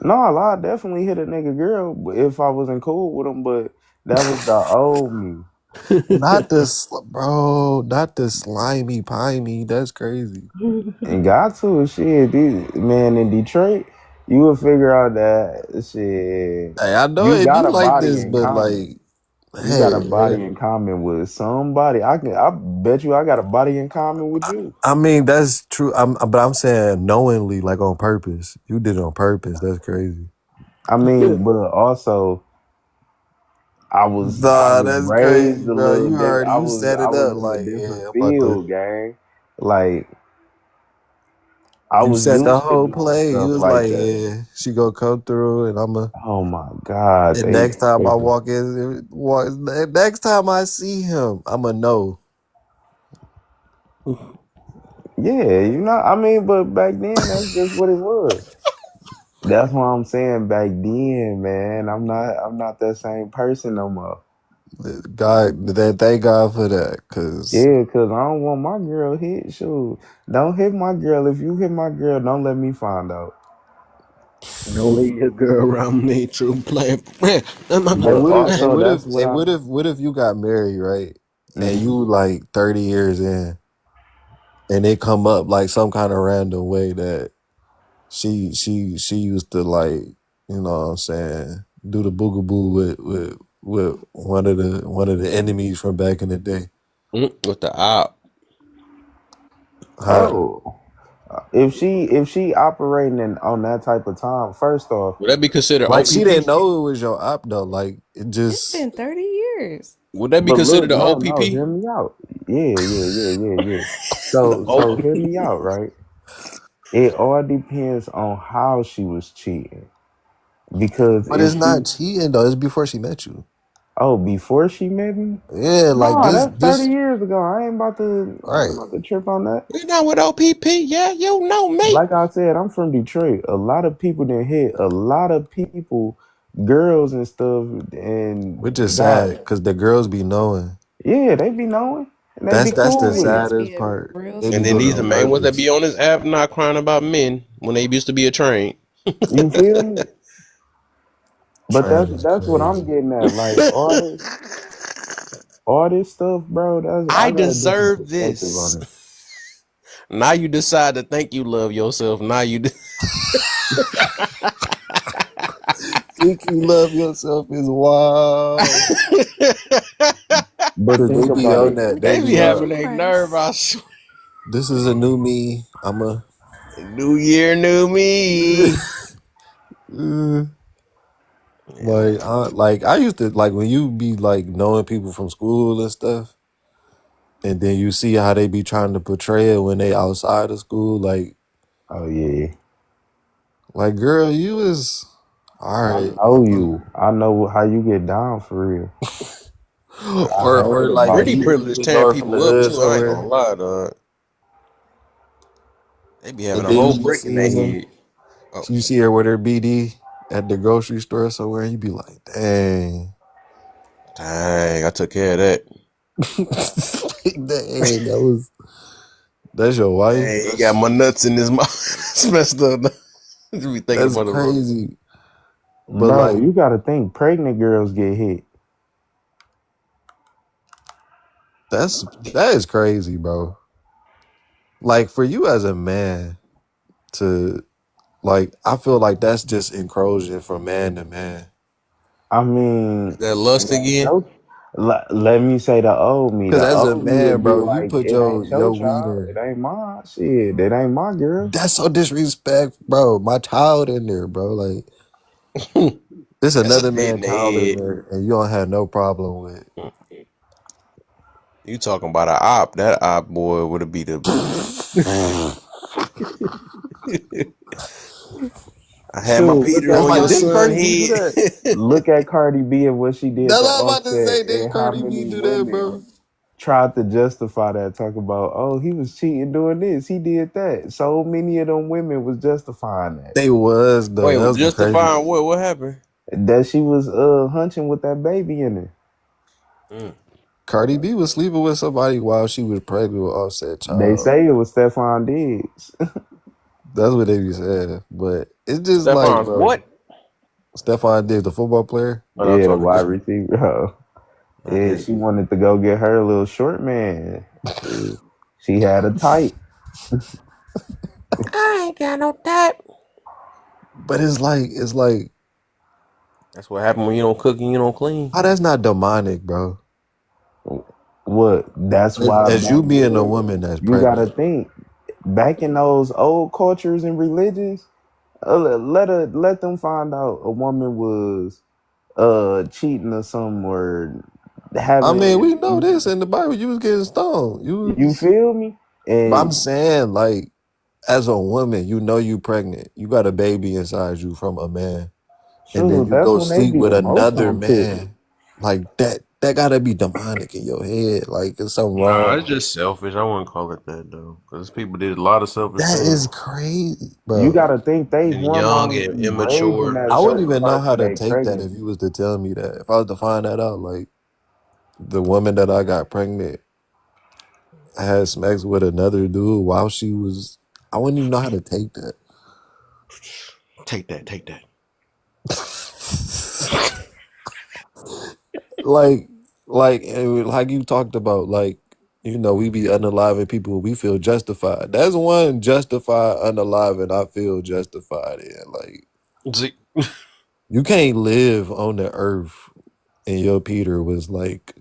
No, I definitely hit a nigga girl if I wasn't cool with him, but that was the old me. Not this, bro. Not the slimy piney. That's crazy. And got to shit, man in Detroit, you would figure out that shit. Hey, I know You it be got a like body this, in but common. like, You got hey, a body in common with somebody. I bet you I got a body in common with you. I mean that's true. But I'm saying knowingly, like on purpose. You did it on purpose. That's crazy. I mean, but also I Nah, was that's raised crazy, a bro. little You different. already you set I it was up in a like, different yeah, I'm about to. field, gang. Like I You was set the used to whole doing play. You stuff was like like, that. yeah, she gonna come through, and Oh my God, and they next time I tripping. walk in, next time I see him, I'ma know. Yeah, I mean, but back then that's just what it was. That's what I'm saying. Back then, man, I'm not that same person no more. God, thank God for that, cause Yeah, cause I don't want my girl hit. Shoot, don't hit my girl. If you hit my girl, don't let me find out. Don't leave your girl around me, true player. hey, But what if, hey, also, what if, that's what hey, I. what if you got married, right? And Mhm. you like 30 years in, and it come up like some kind of random way that she used to like, you know what I'm saying, do the boogaboo with one of the enemies from back in the day. With the op. How, Oh, if she operating on that type of time, first off, Would that be considered like she didn't OPP? know it was your op though. Like it It's just been 30 years. Would that be But look, considered an no, OPP? hear me out. Yeah. So hear me out, right? It all depends on how she was cheating. Because But if it's she, not cheating though. It's before she met you. oh, before she met me, Yeah, like no, that's 30 this years ago. I ain't right. about to trip on that. You know what OPP? Yeah, you know me. Like I said, I'm from Detroit. A lot of people didn't hit a lot of people, girls and stuff, and Which is got, sad because the girls be knowing. yeah, they be knowing and they be That's cool the with it. That's saddest be a part. real They And be then doing it these story. are on main ones that purpose. be on this app not crying about men when they used to be a train. You feel me? But Train is that's what I'm crazy. getting at. Like all this stuff, bro. That's I I got a different deserve perspective on this. it. Now you decide to think you love yourself. Now you. Think you love yourself is wild. But Cause think they be about on it. that. They They be be having Jesus a nerve. Christ. I swear. this is a new me. I'm a New year, new me. Yeah, man. like I used to like when you be like knowing people from school and stuff, and then you see how they be trying to portray it when they outside of school, Oh yeah. like girl, you was all I right. know you. I know how you get down for real. I Or heard like about Pretty you. privilege you tearing know her from the people up hood too. I ain't gonna somewhere, lie, dog. They be having and a then whole you be brick in their seeing her, head. Oh, you see her with her BD at the grocery store somewhere, and you be like, dang. dang! I took care of that. Dang, that's your wife. Dang, he got my nuts in his mouth. It's messed up. Just be thinking That's about the road. crazy. But Bro, like you gotta think pregnant girls get hit. that is crazy, bro. Like for you as a man to like, I feel like that's just encroaching from man to man. I mean, That lust it ain't again. no. Let me say the old me. Cause The as a old me man, would be bro, you like, put it ain't your your child. It wiener. ain't mine. Shit, it ain't my girl. That's so disrespect, bro. My child in there, bro. Like there's That's a another hit in man the child in head. there, and you don't have no problem with. You talking about a op? That op boy would be the. I had my Shoot, look Peter at I'm on like, your didn't Cardi. son Cardi B do head. that? Look at Cardi B and what she did That's to what I'm about to Offset, say. and Didn't how Cardi B many do that, women bro? tried to justify that, talk about, oh, he was cheating doing this, he did that. So many of them women was justifying that. They was though. Wait, That was was the crazy justifying thing. what? What happened? That she was hunching with that baby in her. Mm. Cardi B was sleeping with somebody while she was pregnant with Offset They child. say it was Stefan Diggs. That's what they be saying. But it's just like, Stephon's bro, what? Stephon Diggs, the football player. Oh, no, I'm Yeah, the talking wide about receiver. Oh. not Yeah, his. she wanted to go get her little short man. She had a type. I ain't got no type. But it's like, That's what happened when you don't cook and you don't clean. how that's not demonic, bro. What? That's why As back you being a then woman that's you gotta pregnant. think. Back in those old cultures and religions, let them find out a woman was cheating or something or I mean, having we know this in the Bible. You was getting stoned. you feel me? But I'm And saying, like, as a woman, you know you pregnant. You got a baby inside you from a man. And then shoot, you that's go when they sleep be with the most another on pussy. man. Like that gotta be demonic in your head. Like there's something Nah, wrong. it's just selfish. I wouldn't call it that though, because people did a lot of selfish That things. is crazy, You bro. gotta think they And young hormones and be raising immature. at I wouldn't certain even know parts how of to their take that if pregnancy. you was to tell me that. If I was to find that out, like the woman that I got pregnant had sex with another dude while she was, I wouldn't even know how to take that. Take that. Take that. like like you talked about, like, you know, we be unaliving people, we feel justified. That's one justified unaliving I feel justified in. Like, See, you can't live on the earth and your Peter was like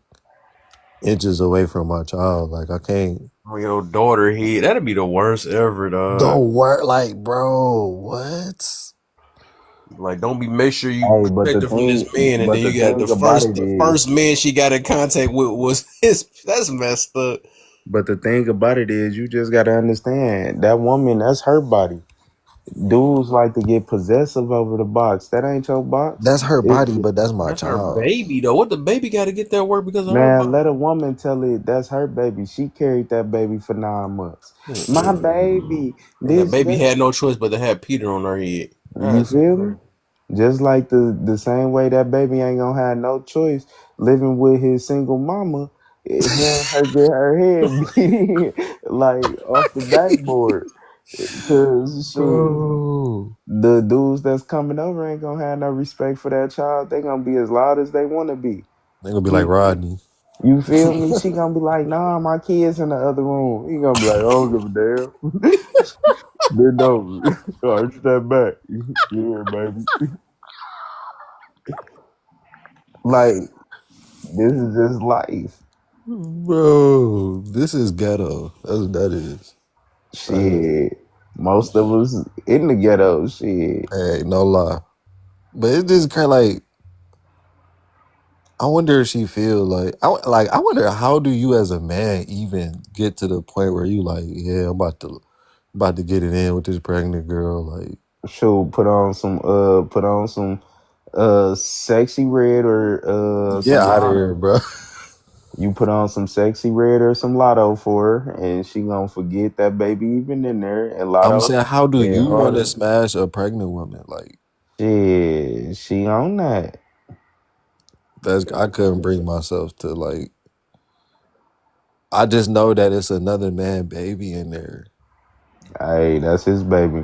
inches away from my child. Like, I can't. on your daughter head, that'd be the worst ever, dog. Don't work, like, bro, what? Like, don't be make sure you Hey, protect her from this man, and then you got the first man she got in contact with was his. That's messed up. but the thing about it is, you just gotta understand that woman. That's her body. Dudes like to get possessive over the box. That ain't your box. That's her It, body, but that's my That's her child. baby though. What the baby got to get that work because of her man, body? let a woman tell it that's her baby. She carried that baby for 9 months. My Mm-mm. baby. And that This baby that. had no choice but to have Peter on her head. You That's feel me? crazy. Just like the same way that baby ain't gonna have no choice living with his single mama, hearing her get her head beat in, like off the backboard. Cause shoot, Bro. the dudes that's coming over ain't gonna have no respect for that child. They gonna be as loud as they wanna be. They gonna be like She, Rodney. you feel me? She gonna be like, nah, my kid's in the other room. He gonna be like, I don't give a damn. Bend over. Arch that back. Yeah, baby. Like, this is just life. Bro, this is ghetto. That's what that is. Shit. Most of us in the ghetto. Shit. Hey, no lie. But it's just kind of like, I wonder if she feel like, I wonder how do you as a man even get to the point where you like, yeah, I'm about to get it in with this pregnant girl. Like, Shoot, put on some sexy red or get some out of here, lotto. bro. You put on some sexy red or some lotto for her, and she gonna forget that baby even in there. And I'm lotto saying, how do and you want to harder. smash a pregnant woman? Like, Shit, she on that. I couldn't bring myself to like. I just know that it's another man baby in there. Hey, that's his baby.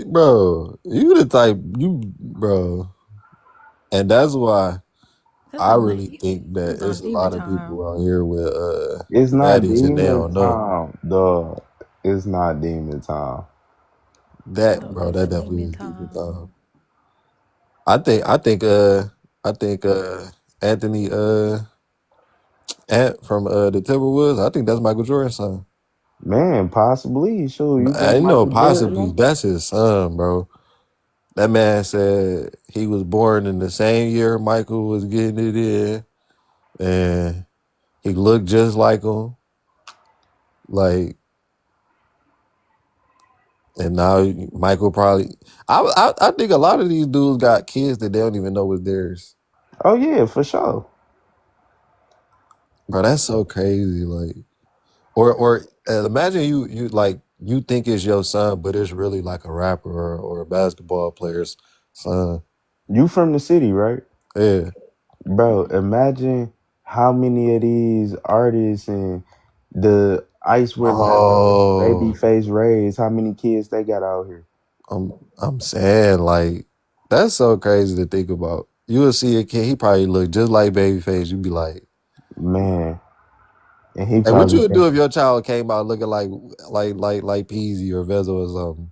Bro, you the type bro, and that's why That's I on that. really think that It's on it's a demon lot of time. people out here with It's not baddies and they demon don't know time, dog. It's not demon time. that, No, bro. it's That definitely demon is deep in time. time. I think Anthony Ant from the Timberwolves. I think that's Michael Jordan's son. Man, possibly. Sure, you I think know Michael Jordan possibly know? that's his son, bro. That man said he was born in the same year Michael was getting it in, and he looked just like him. Like, and now Michael probably. I think a lot of these dudes got kids that they don't even know was theirs. Oh yeah, for sure. Bro, that's so crazy. Like, or imagine you like you think it's your son, but it's really like a rapper or a basketball player's son. You from the city, right? Yeah. Bro, imagine how many of these artists and the Ice Wizard Oh, Babyface Rays, how many kids they got out here? I'm saying like that's so crazy to think about. You will see a kid, he probably look just like Babyface. You'd be like, Man. And he hey, what you probably would think, do if your child came out looking like Peasy or Vezo or something?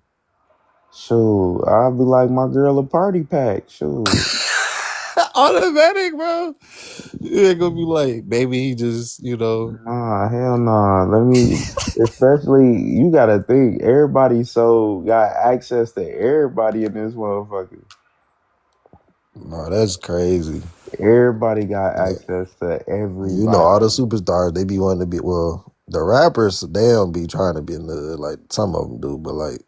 shoot, I'll be like my girl a party pack. Shoot. Automatic, bro. You ain't gonna be like, maybe he just, Nah, hell nah. Let me, especially, you gotta think, everybody so got access to everybody in this motherfucker. no, that's crazy. Everybody got Like, access to all everybody. the superstars, they be wanting to be, well, the rappers, they don't be trying to be in the, like, some of them do, but like,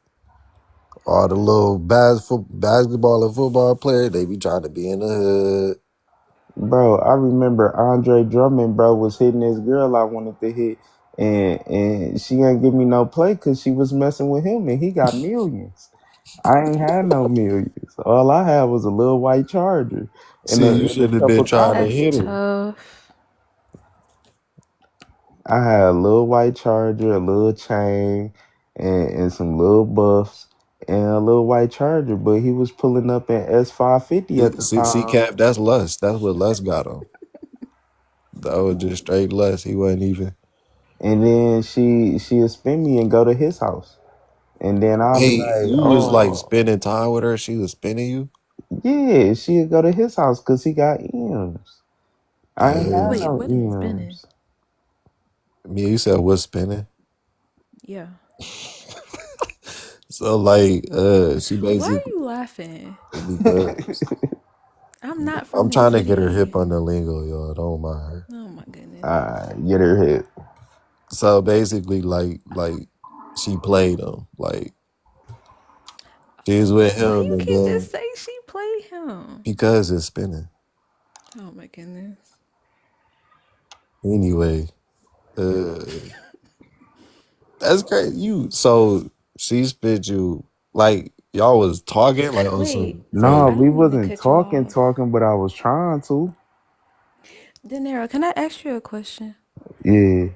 all the little basketball and football players, they be trying to be in the hood. Bro, I remember Andre Drummond, bro, was hitting this girl I wanted to hit, and she ain't give me no play because she was messing with him, and he got millions. I ain't had no millions. All I had was a little white charger See, you and a should have cup been of trying to That's coffee. hit him. tough. I had a little white charger, a little chain, and some little buffs, and a little white charger. But he was pulling up in S550 at the See, time. Cap, that's lust. That's what lust got him. That was just straight lust. He wasn't even. And then she'd spin me and go to his house. And then I'll be Wait, like, you was like oh, spending time with her. She was spinning you. yeah, she'd go to his house because he got M's. I ain't had Wait, Damn. no what is spinning? M's. Me, you said what's spinning? Yeah. So like, she Why are basically you laughing? because I'm not I'm from that trying to get her hip city. on the lingo, y'all. Don't mind her. Oh my goodness. Get her hit. So basically, like she played him. Like she was with Why him, you and can't then just say she played him? because it's spinning. Oh my goodness. Anyway, uh, that's crazy. You so she spit you like y'all was talking like on Wait, some No, wait, I fake. we don't mean to wasn't cut you off. talking, but I was trying to. Denera, can I ask you a question? Yeah,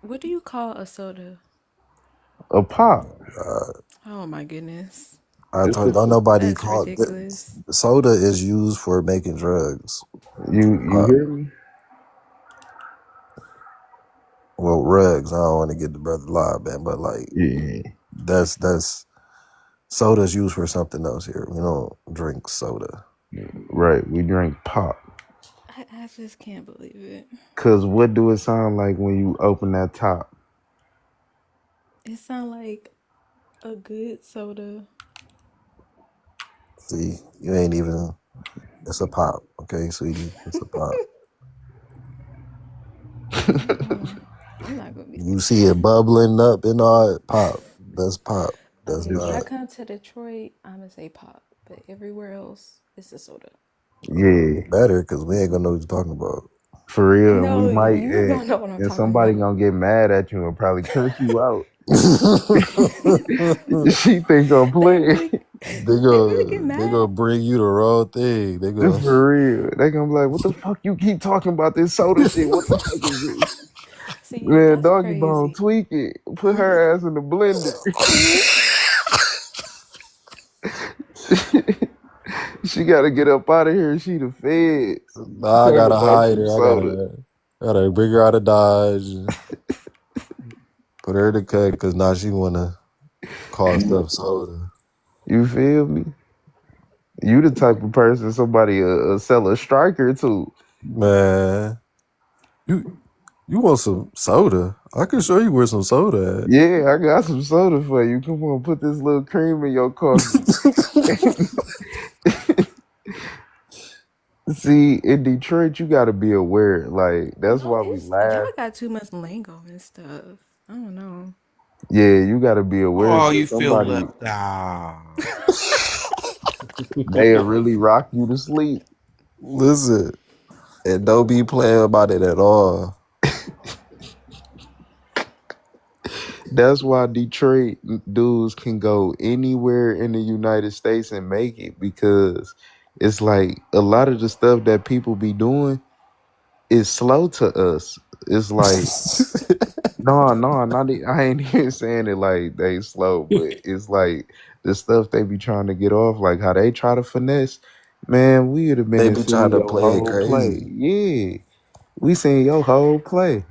What do you call a soda? a pop. Uh, Oh my goodness. I It's told a, don't nobody That's call ridiculous. soda is used for making drugs. you Uh, hear me? well, rugs. I don't want to get the brother live, man, but like Yeah, that's soda's used for something else here. We don't drink soda. right. We drink pop. I just can't believe it. Cause what do it sound like when you open that top? It sounds like a good soda. See, you ain't even. It's a pop, okay, sweetie. It's a pop. Mm-mm. I'm not gonna be You scared. see it bubbling up and all pop. That's pop. That's Okay, if It's I not. come to Detroit, I'm gonna say pop, but everywhere else, it's a soda. yeah, Better because we ain't gonna know what you're talking about. for real. And we No, might, you gonna know what I'm and talking somebody about. gonna get mad at you and probably cuss you out. She think I'm They playing. really, they really get They gonna mad. bring you the wrong thing. They gonna For real. They gonna be like, what the fuck you keep talking about this soda shit? What the fuck is this? See, Man, that's doggy bone, crazy. tweak it. Put her ass in the blender. She gotta get up out of here. She the feds. nah, I Talking gotta about hide some her. soda. I gotta bring her out of Dodge. Put her in the cut because now she wanna call stuff soda. You feel me? You the type of person somebody sell a striker to. Man, you you want some soda? I can show you where some soda Yeah, I got some soda for you. Come on, put this little cream in your coffee. at. See, in Detroit, you gotta be aware. Like, that's No, why we it's y'all laugh. got too much lingo and stuff. I don't know. Yeah, you gotta be aware Oh, you because feel somebody, left out. they'll really rock you to sleep. Listen, and don't be playing about it at all. That's why Detroit dudes can go anywhere in the United States and make it because it's like a lot of the stuff that people be doing is slow to us. It's like, no, I ain't even saying it like they slow, but it's like the stuff they be trying to get off, like how they try to finesse. Man, we would have been They and be seen trying to your play it whole play. crazy. Yeah, we seen your whole play.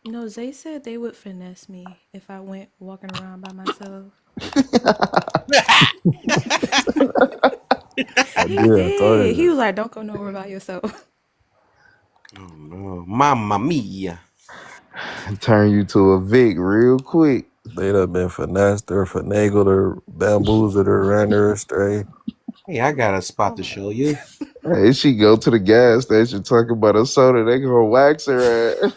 No, Zay said they would finesse me if I went walking around by myself. I He did. I told did. He you. was like, "Don't go nowhere by yourself." Oh no, Mamma Mia! Turn you to a Vic real quick. They done been finessed or finagled or bamboozled or ran her astray. Hey, I got a Oh spot to my show goodness. you. Hey, she go to the gas station talking about a soda. They gonna wax her ass.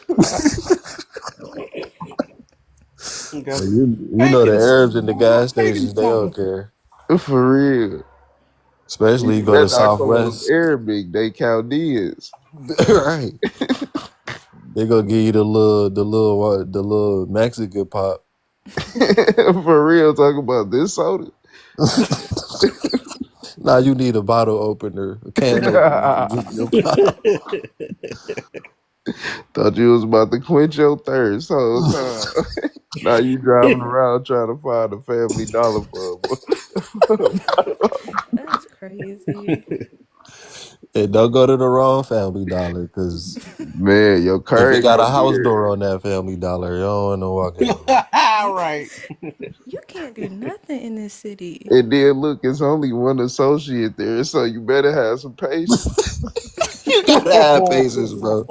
Okay. You Thank know the you, Arabs in the gas thank you, stations, they don't Mama. care. For real. Especially you go Better to not call them Southwest. Arabic. They Chaldeans. Right. They gonna give you the little Mexican pop. For real, talking about this soda. Now you need a bottle opener, a can opener to get your pop. Thought you was about to quench your thirst whole time. Now you driving around trying to find a Family Dollar for a That's crazy. And don't go to the wrong Family Dollar, because man. Your if it card got a gonna be house door there, on that Family Dollar, you don't want to walk in there. All You right. you can't do nothing in this city. and then look, it's only one associate there, so you better have some patience. You gotta have patience, bro.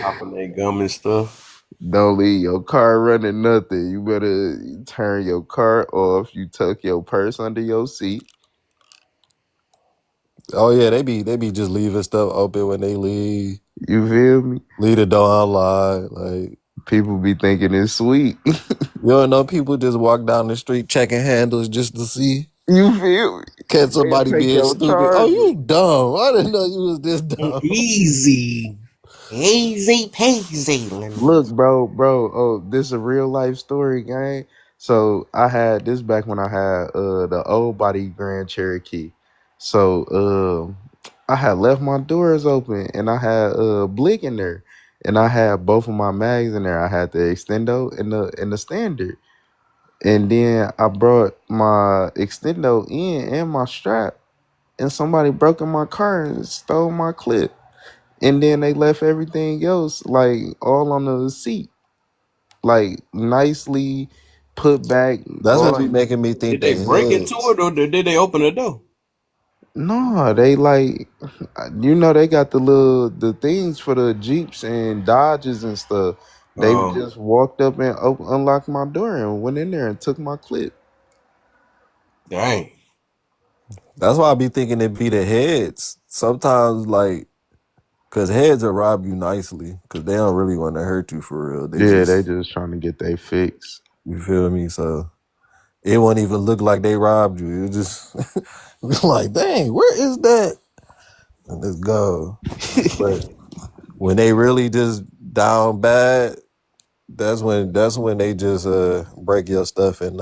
Popping that gum and stuff. Don't leave your car running, nothing. You better turn your car off. You tuck your purse under your seat. Oh yeah, they be just leaving stuff open when they leave. You feel me? Leave the door unlocked. Like People be thinking it's sweet. you don't know, people just walk down the street checking handles just to see. You feel me? Can They'll somebody take being your stupid? Oh, charger. you dumb. I didn't know you was this dumb. Easy. Easy peasy. Look, bro. Oh, this is a real life story, gang. So I had this back when I had the old body Grand Cherokee. So I had left my doors open and I had Blick in there. And I had both of my mags in there. I had the extendo and the standard. And then I brought my extendo in and my strap. And somebody broke in my car and stole my clip. And then they left everything else like all on the seat, like nicely put back. That's what All be making me think Did they they break into heads. it or did they open the door? no, they like they got the things for the Jeeps and Dodges and stuff. They Oh, just walked up and unlocked my door and went in there and took my clip. dang. That's why I be thinking it be the heads. Sometimes like cause heads will rob you nicely. Cause they don't really want to hurt you for real. They Yeah, they just just trying to get they fix. you feel me? So it won't even look like they robbed you. It just like, dang, where is that? And let's go. But when they really just down bad, that's when they just break your stuff and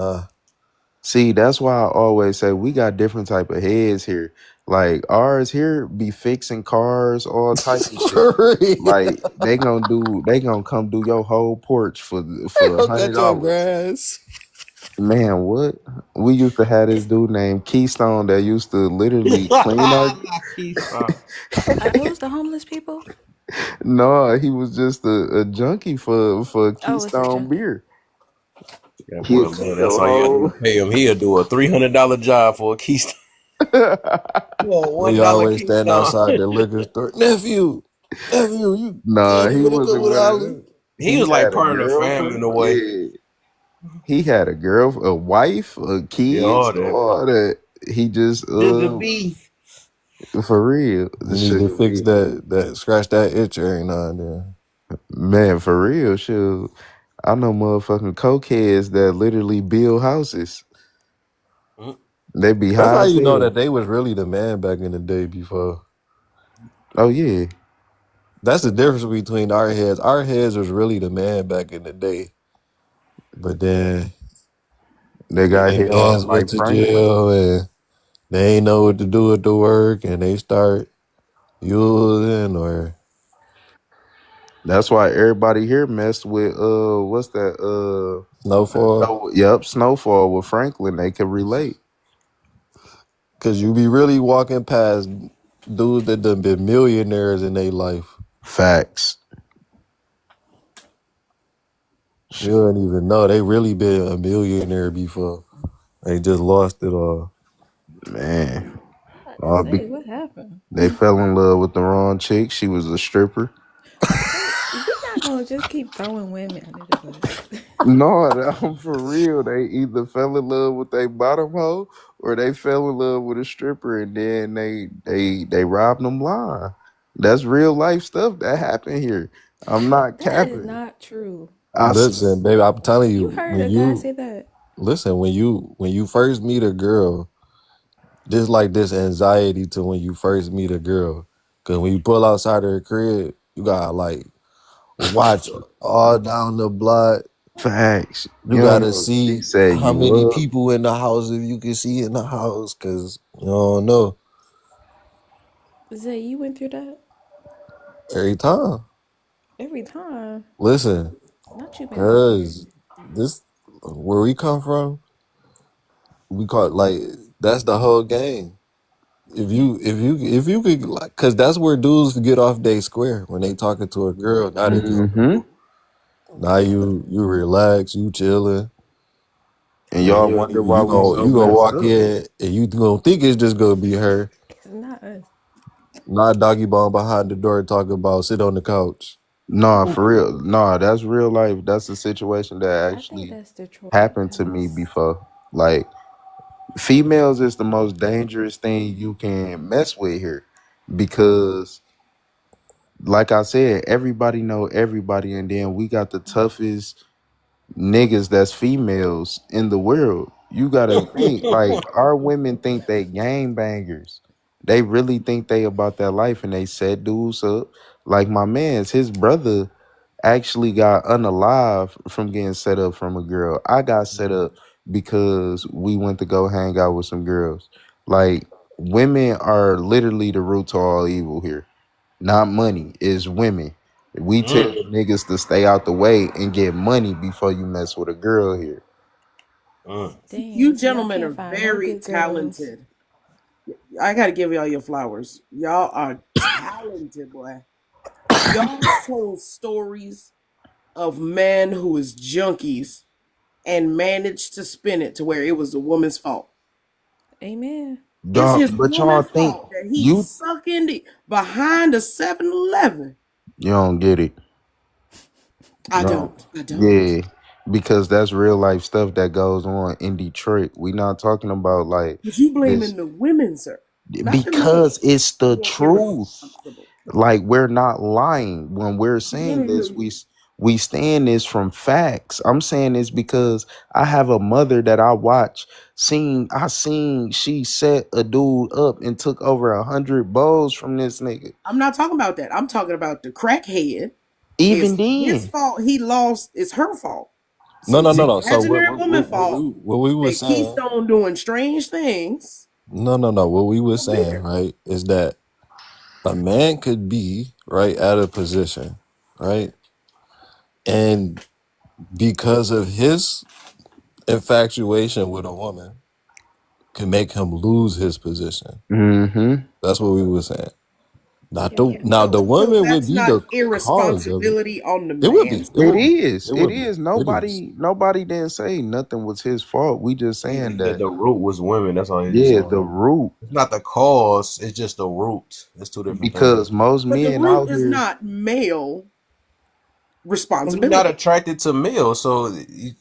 See, that's why I always say we got different type of heads here. Like ours here be fixing cars, all type of shit. for real. Like they gonna come do your whole porch for They for a gonna hundred cut your dollars. grass. Man, what? We used to have this dude named Keystone that used to literally clean our. Keystone. Are those the homeless people? No, he was just a junkie for Oh, it's a Keystone junkie. beer. That boy He'll love. clean That's all you gotta do your is pay him. He'll do a $300 job for a Keystone. whole. Well, We $1 always stand Keystone. outside the liquor store. Nephew, you Nah, can't he even hook up wasn't with one of Ali. them. He He was like had a part of the family in girlfriend. a way. Yeah, he had a girl, a wife, Yeah, all kids, that. all that. He just Sugar B. for real, the You need to sugar fix beat. that scratch that itch every now and then. Man, for real, shoot. I know motherfucking cokeheads that literally build houses. Mm. They be That's high how as you know that hell. they was really the man back in the day before. Oh yeah, That's the difference between our heads. Our heads was really the man back in the day. But then they got their hit on mans went like to Franklin. jail and they ain't know what to do with the work and they start using or That's why everybody here messed with what's that snowfall. Snowfall with Franklin. They could relate. Cause you be really walking past dudes that done been millionaires in their life. Facts. You don't even know they really been a millionaire before. They just lost it all. Man, I all be- say, what happened? they fell in love with the wrong chick. She was a stripper. Wait, we're not gonna just keep throwing women under the bus. No, I'm for real. They either fell in love with a bottom hoe or they fell in love with a stripper and then they robbed them blind. That's real life stuff that happened here. I'm not That is capping. not true. I Listen, baby, I'm telling You you, heard when a guy you say that? listen, when you first meet a girl, just like this anxiety to when you first meet a girl. Cause when you pull outside her crib, you gotta like watch all down the block. facts. You You don't gotta know if she see said how you many up. people in the house if you can see in the house. Cause you don't know Zay, you went through that every time. every time. Listen, Not you been out there. cause this where we come from, we call it like that's the whole game. If you could like, cause that's where dudes get off day square when they talking to a girl. Now they get Mm-hmm. cool. Now you relax, you chilling, And and y'all you ain't wonder even why we so you gonna messed walk up. in and you gonna think it's just gonna be her. It's not us. Not doggy bone behind the door talking about sit on the couch. Nah, for real. Nah, that's real life. That's a situation that I think actually that's Detroit happened to me because before. Like, females is the most dangerous thing you can mess with here because, like I said, everybody know everybody, and then we got the toughest niggas that's females in the world. You gotta think, like, our women think they gang bangers. They really think they about that life, and they set dudes up. Like my man's, his brother actually got unalive from getting set up from a girl. I got set up because we went to go hang out with some girls. Like, women are literally the root to all evil here. Not money, is women. We tell Mm, the niggas to stay out the way and get money before you mess with a girl here. mm. damn, You so y'all gentlemen can't are find no very good girls. talented. I gotta give y'all your flowers. Y'all are talented, boy. Y'all told stories of men who is junkies and managed to spin it to where it was the woman's fault. Amen. It's Dog, his but y'all woman's think fault that he's you sucking behind a 7-Eleven. you don't get it. I No. don't. I don't. Yeah. Because that's real life stuff that goes on in Detroit. We not talking about like But you this blaming the women, sir, not the men because it's the being truth. irresponsible. Like, we're not lying when we're No, saying no, no, this. no. We stand this from facts. I'm saying this because I have a mother that I watch. I seen she set a dude up and took over 100 bowls from this nigga. I'm not talking about that. I'm talking about the crackhead. Even It's his then, fault. He lost. It's her fault. No, So no, it's no, the no. So imaginary woman fault what we were that saying, Keystone doing strange things. no, no, no. What we were Go saying, bigger. right, is that a man could be right at a position, right, and because of his infatuation with a woman, can make him lose his position. mm-hmm. That's what we were saying. Not the Yeah. now the So woman would that's be not the cause of it. irresponsibility on the It would be. man's It It would part. be. is. It It would be. is. It is. Nobody didn't say nothing was his fault. We just saying He said that, the root was women. That's all he just yeah, saying. the root. It's not the cause. It's just the root. It's two different Because things. most But the men root out is here, not male Well, he's not responsibility. attracted to males, so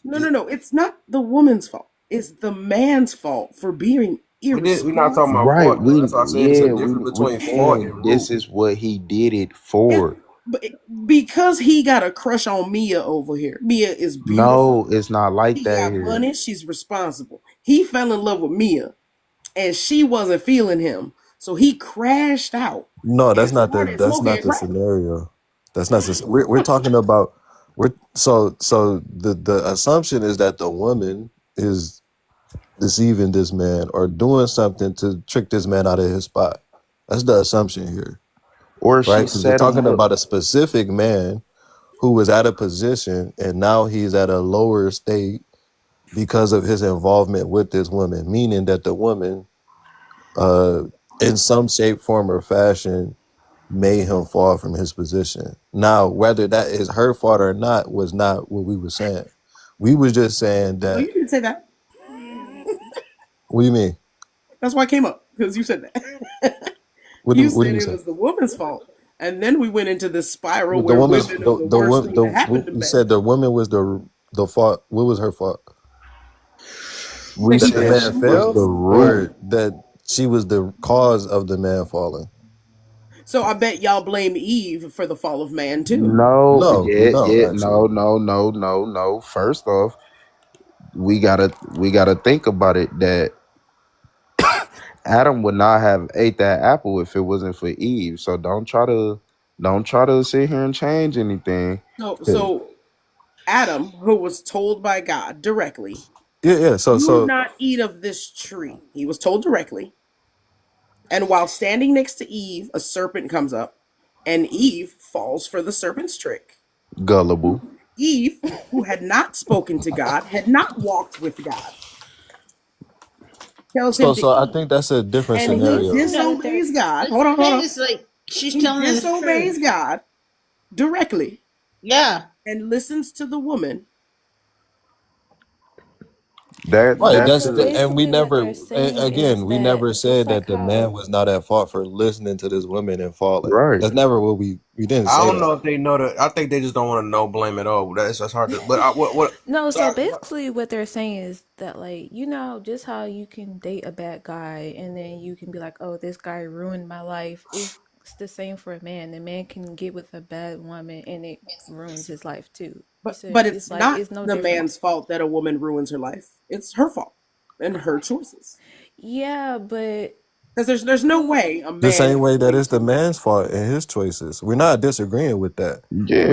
No, no, no. It's not the woman's fault. It's the man's fault for being we're not talking about irresponsible. right? fault though. That's why I said it's a difference We between fault saying and this root. is what he did it And for. but because he got a crush on Mia over here. Mia is beautiful. No, it's not like She that got here. money. She's responsible. He fell in love with Mia, and she wasn't feeling him, so he crashed out No, and that's not the. started That's not smoking the crack. scenario. That's not the. We're talking about. We're so the assumption is that the woman is deceiving this man or doing something to trick this man out of his spot. That's the assumption here, Or right? she Because we're set him talking up. about a specific man who was at a position and now he's at a lower state because of his involvement with this woman, meaning that the woman, uh, in some shape, form, or fashion, made him fall from his position. Now, whether that is her fault or not was not what we were saying. We was just saying No, that. you didn't say that. What do you mean? That's why I came up because you said that. You What do said we it say? was the woman's fault, and then we went into this spiral The where woman's women are the worst thing to happen to we men. said the woman was the fault. What was her fault? We That he That the said fell man she in was love. the fell, root. or that she was the cause of the man falling? So I bet y'all blame Eve for the fall of man too. No, No, no, actually. no. First off, we gotta think about it that Adam would not have ate that apple if it wasn't for Eve. So don't try to sit here and change anything. So Adam, who was told by God directly, Yeah, yeah. So, "Do so not eat of this tree," he was told directly. And while standing next to Eve, a serpent comes up, and Eve falls for the serpent's trick. Gullible. Eve, who had not spoken to God, had not walked with God, tells him to I eat, think that's a different and he scenario. No, disobeys God. the Hold on, hold thing on. is like she's He telling the disobeys truth. God directly Yeah. and listens to the woman. Right. Yeah, That's so the, and we basically what never they're saying is again we that never just said like that the man how was not at fault for listening to this woman and falling. Right. That's never what we didn't I say don't that. know if they know that. I think they just don't want to know blame at all. That's hard to. But what? no, so Sorry. basically what they're saying is that like just how you can date a bad guy and then you can be like, oh, this guy ruined my life. It's the same for a man. The man can get with a bad woman and it ruins his life too. So But it's it's like not it's no the different. man's fault that a woman ruins her life. It's her fault and her choices. Yeah, but Because there's no who way a The man same is way that going it's the to. man's fault and his choices. We're not disagreeing with that.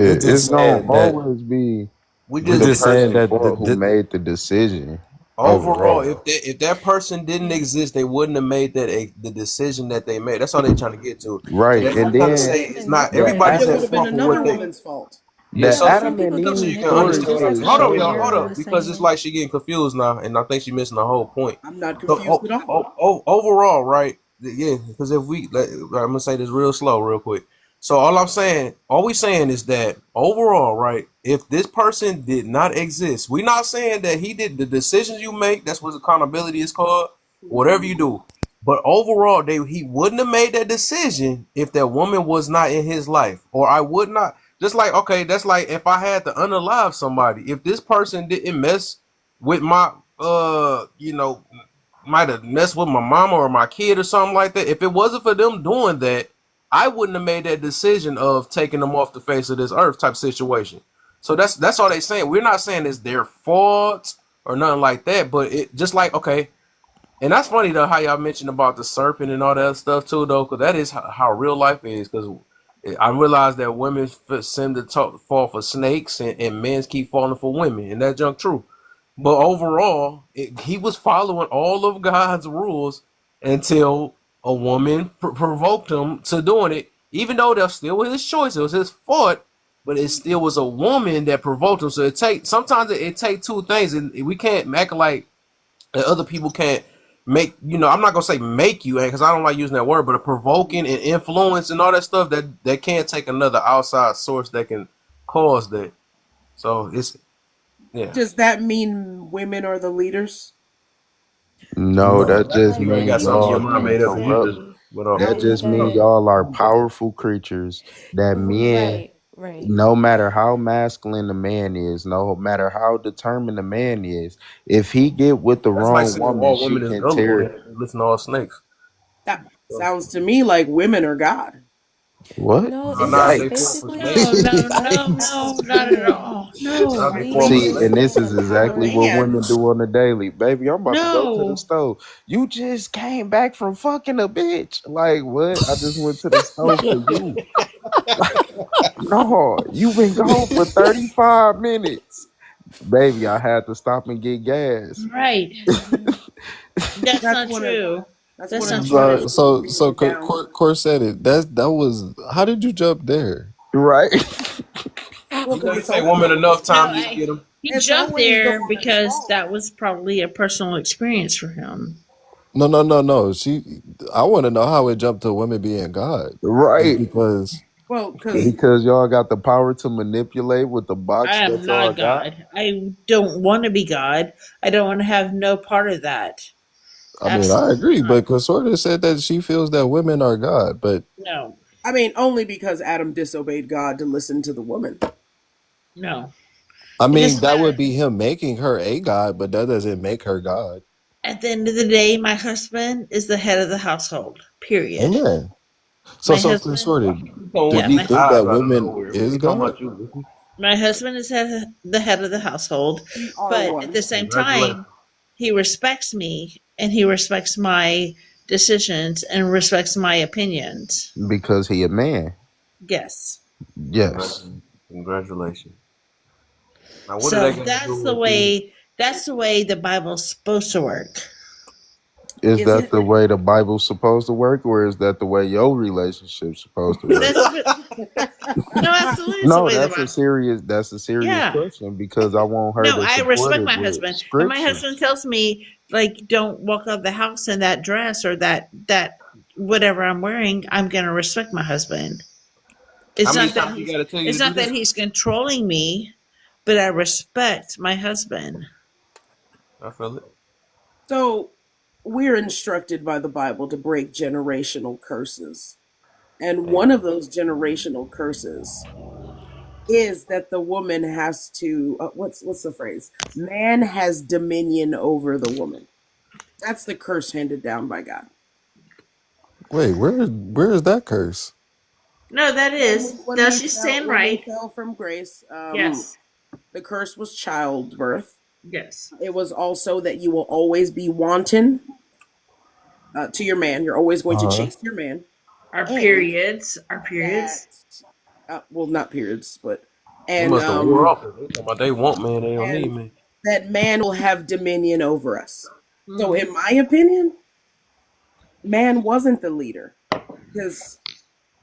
We're Yeah, it's just gonna saying that always be We we're just the just saying person that fault who made the decision overall, overall. if that person didn't exist, they wouldn't have made the decision that they made. That's all they're trying to get to. So Right. that's yeah, what and I'm trying to people then say. It's not the manipulate. But everybody's it at would Adam have been fault for another what they. woman's fault. Yeah. the Yeah, but So some Adam and people get Eve so you story understand manipulated, what just I'm like says saying? how Hold on, y'all. show Hold Aaron up, was because it's saying. like she getting confused now, and I think she missing the whole point. I'm not So confused at all. overall, right? Yeah, because if I'm gonna say this real slow, real quick. So all we saying is that overall, right? If this person did not exist, we not saying that he did the decisions you make. That's what accountability is called. Whatever you do, but overall, he wouldn't have made that decision if that woman was not in his life, or I would not. Just like okay, that's like if I had to unalive somebody. If this person didn't mess with my might have messed with my mama or my kid or something like that. If it wasn't for them doing that, I wouldn't have made that decision of taking them off the face of this earth type situation. So that's all they saying. We're not saying it's their fault or nothing like that, but it just like okay, and that's funny though how y'all mentioned about the serpent and all that stuff too though, because that is how real life is. Because I realize that women seem to fall for snakes and men keep falling for women, and that's junk true. But overall, he was following all of God's rules until a woman provoked him to doing it. Even though that still was his choice, it was his fault, but it still was a woman that provoked him. So sometimes it take two things, and we can't act like other people can't make. I'm not gonna say make you, because I don't like using that word, but a provoking and influence and all that stuff that can't take another outside source that can cause that. So it's yeah. Does that mean women are the leaders? No, no. that No, just You like already got means something in your y'all mind can made up. You corrupt. just exactly. went off. That Like just means that. y'all are powerful creatures that men, Right, right. no matter how masculine the man is, no matter how determined the man is, if he get with the That's like wrong saying woman, all she women is can gullible tear. and listen to all snakes. That So, sounds to me like women are God. What? No, nah, it's they fall Yikes. for basically snakes. No, like no, God no, has no, not at given all. No, Nah, they fall for See, and snakes. this demons the is exactly power. what Man, women do on the daily. Baby, I'm about to go to the no. stove. You just came back from fucking a bitch. Like, what? I just went to the stove for you. No, you been gone for 35 minutes. Baby, I had to stop and get gas. Right. That's that's not one of true. that's one That's of not the true. So punishments for so so being down. Cor said it. That was how did you jump there? Right? Well, because You it's say always woman the woman's enough No, time, fault. you get them. he It's jumped always the there woman's because fault. that was probably a personal experience for him. No. I want to know how it jumped to women being God. Just Right. because Well, because Because y'all got the power to manipulate with the I box that am y'all not got. God. I don't want to be God. I don't want to have no part of that. I mean I Absolutely agree, not. but Consorta said that she feels that women are God. But No, I mean, only because Adam disobeyed God to listen to the woman. no. I It mean doesn't that matter. would be him making her a God, but that doesn't make her God. At the end of the day, my husband is the head of the household. Period. Amen. My So husband, Consorta, You come do with yeah, you these think eyes that out of women nowhere. We is ain't talking God? about you. my husband is the head of the household, We are but at the one. same Congratulations. time, he respects me and he respects my decisions and respects my opinions. Because he a man. Yes. Yes. Congratulations. Now, what did So that got to do with the? that's the way the Bible's supposed to work. Is Is that it? the way the Bible's supposed to work, or is that the way your relationship's supposed to work? That's no, absolutely it's the No, way the Bible. that's a serious Yeah. question because I want her No, to I support respect it my with husband. If my husband scriptures. tells me like don't walk out of the house in that dress or that whatever I'm wearing, I'm gonna respect my husband. How It's many not that times he he's got to tell you it's to do not that that? he's controlling me, but I respect my husband. I feel it. So we're instructed by the Bible to break generational curses. And one of those generational curses is that the woman has to what's the phrase? Man has dominion over the woman. That's the curse handed down by God. Wait, where is that curse? No, that is. When No, we she's fell saying when we right. fell from grace, Yes. the curse was childbirth. Yes. It was also that you will always be wanton to your man. You're always going to Uh-huh. chase your man, Our and periods. Our that periods. well, not periods, but They and must have wore off. They talking about they want man, they don't need and me. that man will have dominion over us. So, Mm-hmm. in my opinion, man wasn't the leader because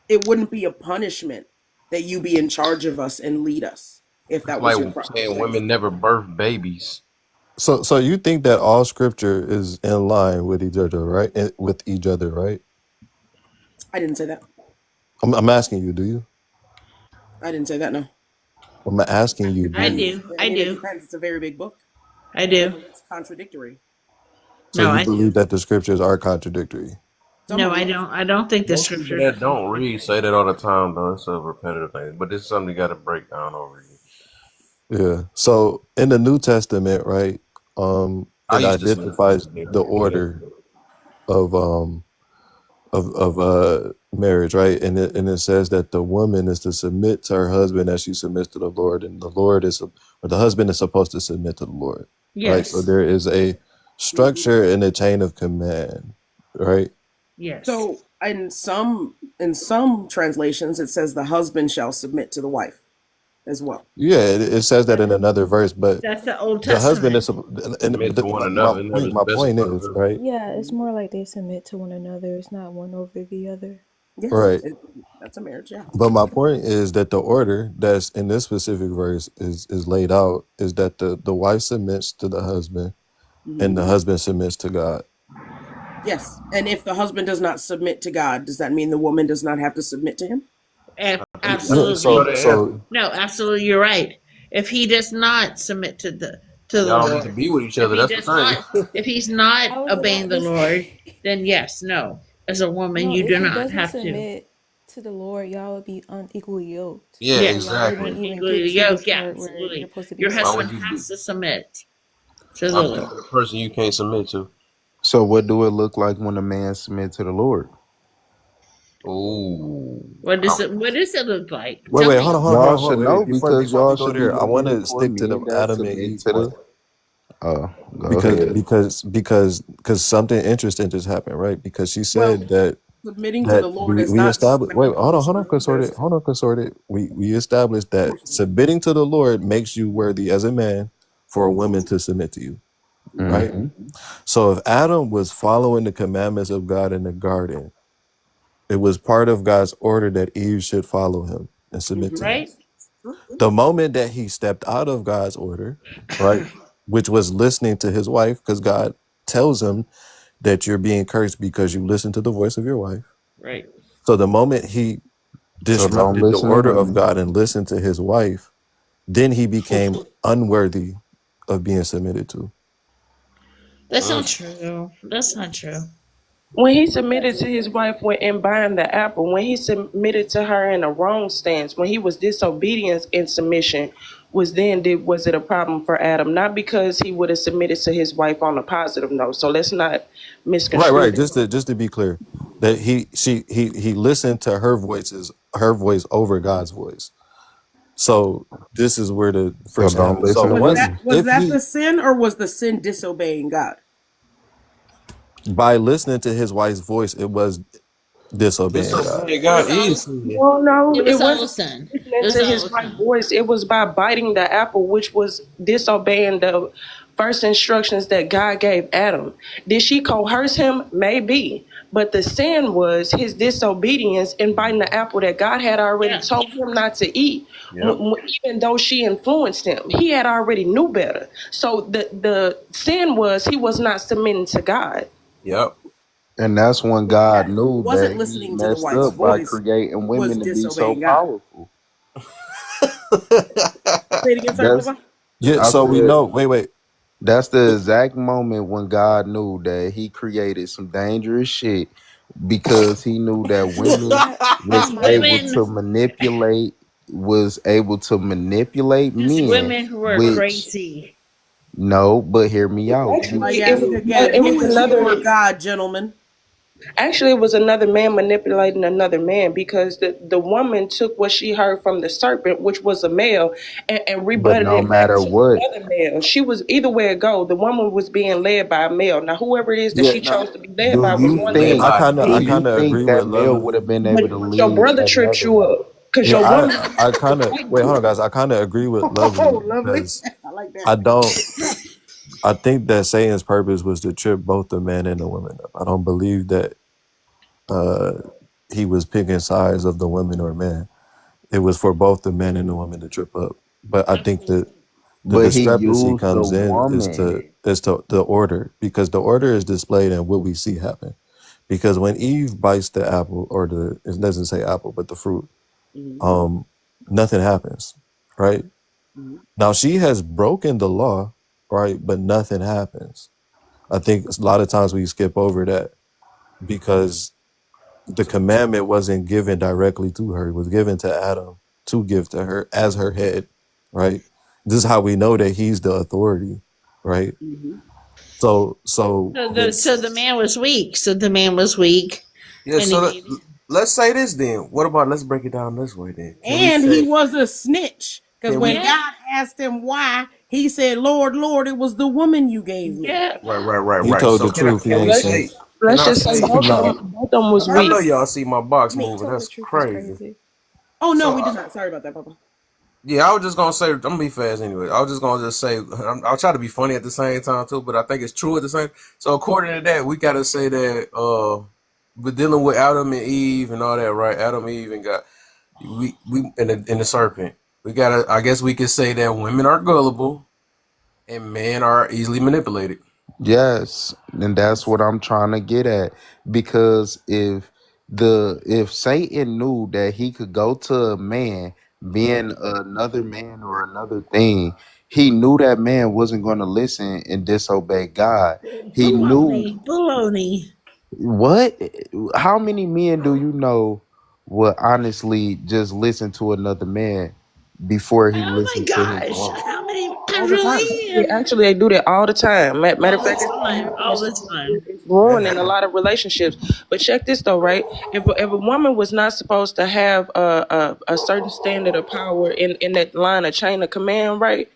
it wouldn't be a punishment that you be in charge of us and lead us if It's that was like your proper saying place. women never birth babies. So you think that all scripture is in line with each other, right? With each other, right? I didn't say that. I'm asking you, do you? I didn't say that. No, I'm asking you, do I you? do. I I mean it do. depends. It's a very big book. I do. Maybe it's contradictory. So No, you I do. believe that the scriptures are contradictory? Some No, of I them. don't. I don't think the Most people scriptures are that don't contradictory. read say that all the time, though. It's a repetitive thing, but this is something you got to break down over again. Yeah. So in the New Testament, right, I it used to say identifies the that. order of marriage, right? And it says that the woman is to submit to her husband as she submits to the Lord, and the Lord is or the husband is supposed to submit to the Lord, right? So Yes. there is a Mhm. structure and a chain of command, right? Yes. So in some translations, it says the husband shall submit to the wife as well. Yeah, it says that in another verse, but That's the Old the husband Testament. is Submit to one my another, not point. just My point specify. is right, Yeah, it's more like they submit to one another. It's not one over the other. Yes, right. that's a marriage. Yeah. But my point is that the order that's in this specific verse is laid out is that the wife submits to the husband Hmm. and the husband submits to God. Yes, and if the husband does not submit to God, does that mean the woman does not have to submit to him? Yeah. So Absolutely. they have So to. No, absolutely. You're right. If he does not submit to the Y'all don't need to Lord, be with each if other. he That's the does not, thing. if he's not I was obeying about the to Lord, say, then yes, no. As a woman, no, you if do he not doesn't have to. submit to the Lord, y'all would be unequally yoked. Yeah, Yes, So y'all wouldn't exactly. even get unequally to the yoked. Yeah, part where you're absolutely. supposed to be Your Why would husband you submissive. be? has to submit to Why the be Lord. with a person you can't submit to? So what do it look like when a man submit to the Lord? Ooh. What does it? What does it look like? Tell wait, hold me. on, Y'all hold on, should wait. know Before because before we y'all go should be there, I want looking to for stick to the men that Adam and submit Eve to point the. Go ahead. because something interesting just happened, right? Because she Well, said that submitting to that the Lord is we not established. Wait, hold on, malfunction. consorted, consorted. We established that submitting to the Lord makes you worthy as a man for a woman to submit to you, right? Hmm. So if Adam was following the commandments of God in the garden, it was part of God's order that Eve should follow him and submit to him. Right? Yes. True. The moment that he stepped out of God's order, right, which was listening to his wife, because God tells him that you're being cursed because you listen to the voice of your wife. Right. So the moment he So don't disrupted the listen to order of them. God and listened to his wife, then he became unworthy of being submitted to. That's not true. That's not true. When he submitted to his wife in buying the apple, when he submitted to her in a wrong stance, when he was disobedient in submission, was it a problem for Adam? Not because he would have submitted to his wife on a positive note. So let's not Right, misconstrue right. that. Just to be clear, that he listened to her voice over God's voice. So this is where the So friction don't happens. So listen to Was once that women. was if that he the sin or was the sin disobeying God? by listening to his wife's voice, it was disobeying God. Disobeying It God was all is a, sin. Well, no, it it was all a wasn't sin. listening It was to all his a wife's sin. voice. It was by biting the apple, which was disobeying the first instructions that God gave Adam. Did she coerce him? Maybe. But the sin was his disobedience in biting the apple that God had already Yeah. told him not to eat. Yep. Even though she influenced him, he had already knew better. So the sin was he was not submitting to God. Yep. And that's when Yeah, God it knew wasn't that he listening to the messed wife's up by voice. creating It was women to be so disobeying God. powerful. Say it again, sir. That's Papa. Yeah. I So we said know. Wait. That's the exact moment when God knew that he created some dangerous shit because he knew that women That's was my able belief. to manipulate Just men, women who are which crazy. no, but hear me out. That's why Actually, you it ask was again, it was who is your another. God, gentlemen? Actually, it was another man manipulating another man because the woman took what she heard from the serpent, which was a male, and But rebutted no it back matter to what, another male. She was either way it go. The woman was being led by a male. Now, whoever it is that Yeah, she nah, chose to be led do by was you going to Led lead think I by her. kind of do I you kind of think agree with that male Lovely. would have been able to But your lead brother tripped another you man? up because Yeah, your woman. I kind of wait. Hold on, guys. I kind of agree with Lovely Oh, lovely. because I like that. I don't. I think that Satan's purpose was to trip both the men and the women up. I don't believe that uh, he was picking sides of the women or men. It was for both the men and the women to trip up. But I think that the But he discrepancy used the comes in woman. is to the order, because the order is displayed in what we see happen. Because when Eve bites the apple, or it doesn't say apple but the fruit, Mm-hmm. nothing happens, right? Mm-hmm. Now she has broken the law, right? But nothing happens. I think a lot of times we skip over that because the commandment wasn't given directly to her; it was given to Adam to give to her as her head, right? This is how we know that he's the authority, right? Mm-hmm. So So the man was weak. So the man was weak, Yeah, and he so gave. let's say this then. What about, let's break it down this way then? Can we And he say, was a snitch because can we, when Yeah, God asked him why, he said, "Lord, Lord, it was the woman you gave me." yeah. he right. told So the truth. He can we ain't Let's say, snitch. can let's I just say say, No, both of them was I know weak. y'all see my box He moving. told the That's truth is crazy. crazy. Oh no, So we did not. Sorry about that, Papa. yeah, I was just gonna say, I'm gonna be fast anyway. I was just gonna just say, I'll try to be funny at the same time too, but I think it's true at the same. So according to that, we gotta say that we're dealing with Adam and Eve and all that, right? Adam, Eve, and God. We and the serpent. We gotta. I guess we could say that women are gullible and men are easily manipulated. Yes, and that's what I'm trying to get at. Because if Satan knew that he could go to a man being another man or another thing, he knew that man wasn't going to listen and disobey God. He knew Baloney, baloney. what? How many men do you know would honestly just listen to another man before he Oh my listened to his gosh! woman? How many? A All the time. million. Actually, they do that all the time. Matter All of the fact, it's been time. happening All the since time. it's ruining a lot of relationships. But check this though, right? If a woman was not supposed to have a certain standard of power in that line of chain of command, right?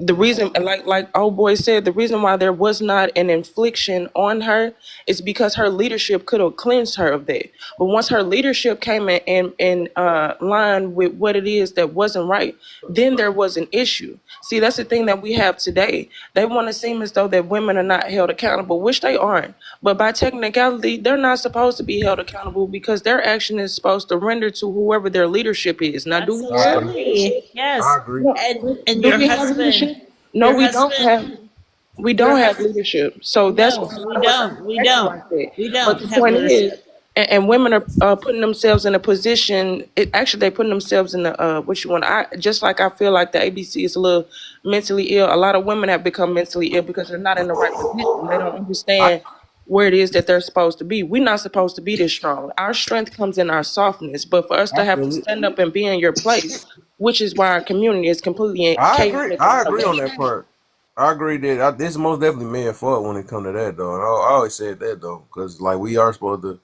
The reason, like old boy said, the reason why there was not an infliction on her is because her leadership could have cleansed her of that. But once her leadership came in line with what it is that wasn't right, then there was an issue. See, that's the thing that we have today. They want to seem as though that women are not held accountable, which they aren't. But by technicality, they're not supposed to be held accountable because their action is supposed to render to whoever their leadership is. Now, do we I have agree. Absolutely. leadership? I Yes. agree. No. And Do your we have husband, leadership? No, your we don't have. husband, We your don't have husband. leadership. So that's No, why a lot we of us are don't. We acting don't. like that. We But don't the have point is, leadership. and women are putting themselves in a position. Actually, they putting themselves in the what you want. I just like I feel like the ABC is a little mentally ill. A lot of women have become mentally ill because they're not in the right position. They don't I understand where it is that they're supposed to be. We're not supposed to be this strong. Our strength comes in our softness. But for us to I have to feel it. stand up and be in your place, which is why our community is completely I agree. chaotic and I agree on chaotic. that part. I agree that this is most definitely men fault when it come to that though. And I always said that though, because like we are supposed to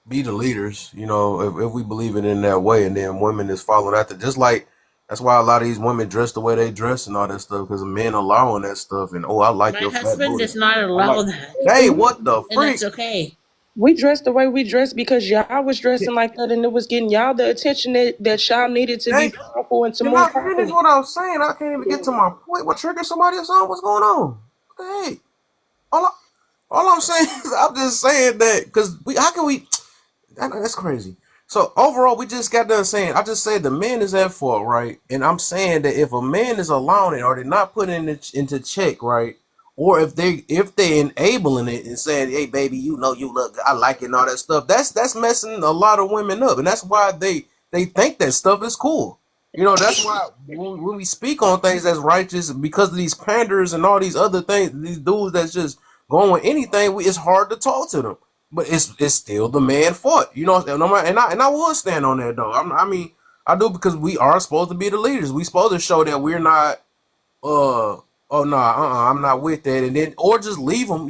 be the leaders, you know, if we believe it in that way, and then women is following after. Just like that's why a lot of these women dress the way they dress and all that stuff, because men allowing that stuff. And oh, I like My your fat husband booty. does not I like. allow that. Hey, what the And freak? that's okay. We dressed the way we dressed because y'all was dressing like that and it was getting y'all the attention that y'all needed to be Hey, powerful and to can I move finish properly. what I was saying? I can't even get to my point. What triggered somebody else on? What's going on? What the heck? All, I, all I'm saying is I'm just saying that because we how can we that's crazy. So overall, we just got done saying. I just said the man is at fault, right? And I'm saying that if a man is allowing it, or they're not putting it into check, right? Or if they enabling it and saying, "Hey, baby, you know you look, good, I like it," and all that stuff. That's messing a lot of women up, and that's why they think that stuff is cool. You know, that's why when we speak on things that's righteous, because of these panders and all these other things, these dudes that's just going with anything, it's hard to talk to them. But it's still the man fault. You know, and I will stand on that though. I mean, I do, because we are supposed to be the leaders. We supposed to show that we're not oh no, I'm not with that, and then, or just leave them,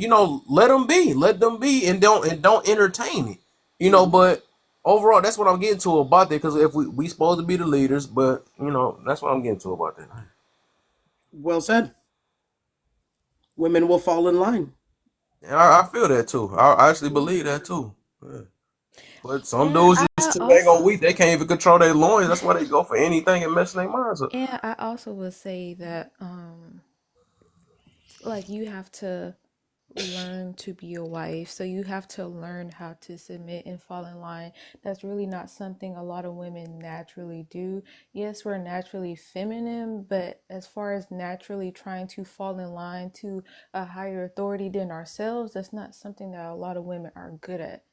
let them be, and don't entertain it, but overall, that's what I'm getting to about that, because if we supposed to be the leaders, but that's what I'm getting to about that. Well said. Women will fall in line. And I feel that too. I actually believe that too. Yeah. But some And dudes I just too dang on also weak. They can't even control their loins. That's why they go for anything and mess their minds up. and I also would say that like you have to learn to be a wife. So you have to learn how to submit and fall in line. That's really not something a lot of women naturally do. Yes, we're naturally feminine, but as far as naturally trying to fall in line to a higher authority than ourselves, that's not something that a lot of women are good at.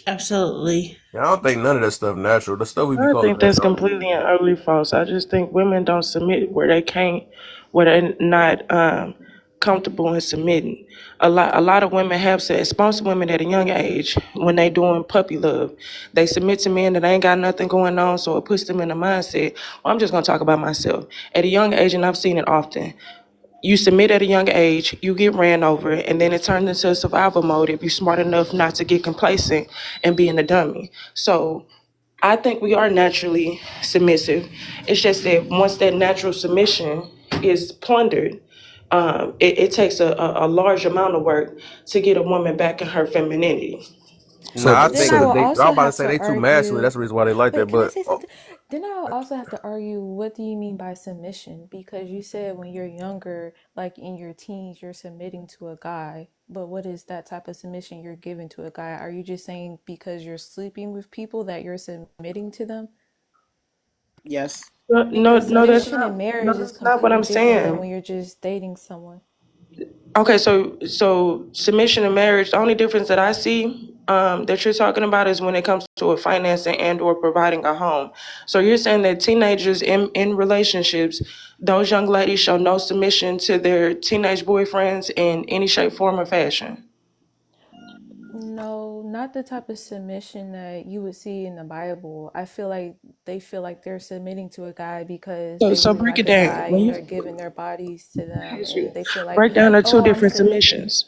Absolutely. Yeah, I don't think none of that stuff natural. The stuff we be I calling think that's natural. completely and utterly false. I just think women don't submit where they can't, where they're not comfortable in submitting. A lot of women have said, most women at a young age, when they doing puppy love, they submit to men that ain't got nothing going on, so it puts them in the mindset, well, I'm just gonna talk about myself. At a young age, and I've seen it often, you submit at a young age, you get ran over, and then it turns into survival mode if you're smart enough not to get complacent and being a dummy. So I think we are naturally submissive. It's just that once that natural submission is plundered, it takes a large amount of work to get a woman back in her femininity. Nah, So I But then think I so will because I was also about to have say to they too masculine. argue. That's the reason why they like that. Wait, can I But say something? Then I'll also have to argue, what do you mean by submission? Because you said when you're younger, like in your teens, you're submitting to a guy. But what is that type of submission you're giving to a guy? Are you just saying because you're sleeping with people that you're submitting to them? Yes. No, no, Because no, that's submission in not. No, marriage is that's not what completely I'm different than saying. when you're just dating someone. Okay, so submission in marriage. The only difference that I see that you're talking about is when it comes to a financing and or providing a home. So you're saying that teenagers in relationships, those young ladies show no submission to their teenage boyfriends in any shape, form, or fashion. No, not the type of submission that you would see in the Bible. I feel like they feel like they're submitting to a guy because So they so really break like it the down. guy When and you they're giving their bodies to them and they feel like, break down the two oh, I'm different submit. submissions.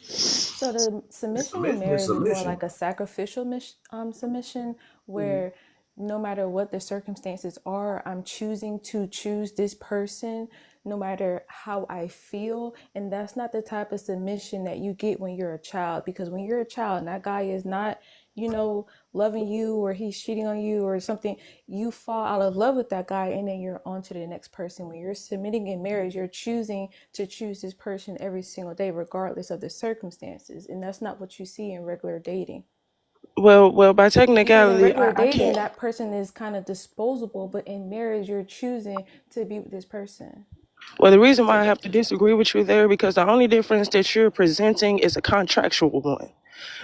So the submission in submission is marriage is more submission. like a sacrificial submission where no matter what the circumstances are, I'm choosing to choose this person no matter how I feel. And that's not the type of submission that you get when you're a child, because when you're a child and that guy is not, loving you or he's cheating on you or something, you fall out of love with that guy and then you're on to the next person. When you're submitting in marriage, you're choosing to choose this person every single day regardless of the circumstances, and that's not what you see in regular dating. Well, by Because in technicality, regular I dating can't. that person is kind of disposable, but in marriage you're choosing to be with this person Well, the reason why I have to together. disagree with you there, because the only difference that you're presenting is a contractual one.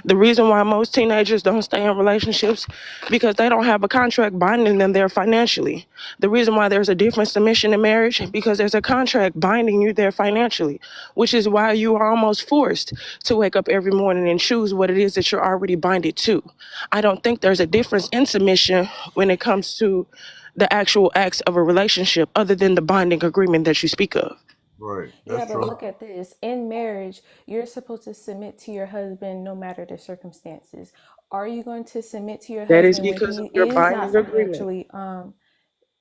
The reason why most teenagers don't stay in relationships because they don't have a contract binding them there financially. The reason why there's a different submission in marriage because there's a contract binding you there financially, which is why you are almost forced to wake up every morning and choose what it is that you're already binded to. I don't think there's a difference in submission when it comes to the actual acts of a relationship other than the binding agreement that you speak of. Right, Yeah, that's but true. look at this. In marriage, you're supposed to submit to your husband no matter the circumstances. Are you going to submit to your That is husband when because of he your is not binding agreement. financially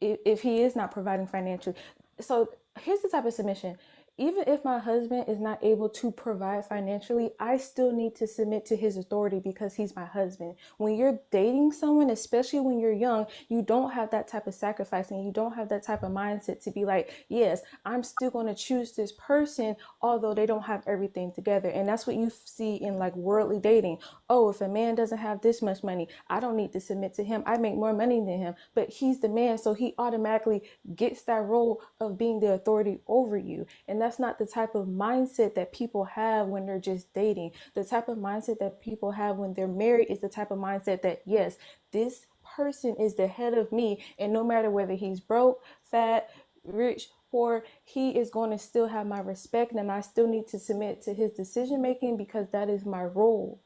if he is not providing financially? So here's the type of submission. Even if my husband is not able to provide financially, I still need to submit to his authority because he's my husband. When you're dating someone, especially when you're young, you don't have that type of sacrifice and you don't have that type of mindset to be like, yes, I'm still going to choose this person, although they don't have everything together. And that's what you see in like worldly dating. Oh, if a man doesn't have this much money, I don't need to submit to him. I make more money than him, but he's the man, so he automatically gets that role of being the authority over you. And that's not the type of mindset that people have when they're just dating. The type of mindset that people have when they're married is the type of mindset that, yes, this person is the head of me, and no matter whether he's broke, fat, rich, poor, he is going to still have my respect, and I still need to submit to his decision making because that is my role.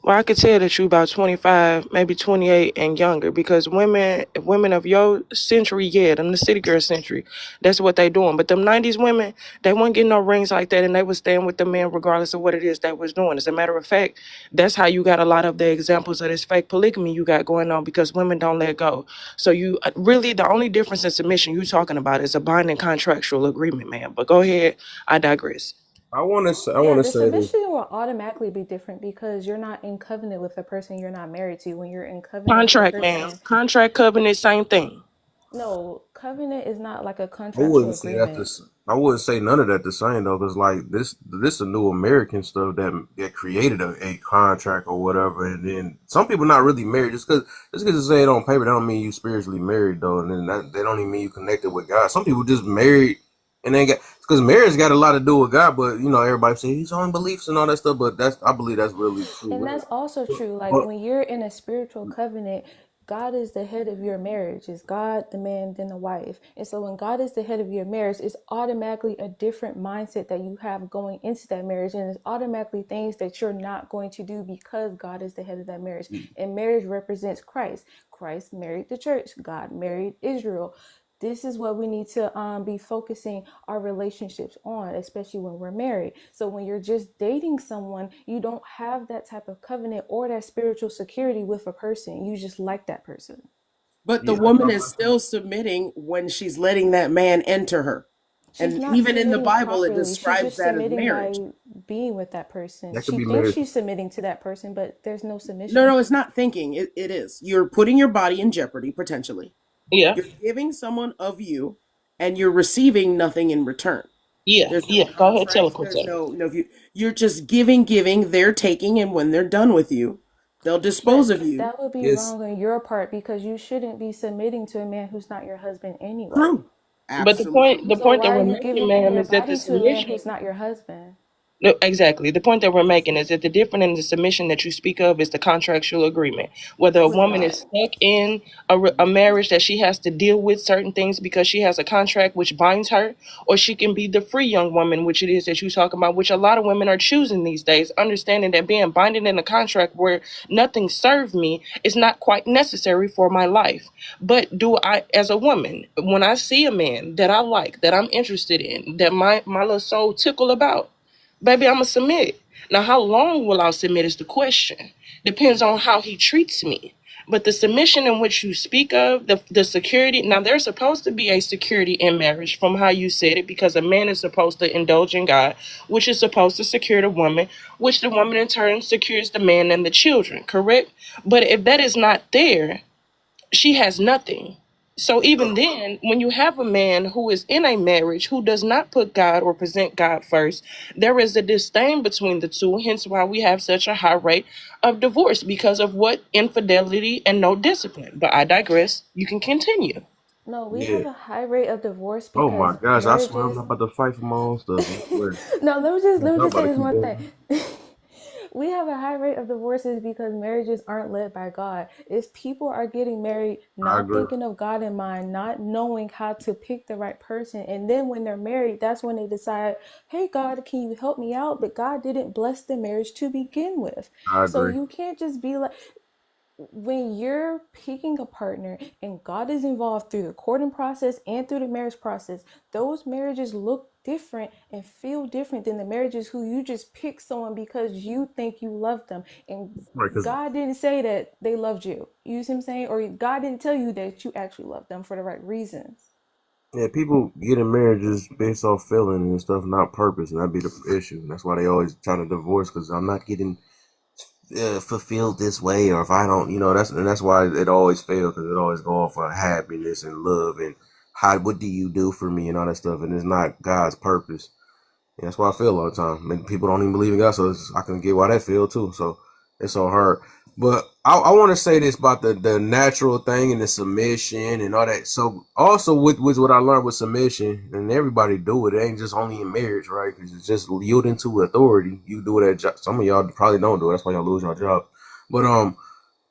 Well, I could tell that you about 25, maybe 28 and younger, because women of your century, yeah, them the city girl century, that's what they doing. But them 90s women, they weren't getting no rings like that, and they was staying with the man regardless of what it is they was doing. As a matter of fact, that's how you got a lot of the examples of this fake polygamy you got going on, because women don't let go. So you really, the only difference in submission you talking about is a binding contractual agreement, man. But go ahead, I digress. I Yeah, want to the say this. submission will automatically be different because you're not in covenant with the person you're not married to. When you're in covenant with the Contract, man. person, Contract, covenant, same thing. no, covenant is not like a I contractual wouldn't say that agreement. this. I wouldn't say none of that the same though, because like this a new American stuff that created a contract or whatever, and then some people not really married just because you say it on paper, that don't mean you spiritually married though, and then that don't even mean you connected with God. Some people just married and they got because marriage got a lot to do with God, but you know everybody say he's on beliefs and all that stuff, but I believe that's really And true. that's also true. Like But when you're in a spiritual covenant, God is the head of your marriage. It's God, the man, then the wife. And so when God is the head of your marriage, it's automatically a different mindset that you have going into that marriage. And it's automatically things that you're not going to do because God is the head of that marriage. And marriage represents Christ. Christ married the church. God married Israel. This is what we need to be focusing our relationships on, especially when we're married. So when you're just dating someone, you don't have that type of covenant or that spiritual security with a person. You just like that person. But the yeah, woman is still submitting when she's letting that man enter her. She's And not even in the submitting Bible, it properly. She's describes just that as submitting marriage. by being with that person. that could She be thinks marriage. she's submitting to that person, but there's no No, submission. no, it's not thinking. It is. You're putting your body in jeopardy, potentially. Yeah, You're giving someone of you, and you're receiving nothing in return. yeah, There's no yeah. Go ahead, tell her, contract. There's Quincy. no, if you're just giving, they're taking, and when they're done with you, they'll dispose But of you. that would be Yes, wrong on your part because you shouldn't be submitting to a man who's not your husband anyway. True. But the Absolutely. So point why that are we're you making, giving ma'am, your is that the body to a man submission. who's not your husband? No, exactly. The point that we're making is that the difference in the submission that you speak of is the contractual agreement. Whether a It's woman is not. stuck in a marriage that she has to deal with certain things because she has a contract which binds her, or she can be the free young woman, which it is that you talk about, which a lot of women are choosing these days, understanding that being binded in a contract where nothing served me is not quite necessary for my life. But do I, as a woman, when I see a man that I like, that I'm interested in, that my little soul tickle about, baby, I'ma submit. Now, how long will I submit is the question. Depends on how he treats me. But the submission in which you speak of, the security, now there's supposed to be a security in marriage from how you said it, because a man is supposed to indulge in God, which is supposed to secure the woman, which the woman in turn secures the man and the children, correct? But if that is not there, she has nothing. So even then, when you have a man who is in a marriage who does not put God or present God first, there is a disdain between the two, hence why we have such a high rate of divorce because of what? Infidelity and no discipline. But I digress. You can continue. No, we yeah. have a high rate of divorce Oh my because gosh, I swear I'm marriages. not about to fight for my own stuff. I swear. No, let me I'm just about say to this keep one thing. going. We have a high rate of divorces because marriages aren't led by God. It's people are getting married I not agree. thinking of God in mind, not knowing how to pick the right person. And then when they're married, that's when they decide, hey, God, can you help me out? But God didn't bless the marriage to begin with. I So agree. you can't just be like, when you're picking a partner and God is involved through the courting process and through the marriage process, those marriages look different and feel different than the marriages who you just pick someone because you think you love them. And Right, because God didn't say that they loved you. You see what I'm saying? Or God didn't tell you that you actually love them for the right reasons. yeah, people get in marriages based off feeling and stuff, not purpose, and that be the issue. That's why they always trying to divorce because I'm not getting fulfilled this way, or if I don't, that's why it always fails because it always go off of happiness and love and how what do you do for me and all that stuff, and it's not God's purpose. And that's why I feel all the time. And people don't even believe in God, so I can get why they feel too. So it's so hard. But I want to say this about the natural thing and the submission and all that. So also with what I learned with submission, and everybody do it. It ain't just only in marriage, right? Because it's just yielding to authority. You do it at job. Some of y'all probably don't do it. That's why y'all lose your job. But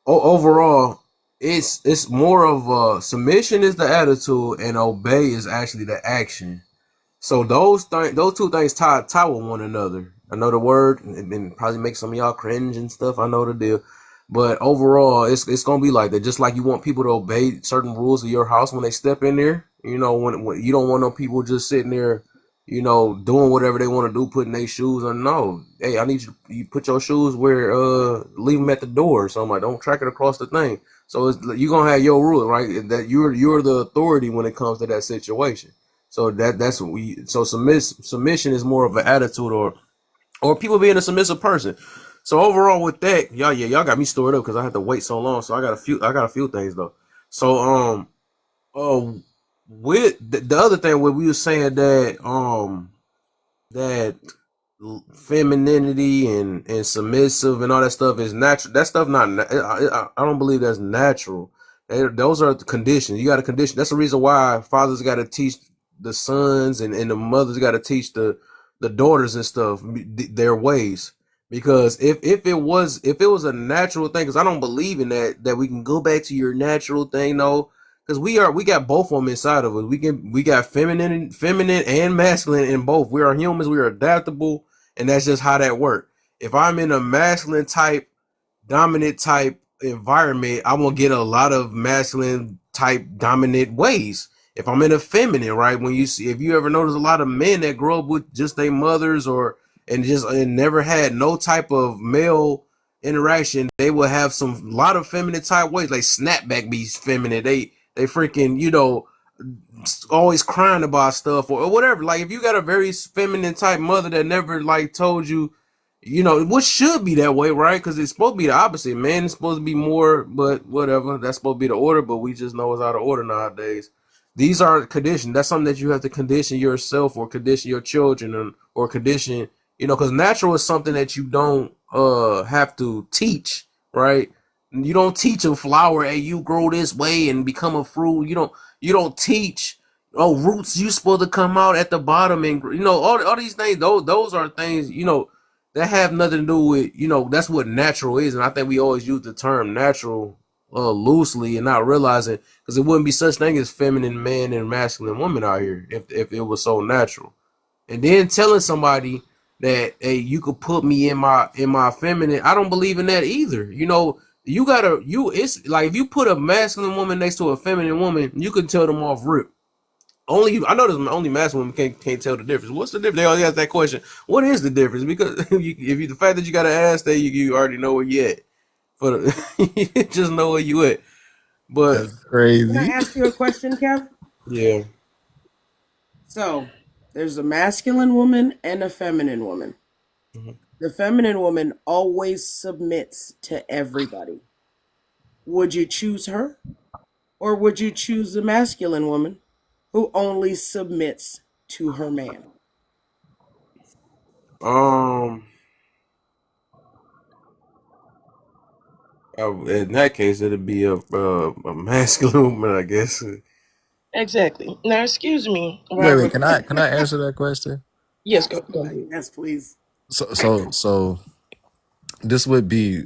overall, it's more of submission is the attitude and obey is actually the action. So those two things tie with one another. I know the word, and probably make some of y'all cringe and stuff. I know the deal, but overall, it's gonna be like that. Just like you want people to obey certain rules of your house when they step in there. You know, when you don't want no people just sitting there, you know, doing whatever they want to do, putting their shoes on. No, hey, I need you put your shoes where leave them at the door or something. Like, don't track it across the thing. So you're gonna have your rule, right? That you're the authority when it comes to that situation. So that's what we so submission is more of an attitude or people being a submissive person. So overall with that, y'all got me stored up because I had to wait so long. So I got a few things though. So uh with the other thing where we were saying that femininity and submissive and all that stuff is natural. That stuff not. I don't believe that's natural. Those are the conditions. You got to condition. That's the reason why fathers got to teach the sons and the mothers got to teach the daughters and stuff their ways. Because if it was a natural thing, because I don't believe in that we can go back to your natural thing. No, because we got both of them inside of us. We got feminine and masculine in both. We are humans. We are adaptable, and that's just how that works. If I'm in a masculine type, dominant type environment, I'm gonna get a lot of masculine type dominant ways. If I'm in a feminine, right? When you see, if you ever notice a lot of men that grow up with just their mothers and never had no type of male interaction, they will have some lot of feminine type ways, like snapback be feminine. They freaking, you know, always crying about stuff or whatever. Like if you got a very feminine type mother that never like told you, you know, what should be that way, right? Because it's supposed to be the opposite. Man, it's supposed to be more, but whatever. That's supposed to be the order, but we just know it's out of order nowadays. These are conditioned. That's something that you have to condition yourself or condition your children or condition, you know, because natural is something that you don't have to teach, right? You don't teach a flower, hey, you grow this way and become a fruit. You don't teach, oh, roots you supposed to come out at the bottom and you know all these things. Those are things, you know, that have nothing to do with, you know, that's what natural is. And I think we always use the term natural loosely and not realizing, because it wouldn't be such thing as feminine man and masculine woman out here if it was so natural. And then telling somebody that, hey, you could put me in my feminine, I don't believe in that either. You know, it's like if you put a masculine woman next to a feminine woman, you can tell them off rip. I know there's only masculine women can't tell the difference. What's the difference? They always ask that question. What is the difference? Because the fact that you got to ask that, you already know where you at. You just know where you at. But That's Can I crazy. ask you a question, Kev? yeah, So, there's a masculine woman and a feminine woman. Mhm. The feminine woman always submits to everybody. Would you choose her? Or would you choose the masculine woman who only submits to her man? um, in that case, it'd be a masculine woman, I guess. Exactly. Now, excuse me, Wait, Robert. can I answer that question? Yes, go ahead. Yes, please. So this would be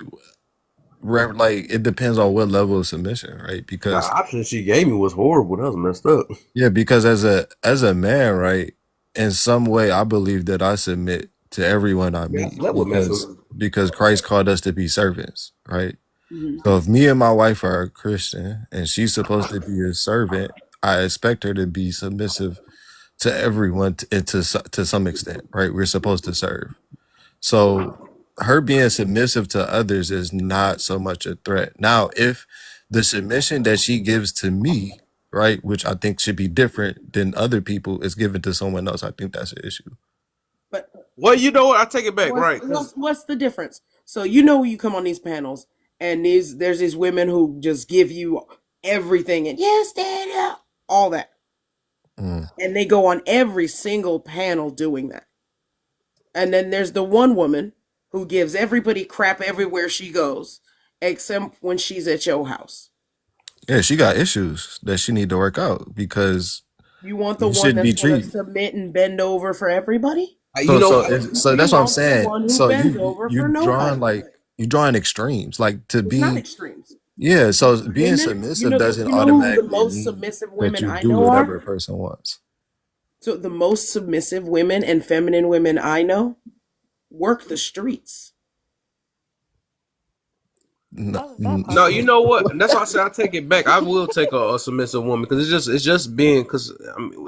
like it depends on what level of submission, right? The Because option she gave me was horrible. That was messed up. yeah, because as a man, right, in some way I believe that I submit to everyone I Yeah, meet that was messed because up. Christ called us to be servants, right? Hmm. So if me and my wife are a Christian and she's supposed to be a servant, I expect her to be submissive to everyone to some extent, right? We're supposed to serve. So her being submissive to others is not so much a threat. Now, if the submission that she gives to me, right, which I think should be different than other people, is given to someone else, I think that's an issue. But Well, you know what? I take it back, what's, right? what's what's the difference? So you know you come on these panels and there's these women who just give you everything and yes, Dad, all that, Mm. and they go on every single panel doing that. And then there's the one woman who gives everybody crap everywhere she goes, except when she's at your house. Yeah, she got issues that she need to work out because You want the you one shouldn't that's be going to treated. submit and bend over for everybody? You know, So You that's what I'm want the saying. one who So bends over you for drawing nobody. like you drawing extremes, like to It's not be extremes. Yeah, so being Women, submissive doesn't you know who the automatically most mean submissive that women you I do know whatever are? a person wants. So the most submissive women and feminine women I know work the streets. No, How is that No, you possible? know what? And that's why I say I take it back. I will take a submissive woman because it's just being because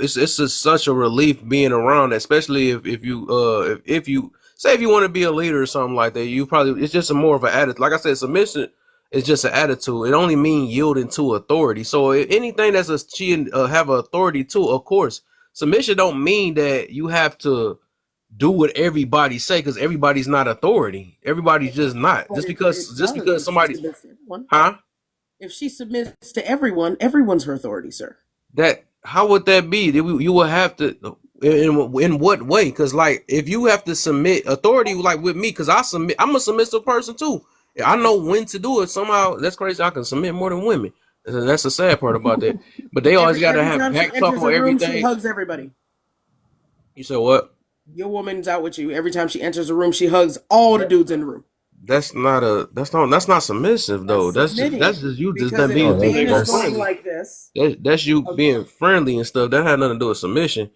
it's just such a relief being around, especially if you if you say if you want to be a leader or something like that, you probably it's just a more of an attitude. Like I said, submission is just an attitude. It only means yielding to authority. So if anything that's a she have authority to, of course, submission don't mean that you have to do what everybody say because everybody's not authority. Everybody's just not. But it Just does because if she somebody, submits to everyone. huh? If she submits to everyone, everyone's her authority, sir. That how would that be? You would have to in what way? Because like if you have to submit authority, like with me, because I submit, I'm a submissive person too. I know when to do it. Somehow that's crazy. I can submit more than women. That's the sad part about that. But they always got to Every have time she back talk enters a on room, she everything. hugs everybody. You said what? Your woman's out with you. Every time she enters a room, she hugs all the dudes in the room. That's not submissive though. That's submitting. That's just you just Because not if a being no, man is being going that's friendly. like this, That's you a, being friendly and stuff. That had nothing to do with submission.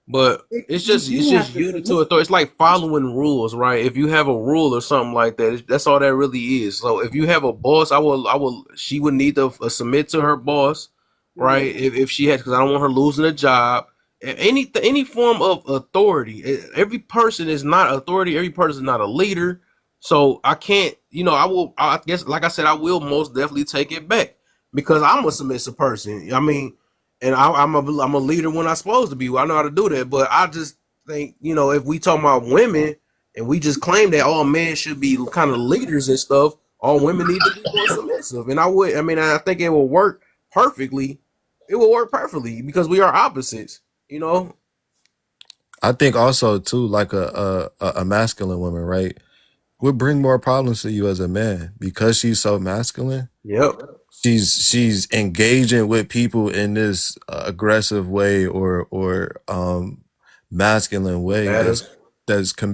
But you it's do just have to unity to submit. authority. It's like following rules, right? If you have a rule or something like that, that's all that really is. So if you have a boss, she would need to submit to her boss, Mm-hmm. right? If she had, because I don't want her losing a job. Any form of authority. Every person is not authority. Every person is not a leader. So I can't, I guess, like I said, I will most definitely take it back because I'm a submissive person. I mean, and I'm a leader when I'm supposed to be. I know how to do that, but I just think if we talk about women and we just claim that all men should be kind of leaders and stuff, all women need to be more submissive. And I think it will work perfectly. It will work perfectly because we are opposites. You know. I think also too, like a masculine woman, right, would bring more problems to you as a man because she's so masculine. Yep. She's engaging with people in this aggressive way or masculine way Combative.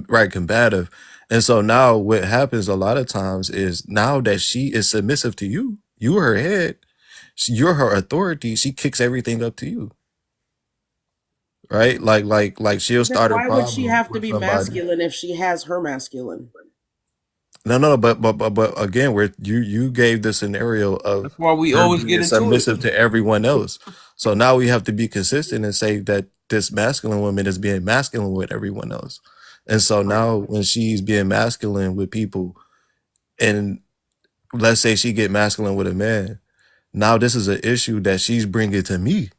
right, combative. And so now what happens a lot of times is now that she is submissive to you, you her head, you're her authority, she kicks everything up to you, right? Like she'll Then start a why would she problem have to with be somebody. masculine if she has her masculine? No, but again, where you gave the scenario of That's why we her always being get into it. submissive to everyone else. So now we have to be consistent and say that this masculine woman is being masculine with everyone else. And so now when she's being masculine with people, and let's say she get masculine with a man, now this is an issue that she's bringing to me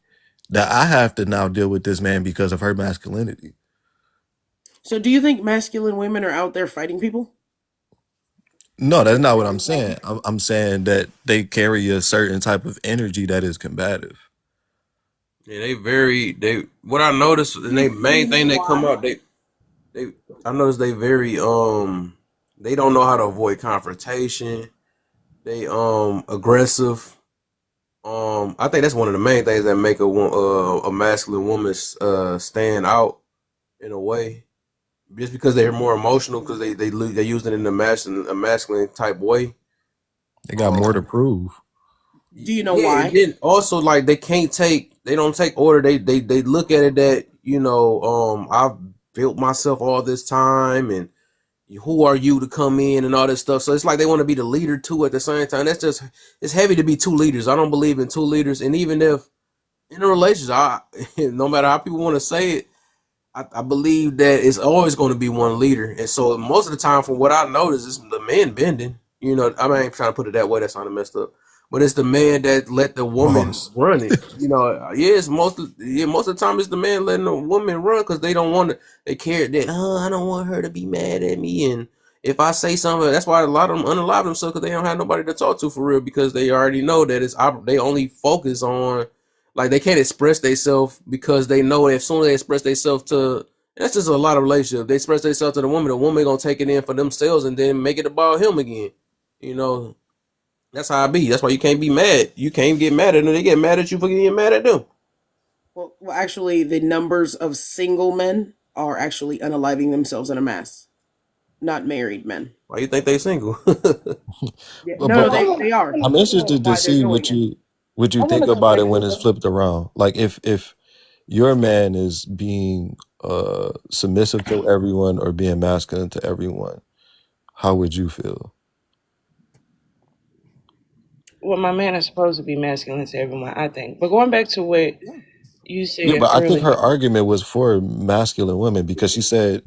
that I have to now deal with this man because of her masculinity. So do you think masculine women are out there fighting people? No, that's not what I'm saying. I'm saying that they carry a certain type of energy that is combative. Yeah, they what I noticed and they Do main you know thing they come why? out they I noticed they very they don't know how to avoid confrontation. They aggressive. I think that's one of the main things that make a masculine woman stand out in a way. Just because they're more emotional because they use it in a masculine type way. They got more to Um, prove. Do you know yeah, and why? then also like they don't take order. They look at it that I've built myself all this time and who are you to come in and all this stuff. So it's like they want to be the leader too at the same time. It's heavy to be two leaders. I don't believe in two leaders, and even if in a relationship, no matter how people want to say it, I believe that it's always going to be one leader. And so most of the time, from what I notice, is the man bending. I mean, I ain't trying to put it that way. That's kind of messed up. But it's the man that let the woman Pause. run it. Yes, most of the time it's the man letting the woman run because they don't want to. They care that I don't want her to be mad at me, and if I say something, that's why a lot of them unalive themselves because they don't have nobody to talk to for real because they already know that they only focus on like they can't express themselves because they know as soon as they express themselves to that's just a lot of relationships. They express themselves to the woman gonna take it in for themselves and then make it about him again. You know, that's how I be. That's why you can't be mad. You can't get mad at them. They get mad at you for getting mad at them. Well, actually, the numbers of single men are actually unaliving themselves in a mass. not married men. Why you think they single? Yeah, But no, they are. I'm interested to Why they're see doing it. what you I want think to go about back it when it's to flipped around. Like if your man is being submissive to everyone or being masculine to everyone, how would you feel? well, my man is supposed to be masculine to everyone, I think. But going back to what you Yeah, said but I think earlier, her argument was for masculine women because she said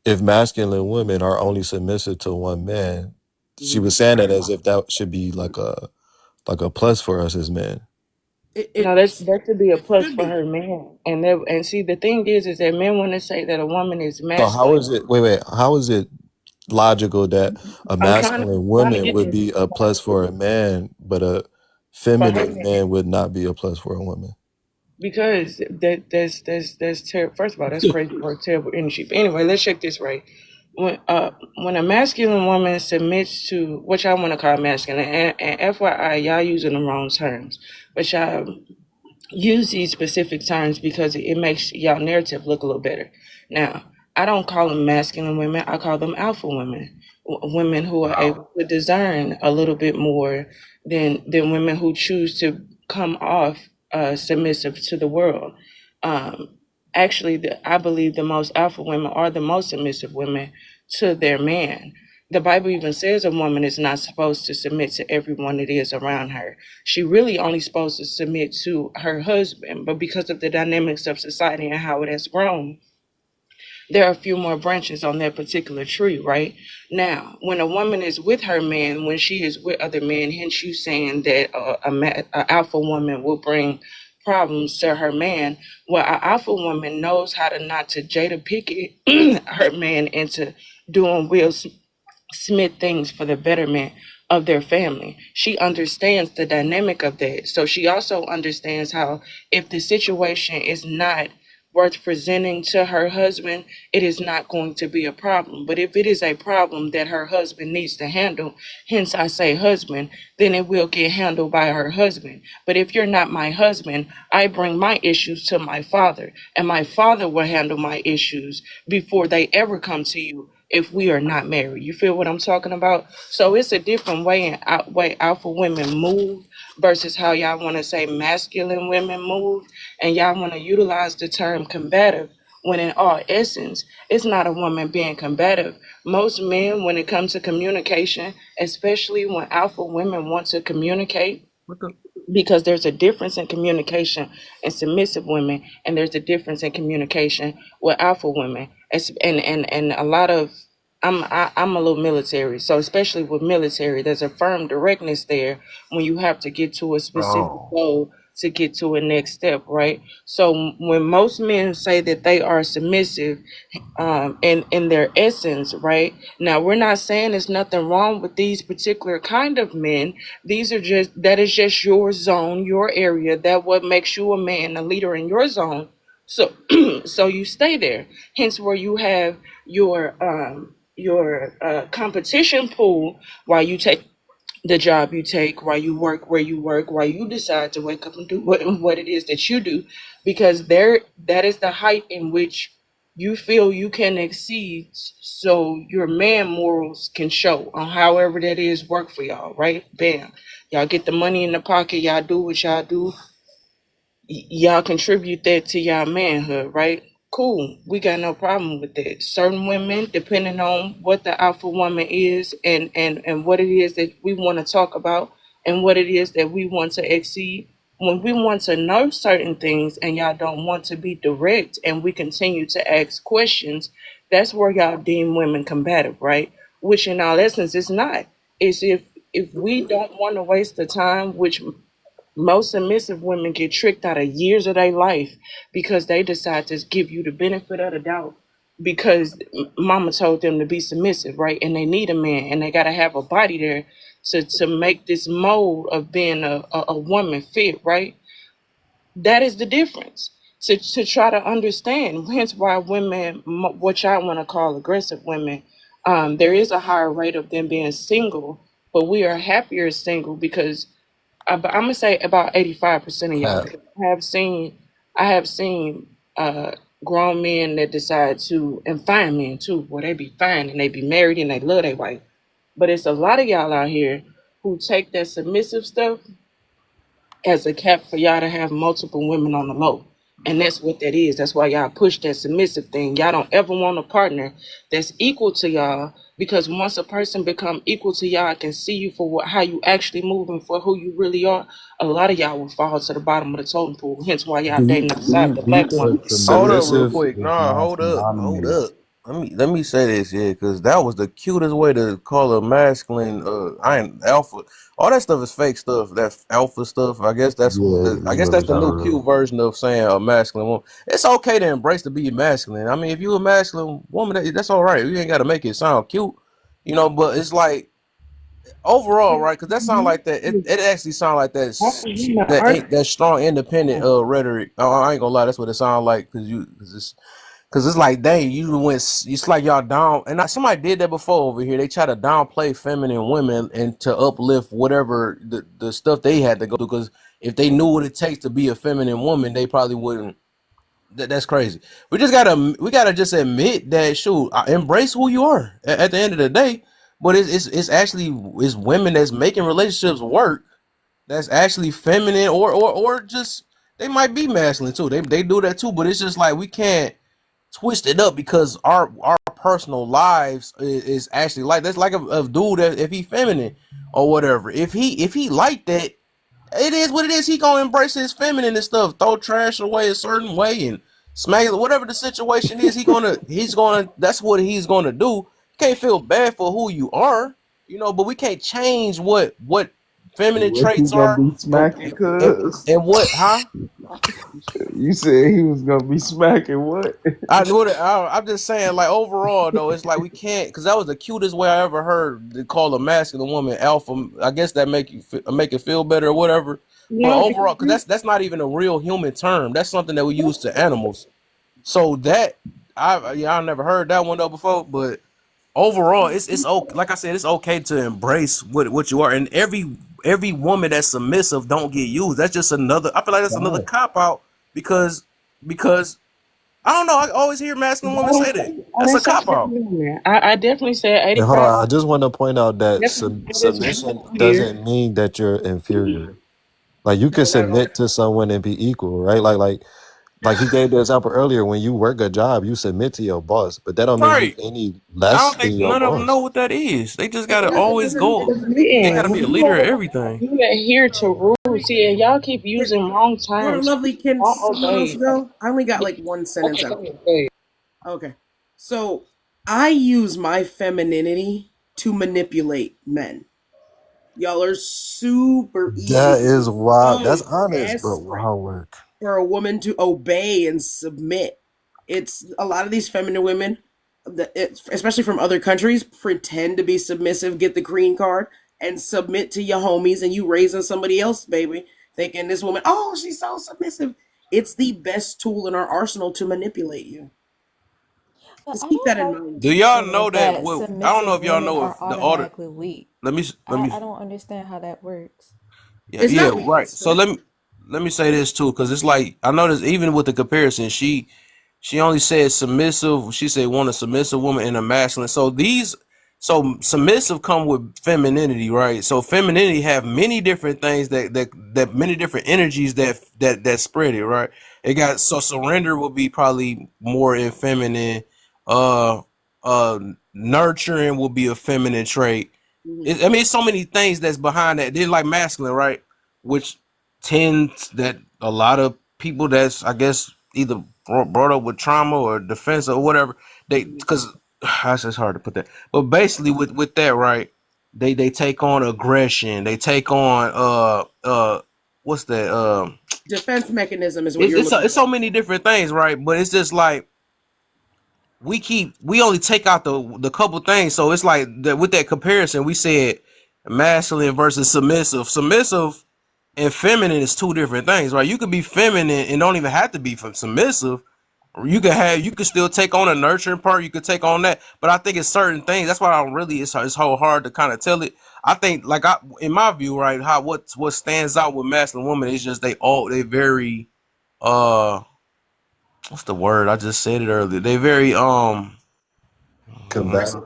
if masculine women are only submissive to one man, she was saying that as if that should be like a plus for us as men. no, that could be a It plus should for be. her man. And see, the thing is that men want to say that a woman is So how masculine. is it? Wait. How is it logical that a I'm masculine trying to woman get would this be a plus for a man, but a for her feminine man. man would not be a plus for a woman? Because that's terrible. First of all, that's crazy for a terrible energy. But anyway, let's check this right. When a masculine woman submits to what y'all want to call masculine, and FYI, y'all using the wrong terms, but y'all use these specific terms because it makes y'all narrative look a little better. Now, I don't call them masculine women. I call them alpha women, women who are able to discern a little bit more than women who choose to come off submissive to the world. Um, Actually, I believe the most alpha women are the most submissive women to their man. The Bible even says a woman is not supposed to submit to everyone that is around her. She really only supposed to submit to her husband, but because of the dynamics of society and how it has grown, there are a few more branches on that particular tree, right? Now, when a woman is with her man, when she is with other men, hence you saying that a alpha woman will bring problems to her man. Well, an alpha woman knows how to not to Jada Pickett her man into doing Will Smith things for the betterment of their family. She understands the dynamic of that. So she also understands how if the situation is not worth presenting to her husband, it is not going to be a problem. But if it is a problem that her husband needs to handle, hence I say husband, then it will get handled by her husband. But if you're not my husband, I bring my issues to my father, and my father will handle my issues before they ever come to you if we are not married. You feel what I'm talking about? So it's a different way in way alpha women move versus how y'all want to say masculine women move, and y'all want to utilize the term combative when in all essence it's not a woman being combative. Most men, when it comes to communication, especially when alpha women want to communicate, because there's a difference in communication in submissive women, and there's a difference in communication with alpha women. And a lot of I'm a little military, so especially with military, there's a firm directness there when you have to get to a specific Oh. goal to get to a next step, right? So when most men say that they are submissive, in their essence, right? Now we're not saying there's nothing wrong with these particular kind of men. These are just that is just your zone, your area. That what makes you a man, a leader in your zone. So so you stay there. Hence where you have your competition pool while you take the job you take, why you work where you work, why you decide to wake up and do what it is that you do, because there that is the height in which you feel you can exceed, so your man morals can show on however that is work for y'all, right? Bam. Y'all get the money in the pocket, y'all do what y'all do, y'all contribute that to y'all manhood, right? Cool. We got no problem with that. Certain women, depending on what the alpha woman is and what it is that we want to talk about and what it is that we want to exceed. When we want to know certain things and y'all don't want to be direct and we continue to ask questions, that's where y'all deem women combative, right? Which in all essence is not. It's if we don't want to waste the time, which most submissive women get tricked out of years of their life because they decide to give you the benefit of the doubt because mama told them to be submissive, right? And they need a man and they got to have a body there to make this mold of being a woman fit, right? That is the difference. To try to understand, hence why women, what y'all want to call aggressive women, there is a higher rate of them being single, but we are happier single because but I'm gonna say about 85% of y'all. Cap. Because I have seen uh, grown men that decide to, and fine men too, where they be fine and they be married and they love their wife. But it's a lot of y'all out here who take that submissive stuff as a cap for y'all to have multiple women on the low. And that's what that is. That's why y'all push that submissive thing. Y'all don't ever want a partner that's equal to y'all, because once a person become equal to y'all, can see you for how you actually move and for who you really are, a lot of y'all will fall to the bottom of the totem pole. Hence why y'all dating outside of the Do you black think a woman. Hold up real submissive quick. is Nah, hold masculinity? up. Let me say this, yeah, because that was the cutest way to call a masculine. I ain't alpha. All that stuff is fake stuff. That's alpha stuff. I guess that's Yeah, I guess yeah, that's it's the not new real. cute version of saying a masculine woman. It's okay to embrace to be masculine. I mean, if you a masculine woman, that's all right. You ain't got to make it sound cute, But it's like overall, right? Because that sound like that. It actually sound like that ain't that strong independent rhetoric. I ain't gonna lie, that's what it sound like. Because it's like, dang, you went. It's like y'all down, and somebody did that before over here. They try to downplay feminine women and to uplift whatever the stuff they had to go through. Because if they knew what it takes to be a feminine woman, they probably wouldn't. That's crazy. We gotta just admit that, shoot, embrace who you are at the end of the day. But it's actually it's women that's making relationships work. That's actually feminine, or just they might be masculine too. They do that too. But it's just like we can't twist it up because our personal lives is actually like that's like a dude that if he feminine or whatever. If he like that, it is what it is. He gonna embrace his feminine and stuff, throw trash away a certain way and smack it. Whatever the situation is, he's gonna. That's what he's gonna do. You can't feel bad for who you are, but we can't change what feminine What he traits gonna are be and smacking, and, cuz? and what, huh? You said he was gonna be smacking what? I'm just saying, like overall though, it's like we can't, because that was the cutest way I ever heard to call a masculine woman alpha. I guess that make it feel better or whatever. But No, overall, because that's not even a real human term. That's something that we use to animals. So that I never heard that one though before. But overall, it's okay. Like I said, it's okay to embrace what you are, and every woman that's submissive don't get used. That's just another. I feel like that's another Right. cop out because I don't know. I always hear masculine women say that. I That's didn't a say cop every out. woman. I definitely said And hold 85. on, I just want to point out that Definitely said this submission here. doesn't mean that you're inferior. Like you can No, not at all. submit to someone and be equal, right? Like he gave the example earlier. When you work a job, you submit to your boss, but that don't make you Right. any I less don't than think your none of them boss. know what that is. They just It gotta always it go. doesn't make you They less gotta And be a than. leader of everything. you adhere to rules. See, and y'all keep Can, using wrong Lord of terms. Lovely, can Don't someone else obey. go? I only got like one sentence Okay, go out. ahead. Go ahead. Okay. So I use my femininity to manipulate men. Y'all are super easy. That is wild. That's So honest, but desperate wild work. for a woman to obey and submit. It's a lot of these feminine women, especially from other countries, pretend to be submissive, get the green card, and submit to your homies, and you raising somebody else, baby, thinking this woman, oh, she's so submissive. It's the best tool in our arsenal to manipulate you. But Just I keep that don't in Do mind. y'all understand know that? that What I don't know submissive if y'all women know if are the order. automatically weak. Let me I don't understand how that works. Yeah, It's yeah, not right. weakness. So let me say this too, because it's like I noticed even with the comparison, she only said submissive. She said want a submissive woman and a masculine. So submissive come with femininity, right? So femininity have many different things that many different energies that spread it, right? It got so surrender will be probably more in feminine. Uh, uh, Nurturing will be a feminine trait. Mhm. I mean, it's so many things that's behind that. They're like masculine, right? Which tends that a lot of people that's I guess either brought up with trauma or defense or whatever. They because that's just hard to put that. But basically, with that, right? They take on aggression. They take on what's that? Defense mechanism is what It's you're it's so, looking it's so for. many different things, right? But it's just like we only take out the couple things. So it's like that with that comparison, we said masculine versus submissive. Submissive and feminine is two different things, right? You could be feminine and don't even have to be submissive. You could still take on a nurturing part. You could take on that, but I think it's certain things. That's why I don't really. It's so hard to kind of tell it. I think, like in my view, right, what stands out with masculine women is just they very uh what's the word? I just said it earlier. They very Combative.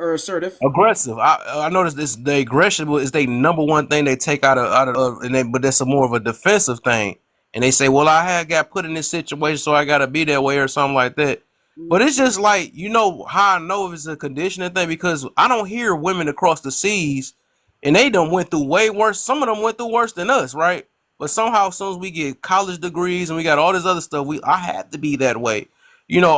Or assertive. aggressive. I noticed this. The aggression is the number one thing they take out of and but that's a more of a defensive thing. And they say, well, I had got put in this situation, so I got to be that way or something like that. But it's just like, you know how I know if it's a conditioning thing, because I don't hear women across the seas, and they done went through way worse. Some of them went through worse than us, right? But somehow, as soon as we get college degrees and we got all this other stuff, I had to be that way.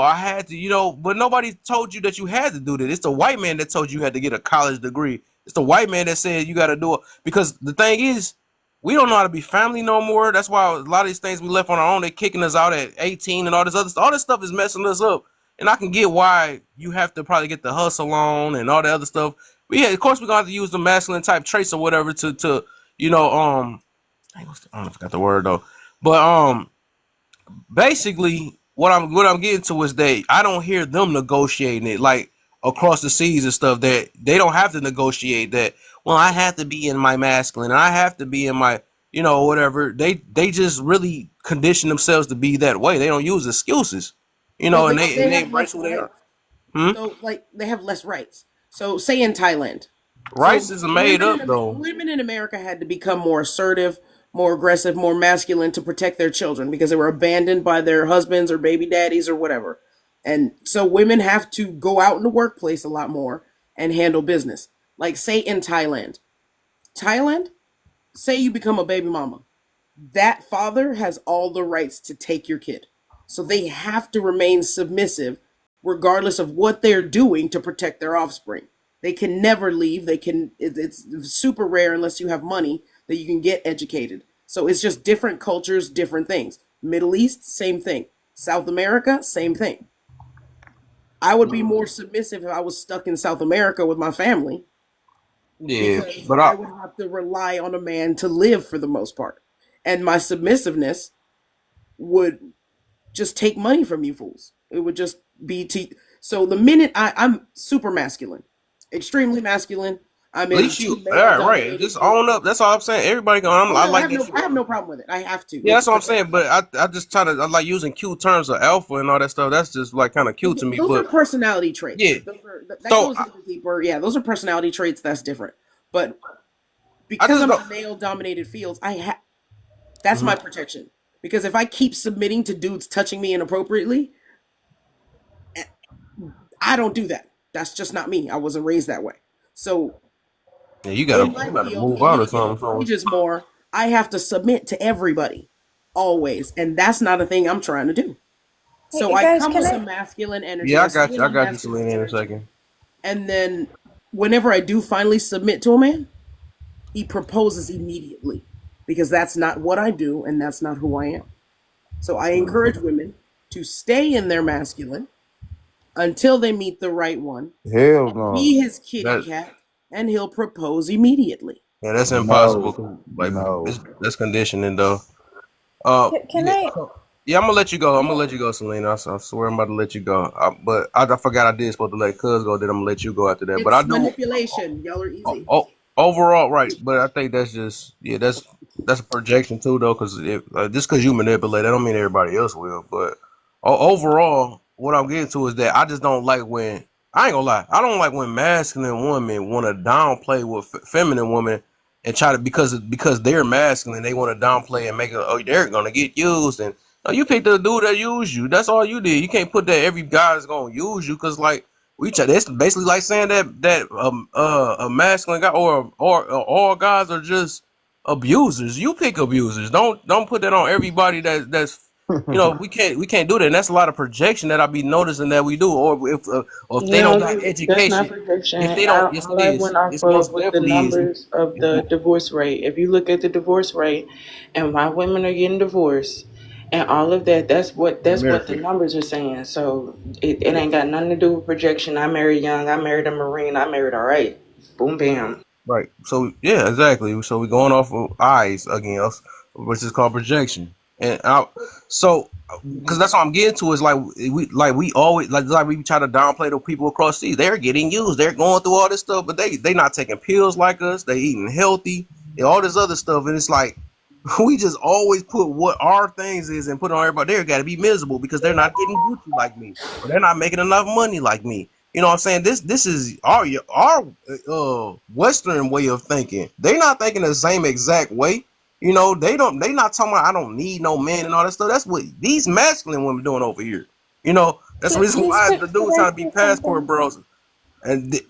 I had to, but nobody told you that you had to do that. It's the white man that told you had to get a college degree. It's the white man that said you got to do it. Because the thing is, we don't know how to be family no more. That's why a lot of these things we left on our own, they kicking us out at 18 and all this other stuff. All this stuff is messing us up. And I can get why you have to probably get the hustle on and all the other stuff. But yeah, of course we're gonna have to use the masculine type traits or whatever to I forgot the word though. But basically what I'm getting to is that I don't hear them negotiating it like across the seas and stuff, that they don't have to negotiate that. Well, I have to be in my masculine, I have to be in my whatever. They just really condition themselves to be that way. They don't use excuses, Well, and they they have embrace less who they are. rights. So, like, they have less rights. So, say in Thailand. Rights So, is made up though. women in America had to become more assertive, more aggressive, more masculine to protect their children because they were abandoned by their husbands or baby daddies or whatever. And so, women have to go out in the workplace a lot more and handle business. Like, say in Thailand, say you become a baby mama, that father has all the rights to take your kid. So they have to remain submissive regardless of what they're doing to protect their offspring. They can never leave. It's super rare unless you have money that you can get educated. So it's just different cultures, different things. Middle East, same thing. South America, same thing. I would be more submissive if I was stuck in South America with my family Yeah, because but I would have to rely on a man to live for the most part. And my submissiveness would just take money from you fools. It would just be so the minute I'm super masculine, extremely masculine, I'm at in least two you, all male right, right. dominated Just own fields. up. That's all I'm saying. Everybody going. Oh I no, like this. I have no problem with it. I have to. Yeah, It's that's what I'm saying. protection. But I just I like using cute terms of alpha and all that stuff. That's just like kind of cute to me. Those are But personality yeah, traits. That so goes into deeper. Yeah, those are personality traits. That's different. But I because just I'm don't. in male dominated fields, that's my Mhm. protection. Because if I keep submitting to dudes touching me inappropriately, I don't do that. That's just not me. I wasn't raised that way. So Yeah, you in my gotta field, move for me out or to get something. up the So wages more, I have to submit to everybody always. And that's not a thing I'm trying to do. Hey, So you I guys, come can with I? some masculine energy. yeah, I stay in I my got you, masculine Selena, in a energy. second. And then whenever I do finally submit to a man, he proposes immediately because that's not what I do and that's not who I am. So I encourage women to stay in their masculine until they meet the right one, Hell no. be his kitty That cat, and he'll propose immediately. yeah, that's impossible. No. 'Cause, like No. that's conditioning though. Can Yeah, I? yeah. I'm gonna let you go. I'm gonna let you go, Selena. I swear I'm about to let you go. But I forgot I did supposed to let Cuz go. Then I'm gonna let you go after that. But I It's do. manipulation. Y'all are easy. Overall, right? But I think that's just that's a projection too, though, because just because you manipulate, that don't mean everybody else will. But overall, what I'm getting to is that I just don't like when I ain't gonna lie, I don't like when masculine women want to downplay with feminine women and try to because they're masculine, they want to downplay and make it they're gonna get used and. No, you picked the dude that used you. That's all you did. You can't put that every guy's gonna use you because like that's basically like saying that a masculine guy or all guys are just abusers. You pick abusers. Don't put that on everybody that's we can't do that. And that's a lot of projection that I be noticing that we do. Or if they don't got No, that's not education, protection. if they don't, yes it I is. went off It's of most with the definitely is. numbers of the divorce rate. If you look at the divorce rate and why women are getting divorced and all of that, In that's what the America. numbers are saying. So it ain't got nothing to do with projection. I married young. I married a Marine. I married all right. Boom, bam. Right. So yeah, exactly. So we're going off of eyes again, which is called projection. And so because that's what I'm getting to is we always like we try to downplay the people across seas. They're getting used. They're going through all this stuff, but they not taking pills like us. They eating healthy and all this other stuff. And it's like We just always put what our things is and put it on everybody. They got to be miserable because they're not getting Gucci like me, or they're not making enough money like me. You know what I'm saying? This is our Western way of thinking. They're not thinking the same exact way. You know, they not talking about I don't need no man and all that stuff. That's what these masculine women doing over here. You know, that's the reason Please, why the dude could I trying to be say passport something? bros. And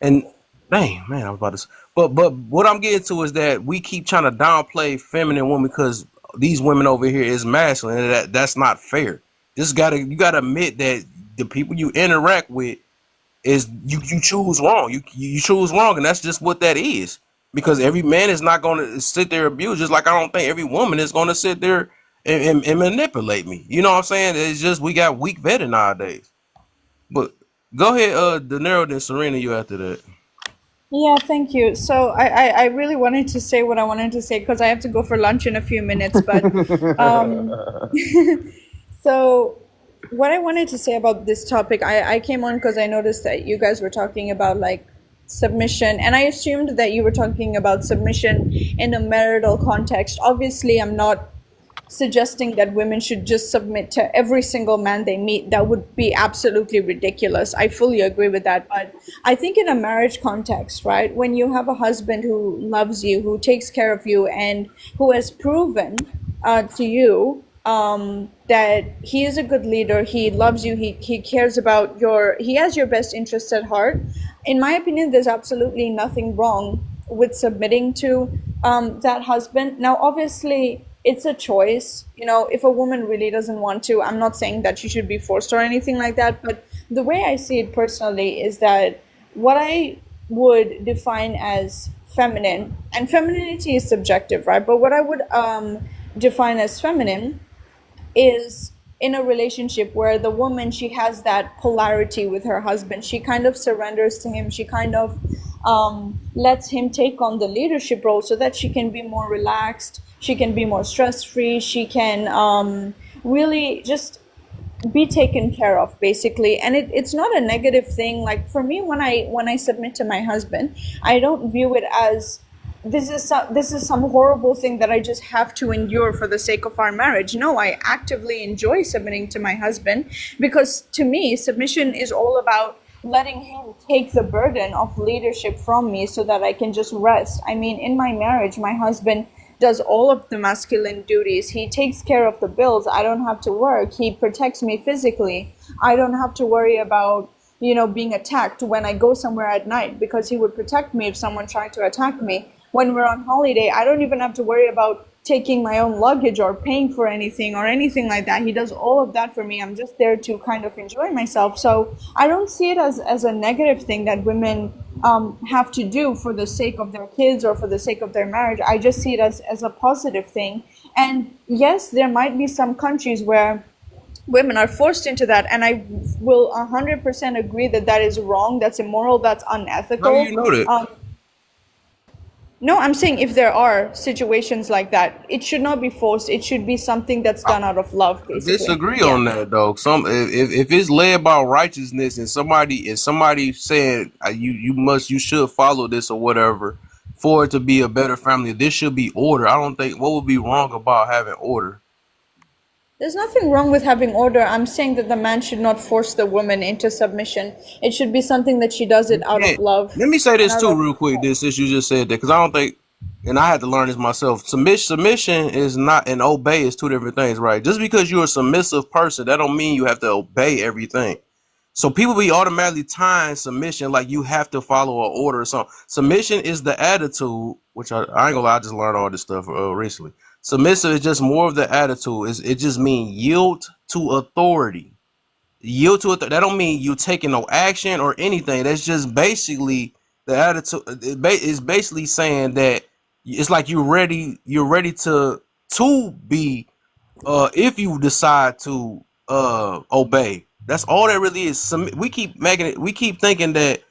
and dang man, I was about to. But what I'm getting to is that we keep trying to downplay feminine women because these women over here is masculine, and that's not fair. You gotta admit that the people you interact with is you choose wrong. You choose wrong, and that's just what that is. Because every man is not going to sit there and abuse, just like I don't think every woman is going to sit there and manipulate me. You know what I'm saying? It's just we got weak vetting nowadays. But go ahead, De Niro, then Serena, you after that. Yeah, thank you. So I really wanted to say what I wanted to say because I have to go for lunch in a few minutes. But um, so what I wanted to say about this topic, I came on because I noticed that you guys were talking about like submission, and I assumed that you were talking about submission in a marital context. Obviously, I'm not suggesting that women should just submit to every single man they meet. That would be absolutely ridiculous. I fully agree with that. But I think in a marriage context, right, when you have a husband who loves you, who takes care of you, and who has proven to you that he is a good leader, he loves you, he cares about he has your best interests at heart. In my opinion, there's absolutely nothing wrong with submitting to that husband. Now, obviously, it's a choice. You know, if a woman really doesn't want to, I'm not saying that she should be forced or anything like that. But the way I see it personally is that what I would define as feminine, and femininity is subjective, right? But what I would define as feminine is in a relationship where the woman, she has that polarity with her husband. She kind of surrenders to him. She kind of lets him take on the leadership role so that she can be more relaxed, she can be more stress free, she can really just be taken care of, basically. And it's not a negative thing. Like for me, when I submit to my husband, I don't view it as this is some horrible thing that I just have to endure for the sake of our marriage. No, I actively enjoy submitting to my husband, because to me, submission is all about letting him take the burden of leadership from me so that I can just rest. I mean, in my marriage, my husband does all of the masculine duties. He takes care of the bills. I don't have to work. He protects me physically. I don't have to worry about, being attacked when I go somewhere at night, because he would protect me if someone tried to attack me. When we're on holiday, I don't even have to worry about taking my own luggage or paying for anything or anything like that. He does all of that for me. I'm just there to kind of enjoy myself. So I don't see it as a negative thing that women have to do for the sake of their kids or for the sake of their marriage. I just see it as a positive thing. And yes, there might be some countries where women are forced into that, and I will 100% agree that that is wrong, that's immoral, that's How do you unethical. know that? No, I'm saying if there are situations like that, it should not be forced. It should be something that's done out of love, basically. Disagree Yeah. on that though. If it's led by righteousness and somebody said you should follow this or whatever for it to be a better family, this should be order. I don't think what would be wrong about having order. There's nothing wrong with having order. I'm saying that the man should not force the woman into submission. It should be something that she does it out Yeah. of love Let me say and this out too, of real quick. respect. This since you just said that, because I don't think, and I had to learn this myself. Submission is not, and obey is two different things, right? Just because you're a submissive person, that don't mean you have to obey everything. So people be automatically tying submission like you have to follow an order or something. Submission is the attitude, which I ain't gonna lie, I just learned all this stuff recently. Submissive is just more of the attitude. It just means yield to authority. Yield to it. That don't mean you taking no action or anything. That's just basically the attitude. It's basically saying that it's like you're ready. You're ready to be if you decide to obey. That's all that really is. We keep making it. We keep thinking that,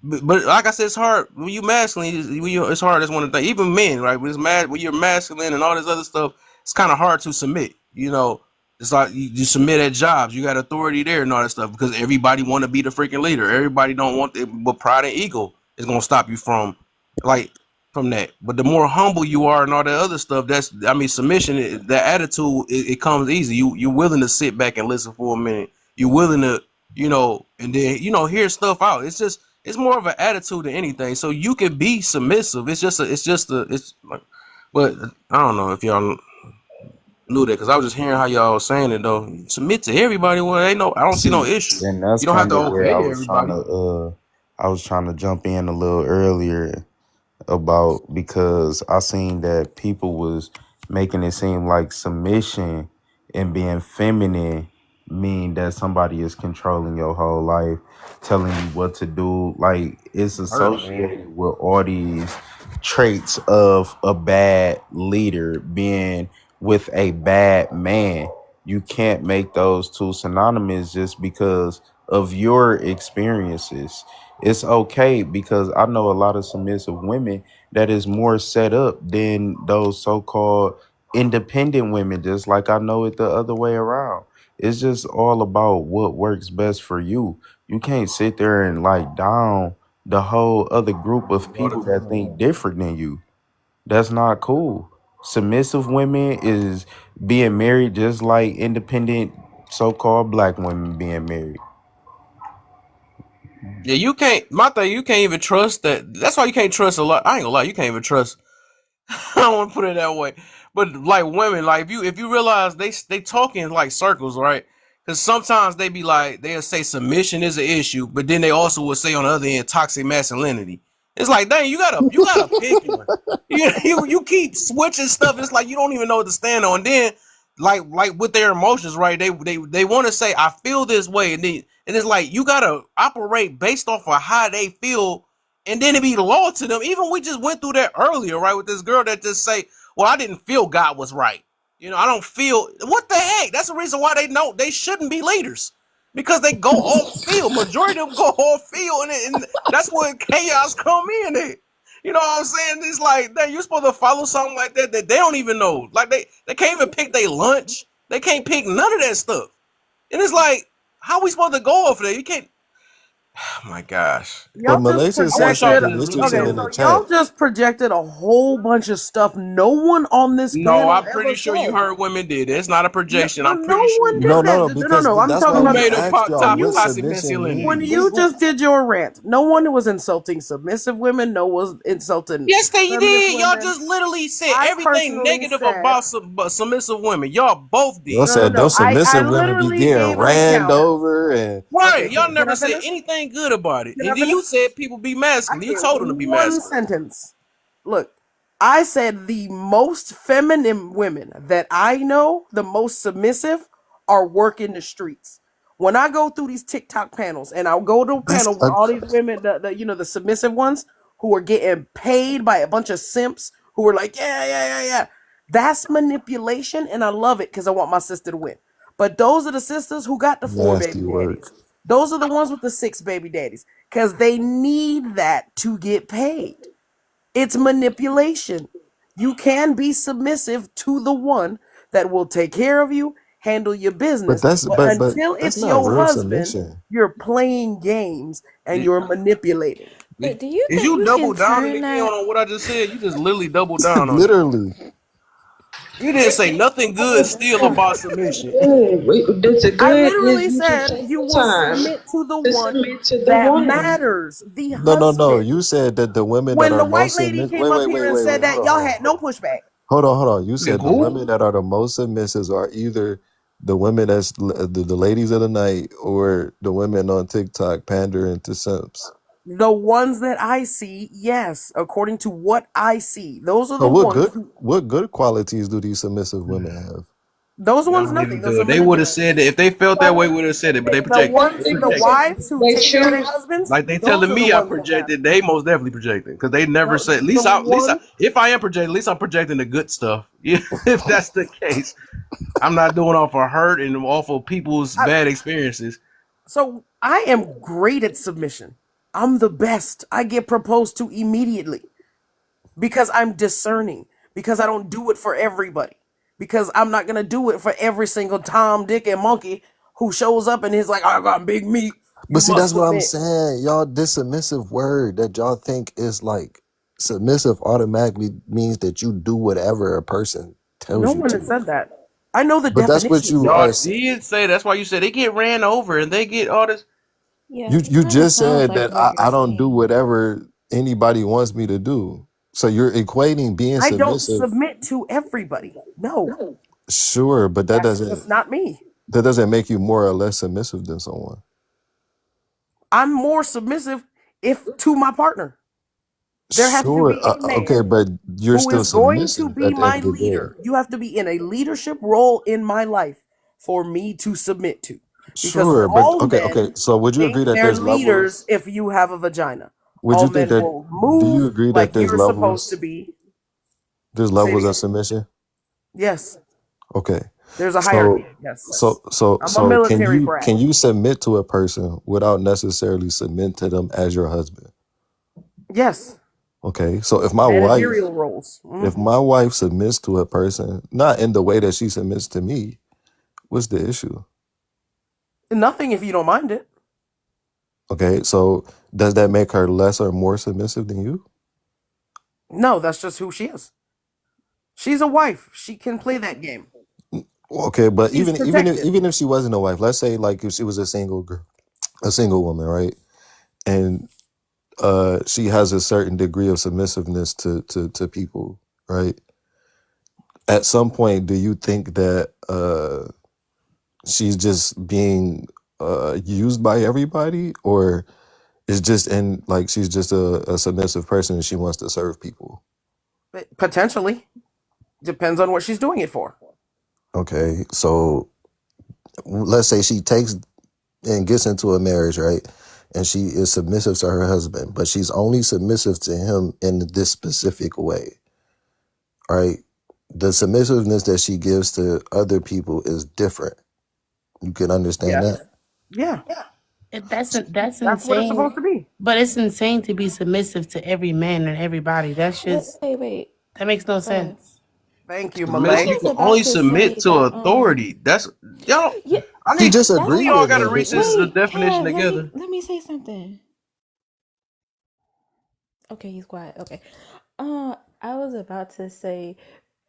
but like I said, it's hard when you masculine. It's hard. That's one of the things. Even men, right? When you're masculine and all this other stuff, it's kind of hard to submit. It's like you submit at jobs. You got authority there and all that stuff because everybody want to be the freaking leader. Everybody don't want it, but pride and ego is gonna stop you from like. from that. But the more humble you are and all that other stuff, submission. That attitude, it comes easy. You're willing to sit back and listen for a minute. You're willing to, and then hear stuff out. It's more of an attitude than anything. So you can be submissive. It's like, but I don't know if y'all knew that because I was just hearing how y'all was saying it though. Submit to everybody. Well, I don't see no See, issue. and that's You don't have kind to of where obey everybody. I was trying to jump in a little earlier about, because I seen that people was making it seem like submission and being feminine mean that somebody is controlling your whole life, telling you what to do. Like, it's Hurt, man. associated with all these traits of a bad leader being with a bad man. You can't make those two synonymous just because of your experiences. It's okay, because I know a lot of submissive women that is more set up than those so-called independent women, just like I know it the other way around. It's just all about what works best for you. You can't sit there and like down the whole other group of All the people that time. think different than you. That's not cool. Submissive women is being married just like independent so-called black women being married. Yeah, you can't. My thing, you can't even trust that. That's why you can't trust a lot. I ain't gonna lie, you can't even trust. I don't want to put it that way, but like women, like if you realize they talk in like circles, right? Because sometimes they be like they'll say submission is an issue, but then they also will say on the other end toxic masculinity. It's like, dang, you gotta pick one. You keep switching stuff. It's like you don't even know what to stand on. Then like with their emotions, right? They want to say I feel this way, and it's like you gotta operate based off of how they feel, and then it be law to them. Even we just went through that earlier, right? With this girl that just say, well, I didn't feel God was right. I don't feel. What the heck? That's the reason why they know they shouldn't be leaders, because they go off field. Majority of them go off field, and that's where chaos come in at. You know what I'm saying? It's like, dang, you're supposed to follow something like that they don't even know. Like they can't even pick their lunch. They can't pick none of that stuff. And it's like, how we supposed to go off of that? You can't. Oh my gosh. But Y'all just Malaysia I said wish y'all projected. something just really interesting Okay, go. in the so chat. y'all just projected a whole bunch of stuff no one on this No, panel I'm pretty ever sure you said. heard women did. It's not a No, projection. no, I'm pretty no sure one you No, did heard. no, that. no, No, no, because no. I'm that's talking why Who about we made a asked y'all when topic what you toxic submission when masculinity? means. you Who? just did your rant. No one was insulting submissive women. No one was insulting Yes, they feminist did. Y'all women. just literally said I everything personally negative said about submissive women. Y'all both Y'all did. no, no, said no. those I submissive women be literally getting gave an ran account. over and Okay, Right. Y'all can never I said finish? anything good about it. Can And I then finish? you said people be I masculine. You did told them to be one masculine. sentence. Look, I said the most feminine women that I know, the most submissive, are working the streets. When I go through these TikTok panels, and I'll go to a that's panel where all these women, the submissive ones, who are getting paid by a bunch of simps who are like, yeah, yeah, yeah, yeah. That's manipulation, and I love it because I want my sister to win. But those are the sisters who got the 4 nasty baby work. daddies. Those are the ones with the 6 baby daddies because they need that to get paid. It's manipulation. You can be submissive to the one that will take care of you, handle your But business. that's But but until that's it's not your real husband, submission. you're playing games and you're manipulating. But do you Is think you you double can downing turn again that? on what I just said? You just literally double down on it. Literally. You didn't say nothing good still about submission. The I good is literally you should said take you the will time submit to the to one submit to the that one. matters, the No, no, no. husband. You said that the women that When are the white most lady submissive. came Wait, up wait, here wait, and wait, said wait. Hold that, on, y'all hold on. had no pushback. Hold on. You Okay, said the who? women that are the most submissive are either the women the ladies of the night or the women on TikTok pandering to simps. The ones that I see, yes, according to what I see, those are So the ones who, what good qualities do these submissive women have? those Y'all ones, don't nothing. even Those do are it. They would have manipulators. said that if they felt that way, would have said it, but they The projected. ones, They the projected. wives who They take care of their choose. husbands, Like they those telling are the me I ones that matter. projected, they most definitely projecting because they never said. The At least one, if I am projecting, at least I'm projecting the good stuff. Yeah, if that's the case, I'm not doing off of hurt and off of people's I, bad experiences. so I am great at submission. I'm the best. I get proposed to immediately because I'm discerning, because I don't do it for everybody, because I'm not going to do it for every single Tom, Dick, and monkey who shows up and is like, I got big meat. But You see, must that's what I'm submit. saying. Y'all, this submissive word that y'all think is like. submissive automatically means that you do whatever a person No tells you one has to. said that. I know the But that's what definition of you are. Y'all submissive. did say that's why you said they get ran over and they get all this. Yeah, You it kind of just sounds said like that what you're I don't do saying. whatever anybody wants me to do. So you're equating being I don't submissive. submit to everybody. No, Sure, but that's just not me. that doesn't make you more or less submissive than someone. I'm more submissive if to my partner. There has to Sure, be a okay, man but you're who still is going to submissive be at the end my of the day. leader. You have to be in a leadership role in my life for me to submit to. Because Sure, but all okay. men So would you agree think that they're there's leaders levels? if you have a vagina. Would All you think men that? will Do you move agree that like there's you're supposed to levels? be. There's Say it levels of again. submission. Yes, Okay, there's a so hierarchy. Yes. I'm a so military brat. can you submit to a person without necessarily submit to them as your husband? Yes. Okay, so Managerial roles. if my wife submits to a person, not in the way that she submits to me, what's the issue? Nothing if you don't mind it. Okay, so does that make her less or more submissive than you? No, that's just who she is. She's a wife. She can play that game. Okay, but She's protected. even if she wasn't a wife, let's say like if she was a single girl, a single woman, right? And she has a certain degree of submissiveness to people, right? At some point, do you think that she's just being used by everybody, or it's just in like she's just a submissive person and she wants to serve people? Potentially. Depends on what she's doing it for. Okay, so let's say she takes and gets into a marriage, right? And she is submissive to her husband, but she's only submissive to him in this specific way, right? The submissiveness that she gives to other people is different. You can understand Yes. that? Yeah. That's That's what it's insane. supposed to be. But it's insane to be submissive to every man and everybody. That's just Wait. that makes no Go ahead. sense. Thank you, I Submission. Malay. You was can about only to say submit to that authority. That's y'all. yeah, I She need just that's we agreed all with got to me, read but this she wait, definition Kev, together. let me say something. Okay, he's quiet. Okay. I was about to say,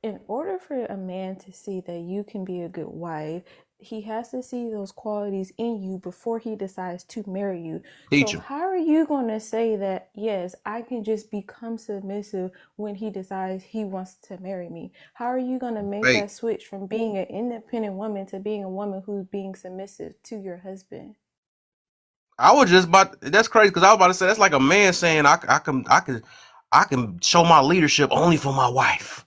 in order for a man to see that you can be a good wife, he has to see those qualities in you before he decides to marry you. Teach So him. how are you going to say that, yes, I can just become submissive when he decides he wants to marry me? How are you going to make Fake. that switch from being an independent woman to being a woman who's being submissive to your husband? I was just about. That's crazy because I was about to say that's like a man saying I can show my leadership only for my wife.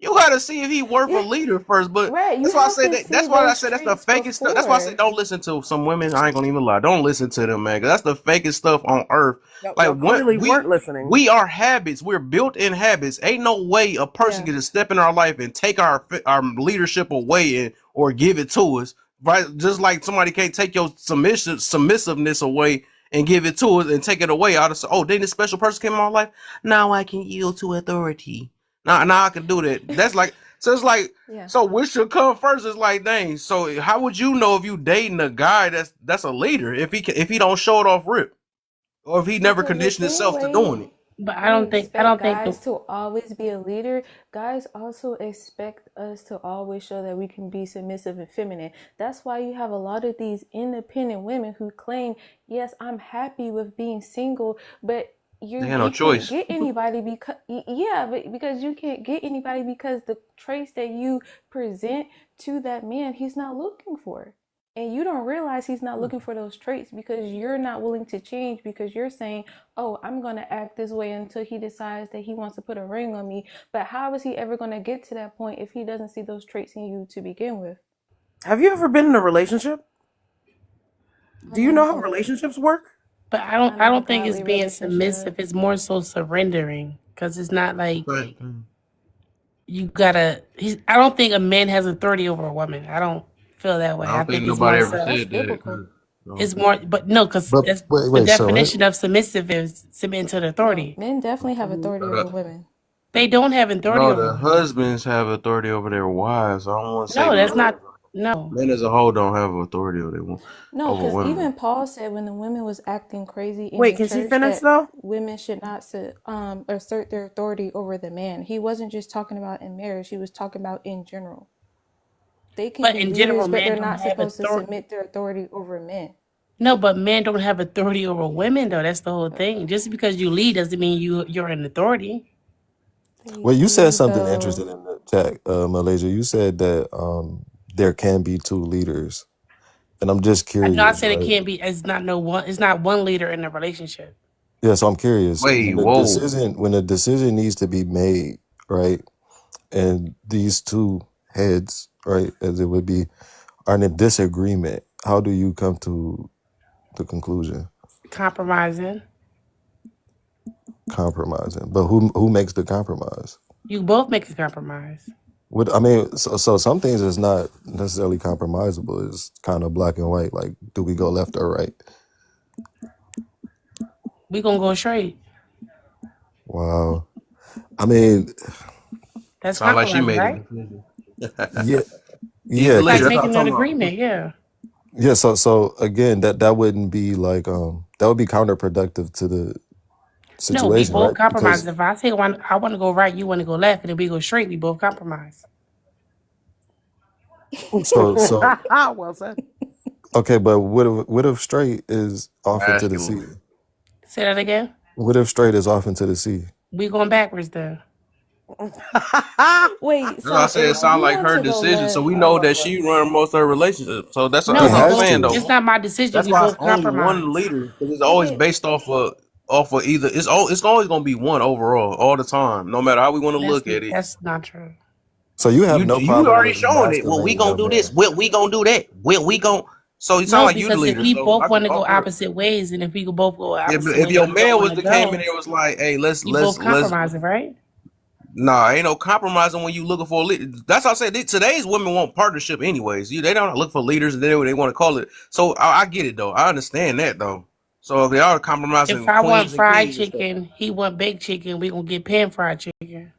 You got to see if he worth a Yeah, leader first. But right. You that's why I have say to that. see That's why I those say that's the traits fakest stuff. That's why I say before. don't listen to some women. I ain't gonna even lie. Don't listen to them, man. 'Cause that's the fakest stuff on earth. Y'all Like what clearly weren't listening. we are habits. We're built in habits. Ain't no way a person Yeah. can just step in our life and take our leadership away and or give it to us. Right? Just like somebody can't take your submissiveness away and give it to us and take it away out of then this special person came in my life. Now I can yield to authority. Now I can do that. That's like so it's like Yeah. so which should come first? It's like dang. So how would you know if you dating a guy that's a leader if he don't show it off rip or if he never Because the conditioned same himself to way doing it? But we I expect don't think the guys to always be a leader, guys also expect us to always show that we can be submissive and feminine. That's why you have a lot of these independent women who claim, yes, I'm happy with being single, but They had no you can't choice. get anybody because yeah, but because you can't get anybody because the traits that you present to that man, he's not looking for. And you don't realize he's not looking for those traits because you're not willing to change because you're saying, oh, I'm going to act this way until he decides that he wants to put a ring on me. But how is he ever going to get to that point if he doesn't see those traits in you to begin with? Have you ever been in a relationship? I Do you know how never. relationships work? but Not I in a don't think it's godly being submissive. relationship. It's more so surrendering because it's not like Right. you gotta. I don't think a man has authority over a woman. I don't feel that way. I I don't think think it's nobody more ever so. That's said that. biblical. It's more, but no, because but that's wait, the so definition of submissive is submitting to the No, authority. men definitely have authority over women. They don't have authority No, over the women. husbands have authority over their wives. I don't want to say No, that's men. not. No. Men as a whole don't have authority No, over because women. even Paul said when the women was acting crazy in Wait, the can she church finish that though? women should not assert their authority over the man. He wasn't just talking about in marriage; he was talking about in general. They can But be in general, leaders, but men they're don't not have supposed to authority. submit their authority over men. No, but men don't have authority over women, though. That's the whole thing. Just because you lead doesn't mean you're an authority. They Well, you said do something interesting though. in the chat, Malaysia. You said that there can be two leaders, and I'm just I know I curious, said it right? can't be. It's not no one. It's not one leader in a relationship. Yeah, so I'm curious Wait, whoa. when a decision needs to be made, right? And these two heads, right, as it would be, are in a disagreement. How do you come to the conclusion? Compromising. Compromising, but who makes the compromise? You both make a compromise. What I mean, so some things is not necessarily compromisable. It's kind of black and white. Like, do we go left or right? We gonna go straight. Wow. I mean, That's Sound like she compromising, made a right? decision. yeah, Eat yeah, the It's like leader. because That's what I'm making an talking about. agreement. Yeah. yeah. So again, that wouldn't be like that would be counterproductive to the No, we situation, both right? compromise. Because If I say I want to go right, you want to go left, and if we go straight, we both compromise. so Well said. okay, but what if straight is off into the sea? Masculine. Say that again. What if straight is off into the sea? We going backwards then. Wait, That's why I so said it if sound you like want her to go decision. So left, we I know go that left. she run most of her relationships. So that's No, It what we I'm has both. saying to. though. It's not my decision. That's We why it's both only one compromise. leader because it's always Okay, based off of either. It's always gonna be one overall all the time, no matter how we want to look at it. That's not true. So you have no You problem already with showing it. Well, we emasculating gonna your do this. man. Well, we gonna do that. Well, we gonna. So it sound No, like you the because if leader. we So both I can want to go offer her. opposite ways, and if we could both go opposite If ways, your we don't man want was to to came in go. there was like, hey, You both let's. compromising, right? Nah, ain't no compromising when you looking for a leader. That's how I said today's women want partnership anyways. They don't look for leaders and they want to call it. So I get it though. I understand that though. So if they are If compromising I want queens and fried kings and stuff. chicken, he want baked chicken. We gonna get pan fried chicken.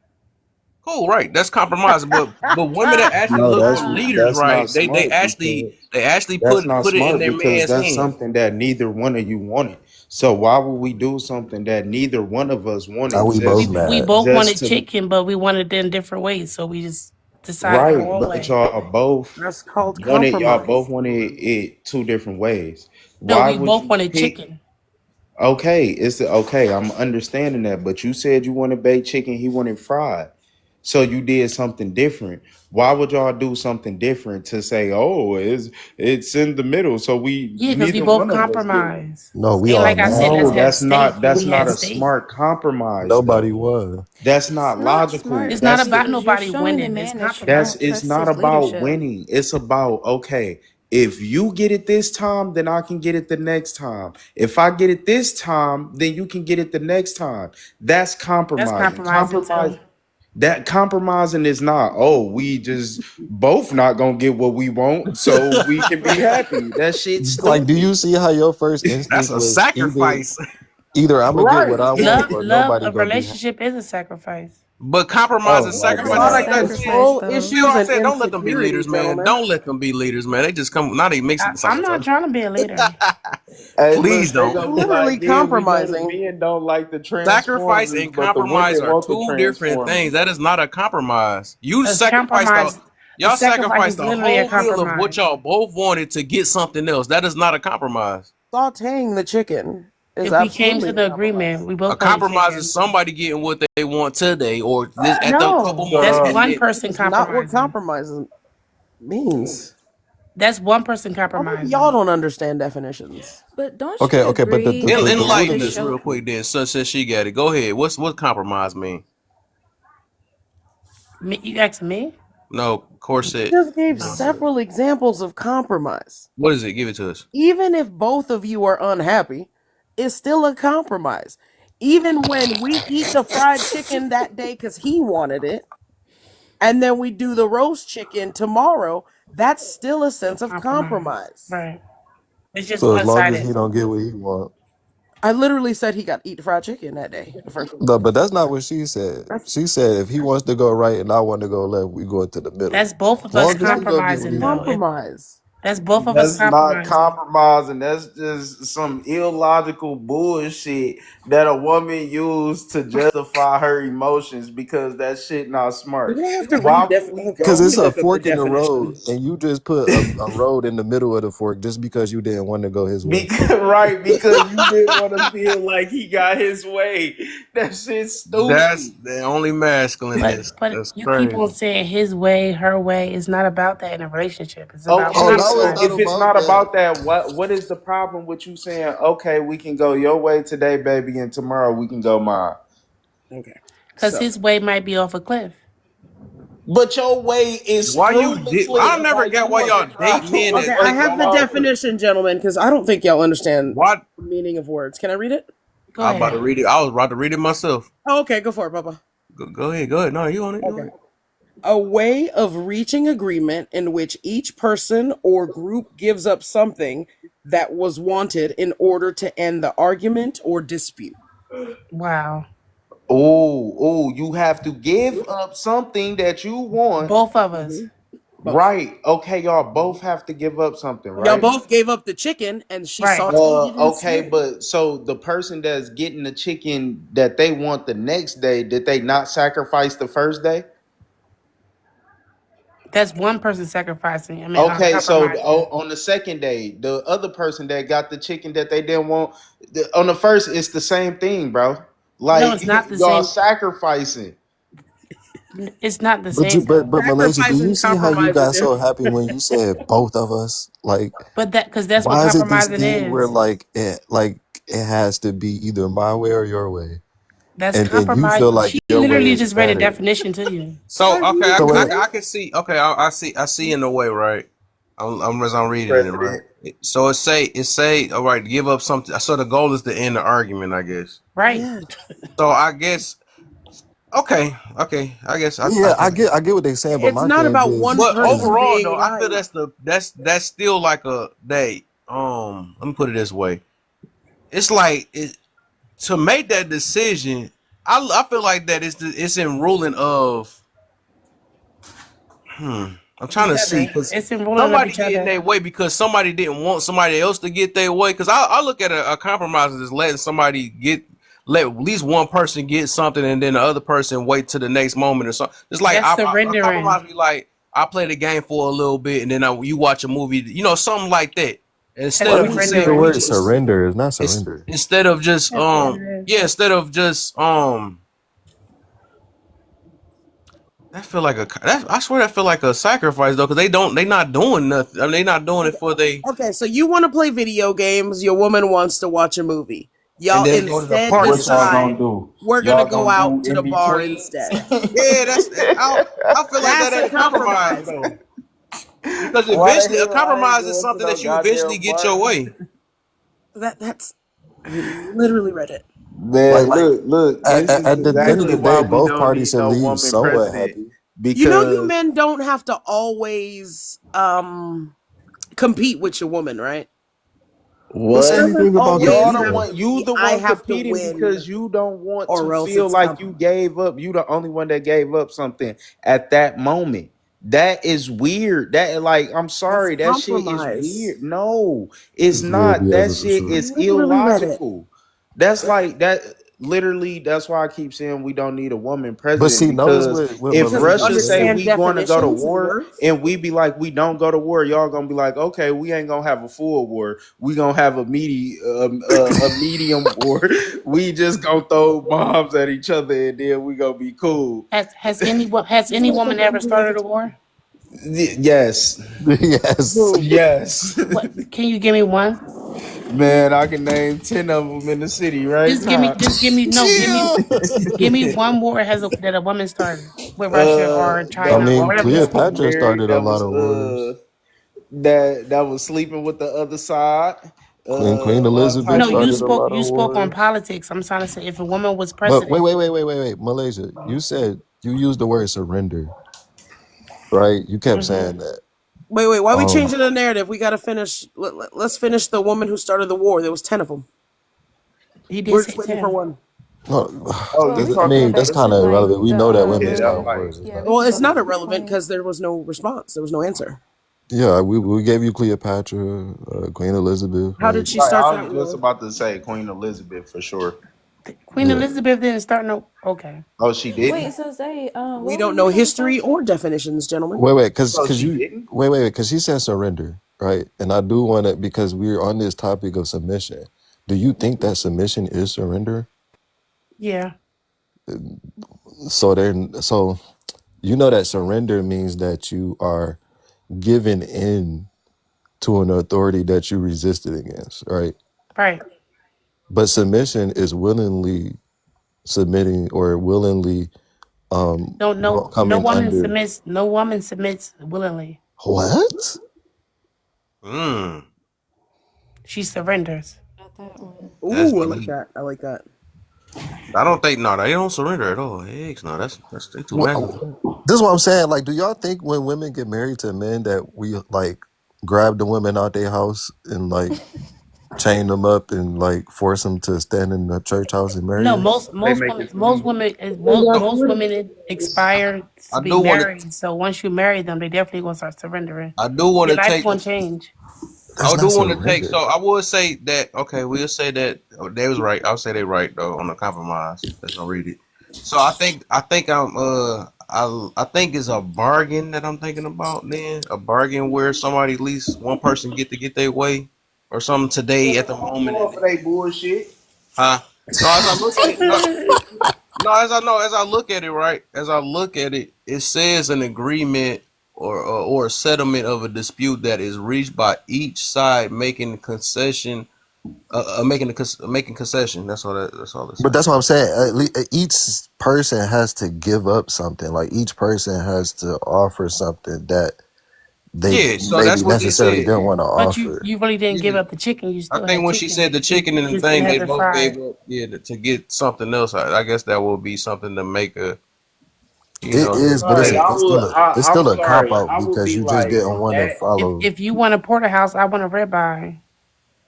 Cool, right? That's compromising. But women that actually No, look for leaders, that's not right? They smart actually because they actually that's put not put it in smart their because man's that's hand. something that neither one of you wanted. So why would we do something that neither one of us Now wanted we both We mad. both just wanted to chicken, but we wanted it in different ways. So we just decided our right? own But way. That's called y'all both compromise. wanted it two different ways. No, Why we would both you wanted pick? chicken. Okay, it's okay. I'm understanding that, but you said you wanted baked chicken, he wanted fried. So you did something different. Why would y'all do something different to say, "Oh, it's in the middle"? So we Yeah, because we neither both one of us get. compromise. No, we And are like I said, let's No, mad. have steak, and that's we not had a steak. smart compromise Nobody though. was. That's it's not not smart logical. It's not about because you're nobody showing the winning. It's man that you That's compromise. don't it's trust not his about leadership. winning. It's about okay, if you get it this time, then I can get it the next time. If I get it this time, then you can get it the next time. That's That's compromising. compromising too. That compromising is not, oh, we just both not gonna get what we want, so we can be happy. That shit's Like, do stupid. you see how your first That's instinct a was sacrifice. either I'm gonna get what Right. I want or Love nobody a gonna be relationship is a sacrifice. But compromise and Oh my It's sacrifice, not just a like god. you sacrifice said. Control though. See what issues I and said? Don't let them be insecurity, leaders, man. gentlemen. Don't let them be leaders, man. They just come not even mix it at the I'm same not time. trying to be a leader. Hey, Please look, they don't. It's gonna be like, literally yeah, we know the compromising. men don't like the Sacrifice transformers, and but the compromise women are want the two different things. transformers. That is not a compromise. You A sacrifice the compromise, a y'all sacrifice sacrifice is the literally a whole meal of what compromise. y'all both wanted to get something else. That is not a compromise. Sauteing the chicken is If we came absolutely to a the agreement, compromise. we A both wanted compromise is chicken. somebody getting what they want today or this at the couple No, months that's So and one then person It's not what compromising. compromise means. That's one person How about y'all compromising. don't understand definitions? But don't Okay, you okay, but the agree the, that the, you the have rooted to enlighten us issue. real show quick then, since she got it. Go ahead. What compromise mean? Me, you asking me? No, I corset. just gave No. several examples of compromise. What is it? Give it to us. Even if both of you are unhappy, it's still a compromise. Even when we eat the fried chicken that day because he wanted it, and then we do the roast chicken tomorrow, that's still a sense of Compromise. compromise. Right. It's just So as one long as sided. he don't get what he want. I literally said he got to eat fried chicken that day. The first one. No, but that's not what she said. That's She said if he wants to go right and I want to go left, we go into the middle. That's both of us Long as we gonna get compromising, what we though. want. compromise. That's both of us That's not compromising. compromising. That's just some illogical bullshit that a woman used to justify her emotions because that shit not We're smart. gonna have to Why read. would we Okay, Because let go? me it's a look up the fork in the road, definitions. and you just put a road in the middle of the fork just because you didn't want to go his way. Because, right, because you didn't want to feel like he got his way. That shit's That's stupid. the only masculineness. But That's you keep on crazy. saying his way, her way. It's not about that in a relationship. It's about Oh, Okay, no, it's so not compromise. if it's about not that. about that, what is the problem with you saying, okay, we can go your way today, baby, and tomorrow we can go mine? Okay, Because so his way might be off a cliff. But your way is Why you did? I foolishly never like got you why want y'all to date drive to men a that okay, I place have the alone. definition, gentlemen, because I don't think y'all understand what? the meaning of words. Can I read it? Go I was about to ahead. read it. I was about to read it myself. Oh, okay, go for it, Papa. Go ahead. Go ahead. No, you on it. You on Okay. it. A way of reaching agreement in which each person or group gives up something that was wanted in order to end the argument or dispute. Wow. Oh, you have to give up something that you want. Both of us. Hmm. Both. Right. Okay, y'all both have to give up something, Y'all right? both gave up the chicken and she Right. sauteed it Okay, instead. but so the person that's getting the chicken that they want the next day, did they not sacrifice the first day? That's one person sacrificing. I mean, Okay, so compromising. on the second day, the other person that got the chicken that they didn't want, on the first, it's the same thing, bro. No, Like it's not the y'all same. sacrificing. It's not the But you, same, though. but Malaysia, do Sacrifice you and see how you compromise are got so different. happy when you said both of us? Like, But because that's what why is it this compromising thing where is. it has to be either my way or your way, That's and then you compromise. feel like She your way literally is just read a better? definition to you. So Did I okay, read it So wait, right? I can see. Okay, I see in a way, right? I'm reading it, right? President. So it say all right, give up something. So the goal is to end the argument, I guess. Right. Yeah. So I guess okay. I guess yeah, I get what they're saying, but It's my not thing about one is but person overall being though, I feel right. that's still like a they let me put it this way. It's like to make that decision, I feel like that it's in ruling of I'm trying Each to see other. because It's enrolling of somebody each getting other. their way because somebody didn't want somebody else to get their way. Because I look at a compromise as letting somebody let at least one person get something and then the other person wait to the next moment or something. It's like That's a compromise surrendering. be like I play the game for a little bit and then you watch a movie, something like that. That's Instead why of did you just say saying the we surrendering. word just surrender? It's not it's surrender. instead of just That's what it is. yeah instead of just that feel like I swear that feel like a sacrifice though because they not doing nothing. I mean, they not doing it Okay. for they Okay, so you want to play video games, your woman wants to watch a movie. and Y'all then go to the instead park or What y'all something. gonna decide do? we're going to Y'all go gonna out do to in the bar between? instead. Yeah, I feel like that That's ain't a a compromise compromise. though. Because Why the eventually a hell I ain't compromise is going to something no that you eventually goddamn get your bar? way. That's we literally read it. Like Man, like look, this is at the end of exactly the why day, we both don't parties need should no leave woman somewhat president. happy. You know you Because men don't have to always compete with your woman, right? It What's what? doesn't anything about Y'all always don't have competing? to want you be the I one have to competing win because you don't want to or else feel it's like you compromise. gave up. You the only one that gave up something at that moment. That is weird. That like I'm That's sorry, that shit is compromise. weird. No, it's It's weird not. That because it's the shit I truth. is literally read it. illogical. That's like that literally that's why I keep saying we don't need a woman But president see, notice because what if Because we Malaysia Russia say said. understand we going to go to definitions and war words. and we be like we don't go to war, y'all gonna be like, okay, we ain't gonna have a full war. We gonna have a medium war. We just gonna throw bombs at each other and then we gonna be cool. Has any woman ever started a war? Yes, Yes. Who? yes, What? Can you give me one? man. I can name 10 of them in the city right now. Just give me no. Chill. Give me one war that a woman started with Russia or I The China or mean, whatever woman you that want. was Cleopatra married, started a that lot was of wars. that was sleeping with the other side, Queen all Elizabeth type No, of. started a lot of you spoke on wars. politics. I'm trying to say if a woman was But president. wait, Malaysia. You said you used the word surrender, right? You kept Hmm. saying that. Wait. Why are we Um, changing the narrative? We got to finish. Let's finish the woman who started the war. There was 10 of them. He did We're say just waiting for 10. one. No, Oh, Well, you we I can talking go mean to that's back the? kind to of like irrelevant. We know that the women Yeah, that's count little. like. words and Yeah, stuff. we Well, can it's go not back to irrelevant 20. because there was no response. There was no answer. Yeah, we gave you Cleopatra, Queen Elizabeth, How did right? she Right, start I that was just war? about to say Queen Elizabeth for sure. Queen Yeah. Elizabeth didn't start no. Okay. Oh, she Wait, didn't. so say, We what were don't you know saying, history Sasha? or definitions, gentlemen. Wait, So because she you didn't. because he said surrender, right? And I do want to because we're on this topic of submission. Do you think that submission is surrender? Yeah. So you know that surrender means that you are given in to an authority that you resisted against, right? Right. But submission is willingly submitting or willingly No, no, no coming woman under submits. No woman submits willingly. what? Mm, She surrenders. Got that one. that's Ooh, I like deep. that. I like that. I don't think no, they don't surrender at all. Eggs, no, that's they too masculine. This is what I'm saying. Like, do y'all think when women get married to men that we like grab the women out their house and like chain them up and like force them to stand in the church house and marry No, us? They make it seem. most women expire to I be do want to. married. So once you marry them, they definitely gonna start surrendering. I do want Your to life take. gonna change. That's I do not want to take. So surrender. I would say that. Okay, we'll say that. Oh, they was right. I'll say they right though on the compromise. Let's not read it. So I think it's a bargain that I'm thinking about. Then a bargain where somebody at least one person get their way or something today at the moment, and Going then, for they bullshit. huh? No, as I look at it, no, as I look at it, right? As I look at it, it says an agreement or a settlement of a dispute that is reached by each side making concession, making concession. That's all. That's all it But says. that's what I'm saying. Each person has to give up something. Like each person has to offer something that they Yeah, so maybe that's what they necessarily said. didn't want to But you offer. you really didn't give Yeah, up the chicken. You I still think had when she chicken. said the chicken and You the still thing, had they the both gave fried. up. Yeah, to get something else. I guess that will be something to make a, It is, but Sorry, say. it's I'm still a cop sorry. out I would because be you just like didn't want to that. follow. If you want a porterhouse, I want a ribeye.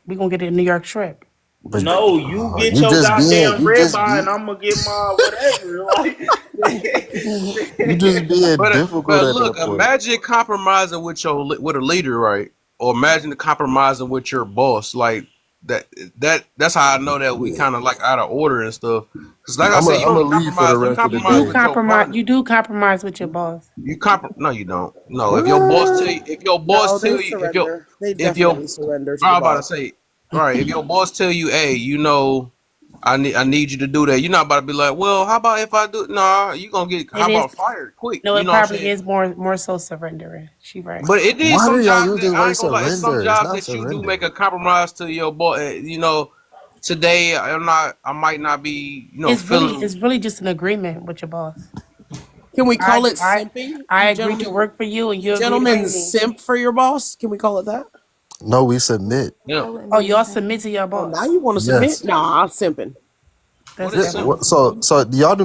We gonna get a New York strip. But No, you get you your just being goddamn you red just by, be and I'm gonna get my whatever. you just being difficult But at that look, point. imagine compromising with a leader, right? Or imagine compromising with your boss, like that. That's how I know that we Yeah. kind of like out of order and stuff. Because like I I'm said, you gonna don't leave for the compromise. You rest of the compromise day. with your partner. You do compromise with your boss. No, you don't. No, if your boss tell Uh, you, if your no, boss they tell you, surrender. They if your, definitely surrender to I the was about to boss. say, right, if your boss tell you, hey, I need you to do that. You're not about to be like, well, how about if I do? Nah, you gonna get It how is about fired quick? no, You it know what I'm probably saying? is more so surrendering. She right. But it is Why do some y'all jobs use that this I word ain't gonna lie. It's some surrender? It's jobs not that you do make surrender. a compromise to your boss. Today I might not be, feeling. It's really just an agreement with your boss. Can we I call it I simping? I agree to work for you and You you agree to pay gentlemen me. simp for your boss? Can we call it that? No, we submit. Yeah. That wouldn't Oh, be the y'all same. submit to your Oh, now boss. you want to submit? Yes. Nah, simping. What That's is Yeah, definitely simple? so do y'all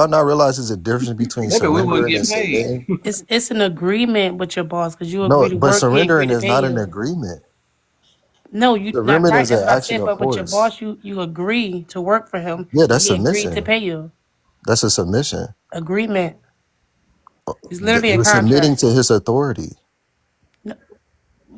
not realize there's a difference between Maybe we wouldn't surrendering get and paid. submitting? it's an agreement with your boss because you agree No, to but work, he agree surrendering to is pay not an you. agreement. No, you not Surrendering right. is an That's what I action said. of But with your force. boss, you agree to work for him Yeah, and that's he agreed to submission. pay you. That's a submission. Agreement. It's literally a You're submitting contract. to his authority. No,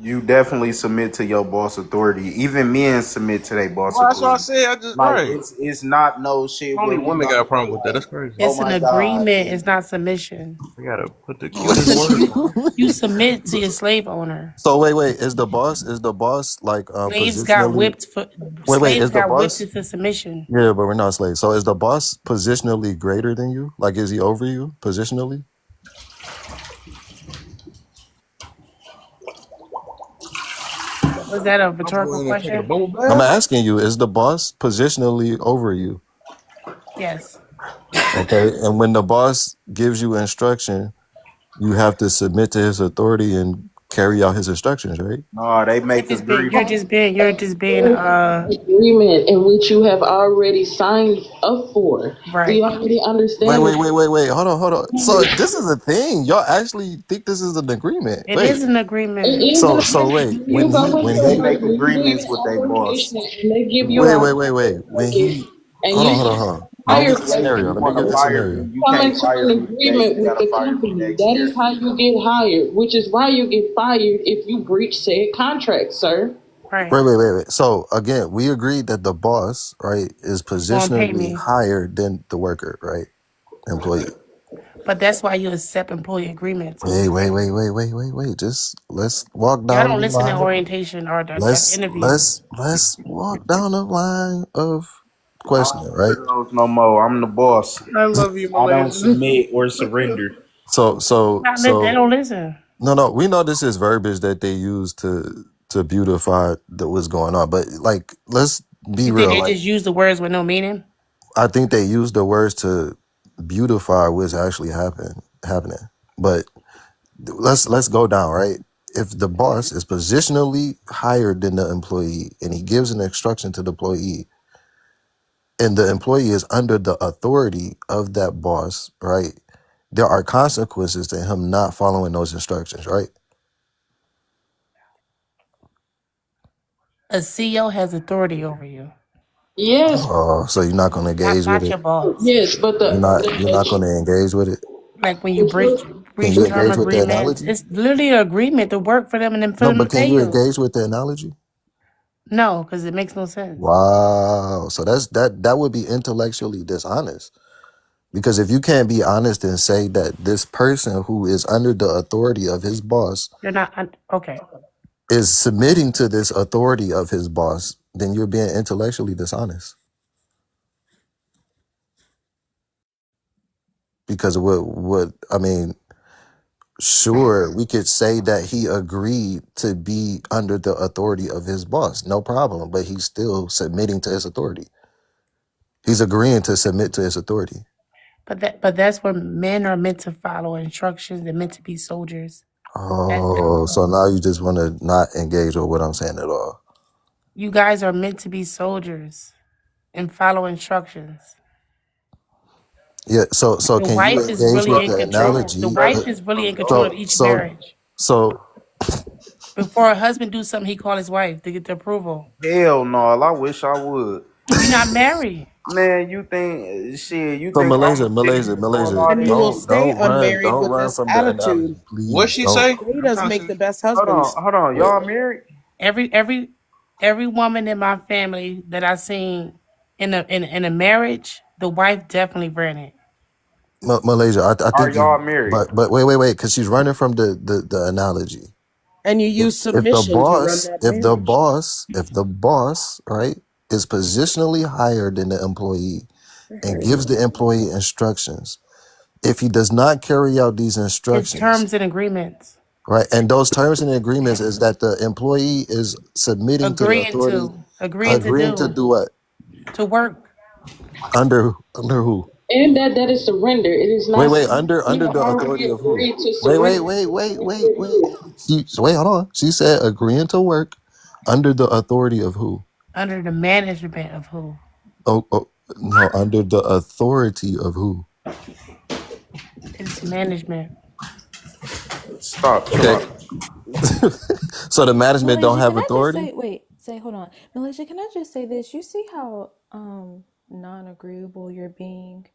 You definitely submit to your boss authority. Even men submit to their boss Well, that's what I authority. said. I just Like right. it's not no shit Only where you women got gotta a problem be with that. like, That's crazy. oh it's an my god. agreement. It's not submission. We gotta put the What cutest did words. You submit to your slave owner. So wait, is the boss like Slaves got positionally whipped for wait, slaves is the got whipped boss into submission. yeah, but we're not slaves. So is the boss positionally greater than you? Like is he over you positionally? Was that a I'm rhetorical going and take a question? bubble I'm bath. asking you, is the boss positionally over you? Yes. Okay. And when the boss gives you instruction, you have to submit to his authority and carry out his instructions, right? No, they make agreements. You're just being Agreement in which you have already signed up for. Do right. you already Wait, understand wait, that? wait, wait, wait. Hold on, hold on. So this is a thing. Y'all actually think this is an agreement? It Wait. is an It agreement. is an So agreement. wait. You go into They the make you do agreements with your their boss. application and they give you an Wait. When ticket he and hold you on, hold get on, hold on. Let me I'm hired get the by saying if scenario. you Let me want to get the fire scenario. me, you come can't into fire an me today. agreement You with gotta the fire me company. next That year. is how you get hired, which is why you get fired if you breach said contract, sir. Right. Wait. So again, we agreed that the boss, right, is Won't pay positionally me. higher than the worker, right? Employee. But that's why you accept employee agreements. Wait. Just let's walk Y'all down don't the listen in line. orientation or at the Let's interview. let's let's walk down the line of I questioning, don't right? do those no more. I'm the boss. I love you, I don't Malaysia. submit or surrender. They don't listen. No. We know this is verbiage that they use to beautify what's going on, but like, let's be You think real. they Like, just use the words with no meaning? I think they use the words to beautify what's actually happening. But let's go down, right? If the boss is positionally higher than the employee and he gives an instruction to the employee and the employee is under the authority of that boss, right? There are consequences to him not following those instructions, right? A CEO has authority over you, Yes, Oh, so you're not going to engage with not it? your boss. yes, but You're not going to engage with it? Like when you Can breach you term engage with the agreements, analogy? it's literally an agreement to work for them and then for No, them to but can pay you you. engage with the analogy? No, because it makes no sense. Wow. So that would be intellectually dishonest. Because if you can't be honest and say that this person who is under the authority of his boss You're not okay. is submitting to this authority of his boss, then you're being intellectually dishonest. Because what I mean, sure, we could say that he agreed to be under the authority of his boss, no problem, but he's still submitting to his authority. He's agreeing to submit to his authority. But that's where men are meant to follow instructions. They're meant to be soldiers. Oh, so now you just want to not engage with what I'm saying at all. You guys are meant to be soldiers and follow instructions. Yeah, so The can you wife is engage really with in the control. The analogy? wife is really in control of So each so marriage. so Before a husband do something, he call his wife to get the approval. Hell no, I wish I would. You're not married. Man, you think shit? You so think I'm Malaysia, sitting Malaysia, here doing Malaysia, all And this you will shit? stay unmarried don't with run this from the attitude. analogy, What please. she Don't. say? I'm Betas trying to make see. the best Hold husbands. on. Y'all married? Every woman in my family that I seen in a marriage, the wife definitely ran it. Malaysia, I Are think y'all you, married? but wait, because she's running from the analogy. And you If use if the submission to run boss, that if the marriage. boss, if the boss, right, is positionally higher than the employee and gives the employee instructions, if he does not carry out these It's instructions, terms and agreements. right, and those terms and agreements is that the employee is submitting to the authority, Agreeing to agreeing to do, do what? to work. Under who? and that is surrender. It is not Wait, something under you the already authority of who? agreed to Wait, wait, surrender. wait, wait, wait, wait. Wait, hold on. She said agreeing to work under the authority of who? Under the management of who? Oh, no, under the authority of who? It's management. Stop. Chill Okay. out. So the management don't Malaysia, have can I just authority? say, wait, say, hold on. Malaysia, can I just say this? You see how non-agreeable you're being?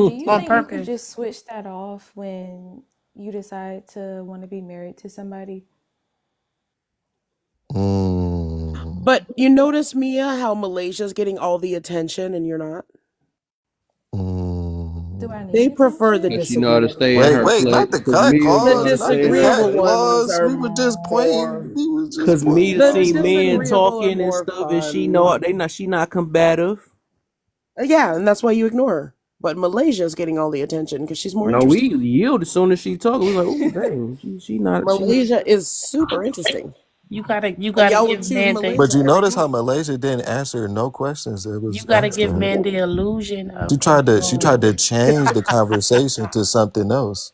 Do you On think you could purpose. just switch that off when you decide to want to be married to somebody? Mm, But you notice, Mia, how Malaysia's getting all the attention and you're not? Do I mm. need They prefer the attention? But she know how to disobedient stay in Wait, her ones. wait, not place. the Cause cut Mia The know how clause, to not stay the in her disagreeable cut place. ones clause. are We were just more. playing. We were just Cause Mia The playing. see men disagreeable are talking and more stuff, and she know fun. they not. She not combative. Yeah, and that's why you ignore her. But Malaysia's getting all the attention because she's more No, we interesting. yield as soon as she talk. We like, oh dang, she not. She not. Malaysia is super interesting. You gotta And give y'all would choose men But Malaysia you every notice how time. Malaysia didn't answer no questions that you was gotta asked to give her. men the illusion She of tried to control. change the conversation to something else.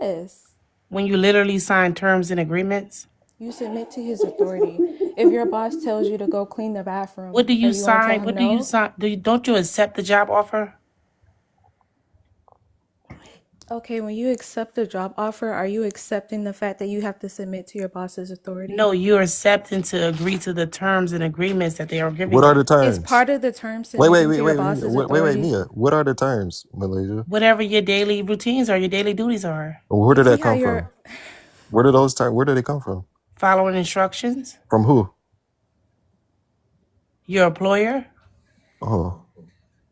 Yes. When you literally sign terms and agreements? You submit to his authority. If your boss tells you to go clean the What bathroom, do are you you going to tell sign? him What do you no? sign? Don't you accept the job offer? Okay, when you accept a job offer, are you accepting the fact that you have to submit to your boss's authority? No, you're accepting to agree to the terms and agreements that they are giving What are you. the Is terms? part of the term Wait, wait, submitting wait, to your wait, boss's wait, authority? Mia. What are the terms, Malaysia? Whatever your daily routines are, your daily duties are. Where You did see that how come you're from? Where did those terms? Where did they come from? Following instructions, From who? your employer. Oh,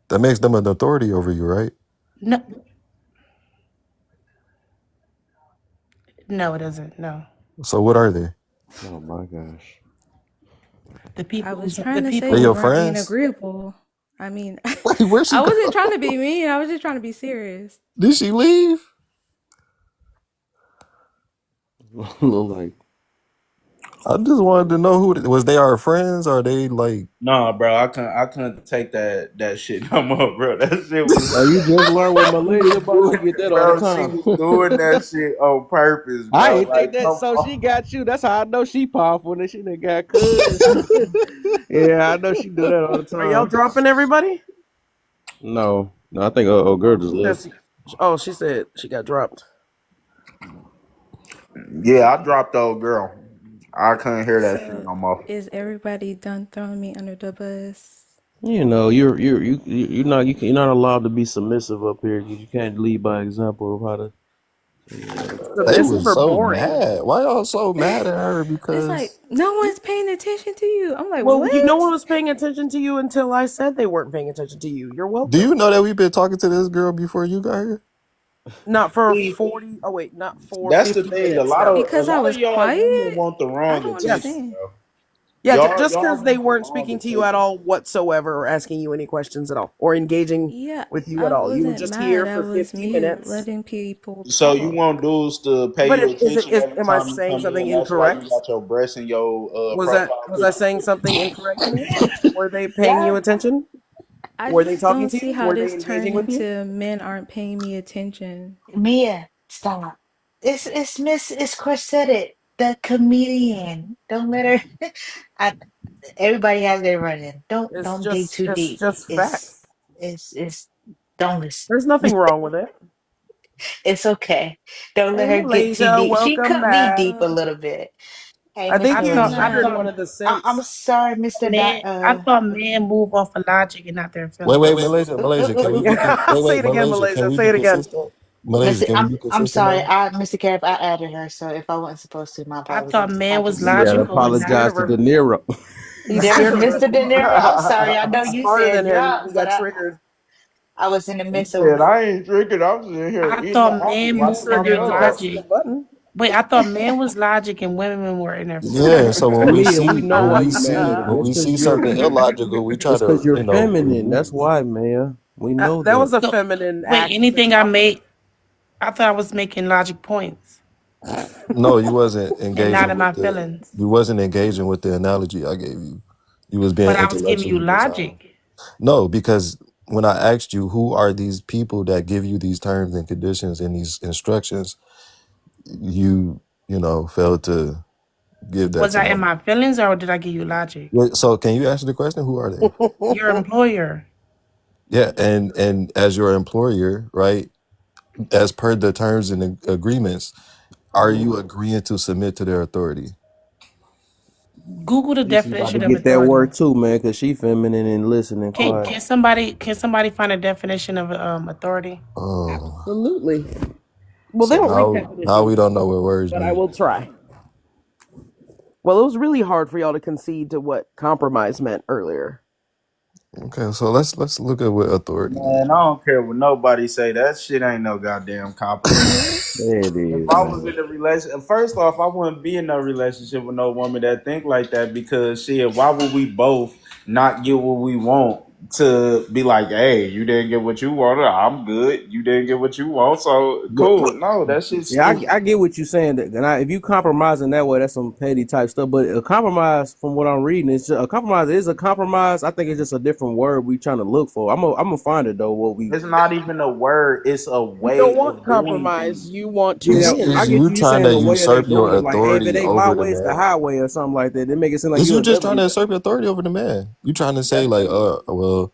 that makes them an authority over you, right? No, no, it doesn't. No, So what are they? Oh my gosh. the I people was who the trying to say They people you your weren't being friends? agreeable. I mean, Wait, where'd she I go? wasn't trying to be mean. I was just trying to be serious. Did she leave? Look like I just wanted to know who was they our friends or they like Nah, bro, I couldn't take that shit no more, bro. That shit was oh, you just learned what she was Malaysia about. She doing get that it, all the bro. She time. was doing that shit on purpose, I bro. ain't think Like, that. come So she on. got you. That's how I know she powerful. And she done got cuz. Yeah, I know she do that all the Are y'all time. dropping everybody? No, I think girl just left. Oh, she said she got dropped. Yeah, I dropped the old girl. I couldn't hear that shit So, no more. is everybody done throwing me under the bus? You know, you're not allowed to be submissive up here because you can't lead by example of how to. So, yeah. they Submissive was or so boring? mad? Why y'all so mad at her? It's like Because no one's paying attention to you. I'm like, Well, no what? one was paying attention to you until I said they weren't paying attention to you. You're do welcome. you know that we've been talking to this girl before you got here? Not for See, 40. Oh wait, not for that's the 50 thing. A minutes lot now. of a Because I lot of was y'all quiet? women want the I wrong don't Yes. attention, understand. bro. Yeah, just Y'all because they want the weren't wrong speaking to you at attention. all whatsoever or asking you any questions at all or engaging Yeah, with you I at all. You were wasn't just mad. here I for was 50 mute, minutes. letting people So you talk. want dudes to pay But you attention every am I time you saying come something in? That's why you incorrect? got your breasts in your profile Was I picture. saying something incorrect, Mia? Were they paying you Yeah. attention? I Were they just talking don't to see you? how Were they this engaging turned with you? into men aren't paying me attention. Mia, stop. It's Chris said it. The comedian. Don't let her. I, everybody has their run in. Don't dig too It's deep. just facts. It's don't listen. There's nothing wrong with it. It's okay. Don't let Hey her get too Malaysia, deep. She welcome cut me back. deep a Uh, little bit. Hey, I Miss think I you thought I triggered Malaysia. one thought of the I'm simps. sorry, Mr. I Dot. thought men move off of logic and not their Wait, feelings. Malaysia, can we be Yeah, wait, say wait, it again, Malaysia, can Malaysia. we Say be it again. consistent? Malaysia, Mr. can we be I'm consistent sorry. now? Mr. Kev, I added her, so if I wasn't supposed to, my I thought apologies. I man was just You gotta logical I'm and not. scared apologize of to her. De Niro. He's There, scared of her. Mr. De Niro. I'm sorry. I know He's you smarter said than him. drop, He but got triggered. I was in the He midst said, of. I ain't drinking. I'm sitting here I eating an thought apple, men He watching moved in my their triggered to press son. the logic. button. Wait, I thought man was logic and women were in their Yeah, feelings. so Mia, we know why you mad. when It's we cause see you're something illogical, we try it's cause to, you're you know, feminine. remove That's why, man. We know That that. was a So, feminine wait, act to anything I drop her. made, I thought I was making logic points no, you wasn't and not engaging in my with feelings. the analogy I gave you. You was being But I was giving you intellectually dishonest. logic. No, because when I asked you who are these people that give you these terms and conditions and these instructions, you know, failed to give that Was to I in me. my feelings or did I give you logic? Yeah, so can you answer the question? Who are they? Your employer. Yeah, and as your employer, right? As per the terms and agreements, are Mhm. you agreeing to submit to their authority? Google the Cece about to definition of get that authority. word too, man, cause she feminine and listening quiet. Can somebody find a definition of authority? Oh, Absolutely. Well, they so don't read now we definitions, don't know what words but I mean. will try. Well, it was really hard for y'all to concede to what compromise meant earlier. Okay, so let's look at what authority Man, means. I don't care what nobody say. That shit ain't no goddamn compromise. There it If is, I was man. in a relationship, first off, I wouldn't be in no relationship with no woman that think like that because shit, why would we both not get what we want to be like, hey, you didn't get what you wanted, I'm good. You didn't get what you want, so cool. No, that shit's Yeah, stupid. I get what you're saying. And if you compromise in that way, that's some petty type stuff. But a compromise, from what I'm reading, it's just, a compromise is a compromise. I think it's just a different word we trying to look for. I'm gonna find it though. What we It's not even a word, it's a You don't way want of doing compromise. things. You want to yeah, I Is win. get you you trying saying to the way they're usurp doing your it. Like, hey, if it authority ain't my over the way, it's the man? highway or something like that. They make it seem like Is you you a just devil. trying to usurp your authority over the man? You trying to say That's like, well,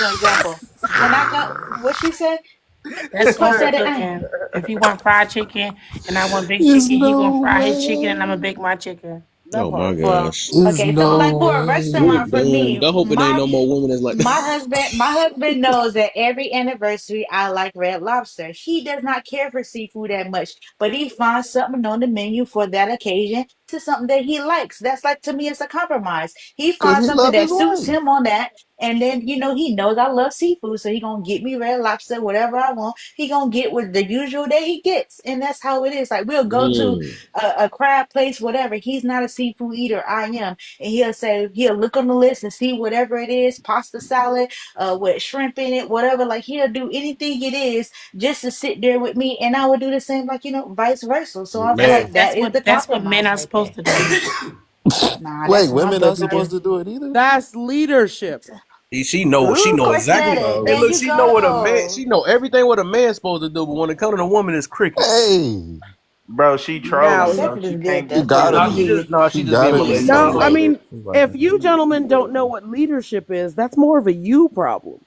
you an example. When I go, what she said? That's I slow said it. cooking. If he want fried chicken and I want baked There's chicken, he gonna no fry his chicken and I'm gonna way. bake my chicken. That Oh my part. Well, gosh. There's okay, so like no for a way. restaurant for Damn. me, I hope it ain't no more women that's like my husband knows that every anniversary I like Red Lobster. He does not care for seafood that much, but he finds something on the menu for that occasion to something that he likes. That's like, to me, it's a compromise. He Cause finds he something love that his suits wife. him on that, and then he knows I love seafood, so he gonna get me Red Lobster, whatever I want. He gonna get with the usual that he gets, and that's how it is. Like, we'll go to mm. a crab place, whatever. He's not a seafood eater. I am, and he'll look on the list and see whatever it is, pasta salad, with shrimp in it, whatever. Like, he'll do anything it is just to sit there with me, and I would do the same, like, vice versa. So I feel Man. like that is the That's what men compromise are right there. supposed to do. Nah, Wait, that's what I'm women not supposed to supposed do. to do it either? That's leadership. She Ooh, know Coach exactly. said, Hey, there Oh, look, you she know what a man. go. She know everything what a man's supposed to do, but when it comes to the woman, it's crickets. hey, Bro, she Now, trolling, bro. Perspective She is good can't she though. be serious. gotta Nah, I'm she gonna be. give just you. nah, She she just being gotta be malicious. no, I trolling. mean, if you gentlemen don't know what leadership is, that's more of a you problem.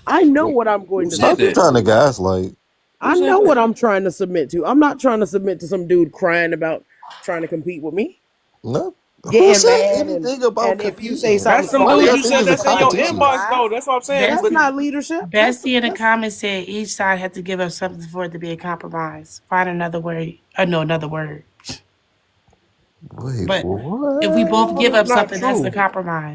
I know what I'm Who going to said Stop that? submit trying to to. gaslight. Who I said know that? what I'm trying to submit to. I'm not trying to submit to some dude crying about trying to compete with me, No, who getting said mad, anything about and if you say competing? That's something some All funny, dude these I you tell said things you is to that's in your find inbox competition. alibis. though. That's what I'm saying. That's Bestie, not leadership. Bestie in the That's comments said each side had to give up something for it to be a compromise. Find another word. No, another word. Wait, But if we both what? give That's up not something, that's a true.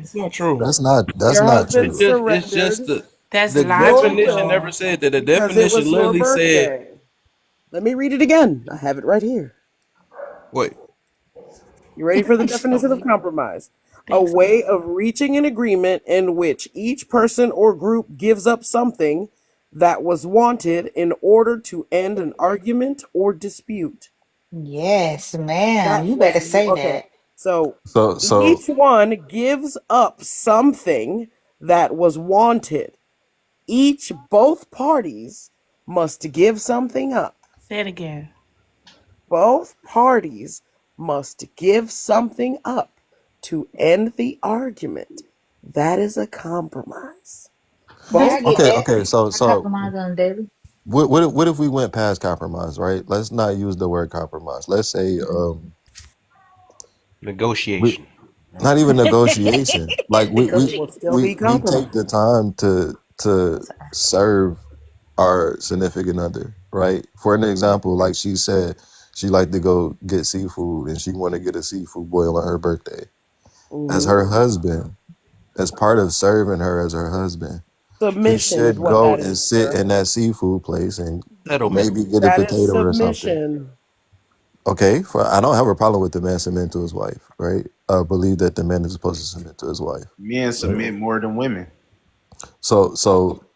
It's compromise. not true. That's not. That's your not husband true. It's surrendered just the That's the logic, definition your never though. said that. The because it definition was her literally said birthday. Let me read it again. I have it right here. wait. You ready for the So definition of weak. compromise? A Thanks, way man. of reaching an agreement in which each person or group gives up something that was wanted in order to end an argument or dispute. Yes, ma'am. That You was better say okay. that. So So each one gives up something that was wanted. Both parties must give something up. Say it again. Both parties must give something up to end the argument. That is a compromise. Yeah, I Both get okay, that. okay. parties. So I so compromise on the daily. what if we went past compromise? Right. Let's not use the word compromise. Let's say we Negotiation. not even negotiation. Like It will still be we take the compromise. time I'm to sorry. serve our significant other, right? For an example, like she said, she like to go get seafood and she want to get a seafood boil on her birthday. As Hmm her husband, as part of serving her as her husband, he Submission is should what go that and is, sit sir. in that seafood place and Settlement. maybe get a That is potato or something. submission. Okay, I don't have a problem with the man submitting to his wife, right? I believe that the man is supposed to submit to his wife, Men right? submit more than women. So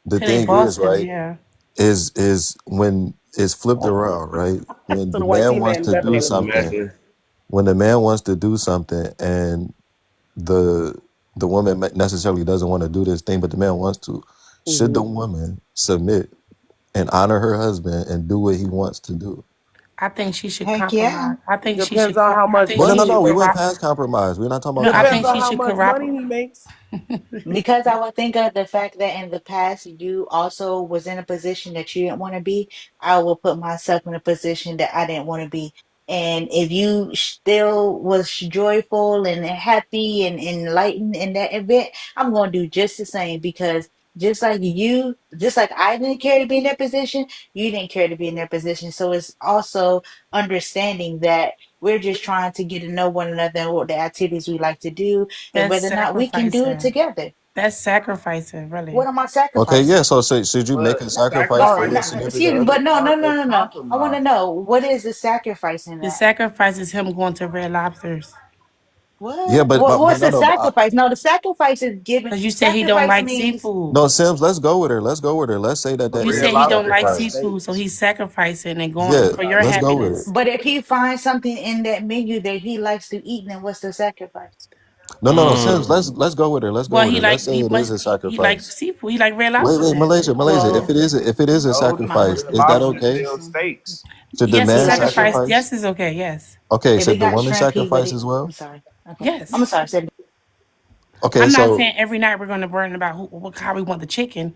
the To they thing is, bosses, right, yeah. is when it's flipped around, right? When So the the white man wants man to do definitely Nothing submits. something, matter. when the man wants to do something, and the the woman necessarily doesn't want to do this thing, but the man wants to, should Hmm the woman submit and honor her husband and do what he wants to do? I think she should Heck yeah. compromise. I think she Depends should. on how I much think Well, no, she money no, he should no. We makes. went corrupt. past compromise. We're not talking No, about I Depends think on she how compromise. should much corrupt. money he makes. Because I would think of the fact that in the past you also was in a position that you didn't want to be, I will put myself in a position that I didn't want to be. And if you still was joyful and happy and enlightened in that event, I'm going to do just the same because just like I didn't care to be in that position, you didn't care to be in that position. So it's also understanding that we're just trying to get to know one another and what the activities we like to do and That's whether or not we can do it sacrificing. together. That's sacrificing, What really. am I Okay, yeah. sacrificing? So should you make But a sacrifice for Oh, your no, sacrificing significant excuse me, is other? but a no, no, part no, of no, no. I want to compromise. know what is the sacrifice in The that? sacrifice is him going to Red Lobsters. Yeah, What? What? but What's no, the no. But sacrifice? No, the sacrifice is giving. Because you said he don't Sacrifice like means seafood. no, Sims. Let's go with her. Let's go with her. Let's say that But that You is Red said a he don't Lobster like got sacrifice. seafood, so steaks. he's sacrificing and going Yeah, for Got your let's go steaks. with it. happiness. but if he finds something in that menu that he likes to eat, then what's the sacrifice? No, no, no. Sims, Mm. let's go with her. Let's go Well, with her. Let's say he it is must a he like sacrifice. seafood. He like Red Lobster Wait, then. Malaysia. Well, If it is a No, come on. sacrifice, Red is that Lobster okay? sells steaks. Should the Yes, a If it man got sacrifice. shrimp, sacrifice? Yes is okay. Yes, Okay, if it should the got woman shrimp, he would sacrifice eat. as I'm well? sorry. Okay, yes. I'm sorry. I said Okay, I'm not so saying every night we're going to burn about how we want the chicken,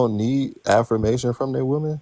don't need affirmation from their women?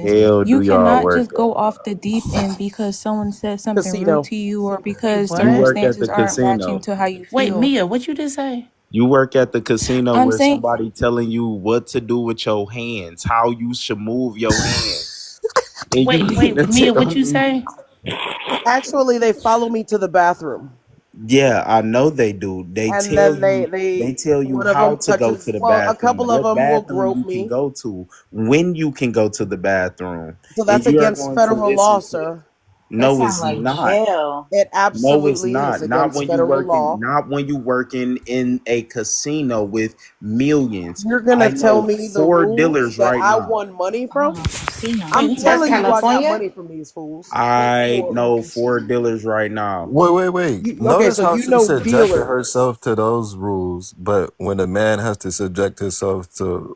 hell You do y'all cannot work just go at? off the deep end because someone said something rude Casino. to you or Wait, because You what? work at the circumstances aren't matching casino. to how you Wait, feel. Mia, what you just say? You work at the casino I'm where saying somebody telling you what to do with your hands, how you should move your hands, and you mean to Wait, Mia, tell what you me? say? Actually, they follow me to the bathroom, Yeah, I know they do. and then They tell you one of how them to go to touches. the Well, a bathroom, couple of what them will bathroom grope you can me. go to, when you can go to the bathroom, So and that's you are against going to federal law, listen to. sir. That No, sounds it's like not. jail. It No, it's absolutely is not. Not against when you federal working. law. Not when you working in a casino with millions. You're gonna I tell know me the four rules dealers that right I now. won money from? Oh, casino. Wait, I'm who That's telling working? you, I got California? money from these fools. I For know four dealers right now. Wait. okay, Notice so how you she know subjected dealers. herself to those rules, but when a man has to subject himself to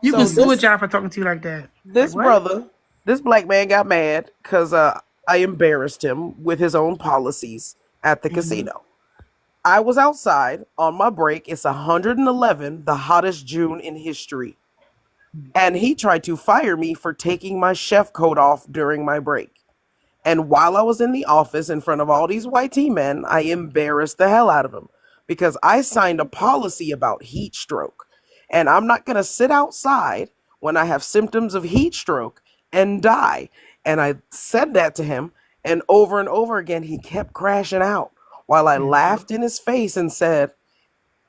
You can So sue a this job for talking to you like that. Like this what? brother, this black man got mad because I embarrassed him with his own policies at the Mm-hmm. casino. I was outside on my break. It's 111, the hottest June in history. And he tried to fire me for taking my chef coat off during my break. And while I was in the office in front of all these white tea men, I embarrassed the hell out of him because I signed a policy about heat stroke. And I'm not going to sit outside when I have symptoms of heat stroke and die. And I said that to him. And over again, he kept crashing out while I Mm-hmm. laughed in his face and said,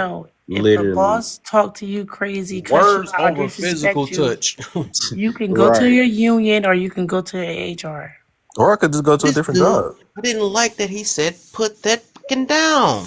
No, if a Literally. boss talk to you crazy, cuss you Words out, or over physical disrespect you, touch. you can go to Right. your union or you can go to HR. Or I could just go to a This different dude, job. I didn't like that he said, put that fucking down.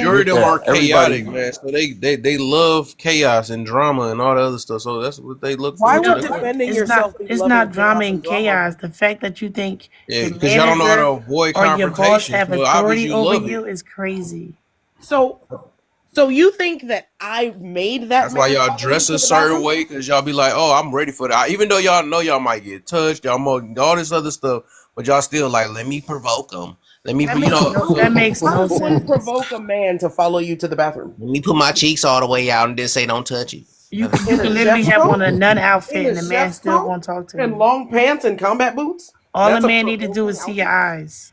saying? With majority of them that, are everybody. chaotic, man. So they love chaos and drama and all the other stuff. So that's what they look Why for. So would that's what, defending yourself be It's loving not drama chaos and and drama? chaos. The fact that you think yeah, your because y'all don't know how to manager avoid or your boss confrontation. have So obviously authority you over love it. you is crazy. So, so you think that I made that That's why man y'all follow you dress to a the certain bathroom? way, because y'all be like, oh, I'm ready for that. Even though y'all know y'all might get touched, y'all all this other stuff, but y'all still like, let me provoke them. Let me, you know, That makes How no does one sense. provoke a man to follow you to the bathroom? let me put my cheeks all the way out and then say, don't touch it. You could In a literally chef's have on coat? a nun In outfit a and the man chef's still coat? gonna talk to And you. long pants and combat boots? All a That's a man need to do provoking is see your outfit? eyes.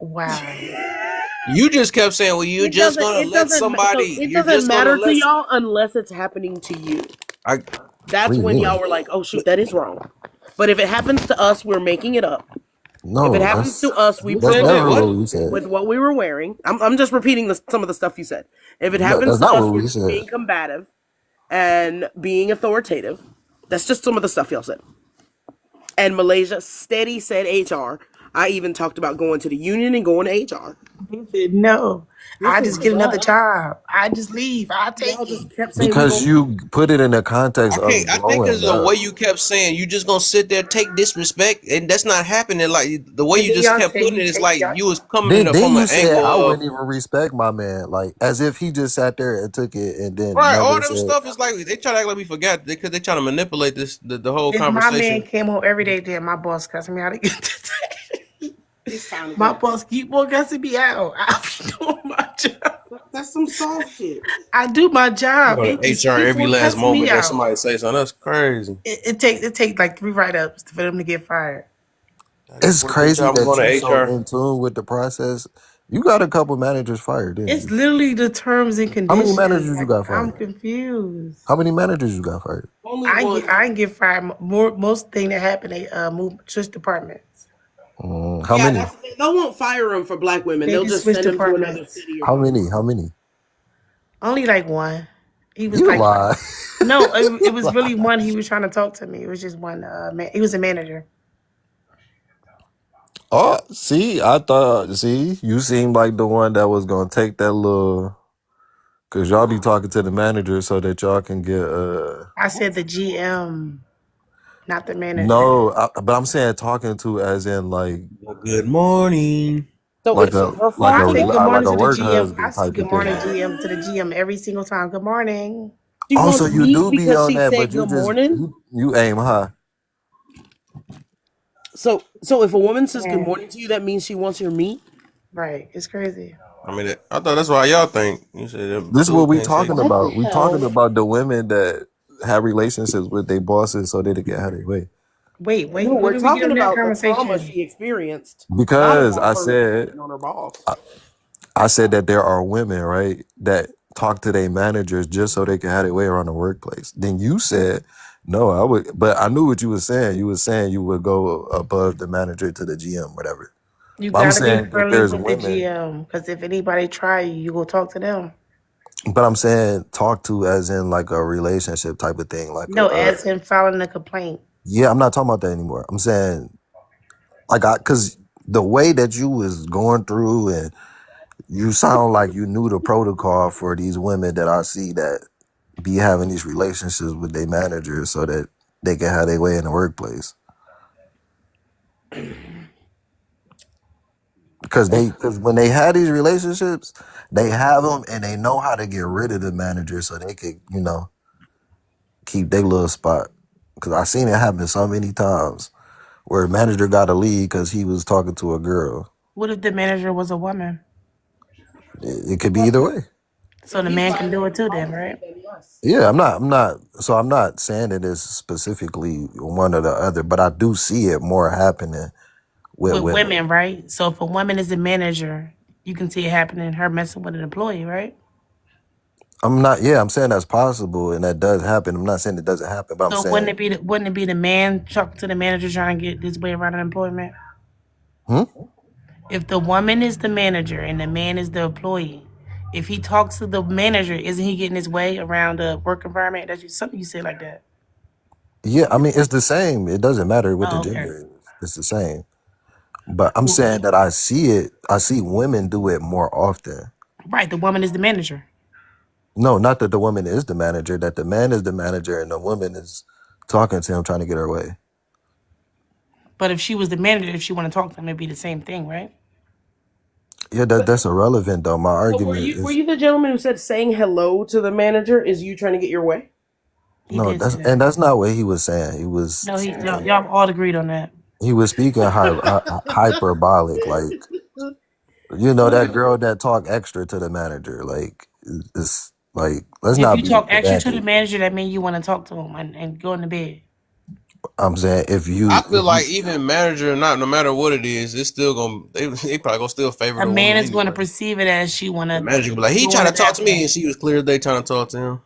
Wow. You just kept saying, well, you're just gonna let somebody. It You're doesn't just gonna matter to let. y'all unless it's happening to you. I That's What do you when mean? y'all were like, oh shoot, that is wrong. But if it happens to us, we're making it up. If it No, happens to us, we Who that's said that? never proceed What? what we said. with what we were wearing. I'm just repeating some of the stuff you said. If it No, happens that's to not us, what we're we just said. being combative and being authoritative. That's just some of the stuff y'all said. And Malaysia steady said HR. I even talked about going to the union and going to HR. He said, no, This I is just get another us. job. I just leave. I'll Y'all take just it. kept saying we Because gonna. you put it in the context Okay, of I think growing because the way up. you kept saying you just gonna sit there take disrespect, and that's not happening. Like the way And you then just y'all kept say putting you it, it's take like y'all. you was coming Then, in then from an you said angle I of wouldn't even respect my man, like as if he just sat there and took it and then right. All never them said. stuff is like they try to act like we forgot because they trying to manipulate the whole If my man conversation. came home every day, then my boss cussed me out again. It's time to My go. boss keep on cussing me out. I be doing my job. That's some soft shit. I do my You job. go He to just HR keep every on last cussing me moment that out. somebody say something. That's crazy. It take like 3 write-ups for them to get fired. I just It's work this crazy job. I'm that going you to so HR. in tune with the process. You got a couple managers fired, didn't It's you? literally the terms and How many conditions. managers you Like got I'm fired? confused. How many managers you got fired? Only one. I ain't get fired. More most thing that happened, they switch departments. How Yeah, many? that's they won't fire them for black women. They They'll just just switched send them to another departments. city or How something. many? How many? Only like one. He was You like, lie. no, it You was lie. really one. He was trying to talk to me. It was just one. Man, he was a manager. Oh, see, I thought. See, you seemed like the one that was gonna take that little. Cause y'all be talking to the manager so that y'all can get I said the GM, not the manager. no, but I'm saying talking to as in Well, good morning. So like it's a her No, fault I they say didn't good fire like morning a to the work GM. I husband say type good of morning thing. GM to the GM every single time. Good morning. She Also, wants you meat do be because on she that, said but you good just morning. you aim high. So if a woman says good Man, morning to you, that means she wants your meat. right. It's crazy. I mean, I thought that's why y'all think. You said them This is two what we can't say. talking What the about. We talking hell? about the women that have relationships with their bosses so they can get out of their way. Wait, No, when we're did we get talking on that about the trauma conversation? she experienced, not Because about her cheating on her boss. I said that there are women, right, that talk to their managers just so they can have their way around the workplace. Then you said, no, I would, but I knew what you were saying. You were saying you would go above the manager to the GM, whatever. You But I'm gotta be saying that friendly there's with the women, GM because if anybody try you, you go talk to them. but I'm saying talk to as in like a relationship type of thing, like No, as him filing a complaint. yeah, I'm not talking about that anymore. I'm saying like cause the way that you was going through and you sound like you knew the protocol for these women that I see that be having these relationships with their managers so that they can have their way in the workplace. Because when they have these relationships, they have them and they know how to get rid of the manager so they could, keep their little spot. Because I seen it happen so many times where a manager got to leave because he was talking to a girl. What if the manager was a woman? It could be either way. So If the he's man can do violating it too, then, policy, right? then yes. Yeah, I'm not saying that it's specifically one or the other, but I do see it more happening with With women. women, right? So if a woman is a manager, you can see it happening. Her messing with an employee, right? I'm saying that's possible and that does happen. I'm not saying it doesn't happen, but I'm So saying, wouldn't it be the man talking to the manager trying to get this way around employment? hmm? If the woman is the manager and the man is the employee, if he talks to the manager, isn't he getting his way around the work environment? That's something you say like that. Yeah, I mean, it's the same. It doesn't matter what the Oh, okay. gender is. It's the same. But I'm saying that I see women do it more often. Right, the woman is the manager. No, not that the woman is the manager, that the man is the manager and the woman is talking to him trying to get her way. But if she was the manager, if she want to talk to him, it'd be the same thing, right? Yeah, that's irrelevant though. My But were argument you is the gentleman who said saying hello to the manager is you trying to get your way? He no, did say and that. that's not what he was saying. He was No, y'all all agreed on that. he was speaking hyperbolic, like that girl that talk extra to the manager, like it's like let's If not you be talk extra to the pedantic. manager, that means you want to talk to him and go into bed. I'm saying I feel if you like even manager or not, no matter what it is, it's still gonna they probably gonna still favor A the man woman is going to anyway. perceive it as she want The to manager gonna be like, he go in trying to the talk to me, bathroom. and she was clear as day trying to talk to him.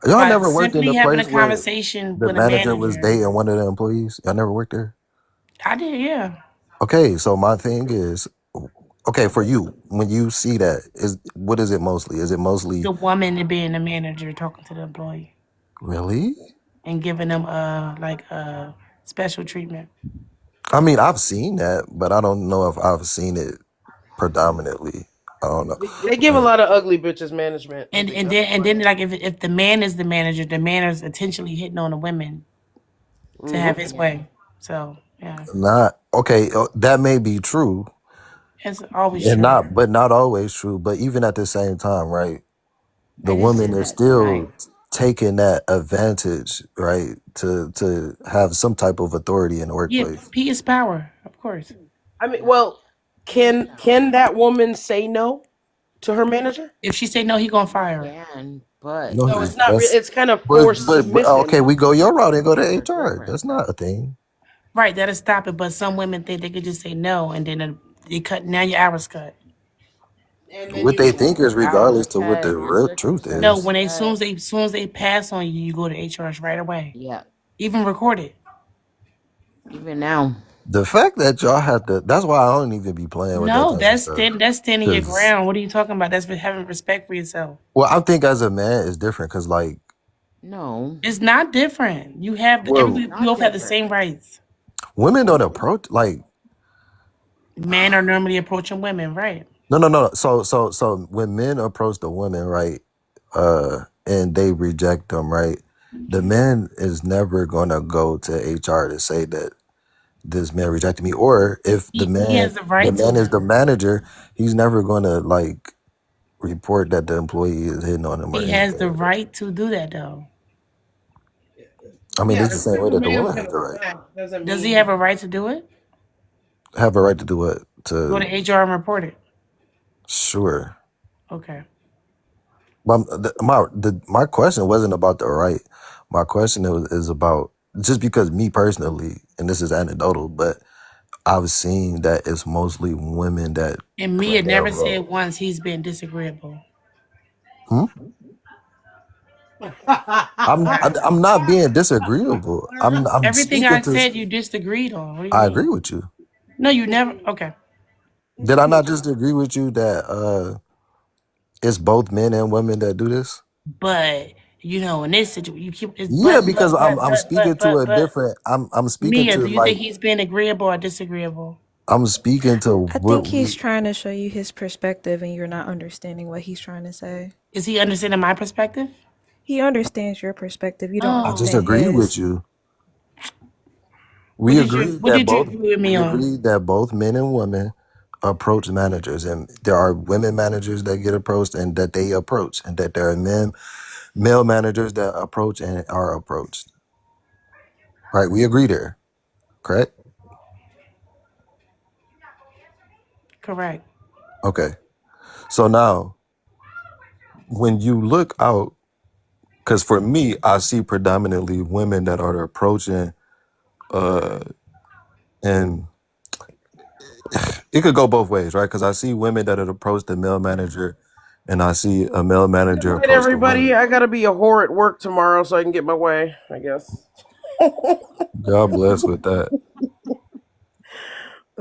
y'all By never worked in simply a having a place where conversation the with a manager was manager. dating one of the employees. Y'all never worked there. I did, yeah. Okay, so my thing is, okay, for you, when you see that, what is it mostly? Is it mostly The woman being the manager talking to the employee really? and giving them special treatment. I mean, I've seen that, but I don't know if I've seen it predominantly. I don't know. They give a Like, lot of ugly bitches management. I And think and that's then and why. then like if the man is the manager, the man is intentionally hitting on the women to have his Mm-hmm. way. So yeah, not okay. That may be true, it's always and true. not always true. But even at the same time, right? The I just woman said is that still tonight. taking that advantage, right? To have some type of authority in the Yeah, workplace. P is power, of course. I mean, well, can that woman say no to her manager? If she say no, he gonna He fire her. can, but No, So it's not. that's It's kind of but, forced but okay, submission. we go your route and go to there's a HR. That's difference. not a thing. Right, that'll stop it. But some women think they could just say no, and then they cut. Now your hours cut. And then What you they get think is Hours regardless to what the cut, your real sick truth No, percentage is. when they cut. soon as they pass on you, you go to HRs right away. Yeah, Even record it. even now. The fact that y'all have to, that's why I don't even be playing with that No, type of stuff. that's standing your Because, ground. What are you talking about? That's for having respect for yourself. well, I think as a man, it's different. Because, like, No, It's not different. You have well, you not both have the different. same rights. women don't approach, like, Men are normally approaching women, right? no. So when men approach the women, right, and they reject them, right, the man is never gonna go to HR to say that this man rejected me, or if He has the the right man to. is the manager, he's never gonna like report that the employee is hitting on him or He has anything the like that. right to do that though. I mean, yeah, it's the just same because way a that the man's woman has gonna the right smack doesn't Does he mean have a right to do it? have a right to do it. Go To to HR and report it. sure, Okay. but my question wasn't about the right. My question is about just because me personally, and this is anecdotal, but I've seen that it's mostly women that And play Mia that never role. said once he's been disagreeable. Hmm? I'm not being disagreeable. I'm Everything speaking I to. said you disagreed on. What do you I agree mean? with you. No, you never. Okay. Did I not just agree with you that it's both men and women that do this? But in this situation, you keep it's Yeah, because I'm speaking to a but different. I'm speaking Mia, to do you like think he's been agreeable or disagreeable? I'm speaking to I what think we. he's trying to show you his perspective and you're not understanding what he's trying to say. Is he understanding my perspective? He understands your perspective, you don't I just Oh, understand agree with his. you. We agreed what that did you both. agree with me We on? agreed that both men and women approach managers, and there are women managers that get approached and that they approach, and that there are male managers that approach and are approached. Right? We agree there. Correct? Correct. Okay. So now, when you look out, because for me, I see predominantly women that are approaching, uh, and it could go both ways, right? Because I see women that have approached the male manager, and I see a male good manager night, approach the everybody. women. I gotta be a whore at work tomorrow so I can get my way. I guess. The God bless with that.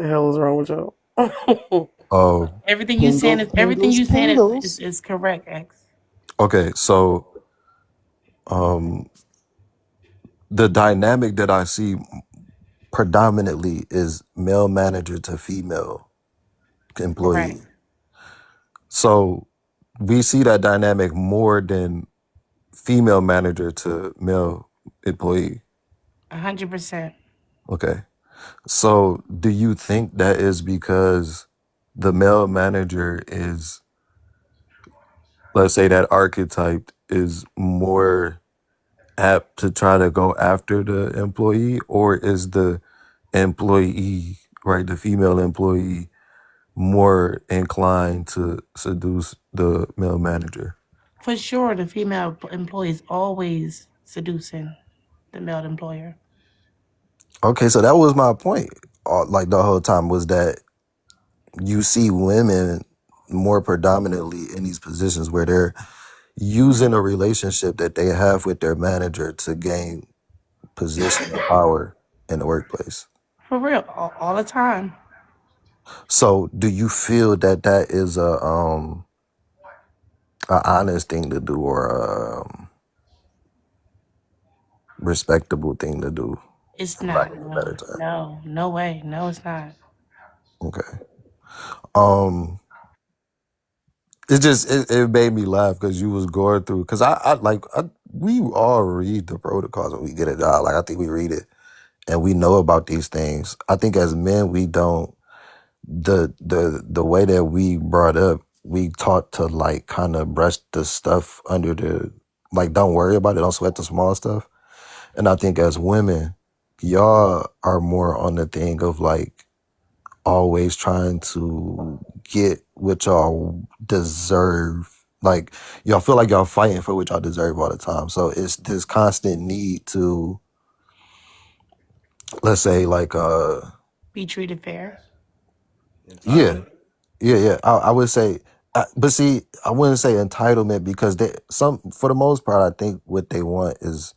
hell is wrong with y'all? Oh, Everything you saying Pringles. is correct, X. Okay, so um, the dynamic that I see predominantly is male manager to female employee. Correct. So we see that dynamic more than female manager to male employee. 100%. Okay. So do you think that is because the male manager is, let's say that archetype is more apt to try to go after the employee, or is the employee, right, the female employee, more inclined to seduce the male manager? For sure, the female employee is always seducing the male employer. Okay, so that was my point. Like the whole time was that you see women more predominantly in these positions where they're using a relationship that they have with their manager to gain position or power in the workplace. For real, all the time. So, do you feel that that is a honest thing to do or a respectable thing to do, It's for lack not. of a better No, term? no, no way. No, it's not. Okay. Um, it made me laugh because you was going through because we all read the protocols when we get a job. Like I think we read it and we know about these things. I think as men we don't the way that we brought up, we taught to like kind of brush the stuff under the like don't worry about it, don't sweat the small stuff. And I think as women, y'all are more on the thing of like always trying to get what y'all deserve. Like y'all feel like y'all fighting for what y'all deserve all the time. So it's this constant need to, let's say, like Be treated fair. yeah, Entitlement. yeah. I would say, but see, I wouldn't say entitlement because for the most part, I think what they want is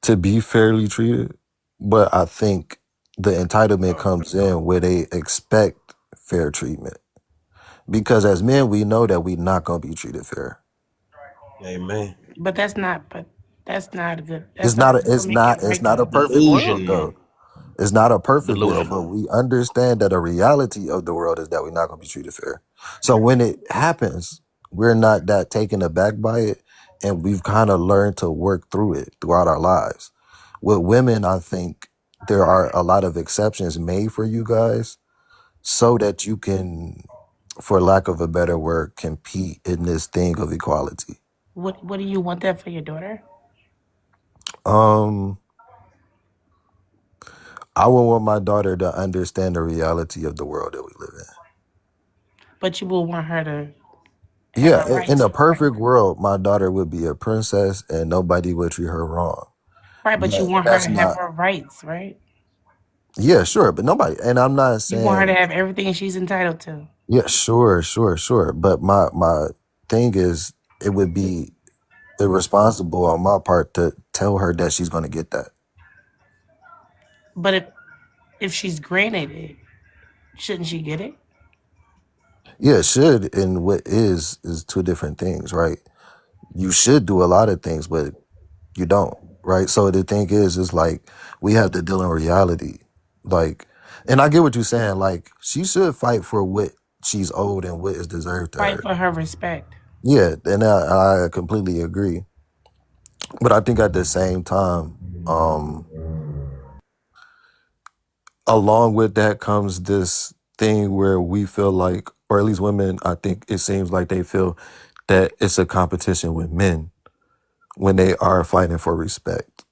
to be fairly treated. But I think the entitlement comes in where they expect fair treatment. Because as men, we know that we're not gonna be treated fair. Amen. But that's not. But that's not a good. It's That's not. not a, That don't make it it's right not a though. perfect world Delusion. though. It's not a perfect world, but Delusional. we understand that a reality of the world is that we're not gonna be treated fair. So when it happens, we're not that taken aback by it, and we've kind of learned to work through it throughout our lives. With women, I think there are a lot of exceptions made for you guys so that you can, for lack of a better word, compete in this thing of equality. What do you want that for your daughter? Um, I would want my daughter to understand the reality of the world that we live But you will want her to in. have Yeah, her in rights a too, right? perfect world, my daughter would be a princess and nobody would treat her wrong. Right, but you But want her that's to have not, her rights, right? yeah, sure, but nobody, and I'm not You want her to saying, have everything she's entitled to. yeah, sure. But my thing is, it would be irresponsible on my part to tell her that she's going to get that. But if she's granted it, shouldn't she get it? Yeah, should and what is two different things, right? You should do a lot of things, but you don't, right? So the thing is like we have to deal in reality, like, and I get what you're saying. Like she should fight for what she's owed and what is deserved to Fight her. for her respect. Yeah, and I completely agree. But I think at the same time, along with that comes this thing where we feel like, or at least women, I think it seems like they feel that it's a competition with men when they are fighting for respect.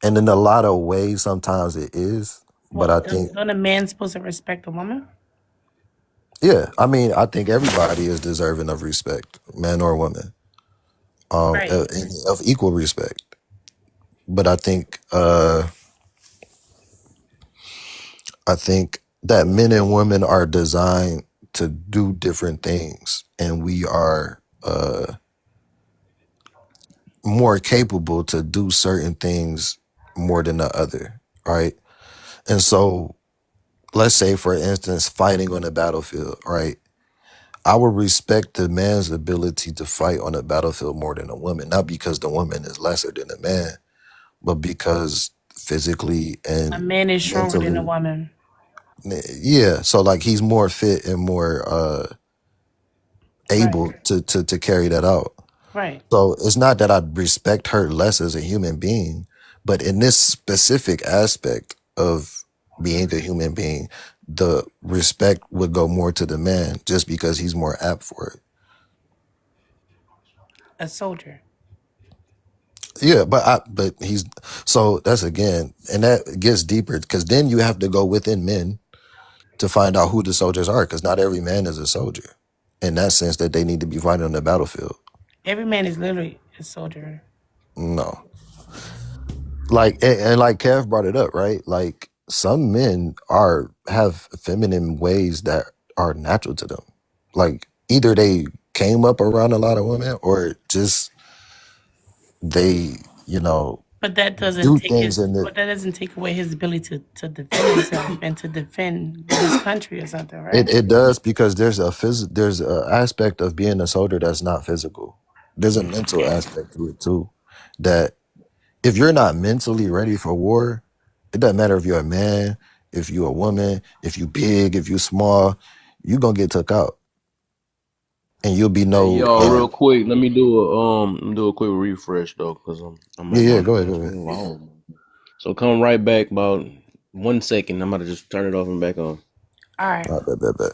And in a lot of ways, sometimes it is. But Well, I think, don't a man supposed to respect a woman? yeah, I mean, I think everybody is deserving of respect, man or woman, Right. of equal respect. But I think that men and women are designed to do different things, and we are more capable to do certain things more than the other, right? And so, let's say, for instance, fighting on the battlefield, right? I would respect the man's ability to fight on the battlefield more than a woman, not because the woman is lesser than the man, but because physically A and man is stronger than a mentally, woman. yeah. So like he's more fit and more Right. able to carry that out. Right. So it's not that I respect her less as a human being, but in this specific aspect of being a human being, the respect would go more to the man just because he's more apt for it. A soldier. Yeah, but he's so that's again, and that gets deeper because then you have to go within men to find out who the soldiers are because not every man is a soldier in that sense that they need to be fighting on the battlefield. Every man is literally a soldier. No, like and like Kev brought it up, right? Like some men are have feminine ways that are natural to them. Like either they came up around a lot of women or just they, you know, But that doesn't do take things his. in it. But that doesn't take away his ability to defend himself and to defend his country or something, right? It does because there's a aspect of being a soldier that's not physical. There's a mental aspect to it too. That if you're not mentally ready for war, it doesn't matter if you're a man, if you're a woman, if you big, if you small, you gonna get took out, and you'll be Hey, no. y'all, real quick, let me do a quick refresh though, cause I'm at Yeah, my go ahead, go ahead. phone. So come right back about 1 second. I'm about to just turn it off and back on. All right. Bet.